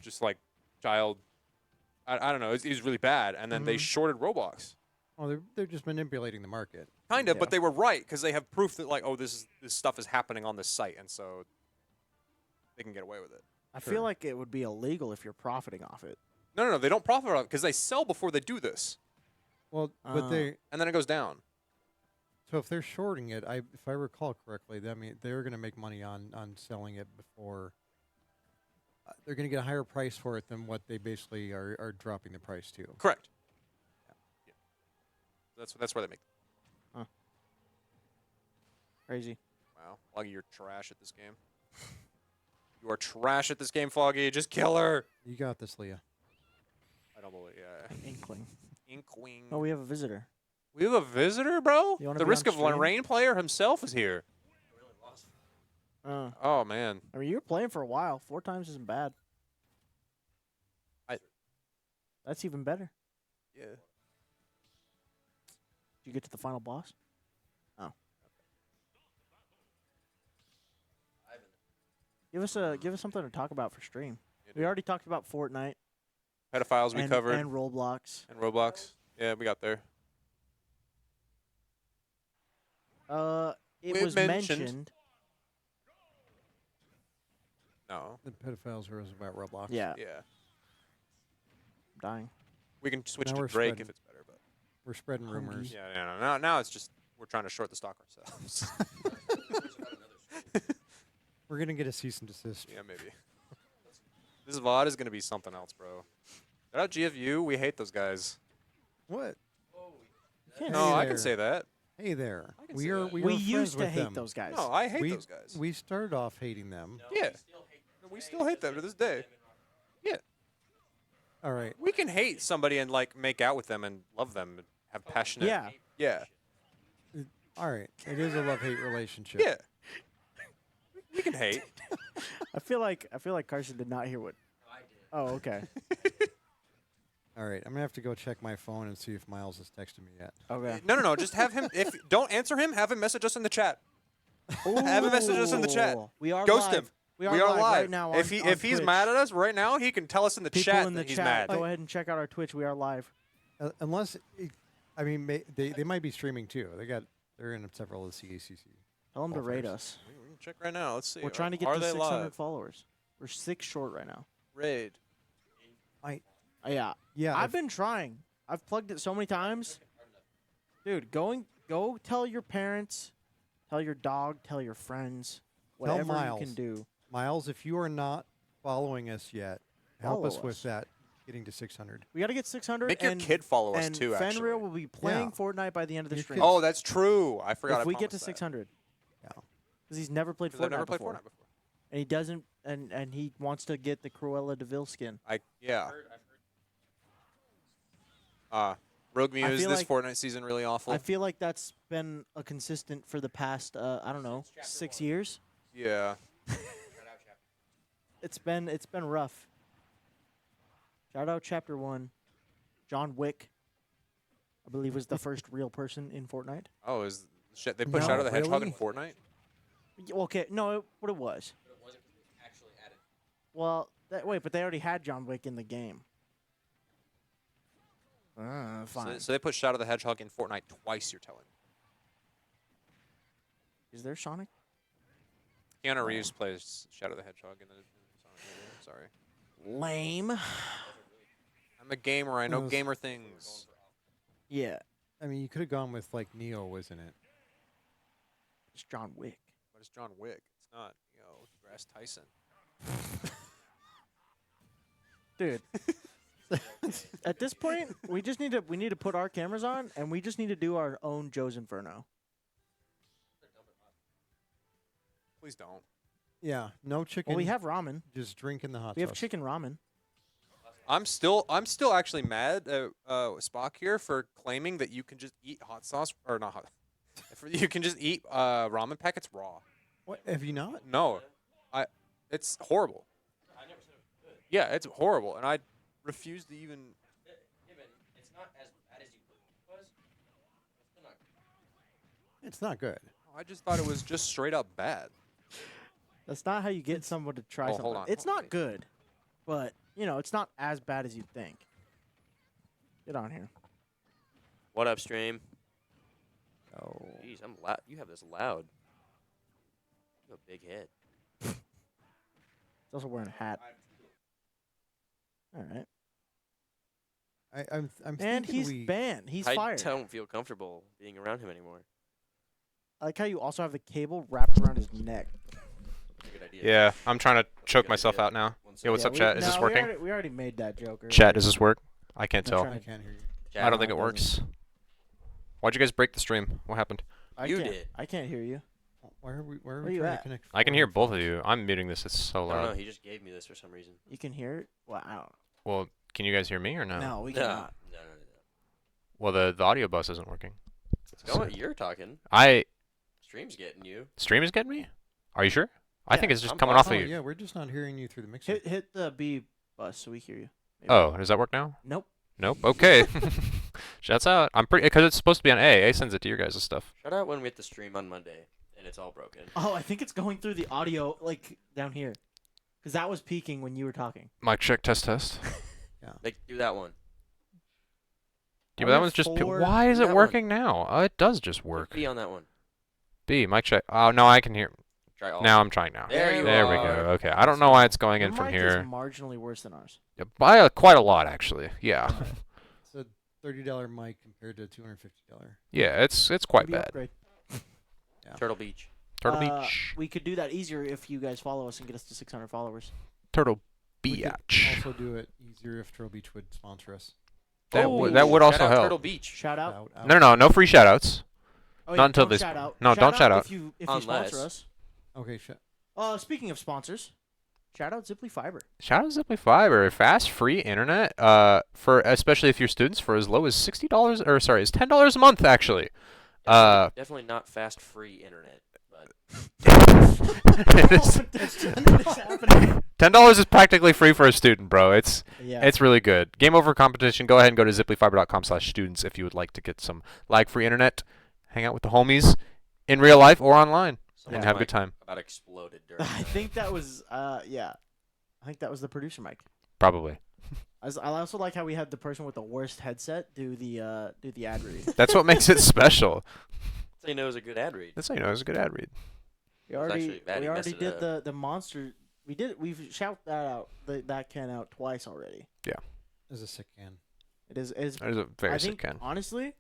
just like child. I don't know. It was really bad, and then they shorted Roblox. Oh, they're just manipulating the market. Kind of, Yeah. but they were right because they have proof that like, oh, this stuff is happening on this site, and so they can get away with it. I feel like it would be illegal if you're profiting off it. No, they don't profit off it because they sell before they do this, Well, but they and then it goes down. so if they're shorting it, if I recall correctly, that mean they're going to make money on selling it before. They're going to get a higher price for it than what they basically are dropping the price to. Correct. Yeah. That's where they make. Crazy. Wow, Foggy, you're trash at this game. You are trash at this game, Foggy. Just kill her. You got this, Leah. I don't believe. Yeah. Inkling. Inkling. Oh, we have a visitor. We have a visitor, bro. You wanna The be Risk on of stream? Lorraine player himself is here. I Oh man. mean, you were playing for a while. 4 times isn't bad. That's even better. Yeah. Did you get to the final boss? Oh. Give us something to talk about for stream. We already talked about Fortnite. Pedophiles we covered and Roblox. and Roblox. Yeah, we got there. It We was mentioned- mentioned. No. The pedophiles were about Roblox. Yeah, Yeah. I'm dying. We can switch Now to we're Drake spreading. if it's better, but We're spreading Hungry. rumors. yeah, no. Now it's just we're trying to short the stock ourselves. We're going to get a cease and desist. Yeah, maybe. This VOD is gonna be something else, bro. Shout out GFU. We hate those guys. What? can't No, say I there. can say that. Hey there. I can We say are that. we We are friends used to with hate them. those guys. No, I hate we, those guys. We started off hating them. Yeah. We still hate them to this day. Yeah. All right. We can hate somebody and like make out with them and love them and have passionate. Yeah. Yeah. All right. It is a love-hate relationship. Yeah. We can hate. I feel like Carson did not hear what. Oh, okay. All right. I'm going to have to go check my phone and see if Miles has texted me yet. Okay. No. Just have him. If don't answer him, have him message us in the chat. Have him message us in the chat. Ooh, We are Ghost live. him. We are live right now. If on he's Twitch. mad at us right now, he can tell us in the People chat in the that he's chat, mad. go ahead and check out our Twitch. We are live. Unless, I mean, they might be streaming too. They're in several of the CECC. Tell them to rate Qualifiers. us. We can check right now. Let's see. We're trying to get Are to they 600 live? followers. We're 6 short right now. Raid. Yeah. Yeah. I've been trying. I've plugged it so many times. Dude, go tell your parents, tell your dog, tell your friends, Tell whatever you Miles. can do. Miles, if you are not following us yet, help Follow us with us. that, getting to 600. We got to get 600. Make your and, kid follow us and too, Fenrir actually. will be playing Yeah. Fortnite by the end of the Your stream. kids- Oh, that's true. I forgot. if I we get to promised that. 600. Yeah. Because he's never played 'Cause I've Fortnite never played before. Fortnite before. And he doesn't, and he wants to get the Cruella DeVille skin. Yeah. Rogue Muse, feel this like- Fortnite season really awful. I feel like that's been a consistent for the past, I don't know, 6 years. Yeah. It's been rough. Shout out Chapter 1. John Wick, I believe, was the first real person in Fortnite. Oh, is shit? They put No, Shadow the Hedgehog in really? Fortnite? Okay, no, what it was. Well, wait, but they already had John Wick in the game. Fine. So they put Shadow the Hedgehog in Fortnite twice. You're telling me? Is there Sonic? Keanu Reeves plays Shadow the Hedgehog in the Sonic movie. Sorry. Lame. I'm a gamer. I know Those- gamer things. Yeah, I mean, you could have gone with like Neo, wasn't it? it's John Wick. But it's John Wick. It's not, Grass Tyson. Dude. At this point, we need to put our cameras on, and we just need to do our own Joe's Inferno. Please don't. Yeah. No chicken. Well, we have ramen. just drinking the hot We have sauce. chicken ramen. I'm still actually mad at Spock here for claiming that you can just eat hot sauce or not hot. You can just eat ramen packets raw. What have you not? No, it's horrible. Yeah, it's horrible, and I refuse to even. It's not as bad as you think it was. It's still not It's not good. I just thought it was just straight up bad. That's not how you get someone to try Oh, something. hold on, It's hold on. not good, but it's not as bad as you think. Get on here. What up, stream? Oh. Jeez, I'm loud. You have this loud. You have a big head. He's also wearing a hat. All right. I'm And thinking he's we. banned. He's I fired. don't feel comfortable being around him anymore. I like how you also have the cable wrapped around his neck. Good idea. Yeah, I'm trying to choke Good myself idea. out now. One Yo, what's Yeah, up, chat? Is no, this we working? We already made that joke. earlier. Chat, does this work? I can't I'm tell. trying I to- can't hear you. Jack, I don't think No, it it works. Why'd you guys break the stream? What happened? You can't- did. I can't hear you. Where are we Where trying you to at? connect? I can four hear and both five? of you. I'm muting this. It's so I don't know. loud. He just gave me this for some reason. You can hear it? Well, I don't Well, can you guys hear me or no? know. No, we No. cannot. No. Well, the audio bus isn't working. It's going. You're talking. Stream's getting you. Stream is getting me? Are you sure? I think Yeah, it's just I'm coming fine. off Oh, of you. yeah, we're just not hearing you through the mixer. Hit the B bus so we hear you. Maybe. Oh, does that work now? Nope. Nope. Okay. Shouts out. I'm pretty because it's supposed to be on A. A sends it to your guys' stuff. Shout out when we hit the stream on Monday and it's all broken. Oh, I think it's going through the audio, like, down here. Because that was peaking when you were talking. Mic check. Test. Like, do that one. Yeah, I but that went one's just. forward. Why is Do it that working now? It does just work. Be on that one. B. Mic check. Oh no, I can hear. Try all. Now I'm trying now. There you There we go. are. Okay. I don't know why it's going Your in from mic here. is marginally worse than ours. Yeah, by quite a lot actually. Yeah. It's a $30 mic compared to a $250. Yeah. It's quite Maybe bad. upgrade. Turtle Beach. Turtle Beach. We could do that easier if you guys follow us and get us to 600 followers. Turtle We could Beach. also do it easier if Turtle Beach would sponsor us. That Oh, would also Shout out help. Turtle Beach. Shout out. Out. No free shoutouts. Oh, Not until don't this- Shout out. no, don't shout out. If you Unless- sponsor us. Okay, Speaking of sponsors, shout out Ziply Fiber. Shout out Ziply Fiber, fast free internet. For especially if you're students, for as low as $60 or sorry, it's $10 a month actually. Definitely not fast free internet, but It is- What is happening? $10 is practically free for a student, bro. It's Yeah. it's really good. Game over competition. Go ahead and go to ziplyfiber.com/students if you would like to get some lag-free internet, hang out with the homies in real life or online, and someone's have a mic good time. about exploded during I think that was yeah. I think that was the producer mic. Probably. I also like how we had the person with the worst headset do the ad read. That's what makes it special. That's how you know it was a good ad read. That's how you know it's a good ad read. We actually already bad, he messed it did up. the monster. We've shout that out that can out twice already. As a sick can. It is. That is a very I sick think can. honestly,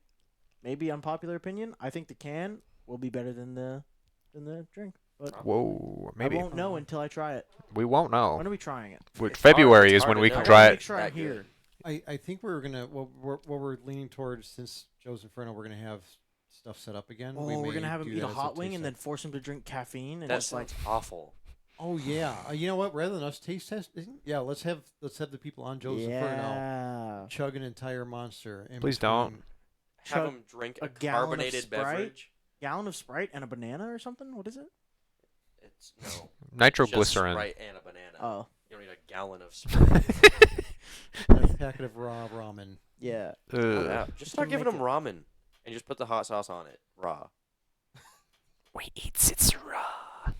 maybe unpopular opinion. I think the can will be better than the drink. But Whoa, maybe. I won't know until I try it. We won't know. When are we trying it? February it's is when hard we to can know. try Make it. sure I'm That good. here. I think we're gonna what we're leaning towards, since Joe's Inferno, we're gonna have stuff set up again. Oh, we're gonna have him eat a hot wing and then force him to drink caffeine and That just like sounds awful. Oh yeah, you know what? Rather than us taste testing, yeah, let's have the people on Joe's Inferno yeah. chug an entire monster. In Please don't. between. Have Chug them drink a a gallon of carbonated Sprite? beverage. Gallon of Sprite and a banana or something. What is it? It's no. Nitroglycerin. Just Sprite and a banana. Oh, You don't need a gallon of Sprite. And a packet of raw ramen. yeah. Oh, yeah. Just Just start to giving make them ramen and just put the hot sauce on it, raw. We eats it raw.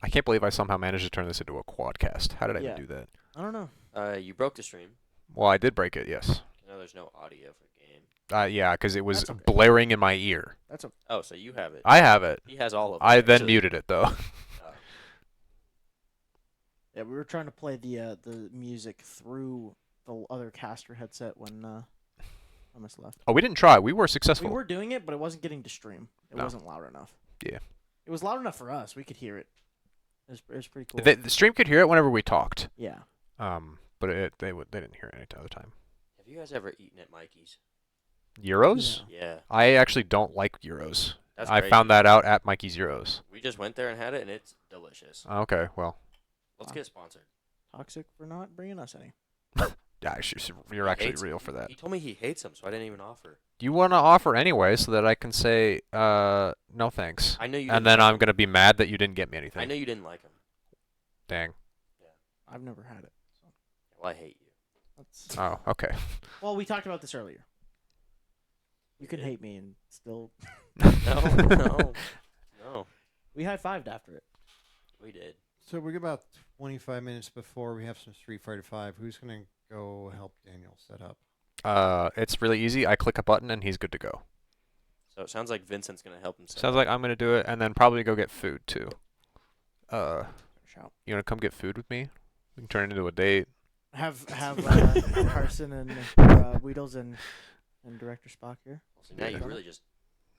I can't believe I somehow managed to turn this into a quadcast. How did I Yeah. even do that? I don't know. You broke the stream. Well, I did break it, yes. No, there's no audio for the game. Yeah, because it was That's okay. blaring in my ear. That's a Oh, so you have it. I have it. He has all of them. I then actually. muted it, though. yeah. We were trying to play the music through the other caster headset when Thomas left. Oh, we didn't try. We were We successful. were doing it, but it wasn't getting to stream. It No. wasn't loud enough. Yeah. It was loud enough for us. We could hear it. It was pretty cool. The stream could hear it whenever we talked. yeah. But they didn't hear it any other time. Have you guys ever eaten at Mikey's? Euros? Yeah. I actually don't like Euros. That's I crazy. found that out at Mikey's Euros. We just went there and had it, and it's delicious. Okay, well, Let's Wow. get sponsored. Toxic for not bringing us any. yeah, you're actually Hates- real for that. He told me he hates them, so I didn't even offer. You want to offer anyway so that I can say, no thanks. I know you. And didn't then like I'm going to be mad that you didn't get me anything. I know you didn't like them. Dang. I've never had it. So Well, I hate you. that's Oh, okay. well, we talked about this earlier. You can hate me and still. No, no, no. We high-fived after it. We did. So we're about 25 minutes before we have some Street Fighter 5. Who's gonna go help Daniel set up? It's really easy. I click a button and he's good to go. So it sounds like Vincent's gonna help himself. Sounds like I'm going to do it and then probably go get food too. Shout. You want to come get food with me? We can turn it into a date. Have Carson and Weedles and Director Spock here. So now you Yeah. really just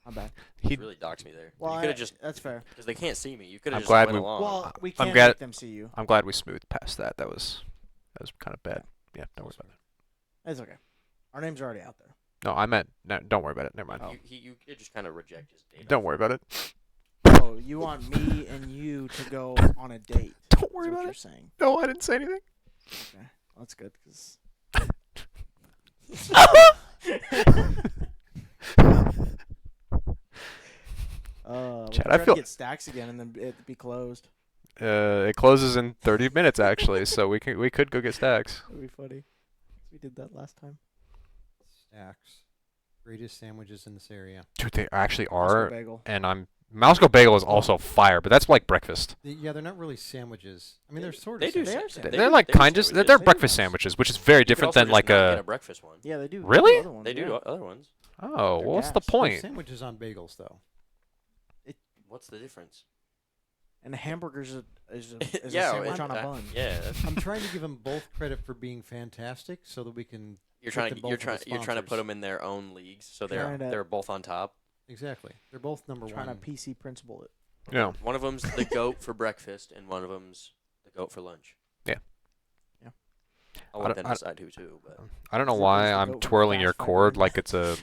My bad. He really doxed me there. Well, you could have just that's fair. because they can't see me. You could have I'm just glad went we- along. Well, we I'm can't glad- make them see you. I'm glad we smoothed past that. That was kind of bad. Yeah, don't worry about it. It's okay. Our names are already out there. No, I meant no, don't worry about it. Never mind. You could just kind of reject his date. Don't worry about it. Oh, you want me and you to go on a date? Don't worry Is what about you're it. saying. No, I didn't say anything. Okay, well, that's good because. We'll Chad, I try to feel- get stacks again and then it be closed. It closes in 30 minutes actually, so we could go get stacks. That'd be funny. We did that last time. Stacks. Greatest sandwiches in this area. Dude, they actually Moscow are, bagel. and Moscow Bagel is also fire, but that's like breakfast. Yeah, they're not really sandwiches. I mean, they're sort They of. do. sandwiches. sa- They they They're do- like they do kind of sandwiches. they're They do breakfast those. sandwiches, which is very You could different also than just like not get a. a breakfast one. Yeah, they do. Really? They do other ones, They do yeah. other ones. Oh, They're well, what's the gas. They're point? sandwiches on bagels, though. What's the difference? And a hamburger's is a Yeah, sandwich it- on a bun. Yeah, that's- I'm trying to give them both credit for being fantastic, so that we can. you're put trying them to both you're as trying you're trying to put sponsors. them in their own leagues, so Trying to- they're both on top. Exactly. They're both number Trying to one. PC principle it. Yeah. One of them's the goat for breakfast, and one of them's the goat for lunch. Yeah. Yeah. I'll I let don't- them I- decide who to. But I don't know Is it- why is the I'm goat for twirling your fast fight cord win? like it's a.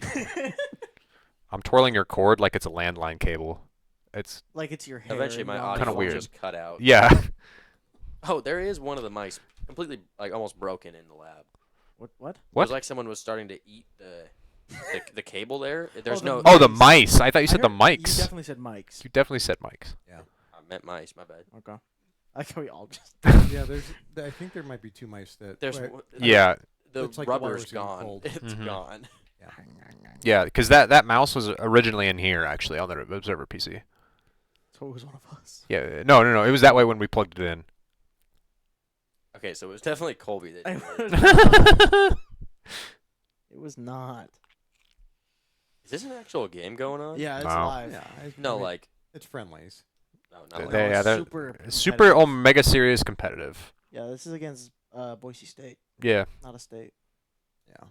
I'm twirling your cord like it's a landline cable. It's Like it's your hair. eventually and my not audio Kinda will weird. just cut out. yeah. Oh, there is one of the mice completely like almost broken in the lab. What? It What? was like someone was starting to eat the cable there. There's the no. Oh, the mice. mice. I thought you I said the heard- mics. You definitely said mics. You definitely said mics. I meant mice. My bad. Okay. I like how we all just. Yeah, I think there might be two mice that. There's wait, one- Yeah. the It's like the rubber's wires getting gone. cold. It's Mhm. gone. Yeah, because that mouse was originally in here actually on the Observer PC. So it was one of us. Yeah. No. It was that way when we plugged it in. Okay, so it was definitely Colby that I did it. was not. It was not. Is this an actual game going on? Yeah, it's No. live. Yeah, No, like it's friendlies. no, not They- like they- No, yeah, it's they're super. Super competitive. Omega Series competitive. Yeah, this is against Boise State. Yeah. not a state. Yeah.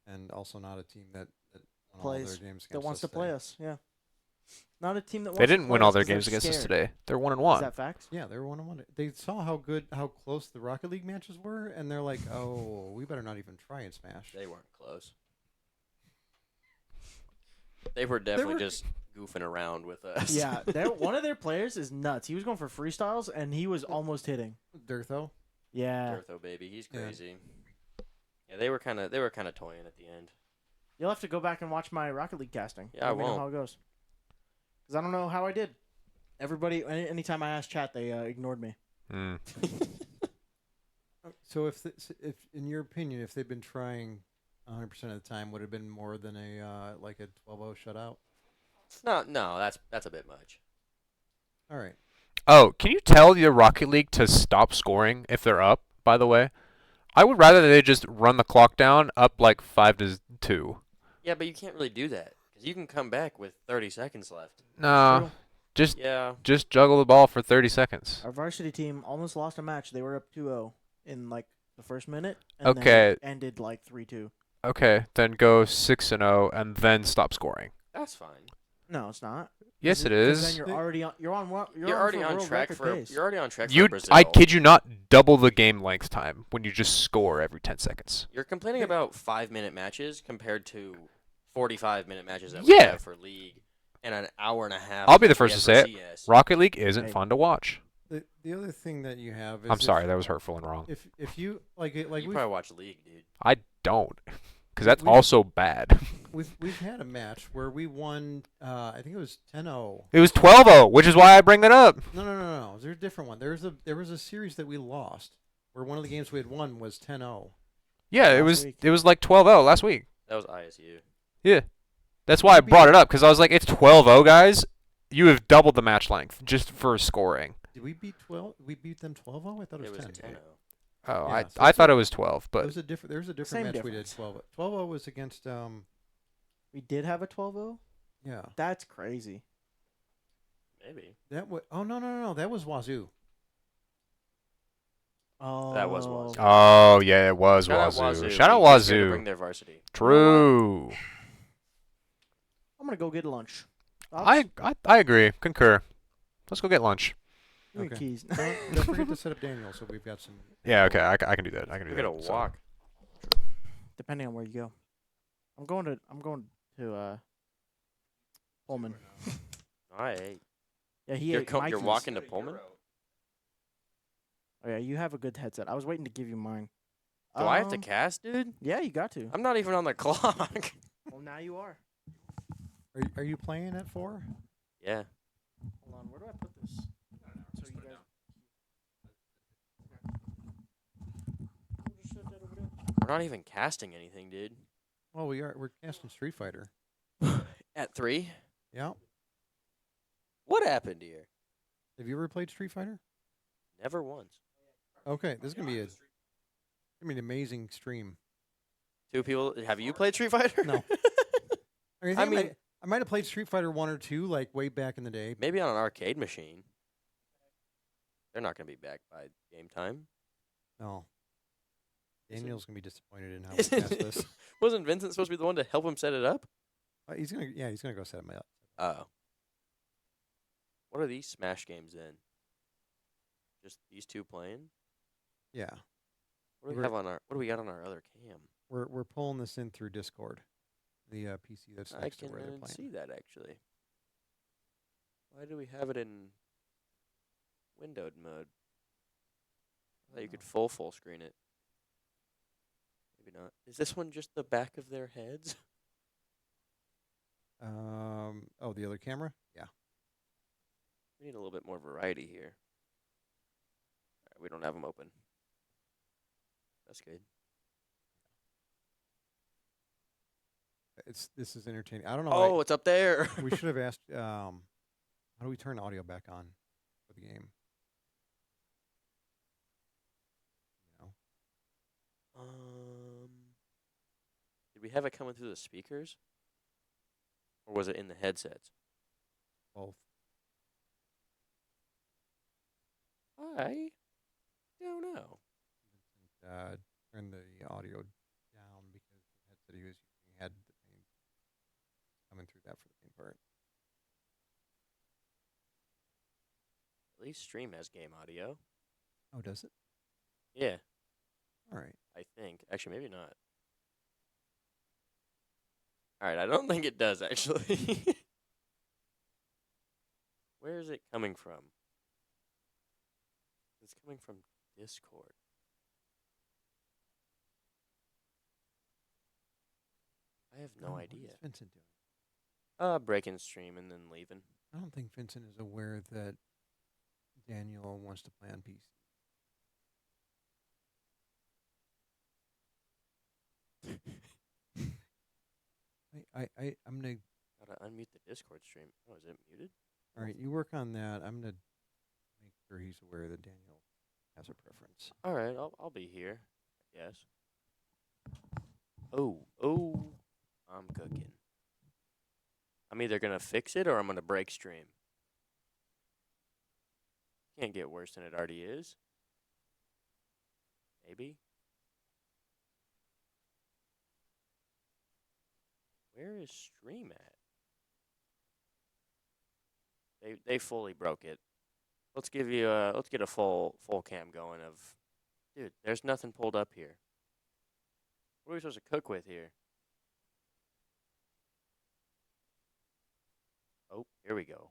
And also not a team that won all Plays their games that against wants us to play today. us. Yeah. Not a team that wants They to didn't play win all us their 'cause they're games against us scared. today. They're 1 and Is 1. that facts? Yeah, they were 1-1. They saw how close the Rocket League matches were, and they're like, "Oh, we better not even try and smash." They weren't close. They were definitely just goofing around with us. Yeah, one of their players is nuts. He was going for freestyles and he was almost hitting. Dirtho. Yeah. Dirtho, baby, he's Yeah. crazy. Yeah, they were kind of toying at the end. You'll have to go back and watch my Rocket League casting. Yeah, I Let me know won't. how it goes. Because I don't know how I did. Everybody, anytime I asked chat, they ignored me. Mm. So if in your opinion, if they've been trying 100% of the time, would it have been more than a like a 12-0 shutout? No, that's a bit much. All right. Oh, can you tell your Rocket League to stop scoring if they're up, by the way? I would rather they just run the clock down up like 5-2. Yeah, but you can't really do that because you can come back with 30 seconds left. No. Just Yeah. just juggle the ball for 30 seconds. Our varsity team almost lost a match. They were up 2-0 in like the first minute. And Okay. Then it ended like 3-2. Okay, then go 6-0 and then stop scoring. That's fine. No, it's not. Yes, it 'Cause Then is. you're already on. You're already on world track record for pace. you're already on track You, for Brazil. I kid you not, double the game length time when you just score every 10 seconds. You're complaining about 5-minute matches compared to 45-minute matches that we Yeah. have for League and an hour and a half. I'll be the that we first to have say for it. CS. Rocket League isn't Hey. fun to watch. The other thing that you have is I'm sorry, that was hurtful and wrong. if you like You we've, probably watch League, dude. I don't, because that's We- also bad. we've had a match where we won. I think it was 10-0. It was 12-0, which is why I bring that up. No. There's a different one. There was a series that we lost where one of the games we had won was 10-0. Yeah, Last week. it was like 12-0 last week. That was ISU. Yeah. That's why I brought it up, because I was like, it's 12-0, guys. You have doubled the match length just for scoring. Did we beat 12? We beat them 12-0. I thought it It was was 10. 10-0. Oh, Yeah, so I it's thought a- it was 12, There but was a different Same match we did difference. 12. 12-0 was against We did have a 12-0? yeah. That's crazy. Maybe. That was no. That was Wazoo. Oh. That was Wazoo. oh yeah, it was Shout out Wazoo. Wazoo. Shout out He came here to Wazoo. bring their varsity. True. I'm going to go get lunch. I agree. Concur. Let's go get lunch. Give me Okay. keys. Don't forget to set up Daniel, so we've got some. Yeah, okay, I can do that. I can do We're that. gonna So- walk. Depending on where you go. I'm going to Pullman. All right. Yeah, You're walking to Pullman? Oh yeah, you have a good headset. I was waiting to give you mine. Do I have to cast, dude? Yeah, you got to. I'm not even on the clock. Well, now you are. Are you playing at 4? Yeah. Hold on, where do I put this? So you guys. We'll just set that over there. We're not even casting anything, dude. Well, we're casting Street Fighter. At 3? Yeah. What happened here? Have you ever played Street Fighter? Never once. Okay, this is gonna be an amazing stream. 2 people. Have you played Street Fighter? No. I mean- I might have played Street Fighter 1 or 2 like way back in the day. Maybe on an arcade machine. They're not going to be back by game time. No. Is it- Daniel's gonna be disappointed in how we cast this. Wasn't Vincent supposed to be the one to help him set it up? He's gonna go set him up. Oh. What are these Smash games in? Just these 2 playing? Yeah. What do we We're- have on our? What do we got on our other cam? We're pulling this in through Discord, the PC that's I next to can where they're playing. see that actually. Why do we have it in windowed mode? I thought you could full screen it. Maybe not. Is this one just the back of their heads? Oh, the other camera? Yeah. We need a little bit more variety here. Alright, we don't have them open. That's good. This is entertaining. I don't know. Oh, it's up there. We should have asked. How do we turn audio back on for the game? You know? Did we have it coming through the speakers? Or was it in the headsets? Both. I don't know. Turn part. At least stream has game audio. Oh, does it? Yeah, All right. I think. Actually, maybe not. All right, I don't think it does actually. Where is it coming from? It's coming from Discord. I have no What idea. is Vincent doing? Breaking stream and then leaving. I don't think Vincent is aware that Daniel wants to play on PC. I'm gonna. Gotta unmute the Discord stream. Oh, is it muted? All right, you work on that. I'm gonna make sure he's aware that Daniel has a preference. All right, I'll be here. I guess. Oh, I'm cooking. I'm either gonna fix it or I'm gonna break stream. Can't get worse than it already is. Maybe. Where is stream at? They fully broke it. Let's give you let's get a full cam going of, dude. There's nothing pulled up here. What are we supposed to cook with here? Oh, here we go.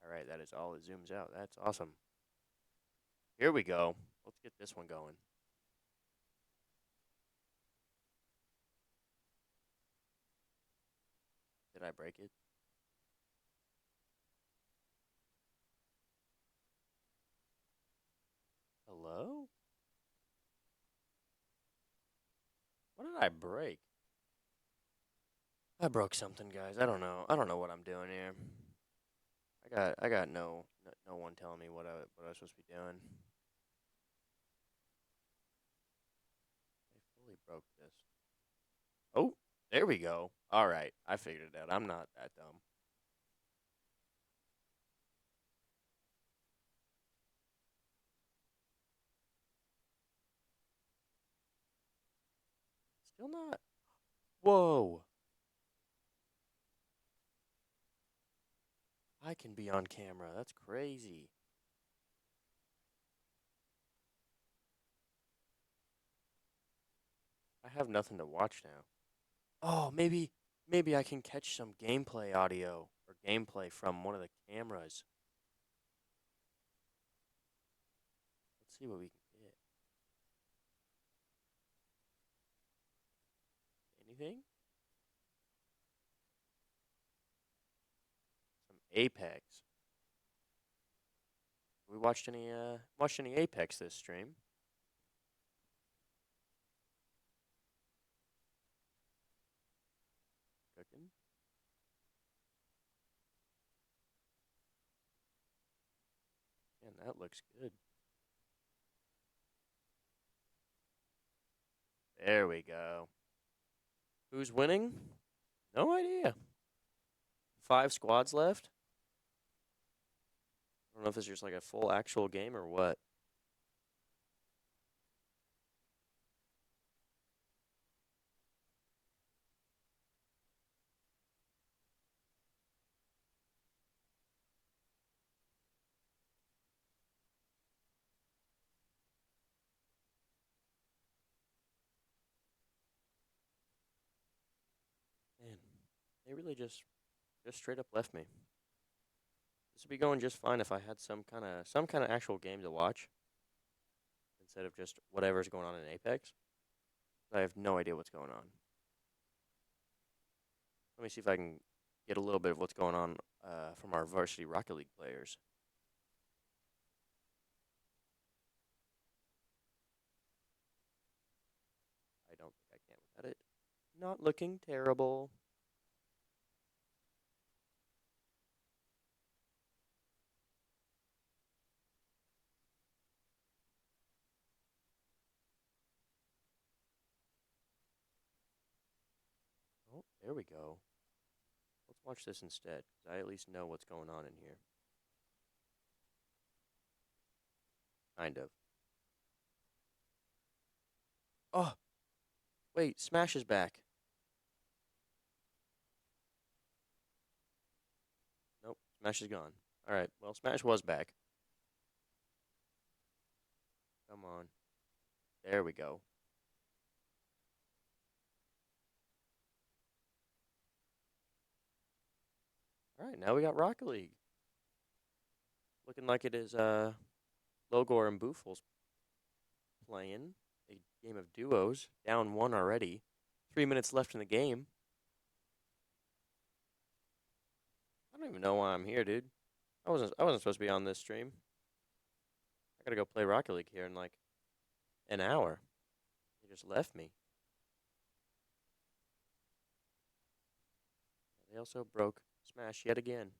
All right, that is all it zooms out. That's awesome. Here we go. Let's get this one going. Did I break it? Hello? What did I break? I broke something, guys. I don't know. I don't know what I'm doing here. I got no one telling me what I was supposed to be doing. I fully broke this. Oh, there we go. All right, I figured it out. I'm not that dumb. Still not. Whoa. I can be on camera. That's crazy. I have nothing to watch now. Oh, maybe I can catch some gameplay audio or gameplay from one of the cameras. Let's see what we can get. Anything? Some Apex. We watched any Apex this stream? Cooking. Man, that looks good. There we go. Who's winning? No idea. 5 squads left. I don't know if it's just like a full actual game or what. Man, they really just straight up left me. This would be going just fine if I had some kind of actual game to watch instead of just whatever's going on in Apex. I have no idea what's going on. Let me see if I can get a little bit of what's going on from our varsity Rocket League players. I don't think I can without it. Not looking terrible. Oh, there we go. Let's watch this instead, because I at least know what's going on in here. Kind of. Oh! Wait, Smash is back. Smash is gone. All right. Well, Smash was back. Come on. There we go. All right. Now we got Rocket League. Looking like it is Logor and Boofles playing a game of duos. Down 1 already. 3 minutes left in the game. I don't even know why I'm here, dude. I wasn't supposed to be on this stream. I gotta go play Rocket League here in like an hour. They just left me. They also broke Smash yet again.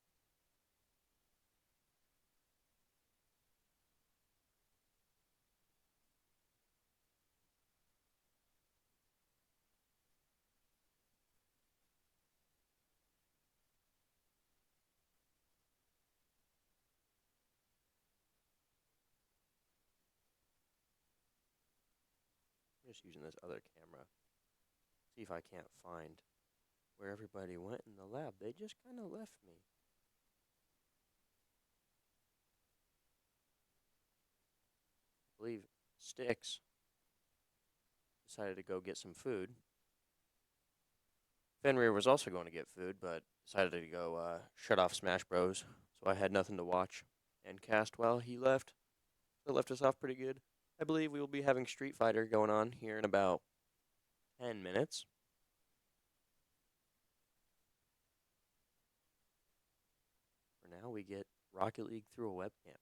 I'm just using this other camera. See if I can't find where everybody went in the lab. They just kind of left me. I believe Sticks decided to go get some food. Fenrir was also going to get food, but decided to go shut off Smash Bros. So I had nothing to watch and cast while he left. That left us off pretty good. I believe we will be having Street Fighter going on here in about 10 minutes. For now, we get Rocket League through a webcam.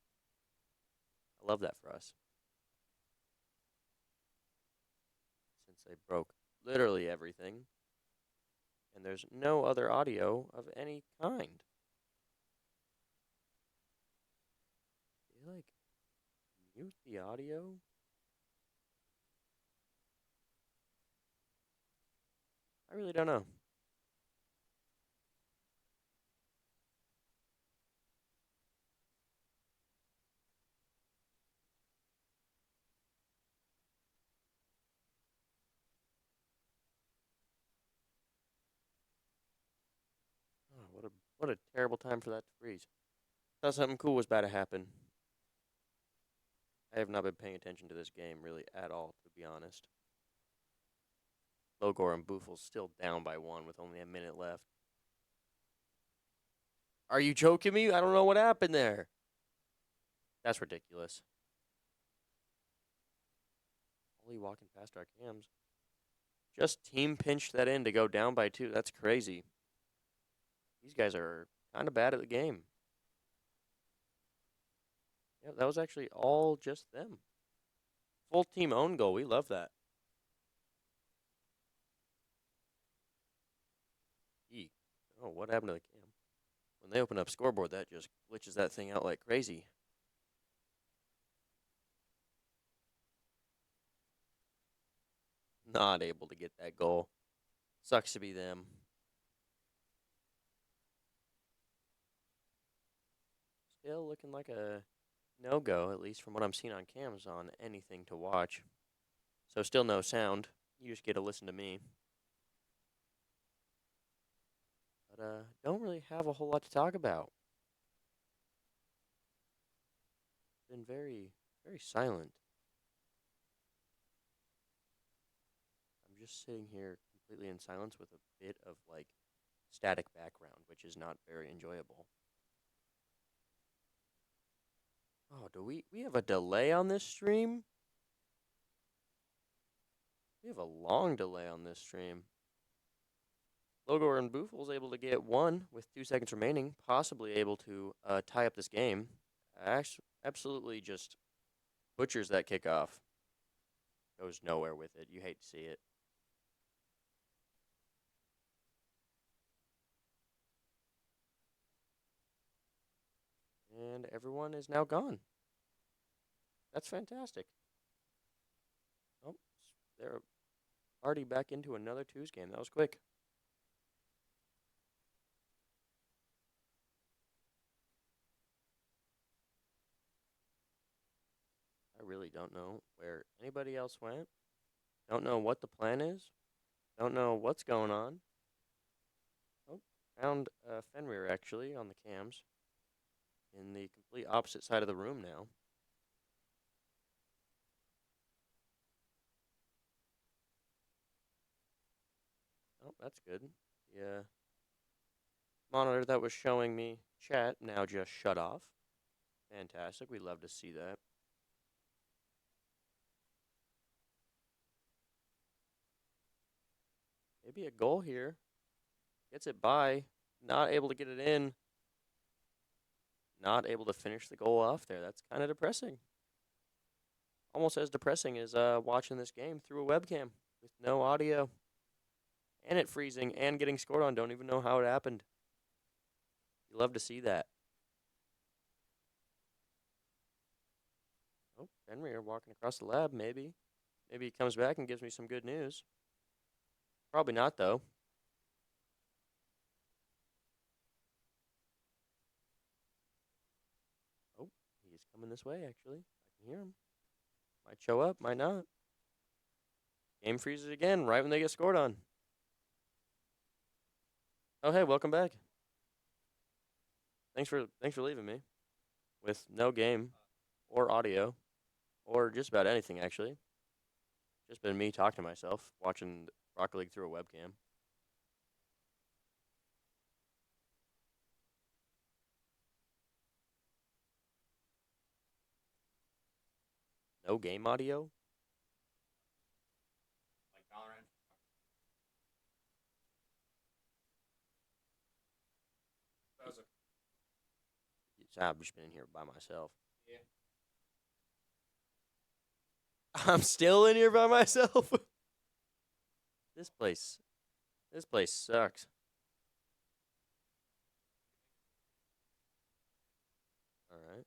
I love that for us. Since they broke literally everything, and there's no other audio of any kind. They like mute the audio? I really don't know. Oh, what a terrible time for that to freeze. Thought something cool was about to happen. I have not been paying attention to this game really at all, to be honest. Logor and Boofle's still down by 1 with only a minute left. Are you joking me? I don't know what happened there. That's ridiculous. Only walking past our cams. Just team pinched that in to go down by 2. That's crazy. These guys are kind of bad at the game. Yeah, that was actually all just them. Full team own goal. We love that. Eek. Oh, what happened to the cam? When they open up scoreboard, that just glitches that thing out like crazy. Not able to get that goal. Sucks to be them. Still looking like a no-go, at least from what I'm seeing on cams, on anything to watch. So still no sound. You just get to listen to me. But don't really have a whole lot to talk about. Been very, very silent. I'm just sitting here completely in silence with a bit of like static background, which is not very enjoyable. Oh, do we have a delay on this stream? We have a long delay on this stream. Logor and Boofle's able to get 1 with 2 seconds remaining, possibly able to tie up this game. Absolutely just butchers that kickoff. Goes nowhere with it. You hate to see it. And everyone is now gone. That's fantastic. Oh, they're already back into another 2's game. That was quick. I really don't know where anybody else went. Don't know what the plan is. Don't know what's going on. Oh, found Fenrir actually on the cams. in the complete opposite side of the room now. Oh, that's good. Yeah. Monitor that was showing me chat now just shut off. Fantastic. We love to see that. Maybe a goal here. Gets it by. Not able to get it in. Not able to finish the goal off there. That's kind of depressing. Almost as depressing as watching this game through a webcam with no audio. And it freezing and getting scored on. Don't even know how it happened. You love to see that. Oh, Henry are walking across the lab, maybe. Maybe he comes back and gives me some good news. Probably not, though. Oh, he's coming this way, actually. I can hear him. Might show up, might not. Game freezes again right when they get scored on. Oh, hey, welcome back. Thanks for leaving me with no game or audio or just about anything, actually. Just been me talking to myself, watching Rocket League through a webcam. No game audio? Like Valorant. I've just been in here by myself. Yeah. I'm still in here by myself. This place sucks. All right.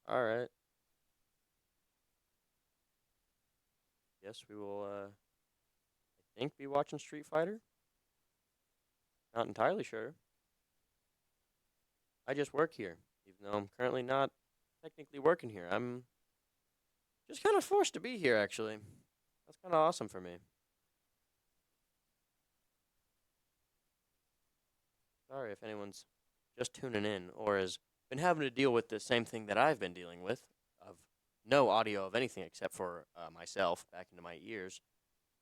All right. Guess we will, I think, be watching Street Fighter. Not entirely sure. I just work here, even though I'm currently not technically working here. I'm just kind of forced to be here, actually. That's kind of awesome for me. Sorry if anyone's just tuning in or has been having to deal with the same thing that I've been dealing with, of no audio of anything except for myself back into my ears,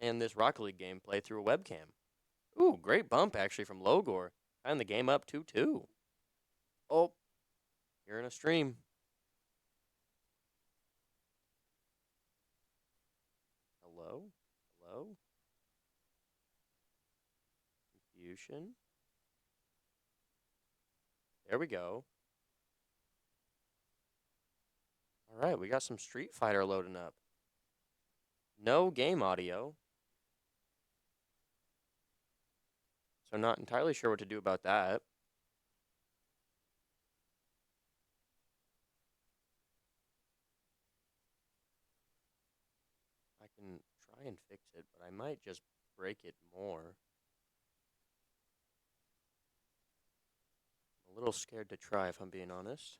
and this Rocket League game played through a webcam. Ooh, great bump, actually, from Logor. Tying the game up 2-2. Oh, you're in a stream. Hello? Hello? Confusion? There we go. All right, we got some Street Fighter loading up. No game audio. So not entirely sure what to do about that. I can try and fix it, but I might just break it more. I'm a little scared to try, if I'm being honest.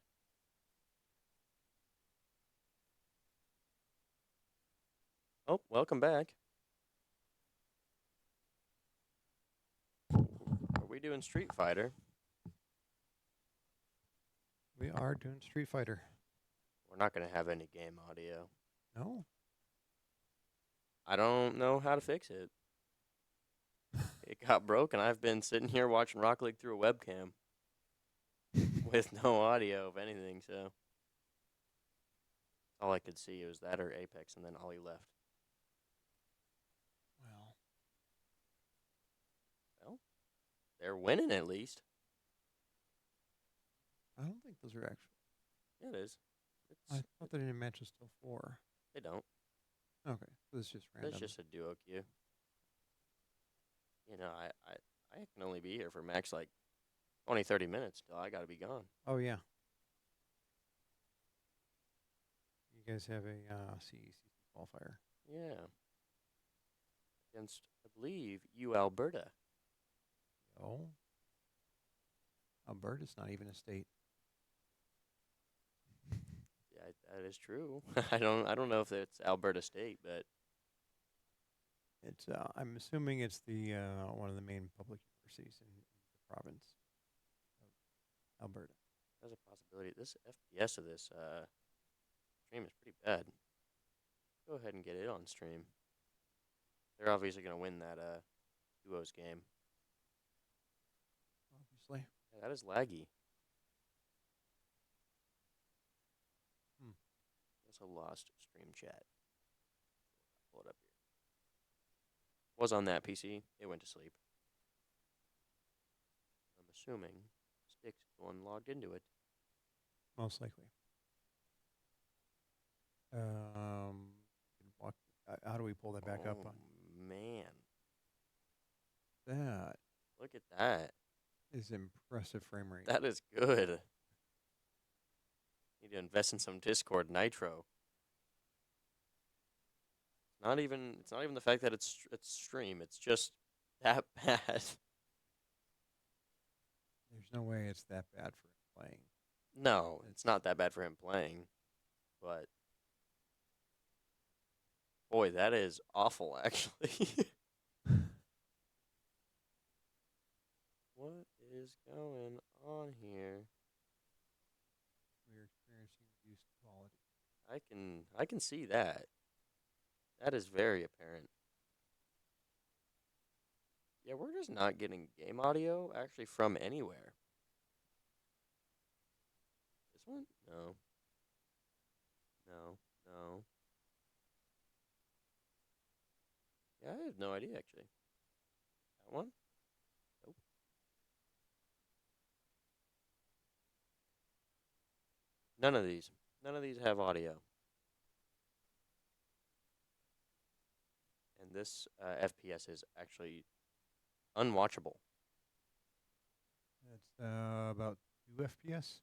Oh, welcome back. Are we doing Street Fighter? We are doing Street Fighter. We're not going to have any game audio. No? I don't know how to fix it. It got broken. I've been sitting here watching Rocket League through a webcam with no audio of anything, so all I could see was that or Apex, and then Ollie left. Well, they're winning at least. I don't think those are actual. Yeah, it is. I thought they didn't match us till 4. They don't. Okay, so it's just random. It's just a duo queue. You know, I can only be here for max like 20, 30 minutes till I gotta be gone. Oh, yeah. You guys have a CECC qualifier. Yeah. Against, I believe, Alberta. Oh. Alberta's not even a state. Yeah, that is true. I don't know if it's Alberta State, but It's I'm assuming it's the one of the main public universities in the province of Alberta. There's a possibility. This FPS of this stream is pretty bad. Go ahead and get it on stream. They're obviously gonna win that duos game. Obviously. Yeah, that is laggy. Also lost stream chat. Pull it up here. Was on that PC. It went to sleep. I'm assuming Sticks is the one logged into it. Most likely. How do we pull that back up? Man. That Look at that. is impressive frame rate. That is good. Need to invest in some Discord Nitro. It's not even the fact that it's stream. It's just that bad. There's no way it's that bad for him playing. No, it's not that bad for him playing. But boy, that is awful actually. What is going on here? We're experiencing reduced quality. I can see that. That is very apparent. Yeah, we're just not getting game audio actually from anywhere. This one? No. No. No. Yeah, I have no idea actually. That one? Nope. None of these. None of these have audio. And this FPS is actually unwatchable. That's about 2 FPS.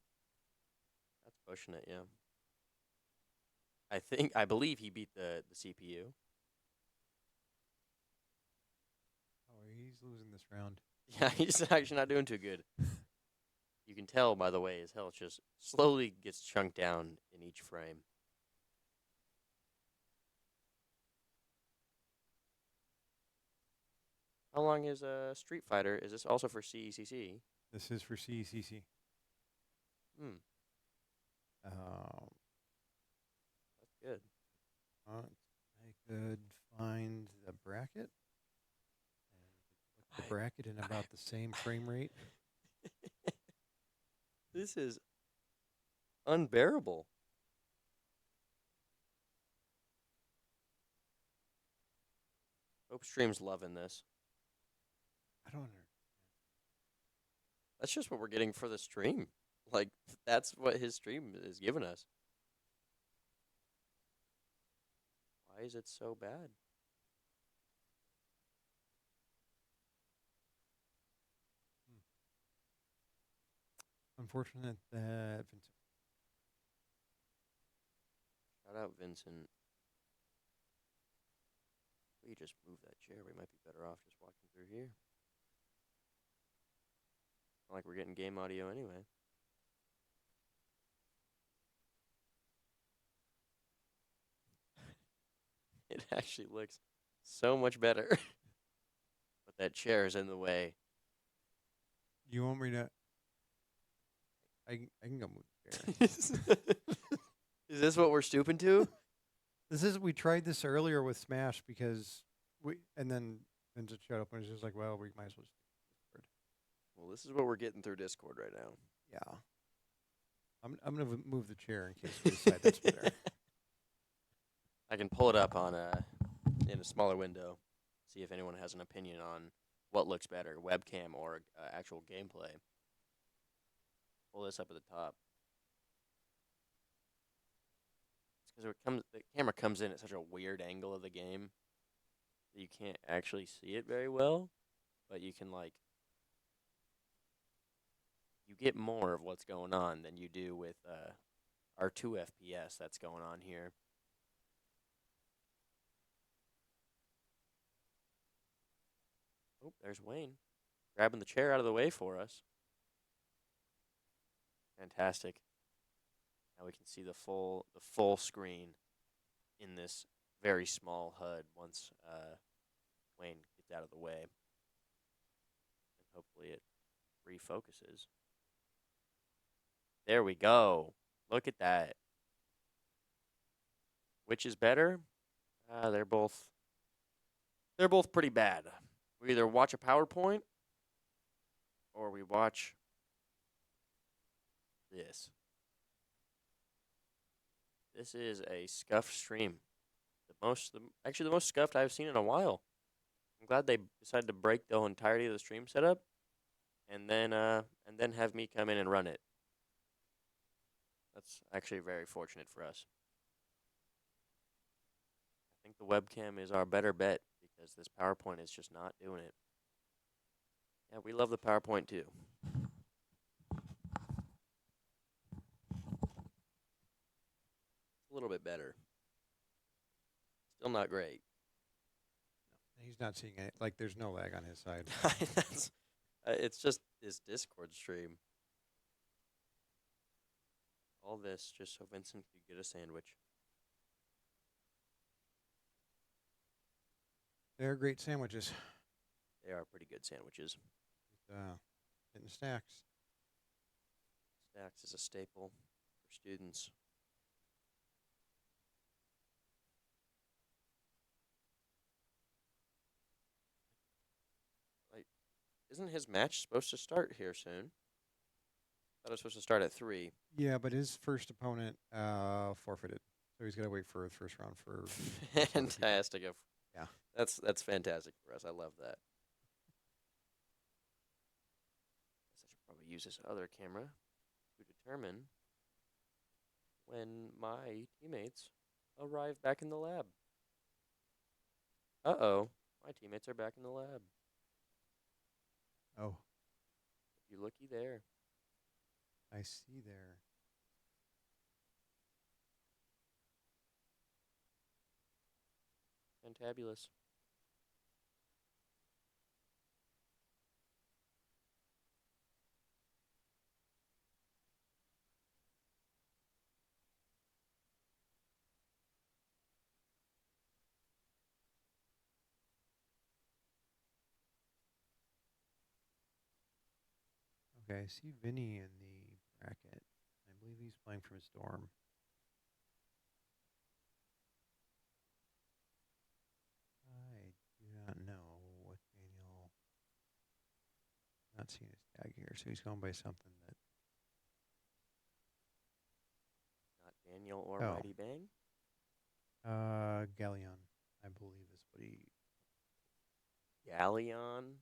That's pushing it, yeah. I believe he beat the CPU. Oh, he's losing this round. Yeah, he's actually not doing too good. You can tell by the way his health just slowly gets chunked down in each frame. How long is Street Fighter? Is this also for CECC? This is for CECC. Hmm. That's good. I could find the bracket. And put the bracket in about the same frame rate. This is unbearable. Hope Stream's loving this. I don't understand. That's just what we're getting for the stream. Like, that's what his stream is giving us. Why is it so bad? Unfortunate that Vincent. Shout out Vincent. We just move that chair. We might be better off just walking through here. Not like we're getting game audio anyway. It actually looks so much better. But that chair is in the way. You want me to? I can go move the chair. Is this what we're stooping to? We tried this earlier with Smash because and then Vincent showed up and was just like, well, we might as well just do Discord. Well, this is what we're getting through Discord right now. Yeah. I'm gonna move the chair in case we decide that's better. I can pull it up on in a smaller window, see if anyone has an opinion on what looks better, webcam or actual gameplay. Pull this up at the top. It's because the camera comes in at such a weird angle of the game that you can't actually see it very well, but you can you get more of what's going on than you do with our 2 FPS that's going on here. Oh, there's Wayne grabbing the chair out of the way for us. Fantastic. Now we can see the full screen in this very small HUD once Wayne gets out of the way. And hopefully it refocuses. There we go. Look at that. Which is better? They're both pretty bad. We either watch a PowerPoint or we watch this. This is a scuffed stream. Actually the most scuffed I've seen in a while. I'm glad they decided to break the whole entirety of the stream setup and then have me come in and run it. That's actually very fortunate for us. I think the webcam is our better bet because this PowerPoint is just not doing it. Yeah, we love the PowerPoint too. A little bit better. Still not great. He's not seeing it. Like, there's no lag on his side. It's just this Discord stream. All this just so Vincent could get a sandwich. They're great sandwiches. They are pretty good sandwiches. Hitting stacks. Stacks is a staple for students. Isn't his match supposed to start here soon? Thought it was supposed to start at 3. Yeah, but his first opponent forfeited, so he's got to wait for the first round for. Fantastic. Yeah, that's fantastic for us. I love that. I should probably use this other camera to determine when my teammates arrive back in the lab. Uh-oh, my teammates are back in the lab. Oh. You looky there. I see there. Fantabulous. Okay, I see Vinny in the bracket. I believe he's playing from his dorm. I do not know what Daniel. Not seeing his tag here, so he's going by something that. Not Daniel or Mighty Bang? Galleon, I believe is what he. Galleon?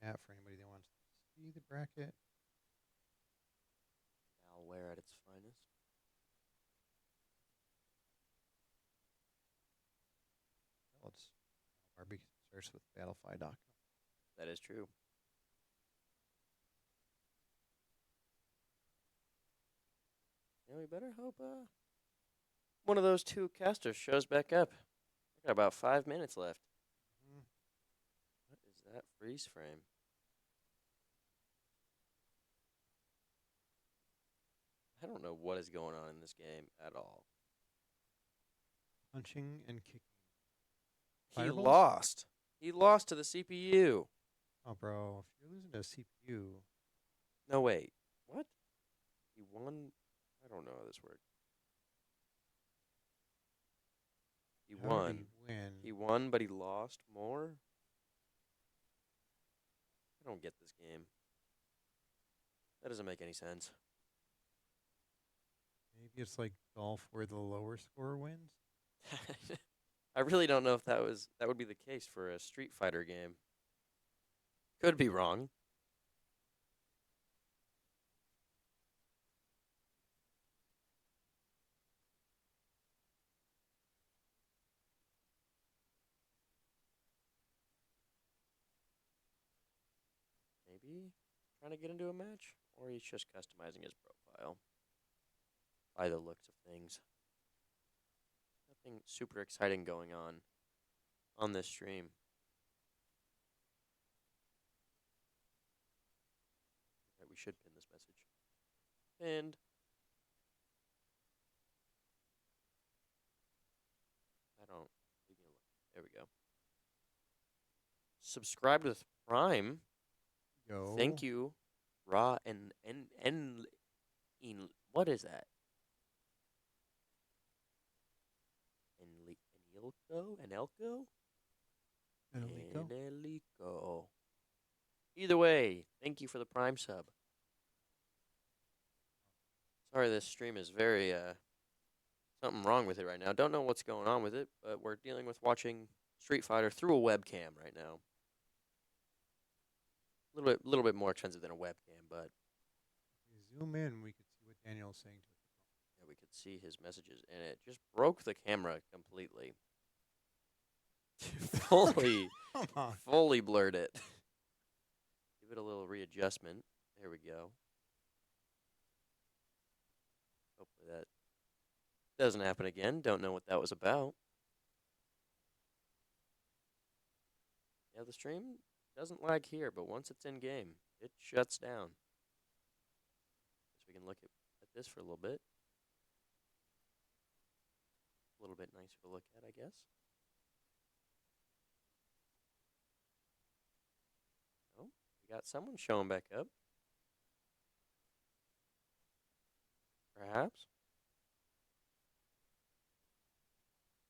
Chat for anybody that wants to see the bracket. Malware at its finest. Well, it's RB starts with battlefy.com. That is true. Yeah, we better hope one of those two casters shows back up. I got about 5 minutes left. What is that freeze frame? I don't know what is going on in this game at all. Punching and kicking. He Fireballs? lost. He lost to the CPU. Oh, bro, if you're losing to a CPU. No, wait. What? He won? I don't know how this works. He How won. did he win? He won, but he lost more? I don't get this game. That doesn't make any sense. Maybe it's like golf where the lower score wins? I really don't know if that would be the case for a Street Fighter game. Could be wrong. Maybe trying to get into a match, or he's just customizing his profile. By the looks of things. Nothing super exciting going on this stream. we should pin this message. Pinned. I don't. There we go. Subscribe to the Prime. Yo. Thank you, Ra and what is that? Enelco? Enelico. Either way, thank you for the Prime sub. Sorry, this stream is very something wrong with it right now. Don't know what's going on with it, but we're dealing with watching Street Fighter through a webcam right now. A little bit more expensive than a webcam, but If we zoom in, we could see what Daniel's saying to us. yeah, we could see his messages, and it just broke the camera completely. Come on. fully blurred it. Give it a little readjustment. There we go. Hopefully that doesn't happen again. Don't know what that was about. Yeah, the stream doesn't lag here, but once it's in game, it shuts down. Guess we can look at this for a little bit. A little bit nicer to look at, I guess. Oh, we got someone showing back up. Perhaps.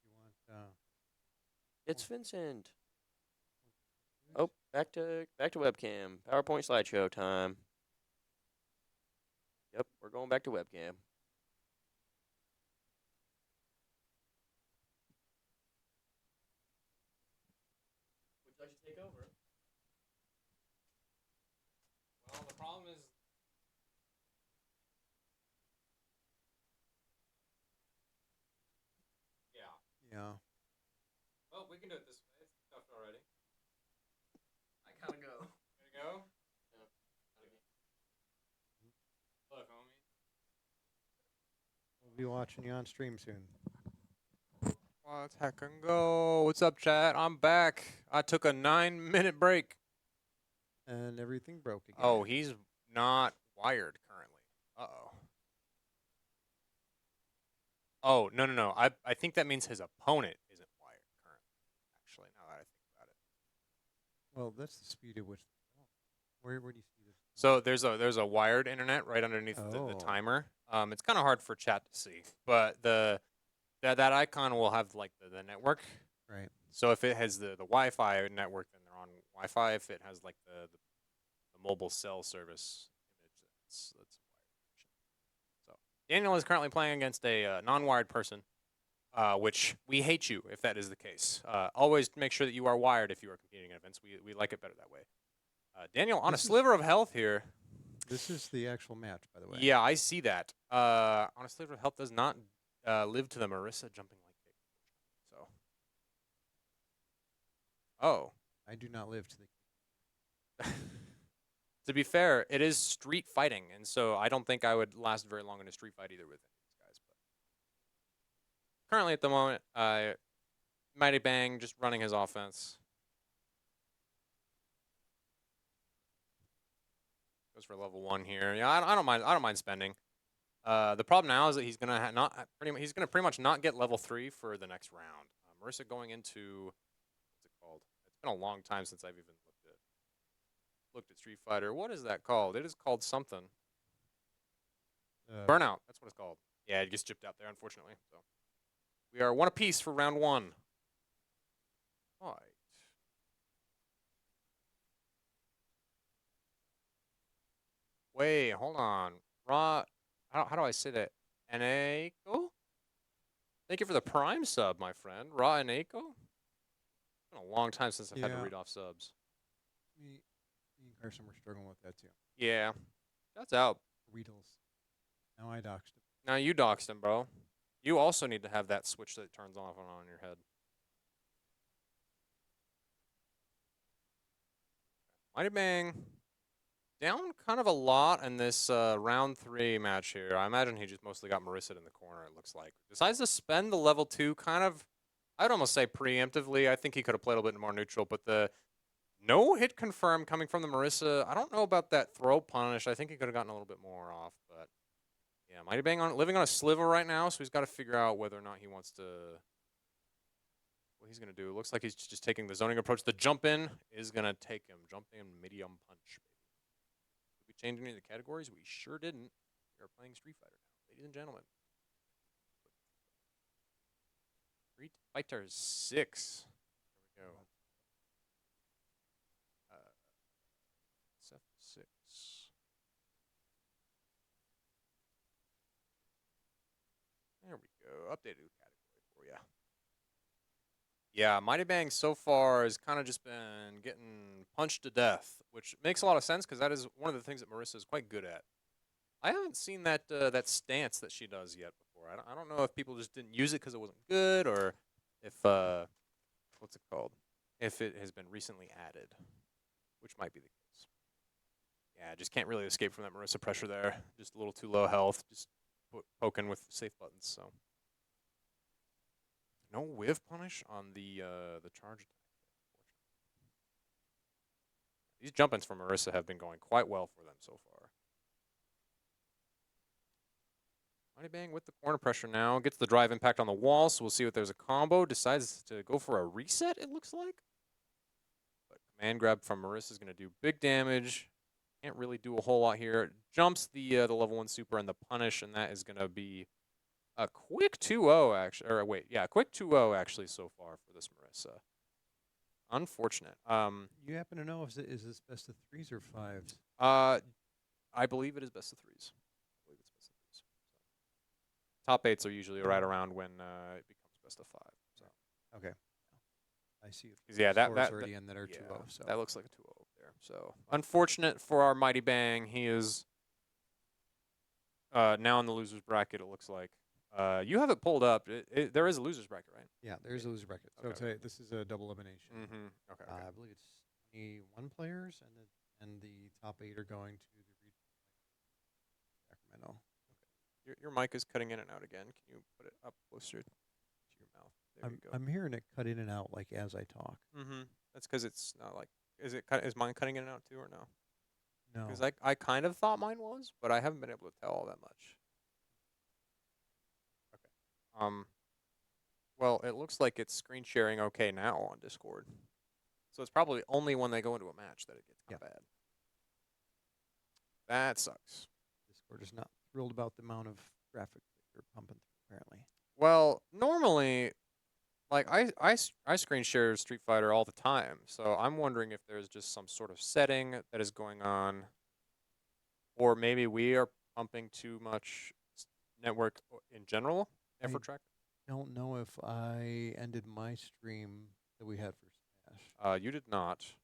You want It's Vincent. Oh, back to webcam. PowerPoint slideshow time. Yep, we're going back to webcam. Would you like to take over? Well, the problem is. Yeah. yeah. Well, we can do it this way. It's stuffed already. I gotta go. Gonna go? Yep. Look, homie. We'll be watching you on stream soon. Let's heck and go. What's up, chat? I'm back. I took a 9-minute break. And everything broke again. Oh, he's not wired currently. Uh-oh. Oh, no. I think that means his opponent isn't wired currently. Actually, now that I think about it. Well, that's the speed at which. Where do you see this? So there's a wired internet right underneath the timer. It's kind of hard for chat to see, but that icon will have like the network. Right. So if it has the Wi-Fi network, then they're on Wi-Fi. If it has like the mobile cell service image, that's wired. So Daniel is currently playing against a non-wired person, which we hate you if that is the case. Always make sure that you are wired if you are competing in events. We like it better that way. Daniel on a sliver of health here. This is the actual match, by the way. Yeah, I see that. On a sliver of health does not live to the Marissa jumping like kick. So. Oh. I do not live to the. To be fair, it is street fighting, and so I don't think I would last very long in a street fight either with any of these guys. But currently, at the moment, Mighty Bang just running his offense. Goes for level 1 here. Yeah, I don't mind. I don't mind spending. The problem now is that he's gonna he's gonna pretty much not get level 3 for the next round. Marissa going into what's it called? It's been a long time since I've even looked at Street Fighter. What is that called? It is called something. Burnout. That's what it's called. Yeah, it gets chipped out there, unfortunately. So we are 1 apiece for round 1. All right. Wait, hold on. How do I say that? Eneko? Thank you for the Prime sub, my friend. Ra Eneko? It's been a long time since I've had to read off subs. Me and Carson were struggling with that too. Yeah. That's out. Weedles. Now I doxed him. Now you doxed him, bro. You also need to have that switch that turns off and on in your head. Mighty Bang. Down kind of a lot in this round 3 match here. I imagine he just mostly got Marissa in the corner, it looks like. Decides to spend the level 2 kind of, I'd almost say preemptively. I think he could have played a little bit more neutral, but the No hit confirmed coming from the Marissa. I don't know about that throw punish. I think he could have gotten a little bit more off, but yeah, Mighty Bang living on a sliver right now, so he's got to figure out whether or not he wants to. What he's gonna do? It looks like he's just taking the zoning approach. The jump in is gonna take him. Jump in medium punch. Did we change any of the categories? We sure didn't. We are playing Street Fighter now, ladies and gentlemen. Street Fighter 6. There we go. F6. There we go. Updated category for you. Yeah, Mighty Bang so far has kind of just been getting punched to death, which makes a lot of sense because that is one of the things that Marissa is quite good at. I haven't seen that that stance that she does yet before. I don't know if people just didn't use it because it wasn't good, or if what's it called? If it has been recently added, which might be the case. Yeah, just can't really escape from that Marissa pressure there. Just a little too low health. Just poking with safe buttons. So no whiff punish on the charge attack. These jump-ins from Marissa have been going quite well for them so far. Mighty Bang with the corner pressure now. Gets the drive impact on the wall, so we'll see if there's a combo. Decides to go for a reset, it looks like. But command grab from Marissa is going to do big damage. Can't really do a whole lot here. Jumps the level 1 super and the punish, and that is going to be a quick 2-0, actually. Or wait, yeah, quick 2-0, actually, so far for this Marissa. Unfortunate. You happen to know if is this best of 3s or 5s? I believe it is best of 3s. Top 8s are usually right around when it becomes best of 5. So okay, I see. Yeah, that already in that are 2-0. So that looks like a 2-0 there. So unfortunate for our Mighty Bang. He is now in the losers bracket. It looks like you have it pulled up. There is a losers bracket, right? Yeah, there's a loser bracket. So Okay. this is a double elimination. Okay. I believe it's 21 players, and the top 8 are going to the region Sacramento. Your mic is cutting in and out again. Can you put it up closer to your mouth? There you go. I'm hearing it cut in and out like as I talk. That's because it's not like. Is mine cutting in and out too, or no? No. Because I kind of thought mine was, but I haven't been able to tell all that much. Okay. Well, it looks like it's screen sharing okay now on Discord. So it's probably only when they go into a match that it gets kind of bad. That sucks. Discord is not thrilled about the amount of traffic that you're pumping through, apparently. Well, normally, like I screen share Street Fighter all the time, so I'm wondering if there's just some sort of setting that is going on, or maybe we are pumping too much network in general. Effort track. Don't know if I ended my stream that we had for Smash. You did not.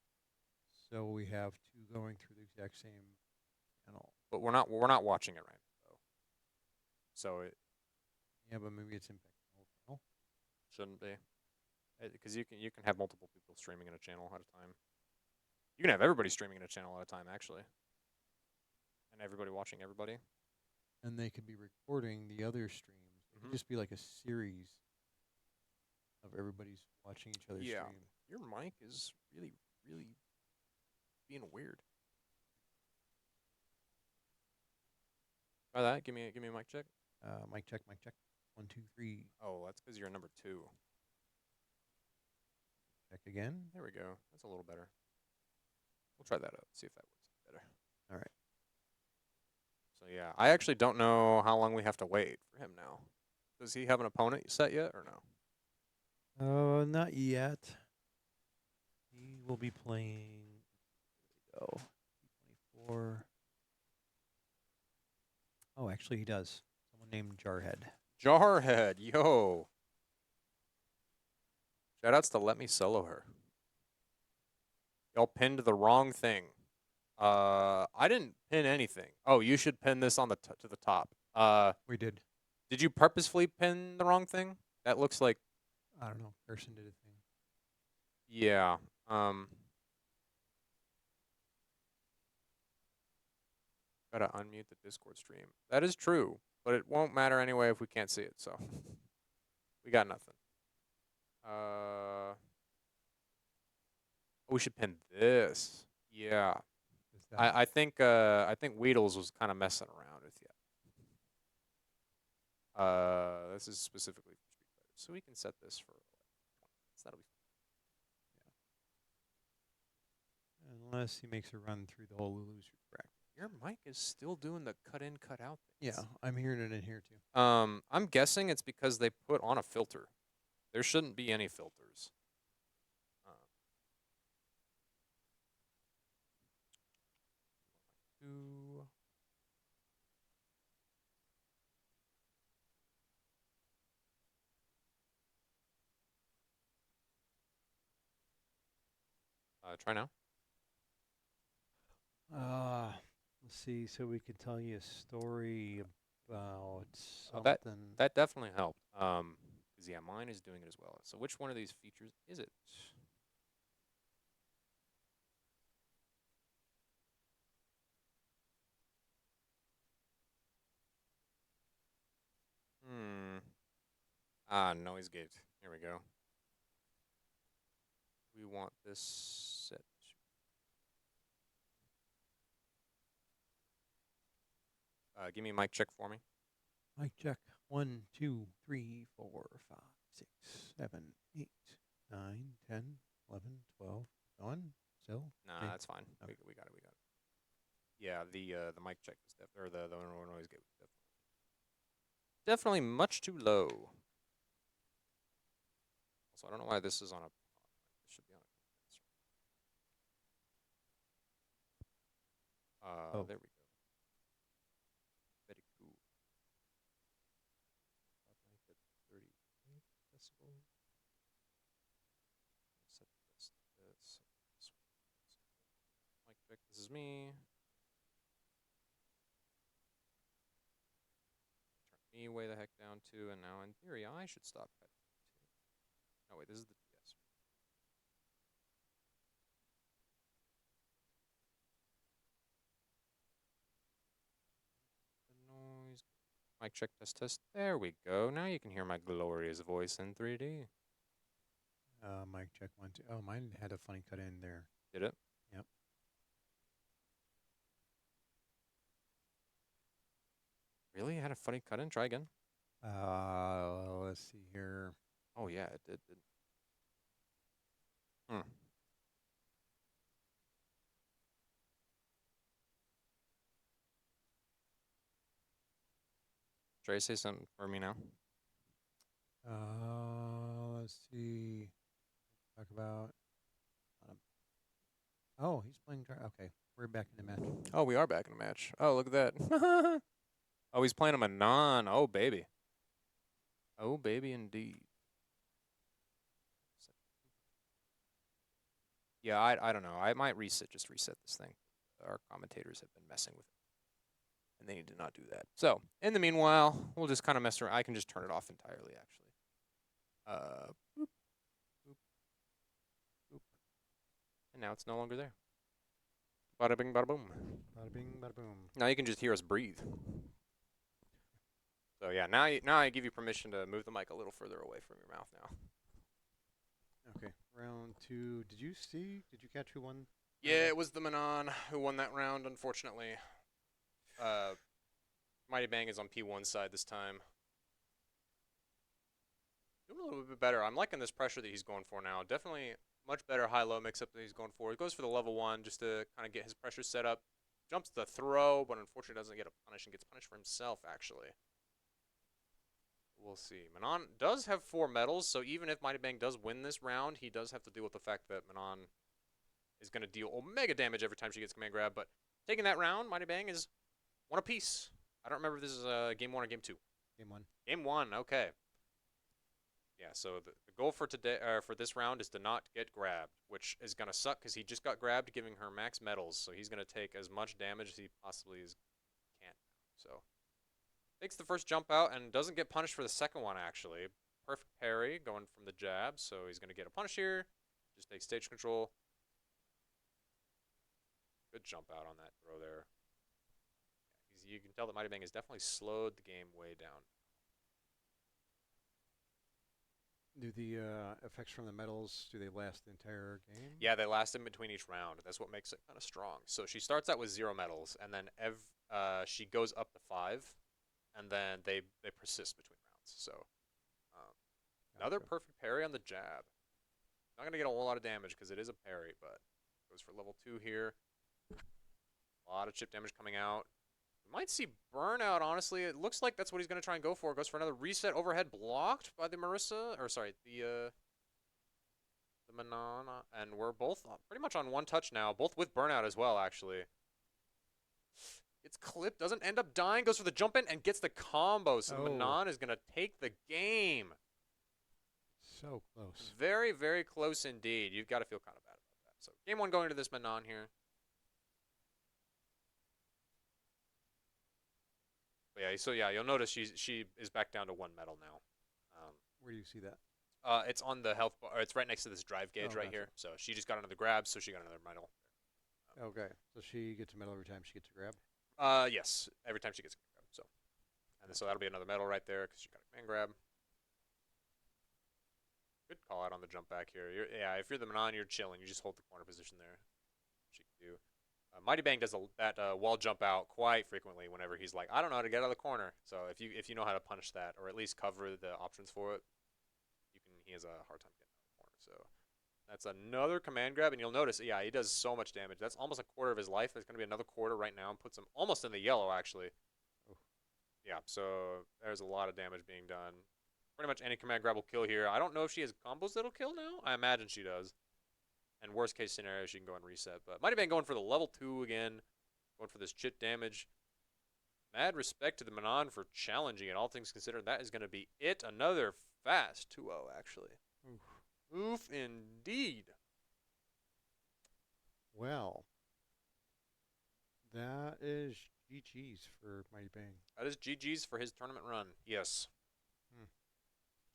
So we have 2 going through the exact same channel. But we're not watching it right now, though. So it. Yeah, but maybe it's impacting the whole channel. Shouldn't be, because you can have multiple people streaming in a channel at a time. You can have everybody streaming in a channel at a time, actually, and everybody watching everybody. And they could be recording the other streams. It could just be like a series of everybody's watching each other's stream. Your mic is really being weird. Try that. Give me a mic check. Mic check. 1, 2, 3. Oh, that's because you're number 2. Check again. There we go. That's a little better. We'll try that out. See if that works better. All right. So yeah, I actually don't know how long we have to wait for him now. Does he have an opponent set yet or no? Not yet. He will be playing. Here we go. 24. Oh, actually, he does. Someone named Jarhead. Jarhead, yo. Shoutouts to Let Me Solo Her. Y'all pinned the wrong thing. I didn't pin anything. Oh, you should pin this on the to the top. We did. Did you purposefully pin the wrong thing? That looks like. I don't know. Person did a thing. Yeah. Gotta unmute the Discord stream. That is true, but it won't matter anyway if we can't see it. So we got nothing. Oh, we should pin this. Yeah. Is that I think Weedles was kind of messing around with you. This is specifically for Street Fighter, so we can set this for 20 minutes. That'll be unless he makes a run through the whole loser bracket. Your mic is still doing the cut in, cut out Yeah, things. I'm hearing it in here too. I'm guessing it's because they put on a filter. There shouldn't be any filters. Two. Try now. Let's see. So we could tell you a story about Oh, something. that definitely helped. 'Cause yeah, mine is doing it as well. So which one of these features is it? Noise gate. Here we go. We want this set. Give me a mic check for me. Mic check. 1, 2, 3, 4, 5, 6, 7, 8, 9, 10, 11, 12. Going? Still? Nah, Me? that's fine. Okay. We got it. We got it. Yeah, the mic check is or the noise gate was definitely much too low. So I don't know why this is on a. It should be on a. Oh. There we go. Very cool. Mic at 38 decibels. Set this. Mic check. This is me. Turn me way the heck down too, and now in theory I should stop cutting too. Oh wait, this is the DS. The noise. Mic check, test. There we go. Now you can hear my glorious voice in 3D. Mic check. 1, 2. Oh, mine had a funny cut in there. Did it? Yep. Really? It had a funny cut in? Try again. Let's see here. Oh yeah, it did. Trey, say something for me now. Let's see. Talk about. Oh, he's playing. Okay, we're back in the match. Oh, we are back in a match. Oh, look at that. Oh, he's playing him a non. Oh, baby. Oh, baby, indeed. Yeah, I don't know. I might just reset this thing. Our commentators have been messing with it, and they need to not do that. So, in the meanwhile, we'll just kind of mess around. I can just turn it off entirely, actually. Boop, boop, boop. And now it's no longer there. Bada bing, bada boom. Bada bing, bada boom. Now you can just hear us breathe. So yeah, now I give you permission to move the mic a little further away from your mouth now. Okay, round 2. Did you catch who won? Yeah, it was the Manon who won that round, unfortunately. Mighty Bang is on P1 side this time. Doing a little bit better. I'm liking this pressure that he's going for now. Definitely much better high-low mix-up that he's going for. He goes for the level 1 just to kind of get his pressure set up. Jumps the throw, but unfortunately doesn't get a punish and gets punished for himself, actually. We'll see. Manon does have 4 medals, so even if Mighty Bang does win this round, he does have to deal with the fact that Manon is going to deal omega damage every time she gets command grab. But taking that round, Mighty Bang is 1 apiece. I don't remember if this is game 1 or game 2. Game 1. Game 1, okay. Yeah, so the goal for today, for this round, is to not get grabbed, which is going to suck because he just got grabbed, giving her max medals. So he's going to take as much damage as he possibly can. So takes the first jump out and doesn't get punished for the second one, actually. Perfect parry going from the jab, so he's going to get a punish here. Just takes stage control. Good jump out on that throw there. Yeah, you can tell that Mighty Bang has definitely slowed the game way down. Do the effects from the medals, do they last the entire game? Yeah, they last in between each round. That's what makes it kind of strong. So she starts out with 0 medals, and then she goes up to 5, and then they persist between rounds. So another perfect parry on the jab. Not going to get a whole lot of damage because it is a parry, but goes for level 2 here. A lot of chip damage coming out. We might see burnout, honestly. It looks like that's what he's going to try and go for. Goes for another reset overhead blocked by the the Manon. And we're both pretty much on one touch now, both with burnout as well, actually. It's clipped, doesn't end up dying, goes for the jump in and gets the combo. So Manon is going to take the game. So close. Very, very close indeed. You've got to feel kind of bad about that. So game 1 going to this Manon here. But yeah, so yeah, you'll notice she is back down to 1 medal now. Where do you see that? It's on the health bar. It's right next to this drive gauge right here. So she just got another grab, so she got another medal. Okay, so she gets a medal every time she gets a grab? Yes, every time she gets a grab. So, and so that'll be another medal right there because she got a command grab. Good call out on the jump back here. Yeah, if you're the Manon, you're chilling. You just hold the corner position there. She can do. Mighty Bang does that wall jump out quite frequently whenever he's like, I don't know how to get out of the corner. So if you know how to punish that or at least cover the options for it, he has a hard time getting out of the corner. So that's another command grab, and you'll notice, yeah, he does so much damage. That's almost a quarter of his life. There's going to be another quarter right now and puts him almost in the yellow, actually. Oh. Yeah, so there's a lot of damage being done. Pretty much any command grab will kill here. I don't know if she has combos that'll kill now. I imagine she does. And worst case scenario, she can go and reset. But Mighty Bang going for the level 2 again. Going for this chip damage. Mad respect to the Manon for challenging it. All things considered, that is going to be it. Another fast 2-0, actually. Oof, indeed. Well, that is GG's for Mighty Bang. That is GG's for his tournament run. Yes.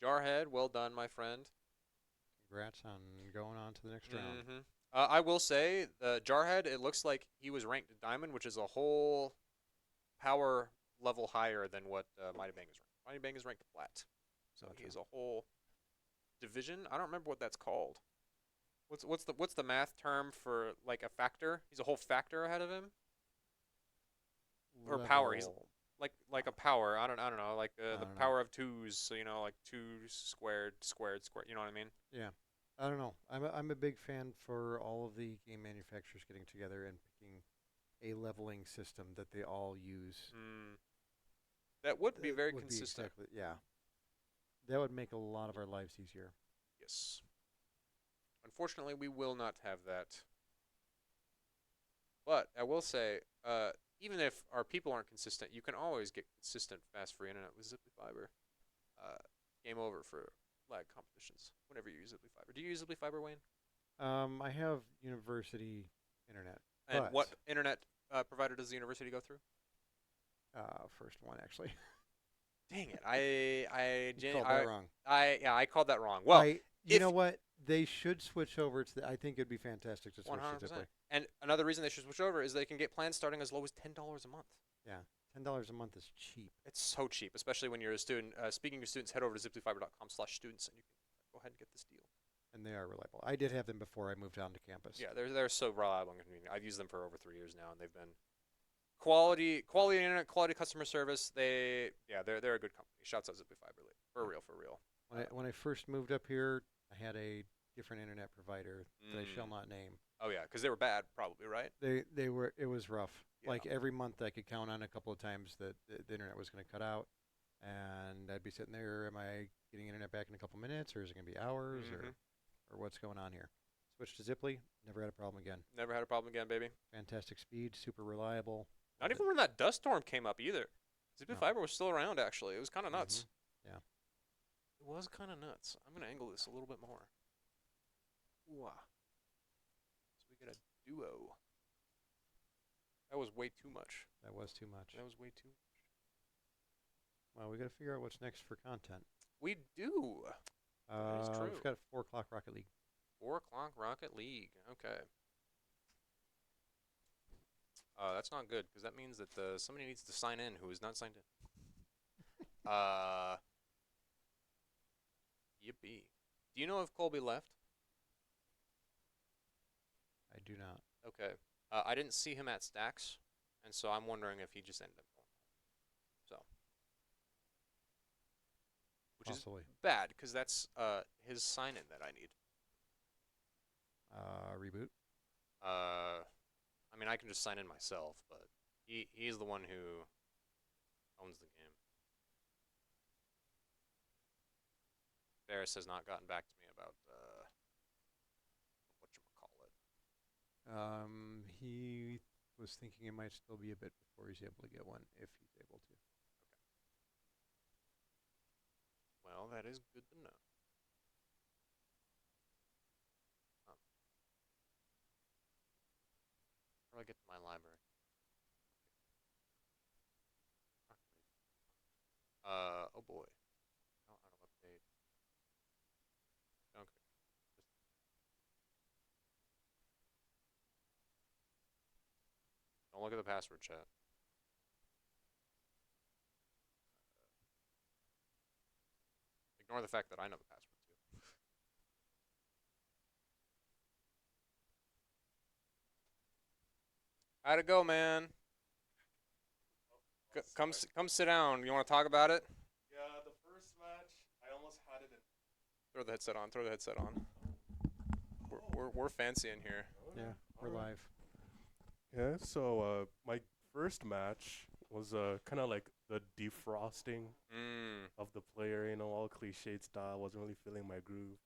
Jarhead, well done, my friend. Congrats on going on to the next round. I will say, Jarhead, it looks like he was ranked Diamond, which is a whole power level higher than what Mighty Bang is ranked. Mighty Bang is ranked Plat. So he's a whole division. I don't remember what that's called. What's the math term for like a factor? He's a whole factor ahead of him. Or power. He's like a power. I don't know. Like the power of 2s. So like 2 squared. You know what I mean? Yeah. I don't know. I'm a big fan for all of the game manufacturers getting together and picking a leveling system that they all use. That would be very consistent. Yeah. That would make a lot of our lives easier. Yes. Unfortunately, we will not have that. But I will say, even if our people aren't consistent, you can always get consistent fast free internet with Ziply Fiber. Game over for lag competitions whenever you use Ziply Fiber. Do you use Ziply Fiber, Wayne? I have university internet. And what internet provider does the university go through? First one, actually. Dang it! I called that wrong. I called that wrong. Well, you know what? They should switch over to. I think it'd be fantastic to switch to Ziply. And another reason they should switch over is they can get plans starting as low as $10 a month. Yeah, $10 a month is cheap. It's so cheap, especially when you're a student. Speaking of students, head over to ziplyfiber.com/students, and you can go ahead and get this deal. And they are reliable. I did have them before I moved down to campus. Yeah, they're so reliable and convenient. I've used them for over 3 years now, and they've been quality internet, quality customer service. They're a good company. Shouts out Ziply Fiber, for real. When I first moved up here, I had a different internet provider that I shall not name. Oh yeah, because they were bad, probably, right? They were. It was rough. Yeah. Like every month, I could count on a couple of times that the internet was going to cut out, and I'd be sitting there. Am I getting internet back in a couple minutes, or is it going to be hours, or what's going on here? Switched to Ziply. Never had a problem again. Never had a problem again, baby. Fantastic speed, super reliable. Not even when that dust storm came up either. Ziply Fiber was still around, actually. It was kind of nuts. Yeah. It was kind of nuts. I'm going to angle this a little bit more. Ooh. So we get a duo. That was way too much. That was too much. That was way too much. Well, we got to figure out what's next for content. We do. That is true. We've got 4 o'clock Rocket League. 4 o'clock Rocket League. Okay. That's not good, because that means that somebody needs to sign in who is not signed in. Yippee. Do you know if Colby left? I do not. Okay. I didn't see him at Stacks, and so I'm wondering if he just ended up going home. So. Which Possibly. is bad, because that's his sign-in that I need. Reboot. I mean, I can just sign in myself, but he's the one who owns the game. Ferris has not gotten back to me about whatchamacallit. He was thinking it might still be a bit before he's able to get one, if he's able to. Well, that is good to know. How do I get to my library? Oh boy. Out of update. Okay. Don't look at the password chat. Ignore the fact that I know the password too. How'd it go, man? Come sit down. You want to talk about it? Yeah, the first match, I almost had it in. Throw the headset on. Throw the headset on. We're fancy in here. Yeah, we're live. Yeah, so my first match was kind of like the defrosting of the player, all cliched style. Wasn't really feeling my groove.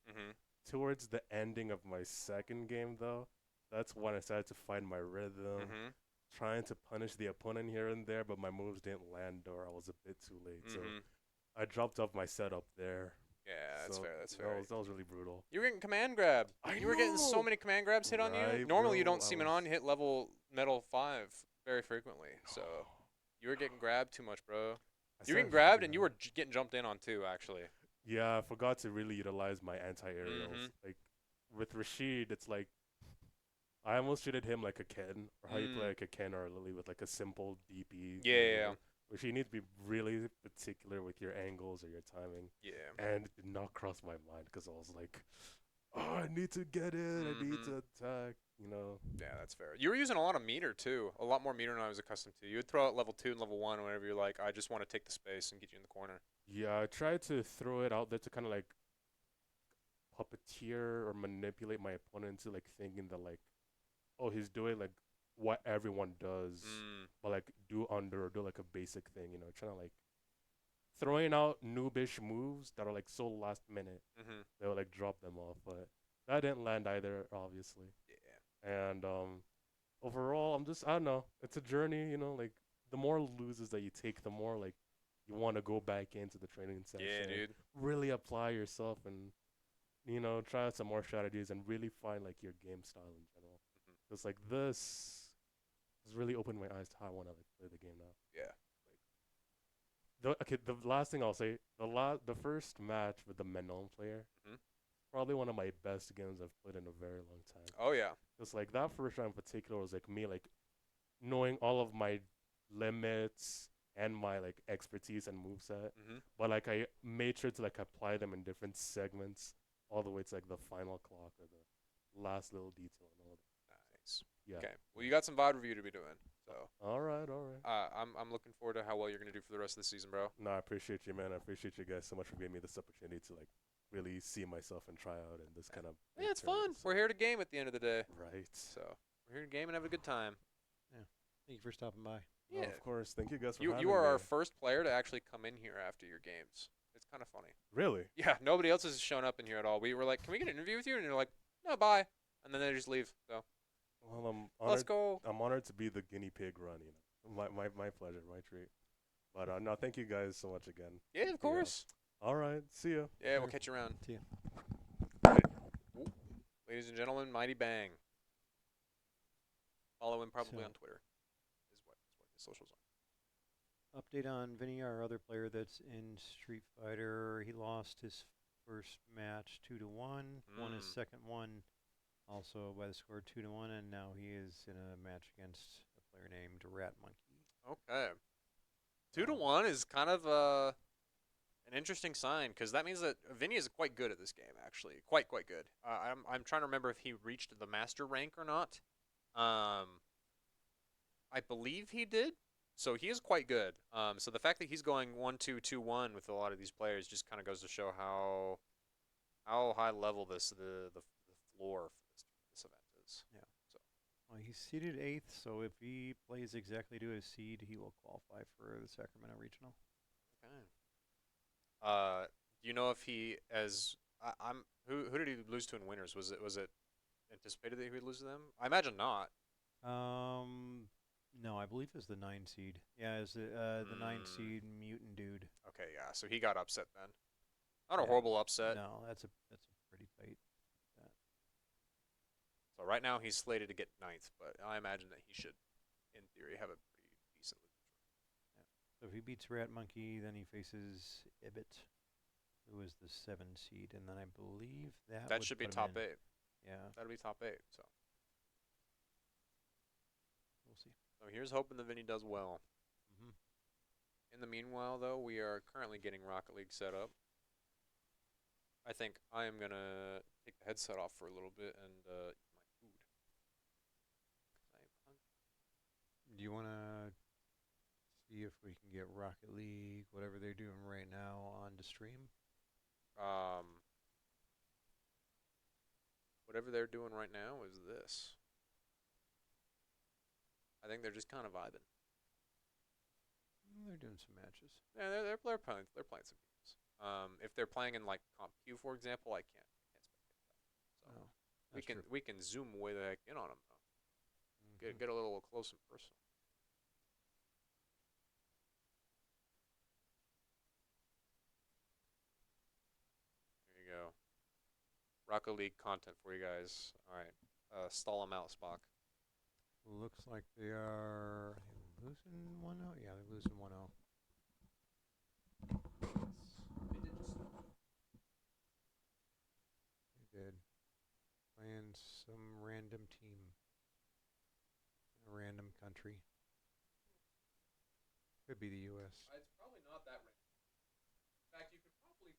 Towards the ending of my second game, though, that's when I started to find my rhythm. Trying to punish the opponent here and there, but my moves didn't land, or I was a bit too late. So I dropped off my setup there. Yeah, that's So fair. That's fair. That was really brutal. You were getting command grabbed. You were getting so many command grabs hit on you. Right, Normally, you bro, don't see I it on. You hit level metal 5 very frequently. So you were getting grabbed too much, bro. You were getting grabbed, and you were getting jumped in on too, actually. Yeah, I forgot to really utilize my anti-aerials. Like with Rashid, it's like I almost treated him like a Ken, or how you play like a Ken or a Lily with like a simple DP. Yeah. Which you need to be really particular with your angles or your timing. Yeah. And it did not cross my mind because I was like, oh, I need to get in. I need to attack. Yeah, that's fair. You were using a lot of meter too, a lot more meter than I was accustomed to. You would throw out level 2 and level 1 whenever you're like, I just want to take the space and get you in the corner. Yeah, I tried to throw it out there to kind of like puppeteer or manipulate my opponent into like thinking that like, oh, he's doing like what everyone does, but like do like a basic thing, trying to like throwing out noobish moves that are like so last minute. They would like drop them off, but that didn't land either, obviously. Yeah. And overall, I don't know. It's a journey, like the more loses that you take, the more like you want to go back into the training session. Yeah, dude. Really apply yourself and try out some more strategies and really find like your game style in general. It's like this has really opened my eyes to how I want to like play the game now. Yeah. The last thing I'll say, the first match with the Menon player, probably one of my best games I've played in a very long time. Oh yeah. It's like that first round in particular was like me like knowing all of my limits and my like expertise and moveset, but like I made sure to like apply them in different segments all the way to like the final clock or the last little detail and all that. Nice. Yeah. Okay. Well, you got some VOD review to be doing. So. All right. I'm looking forward to how well you're gonna do for the rest of the season, bro. No, I appreciate you, man. I appreciate you guys so much for giving me this opportunity to like really see myself and try out in this kind of. Yeah, it's fun. We're here to game at the end of the day. Right. So we're here to game and have a good time. Yeah. Thank you for stopping by. Yeah. Oh, of course. Thank you guys for having You are me. our first player to actually come in here after your games. It's kind of funny. Really? Yeah. Nobody else has shown up in here at all. We were like, can we get an interview with you? And you're like, no, bye. And then they just leave. So. Well, I'm honored. Let's go. I'm honored to be the guinea pig run. My pleasure, my treat. But no, thank you guys so much again. Yeah, of course. All right. See ya. Yeah, we'll catch you around. See ya. Ooh. Ladies and gentlemen, Mighty Bang. Follow him probably So- on Twitter. Is what his socials are. Update on Vinny, our other player that's in Street Fighter. He lost his first match 2-1, won his second one also by the score 2-1, and now he is in a match against a player named Rat Monkey. Okay. 2-1 is kind of an interesting sign because that means that Vinny is quite good at this game. Actually, quite good. I'm trying to remember if he reached the master rank or not. I believe he did. So he is quite good. So the fact that he's going 1-2-2-1 with a lot of these players just kind of goes to show how high level the floor for this event is. Yeah. So Well, he's seeded 8th, so if he plays exactly to his seed, he will qualify for the Sacramento Regional. okay. Do you know if he I'm who did he lose to in winners? Was it anticipated that he would lose to them? I imagine not. No, I believe it was the 9 seed. Yeah, it's the 9 seed mutant dude. Okay, yeah. So he got upset then. Not a Yeah. horrible upset. No, that's a pretty tight. So right now he's slated to get 9th, but I imagine that he should, in theory, have a pretty decent losing streak. So if he beats Rat Monkey, then he faces Ibit, who is the 7 seed, and then I believe that would should be put him top in. 8. Yeah, That'll be top 8. So we'll see. so here's hoping that Vinny does well. Mhm. In the meanwhile, though, we are currently getting Rocket League set up. I think I am gonna take the headset off for a little bit and eat my food. 'Cause I am hungry. Do you want to see if we can get Rocket League, whatever they're doing right now, on to stream? Whatever they're doing right now is this. I think they're just kind of vibing. They're doing some matches. Yeah, they're playing some games. If they're playing in like Comp Q, for example, I can't spectate that. So Oh, we that's can true. we can zoom way the heck in on them though. Mhm. Get a little close and personal. There you go. Rocket League content for you guys. All right, stall them out, Spock. Looks like they are losing 1-0. Yeah, they're losing 1-0. They did. Playing some random team in a random country. Could be the U.S. It's probably not that random. In fact, you could probably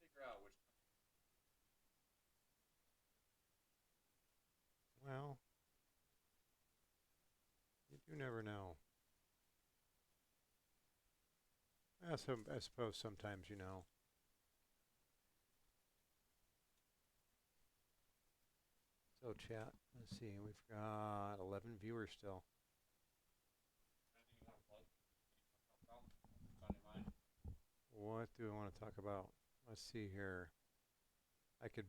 figure out which. Well, you never know. I suppose sometimes you know. So chat, let's see, we've got 11 viewers still. What do I want to talk about? Let's see here. I could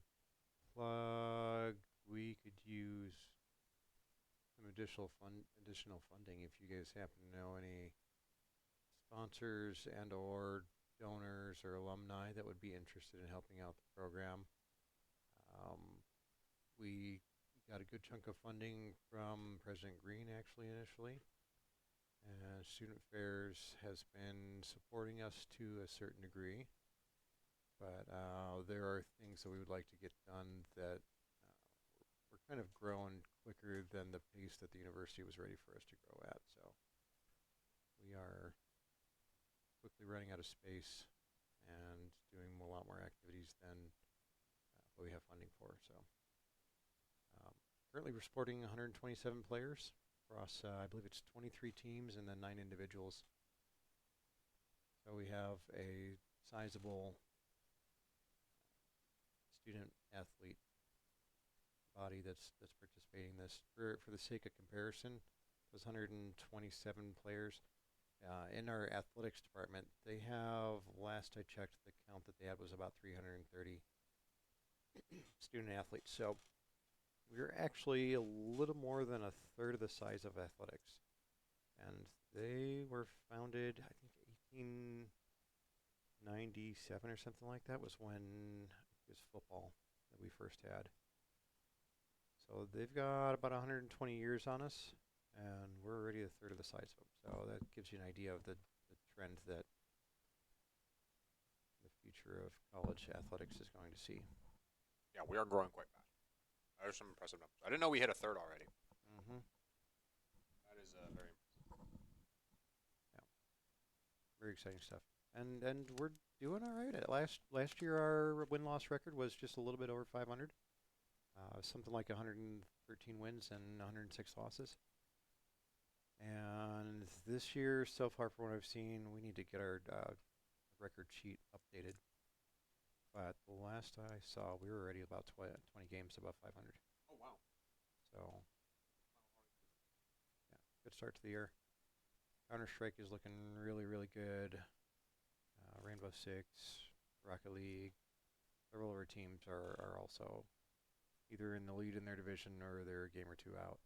plug. We could use some additional funding if you guys happen to know any sponsors and or donors or alumni that would be interested in helping out the program. We got a good chunk of funding from President Green actually initially. And Student Affairs has been supporting us to a certain degree. But there are things that we would like to get done that we're kind of growing quicker than the pace that the university was ready for us to grow at. So we are quickly running out of space and doing a lot more activities than what we have funding for. So currently we're supporting 127 players across, I believe it's 23 teams and then 9 individuals. So we have a sizable student athlete body that's participating in this. For the sake of comparison, those 127 players in our athletics department, they have, last I checked, the count that they had was about 330 student athletes. So we're actually a little more than a third of the size of athletics. And they were founded, I think, 1897 or something like that was when it was football that we first had. So they've got about 120 years on us, and we're already a third of the size of them. So that gives you an idea of the trend that the future of college athletics is going to see. Yeah, we are growing quite fast. There's some impressive numbers. I didn't know we hit a third already. Mm-hmm. That is very impressive. Yeah. Very exciting stuff. And we're doing all right. Last year, our win-loss record was just a little bit over 500. Something like 113 wins and 106 losses. And this year, so far from what I've seen, we need to get our record sheet updated. But the last I saw, we were already about 20 games above 500. Oh, wow. So, yeah, good start to the year. Counter-Strike is looking really, really good. Rainbow Six, Rocket League, several of our teams are also either in the lead in their division or they're a game or two out.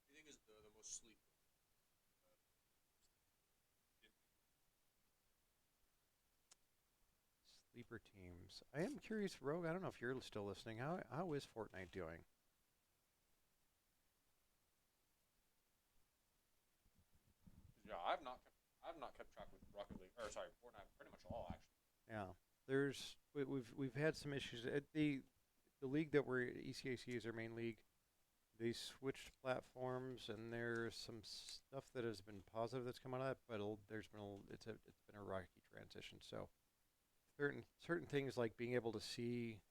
What do you think is the most sleep? Sleeper teams. I am curious, Rogue. I don't know if you're still listening. How is Fortnite doing? Yeah, I've not kept track with Rocket League, or sorry, Fortnite pretty much all actually. Yeah, we've had some issues. The league that we're ECAC is our main league. They switched platforms, and there's some stuff that has been positive that's come out of that, but it's been a rocky transition. So certain things like being able to see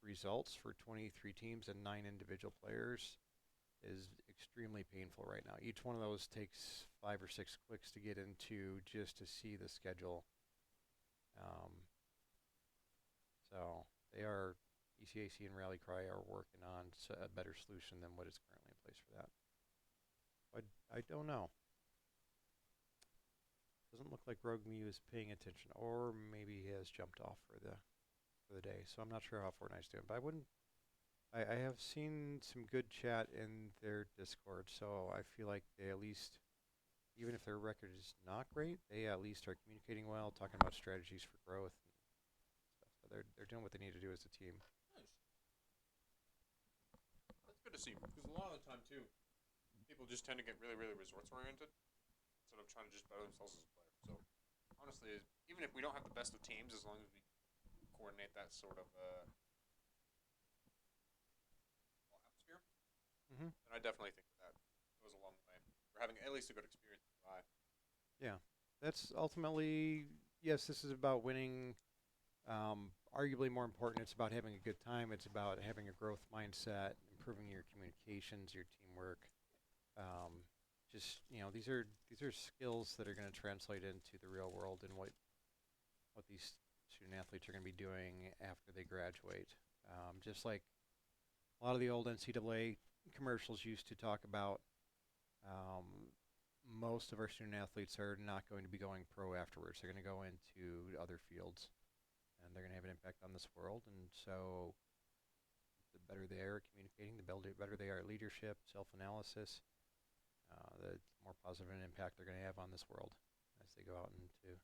results for 23 teams and 9 individual players is extremely painful right now. Each one of those takes 5 or 6 clicks to get into just to see the schedule. So they are ECAC and Rally Cry are working on a better solution than what is currently in place for that. I don't know. Doesn't look like Rogue Mew is paying attention, or maybe he has jumped off for the day. So I'm not sure how Fortnite's doing, but I have seen some good chat in their Discord, so I feel like they at least, even if their record is not great, they at least are communicating well, talking about strategies for growth and stuff. So they're doing what they need to do as a team. Nice. That's good to see, because a lot of the time too, people just tend to get really, really resorts oriented instead of trying to just better themselves as a player. So honestly, even if we don't have the best of teams, as long as we coordinate that sort of atmosphere, then I definitely think that goes a long way. We're having at least a good experience with the eye. Yeah, that's ultimately, yes, this is about winning. Arguably more important, it's about having a good time. It's about having a growth mindset, improving your communications, your teamwork. These are skills that are going to translate into the real world and what these student athletes are going to be doing after they graduate. Just like a lot of the old NCAA commercials used to talk about, most of our student athletes are not going to be going pro afterwards. They're going to go into other fields, and they're going to have an impact on this world. And so the better they are at communicating, the better they are at leadership, self-analysis, the more positive an impact they're going to have on this world as they go out into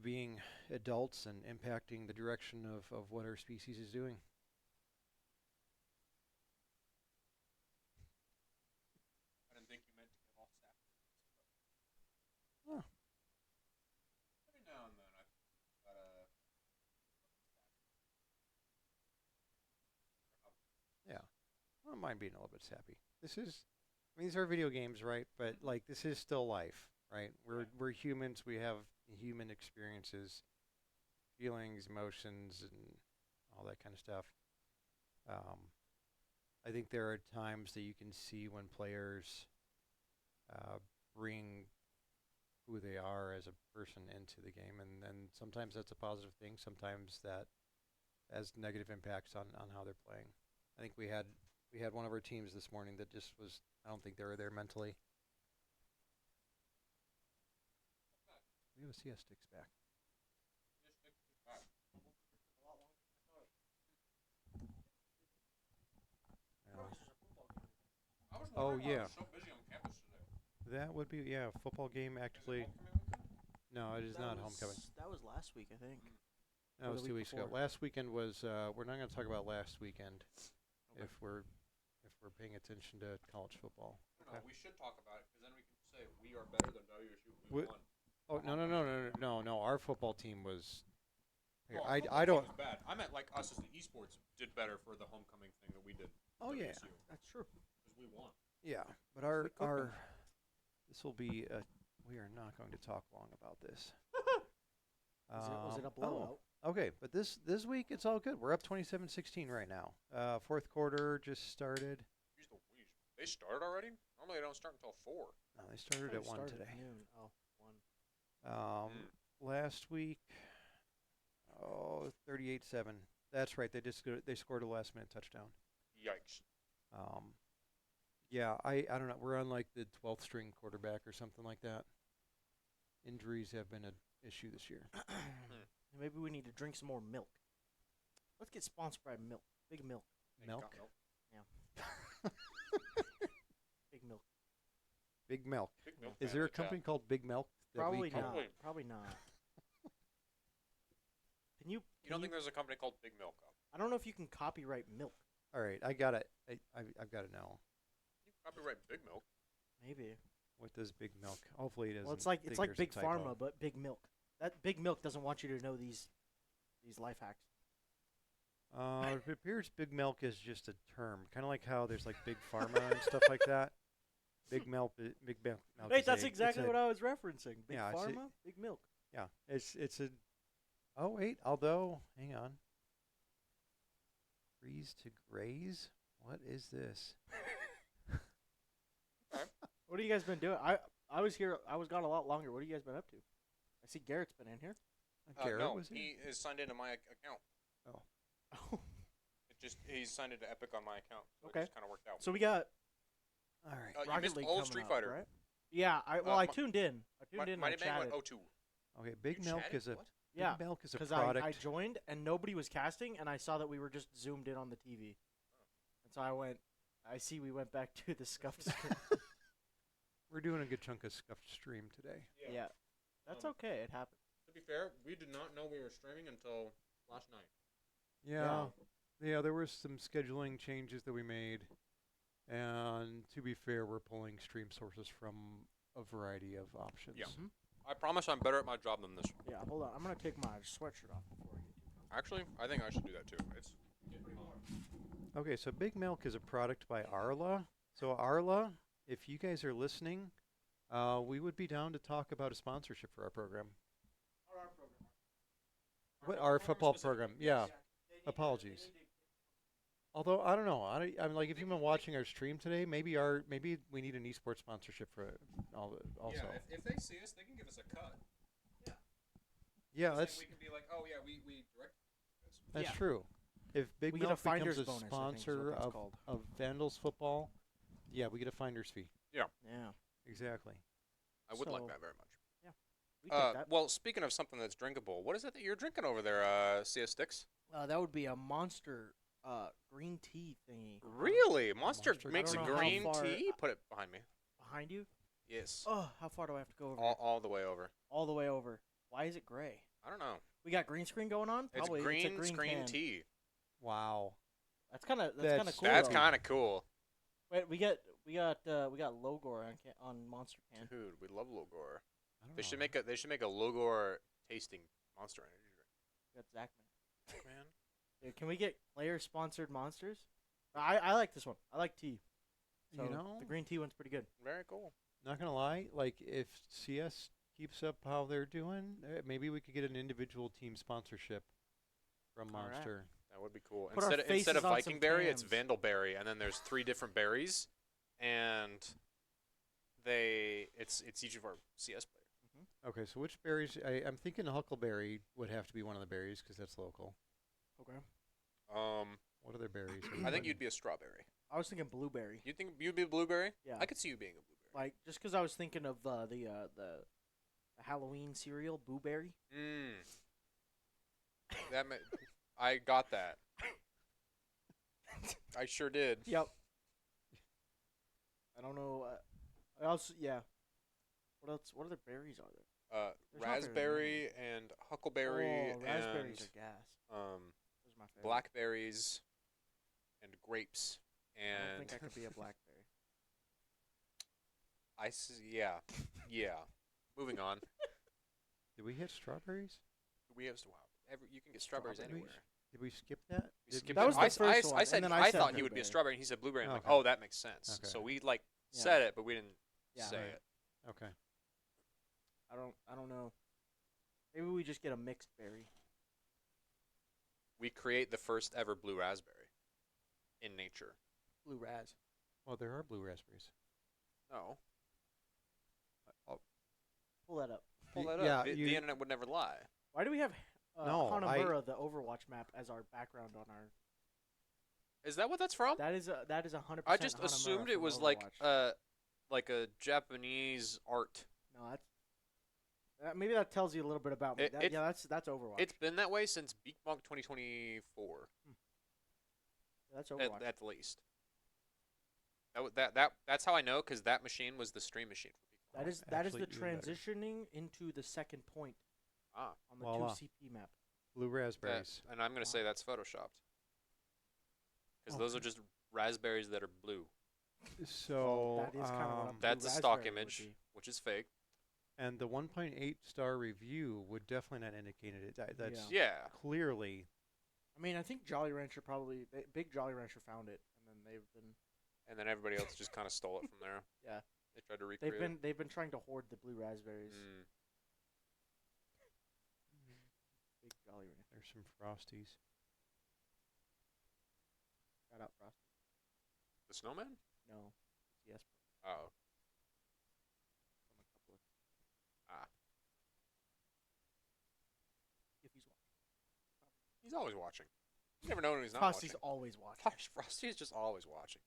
being adults and impacting the direction of what our species is doing. I didn't think you meant to get all sappy. Huh. Every now and then I gotta. Yeah, I don't mind being a little bit sappy. These are video games, right? But like, this is still life, right? We're humans. We have human experiences, feelings, emotions, and all that kind of stuff. I think there are times that you can see when players bring who they are as a person into the game, and sometimes that's a positive thing. Sometimes that has negative impacts on how they're playing. I think we had one of our teams this morning that just was, I don't think they were there mentally. We have a CS sticks back. Oh yeah. So busy on campus today. That would be, yeah, football game actually. No, it is not homecoming. That was last week, I think. That was 2 weeks ago. Last weekend was, we're not going to talk about last weekend if we're paying attention to college football. No, we should talk about it because then we can say we are better than WSU. We won. Oh, no. Our football team was. Well, I don't. Was bad. I meant like us as the esports did better for the homecoming thing that we did. Oh yeah, That's true. Because we won. yeah. But this will be we are not going to talk long about this. Was it a blowout? Okay, but this week it's all good. We're up 27-16 right now. Fourth quarter just started. They started already? Normally they don't start until 4. No, they started at 1 today. Noon. Oh, 1. Last week, 38-7. That's right. They scored a last minute touchdown. Yikes. Yeah, I don't know. We're on like the 12th string quarterback or something like that. Injuries have been an issue this year. Maybe we need to drink some more milk. Let's get sponsored by milk. Big milk. Milk? Yeah. Big milk. Big Milk. Big Milk Is fan there a in the chat. company called Big Milk? that we Probably can- not. Probably not. Can you? You don't think there's a company called Big Milk? I don't know if you can copyright milk. All right, I got it. I've got to know. You can copyright Big Milk. Maybe. What does Big Milk? Hopefully it isn't. Well, it's like there's a Big typo. Pharma, but Big Milk. That Big Milk doesn't want you to know these life hacks. It appears Big Milk is just a term, kind of like how there's like Big Pharma and stuff like that. Big Milk. Wait, that's exactly what I was referencing. Big Yeah, it's a- Pharma, Big Milk. Yeah, it's a. Oh wait, although hang on. Freeze to graze. What is this? What have you guys been doing? I was here. I was gone a lot longer. What have you guys been up to? I see Garrett's been in here. Garrett No, was here. he is signed into my account. Oh. He's signed into Epic on my account. So Okay. It just kind of worked out. So we got All right. You Rocket missed League all coming of Street up, Fighter. right? Yeah. I my- tuned in. I tuned in. Mighty and Man chatted. went 0-2. Okay, Big You Milk chatted? is a What? Yeah, Big Milk is a because product. I joined and nobody was casting, and I saw that we were just zoomed in on the TV, and so I went. I see we went back to the scuffed screen. We're doing a good chunk of scuffed stream today. Yeah, that's okay. It happened. To be fair, we did not know we were streaming until last night. Yeah, there were some scheduling changes that we made, and to be fair, we're pulling stream sources from a variety of options. Yeah. I promise I'm better at my job than this. Yeah, hold on. I'm gonna take my sweatshirt off before I get too comfortable. Actually, I think I should do that too. It's getting pretty hot. Okay, so Big Milk is a product by Arla. So Arla, if you guys are listening, we would be down to talk about a sponsorship for our program. What our football program? Yeah. Apologies. Although I don't know, I'm like if you've been watching our stream today, maybe we need an esports sponsorship for also. Yeah, if they see us, they can give us a cut. Yeah, 'Cause that's then we can be like, oh yeah, we direct this. that's Yeah. true. If Big We get a Milk becomes finder's a bonus, I think is what sponsor that's called. of Vandals football, yeah, we get a finder's fee. Yeah, Exactly. I would like So- that very much. we take that. Well, speaking of something that's drinkable, what is it that you're drinking over there, CS Sticks? That would be a Monster green tea thingy. Really? Monster Monster makes a I don't know how green far- tea? Put it behind me. Behind you? Yes. Oh, how far do I have to go over? All the way over. All the way over. Why is it gray? I don't know. We got green screen going on. It's Probably green it's a green screen can. tea. Wow. That's kind of That's- cool. That's though. kind of cool. Wait, we got Logor on Monster can. Dude, we love Logor. I don't They know. should make a Logor tasting Monster Energy drink. We got Zachman. Man. Dude, can we get player sponsored monsters? I like this one. I like tea. So You know, the green tea one's pretty good. Very cool. not gonna lie, like if CS keeps up how they're doing, maybe we could get an individual team sponsorship from All right. Monster. That would be cool. Put our Instead of faces on some Viking berry, it's cans. Vandalberry, and then there's 3 different berries, and it's each of our CS players. Okay, so which berries? I'm thinking huckleberry would have to be one of the berries because that's local. Okay. What other berries? I think you'd be a strawberry. I was thinking blueberry. You think you'd be a blueberry? Yeah. I could see you being a blueberry. Like just because I was thinking of the Halloween cereal, blueberry. I got that. I sure did. Yep. I don't know. I also What else? What other berries are there? There's not very Raspberry and huckleberry Oh, raspberries and are gas. Those are my favorite. blackberries and grapes I don't and think I could be a blackberry. yeah. Moving on. Did we hit strawberries? We have you can get strawberries Strawberries? anywhere. Did we skip that? We skipped That it. was the first I one, said and then I I said thought he would be a blueberry. strawberry, and he said blueberry. I'm like, Okay. oh, that makes sense. Okay. So we like Yeah. said it, but we didn't Yeah. say Right. it. Okay. I don't know. Maybe we just get a mixed berry. We create the first ever blue raspberry in nature. Blue raz. Well, there are blue raspberries. No. I'll Pull that up. pull Y- that yeah, up. The you- internet would never lie. Why do we have No, Hanamura, the Overwatch map, as our background on our? Is that what that's from? That is 100%. I just Hanamura assumed it from was Overwatch. like a Japanese art. No, that's. Maybe that tells you a little bit about me. It- Yeah, that's Overwatch. It's been that way since Beakmonk 2024, That's Overwatch. at the least. That's how I know, because that machine was the stream machine for Beakmonk. That is Actually, the even better. transitioning into the second point Ah, on the Voila. 2CP map. Blue raspberries. and I'm gonna say that's photoshopped, because those are Okay. just raspberries that are blue. So that is kinda what a blue That's a stock raspberry would image, be. which is fake. and the 1.8 star review would definitely not indicate it. That's Yeah. clearly. I mean, I think Jolly Rancher Big Jolly Rancher found it, and then they've been And then everybody else just kind of stole it from there. Yeah. They tried to recreate they've been trying to hoard the blue raspberries. it. Big Jolly Rancher. There's some frosties. Shout out Frosty. The snowman? No, yes. Oh. From a couple of. Ah. If he's watching. He's always watching. You never know when he's not Frosty's watching. always watching. Frosty is just always watching.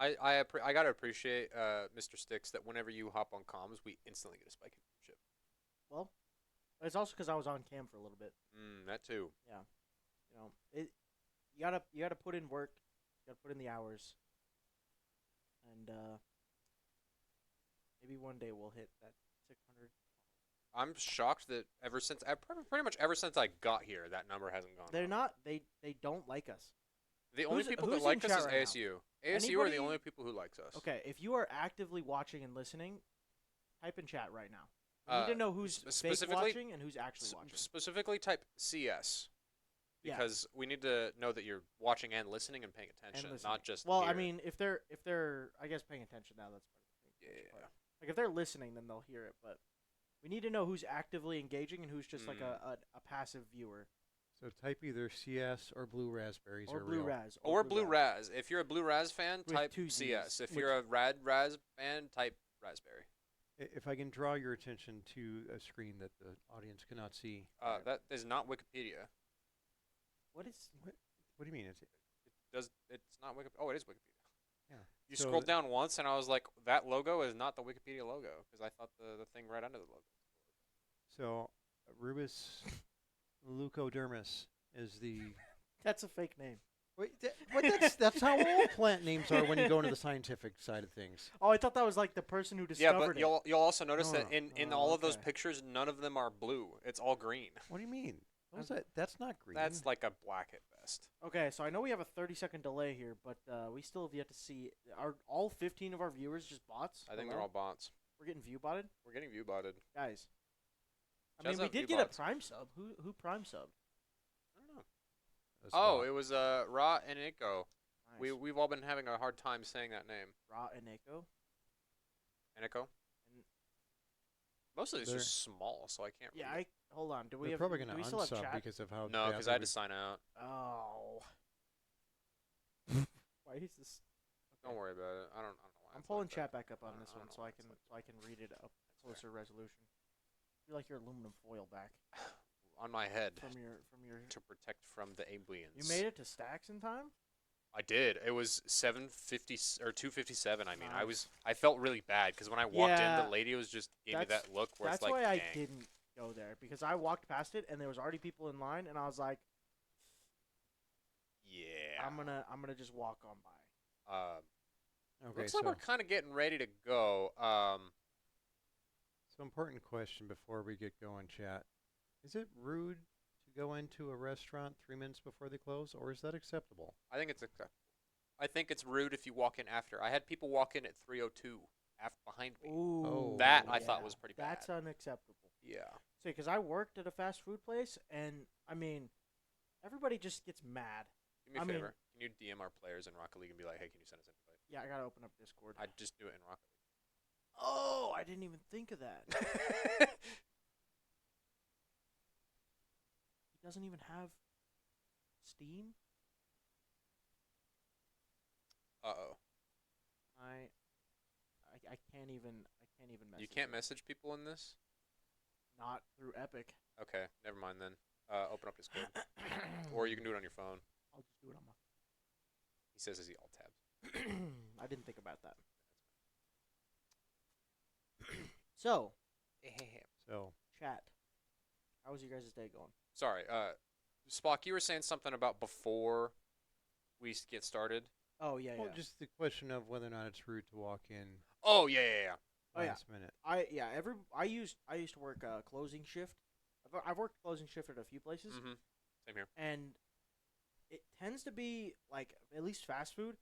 I gotta appreciate Mr. Sticks that whenever you hop on comms, we instantly get a spike in viewership. Well, it's also because I was on cam for a little bit. That too. Yeah, you gotta put in work. You gotta put in the hours, and maybe one day we'll hit that 600. I'm shocked that pretty much ever since I got here, that number hasn't gone They're up. not. They don't like us. The only Who's- people who's that like in us chat is right now? ASU. ASU are the Anybody- only people who likes us. Okay, if you are actively watching and listening, type in chat right now. We need to know who's fake specifically- watching and who's actually watching. Specifically type CS. Yeah. Because we need to know that you're watching and listening and paying attention, listening. not just Well, I here. mean, if they're I guess paying attention now, that's part of the thing. Yeah. Like if they're listening, then they'll hear it. But we need to know who's actively engaging and who's just like a passive viewer. So type either CS or blue raspberries Or are blue real. raz. Or Blue Raz. If you're a Blue Raz fan, With type two Zs, CS. If which- you're a Rad Raz fan, type Raspberry. If I can draw your attention to a screen that the audience cannot see. That is not Wikipedia. What is? What do you mean? It's It's not Wikipedia. Oh, it is Wikipedia. Yeah. You So scrolled down once, and I was like, that logo is not the Wikipedia logo, because I thought the thing right under the logo. So Rubus leucodermis is the. That's a fake name. Wait, that's how all plant names are when you go into the scientific side of things. Oh, I thought that was like the person who Yeah, discovered but you'll also notice No, that in no. all of those Okay. pictures, none of them are blue. It's all green. What do you mean? That's not green. That's like a black at best. Okay, so I know we have a 30-second delay here, but we still have yet to see. Are all 15 of our viewers just bots? I think Hello? they're all bots. We're getting view botted, We're getting view botted. guys. I Shouts mean, we out did view get bots. a prime sub. Who prime subbed? I don't know. That's Oh, not- it was Ra and Iko. Nice. We've all been having a hard time saying that name. Ra and Echo. Eniko. And Most of these are They're- small, so I can't. yeah, read it. hold on. Do we They're have? probably do going we to still have unsub chat? because of how. No, because I had to sign out. Oh. Why is this? Don't worry about it. I don't know why. I'm it's pulling like chat that. back up on I this don't one know so why I it's can like so I can read it up That's closer resolution. I feel like your aluminum foil back on my head from your to protect from the aliens. You made it to stacks in time? I did. It was 750 or 257. I mean, Nice. I felt really bad because when I walked in, Yeah, the lady was just gave me that's- that look where That's it's like, why I dang. didn't go there because I walked past it and there was already people in line and I was like, Yeah. I'm gonna just walk on by. Okay, Looks so like we're kind of getting ready to go. so important question before we get going, chat. Is it rude to go into a restaurant 3 minutes before they close, or is that acceptable? I think it's acceptable. I think it's rude if you walk in after. I had people walk in at 3:02 behind me. Ooh, That I thought was pretty bad. That's unacceptable. Yeah. See, because I worked at a fast food place and I mean, everybody just gets mad Do me a I mean- favor. Can you DM our players in Rocket League and be like, hey, can you send us an invite? Yeah, I gotta open up Discord. I'd just do it in Rocket Oh, I didn't even think of that. League. He doesn't even have Steam. Uh-oh. I can't even message. You can't him. message people in this? Not through Epic. Okay, never mind then. Open up Discord. Or you can do it on your phone. I'll just do it on my. He says as he alt tabs. I didn't think about that. So, So chat. How was your guys' day going? Sorry, Spock, you were saying something about before we get started. Oh yeah, well, yeah. just the question of whether or not it's rude to walk in Oh yeah. Oh, yeah. last minute. I used to work closing shift. I've worked closing shift at a few places, Mm-hmm. Same here. and it tends to be like at least fast food.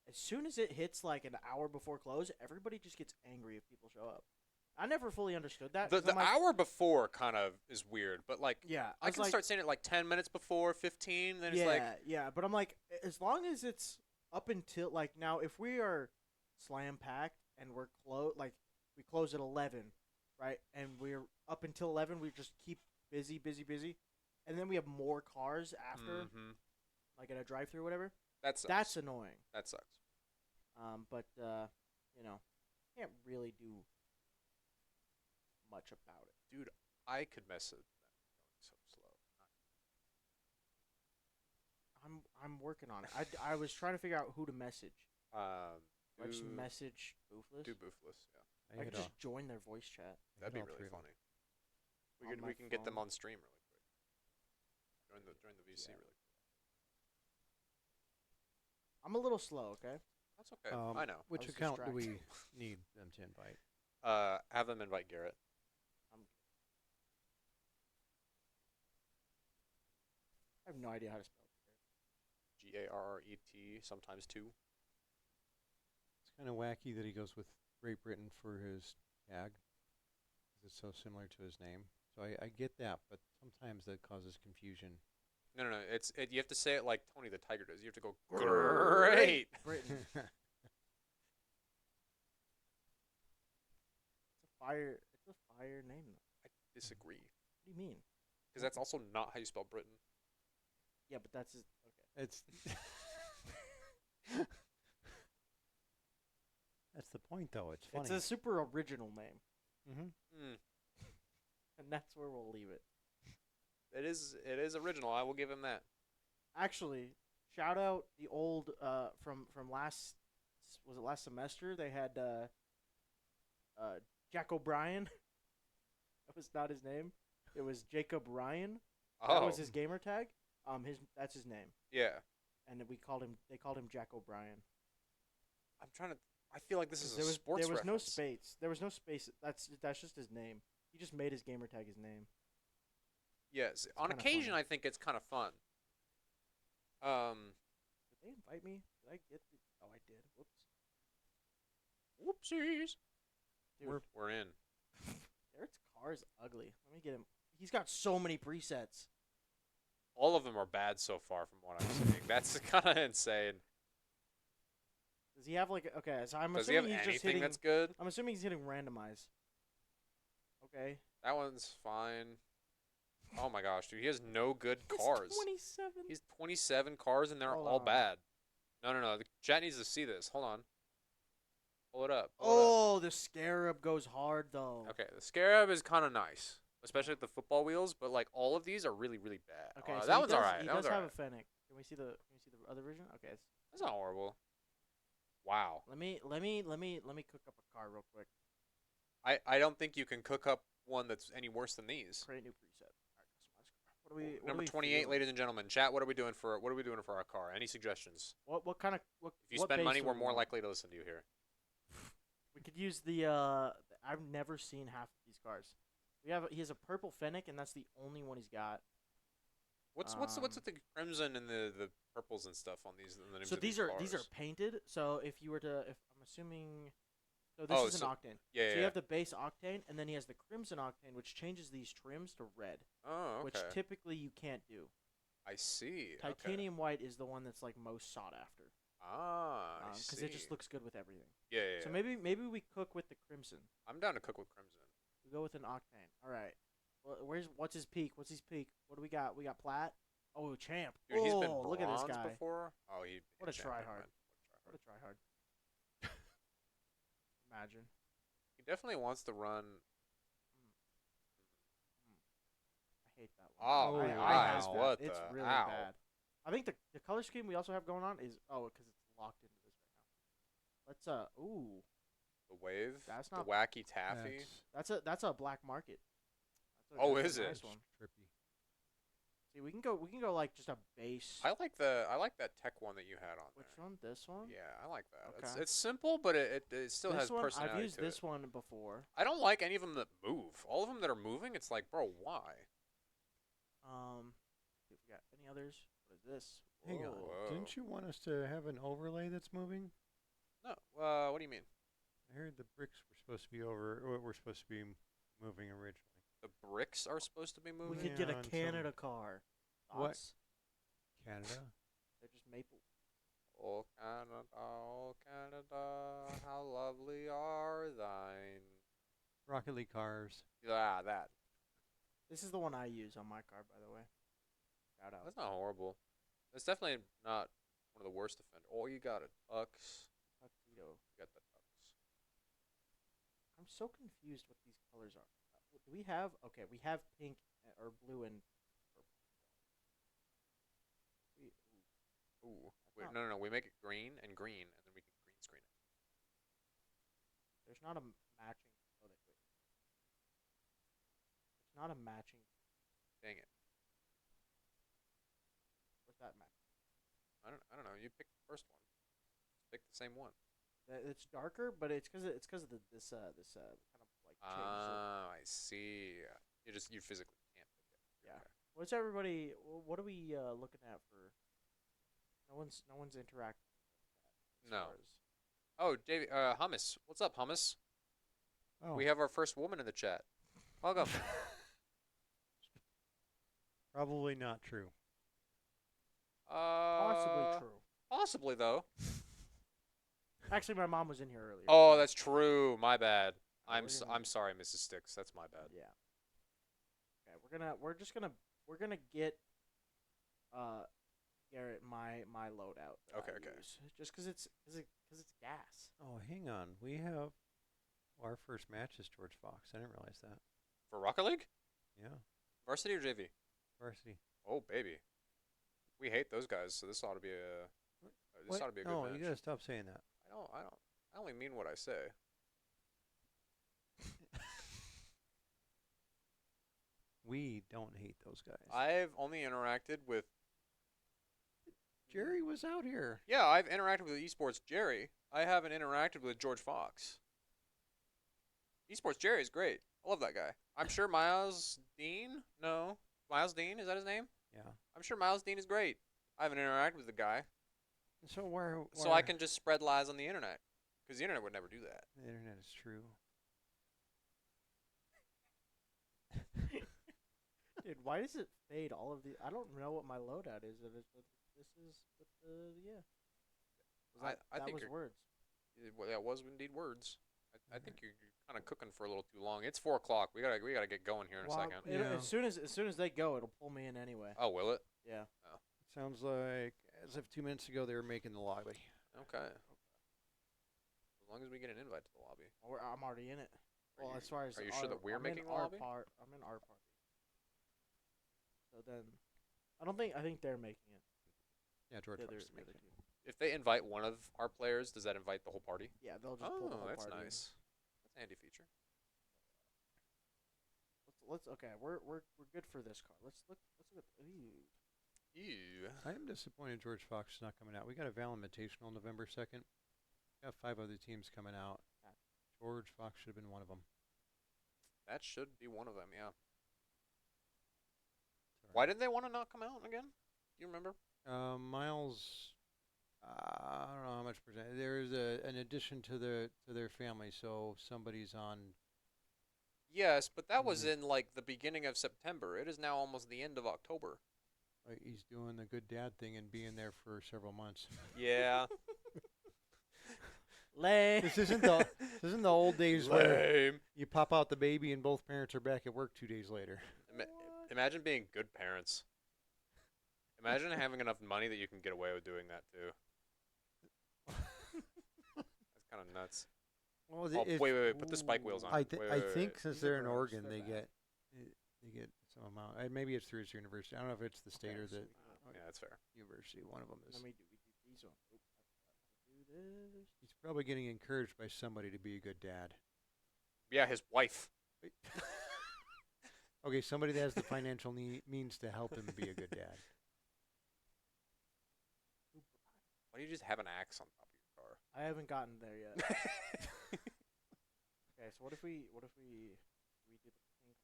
As soon as it hits like an hour before close, everybody just gets angry if people show up. I never fully understood that. The 'cause I'm like, hour before kind of is weird, but like yeah, I was can like, start saying it like 10 minutes before, 15, then yeah, it's like yeah, but I'm like, as long as it's up until like now, if we are slam packed and we're like we close at 11, right, and we're up until 11, we just keep busy, and then we have more cars after, Mhm. like at a drive-through or whatever. That sucks. That's annoying. That sucks. But you know, can't really do much about it. Dude, I could mess it going so slow. I'm working on it. I was trying to figure out who to message. I just Do message Boofless. Boofless, yeah. I could just join their voice chat. That'd be all really three of 'em. funny. On my We can get them phone. on stream really quick. Join the VC Yeah. really quick. I'm a little slow, okay? That's okay. I know. Which was account do distracted. we need them to invite? Have them invite Garrett. I have no idea how to spell it. Garret, sometimes two. It's kind of wacky that he goes with Great Britain for his tag, 'cause it's so similar to his name. So I get that, but sometimes that causes confusion. No. You have to say it like Tony the Tiger does. You have to go great. Britain. It's a fire name though. I disagree. What do you mean? Because that's also not how you spell Britain. Yeah, but that's okay. It's that's the point, though. It's funny. It's a super original name, Mm-hmm. and that's where we'll leave it. It is original. I will give him that. Actually, shout out the old from last semester. They had Jack O'Brien. That was not his name. It was Jacob Ryan. That was his gamer tag. That's his name. Yeah. And they called him Jack O'Brien. I'm trying to. I feel like this is There a was sports there was no reference. space. There was no space. That's just his name. He just made his gamer tag his name. Yes. On kinda occasion, funny. I think it's kind of fun. Did they invite me? Did I get the? Oh, I did. Whoops. Whoopsies. Dude, We're in. Garrett's car is ugly. Let me get him. He's got so many presets. All of them are bad so far, from what I'm seeing. That's kind of insane. Does he have like? Okay, so I'm Does he have assuming he's just anything hitting. that's good? I'm assuming he's hitting randomize. Okay. That one's fine. Oh my gosh, dude, he has no good He's cars. 27. He's 27 cars, and they're Hold all on. bad. No. The chat needs to see this. Hold on. Pull it up. Oh, the Scarab goes hard though. Okay, the Scarab is kind of nice, especially with the football wheels. But like all of these are really, really bad. Okay, so that he one's does, alright. He That one's does have alright. a Fennec. Can we see the other version? Okay. That's not horrible. Wow. Let me cook up a car real quick. I don't think you can cook up one that's any worse than these. Create new preset. All right, customize car. What Number are we 28, feeling? ladies and gentlemen. Chat. What are we doing for our car? Any suggestions? What kind of what? If you what spend base money, do we're we more want? likely to listen to you here. We could use the I've never seen half of these cars. He has a purple Fennec, and that's the only one he's got. What's with the crimson and the purples and stuff on these? The names So of these are cars? painted. So if you were to, if I'm assuming, so Oh, this is an octane. Yeah, So yeah. you have the base octane, and then he has the crimson octane, which changes these trims to red, Oh, okay. which typically you can't do. I see. Okay. Titanium white is the one that's like most sought after. Ah, I see. Because it just looks good with everything. Yeah. So maybe we cook with the crimson. I'm down to cook with crimson. We go with an octane. All right. What's his peak? What's his peak? What do we got? We got plat. Oh, champ. Dude, he's been look at this bronze guy. before. Oh, he. What a champ, never tryhard. mind. What a tryhard. Imagine. He definitely wants to run. I hate that one. Oh, I my have eyes, that. what It's the- really ow. bad. I think the color scheme we also have going on is because it's locked into this right now. Let's ooh. The wave. That's the not- wacky taffy. That's a black market. Oh, that's is a it? nice one. Trippy. See, we can go like just a base. I like that tech one that you had on Which there. one? This one? Yeah, I like that. Okay. It's simple, but it still This has one, personality I've used to this it. one before. I don't like any of them that move. All of them that are moving, it's like, bro, why? See if we got any others. What is this? Hang on. Whoa. Didn't you want us to have an overlay that's moving? No. What do you mean? I heard the bricks were supposed to be were supposed to be moving originally. The bricks are supposed to be We moving. could get a on some- Canada car. What? Thoughts? Canada? They're just maple. Oh Canada, how lovely are thine. Rocket League cars. Yeah, that. This is the one I use on my car, by the way. Shout out. That's not horrible. It's definitely not one of the worst offenders. Oh, you got a tux. Tuxedo. You got the tux. I'm so confused what these colors are. Do we have? Okay, we have pink or blue and purple. Ooh. That's Wait, no. We make it green, and then we can green screen it. There's not a matching. Oh, wait. There's not a matching. Dang it. What's that match? I don't know. You pick the first one. Just pick the same one. It's darker, but it's because of this kind of like change. I see. You physically can't pick it. Yeah. Okay. What's everybody? What are we looking at for? No one's interacting. As No. far as- Oh, Davey, Hummus. What's up, Hummus? Oh, We have our first woman in the chat. Welcome. probably not true. Possibly true. Possibly though. Actually, my mom was in here earlier. Oh, that's true. My bad. we're gonna- I'm sorry, Mrs. Sticks. That's my bad. Yeah. Okay, we're gonna get Garrett my loadout. that Okay, I okay. use, just because it's gas. Oh, hang on. We have our first match is George Fox. I didn't realize that. For Rocket League? Yeah, Varsity or JV? varsity. Oh, baby. We hate those guys, so this ought to be a What? ought to be a good No, match. you gotta stop saying that. I only mean what I say. We don't hate those guys. I've only interacted with Jerry was out here. Yeah, I've interacted with Esports Jerry. I haven't interacted with George Fox. Esports Jerry is great. I love that guy. I'm sure Miles Dean? No. Miles Dean, is that his name? Yeah. I'm sure Miles Dean is great. I haven't interacted with the guy. So where? So I can just spread lies on the internet. Because the internet would never do that. The internet is true. Dude, why does it fade all of the? I don't know what my loadout is. If it's this is with the yeah. I that think was you're- words. That was indeed words. I think you're kind of cooking for a little too long. It's 4 o'clock. We gotta get going here in a Well, second. as soon as they go, it'll pull me in anyway. Oh, will it? Yeah. Sounds like as if 2 minutes ago they were making the lobby. Okay. As long as we get an invite to the lobby. I'm already in it. Are Well, you- as far as are you sure that we're I'm making in the our lobby? I'm in our party. So then, I think they're making it. Yeah, George The Fox other- is the making other it. team. If they invite one of our players, does that invite the whole party? Yeah, they'll just pull the Oh, whole that's party in. nice. That's a handy feature. Let's okay. We're good for this card. Let's look at. Ooh. Ew. I am disappointed George Fox is not coming out. We got a Val Invitational November 2nd. Got 5 other teams coming out. George Fox should have been one of them. That should be one of them, yeah. Sorry. Why did they want to not come out again? Do you remember? Miles, I don't know how much percent. There is an addition to their family, so somebody's on. Yes, but that was Mhm. in like the beginning of September. It is now almost the end of October. Like he's doing the good dad thing and being there for several months. Yeah. Lame. This isn't the old days where Lame. you pop out the baby and both parents are back at work 2 days later. Imagine being good parents. Imagine having enough money that you can get away with doing that too. That's kind of nuts. Well, Oh, wait. Put the spike wheels on. I Wait, think since These are they're in gross. Oregon, They're they get some amount. Maybe it's through his university. I don't know if it's the state or the Yeah, that's fair. university. One of them is. Let me do these ones. Oop, I forgot how to do this. He's probably getting encouraged by somebody to be a good dad. Yeah, his wife. Okay, somebody that has the financial means to help him be a good dad. Why do you just have an axe on top of your car? I haven't gotten there yet. Okay, so what if we redo the pink?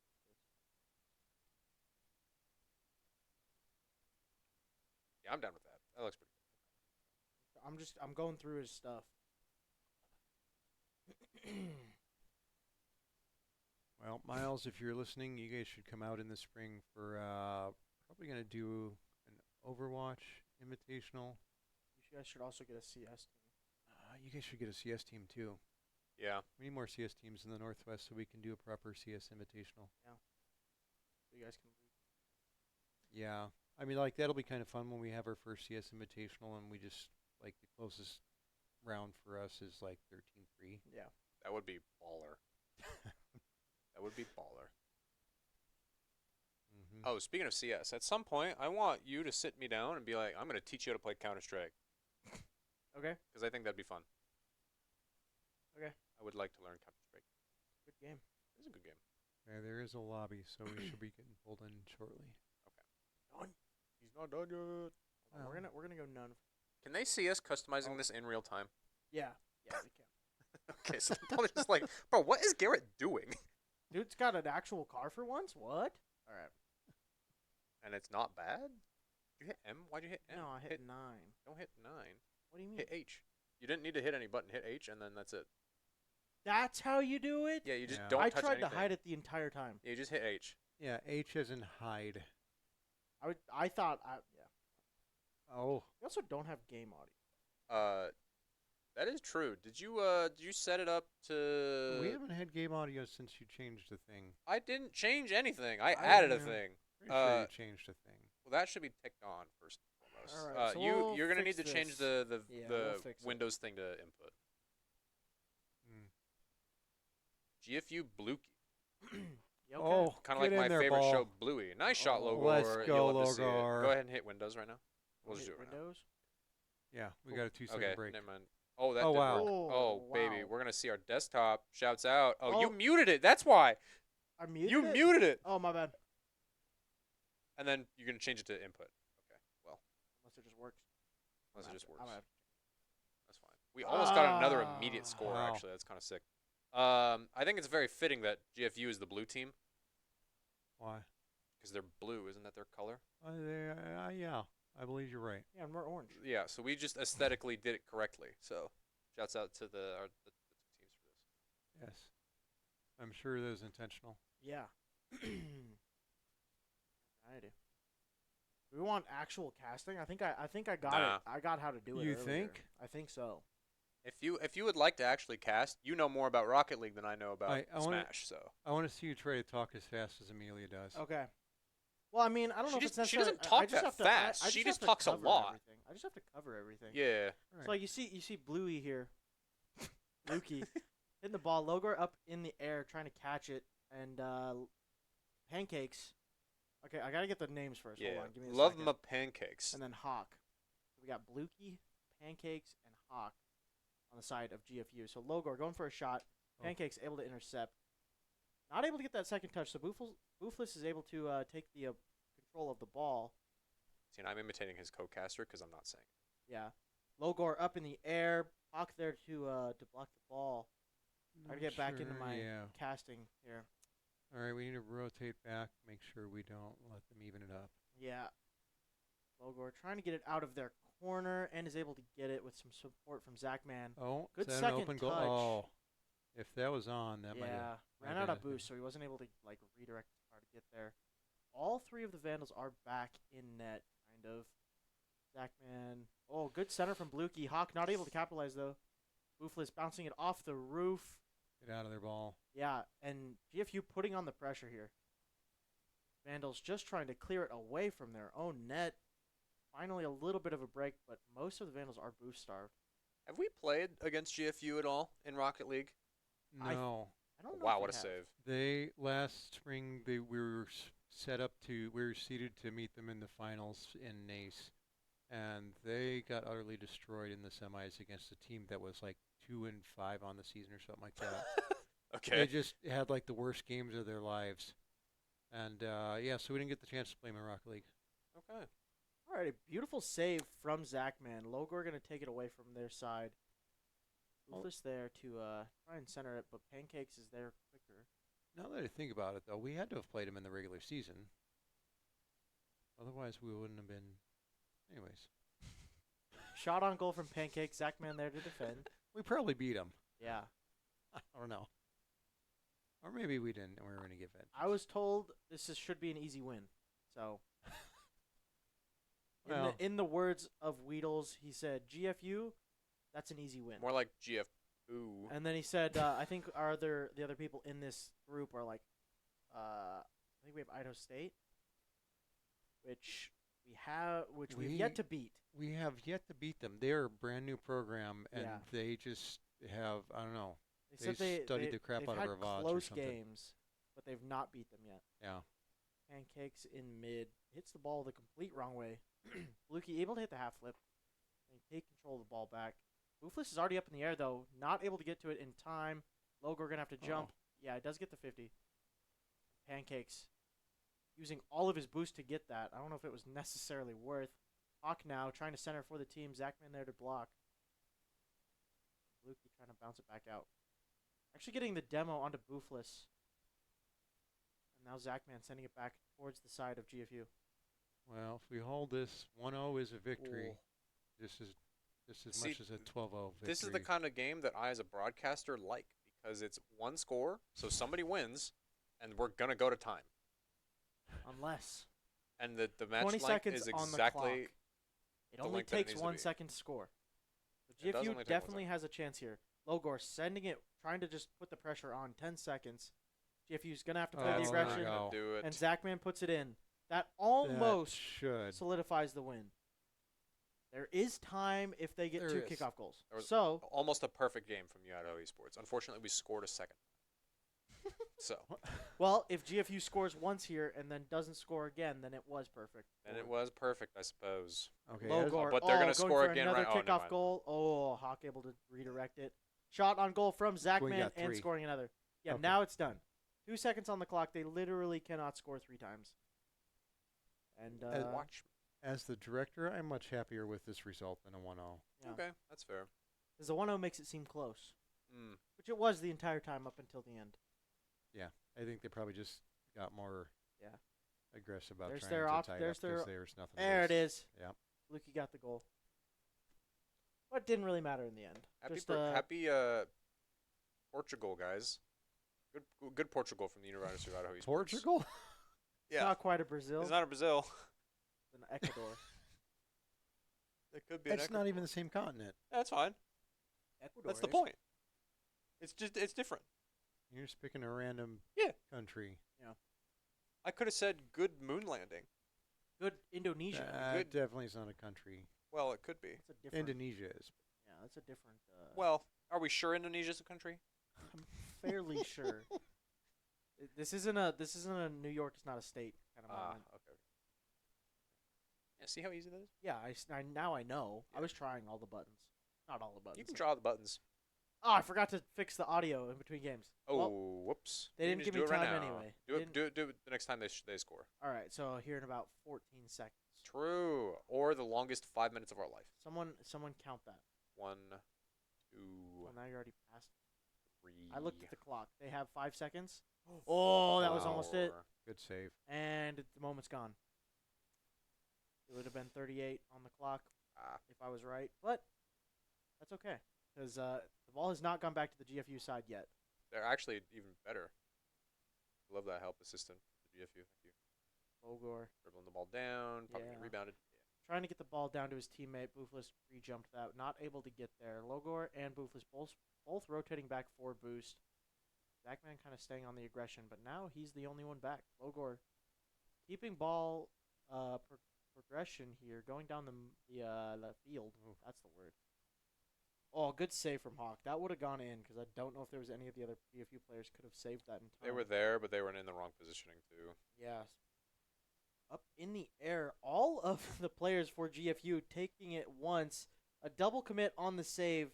Yeah, I'm down with that. That looks pretty good. I'm going through his stuff. Well, Miles, if you're listening, you guys should come out in the spring for probably going to do an Overwatch Invitational. You guys should also get a CS team. You guys should get a CS team too. Yeah. We need more CS teams in the Northwest so we can do a proper CS Invitational. So you guys can leave. Yeah. I mean, like, that'll be kind of fun when we have our first CS Invitational and we just, like, the closest round for us is, like, 13-3. Yeah. That would be baller. That would be baller. Mm-hmm. Oh, speaking of CS, at some point, I want you to sit me down and be like, I'm going to teach you how to play Counter-Strike. Okay. Because I think that'd be fun. Okay. I would like to learn Counter-Strike. Good game. It is a good game. Yeah, there is a lobby, so we should be getting pulled in shortly. Done. He's not done yet. We're gonna go none. Can they see us customizing this in real time? Yeah. Yeah, we can. Okay, so they're probably just like, bro, what is Garrett doing? Dude's got an actual car for once. What? All right. And it's not bad? Did you hit M? Why'd you hit M? No, I hit 9. Don't hit 9. What do you mean? Hit H. You didn't need to hit any button. Hit H, and then that's it. That's how you do it? Yeah, you just Yeah. don't I touch tried anything. to hide it the entire time. Yeah, you just hit H. Yeah, H as in hide. I thought yeah. Oh. We also don't have game audio. That is true. Did you set it up to? We haven't had game audio since you changed the thing. I didn't change anything. I added a thing. Pretty sure you changed the thing. Well, that should be ticked on first and foremost. Alright, so we'll you're gonna need fix to change this. the Yeah, we'll fix it. Windows thing to input. GFU Bluey. You okay? Oh, Kind of like get my in there, favorite ball. show, Bluey. Nice shot, Logor. Let's go, You'll love to see it. Logor. Go ahead and hit Windows right now. We'll just do Hit it right now. Windows. Yeah, we got a 2-second Okay, break. never mind. Oh, that Oh, did wow. work. Oh, baby, wow. we're gonna see our desktop. Shouts out. Oh, you Oh. muted it. That's why. I muted You it? muted it. Oh, my bad. And then you're gonna change it to input. Okay. Well, Unless it just works. unless it just works. I'm gonna have to- That's fine. We almost got another immediate score. Wow. Actually, that's kind of sick. I think it's very fitting that GFU is the blue team Why? because they're blue. Isn't that their color? Yeah, I believe you're right. Yeah, and we're orange. Yeah. So we just aesthetically did it correctly. So, shouts out to the two teams for this. Yes. I'm sure that was intentional. Yeah. Alrighty. We want actual casting. I think I got Nah. it. I got how to do it. You earlier. think? I think so. If you would like to actually cast, you know more about Rocket League than I know about I wanna- Smash. So I want to see you try to talk as fast as Amelia does. Okay. Well, I mean, I don't know She if it's just- she necessarily. doesn't talk I just that have to, fast. I She just just have to talks a cover lot. everything. I just have to cover everything. yeah. All So like you see Bluey here, Lukey, hitting the ball, Logor up in the air trying to catch it, and Pancakes. Okay, I gotta get the names first. Yeah. Hold on, give me a Love second. my pancakes. And then Hawk. So we got Blukey, Pancakes, and Hawk on the side of GFU. So Logor going for a shot. Oh. Pancakes able to intercept. Not able to get that second touch. So Boofless is able to take the control of the ball. See, and I'm imitating his co-caster because I'm not saying it. Yeah. Logor up in the air. Hawk there to block the ball. I gotta get back into my casting here. All right, we need to rotate back, make sure we don't let them even it up. Yeah. Logor trying to get it out of their corner and is able to get it with some support from Zachman. Oh, Good is that second an open goal? touch. Oh, if that was on, that might Yeah. have. Ran out of boost, so he wasn't able to like redirect his car to get there. all three of the Vandals are back in net, kind of. Zachman. Oh, good center from Bluky. Hawk not able to capitalize, though. Boofless bouncing it off the roof. Get out of their ball. Yeah, and GFU putting on the pressure here. Vandals just trying to clear it away from their own net. Finally, a little bit of a break, but most of the Vandals are boost starved. Have we played against GFU at all in Rocket League? No. I don't know. Wow, if what we a have. save. They last spring we were we were seeded to meet them in the finals in Nace, and they got utterly destroyed in the semis against a team that was like 2-5 on the season or something like that. Okay. They just had like the worst games of their lives, and yeah, so we didn't get the chance to play them in Rocket League. Okay. All right, a beautiful save from Zachman. Logor going to take it away from their side. Boofless there to try and center it, but Pancakes is there quicker. Now that I think about it, though, we had to have played them in the regular season. Otherwise, we wouldn't have been. Anyways. Shot on goal from Pancakes. Zachman there to defend. We probably beat them. Yeah. I don't know. Or maybe we didn't, and we were going to give it. I was told should be an easy win. So, Well. in the words of Weedles, he said, GFU, that's an easy win. More like GFU. And then he said, I think the other people in this group are like, I think we have Idaho State, which we've yet to beat. We have yet to beat them. They're a brand new program, and Yeah. they just have, I don't know. They said studied the crap they've out of had our VODs or close something. games, but they've not beat them yet. Yeah. Pancakes in mid. Hits the ball the complete wrong way. Lukey able to hit the half flip and take control of the ball back. Boofless is already up in the air, though. Not able to get to it in time. Logor going to have to jump. Yeah, it does get the 50. Pancakes using all of his boost to get that. I don't know if it was necessarily worth. Hawk now trying to center for the team. Zachman there to block. Lukey trying to bounce it back out. Actually getting the demo onto Boofless. And now Zachman sending it back towards the side of GFU. Well, if we hold this, 1-0 is a victory. Ooh. Just as much as a 12-0 victory. This is the kind of game that I, as a broadcaster, like because it's one score, so somebody wins, and we're gonna go to time. Unless. And the match 20 length seconds is on the clock. exactly. It only length that it takes needs to 1 be. second to score. It does So only GFU take 1 definitely has a chance here. Logor sending it, trying to just put the pressure on. 10 seconds. GFU's going to have to play the That's aggression. not gonna do it. And Zachman puts it in. That almost should. solidifies the win. There is time if they get There 2 is. kickoff goals. There was So, almost a perfect game from UDIAHO Esports. Unfortunately, we scored a second. So. well, if GFU scores once here and then doesn't score again, then it was perfect. And it was perfect, I suppose. Okay. Logor, but they're gonna going score for again another right- oh, never kickoff mind. goal. Oh, Hawk able to redirect it. Shot on goal from Zachman got and 3. scoring another. Yeah, Okay. now it's done. 2 seconds on the clock. They literally cannot score 3 times. And Watch. As the director, I'm much happier with this result than a 1-0. yeah. Okay, that's fair. Because the 1-0 makes it seem close, Mm. which it was the entire time up until the end. Yeah, I think they probably just got more Yeah. aggressive about There's trying their to op- tie it there's up 'cause their- there's nothing. There it is. Yep. Lukey got the goal. But it didn't really matter in the end. Happy, Just, happy Portugal, guys. Good Portugal from the University of Idaho Esports. Portugal? Yeah. Not quite a Brazil. It's not a Brazil. It's an Ecuador. It could be. It's not even the same continent. That's fine. Ecuador. That's the point. It's different. You're just picking a random Yeah. country. I could have said good moon landing. Good Indonesia. Good- Definitely is not a country. Well, it could be. That's a different. Indonesia is. Yeah, that's a different. Well, are we sure Indonesia's a country? I'm fairly sure. This isn't a New York. It's not a state kind of moment. Okay. Yeah, see how easy that is? Yeah, now I know. I was trying all the buttons. Not all the buttons. You can draw the buttons. Oh, I forgot to fix the audio in between games. Oh, Well, whoops. they You didn't can give just me do it right time now. anyway. Do They it the next time they score. all right, so here in about 14 seconds. True. Or the longest 5 minutes of our life. Someone count that. 1, 2, Well, now you already passed. 3. I looked at the clock. They have 5 seconds. Oh, that was almost it. 4. Good save. And the moment's gone. It would have been 38 on the clock if I was right, but that's okay because the ball has not gone back to the GFU side yet. They're actually even better. Love that help assistant, the GFU. Thank you. Logor Dribbling the ball down, probably Yeah. get rebounded. trying to get the ball down to his teammate. Boofless pre-jumped that, not able to get there. Logor and Boofless both rotating back forward boost. Zachman kind of staying on the aggression, but now he's the only one back. Logor keeping ball progression here, going down the field. That's the word. Oh, good save from Hawk. That would have gone in because I don't know if there was any of the other GFU players could have saved that in time. They were there, but they were in the wrong positioning too. Yeah. Up in the air, all of the players for GFU taking it once. A double commit on the save,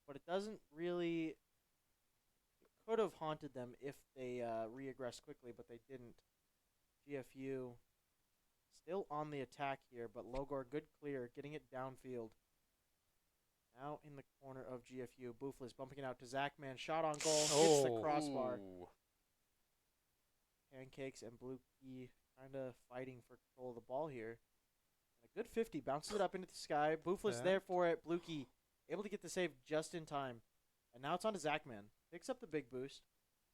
but it doesn't really. It could have haunted them if they re-aggressed quickly, but they didn't. GFU still on the attack here, but Logor good clear, getting it downfield. Now in the corner of GFU, Boofless bumping it out to Zachman. Shot on goal, hits the crossbar. Ooh. Pancakes and Blue Key kind of fighting for control of the ball here. And a good 50, bounces it up into the sky. Boofless there for it. Blue Key able to get the save just in time. And now it's on to Zachman. Picks up the big boost.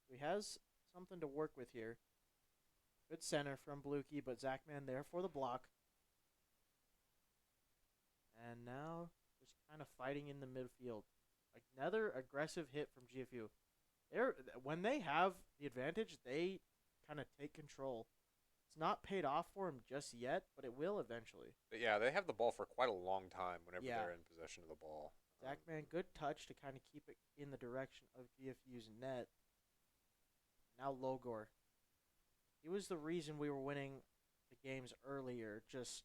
He has something to work with here. Good center from Blue Key, but Zachman there for the block. And now just kind of fighting in the midfield. Another aggressive hit from GFU. When they have the advantage, they kind of take control. It's not paid off for them just yet, but it will eventually. But yeah, they have the ball for quite a long time whenever Yeah. they're in possession of the ball. Zachman, good touch to kind of keep it in the direction of GFU's net. Now Logor. He was the reason we were winning the games earlier. Just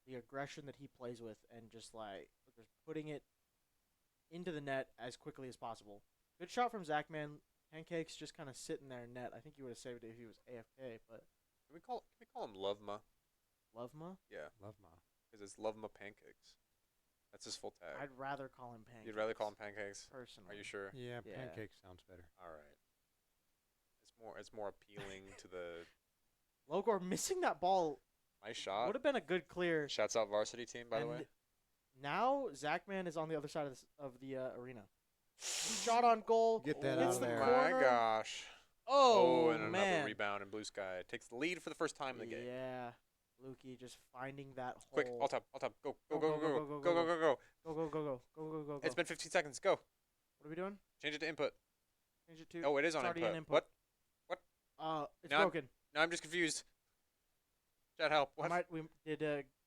the aggression that he plays with and just putting it into the net as quickly as possible. Good shot from Zachman. Pancakes just kind of sitting there in net. I think he would have saved it if he was AFK, but Can we call him Lovema? Lovema? Yeah, Love Ma. because it's Lovema Pancakes. That's his full tag. I'd rather call him Pancakes. You'd rather call him Pancakes? personally. Are you sure? Yeah, Yeah. pancake sounds better. All right. It's more appealing to the Logor missing that ball nice shot. would have been a good clear. Shouts out varsity team, by the way. Now Zachman is on the other side of the arena. Shot on goal. Get that hits out of the there. corner. My gosh. Oh, and man. another rebound, and Blue Sky takes the lead for the first time in the game. Yeah. Lukey just finding that hole. Quick, all top, go, go, go, go, go, go, go, go, go. Go, go, go, go, go, go, go. It's been 15 seconds. Go. What are we doing? Change it to input. Change it to. Oh, it is on it's already input. in input. What? It's Now I'm- broken. Now I'm just confused. Chat help. What? Did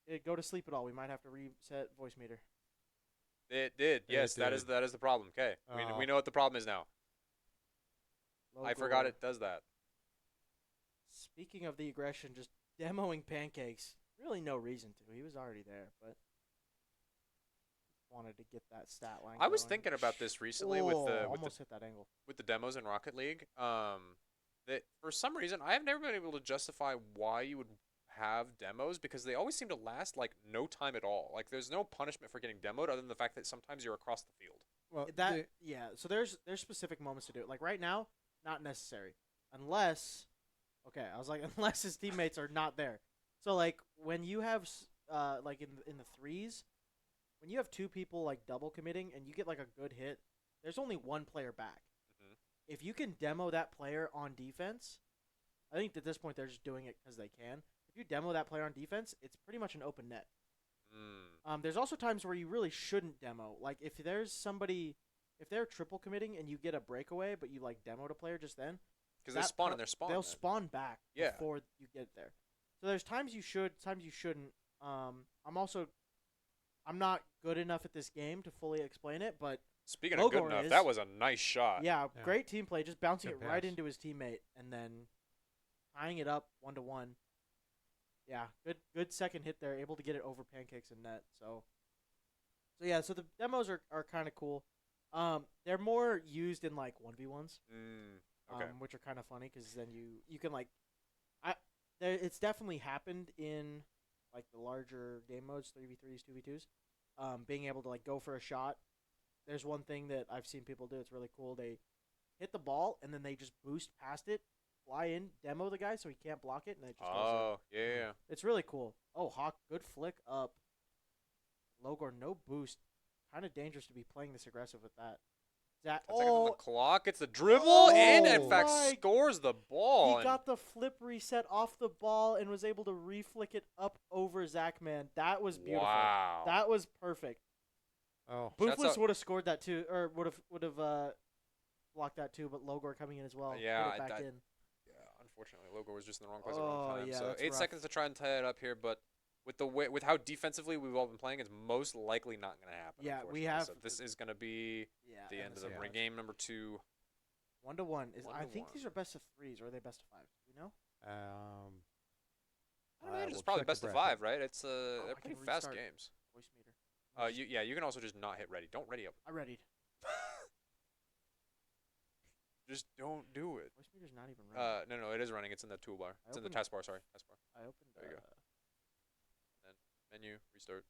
it go to sleep at all? We might have to reset voice meter. It did. Yes, that is the problem. Okay, we know what the problem is now. I forgot it does that. Speaking of the aggression, just demoing Pancakes. Really no reason to. He was already there, but wanted to get that stat line. I was going. thinking about this recently with almost hit that angle. with the demos in Rocket League. That for some reason I have never been able to justify why you would have demos because they always seem to last like no time at all. Like there's no punishment for getting demoed other than the fact that sometimes you're across the field. Well, Yeah. So there's specific moments to do it. Like right now, not necessary, unless. Okay, I was like, unless his teammates are not there. So like when you have like in the threes, when you have two people like double committing and you get like a good hit, there's only one player back. Mhm. If you can demo that player on defense, I think at this point they're just doing it because they can. If you demo that player on defense, it's pretty much an open net. There's also times where you really shouldn't demo. Like if there's somebody, if they're triple committing and you get a breakaway, but you like demoed a player just then, Because they spawn in their spawn. they'll then. spawn back Yeah. before you get there. So there's times you should, times you shouldn't. I'm not good enough at this game to fully explain it, but Speaking of good Logor enough, is. that was a nice shot. Yeah, Yeah. great team play, just bouncing Good it right pass. into his teammate and then tying it up 1-1. Yeah, good second hit there, able to get it over Pancakes and net. So yeah, so the demos are kind of cool. They're more used in like 1v1s. Okay. Which are kind of funny because then you can like, it's definitely happened in like the larger game modes, 3v3s, 2v2s, being able to like go for a shot. There's one thing that I've seen people do. It's really cool. They hit the ball and then they just boost past it, fly in, demo the guy so he can't block it, and it just goes in. Oh, yeah. It's really cool. Oh, Hawk, good flick up. Logor, no boost. Kind of dangerous to be playing this aggressive with that. Zach. 10 seconds on the Oh, clock. It's the dribble, and in Oh fact my- scores the ball. he got the flip reset off the ball and was able to reflick it up over Zachman. That was beautiful. Wow. That was perfect. Oh, Shouts Boofless out- would have scored that too, or would have blocked that too. But Logor coming in as well. Yeah, put it back in. Yeah, unfortunately, Logo was just in the wrong place at the wrong Oh, time. yeah, so that's 8 rough. seconds to try and tie it up here, but with with how defensively we've all been playing, it's most likely not going to happen. Yeah, we unfortunately. have- So this is going to be Yeah. the and end of the the second half. game number 2. 1-1 is. I 1-1. think these are best of 3s, or are they best of 5s? Do you know? I imagine it's we'll probably check the best of bracket. 5, right? It's I they're can pretty fast restart. games. Voice meter. You can also just not hit ready. Don't ready up. I readied. Just don't do it. Voice meter's not even running. No, it is running. It's in the toolbar. It's in the opened- taskbar. Sorry, taskbar. I opened. There you go. Menu restart.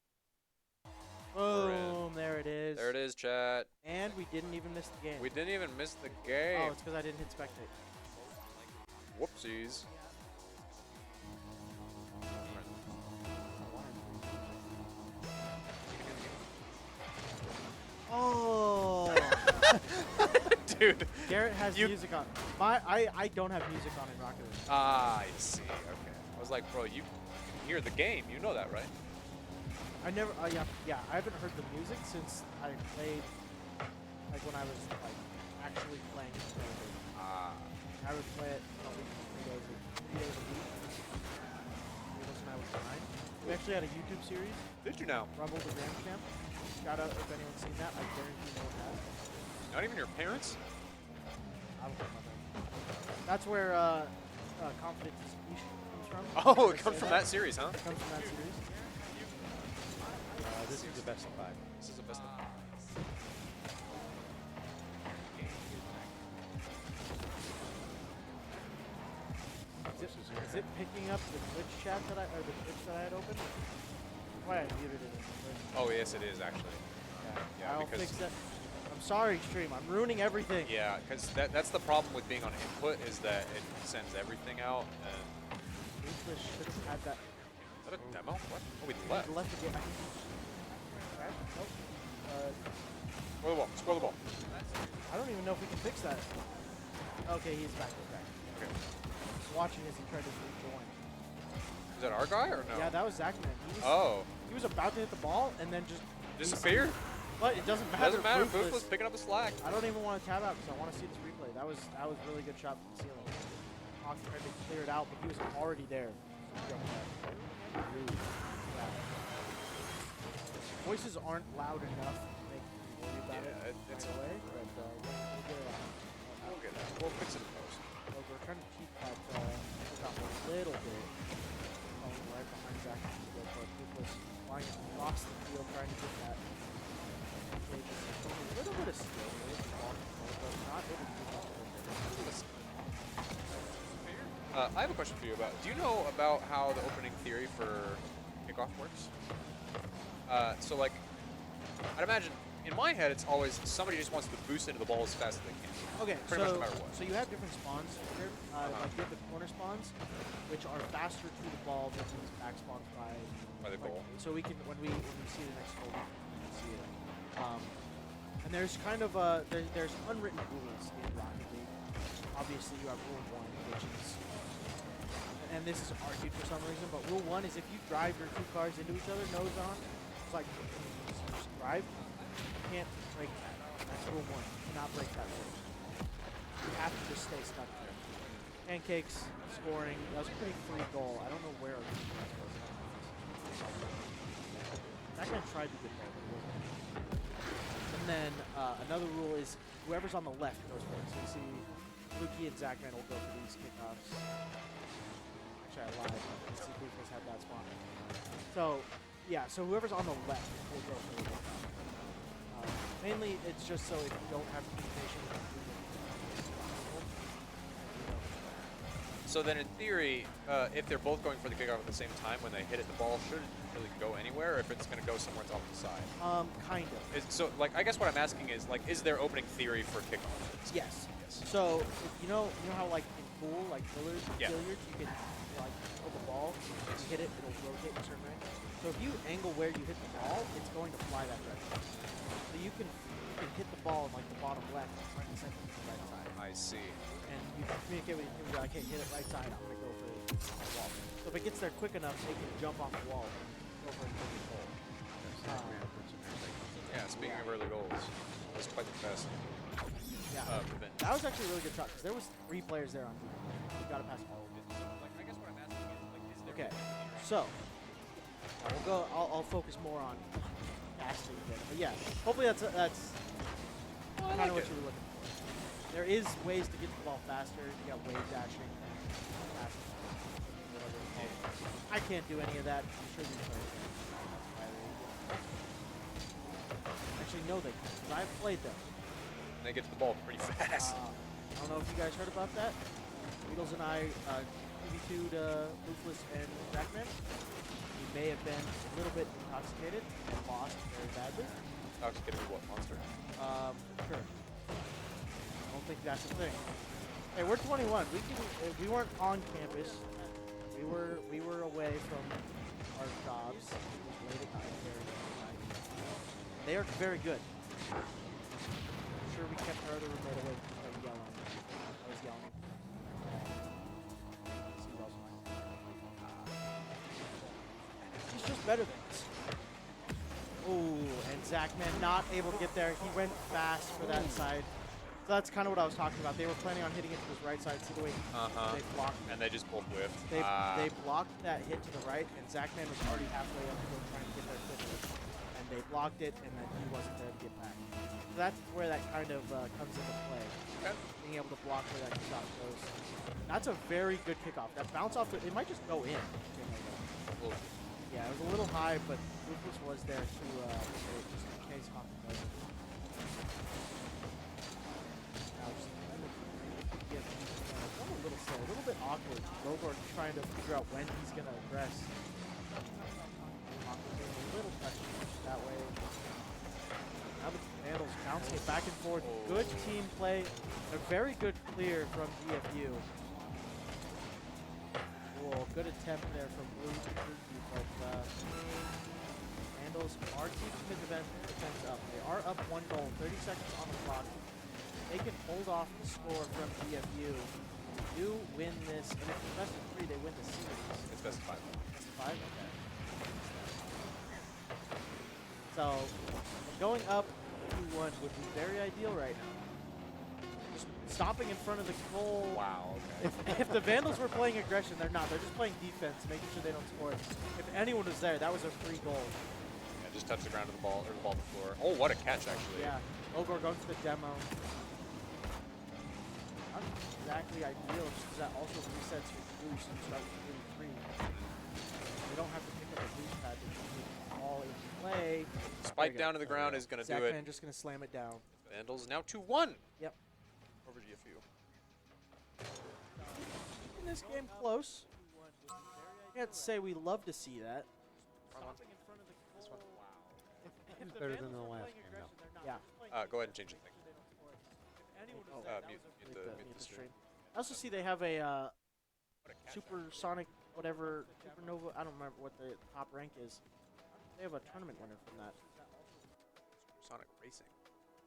in. Boom! There it is. There it is, chat. And we didn't even miss the game. We didn't even miss the Oh, game. it's because I didn't hit spectate. Whoopsies. Oh! Dude. Garrett has You- music on. I don't have music on in Rocket League. I see. Okay. I was like, bro, you hear the game. You know that, right? I never. Yeah. I haven't heard the music since I played, like when I was like actually playing. Ah. I would play it probably 3 days a week. When I was 9. We actually had a YouTube series. Did you now? Rumble the Grand Champ. Shout out if anyone's seen that. I guarantee no one has. Not even your parents? I don't think my parents. That's where Confidence is Niche comes from. Oh, Did I it comes say from that series, huh? It comes from that series. this is the best of 5. This is the best. Is it picking up the Twitch chat that I, or the Twitch that I had opened? Why I muted it. Oh, yes, it is actually. Yeah, I'll because fix that. I'm sorry, stream. I'm ruining everything. yeah, because that's the problem with being on input is that it sends everything out. And Ruthless should have had that. is that a demo? What? Oh, we left. Left again. I think okay. Nope. Score the ball. Score the ball. I don't even know if we can fix that. Okay, he's back. He's back. Okay. Watching as he tried to rejoin. Is that our guy or no? Yeah, that was Zachman. He was about to hit the ball and then just Disappear? But it doesn't matter. Doesn't matter. Ruthless. Ruthless picking up the slack. I don't even want to tab out because I want to see this replay. That was really good shot from the ceiling. Hawk tried to clear it out, but he was already there. Voices aren't loud enough to make me worry about it it's right away, but we'll get it out. We'll get it. We'll fix it in post. Well, we're trying to keep that up a little bit. Right behind Zach, but Ruthless flying across the field trying to get that. A little bit of skill, but not able to do much. I have a question for you about. Do you know about how the opening theory for kickoff works? So like, I'd imagine in my head it's always somebody just wants to boost into the ball as fast as they can. Okay, Pretty much no matter what. So you have different spawns here. Like you have the corner spawns, which are faster to the ball than these back spawns By the goal. So we can when we see the next goal, we can see it. And there's kind of there's unwritten rules in Rocket League. Obviously, you have rule 1, which is, and this is argued for some reason, but rule 1 is if you drive your 2 cars into each other, nose on, it's like you just drive. You can't break that. That's rule 1. You cannot break that rule. You have to just stay stuck there. Pancakes, scoring. That was a pretty free goal. I don't know where it was. That guy tried to get there, but it wasn't. And then another rule is whoever's on the left goes for it. So you see Lukey and Zachman will go for these kickoffs. Actually, I lied. You see Lucas had that spawn. So, yeah, so whoever's on the left will go for the kickoff. Mainly, it's just so if you don't have communication with the So then in theory, if they're both going for the kickoff at the same time, when they hit it, the ball shouldn't really go anywhere, or if it's going to go somewhere else off the side. Kind of. So, like, I guess what I'm asking is, like, is there opening theory for kickoff? Yes. So if you know how like in pool, like billiards, Yeah. you can like hold the ball, if you hit it, it'll rotate a certain way. So if you angle where you hit the ball, it's going to fly that direction. So you can you can hit the ball in like the bottom left, right and center, to the right side. I see. And you can communicate with him, be like, hey, hit it right side, I'm gonna go for the wall. So if it gets there quick enough, they can jump off the wall and go for a quick goal. Yeah, speaking of early goals, that's quite the best. Yeah, that was actually a really good shot because there was 3 players there on defense. We got to pass all of them. I guess what I'm asking is, like, is there Okay, so we'll go. I'll focus more on passing, but yeah, hopefully that's kind of what you were looking for. There is ways to get the ball faster. You got wave dashing, passing, whatever it's called. I can't do any of that. I'm sure these players can. Actually, no, they can. 'Cause I've played them. And they get to the ball pretty fast. I don't know if you guys heard about that. Beatles and I QB2'd Ruthless and Jackman. He may have been a little bit intoxicated and lost very badly. Intoxicated with what, monster? Sure. I don't think that's a thing. Hey, we're 21. We weren't on campus. We were away from our jobs. It was late at night, very late at night. They are very good. I'm sure we kept our other roommate awake because I was yelling. See who else am I? He's just better than us. Ooh, and Zachman not able to get there. He went fast for that side. So that's kind of what I was talking about. They were planning on hitting it to his right side. See the way they blocked it. And they just both whiffed. They blocked that hit to the right, and Zachman was already halfway up the hill trying to get there quickly. And they blocked it, and then he wasn't there to get back. So that's where that kind of comes into play. Okay. Being able to block where that kickoff goes. That's a very good kickoff. That bounce off, it might just go in. Yeah, it was a little high, but Rufus was there to just in case Hoffman does it. Now, just a little bit awkward. Logor trying to figure out when he's going to aggress. Hoffman being a little touchy that way. Now the Vandals bouncing it back and forth. Good team play. A very good clear from DFU. Whoa, good attempt there from Blue, but Vandals are keeping the defense up. They are up 1 goal, 30 seconds on the clock. They can hold off the score from DFU. They do win this, and if it's best of 3, they win the series. It's best of 5. Best of 5? Okay. So, going up 2-1 would be very ideal right now. Just stopping in front of the goal. Wow, okay. If the Vandals were playing aggression, they're not. They're just playing defense, making sure they don't score. If anyone was there, that was a free goal. Yeah, just touch the ground to the ball, or the ball to the floor. Oh, what a catch, actually. Yeah. Ogor going to the demo. Not exactly ideal, because that also resets your boost and starts with 3. They don't have to pick up a boost pad to keep it all in play. Spike down to the ground is going to do it. Zachman just going to slam it down. Vandals now 2-1. Yep. Over GFU. In this game, close. Can't say we love to see that. This one, wow. It's better than the last game, though. Yeah. Go ahead and change the thing. Mute the stream. I also see they have a What a catch. supersonic, whatever, supernova. I don't remember what the top rank is. They have a tournament winner from that. Sonic Racing.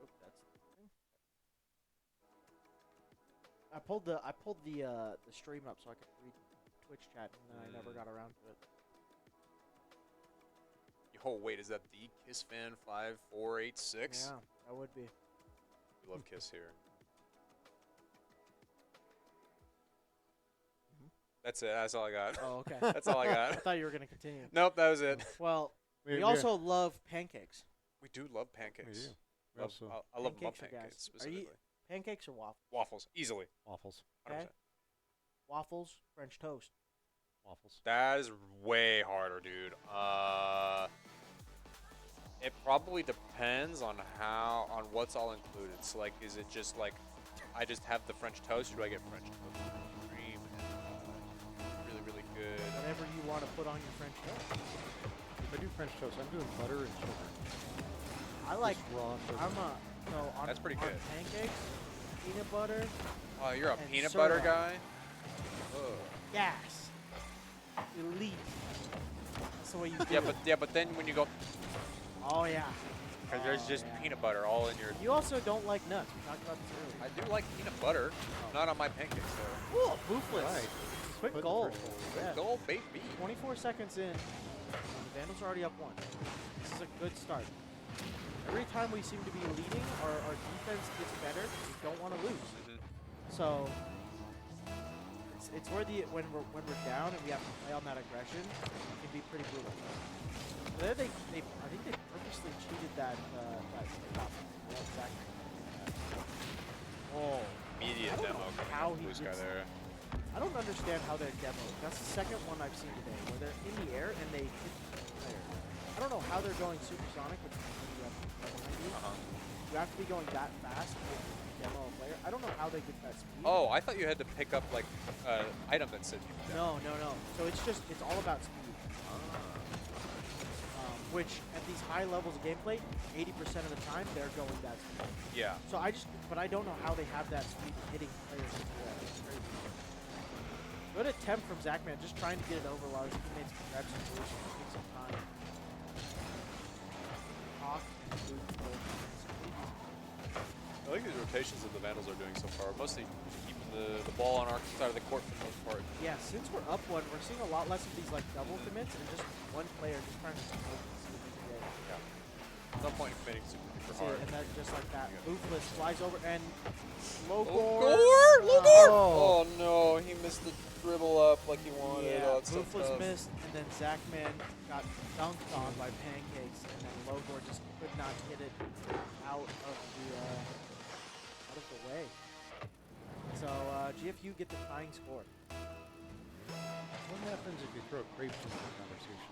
Oh, that's the thing. I pulled the stream up so I could read Twitch chat, and then I never got around to it. Oh, wait, is that the Kiss Fan 5486? Yeah, that would be. We love Kiss here. That's it. That's all I got. Oh, okay. That's all I got. I thought you were going to continue. Nope, that was it. Well, we also love pancakes. We do love pancakes. We do. I love Pancakes are pancakes gas. specifically. Pancakes or waffles? Waffles, easily. Waffles. 100%. Okay. Waffles, French toast. Waffles. That is way harder, dude. It probably depends on what's all included. So, like, is it just like I just have the French toast, or do I get French toast with cream and really, really good? Whatever you want to put on your French toast. If I do French toast, I'm doing butter and sugar. I like Just raw sugar. on That's pretty on good. pancakes, peanut butter, Oh, you're a and peanut syrup. butter guy? Ugh. gas, elite. That's the way you do Yeah, it. but then when you go, Oh yeah. because there's Oh, just yeah. peanut butter all in your. You also don't like nuts. We talked about this earlier. I do like peanut butter, not on my pancakes though. Ooh, Boofless. Right. Quick Put the goal. first goal. Yeah. Goal, baby. 24 seconds in. The Vandals are already up 1. This is a good start. Every time we seem to be leading, our defense gets better. We don't want to lose. So it's where when we're down and we have to play on that aggression, it can be pretty brutal. There I think they purposely cheated that stop. Exactly. Oh, Immediate I don't demo know coming how up, he Blue Sky gets- there. I don't understand how they're demoed. That's the second one I've seen today, where they're in the air and they hit the player. I don't know how they're going supersonic, which is you have to behind you. You have to be going that fast to demo a player. I don't know how they get that speed. Oh, I thought you had to pick up like item that said you could demo. No. So it's all about speed. Which at these high levels of gameplay, 80% of the time they're going that speed. Yeah. So I don't know how they have that speed hitting players in the air. It's crazy. Good attempt from Zachman, just trying to get it over while his teammates can grab some position. Take some time. Hawk and Luke both. I like these rotations that the Vandals are doing so far. Mostly keeping the ball on our side of the court for the most part. Yeah, since we're up 1, we're seeing a lot less of these like double commits and just one player just trying to smoke and see if he can get it. Yeah. No point in committing super See, hard. and then just like that, Boofless flies over and Logor! Logor! Oh no, he missed the dribble up like he wanted. Yeah, Oh, it's so Boofless tough. missed, and then Zachman got dunked on by Pancakes, and then Logor just could not get it out of the way. So GFU get the tying score. What happens if you throw crepes into the conversation?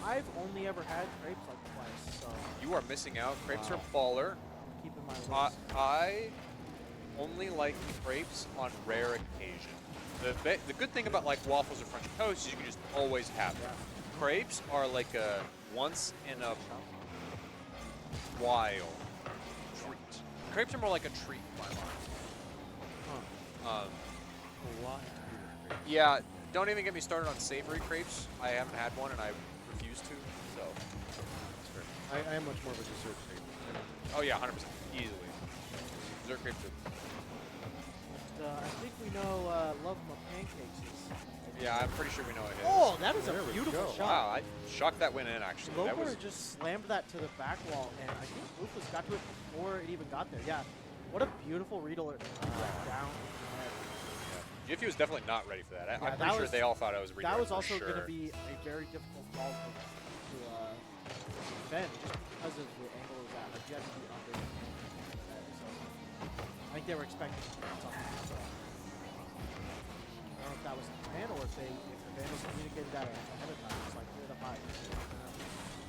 I've only ever had crepes like twice, so You are missing out. Crepes are baller. I'm keeping my list. I only like crepes on rare occasion. The good thing about like waffles or French toast is you can just always have them. Crepes are like a once in a while treat. Crepes are more like a treat in my mind. Yeah, don't even get me started on savory crepes. I haven't had one and I refuse to. So. I am much more of a dessert favorite. Oh yeah, 100%, easily. Dessert crepes are. I think we know Love My Pancakes is. Yeah, I'm pretty sure we know it is. Oh, that is There a we beautiful go. shot. Wow, I shocked that went in actually. That Logor was just slammed that to the back wall, and I think Boofless got to it before it even got there. Yeah, what a beautiful read alert down. GFU was definitely not ready for that. Yeah, I'm that pretty sure was- they all thought I was ready. That was for also sure. going to be a very difficult ball to defend just because of the angle it was at. Like, you had to be under. So I think they were expecting to get something. So I don't know if that was the plan or if the Vandals communicated that ahead of time. It's like clear the high.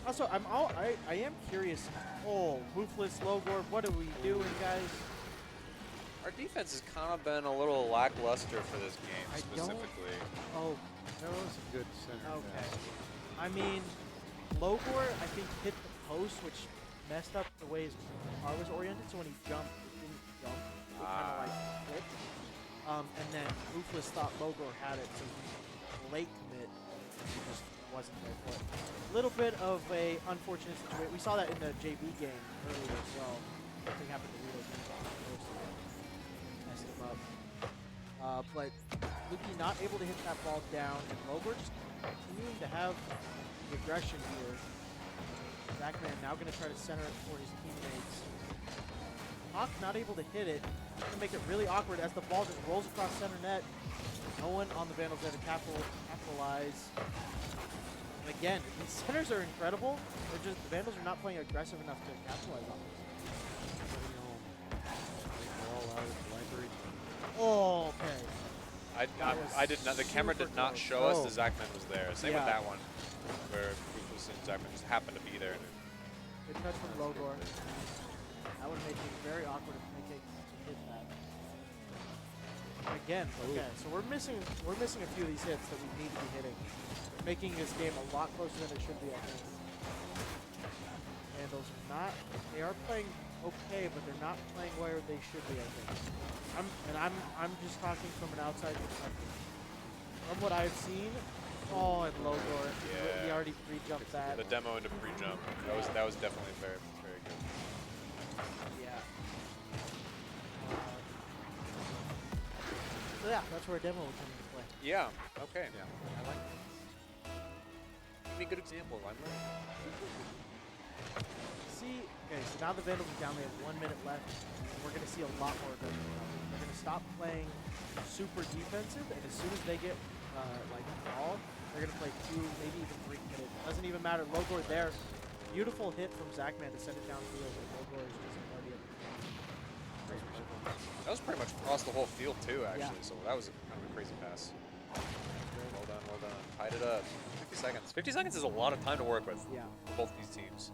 Also, I am curious. Oh, Boofless, Logor, what are we doing, guys? Our defense has kind of been a little lackluster for this game I don't- specifically. Oh, That was a good center okay. pass. I mean, Logor, I think, hit the post, which messed up the way his car was oriented. So when he jumped, it didn't jump. It kind of like flipped. And then Boofless thought Logor had it, so he late commit. He just wasn't there for it. A little bit of a unfortunate situation. We saw that in the JV game earlier as well. Something happened to Rito. Messed him up. But Luki not able to hit that ball down, and Logor just continuing to have the aggression here. Zachman now going to try to center it for his teammates. Hawk not able to hit it. Going to make it really awkward as the ball just rolls across center net. No one on the Vandals there to capitalize. And again, these centers are incredible. They're just, the Vandals are not playing aggressive enough to capitalize on this. Oh, okay. I did not. The camera did not show us the Zachman was there. Same with that one, where Boofless and Zachman just happened to be there. Good touch from Logor. That would make it very awkward if Pancake hit that. Again, okay, so we're missing a few of these hits that we need to be hitting, making this game a lot closer than it should be. I think. Vandals are not. They are playing okay, but they're not playing where they should be. I think. I'm just talking from an outside perspective. From what I've seen, oh, and Logor, he already pre-jumped that. The demo into pre-jump. That was definitely fair So yeah, that's where a demo will come into play. Yeah. Okay. Yeah. I like that. Give me a good example. I'm learning. See, okay, so now the Vandals are down. They have 1 minute left, and we're going to see a lot more aggression coming. They're going to stop playing super defensive, and as soon as they get like the ball, they're going to play 2, maybe even 3 minutes. Doesn't even matter. Logor there. Beautiful hit from Zachman to send it downfield, and Logor is just a guardian. That was pretty much across the whole field too, actually. Yeah. So that was kind of a crazy pass. Well done, well done. Tied it up. 50 seconds. 50 seconds is a lot of time to work with. Yeah. For both these teams.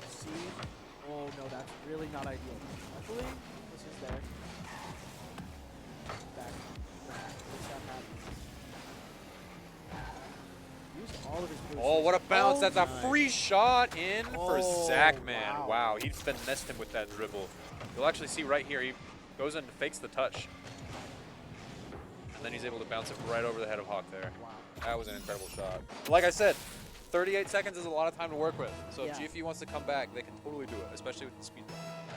See? Oh no, that's really not ideal. Luckily, this is there. Back. Makes that happen. Use all of his boosts. Oh, what a bounce. That's a nice. free shot in for Oh, Zachman. wow. Wow, he's been nesting with that dribble. You'll actually see right here, he goes in and fakes the touch. And then he's able to bounce it right over the head of Hawk there. Wow. That was an incredible shot. Like I said, 38 seconds is a lot of time to work with. So if Yeah. GFU wants to come back, they can totally do it, especially with the speed.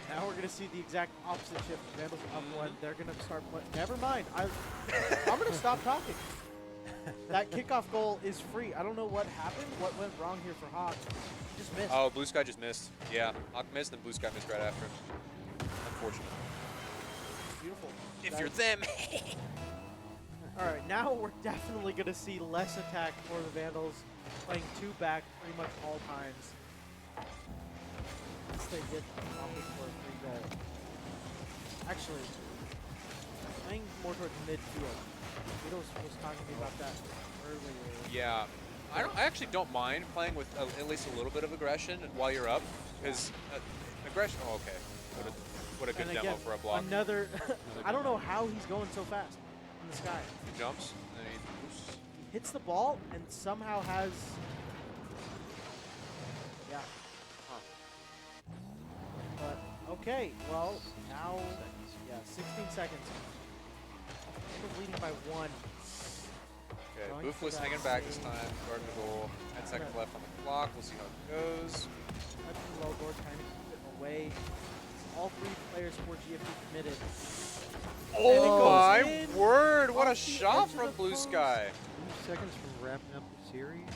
Now we're gonna see the exact opposite shift. The Vandals are up 1. They're gonna start. Never mind. I'm gonna stop talking. That kickoff goal is free. I don't know what happened. What went wrong here for Hawk? He just missed. Oh, Blue Sky just missed. Yeah, Hawk missed and Blue Sky missed right after him. Unfortunate. Beautiful. If That you're is- them. All right, now we're definitely gonna see less attack for the Vandals, playing 2 back pretty much all times. Unless they get opted for a free goal. Actually, playing more towards midfield. Vito was talking to me about that earlier. Yeah, I actually don't mind playing with at least a little bit of aggression while you're up, because aggression. Oh, okay. What a good And demo again, for a block. another. I don't know how he's going so fast in the sky. He jumps and then he boosts. He hits the ball and somehow has. Yeah. Huh. But okay, well now, yeah, 16 seconds. We're leading by 1. Okay, Going Boof for was that hanging back this save. time, guarding the goal. 10 seconds left on the clock. We'll see how it goes. Touching Logor, trying to keep it away. All 3 players for GFU committed. Oh goes my in word! What a off the shot edge of from the Blue post. Sky. 2 seconds from wrapping up the series.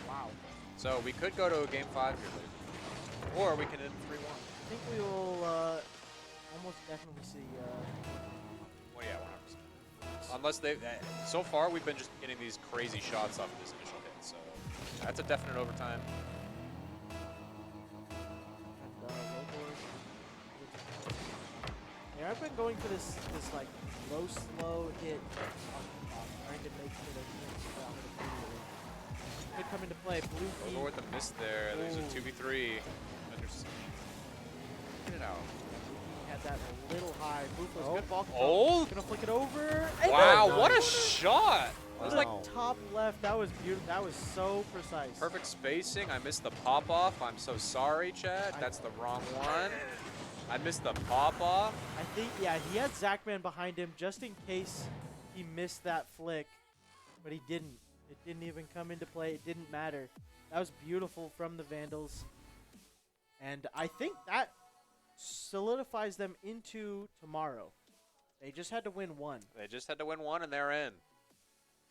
Wow. So we could go to a game 5 here later, or we can end 3-1. I think we will almost definitely see. Well, yeah, 100%. Unless they, so far we've been just getting these crazy shots off of this initial hit, so that's a definite overtime. And Logor. Yeah, I've been going for this like low slow hit off, trying to make sure that he hits down immediately. Could come into play. Blue key. Over with the miss there. There's a Ooh. 2v3. Get it out. He had that a little high. Ruthless, Oh. good ball control. Oh! Gonna flick it over. And Wow, Nice. what a shot! It was like Wow. top left. That was beautiful. That was so precise. perfect spacing. I missed the pop-off. I'm so sorry, Chad. That's the wrong one. I missed the pop-off. I think, yeah, he had Zachman behind him just in case he missed that flick, but he didn't. It didn't even come into play. It didn't matter. That was beautiful from the Vandals. And I think that solidifies them into tomorrow. They just had to win 1. They just had to win 1, and they're in.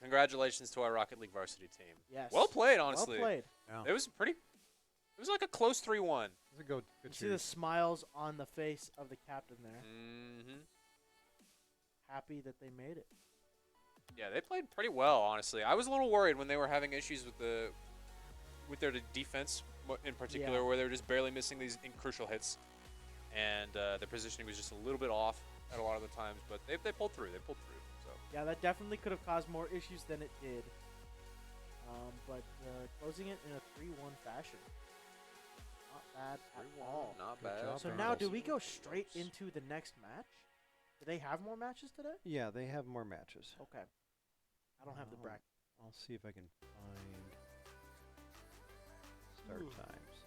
Congratulations to our Rocket League varsity team. Yes. Well played, honestly. Well played. Yeah. It was pretty. It was like a close 3-1. It's a good You see the smiles on the face of the captain there. Mm-hmm. Happy that they made it. Yeah, they played pretty well, honestly. I was a little worried when they were having issues with their defense in particular, Yeah. where they were just barely missing these crucial hits, and their positioning was just a little bit off at a lot of the times. But they pulled through. They pulled through. So Yeah, that definitely could have caused more issues than it did. But closing it in a 3-1 fashion. Not bad at all. not Good bad. job, So Very now, nice. do we go straight into the next match? Do they have more matches today? Yeah, they have more matches. Okay. I don't have the bracket. I'll see if I can find start Ooh. times.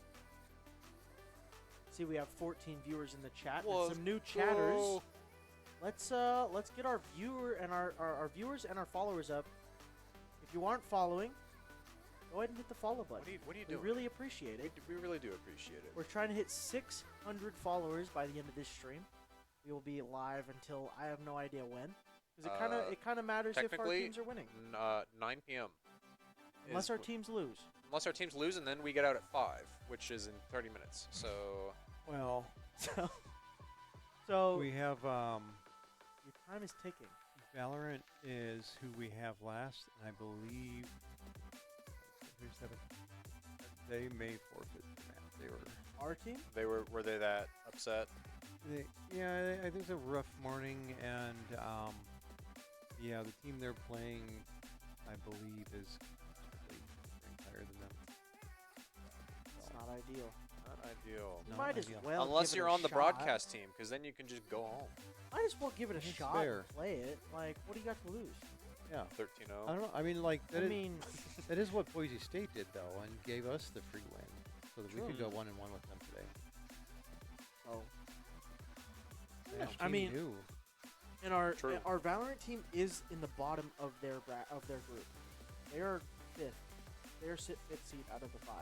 See, we have 14 viewers in the chat. And Let's some new chatters. go. Let's get our viewer and our viewers and our followers up. If you aren't following, go ahead and hit the follow button. What are you We doing? really appreciate it. We really do appreciate it. We're trying to hit 600 followers by the end of this stream. we will be live until I have no idea when. Because it kind of matters if our Technically, teams are winning. 9 p.m. Unless is our wh- teams lose. Unless our teams lose, and then we get out at 5, which is in 30 minutes. So Well, So we have your time is ticking. Valorant is who we have last, and I believe they may forfeit the match. They were Our team? were they that upset? yeah, I think it's a rough morning, and yeah, the team they're playing, I believe, is actually ranked higher than them. It's not ideal. Not ideal. You Not might as ideal. well Unless give it you're a on the shot. broadcast team, because then you can just go home. Might as well give it a That's shot fair. and play it. Like, what do you got to lose? Yeah. 13-0. I don't know. I mean, like that I is- mean, that is what Boise State did, though, and gave us the free win, so that we could go True. 1-1 with them today. oh. Yeah, I mean, knew. And our True. our Valorant team is in the bottom of their group. They are fifth. They are fifth seed out of the 5.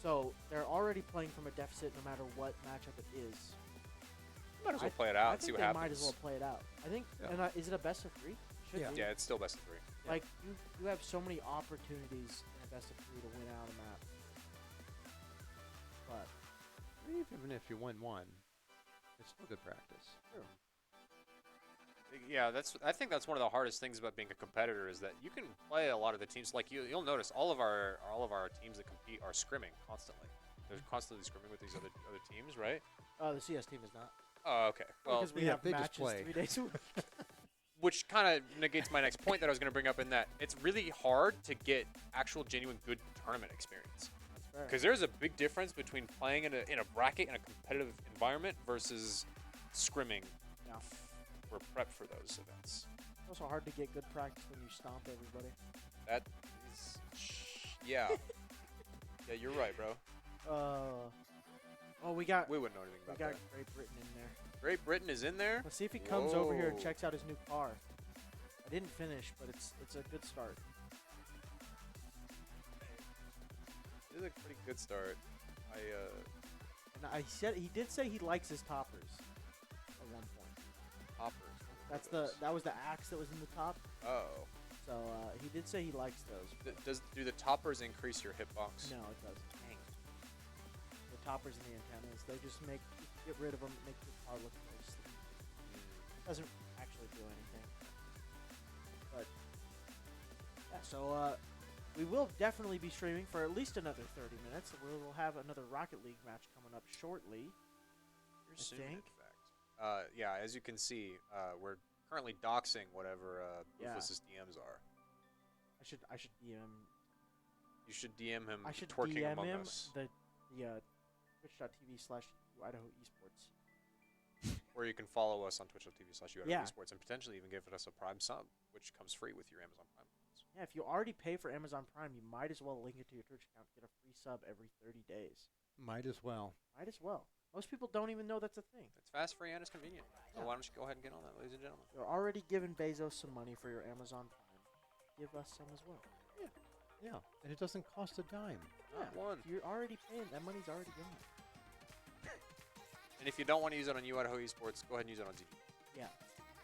So they're already playing from a deficit, no matter what matchup it is. Might as well I- play it out I and see think what they happens. might as well play it out. I think. Yeah. And is it a best of 3? Should Yeah. be. Yeah, it's still best of 3. Like you have so many opportunities in a best of 3 to win out a map. But Even if you win one, it's still good practice. Yeah, I think that's one of the hardest things about being a competitor is that you can play a lot of the teams. Like you'll notice all of our teams that compete are scrimming constantly. They're constantly scrimming with these other teams, right? the CS team is not. Oh, okay. Well, Because we yeah, have they just matches play. 3 days a week. which kind of negates my next point that I was going to bring up in that it's really hard to get actual genuine good tournament experience. That's fair. Because there's a big difference between playing in a bracket in a competitive environment versus scrimming Yeah. for prep for those events. It's also hard to get good practice when you stomp everybody. That is, yeah. Yeah, you're right, bro. Oh, we got We wouldn't know anything we about got that. Great Britain in there. Great Britain is in there? Let's see if he comes over here and Whoa. checks out his new car. I didn't finish, but it's a good start. This is a pretty good start. And he did say he likes his toppers at one point. Hoppers. That was the axe that was in the top. Oh. So he did say he likes those. Do the toppers increase your hitbox? No, it doesn't. The toppers and the antennas, they just get rid of them, make the car look more sleek. Doesn't actually do anything. But yeah, so we will definitely be streaming for at least another 30 minutes. We will have another Rocket League match coming up shortly. You're I soon, think. in fact. Yeah, as you can see, we're currently doxing whatever Yeah. Ruthless's DMs are. I should DM. You should DM him I should twerking DM among him us. the twitch.tv/UDIAHO Esports. Or you can follow us on twitch.tv/UDIAHO Yeah. Esports and potentially even give us a Prime sub, which comes free with your Amazon Prime points. Yeah, if you already pay for Amazon Prime, you might as well link it to your Twitch account. Get a free sub every 30 days. Might as well. Might as well. Most people don't even know that's a thing. It's fast, free, and it's convenient. So Yeah. why don't you go ahead and get on that, ladies and gentlemen? You're already giving Bezos some money for your Amazon Prime. Give us some as well. Yeah, and it doesn't cost a dime. Not one. If you're already paying, that money's already gone. And if you don't want to use it on UDIAHO Esports, go ahead and use it on ZD. Yeah.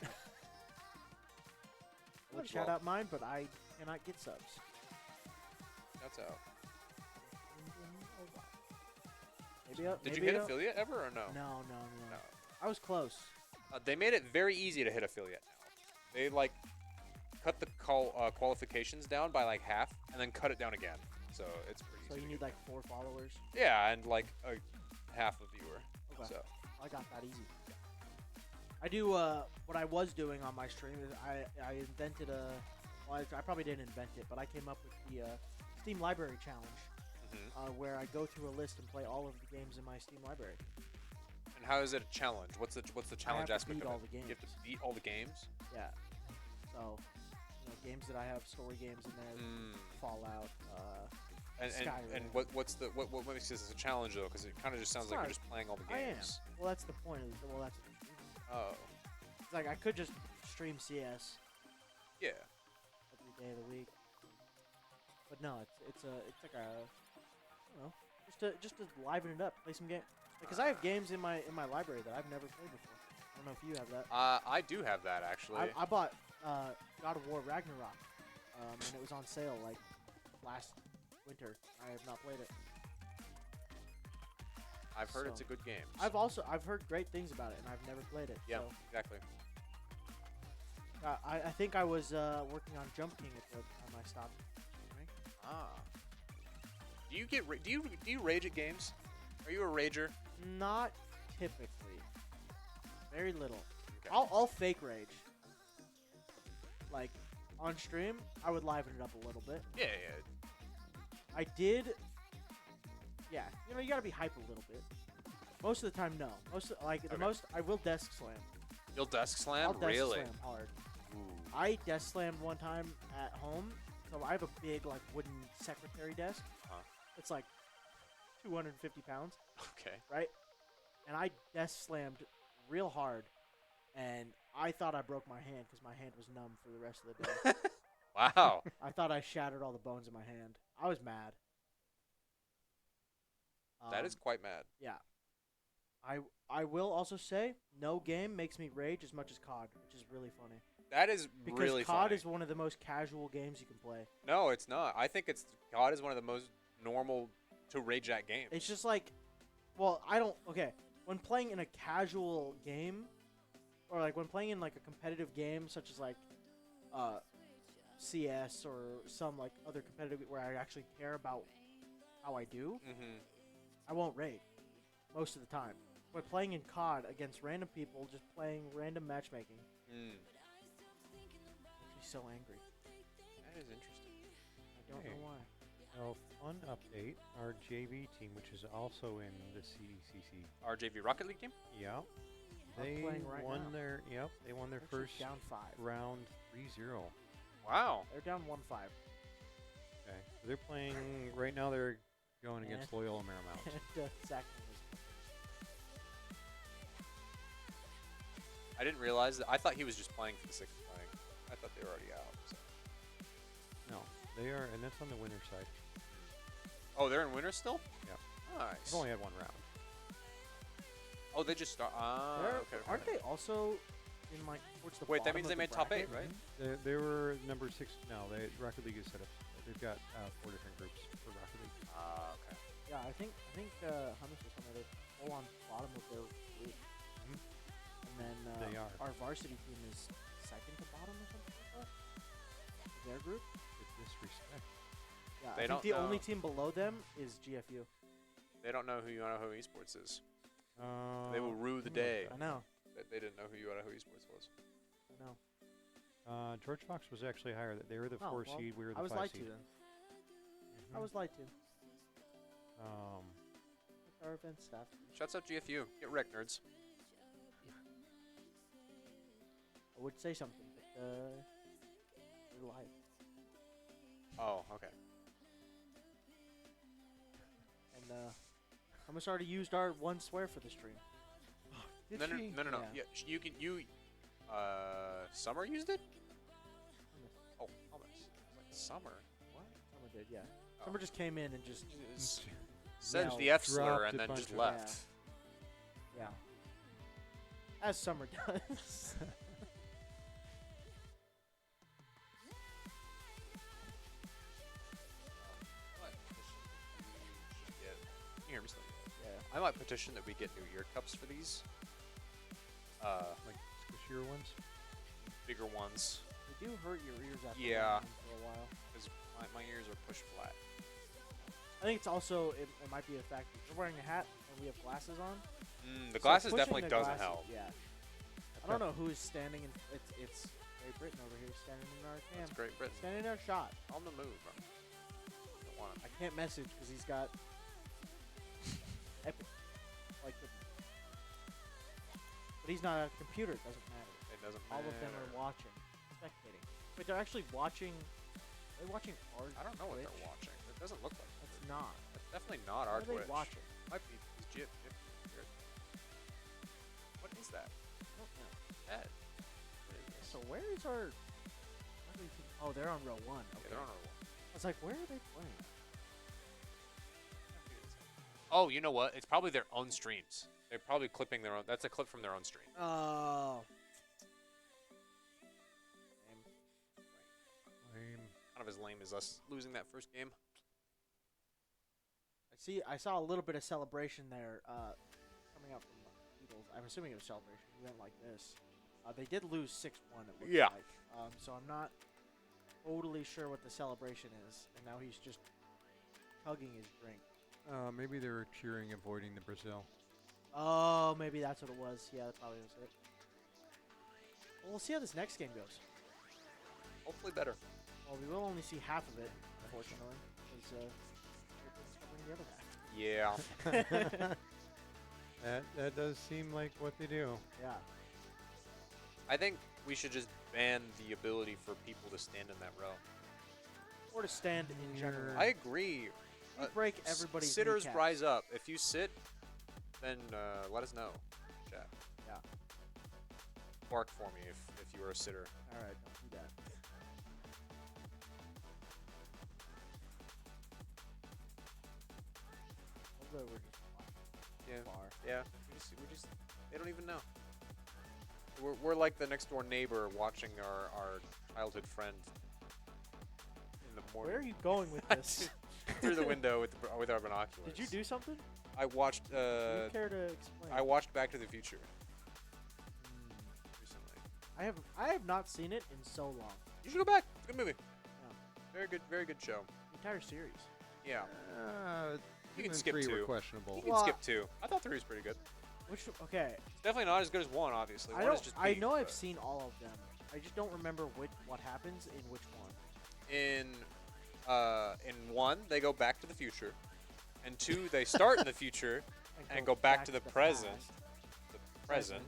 I Might would as shout well. out mine, but I cannot get subs. That's out. Maybe Did you hit affiliate ever or no? No. No. I was close. They made it very easy to hit affiliate now. They cut the qualifications down by like half and then cut it down again. So it's pretty So easy. you to need get. like 4 followers. Yeah, and like a half a viewer. Okay. So I got that easy. I do what I was doing on my stream is I invented I probably didn't invent it, but I came up with the Steam Library Challenge, where I go through a list and play all of the games in my Steam library. And how is it a challenge? What's the challenge to aspect beat of all it? the You have to games. beat all the games. Yeah. So, games that I have story games in there, Fallout, And Skyrim. what makes this a challenge though? Because it kind of just sounds It's like not- you're just playing all the I am. games. Well, that's the point. That's what I'm streaming. Oh. It's like I could just stream CS Yeah. every day of the week, but no, it's like a, I don't know, just to liven it up, play some Because I have games in my library that I've never played before. I don't know if you have that. I do have that actually. I bought God of War Ragnarok, and it was on sale like last winter. I have not played it. I've heard it's So, a good game. I've heard great things about it, and I've never played it. Yeah, So, exactly. I think I was working on Jump King at the time I stopped. Right? Ah. Do you get do you rage at games? Are you a rager? Not typically. Very little. Okay. I'll fake rage. Like on stream, I would liven it up a little bit. Yeah, yeah. I did. Yeah, you gotta be hype a little bit. Most of the time, no. The most I will desk slam. You'll desk slam? I'll desk Really? slam hard. Ooh. I desk slammed one time at home. So I have a big like wooden secretary desk. It's like 250 pounds. Okay. Right? And I desk slammed real hard, and I thought I broke my hand because my hand was numb for the rest of the day. Wow. I thought I shattered all the bones in my hand. I was mad. That is quite mad. Yeah. I will also say, no game makes me rage as much as COD, which is really funny. That is because really COD funny. is one of the most casual games you can play. No, it's not. I think COD is one of the most normal to rage at games. It's just like, when playing in a casual game, or like when playing in like a competitive game, such as like CS or some like other competitive where I actually care about how I do, I won't rage most of the time. But playing in COD against random people, just playing random matchmaking, makes me so angry. That is interesting. I don't know why. So, fun update. Our JV team, which is also in the CECC. Our JV Rocket League team? Yep. We're They playing right won now. they won their They're first down 5. round 3-0. Wow. They're down 1-5. Okay. So they're playing right now. They're going against Loyola Marymount. And Zach was I didn't realize that. I thought he was just playing for the sake of playing. I thought they were already out. So. No, they are, and that's on the winner side. Oh, they're in winter still? Yeah. Nice. They've only had one round. Oh, they just start. Okay. Aren't they also in like towards the Wait, that bottom means of they the made top 8, bracket? right? They were number 6. No, Rocket League is set up. They've got 4 different groups for Rocket League. Okay. Yeah, I think Hummus was one of the full on bottom of their group. And then They are. our varsity team is second to bottom or something like that. Their group. With disrespect. Yeah, They I think don't the know. only team below them is GFU. They don't know who UDIAHO Esports is. They will rue the I don't know day I know. that they didn't know who UDIAHO Esports was. I know. George Fox was actually higher. They were the 4 well, seed. We were the I was 5 lied seed. to then. I was lied to. With our event staff. Shuts up GFU. Get wrecked, nerds. I would say something, but we're live. Oh, okay. And Hummus already used our one swear for the stream. Did No. she? Yeah, Yeah. you can. Summer used it? Oh, almost. Like Summer. What? Summer did, yeah. Oh. Summer just came in and just Said Yeah, the F slur dropped and a then bunch just of- left. yeah. As Summer does. Can you hear me still? Yeah. I might petition that we get new ear cups for these. Like squishier ones? Bigger ones. They do hurt your ears after Yeah. wearing them for a while. Because my ears are pushed flat. I think it's also, it might be a fact that you're wearing a hat and we have glasses on. The So glasses pushing definitely the doesn't glasses- help. Yeah. I don't know who's standing in, it's Great Britain over here standing in our cam. That's Great Britain. Standing in our shot. On the move, bro. Don't want I can't message because he's got epic, like the, but he's not at a computer. It doesn't matter. It doesn't All of them matter. are watching, spectating. Wait, they're actually watching. Are they watching our I don't know what Twitch? they're watching. It doesn't look like it. That's not. That's definitely not What our are they Twitch. watching? Might be his Jip. Weird. What is that? I don't know. Ed. What is this? So where is our? How do we think- Oh, they're on row 1. Yeah, Okay. they're on our wall. I was like, where are they playing? Oh, you know what? It's probably their own streams. They're probably clipping their own. That's a clip from their own stream. Oh. Lame. Kind of as lame as us losing that first game. I saw a little bit of celebration there coming out from the Eagles. I'm assuming it was celebration. It went like this. They did lose 6-1, it looks Yeah. like. So I'm not totally sure what the celebration is. And now he's just chugging his drink. Maybe they were cheering, avoiding the Brazil. Oh, maybe that's what it was. Yeah, that probably was it. Well, we'll see how this next game goes. Hopefully better. Well, we will only see half of it, unfortunately, because we're covering the other half. Yeah. That does seem like what they do. Yeah. I think we should just ban the ability for people to stand in that row. Or to stand in general. I agree. We break everybody's Sitters kneecaps. rise up. If you sit, then let us know. Chat. Yeah. Bark for me if you are a sitter. All right, don't do that. Hopefully we're just Yeah. far. Yeah. We just they don't even know. We're like the next door neighbor watching our childhood friend in the morning. Where are you going with this? Through the window with our binoculars. Did you do something? I watched. Do you care to explain? I watched Back to the Future recently. I have not seen it in so long. You should go back. It's a good movie. Yeah. Very good show. The entire series. Yeah. You can even skip 3 were 2. questionable. You can Well, skip 2. I thought 3 was pretty good. Okay. It's definitely not as good as 1, obviously. I 1 don't. is just I beef, know I've but seen all of them. I just don't remember what happens in which one. in 1 they go back to the future, and 2 they start in the future and go back to the present. past. The present.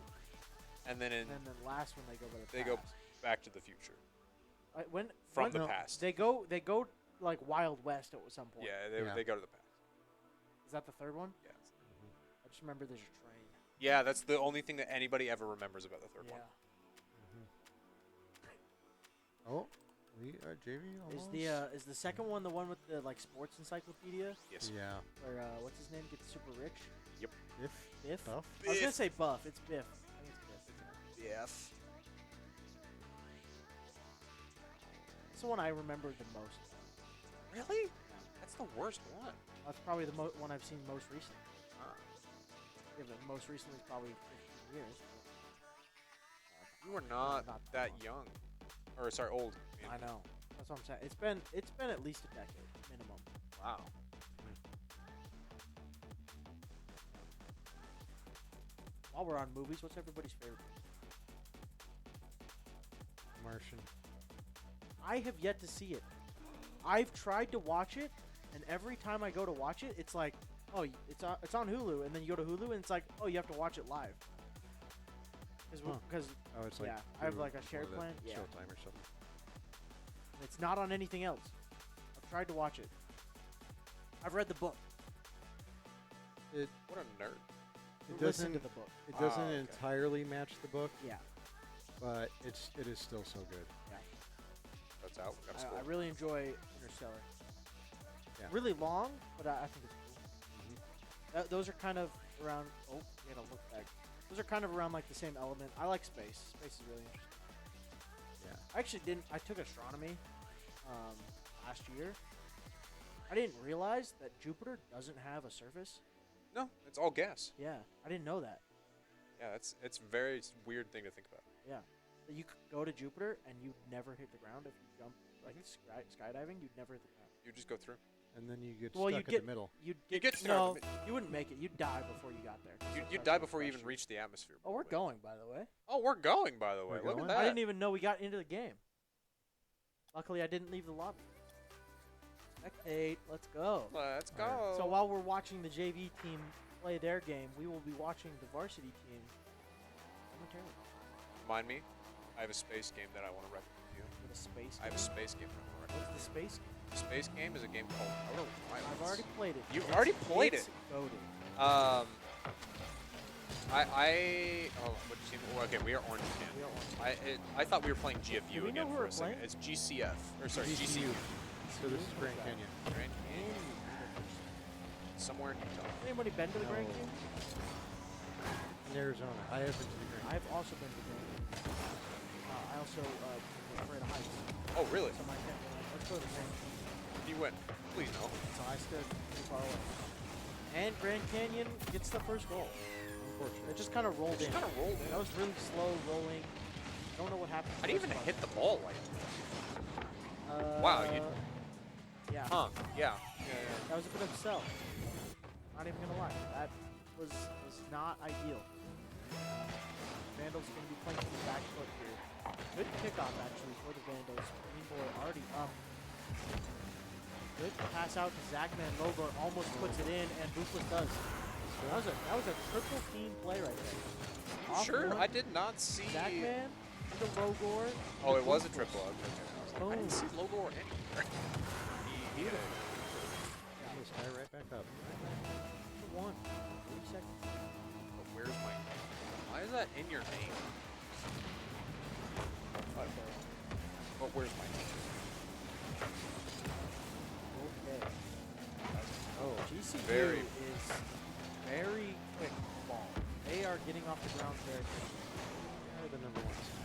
And then in And then the last one they go by the they past. go back to the future. When the past. They go like Wild West at some point. Yeah, they go to the past. Is that the third one? Yeah. I just remember there's a train. Yeah, that's the only thing that anybody ever remembers about the third one. Oh, we are JV almost. Is the second one the one with the like sports encyclopedia? Yes. Yeah. Where what's his name gets super rich? Yep. Biff? Buff? I was gonna Biff. say Buff. It's Biff. I think it's Biff. Yes. It's the one I remember the most. Really? That's the worst one. That's probably the one I've seen most recently. Yeah, but most recently is probably 15 years. You were not that long. young. Or sorry, old. I know. That's what I'm saying. It's been at least a decade minimum. Wow. While we're on movies, what's everybody's favorite movie? Martian. I have yet to see it. I've tried to watch it, and every time I go to watch it, it's like, oh, it's on Hulu, and then you go to Hulu, and it's like, oh, you have to watch it live. Because Oh, it's like yeah, I have through like a shared one of the plan. Yeah, Showtime or something. it's not on anything else. I've tried to watch it. I've read the book. What a nerd. It Listen doesn't. to the book. It doesn't okay. entirely match the book, Yeah, but it is still so good. That's out. Got a I score. really enjoy Interstellar. Yeah. Really long, but I think it's cool. Those are kind of around. Oh, we gotta look back. Those are kind of around like the same element. I like space. Space is really interesting. Yeah. I actually didn't. I took astronomy last year. I didn't realize that Jupiter doesn't have a surface. No, it's all gas. Yeah, I didn't know that. Yeah, it's a very weird thing to think about. Yeah, that you could go to Jupiter and you'd never hit the ground if you jump like skydiving. You'd never hit the ground. You just go through. And then you get Well, stuck you in get the middle. You'd You get get stuck no. in the You wouldn't make it. You'd die before you got there. You'd die before you even reach the atmosphere. Oh, we're probably. going, by the way. Oh, we're going, by the way. We're Look going? at that. I didn't even know we got into the game. Luckily, I didn't leave the lobby. Spectate, let's go. Let's go. All right. So while we're watching the JV team play their game, we will be watching the varsity team momentarily. Remind me, I have a space game that I want to recommend to you. With a space I have a game. space game that I want to recommend. What's the space game? The space game is a game called Outer Wilds. I've already played it. You've already played it's it? goated. Oh, what team? Oh, okay, we are orange again. We are orange. I thought we were playing Do GFU we know again who for we're a second. playing? It's GCF, or sorry, GCU. GCU. So this is Grand Canyon. Grand Canyon. somewhere in Utah. Anybody been to the Grand No. Canyon? In Arizona. I have been to the Grand. I've also been to the Grand Canyon. I also was afraid of heights. Oh, really? So my family were like, let's go to the Grand Canyon. You went. Please no. So I stood pretty far away. And Grand Canyon gets the first goal. Unfortunately, it just kind of rolled in. Just kind of rolled in. That was really slow rolling. I don't know what happened. How do you even hit the ball like that? Wow, you. Yeah. Huh? Yeah. That was a bit of a sell. Not even gonna lie. That was not ideal. Vandals gonna be playing to the back foot here. Good kickoff actually for the Vandals. Green Boy already up. Good pass out to Zachman. Logor almost puts it in, and Buflis does. That was a triple team play right there. Off Sure, one, I did not see. Zachman into Logor. Oh, into it was a Buflis. triple. Okay. I Boom. didn't see Logor anywhere. Beautiful. This guy right back up. For one. 30 seconds. But where's my? Why is that in your name? But where's my name? Okay. Oh, GCU Very- is very quick ball. They are getting off the ground very quickly. They're the number one side.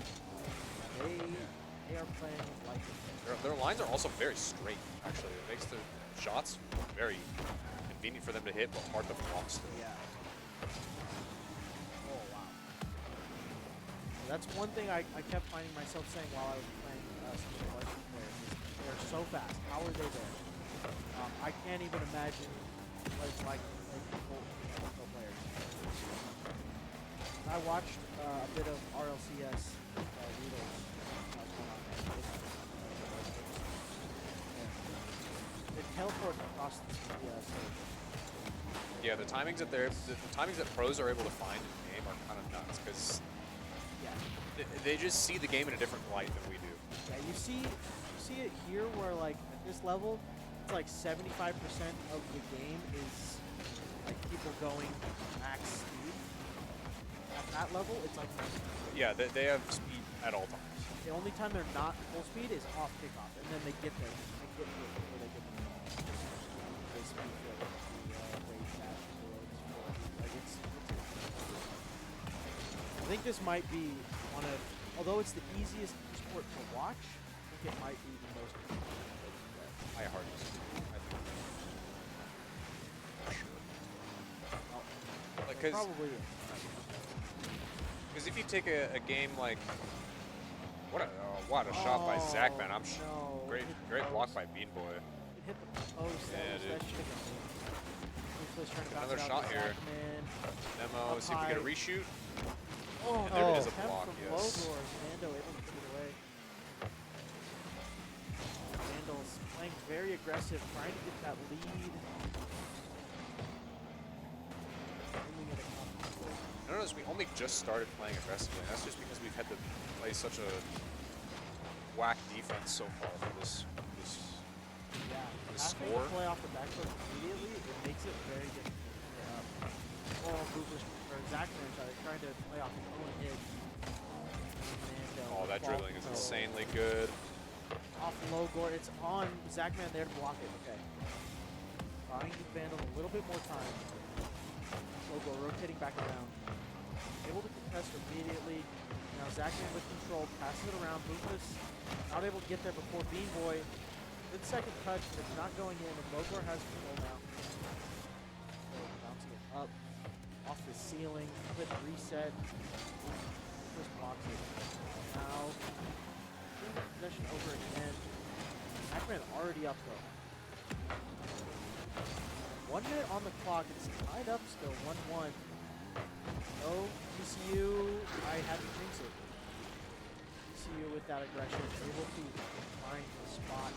They are playing like it. Their lines are also very straight. Actually, it makes their shots very convenient for them to hit, but hard to block still. Yeah. Oh wow. That's one thing I kept finding myself saying while I was playing some of the varsity players. They're so fast. How are they there? I can't even imagine like people pro players. I watched a bit of RLCS Riddles. They teleport across the stage. Yeah, the timings that pros are able to find in the game are kind of nuts because Yeah. they just see the game in a different light than we do. Yeah, you see it here where like at this level, it's like 75% of the game is like people going max speed. At that level, it's like Yeah, they have speed at all times. the only time they're not full speed is off kickoff, and then they get there. They get here before they get the ball. They speed for the wave dash like it's I think this might be one of, although it's the easiest sport to watch, I think it might be the most. I hardly see. I think for sure. Well, Like, it probably is. because if you take a game like what a shot by Zachman. I'm no, great it hit the great block post. by Bean Boy. It hit the post. Yeah, That dude. should have been. Ruthless trying to bounce Another it out shot to here. Zachman. Demo. Up See if we get a high. reshoot. Oh, And there no. it is, a Attempt block, from yes. Logor. Mando able to put it away. Mando's playing very aggressive, trying to get that lead. Aiming at a couple. Notice we only just started playing aggressively. That's just because we've had to play such a whack defense so far for this. Yeah, The having score? to play off the back foot immediately, it makes it very difficult to play up. Oh, Buflis or Zachman trying to play off his own hit. And, Oh, that ball dribbling is control. insanely good. Off Logor, it's on Zachman there to block it. Okay. Buying the Vandal a little bit more time. Logor rotating back around. Able to contest immediately. Now Zachman with control, passes it around. Buflis not able to get there before Bean Boy. Good second touch, but it's not going in, and Logor has control now. So bouncing it up, off the ceiling, quick reset. Just blocks it. Now, possession over again. Zachman already up though. 1 minute on the clock. It's tied up still, 1-1. No, TCU, I had to jinx it. TCU with that aggression, able to find the spot,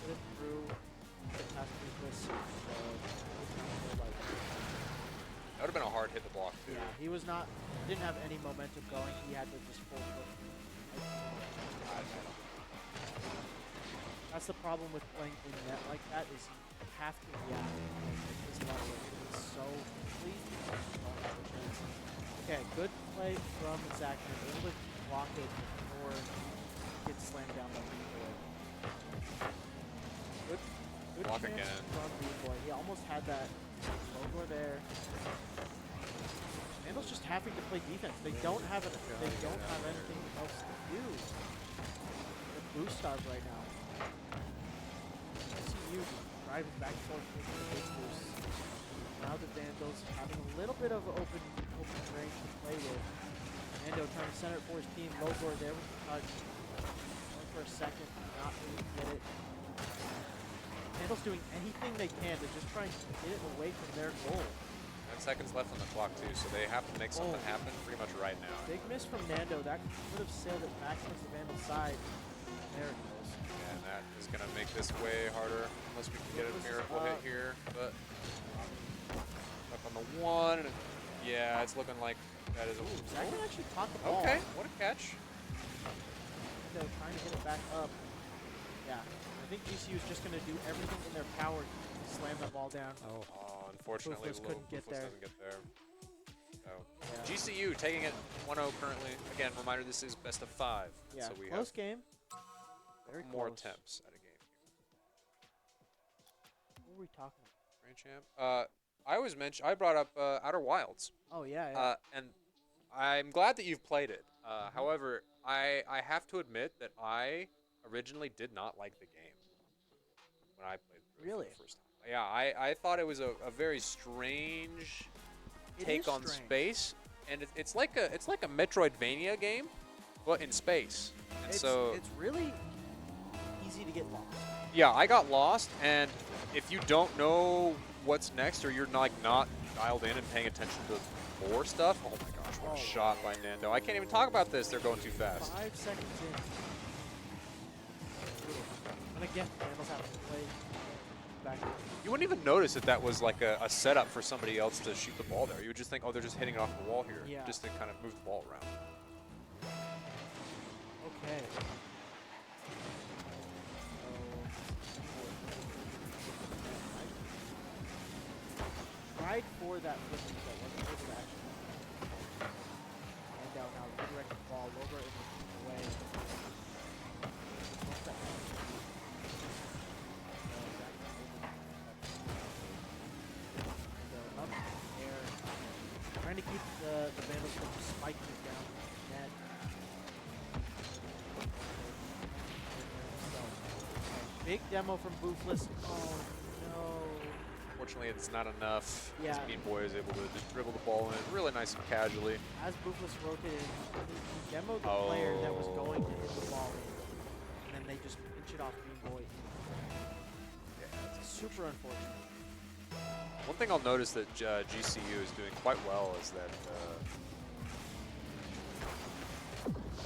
put it through, get past Ruthless. That would have been a hard hit to block too. Yeah, he was not, didn't have any momentum going. He had to just full foot. That's the problem with playing in net like that is you have to react at this level. It is so quickly. You don't have a chance. Okay, good play from Zachman. Able to block it before it gets slammed down by Bean Boy. Good Good block chance again. from B-Boy. He almost had that. Logor there. Vandals just having to play defense. They don't have anything else to do. The boost stars right now. CU driving back and forth with the big boost. Now the Vandals having a little bit of open range to play with. Nando trying to center it for his team. Logor there with the touch. Going for a second, not able to get it. Vandals doing anything they can to just try and get it away from their goal. 10 seconds left on the clock too, so they have to make something happen pretty much right now. Big miss from Nando. That could have sailed it back towards the Vandal side. There it goes. And that is going to make this way harder unless we can get a miracle hit here. But up on the one. And yeah, it's looking like that is a... Zach can actually caught the ball. Okay, what a catch. Nando trying to get it back up. Yeah, I think GCU is just going to do everything in their power to slam that ball down. Oh, unfortunately, Bufless couldn't get there. doesn't get there. So, Yeah. GCU taking it 1-0 currently. Again, reminder, this is best of 5. Yeah, so we close have game. Very more close. attempts at a game. What were we talking about? Grand champ. I brought up Outer Wilds. Oh, yeah. And I'm glad that you've played it. However, I have to admit that I originally did not like the game when I played through it Really? for the first time. Yeah, I thought it was a very strange take on space, and it's like a Metroidvania game, but in space. And so it's really easy to get lost. yeah, I got lost, and if you don't know what's next, or you're not dialed in and paying attention to more stuff, oh my gosh, what a shot by Nando! I can't even talk about this. They're going too fast. 5 seconds in. And again, Vandals have to play back. You wouldn't even notice that that was like a setup for somebody else to shoot the ball there. You would just think, oh, they're just hitting it off the wall here, Yeah. just to kind of move the ball around. Okay. Tried for that flip that wasn't able to actually. And down now, redirect the ball over and away. What's that? And up in the air. Trying to keep the Vandals from spiking it down the net. Big demo from Bufless. Oh no. Unfortunately, it's not enough. Yeah. Mean Boy is able to just dribble the ball in really nice and casually. As Bufless rotated, he demoed the player that was going to hit the ball in, and then they just pinch it off Mean Boy. Yeah, It's super unfortunate. One thing I'll notice that GCU is doing quite well is that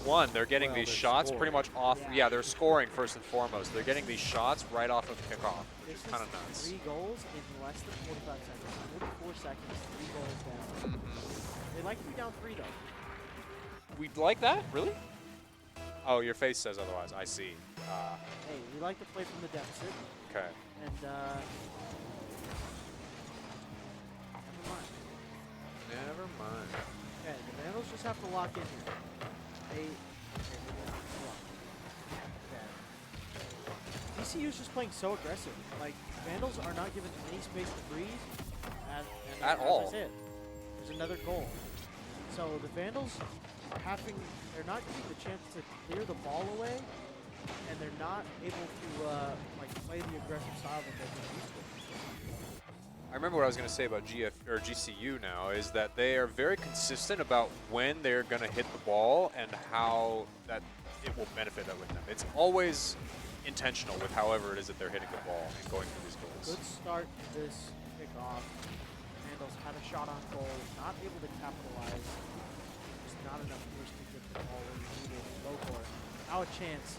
one, they're getting these shots pretty much off. Yeah, they're scoring first and foremost. They're getting these shots right off of kickoff, which is kind of nuts. 3 goals in less than 45 seconds. 44 seconds, 3 goals down. They like to be down 3 though. We'd like that? Really? Oh, your face says otherwise. I see. Hey, we like to play from the deficit. Okay. And never mind. Never mind. Okay, the Vandals just have to lock in here. DCU is just playing so aggressive. Like, Vandals are not given any space to breathe. At all. As I said, there's another goal. So the Vandals are they're not getting the chance to clear the ball away, and they're not able to like play the aggressive style that they've been used to. I remember what I was going to say about GCU now is that they are very consistent about when they're going to hit the ball and how that it will benefit with them. It's always intentional with however it is that they're hitting the ball and going through these goals. Good start to this kickoff. Vandals had a shot on goal, not able to capitalize. Just not enough push to get the ball where you needed. Logor, now a chance.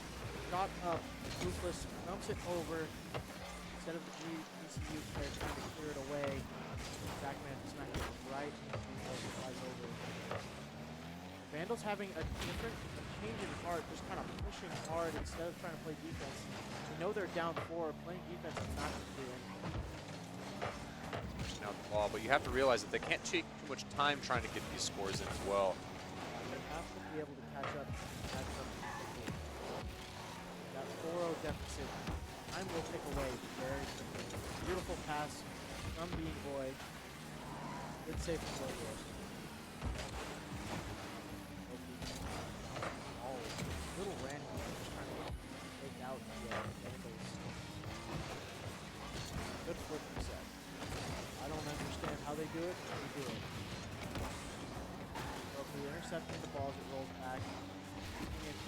Shot up. Ruthless dumps it over. Instead of the GCU player trying to clear it away, Backman smacking it right and flies over. Vandals having a change in heart, just kind of pushing hard instead of trying to play defense. They know they're down 4, playing defense is not going to do anything. Pushing out the ball, but you have to realize that they can't take too much time trying to get these scores in as well. They have to be able to catch up. That 4-0 deficit time will tick away very quickly. Beautiful pass from Bean Boy. Good save from Logo. Oh, little random, just trying to take out the Vandals. Good flip reset. I don't understand how they do it, but they do it. So if we intercepting the ball as it rolls back, keeping it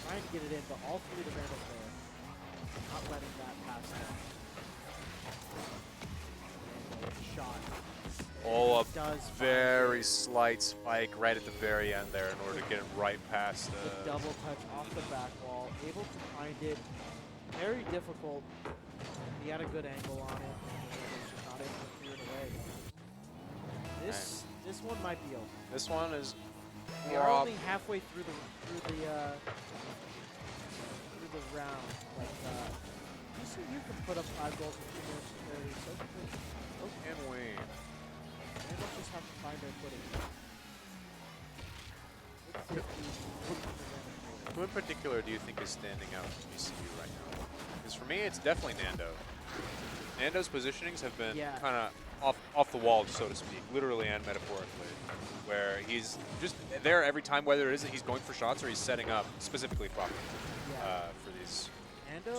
trying to get it in, but all three of the Vandals there. Not letting that pass down. And a shot. Oh, It does a find very it. slight spike right at the very end there in order to get him right past The double touch off the back wall, able to find it. Very difficult. He had a good angle on it, and he was just not able to clear it away. This one might be over. This one is. We are only halfway through the round. Like you see, you can put up 5 goals in 2 minutes. Very so quick. So can we? They don't just have to find their footing. Who in particular do you think is standing out from VCU right now? Because for me, it's definitely Nando. Nando's positionings have been kind of off the wall, so to speak, literally and metaphorically, where he's just there every time, whether it is that he's going for shots or he's setting up specifically properly for these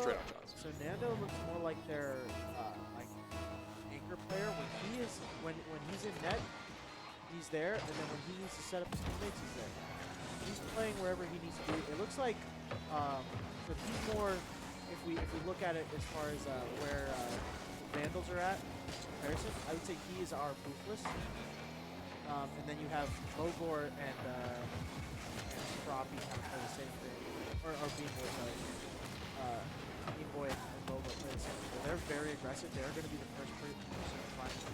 straight on shots. So Nando looks more like their like anchor player when he's in net, he's there, and then when he needs to set up his teammates, he's there. He's playing wherever he needs to be. It looks like so he's more. If we look at it as far as where Vandals are at in comparison, I would say he is our Boothless. And then you have Logor and Froppy kind of play the same thing, or Bean Boy, sorry. Bean Boy and Logor play the same thing. They're very aggressive. They're going to be the first person trying to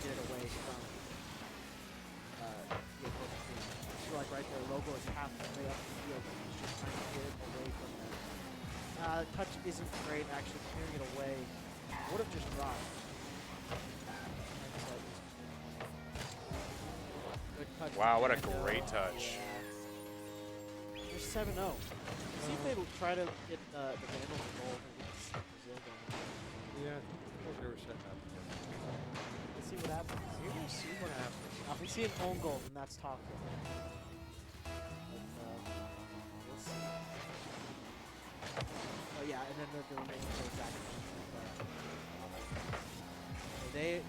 get it away from the opposing team. So like right there, Logo is halfway up the field, and he's just trying to get it away from them. Touch isn't great, actually clearing it away. Would have just dropped. Good touch. Wow, what a great touch. There's 7-0. See if they try to get the Vandals a goal. Brazil going. Yeah, they were setting up. Let's see what happens. We'll see what happens. Now, if we see an own goal, then that's talk. We'll see. Oh yeah, and then the remaining goals actually.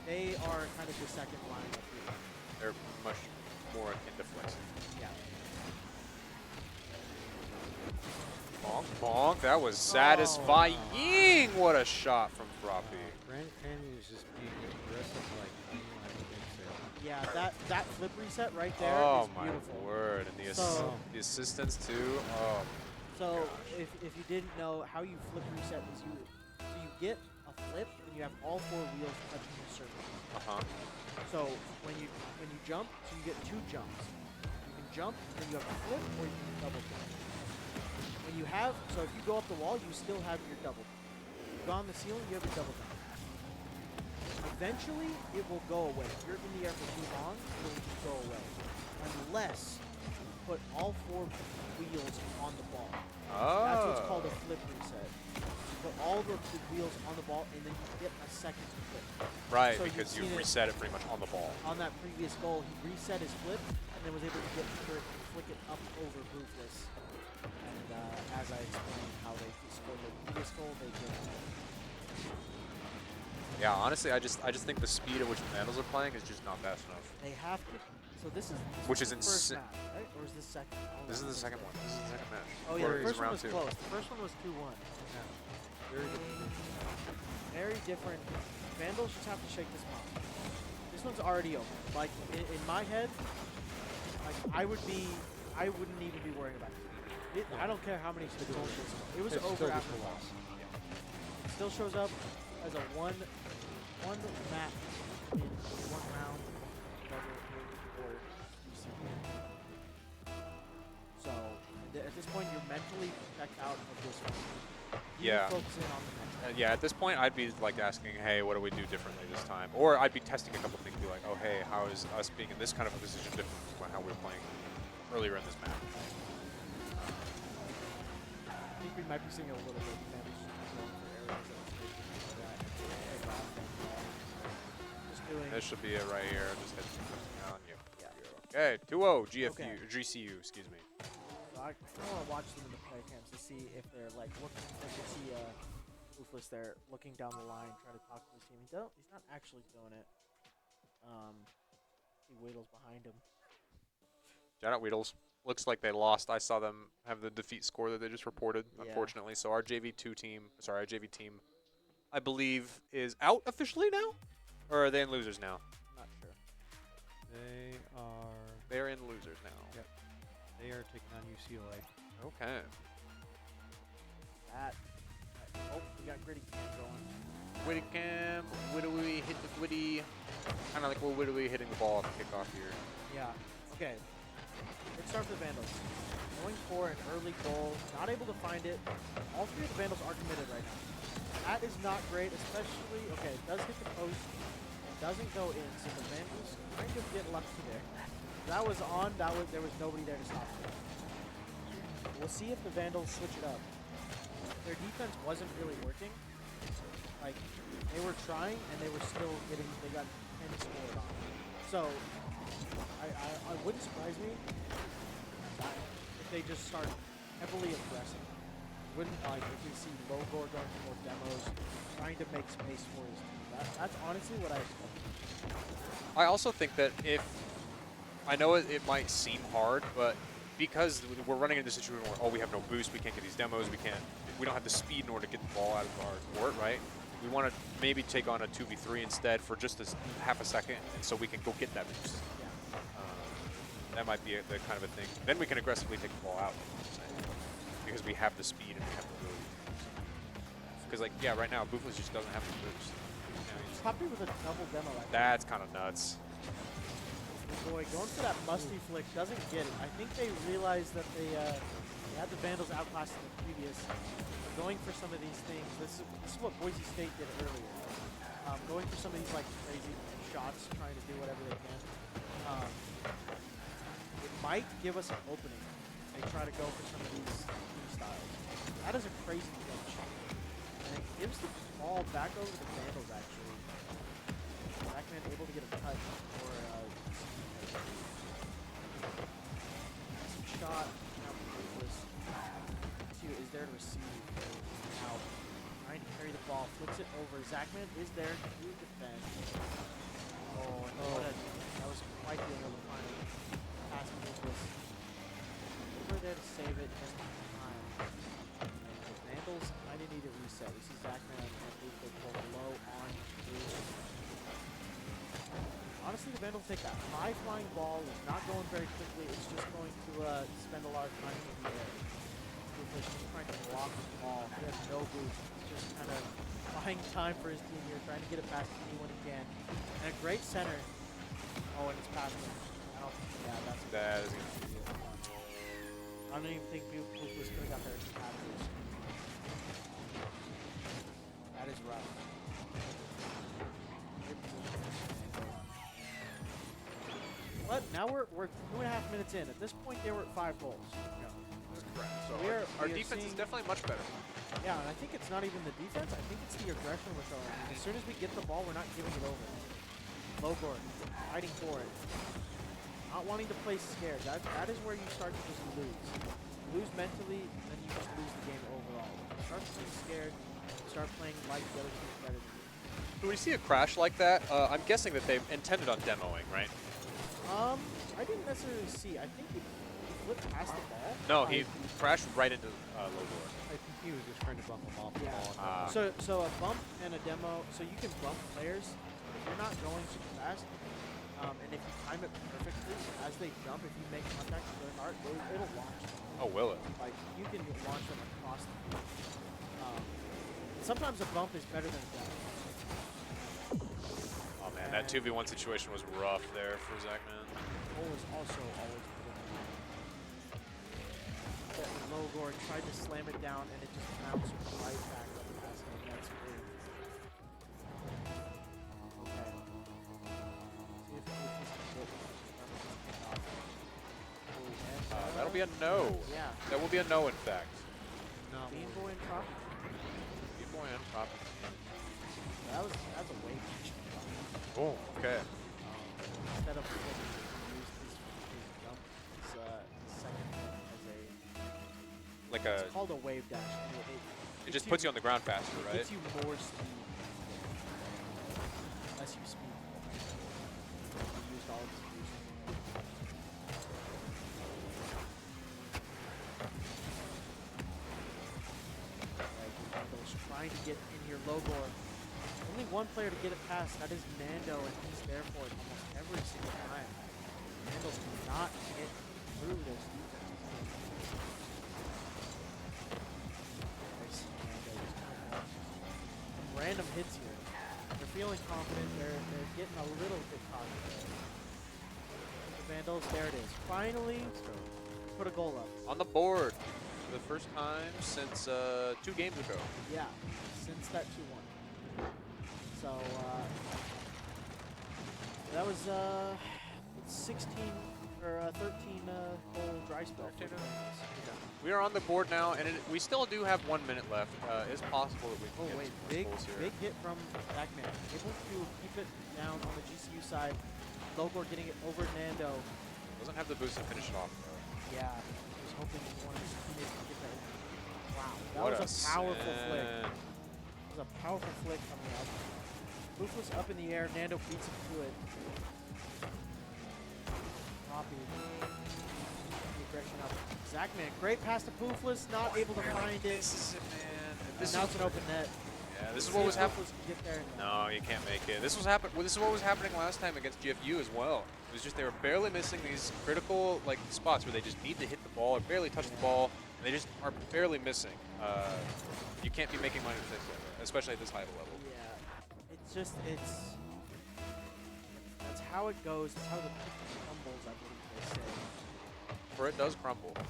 They are kind of the second line up here. They're much more akin to flexing. Yeah. Bonk, bonk. That was satisfying. What a shot from Froppy. Brandon Canyon is just being aggressive like Yeah, that flip reset right there Oh is my beautiful. word. And the assistance too. Oh. So if you didn't know, how you flip reset is you get a flip and you have all 4 wheels touching the surface. So when you jump, so you get 2 jumps. You can jump, then you have a flip, or you can double jump. When you have, so if you go up the wall, you still have your double jump. You go on the ceiling, you have your double jump. Eventually, it will go away. If you're in the air for too long, it will just go away. Unless you put all 4 wheels on the ball. That's what's called a flip reset. You put all the wheels on the ball, and then you get a second flip. Right, So because you you've seen reset it pretty much on the ball. On that previous goal, he reset his flip, and then was able to get through it and flick it up over Ruthless. And as I explained how they scored the previous goal, they did. Yeah, honestly, I just think the speed at which the Vandals are playing is just not fast enough. They have to. So this is Which is the first insane. match, right? Or is this second? Oh, This is no, the second one. This is the second match. Oh yeah, Or the is first one round was 2. close. The first one was 2-1. Very different. Very different. Vandals just have to shake this off. This one's already over. Like in my head, like I wouldn't even be worrying about it. I don't care how many goals this was. It was over after the loss. It still shows up as a one match in 1 round. So at this point, you're mentally checked out of this one. Yeah. Focus in on the next. Yeah, at this point, I'd be like asking, hey, what do we do differently this time? Or I'd be testing a couple things, be like, oh, hey, how is us being in this kind of a position different from how we were playing earlier in this map? think we might be seeing a little bit of damage going for areas that are taking that. Take off and, just doing. This should be it right here. Just hit down. Yep. Yeah. Okay, 2-0 GFU, Okay. GCU, excuse me. So I kind of want to watch them in the play cams to see if they're like looking. I can see Ruthless there looking down the line, trying to talk to his team. He's not actually doing it. See Weedle's behind him. Shout out Weedles. Looks like they lost. I saw them have the defeat score that they just reported, Yeah. unfortunately. So our JV team, I believe, is out officially now? Or are they in losers now? Not sure. They're in losers now. Yep. They are taking on UCLA. Okay. Oh, we got Gritty Cam going. Witty cam, Widowy hit the Witty. Kind of like we're Widowy hitting the ball at the kickoff here. Yeah. Okay. Let's start with the Vandals. Going for an early goal. Not able to find it. All three of the Vandals are committed right now. That is not great, especially. Okay, it does hit the post. It doesn't go in, so the Vandals kind of get lucky there. That was on. There was nobody there to stop it. We'll see if the Vandals switch it up. Their defense wasn't really working. Like, they were trying, and they were still getting. They got 10 scored on. So, I wouldn't surprise me if they just start heavily aggressive. Wouldn't like if we see Logor going for more demos, trying to make space for his team. That's honestly what I expect. I also think that if, I know it might seem hard, but because we're running into a situation where, oh, we have no boost, we can't get these demos, we don't have the speed in order to get the ball out of our court, right? We want to maybe take on a 2v3 instead for just half a second, and so we can go get that boost. Yeah. That might be the kind of a thing. Then we can aggressively take the ball out, because we have the speed and we have the ability. Because, like, yeah, right now, Boofless just doesn't have the boost. He's popping with a double demo. That's kind of nuts. Boy, going for that musty flick doesn't get it. I think they realized that they had the Vandals outclassed in the previous. Going for some of these things. This is what Boise State did earlier. Going for some of these like crazy shots, trying to do whatever they can. It might give us an opening. They try to go for some of these styles. That is a crazy pitch. And it gives the ball back over to the Vandals actually. Backman able to get a touch for shot. Now is there to receive. Now trying to carry the ball, flips it over. Zachman is there to defend. Oh, and that was quite the another final pass to Nicholas. Over there to save it just in time. And the Vandals kind of need a reset. We see Zachman and Luke pull low on Bruce. Honestly, the Vandals take that high-flying ball. It's not going very quickly. It's just going to spend a lot of time in the air. He's just trying to block the ball. He has no boost. He's just kind of buying time for his team here, trying to get it past anyone he can. And a great center. Oh, and it's past him. I don't think, yeah, that's that is going to be it. I don't even think Buflus could have got there if he had this. That is rough. But now we're 2.5 minutes in. At this point, they were at 5 goals. Yeah, that's correct. So we our are defense is seeing- definitely much better. Yeah, and I think it's not even the defense. I think it's the aggression we're showing. As soon as we get the ball, we're not giving it over. Logor, fighting for it. Not wanting to play scared. That is where you start to just lose. You lose mentally, then you just lose the game overall. You start playing scared, you start playing like the other team's better than you. When we see a crash like that, I'm guessing that they intended on demoing, right? I didn't necessarily see. I think he flipped past the ball. No, he crashed right into Logor. I think he was just trying to bump him off the Yeah. ball. So a bump and a demo. So you can bump players if you're not going super fast, and if you time it perfectly as they jump. If you make contact with their heart, it'll launch them. Oh, will it? Like you can launch them across the field. Sometimes a bump is better than a demo. Oh man, that 2v1 situation was rough there for Zachman. Cole is also always put in the Logor tried to slam it down and it just bounced right back up past him. That's weird. Okay. See if That'll be a no. Yeah. That will be a no, in fact. not Game worry. Boy and Trop. Game Boy and Prop. That's a wave dash. Oh, okay. Instead of flipping, he used his jump, his second hit as a. Like It's called a wave dash. it just puts you on the ground faster, It right? gets you more speed. Less you speed. He used all of his boost. Nando's trying to get in here. Logor. Only one player to get it past. That is Nando, and he's there for it almost every single time. Nando's cannot get through this defense. Some random hits here. They're feeling confident. They're getting a little bit confident. The Vandals, there it is. Finally, put a goal up. On the board for the first time since 2 games ago. Yeah, since that 2-1. So that was 16 or 13 goal dry spell. for the Vandals. We are on the board now, and we still do have 1 minute left. It's possible that we Oh can wait, get big some goals here. big hit from Backman. Able to keep it down on the GCU side. Logor getting it over Nando. Doesn't have the boost to finish it off, though. Yeah, he was hoping one of his teammates could get that. Wow, that What was a powerful flick. send. It was a powerful flick coming out. Boofless up in the air. Nando beats him to it. Copy. The aggression up. Zachman, great pass to Boofless, not able to find it. This is it, man. And now it's an open net. Yeah, this is See what if was happening. Boofless can get there. No, you can't make it. This was This is what was happening last time against GFU as well. It was just they were barely missing these critical spots where they just need to hit the ball or barely touch the ball, and they just are barely missing. You can't be making minor mistakes like that, especially at this high of a level. Yeah, that's how it goes. That's how the cookie crumbles, I believe they say. Or it does crumble. Yeah.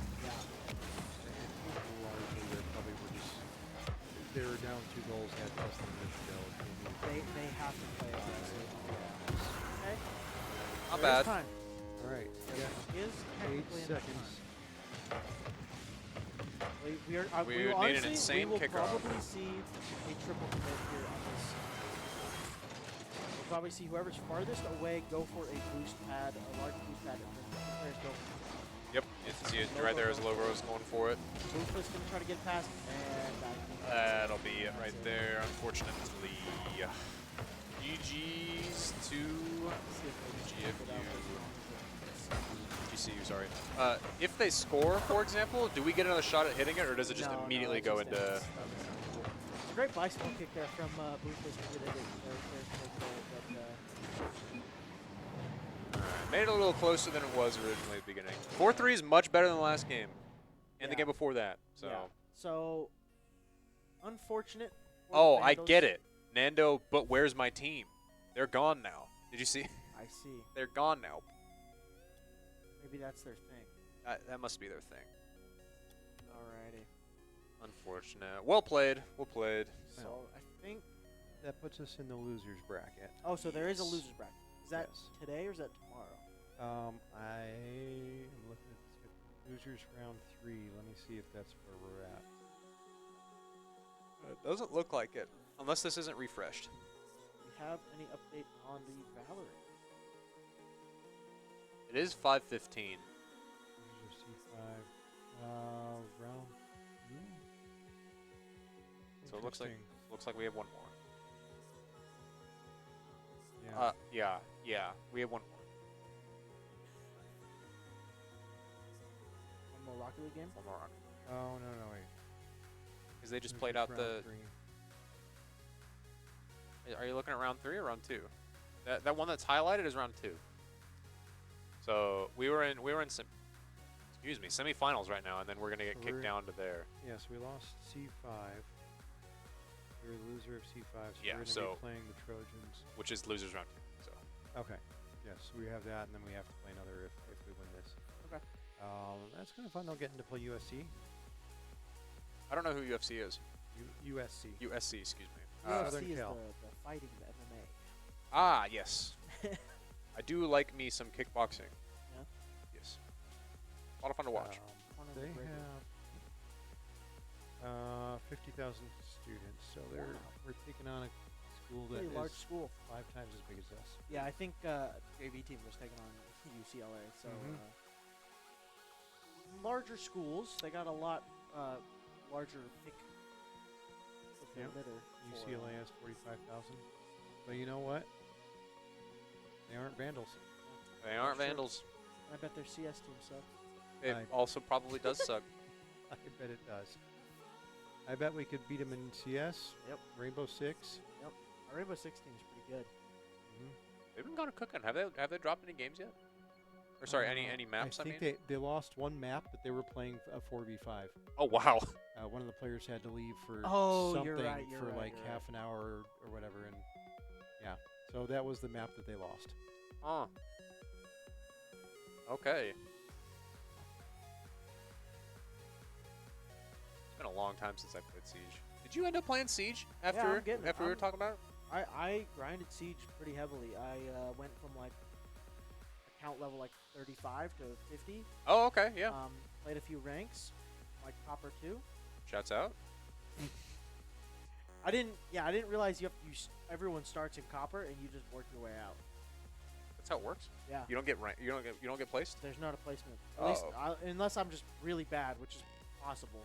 Largely, they probably were just they were down 2 goals, had less than a minute to go. They have to play honestly. Okay. Not There is bad. time. All right, There is 8 technically enough seconds. time. We are. We We would will need an honestly, insane we will kickoff. probably see a triple commit here on this. We'll probably see whoever's farthest away go for a boost pad, a large boost pad, and then the players go. Yep, you can see it right there as Logoro's going for it. Boofless gonna try to get past, and That'll be it right there, unfortunately. GG's to GCU, sorry. If they score, for example, do we get another shot at hitting it, or does it just immediately go into... It's a great bicycle kick there from Boofless to get it in there, Alright, made it a little closer than it was originally at the beginning. 4-3 is much better than the last game. And the game before that, so... Yeah. So, unfortunate. for the Oh, I Vandals. get it. Nando, but where's my team? They're gone now. Did you see? I see. They're gone now. Maybe that's their thing. That must be their thing. Alrighty. Unfortunate. Well played. Well played. So I think. That puts us in the losers bracket. Oh, so there is a losers bracket. Is that Yes. today or is that tomorrow? I am looking at the schedule. Losers round 3. Let me see if that's where we're at. It doesn't look like it, unless this isn't refreshed. Do we have any update on the Valorant? It is 5:15. Loser C5. Round 3. So it looks like we have one more. Yeah. Yeah, we have one more. One more Rocket League game? One more round. Oh, no, wait. Because they just Losers played out round the. 3. Are you looking at round 3 or round 2? That one that's highlighted is round 2. So we were in semifinals right now, and then we're gonna get kicked down to there. Yes, we lost C5. We're the loser of C5, so Yeah, we're going to so- be playing the Trojans. Which is losers round 2. So Okay. Yes, we have that, and then we have to play another if we win this. Okay. That's kind of fun, though, getting to play USC. I don't know who UFC is. USC. USC, excuse me. UFC is Cal. the fighting, the MMA. Ah, yes. I do like me some kickboxing. Yeah? Yes. A lot of fun to watch. Conor They McGregor. have 50,000 students. So we're taking on a school that Pretty large is school. 5 times as big as us. Yeah, I think JV team was taking on UCLA. So larger schools, they got a lot larger pick of their Yep. litter. UCLA has 45,000. But you know what? They aren't Vandals. They aren't Sure. Vandals. I bet their CS team sucks. It I- also probably does suck. I bet it does. I bet we could beat them in CS. Yep. Rainbow Six. Yep. Our Rainbow Six team is pretty good. They've been kind of cooking. Have they dropped any games yet? Or sorry, any maps? I I think mean. they lost one map, but they were playing a 4v5. Oh wow. One of the players had to leave for Oh, something you're right, you're for right, like you're half an hour or whatever, and yeah, so that was the map that they lost. Huh. Okay. It's been a long time since I played Siege. Did you end up playing Siege after I'm getting it. we were talking about it? I grinded Siege pretty heavily. I went from like account level like 35 to 50. Oh, okay, yeah. Played a few ranks, like Copper 2. Shouts out. I didn't realize everyone starts in Copper and you just work your way out. That's how it works. Yeah. You don't get you don't get placed. There's not a placement. At least Oh. unless I'm just really bad, which is possible.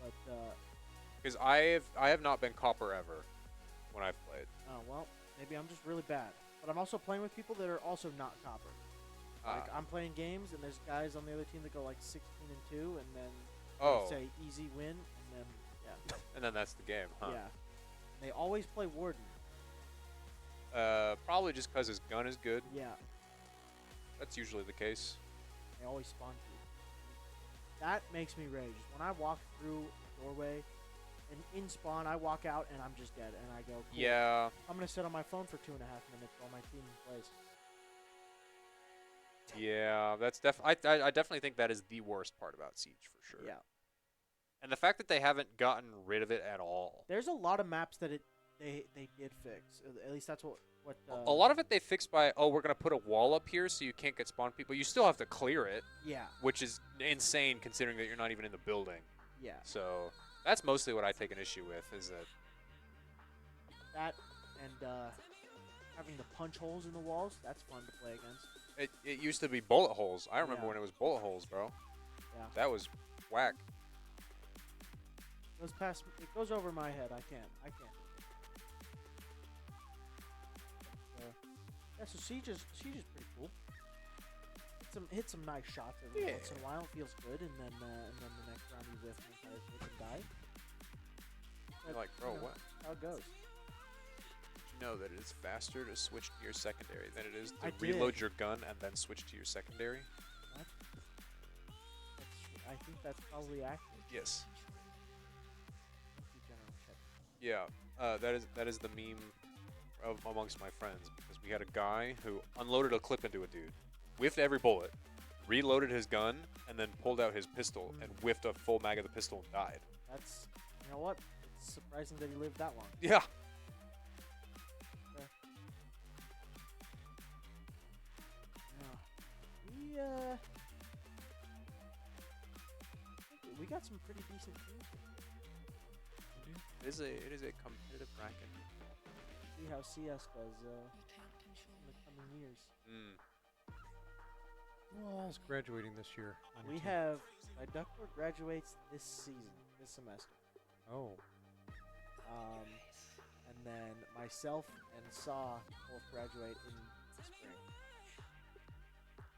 But Because I have not been copper ever when I've played. oh well, maybe I'm just really bad. But I'm also playing with people that are also not Copper. Like I'm playing games and there's guys on the other team that go like 16-2, and then they say easy win, and then yeah. And then that's the game, huh? Yeah. They always play Warden. Probably just because his gun is good. Yeah. That's usually the case. They always spawn you. That makes me rage. When I walk through a doorway and in spawn, I walk out and I'm just dead. And I go, cool. Yeah. I'm going to sit on my phone for 2.5 minutes while my team plays. Yeah, that's I definitely think that is the worst part about Siege for sure. Yeah. And the fact that they haven't gotten rid of it at all. There's a lot of maps that they did fix. At least that's what A lot of it they fixed by, we're going to put a wall up here so you can't get spawn people. You still have to clear it. Yeah. Which is insane considering that you're not even in the building. Yeah. So that's mostly what I take an issue with, is that and having the punch holes in the walls, that's fun to play against. it used to be bullet holes. I remember Yeah. when it was bullet holes, bro. Yeah. That was whack. It goes over my head. I can't. Yeah, so Siege is pretty cool. Hit some nice shots every once in a while. It feels good, and then the next round you whiff and entire clip and die. You're like, bro, what? How it goes. Did you know that it is faster to switch to your secondary than it is to I reload did. your gun and then switch to your secondary? What? I think that's probably accurate. Yes. Thank you, General Shep. Yeah, that is the meme amongst my friends, because we had a guy who unloaded a clip into a dude, whiffed every bullet, reloaded his gun, and then pulled out his pistol and whiffed a full mag of the pistol and died. That's, you know what? It's surprising that he lived that long. Yeah. Yeah. We got some pretty decent teams here. It is a competitive bracket. See how CS does in the coming years. Who all's graduating this year? On your We team? have Duckworth graduates this semester. Oh. And then myself and Saw both graduate in the spring.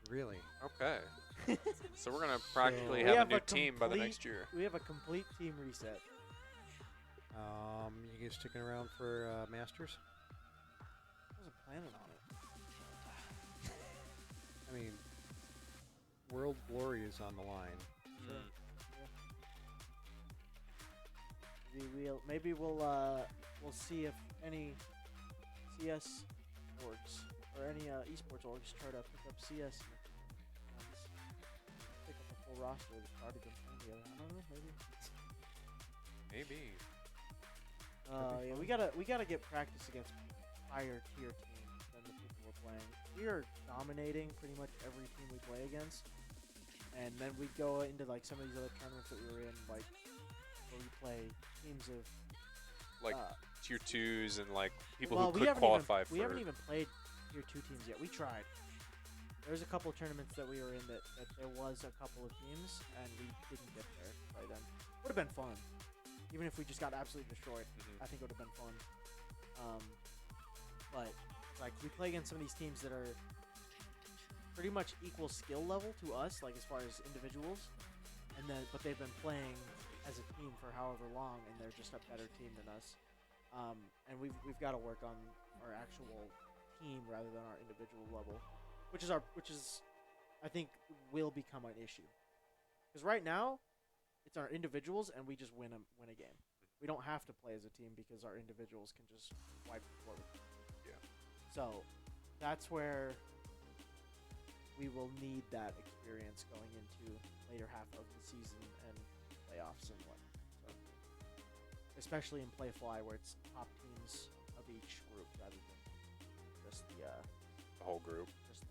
Really? Okay. So we're gonna practically We have a new team by the next year. We have a complete team reset. You guys sticking around for Masters? I wasn't planning on it. I mean, world glory is on the line. Maybe we'll see if any CS orgs or any esports orgs try to pick up CS. Pick up a full roster to start against one of the other. I don't know, maybe. Maybe. Yeah, we gotta get practice against higher tier teams than the people we're playing. We are dominating pretty much every team we play against, And then we go into like some of these other tournaments that we were in, like where we play teams of Like tier 2s and like people well, who could qualify we haven't for. even played tier 2 teams yet. We tried. There was a couple of tournaments that we were in that there was a couple of teams, and we didn't get there to play them. Would have been fun, even if we just got absolutely destroyed. I think it would have been fun. But like we play against some of these teams that are pretty much equal skill level to us, like as far as individuals, and then but they've been playing as a team for however long, and they're just a better team than us. And we've got to work on our actual team rather than our individual level, which is I think will become an issue. Because right now, it's our individuals, and we just win a game. We don't have to play as a team because our individuals can just wipe the floor. Yeah. So that's where we will need that experience going into later half of the season and playoffs and what. So, especially in Play Fly, where it's top teams of each group rather than just the whole group. Just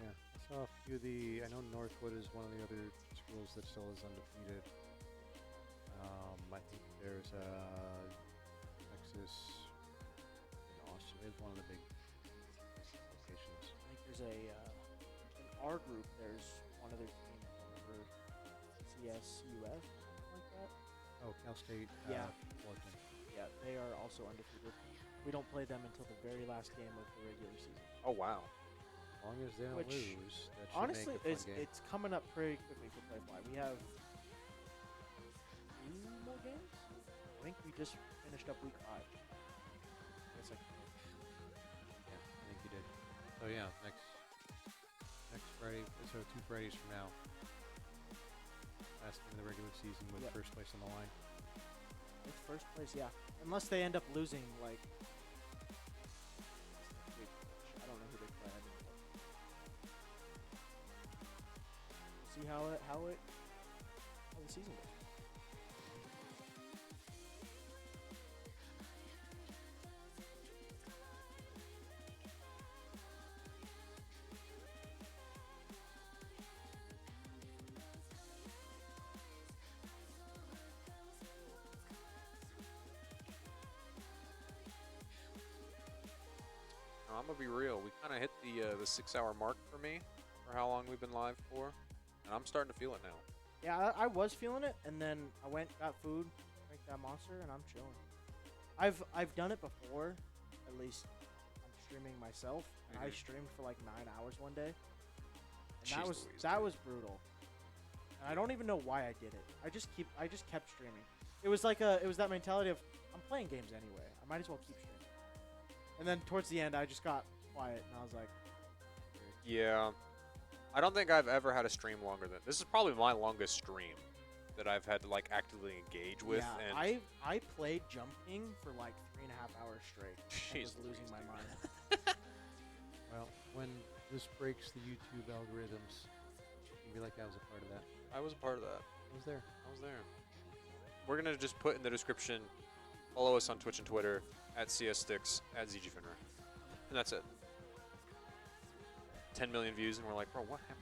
Yeah, I saw a few of I know Northwood is one of the other schools that still is undefeated. I think there's Texas and Austin. It's one of the big locations. I think there's in our group, there's one other team over CSUF, something like that. Oh, Cal State. Yeah. Fullerton. Yeah, they are also undefeated. We don't play them until the very last game of the regular season. Oh, wow. As long as they don't lose, that should honestly, make a fun game. it's coming up pretty quickly for Play Fly. We have 2 more games. I think we just finished up week 5. It's like, yeah, I think you did. So yeah, next Friday. So 2 Fridays from now. Last game of the regular season with first place on the line. It's first place, yeah. Unless they end up losing, like, I don't know who they play. I didn't look. We'll see how the season goes. I'm gonna be real. We kind of hit the 6-hour mark for me for how long we've been live for, and I'm starting to feel it now. Yeah, I was feeling it, and then I went, got food, drank that monster, and I'm chilling. I've done it before. At least I'm streaming myself, and I streamed for like 9 hours one day, and that was brutal. And I don't even know why I did it. I just kept streaming. It was that mentality of I'm playing games anyway. I might as well keep streaming. And then towards the end, I just got quiet, and I was like, Yeah. I don't think I've ever had a stream longer than this. Is probably my longest stream that I've had to like actively engage with. yeah, And I played jumping for like 3.5 hours straight. I was losing my mind. Well, when this breaks the YouTube algorithms, you can be like, I was a part of that. I was a part of that. I was there. I was there. We're gonna just put in the description. Follow us on Twitch and Twitter at CSSticks at ZGFinra, and that's it. 10 million views, and we're like, bro, what happened?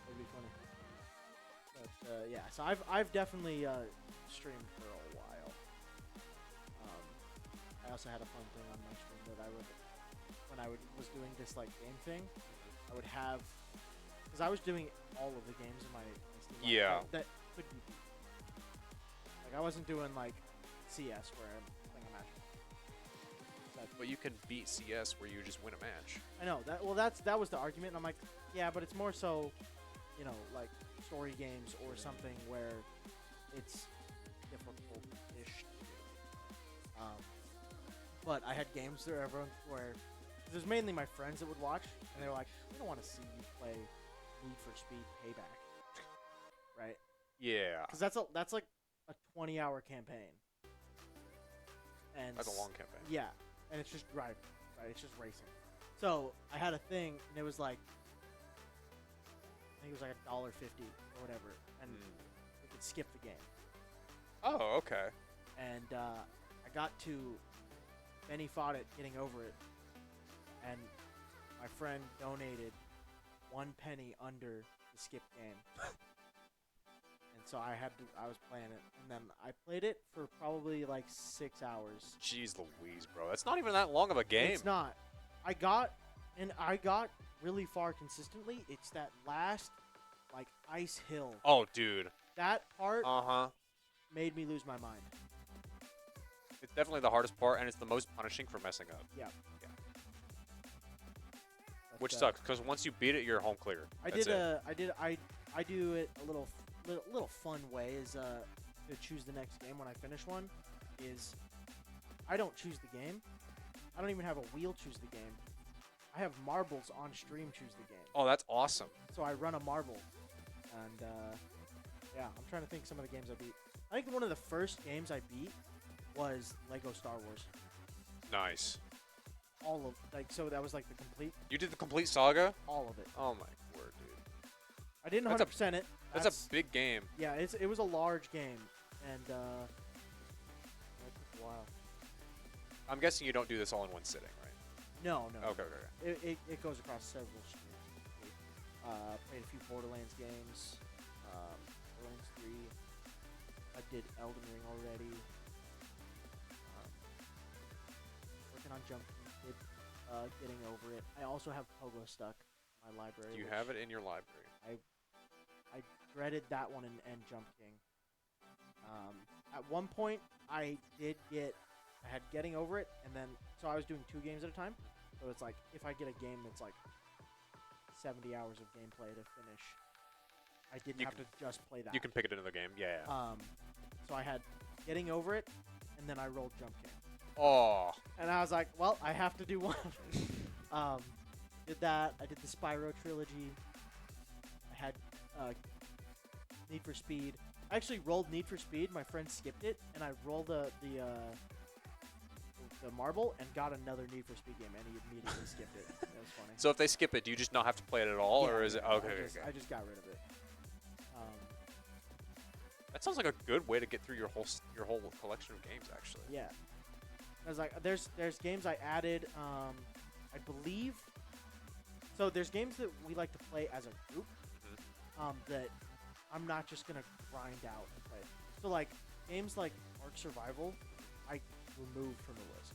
It'd be funny. But yeah, so I've definitely streamed for a while. I also had a fun thing on my stream that when I was doing this like game thing, I would have, because I was doing all of the games in my Steam Yeah. that could be beat. Like I wasn't doing like CS where I'm playing a match. But you can beat CS where you just win a match. I know that. Well, that was the argument, and I'm like, yeah, but it's more so, like story games or something where it's difficult-ish to do. But I had games where there's mainly my friends that would watch, and they were like, we don't want to see you play Need for Speed Payback, right? Yeah. Because that's like a 20-hour campaign. And That's a long campaign. Yeah, and it's just driving, right? It's just racing. So I had a thing, and it was like, I think it was like $1.50 or whatever, and we could skip the game. Oh, okay. And I got to Benny fought it, getting over it, and my friend donated 1 penny under the skip game. And so I was playing it, and then I played it for probably like 6 hours. Jeez Louise, bro. That's not even that long of a game. It's not. I got really far consistently. It's that last, like, ice hill. Oh, dude. That part Uh-huh. made me lose my mind. It's definitely the hardest part, and it's the most punishing for messing up. Yeah. Yeah. Which sucks, because once you beat it, you're home clear. I do it a little fun way is to choose the next game when I finish one. Is I don't choose the game. I don't even have a wheel choose the game. I have marbles on stream choose the game. Oh, that's awesome. So I run a marble, and yeah, I'm trying to think some of the games I beat. I think one of the first games I beat was Lego Star Wars. Nice. All of so that was like the complete. You did the complete saga? All of it. Oh my word, dude. I didn't 100% it. That's a big game. Yeah, it was a large game, and that took a while. I'm guessing you don't do this all in one sitting, right? No. Okay. It goes across several streams. Played a few Borderlands games. Borderlands 3. I did Elden Ring already. Working on Jump Kid, getting over it. I also have Pogo Stuck in my library. Do you have it in your library? I dreaded that one and Jump King. At one point, I had getting over it, and then so I was doing 2 games at a time. So it's like if I get a game that's like 70 hours of gameplay to finish, I didn't have to just play that. You can pick it into the game, yeah. So I had getting over it, and then I rolled Jump King. Oh. And I was like, well, I have to do one. Did that. I did the Spyro trilogy. I had Need for Speed. I actually rolled Need for Speed. My friend skipped it, and I rolled the marble and got another Need for Speed game, and he immediately skipped it. That was funny. So if they skip it, do you just not have to play it at all, or is it okay? I just got rid of it. That sounds like a good way to get through your whole collection of games, actually. Yeah. I was like, there's games I added. I believe. So there's games that we like to play as a group. That I'm not just gonna grind out and play. So like games like Ark Survival, I removed from the list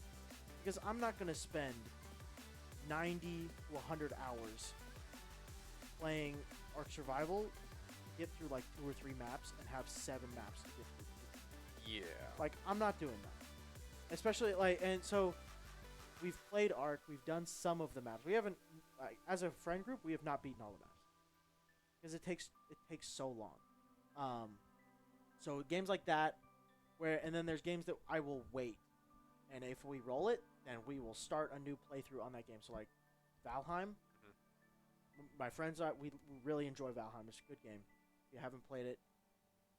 because I'm not gonna spend 90 to 100 hours playing Ark Survival to get through like 2 or 3 maps and have 7 maps to get through. Yeah. Like I'm not doing that. Especially like, and so we've played Ark. We've done some of the maps. We haven't, like, as a friend group, we have not beaten all the maps because it takes so long. So games like that, and then there's games that I will wait, and if we roll it, then we will start a new playthrough on that game. So like Valheim, my friends we really enjoy Valheim. It's a good game. If you haven't played it,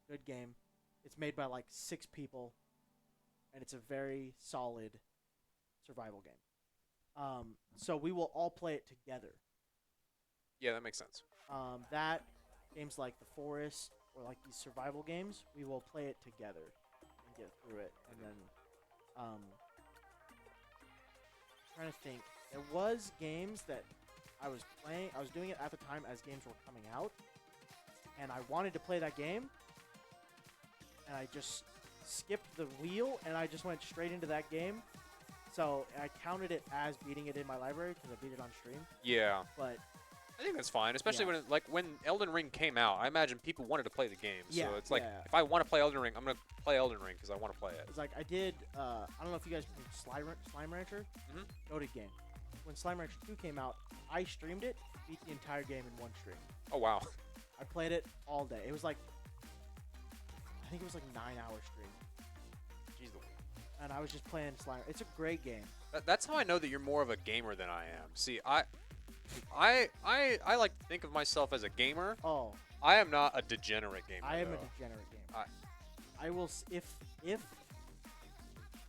good game. It's made by like 6 people. And it's a very solid survival game. So we will all play it together. Yeah, that makes sense. That games like The Forest or like these survival games, we will play it together and get through it. And then, trying to think, there was games that I was playing. I was doing it at the time as games were coming out, and I wanted to play that game, and I just skipped the wheel, and I just went straight into that game. So I counted it as beating it in my library because I beat it on stream. Yeah. But I think that's fine, especially when Elden Ring came out. I imagine people wanted to play the game. Yeah, so it's like, if I want to play Elden Ring, I'm going to play Elden Ring because I want to play it. It's like I did, I don't know if you guys played Slime Rancher. Goated game. When Slime Rancher 2 came out, I streamed it, beat the entire game in one stream. Oh, wow. I played it all day. It was like, I think it was like 9-hour stream. Jeez. And I was just playing Slime. It's a great game. That's how I know that you're more of a gamer than I am. See, I like to think of myself as a gamer. Oh. I am not a degenerate gamer. I am a degenerate gamer. I will, if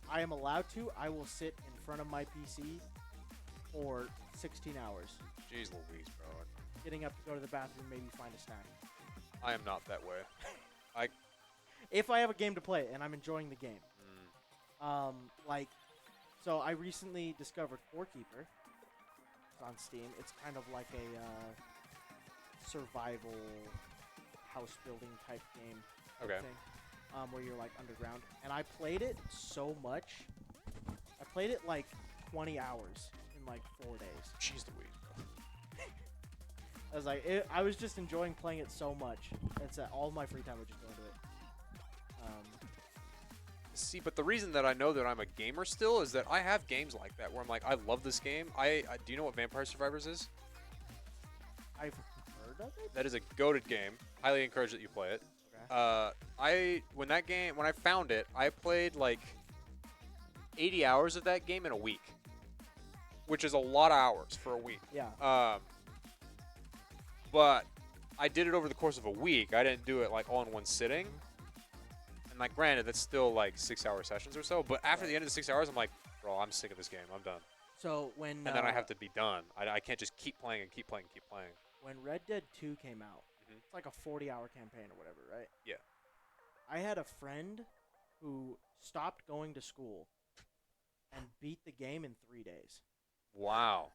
I am allowed to, I will sit in front of my PC for 16 hours. Jeez Louise, bro. Getting up to go to the bathroom, maybe find a snack. I am not that way. If I have a game to play and I'm enjoying the game. So I recently discovered Core Keeper. It's on Steam. It's kind of like a survival house building type game. Okay. Thing, where you're like underground. And I played it so much. I played it like 20 hours in like 4 days. Jeez Louise. I was like, I was just enjoying playing it so much. It's all my free time would just go into it. See, but the reason that I know that I'm a gamer still is that I have games like that where I'm like, I love this game. Do you know what Vampire Survivors is? I've heard of it. That is a goated game. Highly encourage that you play it. Okay. When I found it, I played like 80 hours of that game in a week, which is a lot of hours for a week. Yeah. But I did it over the course of a week. I didn't do it like all in one sitting. And like, granted, that's still like 6-hour sessions or so. But after the end of the 6 hours, I'm like, bro, I'm sick of this game. I'm done. So when and then I have to be done. I can't just keep playing and keep playing and keep playing. When Red Dead 2 came out, it's like a 40-hour campaign or whatever, right? Yeah. I had a friend who stopped going to school and beat the game in 3 days. Wow.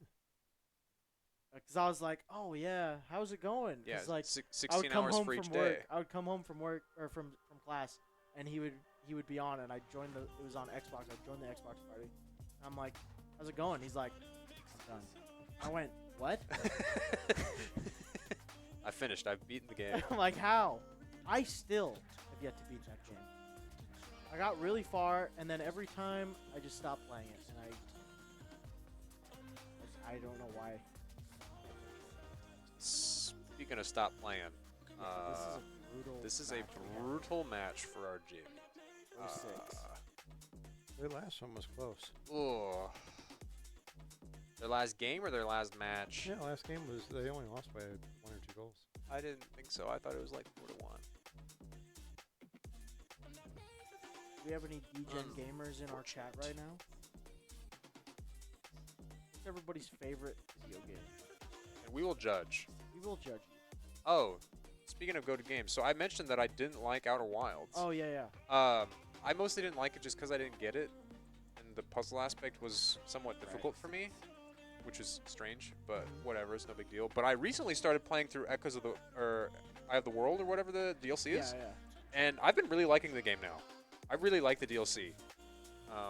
Because I was like, oh yeah, how's it going? Yeah, like 16 hours for each day. I would come home from work or from class, and he would be on, and I joined it was on Xbox. I joined the Xbox party. And I'm like, how's it going? He's like, I'm done. I went, what? I finished. I've beaten the game. I'm like, how? I still have yet to beat that game. I got really far, and then every time I just stopped playing it, and I don't know why. Speaking of stop playing, this is a brutal match for our G. Their last one was close. Oh. Their last game or their last match? Yeah, last game was they only lost by 1 or 2 goals. I didn't think so. I thought it was like 4-1. Do we have any DGen gamers in our chat right now? What's everybody's favorite video game? And we will judge. We will judge you. Oh, speaking of go-to games, so I mentioned that I didn't like Outer Wilds. Oh, yeah. I mostly didn't like it just because I didn't get it, and the puzzle aspect was somewhat difficult for me, which is strange, but whatever, it's no big deal. But I recently started playing through Echoes of the, or Eye of the World, or whatever the DLC is, and I've been really liking the game now. I really like the DLC.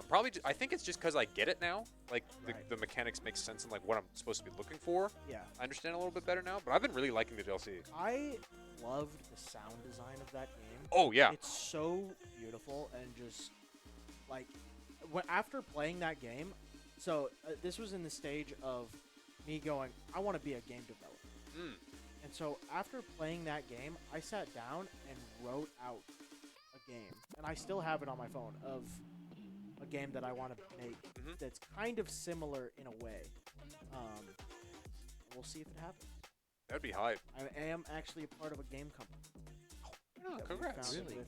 Probably, I think it's just because I get it now. Like, the mechanics make sense and like what I'm supposed to be looking for. Yeah. I understand a little bit better now, but I've been really liking the DLC. I loved the sound design of that game. Oh, yeah. It's so beautiful and just, like, after playing that game, so this was in the stage of me going, I want to be a game developer. And so after playing that game, I sat down and wrote out a game. And I still have it on my phone of a game that I want to make that's kind of similar in a way. We'll see if it happens. That'd be hype. I am actually a part of a game company. Oh, congrats. Really?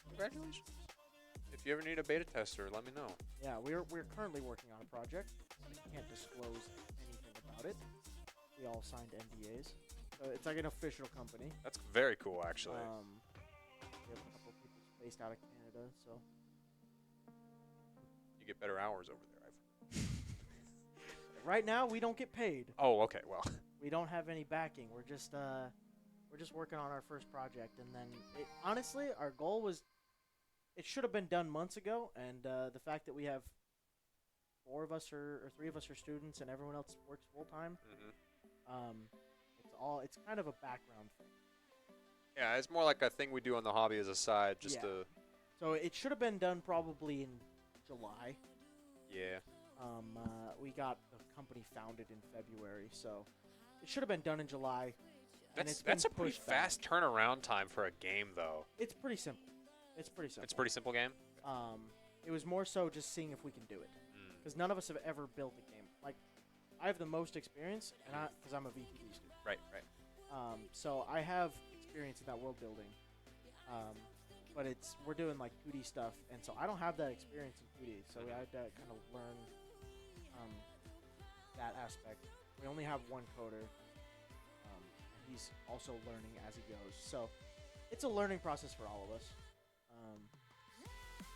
Congratulations. If you ever need a beta tester, let me know. Yeah, we're currently working on a project. I can't disclose anything about it. We all signed NDAs. So it's like an official company. That's very cool, actually. We have a couple of people based out of Canada, so. You get better hours over there. Right now, we don't get paid. Oh, okay. Well, we don't have any backing. We're just working on our first project, and then honestly, our goal was it should have been done months ago, and the fact that we have 4 of us or 3 of us are students, and everyone else works full time. It's kind of a background thing. Yeah, it's more like a thing we do on the hobby as a side, just to. So it should have been done probably in July. Yeah. We got the company founded in February, so it should have been done in July. That's a pretty fast turnaround time for a game, though. It's pretty simple. It's pretty simple. It's a pretty simple game. It was more so just seeing if we can do it, because none of us have ever built a game. Like, I have the most experience, and because I'm a VTD student. Right. So I have experience in that world building. But we're doing like 2D stuff, and so I don't have that experience in 2D. So I had to kind of learn that aspect. We only have one coder. He's also learning as he goes. So it's a learning process for all of us.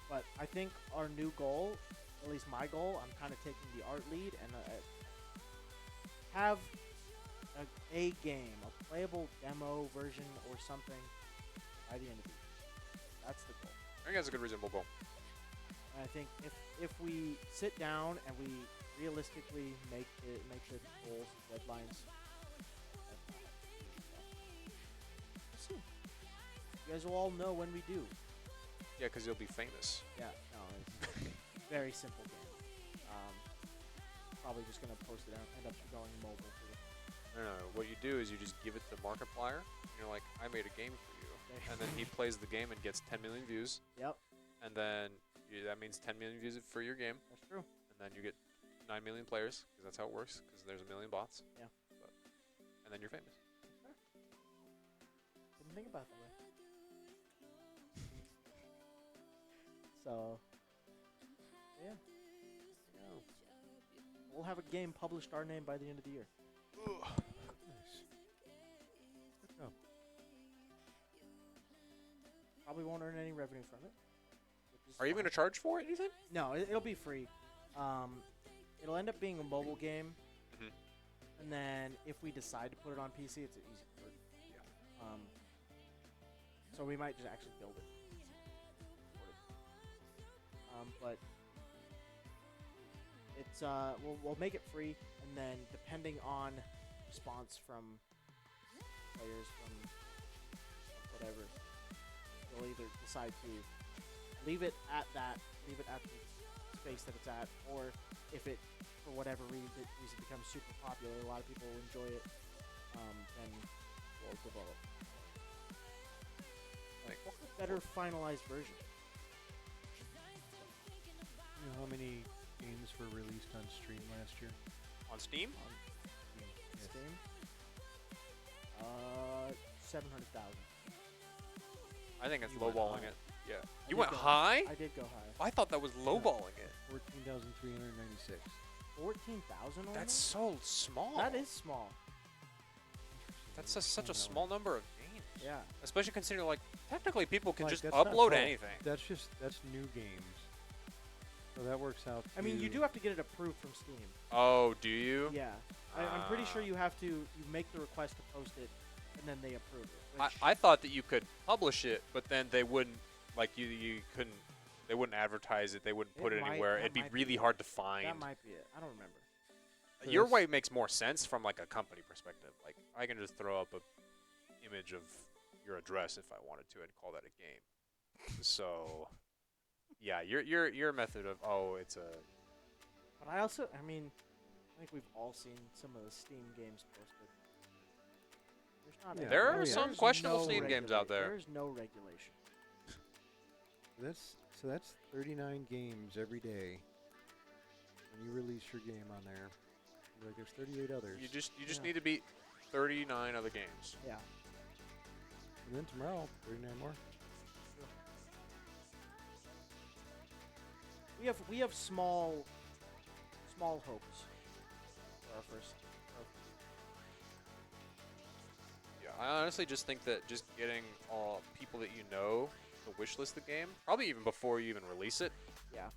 But I think our new goal, at least my goal, I'm kind of taking the art lead and have a game, a playable demo version or something by the end of the year. That's the goal. I think that's a good, reasonable goal. And I think if we sit down and we realistically make the goals and deadlines, we'll see. You guys will all know when we do. Yeah, because you'll be famous. Yeah, no, it's very simple game. Probably just gonna post it and end up going mobile too. No. What you do is you just give it to Markiplier. And you're like, I made a game for you. And then he plays the game and gets 10 million views. Yep. And then that means 10 million views for your game. That's true. And then you get 9 million players, because that's how it works, because there's a million bots. Yeah. And then you're famous. Didn't think about it that way. So, yeah. No. We'll have a game published our name by the end of the year. Nice. Good job. Probably won't earn any revenue from it. Are you going to charge for it, do you think? No, it'll be free. It'll end up being a mobile game. Mhm. And then if we decide to put it on PC, it's an easy port. Yeah. So we might just actually build it. But it's we'll make it free, and then depending on response from players from whatever, we'll either decide to leave it at the space that it's at, or if it for whatever reason becomes super popular, a lot of people will enjoy it, then we'll develop a better finalized version. You know how many games were released on stream last year? On Steam? On Yes. Steam? 700,000. I think that's You went lowballing high. it. Yeah. I You did went go- high? I did go high. I thought that was lowballing it. 14,396. 14,000 only? That's so small. That is small. That's such a small number of games. Yeah. Especially considering, like, technically people can Like, just that's not upload fault. anything. That's new games. So that works out. I mean, you do have to get it approved from Steam. Oh, do you? Yeah. I'm pretty sure Ah. you have to. You make the request to post it, and then they approve it. I thought that you could publish it, but then they wouldn't, like, you couldn't, they wouldn't advertise it, they wouldn't put it anywhere. It'd be really hard to find. That might be it. I don't remember. Your way makes more sense from, like, a company perspective. Like, I can just throw up a image of your address if I wanted to and call that a game. So, yeah, your method of, it's a... But I also, I mean, I think we've all seen some of the Steam games posted. There's not. Yeah. There Oh, are yeah. some There's questionable no Steam games out there. There's no regulation. That's 39 games every day. When you release your game on there, like there's 38 others. You just Yeah. need to beat 39 other games. Yeah. And then tomorrow, 39 more. We have small hopes for our first. Yeah, I honestly just think that just getting all people that you know to wishlist the game, probably even before you even release it, Yeah.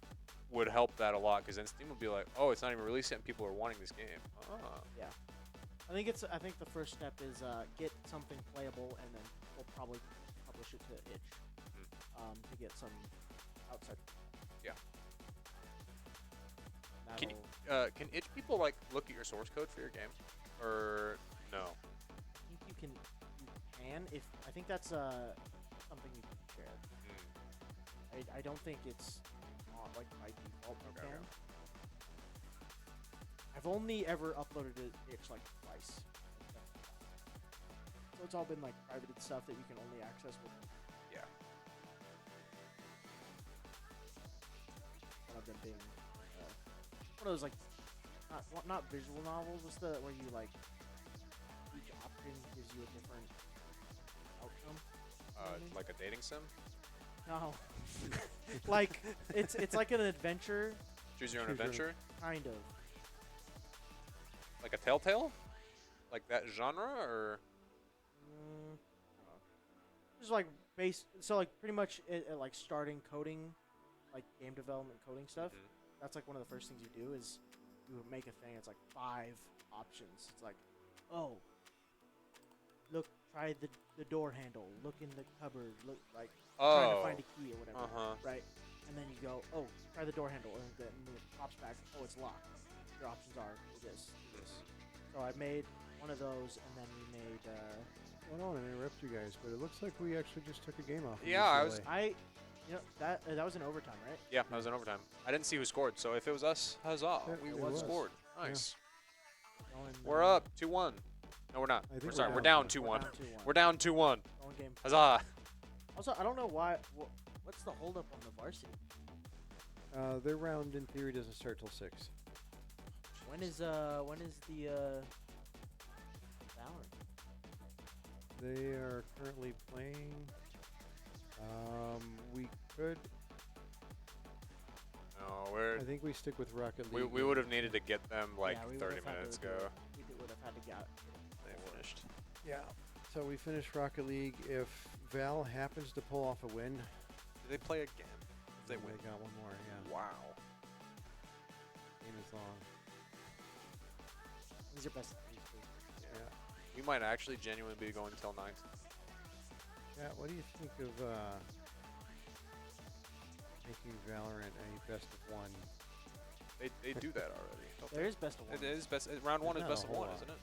would help that a lot. Because then Steam will be like, oh, it's not even released yet, and people are wanting this game. Yeah. I think the first step is get something playable, and then we'll probably publish it to itch to get some outside. Yeah. That'll- Can itch people like look at your source code for your game, or no? I think you can if I think that's something you can share. I don't think it's like by default you Okay, can. okay. I've only ever uploaded it like twice. So it's all been like privated stuff that you can only access with. Yeah. One of them being one of those like not visual novels. What's the where you like each option gives you a different outcome? You know what I mean? Like a dating sim? No. Like it's like an adventure. Choose your own adventure? Kind of. Like a Telltale? Like that genre, or? Just like like pretty much like starting coding, like game development coding stuff. That's like one of the first things you do is you make a thing. It's like 5 options. It's like, oh, look, try the door handle, look in the cupboard, look like trying to find a key or whatever, right? And then you go, oh, try the door handle, and then it pops back. Oh, it's locked. Your options are this. So I made one of those, and then we made. I don't want to interrupt you guys, but it looks like we actually just took a game off. Yeah, You know that was in overtime, right? Yeah, that was in overtime. I didn't see who scored, so if it was us, huzzah, we scored. Nice. We're up 2-1. No, we're not. We're sorry, we're down 2-1. We're down 2-1. Huzzah. Also, I don't know why. What's the holdup on the varsity? Their round in theory doesn't start till 6. When is the Valorant? They are currently playing. We could. No, I think we stick with Rocket League. We would have needed to get them like Yeah, 30 minutes ago. We would have had to get. They finished. Yeah. So we finished Rocket League. If Val happens to pull off a win, Do they play again? If they win. They got one more. Yeah. Wow. Game is long. These are best of threes, please. Yeah. We might actually genuinely be going until 9th. Yeah. What do you think of making Valorant a best of one? They do that already. There is best of one. It is best. Round 1 is Not best a of whole 1, lot. isn't it?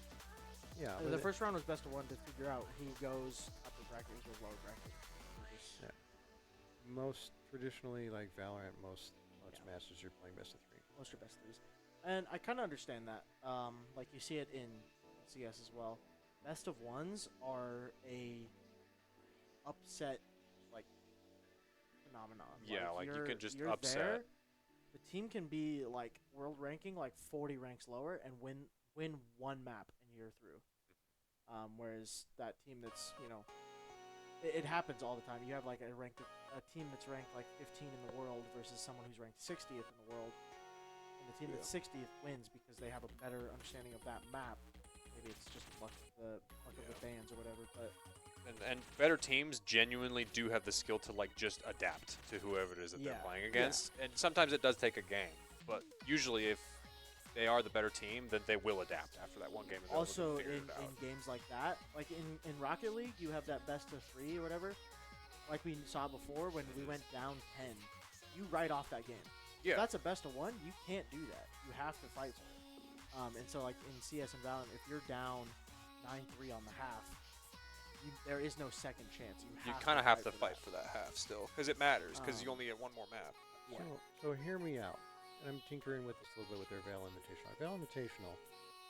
Yeah. The first round was best of one to figure out who goes upper bracket, who goes lower bracket. Yeah. Most traditionally, like Valorant, most Masters are playing best of 3. Most are best of threes. And I kind of understand that. Like you see it in CS as well. Best of ones are a upset like phenomenon. Yeah, like you you're- can just you're upset. there, the team can be like world ranking like 40 ranks lower and win one map and you're through. Whereas that team that's it happens all the time. You have like a team that's ranked like 15 in the world versus someone who's ranked 60th in the world. And the team that's 60th wins because they have a better understanding of that map. Maybe it's just luck of the bands or whatever, but And better teams genuinely do have the skill to like just adapt to whoever it is that they're playing against. And sometimes it does take a game, but usually if they are the better team, then they will adapt after that one game is also over. in games like that, like in Rocket League, you have that best of 3 or whatever. Like we saw before when we went down 10, you write off that game. Yeah. If that's a best of 1, you can't do that. You have to fight for it. And so like in CS and Valorant, if you're down 9-3 on the half, there is no second chance. You kind of have to fight for that half still, because it matters, because you only get one more map. Yeah. So hear me out. And I'm tinkering with this a little bit with their Val Invitational. Our Val Invitational,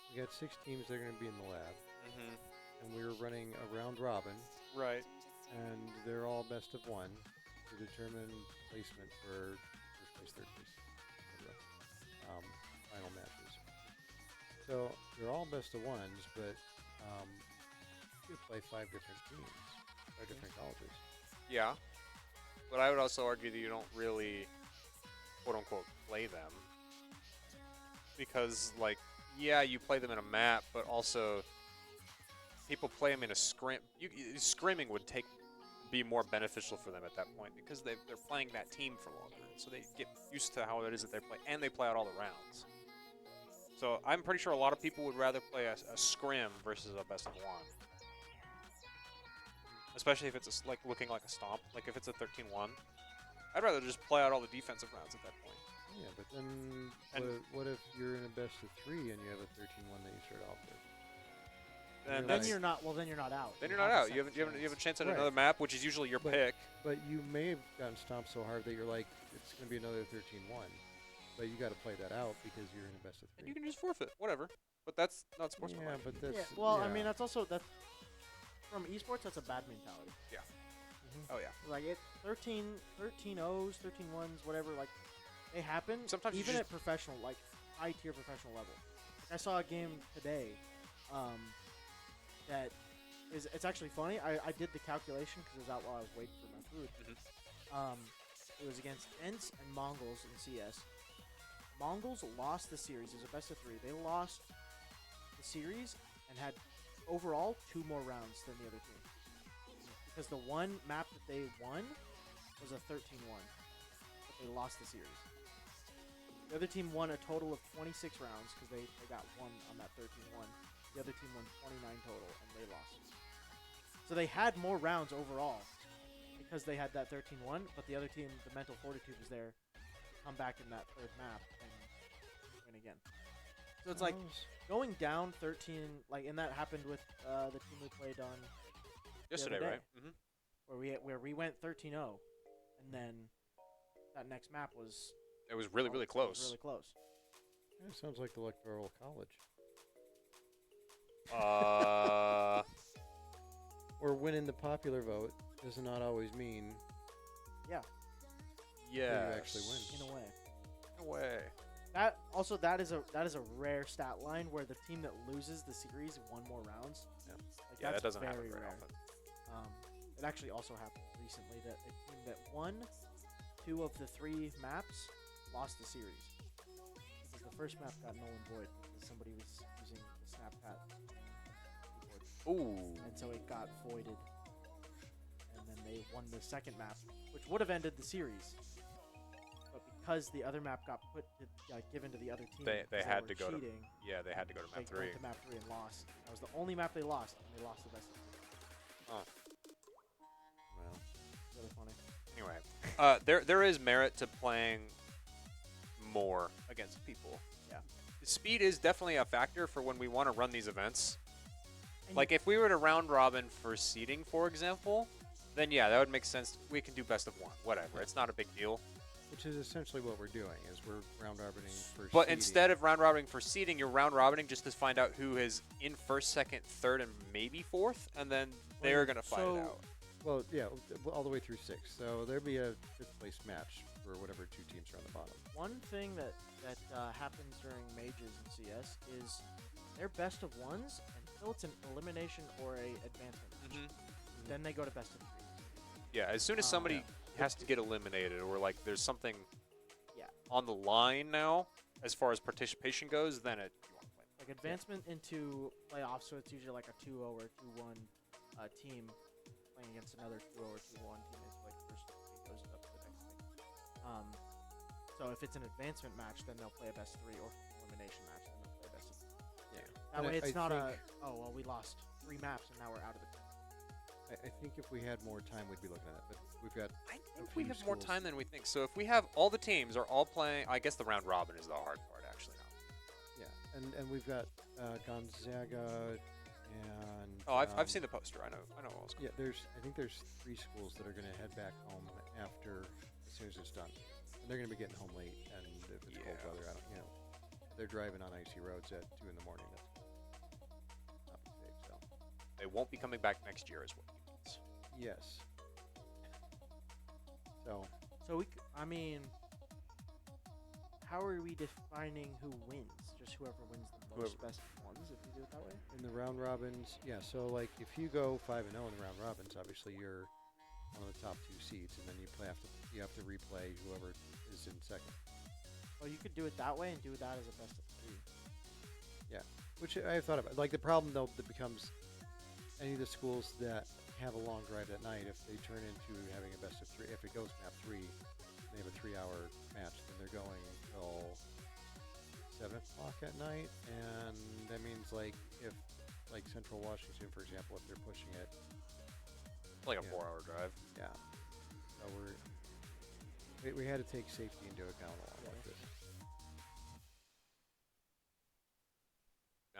we got 6 teams that are going to be in the lab. And we were running a round robin. Right. And they're all best of 1 to determine placement for first place, third place, etc. Final matches. So they're all best of 1s, but you could play 5 different teams, 5 different colleges. Yeah. But I would also argue that you don't really, quote unquote, play them. Because, like, yeah, you play them in a map, but also people play them in a scrim. Scrimming would be more beneficial for them at that point because they're playing that team for longer. So they get used to how it is that they play, and they play out all the rounds. So I'm pretty sure a lot of people would rather play a scrim versus a best of 1. Especially if it's like looking like a stomp. Like if it's a 13-1. I'd rather just play out all the defensive rounds at that point. Yeah, but then what if you're in a best of 3 and you have a 13-1 that you start off with? Then you're not. Well, then you're not out. Then you're not out. You have a chance at another map, which is usually your pick. But you may have gotten stomped so hard that you're like, it's going to be another 13-1. But you got to play that out because you're in a best of 3. And you can just forfeit, whatever. But that's not sportsmanlike. Yeah, but that's. Yeah, well, I mean, that's also from esports. That's a bad mentality. Yeah. Oh yeah. Like 13 O's, 13 1s, whatever. Like they happen. Sometimes even at professional, like high tier professional level. Like, I saw a game today. That is, it's actually funny. I did the calculation because it was out while I was waiting for my food. It was against Ents and Mongols in CS. Mongols lost the series. It was a best of 3. They lost the series and had overall 2 more rounds than the other team. Because the one map that they won was a 13-1. But they lost the series. The other team won a total of 26 rounds because they got 1 on that 13-1. The other team won 29 total, and they lost. So they had more rounds overall because they had that 13-1, but the other team, the mental fortitude was there to come back in that third map and win again. So it's like going down 13, like, and that happened with the team we played on yesterday, right? Where we went 13-0, and then that next map was. It was really, really close. Really close. It sounds like the Electoral College. Or winning the popular vote does not always mean. Yeah. Yeah. You actually win. In a way. In a way. That is a rare stat line where the team that loses the series won more rounds. Yeah. Like, Yeah, that's that doesn't very happen very rare. often. It actually also happened recently that a team that won 2 of the 3 maps lost the series. Because the first map got null and void because somebody was using the Snapchat keyboard. Ooh. And so it got voided. And then they won the second map, which would have ended the series. But because the other map got given to the other team, they had to go cheating, they had to go to map 3. They went to map 3 and lost. That was the only map they lost, and they lost the best of 3. Oh. Well, really funny. Anyway, there is merit to playing more against people. Yeah. Speed is definitely a factor for when we want to run these events. And Like if we were to round robin for seeding, for example, then yeah, that would make sense. We can do best of 1, whatever. It's not a big deal. which is essentially what we're doing, is we're round robining for But seeding. instead of round robining for seeding, you're round robining just to find out who is in first, second, third, and maybe fourth, and then they're gonna fight it out. Well, yeah, all the way through 6. So there'd be a 5th place match for whatever 2 teams are on the bottom. One thing that happens during majors in CS is they're best of 1s until it's an elimination or a advancement match. Then they go to best of 3s. Yeah, as soon as somebody has to get eliminated or like there's something on the line now as far as participation goes, then you want to play. Like advancement into playoffs, so it's usually like a 2-0 or 2-1 team playing against another 2-0 or 2-1 team. It's like first team goes up to the next thing. So if it's an advancement match, then they'll play a best of 3, or if it's an elimination match, then they'll play a best of 3. Yeah. That way it's not we lost 3 maps and now we're out of the. I think if we had more time, we'd be looking at it. But we've got. I think we have more time than we think. So if we have all the teams are all playing, I guess the round robin is the hard part actually now. Yeah, and we've got Gonzaga and. Oh, I've seen the poster. I know all. Yeah, I think there's 3 schools that are going to head back home after as soon as it's done. And they're going to be getting home late, and if it's cold weather, they're driving on icy roads at 2 in the morning. That's not safe. So. They won't be coming back next year, as well. Yes. So how are we defining who wins? Just whoever wins the most best ones, if we do it that way? In the round robins, yeah. So like if you go 5-0 in the round robins, obviously you're one of the top 2 seeds, and then you have to replay whoever is in second. Well, you could do it that way and do that as a best of 3. Yeah, which I've thought about. Like the problem though that becomes any of the schools that have a long drive at night, if they turn into having a best of 3, if it goes map 3, they have a 3-hour match, then they're going until 7 o'clock at night, and that means like if like Central Washington, for example, if they're pushing it, like a 4-hour drive. Yeah. So we had to take safety into account along with this.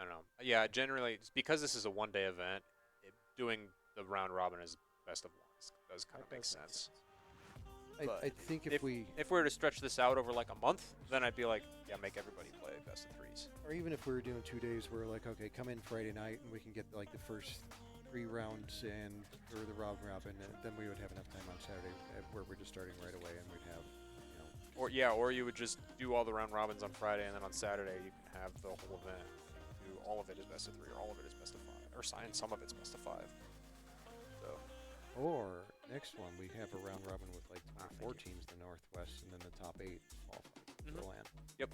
I don't know. Yeah, generally, because this is a one-day event, doing the round robin as best of 1s does kind of make sense. I think if we were to stretch this out over like a month, then I'd be like, yeah, make everybody play best of 3s. Or even if we were doing 2 days, we're like, okay, come in Friday night and we can get like the first 3 rounds in for the round robin, and then we would have enough time on Saturday where we're just starting right away, and we'd have, Or you would just do all the round robins on Friday, and then on Saturday you can have the whole event. Do all of it as best of 3, or all of it as best of 5, or sign some of it's best of 5. So. Or next one, we have a round robin with like 24 teams in the Northwest, and then the top 8 qualify for the land. Yep.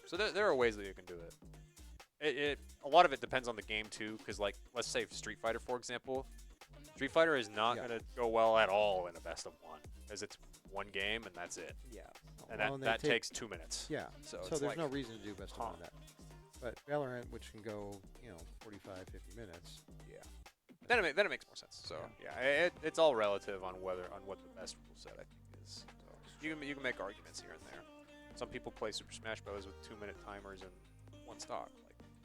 So there are ways that you can do it. A lot of it depends on the game too, because like let's say Street Fighter, for example, Street Fighter is not going to go well at all in a best of 1, because it's one game and that's it. Yeah. And that takes 2 minutes. Yeah. So there's like, no reason to do best of 1 of that. But Valorant, which can go, 45, 50 minutes. Yeah. Then it makes more sense. So yeah, it's all relative on what the best rule set I think is. So you can make arguments here and there. Some people play Super Smash Bros. With 2-minute timers and one stock.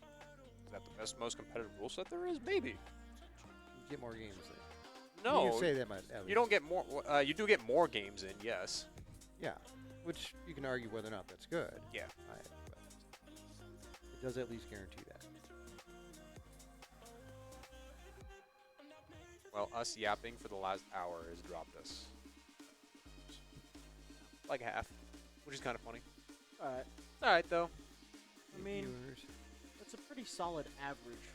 Like, is that the most competitive rule set there is? Maybe. You get more games in. No. You can say that, but you don't get more. You do get more games in, yes. Yeah, which you can argue whether or not that's good. Yeah. But it does at least guarantee that. Well, us yapping for the last hour has dropped us. Like half, which is kind of funny. Alright. All right, though. I mean, that's a pretty solid average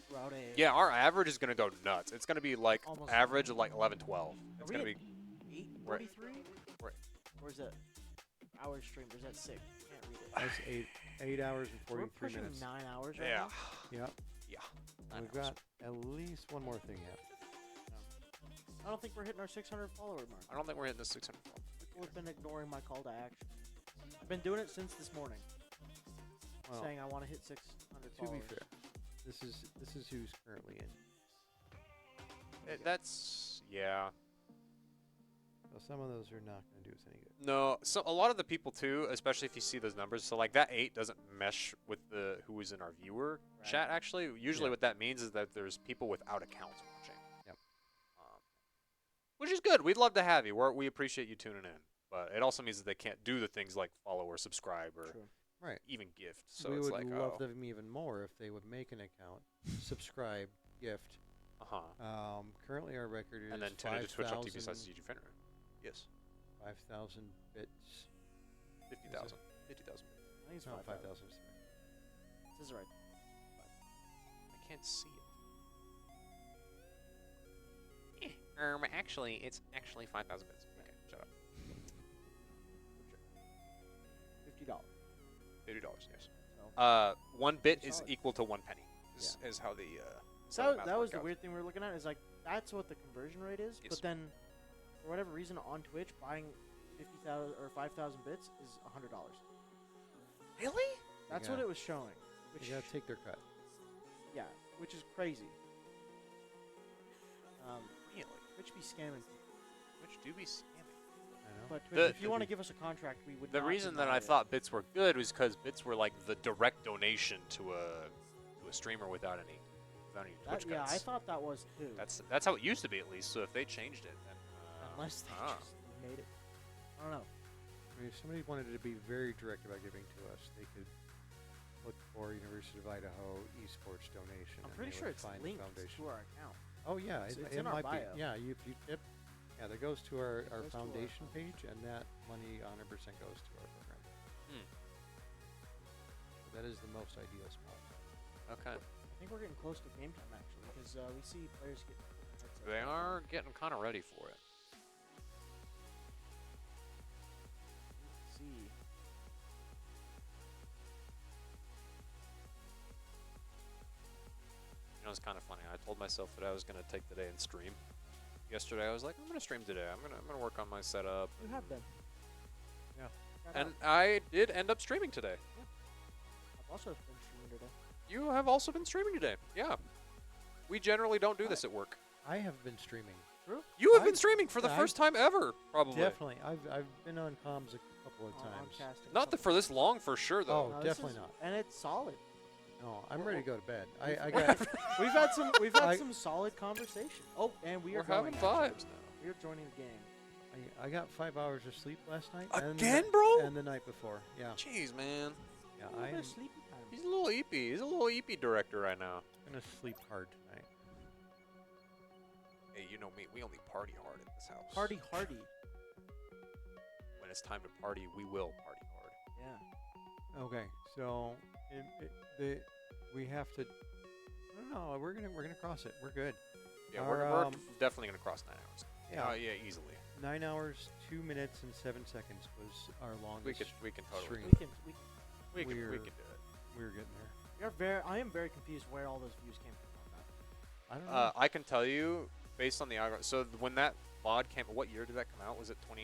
throughout a... Yeah, our average is going to go nuts. It's going to be like Almost average of like 11, 12. It's going to be 8:43? Right. Or is that hour stream? Or is that 6? I can't read it. That's 8 hours and 43 We're pushing minutes. 9 hours right Yeah. now? Yep. Yeah. And we've got at least one more thing happening. I don't think we're hitting our 600 follower mark. I don't think we're hitting the 600 follower. People have been ignoring my call to action. I've been doing it since this morning. Well, saying I want to hit 600 to followers. be fair, this is who's currently in. That's yeah. Well, some of those are not going to do us any good. No, so a lot of the people too, especially if you see those numbers. So like that 8 doesn't mesh with the who is in our viewer chat. Actually, usually what that means is that there's people without accounts watching. Yep. Which is good. We'd love to have you. We appreciate you tuning in. But it also means that they can't do the things like follow or subscribe or even gift. So we it's would like, love them even more if they would make an account, subscribe, gift. Currently our record is and then tune into Twitch on TV /GG Finner. Yes. 5,000 bits. 50,000. 50,000 bits. I think it's No, 5,000. 5,000. This is right. I can't see it. Actually, it's actually 5,000 bits. Okay, shut up. $50. $50, yes. So. 1 bit is equal to 1 penny. Is how the. So that was the weird thing we were looking at. Is like that's what the conversion rate is. Yes. But then, for whatever reason, on Twitch, buying 50,000 or 5,000 bits is $100. Really? That's what it was showing. Which You gotta take their cut. Yeah, which is crazy. Really? Twitch be scamming people. Twitch do be scamming. But Twitch, if you want to give us a contract, we would. The not reason that deny I it. thought bits were good was because bits were like the direct donation to a streamer without any Twitch Yeah, cuts. I thought that was too. That's how it used to be at least. So if they changed it, then Unless they just made it. I don't know. I mean, if somebody wanted to be very direct about giving to us, they could look for University of Idaho Esports donation. I'm and pretty they sure would it's find the linked foundation. to our account. Oh yeah, It's it in our might bio. be. Yeah, if you tip, yeah, that goes to our Goes to our foundation page, and that money 100% goes to our program. So that is the most ideal spot. Okay. I think we're getting close to game time actually, because we see players get. They are getting kind of ready for it. Let's see. You know, it's kind of funny. I told myself that I was going to take the day and stream. Yesterday, I was like, I'm going to stream today. I'm gonna work on my setup. You have been. Yeah. And I did end up streaming today. I've also been streaming today. You have also been streaming today. Yeah. We generally don't do this at work. I have been streaming. True. You have been streaming for the first time ever, probably. Definitely. I've been on comms a couple of times. casting Not for this long, for sure, though. Oh, definitely not. And it's solid. No, I'm ready to go to bed. I got. We've had some solid conversation. Oh, and we are We're having going, vibes actually. now. We are joining the game. I got 5 hours of sleep last night. Again, and bro? And the night before. Yeah. Jeez, man. Yeah, A little bit I'm of sleepy time. He's a little eepy. He's a little eepy director right now. gonna sleep hard tonight. Hey, you know me. We only party hard in this house. Party hardy. When it's time to party, we will party hard. Yeah. Okay, so we have to. I don't know. We're gonna cross it. We're good. Yeah, Our, we're definitely gonna cross 9 hours. Yeah. Yeah, easily. 9 hours, 2 minutes, and 7 seconds was our longest. We can totally. stream. We can do We're it. We're getting there. I am very confused where all those views came from on that. I don't know. I can tell you based on the algorithm. So when that VOD came, what year did that come out? Was it 20?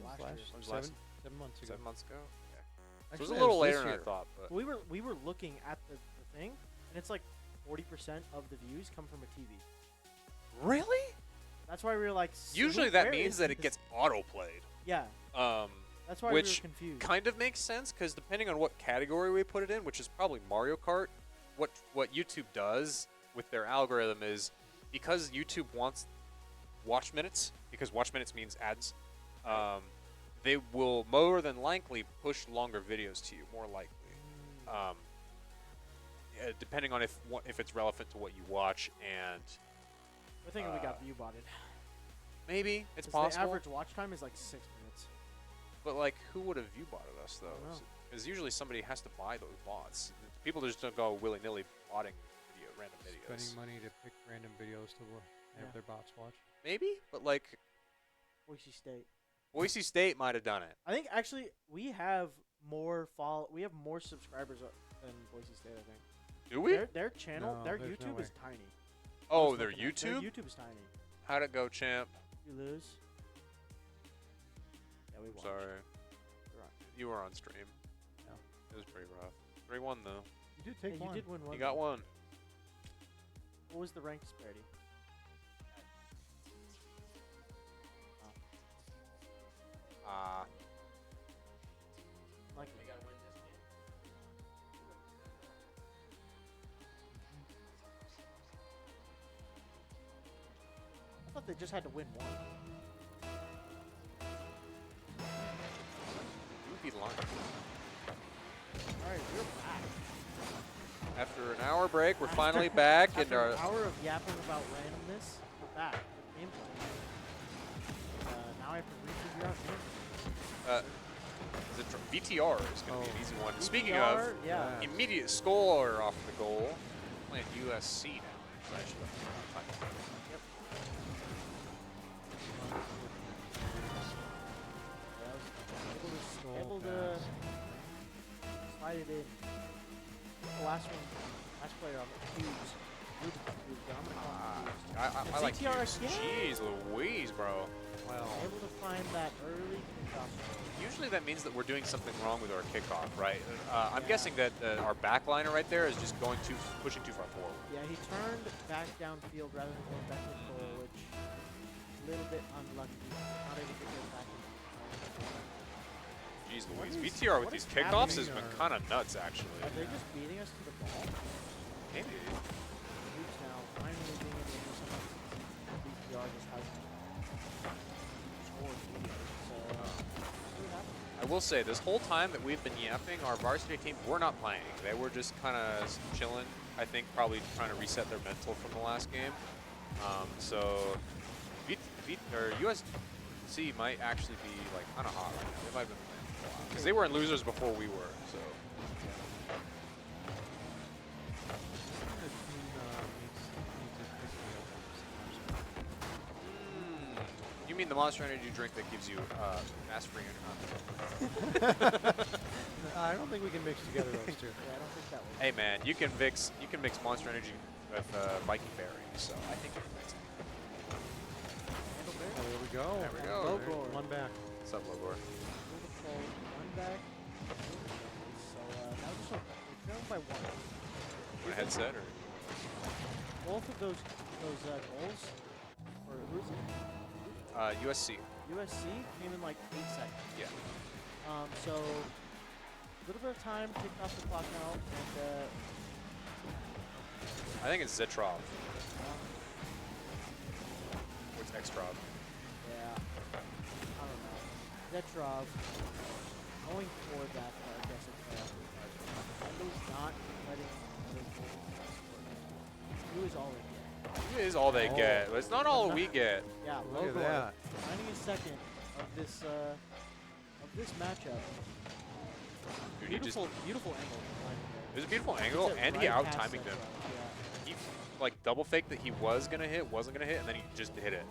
Last Flash, year. was 7 last- 7 months ago. 7 months ago. Yeah. So it was a Actually, little that was later this than I year. thought, but We were looking at the thing, and it's like 40% of the views come from a TV. really? That's why we were like. Usually that means that it gets auto-played. Yeah. That's why Which we were confused. kind of makes sense because depending on what category we put it in, which is probably Mario Kart, what YouTube does with their algorithm is because YouTube wants watch minutes, because watch minutes means ads, they will more than likely push longer videos to you, more likely. Depending on if it's relevant to what you watch, and We're thinking we got view botted. maybe it's 'Cause possible. The average watch time is like 6 minutes. But like, who would have view botted us though? know. Because usually somebody has to buy those bots. People just don't go willy nilly botting random videos. Spending money to pick random videos to have Yeah. their bots watch. Maybe, but like Boise State. Boise State might have done it. I think actually we have more subscribers than Boise State. I think. Do we? Their channel, No, their there's no YouTube is way. tiny. Oh, I was their looking at- YouTube? Their YouTube is tiny. How'd it go, champ? You lose. Yeah, we won. Sorry. You're right. You were on stream. No. It was pretty rough. 3-1 though. You did Yeah, take you one. did win one. You got one. What was the rank disparity? Like I thought they just had to win one. You'd be lying. Alright, we're back. After an hour break, we're finally back in After our. an hour of yapping about randomness, we're back. Gameplay. Now I have to refigure out gameplay. VTR is going to be an easy one. Speaking VTR, of, yeah. immediate score off the goal. Playing USC now. So I should have Yep. Able to slide it in. The last player on the cubes. I like CTR Hughes. again? Jeez Louise, bro. Well, Able to find that early kickoff. Usually that means that we're doing something wrong with our kickoff, right? I'm guessing that our backliner right there is just pushing too far forward. Yeah, he turned back downfield rather than going back to the goal, which is a little bit unlucky. Not able to get back in. Jeez What Louise. is- VTR with what these is kickoffs has happening? been kind of nuts, actually. Are they just beating us to the ball? Maybe. Hoops now finally being able to do something. BPR just hasn't scored either. So, see what happens. I will say, this whole time that we've been yapping, our varsity team were not playing. They were just kind of chilling. I think probably trying to reset their mental from the last game. So, USC might actually be like kind of hot right now. They might have been playing for a while because they were in losers before we were. So. You mean the Monster Energy drink that gives you mass free I don't think we can mix together those two. Yeah, I don't think that was. Hey man, you can mix Monster Energy with Viking Berry, so I think it's mixed. Handle bear. Oh, there we go. There we go. Logor. One back. What's up, Logor? Beautiful one back. So now just we're down by one. Want a headset or? Both of those goals, or who's it? USC. USC came in like 8 seconds. Yeah. So a little bit of time ticked off the clock now, and I think it's Zetrov. Or it's Xtrov. yeah, I don't know. Zetrov going for that aggressive play. He's not letting other goals score. Who is all they get? It is all they get, but it's not all we get. Yeah, Look at Logor that. finding a second of this matchup. Dude, he just, Beautiful angle. behind him there. it was a beautiful angle, It's a and he right out past timing them. Zetrov, He like double faked that he was gonna hit, wasn't gonna hit, and then he just hit it.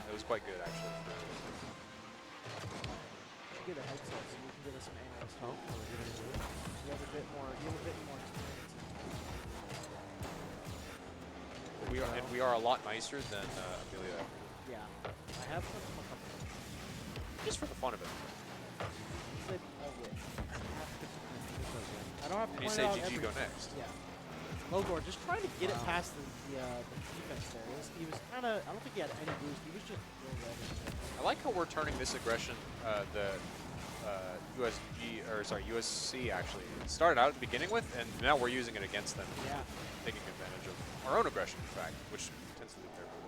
It was quite good actually. Get a headset so you can get us some angles. Oh, you have a bit more. You have a bit more experience. We are a lot nicer than Amelia. Yeah, I have put some a couple. Just for the fun of it. They all wish. I have to put some I don't have to And you point say out GG every. go next. Yeah. Logor just trying to get it past the defense there. He was kind of. I don't think he had any boost. He was just real ready. I like how we're turning this aggression, USC actually started out at the beginning with, and now we're using it against them. Yeah. Taking advantage of our own aggression, in fact, which tends to leave their move.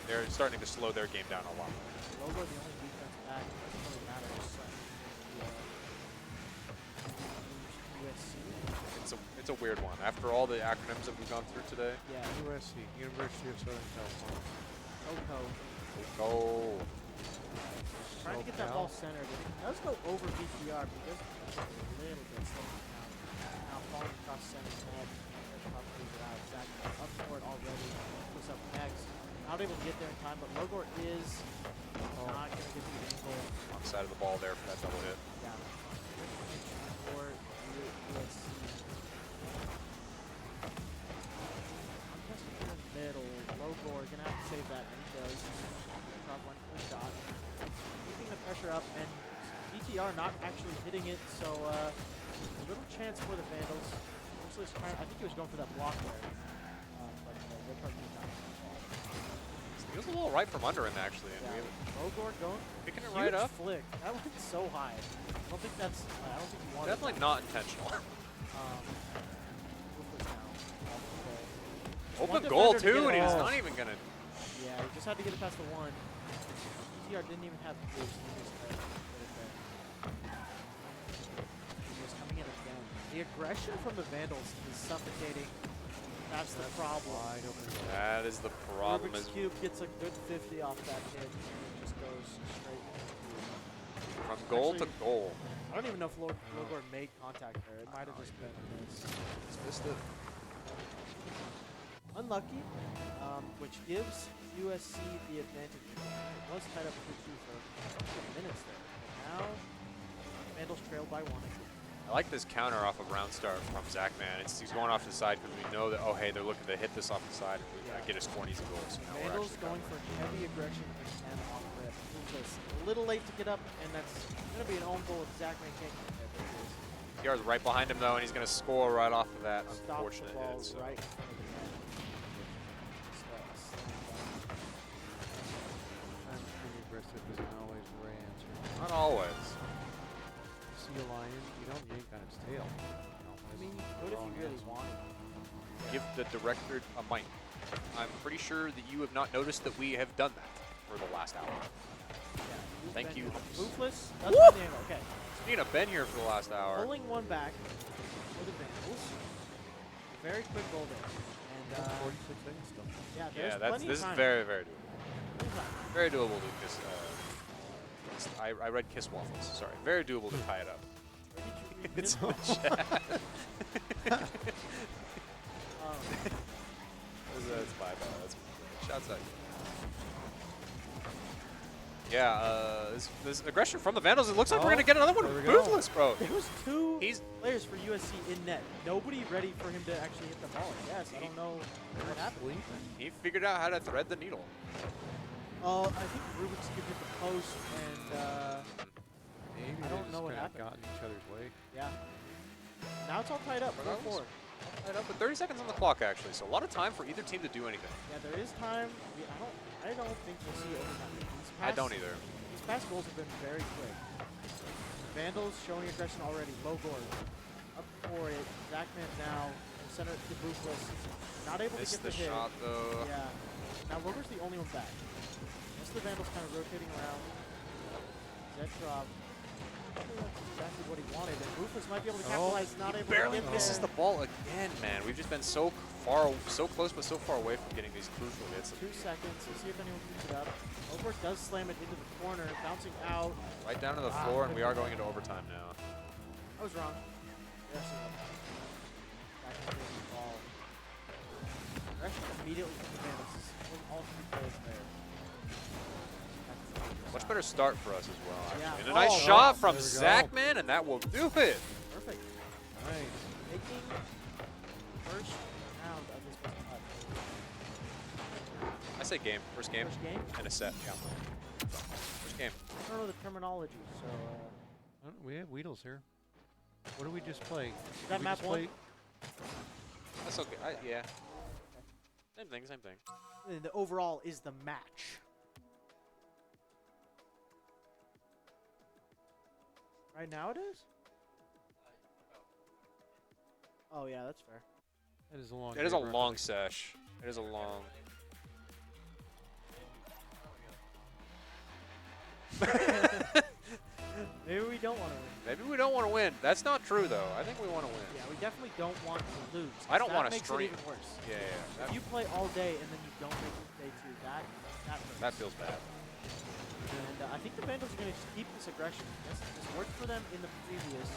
They're starting to slow their game down a lot. Logor the only defense back. It doesn't really matter. Just USC. It's a weird one. After all the acronyms that we've gone through today. Yeah. USC, University of Southern California. OCO. Go. Trying to get that ball centered. It does go over BTR, but it does a little bit slow down. Now falling across center net. Probably without exactly up for it already. Looks up next. Not able to get there in time, but Logor is not going to get the angle. On the side of the ball there for that double hit. Yeah. For USC. Contested in the middle. Logor going to have to save that, and he does. Drop one for the shot. Keeping the pressure up, and BTR not actually hitting it, so a little chance for the Vandals. I think he was going for that block there, but Ripard did not. He was a little right from under him, actually. And Yeah. Logor going. picking it Huge right up. flick. That went so high. I don't think that's. I don't think he wanted. Definitely that. not intentional. One Open goal, defender to too, get and it he's off. not even going to... Yeah, he just had to get it past the one. BTR didn't even have the boost. He just had to get it there. He was coming in again. The aggression from the Vandals is suffocating. That's the problem. That is the problem. Rubik's Cube gets a good 50 off that hit, and it just goes straight From goal to goal. I don't even know if Logor made contact there. It might have just been a miss. Just missed it. Unlucky, which gives USC the advantage. It was tied up 2-2 for a couple of minutes there. But now, Vandals trailed by 1. I like this counter off of round start from Zachman. He's going off the side because we know that, oh, hey, they're looking to hit this off the side and get a score and easy goal. So now we're Vandals actually going for heavy aggression and off rip. A little late to get up, and that's going to be an own goal if Zachman can't get there. TR's right behind him, though, and he's going to score right off of that unfortunate the ball hit. So. right in front of the net. Aggressive isn't always the right answer. Not always. See a lion, you don't yank on its tail. I mean, you could if you really wanted. Give the director a mic. I'm pretty sure that you have not noticed that we have done that for the last hour. Yeah, Thank you. Roofless. That's the angle. Okay. Nina been here for the last hour. Pulling one back for the Vandals. Very quick goal there. And 46 seconds still. yeah, there's plenty this of time. is very, very doable. Very doable to kiss. I read kiss waffles. Sorry, very doable to tie it up. It's in the chat. That's my bad. That's shouts out. Yeah, this aggression from the Vandals. It looks like we're gonna get another one. Ruthless, bro. There was two players for USC in net. Nobody ready for him to actually hit the ball. Yes, I don't know what happened. He figured out how to thread the needle. I think Rubik's Cube hit the post, and Maybe I don't know what happened. Got in each other's way. Yeah. Now it's all tied up. 4-4. Tied up with 30 seconds on the clock, actually. So a lot of time for either team to do anything. Yeah, there is time. I don't think we'll see overtime. I don't either. These past goals have been very quick. Vandals showing aggression already. Logor up for it. Zachman now center to Ruthless. Not able to get the hit. shot though. Yeah. Now Logor's the only one back. Most of the Vandals kind of rotating around. Zetrov. That's exactly what he wanted, and Ruthless might be able to capitalize. Not able Barely to get misses there. the ball again, man. We've just been so close, but so far away from getting these crucial hits. 2 seconds. Let's see if anyone keeps it up. Logor does slam it into the corner, bouncing out. Right down to the floor, and we are going into overtime now. I was wrong. Yes, back to the ball. Aggression immediately from the Vandals. All 3 goals there. Much better start for us as well, actually. Yeah. And a nice shot from Zachman, and that will do it. Perfect. Nice. Making first round of this best of 5. I say game. First game. First game? And a set. Yeah. First game. I don't know the terminology, so We have Weedles here. What do we just play? That Did we map just one? play? That's okay. Yeah. Same thing. Same thing. And the overall is the match. Right now it is? Oh yeah, that's fair. That is a long. It is a game, long right? sesh. It is a long. Maybe we don't want to win. Maybe we don't want to win. That's not true though. I think we want to win. Yeah, we definitely don't want to lose. I don't want wanna to stream. It even worse. Yeah. If you play all day and then you don't make it day two, that hurts. That feels bad. And I think the Vandals are going to keep this aggression. This worked for them in the previous.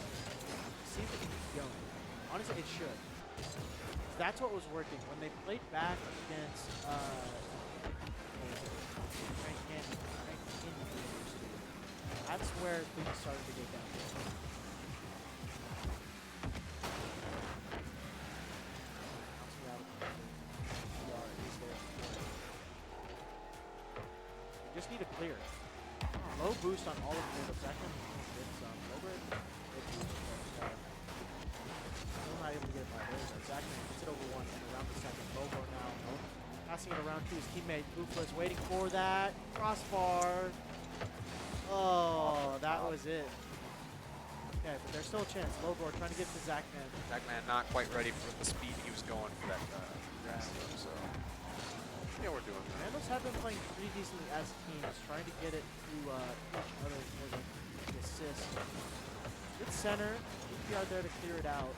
See if it keeps going. Honestly, it should. That's what was working when they played back against Frank Candy University. That's where things started to go down. You just need to clear. Low boost on all of the second. It's over. Still not able to get it by there. Zachman gets it over one and around the second. Lobo now. Passing it around to his teammate. Bufla's waiting for that. Crossbar. Oh, that was it. Okay, but there's still a chance. Lobo trying to get to Zachman. Zachman not quite ready for the speed he was going for that grass so yeah, we're doing that. Vandals have been playing pretty decently as teams, trying to get it to each other for the assist. Good center. EPR there to clear it out.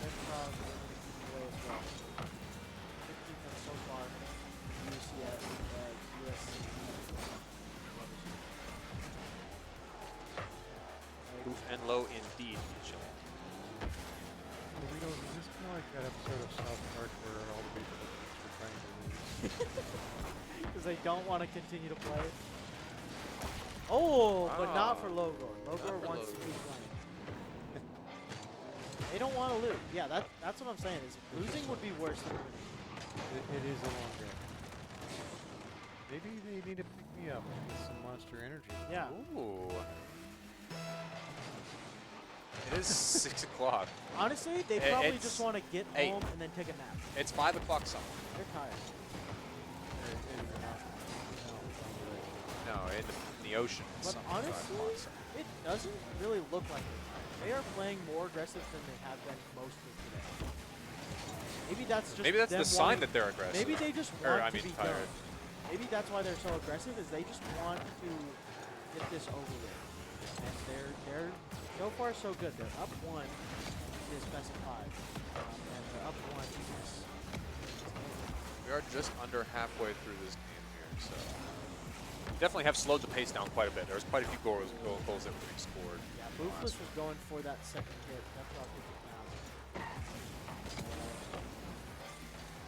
Red Frog going to keep it away as well. Good defense so far. USC. And low indeed, Chile. Burrito, is this kind of like that episode of South Park where all the people are trying to lose? Because they don't want to continue to play. Oh, but not for Logor. Logor wants to keep playing. They don't want to lose. Yeah, that's what I'm saying. Is losing would be worse than winning. It is a long game. Maybe they need to pick me up and get some monster energy. Yeah. Ooh. It is 6 o'clock. Honestly, they probably just want to get home and then take a nap. It's 5 o'clock somewhere. They're tired. No, in the ocean. It's But something 5 honestly, o'clock somewhere. it doesn't really look like it. They are playing more aggressive than they have been most of today. Maybe that's just Maybe that's them the sign wanting- that they're aggressive. Maybe they just Or, want I to mean, be tired. done. Maybe that's why they're so aggressive. Is they just want to get this over with. And they're so far so good. They're up one is best of 5, and they're up one is. We are just under halfway through this game here, so definitely have slowed the pace down quite a bit. There's quite a few goals that were being scored. Yeah, Boofless was going for that second hit. That's what I think it now.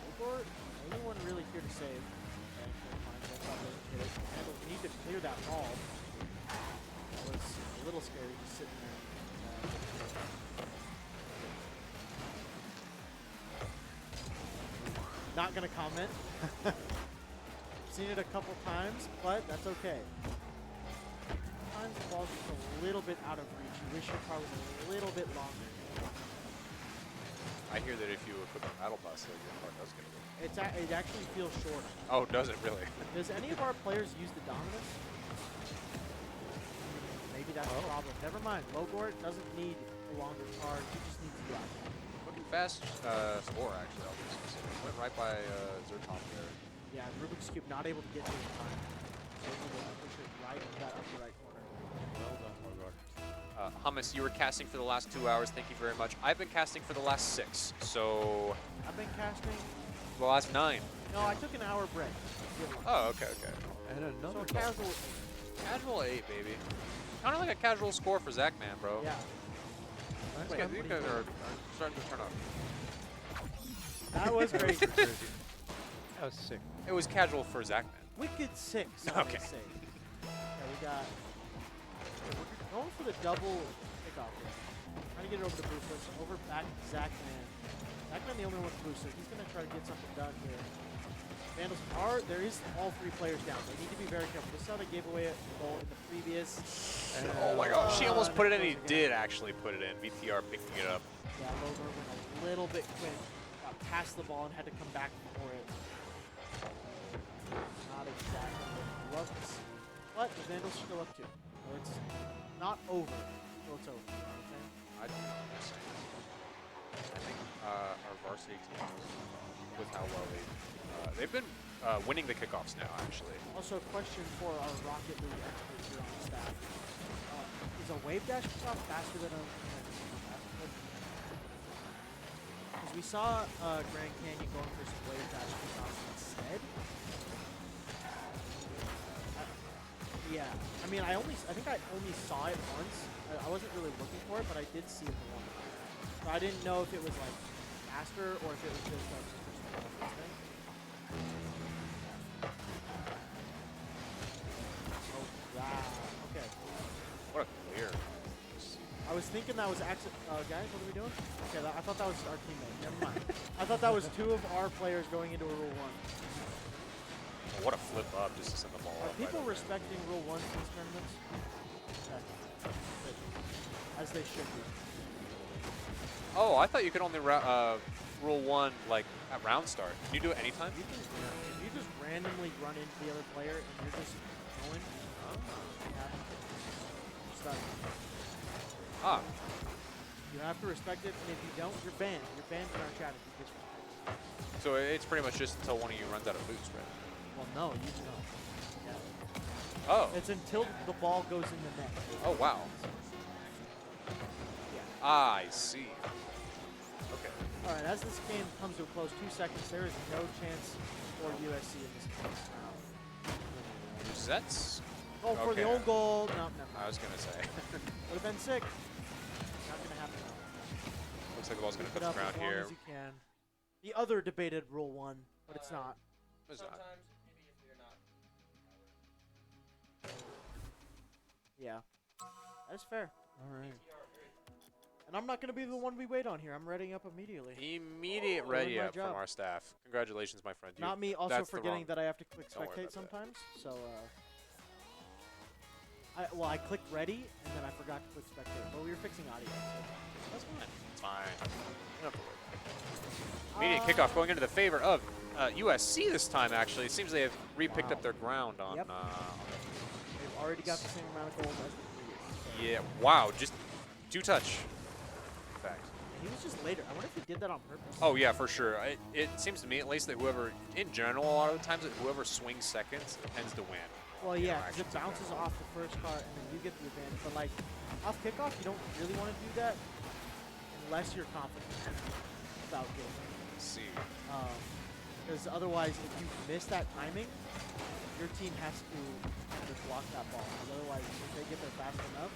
Ogor, only one really here to save. And that's how they hit it. Handle need to clear that ball. That was a little scary just sitting there. Not gonna comment. Seen it a couple times, but that's okay. Sometimes the ball's just a little bit out of reach. You wish it probably was a little bit longer. I hear that if you equip a battle bus, your car does get a little. It actually feels shorter. Oh, does it really? Does any of our players use the Dominus? Maybe that's the problem. Never mind. Logor doesn't need a longer card. He just needs the icon. Looking fast score, actually. I'll be specific. Went right by Zertop there. Yeah, Rubik's Cube not able to get to it in time. So able to push it right in that upper right corner. Well done, Logor. Hummus, you were casting for the last 2 hours. Thank you very much. I've been casting for the last 6, so I've been casting. the last 9. No, I took an hour break. Oh, okay. And another So casual. Casual 8, baby. Kind of like a casual score for Zach, man, bro. Yeah. These guys, these guys are starting to turn up. That was crazy. That was sick. It was casual for Zach, man. Wicked 6. Okay. Say. Yeah, we got. We're going for the double kickoff here. Trying to get it over to Boofless. Over back to Zachman. Zachman the only one with boost, so he's going to try to get something done here. Vandals there is all 3 players down. They need to be very careful. This is how they gave away a goal in the previous. Oh my gosh, he almost put it in. He did actually put it in. VTR picking it up. Yeah, Lover went a little bit quick. Got past the ball and had to come back for it. Not exactly what he loves. But the Vandals still up 2. So it's not over until it's over. You know what I'm saying? I do know what you're saying. I think our varsity team, with how well they've been winning the kickoffs now, actually. Also, a question for our Rocket League experts here on the staff. Is a wave dash kickoff faster than a because we saw Grand Canyon going for some wave dash kickoffs instead. Yeah, I mean, I think I only saw it once. I wasn't really looking for it, but I did see it once. So I didn't know if it was like faster or if it was just like this thing. Oh wow! Okay. What a clear. I was thinking that was guys. What are we doing? Okay, I thought that was our teammate. Never mind. I thought that was 2 of our players going into a Rule 1. Oh, what a flip up just to send the ball Are up. people respecting Rule 1 in these tournaments? Yeah. As they should be. Oh, I thought you could only rule 1 like at round start. Can you do it anytime? You can, if you just randomly run into the other player and you're just going, Ah. You have to respect it, and if you don't, you're banned. You're banned from our chat if you disrespect it. So it's pretty much just until one of you runs out of boost, right? Well, no, you don't. Yeah. Oh. It's until the ball goes in the net. Oh, wow. Yeah. I see. Okay. All right, as this game comes to a close, 2 seconds, there is no chance for USC in this case. Resets? Go for the old goal. No, never mind. I was going to say. Would have been sick. Not going to happen. Looks like the ball's going to Keep touch it the up ground as long here. as you can. The other debated Rule 1, but it's not. It's not. Yeah, that's fair. All right. And I'm not going to be the one we wait on here. I'm readying up immediately. Immediate Doing ready my up from job. our staff. Congratulations, my friend. Not me also that's the forgetting wrong- that I have to click Don't worry spectate about that. sometimes. So, I clicked ready, and then I forgot to click spectate. But we were fixing audio, so that's fine. It's fine. You don't have to worry. Immediate kickoff going into the favor of USC this time, actually. It seems they have re-picked up their ground on... Yep. They've already got the same amount of goals as the previous. So. Yeah, wow, just 2 touch. In fact. He was just later. I wonder if he did that on purpose. Oh, yeah, for sure. It seems to me, at least, that whoever, in general, a lot of the times, that whoever swings seconds tends to win. Well, yeah, because it bounces off the first card, and then you get the advantage. But, like, off kickoff, you don't really want to do that unless you're confident about getting it. See. Because otherwise, if you miss that timing, your team has to just block that ball. Because otherwise, if they get there fast enough,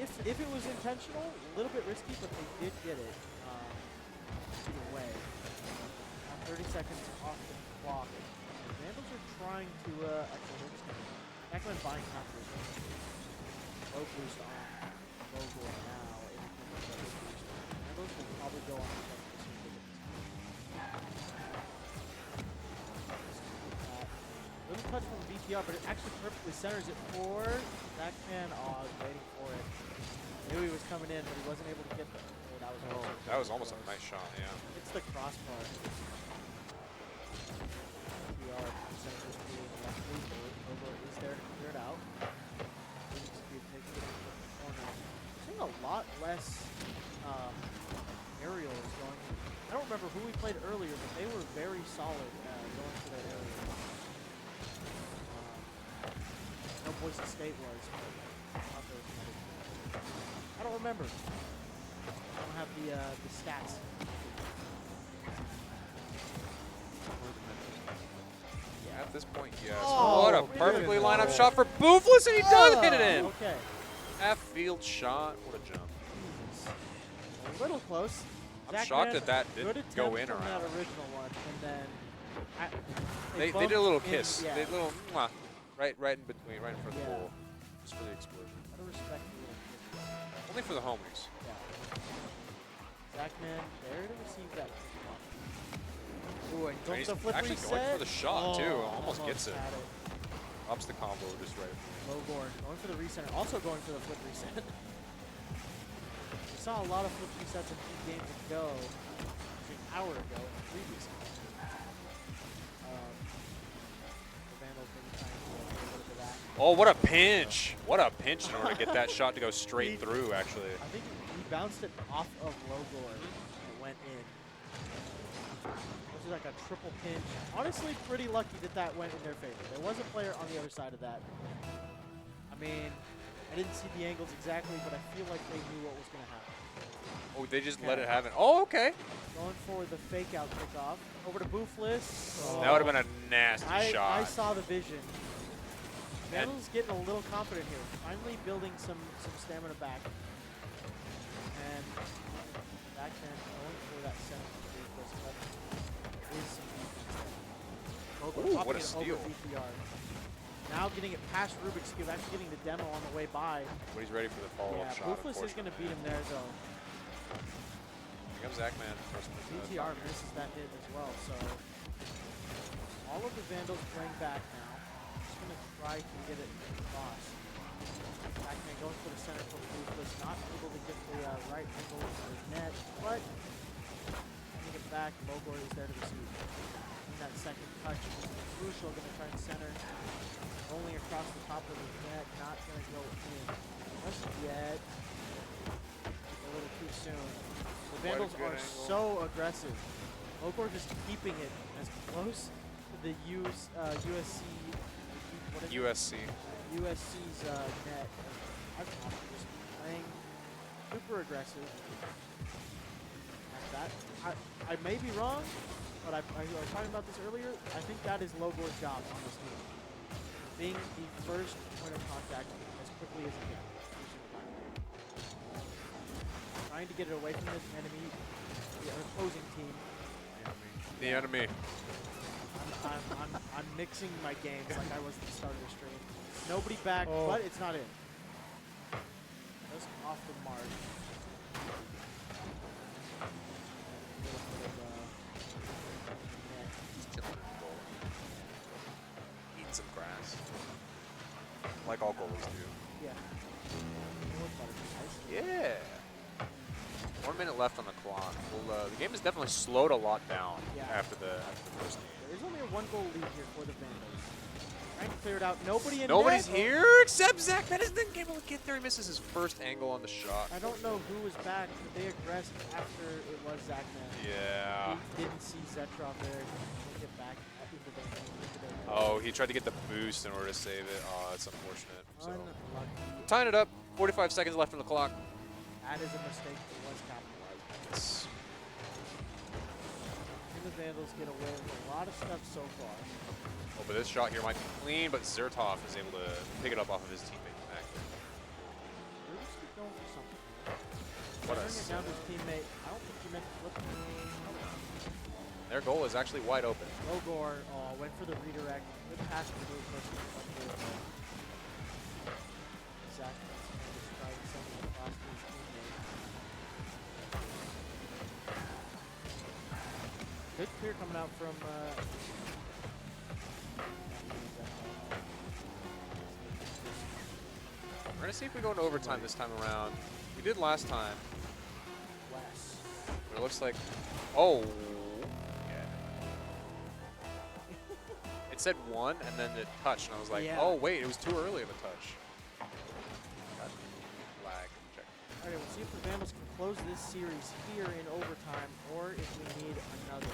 so if it was intentional, a little bit risky, but they did get it either way. Now 30 seconds off the clock. The Vandals are trying to actually they're just gonna back buying counters. Low boost on Vogel now. Vandals will probably go on the little touch from VTR, but it actually perfectly centers it for that can. Oh, I was waiting for it. Knew he was coming in, but he wasn't able to get there. Oh, That was almost a nice shot, yeah. It's the crossbar. VTR centers to the left lead. Over is there to clear it out. Seeing a lot less aerials going. I don't remember who we played earlier, but they were very solid going to their area. No Boise State was. I don't remember. I don't have the stats. Yeah. At this point, yes. Oh, what a perfectly lined up shot for Boofless, and he does hit it in. Okay. F-field shot. What a jump. A little close. I'm shocked that didn't go in or from out. that original one, and then They did a little bumped kiss. in, yeah. They did a little mwah, right in between, right in front of the goal. Just for the explosion. Out of respect for the little kiss. Only for the homies. Yeah. Zachman there to receive that. Ooh, and going He's for the flip actually reset. going for the shot, too. Oh, Almost gets it. had it. Drops the combo just right. Logor going for the reset, and also going for the flip reset. We saw a lot of flip resets a few games ago, actually an hour ago, previous game. The Vandals maybe trying to get a little bit of that. Oh, what a pinch! What a pinch in order to get that shot to go straight through, actually. I think he bounced it off of Logor and it went in. This is like a triple pinch. Honestly, pretty lucky that that went in their favor. There was a player on the other side of that. I mean, I didn't see the angles exactly, but I feel like they knew what was going to happen. Oh, they just let it happen. Oh, okay. Going for the fake out kickoff. Over to Boofless. Oh. That would have been a nasty shot. I saw the vision. Vandal's getting a little confident here. Finally building some stamina back. And backhand going for that center for Boofless. But there is some defense. Ooh, what a steal. Now getting it past Rubik's Cube, actually getting the demo on the way by. But he's ready for the follow-up shot. Boofless is going to beat him there, though. Here comes Zachman. BTR misses that hit as well, so all of the Vandals playing back now. Just going to try to get it across. Zachman going for the center for Boofless, not able to get the right angle to the net, but getting it back. Logor is there to receive. In that second touch, crucial, going to try and center. Only across the top of the net, not going to go in just yet. A little too soon. The Vandals are so aggressive. Logor just keeping it as close to the USC. USC's net. As possible. Just playing super aggressive. And that I may be wrong, but I was talking about this earlier. I think that is Logor's job on this team. Being the first point of contact as quickly as he can. Trying to get it away from this enemy, the opposing team. The enemy. I'm mixing my games like I was at the start of the stream. Nobody back, but it's not in. Just off the mark. Eat some grass. Like all goalies do. Yeah. Yeah. 1 minute left on the clock. Well, the game has definitely slowed a lot down after the first game. There's only a 1 goal lead here for the Vandals. Trying to clear it out. Nobody's here except Zach Pettis didn't able to get there. He misses his first angle on the shot. I don't know who was back, but they aggressed after it was Zachman. Yeah. He didn't see Zetrov there. He get back into the Oh, he tried to get the boost in order to save it. Oh, that's unfortunate. So. Unlucky. Tying it up. 45 seconds left on the clock. That is a mistake that was capitalized. The Vandals get away with a lot of stuff so far. Oh, but this shot here might be clean, but Zertov is able to pick it up off of his teammate back there. Rubik's Cube going for something. What Turning it down to his teammate. I don't think he meant to flip it. Their goal is actually wide open. Logor went for the redirect. Good pass to the move person. Zach just tried to send it across to his teammate. Good clear coming out from We're going to see if we go into overtime this time around. We did last time. Wes. But it looks like... Oh. Yeah. It said 1, and then it touched, and I was like, oh, wait, it was too early of a touch. Got lag. Check. All right, we'll see if the Vandals can close this series here in overtime, or if we need another.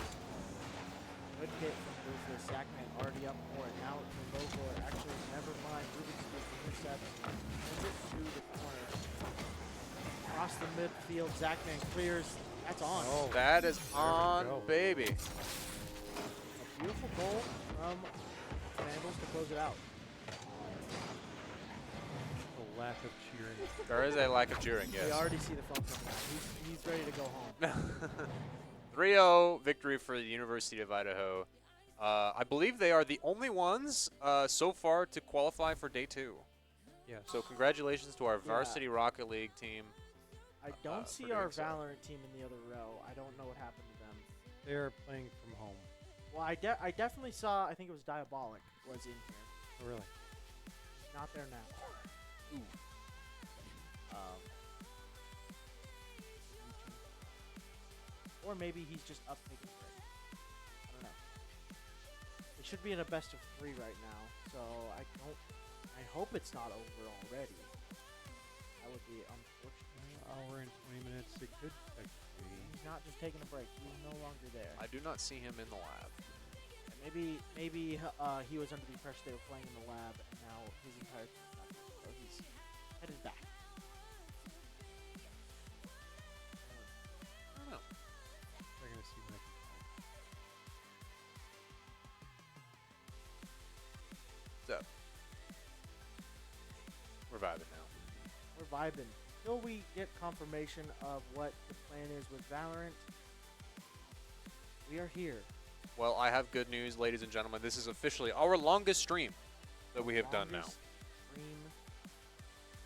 Good hit from Rufus. Zachman already up for it. Now to Logor. Actually, never mind. Rubik's Cube intercept. Sends it to the corner. Across the midfield. Zachman clears. That's on. Oh, that is on, baby. A beautiful goal from Vandals to close it out. A lack of cheering. There is a lack of cheering, yes. We already see the phone coming out. He's ready to go home. 3-0 victory for the University of Idaho. I believe they are the only ones so far to qualify for day 2. Yes. So congratulations to our Varsity Rocket League team. I don't see for our doing so. Valorant team in the other row. I don't know what happened to them. They're playing from home. Well, I definitely saw. I think it was Diabolic was in here. Oh, really? He's not there now. Ooh. Or maybe he's just up taking a break. I don't know. It should be in a best of 3 right now, so I hope it's not over already. That would be unfortunate. Hour and 20 minutes. It could technically. He's not just taking a break. He's no longer there. I do not see him in the lab. Maybe he was under the impression they were playing in the lab, and now his entire team's not there, so he's headed back. I don't know. They're gonna see what I can find. What's up? We're vibing now. We're vibing. Until we get confirmation of what the plan is with Valorant, we are here. Well, I have good news, ladies and gentlemen. This is officially our longest stream that we have done now. Longest stream.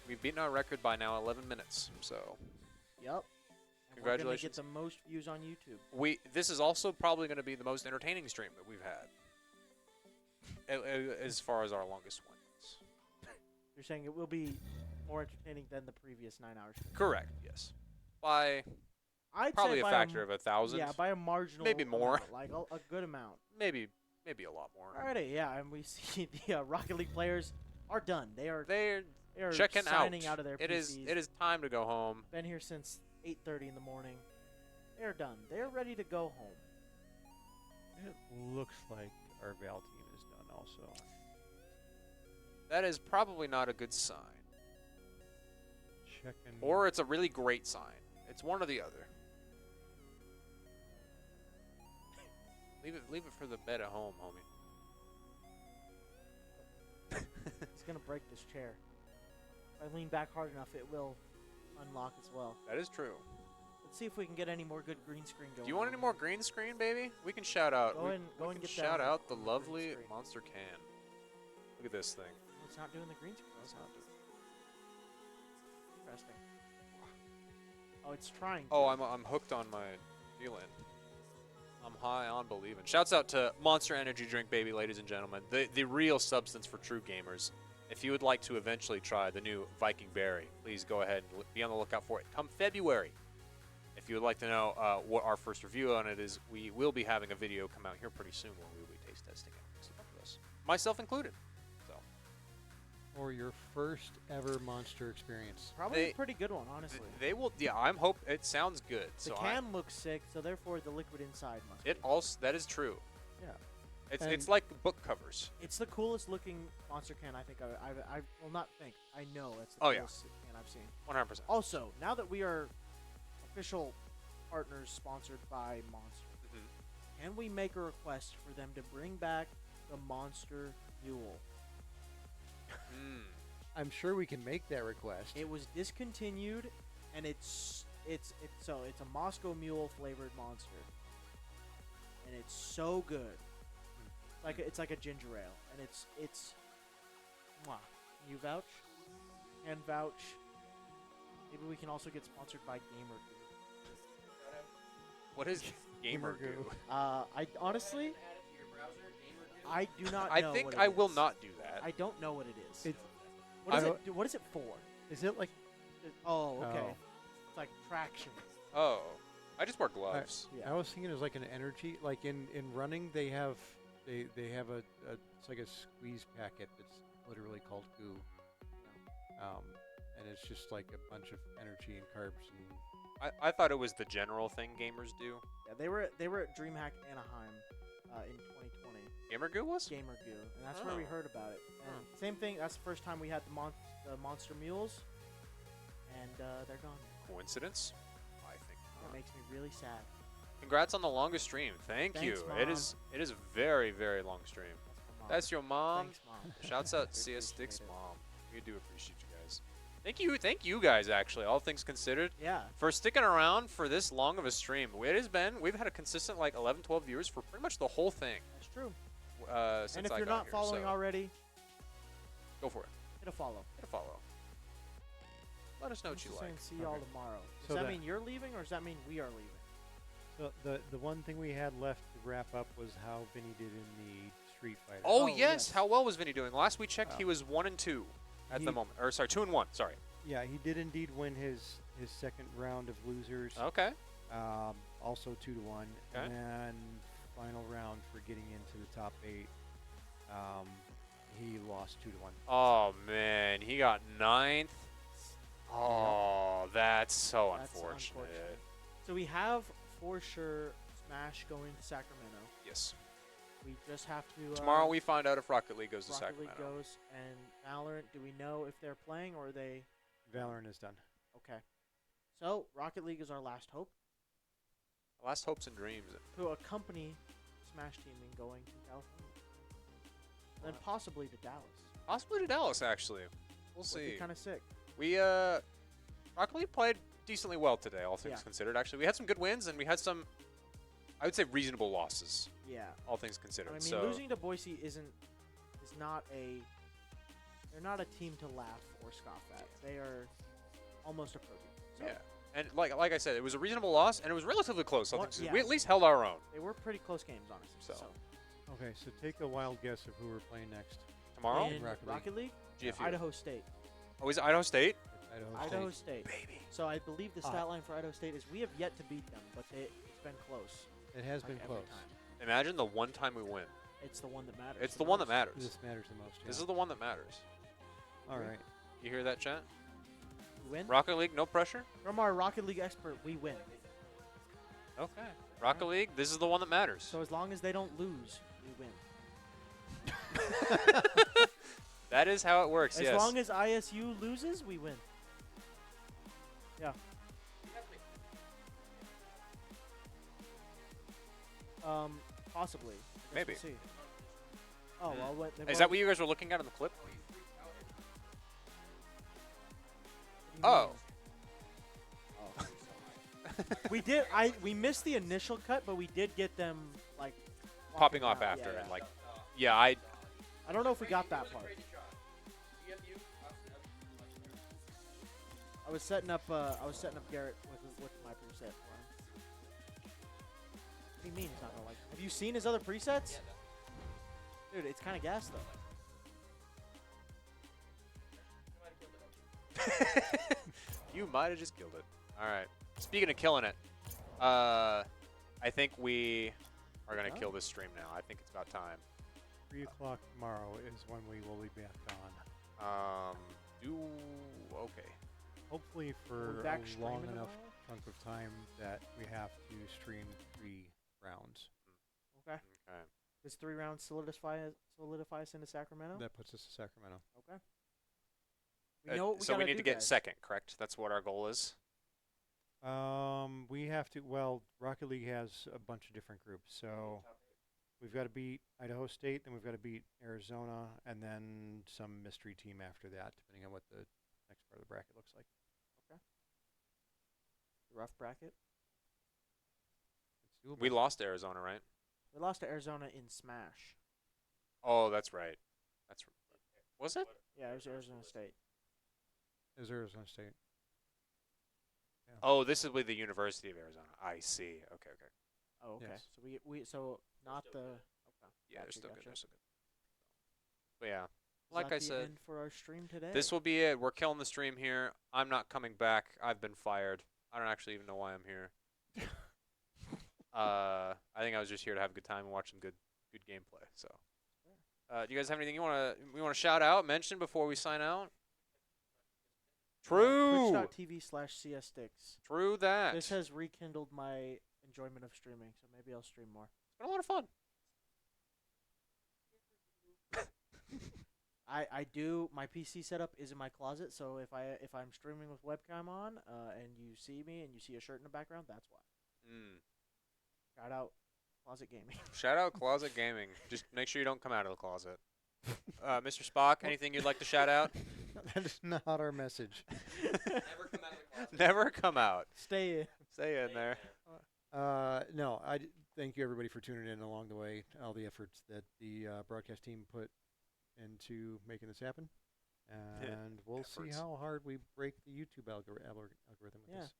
We've beaten our record by now 11 minutes, so Yep. And congratulations. We're gonna get the most views on YouTube. This is also probably going to be the most entertaining stream that we've had, as far as our longest one is. You're saying it will be more entertaining than the previous 9 hours. Correct. Yes. By I'd probably say a by factor of 1,000. Yeah, by a marginal. Maybe more. amount, like a good amount. Maybe a lot more. Alrighty, yeah, and we see the Rocket League players are done. They are checking signing out of their It PCs. is time to go home. Been here since 8:30 in the morning. They're done. They're ready to go home. It looks like our Val team is done also. That is probably not a good sign. Checking. Or it's a really great sign. It's one or the other. Leave it for the bed at home, homie. He's gonna break this chair. If I lean back hard enough, it will unlock as well. That is true. Let's see if we can get any more good green screen going. Do you want any more green screen, baby? We can shout out. Go we and can get shout that out the green lovely screen. monster can. Look at this thing. Oh, it's not doing the green screen. It's not doing- Interesting. Oh, it's trying. Oh, I'm hooked on my feeling. I'm high on believing. Shouts out to Monster Energy Drink, baby, ladies and gentlemen. The real substance for true gamers. If you would like to eventually try the new Viking Berry, please go ahead and be on the lookout for it come February. If you would like to know what our first review on it is, we will be having a video come out here pretty soon where we will be taste testing it. So look for this. Myself included. So. Or your first ever monster experience. Probably a pretty good one, honestly. They will. Yeah, I'm hope it sounds good. The so can looks sick, so therefore the liquid inside must. it also that is true. Yeah. It's like book covers. It's the coolest looking monster can I think I will not think. I know it's the Oh, yeah. coolest can I've seen. 100%. Also, now that we are official partners sponsored by Monster, can we make a request for them to bring back the Monster Mule? I'm sure we can make that request. It was discontinued, and it's a Moscow Mule flavored monster, and it's so good. It's like a ginger ale, and it's. Mwah. Can you vouch? And vouch. Maybe we can also get sponsored by Gamer Goo. What is Gamer Goo? I honestly, I do not. I know think what it I will is. not do that. I don't know what it is. It's- What is it for? Is it like? Oh, okay. Oh. It's like traction. Oh, I just wear gloves. I was thinking it was like an energy. Like in running, they have a it's like a squeeze packet that's literally called goo. And it's just like a bunch of energy and carbs and. I thought it was the general thing gamers do. Yeah, they were at DreamHack Anaheim in 2020. Gamer Goo was? Gamer Goo, and that's where we Oh. heard about it. And same thing. That's the first time we had the Monster Mules, and they're gone. Coincidence? I think It not. makes me really sad. Congrats on the longest stream. Thank Thanks, you. Mom. It is a very, very long stream. That's my mom. That's your mom. Thanks, Mom. Shouts out We CS Sticks appreciate it. mom. We do appreciate you guys. Thank you guys actually, all things considered. Yeah. For sticking around for this long of a stream. We've had a consistent like 11, 12 viewers for pretty much the whole thing. That's true. Since And if I you're got not here, following so already, go for it. hit a follow. Hit a follow. Let us know what you Just like. saying, see y'all tomorrow. Does So that that- mean you're leaving, or does that mean we are leaving? So the one thing we had left to wrap up was how Vinny did in the Street Fighter. Oh, Oh, yes. yes. How well was Vinny doing? Last we checked, Oh. he was 1-2 at the He- moment. Or sorry, 2-1. Sorry. Yeah, he did indeed win his second round of losers. Okay. Also 2-1, Okay. and then final round for getting into the top 8. He lost 2-1. Oh man, he got 9th. Oh, that's so That's unfortunate. So we have for sure Smash going to Sacramento. Yes. We just have to. Tomorrow we find out if Rocket League goes to Rocket Sacramento. League goes, and Valorant. Do we know if they're playing or are they? Valorant is done. Okay. So Rocket League is our last hope Last hopes and dreams. to accompany Smash team in going to California, then possibly to Dallas. Possibly to Dallas, actually. We'll Would be see. kind of sick. We Rocket League played decently well today, all things Yeah. considered. Actually, we had some good wins and we had some, I would say, reasonable losses, Yeah. all things considered. I mean, so losing to Boise is not a. They're not a team to laugh or scoff at. They are almost a pro team. So yeah, and like I said, it was a reasonable loss and it was relatively close. all What- things considered. yeah. We at least held our own. They were pretty close games, honestly. So. Okay, so take a wild guess of who we're playing next. Tomorrow, In Rocket League. Rocket League, GFU. Idaho State. Oh, is it Idaho State? Idaho State. Baby. So I believe the stat line for Idaho State is we have yet to beat them, but it's been close. It has like been every close. time. Imagine the one time we win. It's the one that matters. It's the one that matters. This matters the most. This yeah. is the one that matters. All right. You hear that, chat? We win. Rocket League, no pressure. From our Rocket League expert, we win. Okay. Rocket League, this is the one that matters. So as long as they don't lose, we win. That is how it works. As yes. long as ISU loses, we win. Yeah. Possibly. I guess Maybe. We'll see. Oh well. What, Is that what you guys were looking at in the clip? what do you Oh. mean? We did. We missed the initial cut, but we did get them like Popping walking off out. after Yeah, and yeah. like, yeah, I don't know if we got that part. I was setting up Garrett with my preset for him. What do you mean he's not gonna like? Have you seen his other presets? Dude, it's kind of gas though. you might have just killed it. All right. Speaking of killing it, I think we are gonna kill this stream now. I think it's about time. 3 o'clock tomorrow is when we will be back on. Okay. Hopefully We'll for be back a long streaming enough tomorrow? chunk of time that we have to stream 3 rounds. Okay. Okay. Does 3 rounds solidify us into Sacramento? That puts us in Sacramento. Okay. We know what we so we gotta need do, to get guys. second, correct? That's what our goal is. We have to. Well, Rocket League has a bunch of different groups, so we've got to beat Idaho State, then we've got to beat Arizona, and then some mystery team after that, depending on what the next part of the bracket looks like. Rough bracket. It's doable. We lost to Arizona, right? We lost to Arizona in Smash. Oh, that's right. That's was it? Yeah, it was Arizona State. It was Arizona State. Yeah. Oh, this is with the University of Arizona. I see. Okay, okay. Oh, okay. Yes. So we not the. Okay. Yeah, they're Gotcha, still good. gotcha. They're still good. But yeah, Is like that I the said, end for our stream today. this will be it. We're killing the stream here. I'm not coming back. I've been fired. I don't actually even know why I'm here. I think I was just here to have a good time and watch some good gameplay. So, do you guys have anything you want to shout out, mention before we sign out? True. Twitch.tv/CSSticks. True that. This has rekindled my enjoyment of streaming, so maybe I'll stream more. It's been a lot of fun. I do. My PC setup is in my closet, so if I'm streaming with webcam on, and you see me and you see a shirt in the background, that's why. Shout out Closet Gaming. Shout out Closet Gaming. Just make sure you don't come out of the closet. Mr. Spock, anything you'd like to shout out? That is not our message. Never come out. Stay in. Stay in there. No, thank you everybody for tuning in along the way. All the efforts that the broadcast team put into making this happen. And we'll see Efforts. how hard we break the YouTube algorithm with Yeah. this.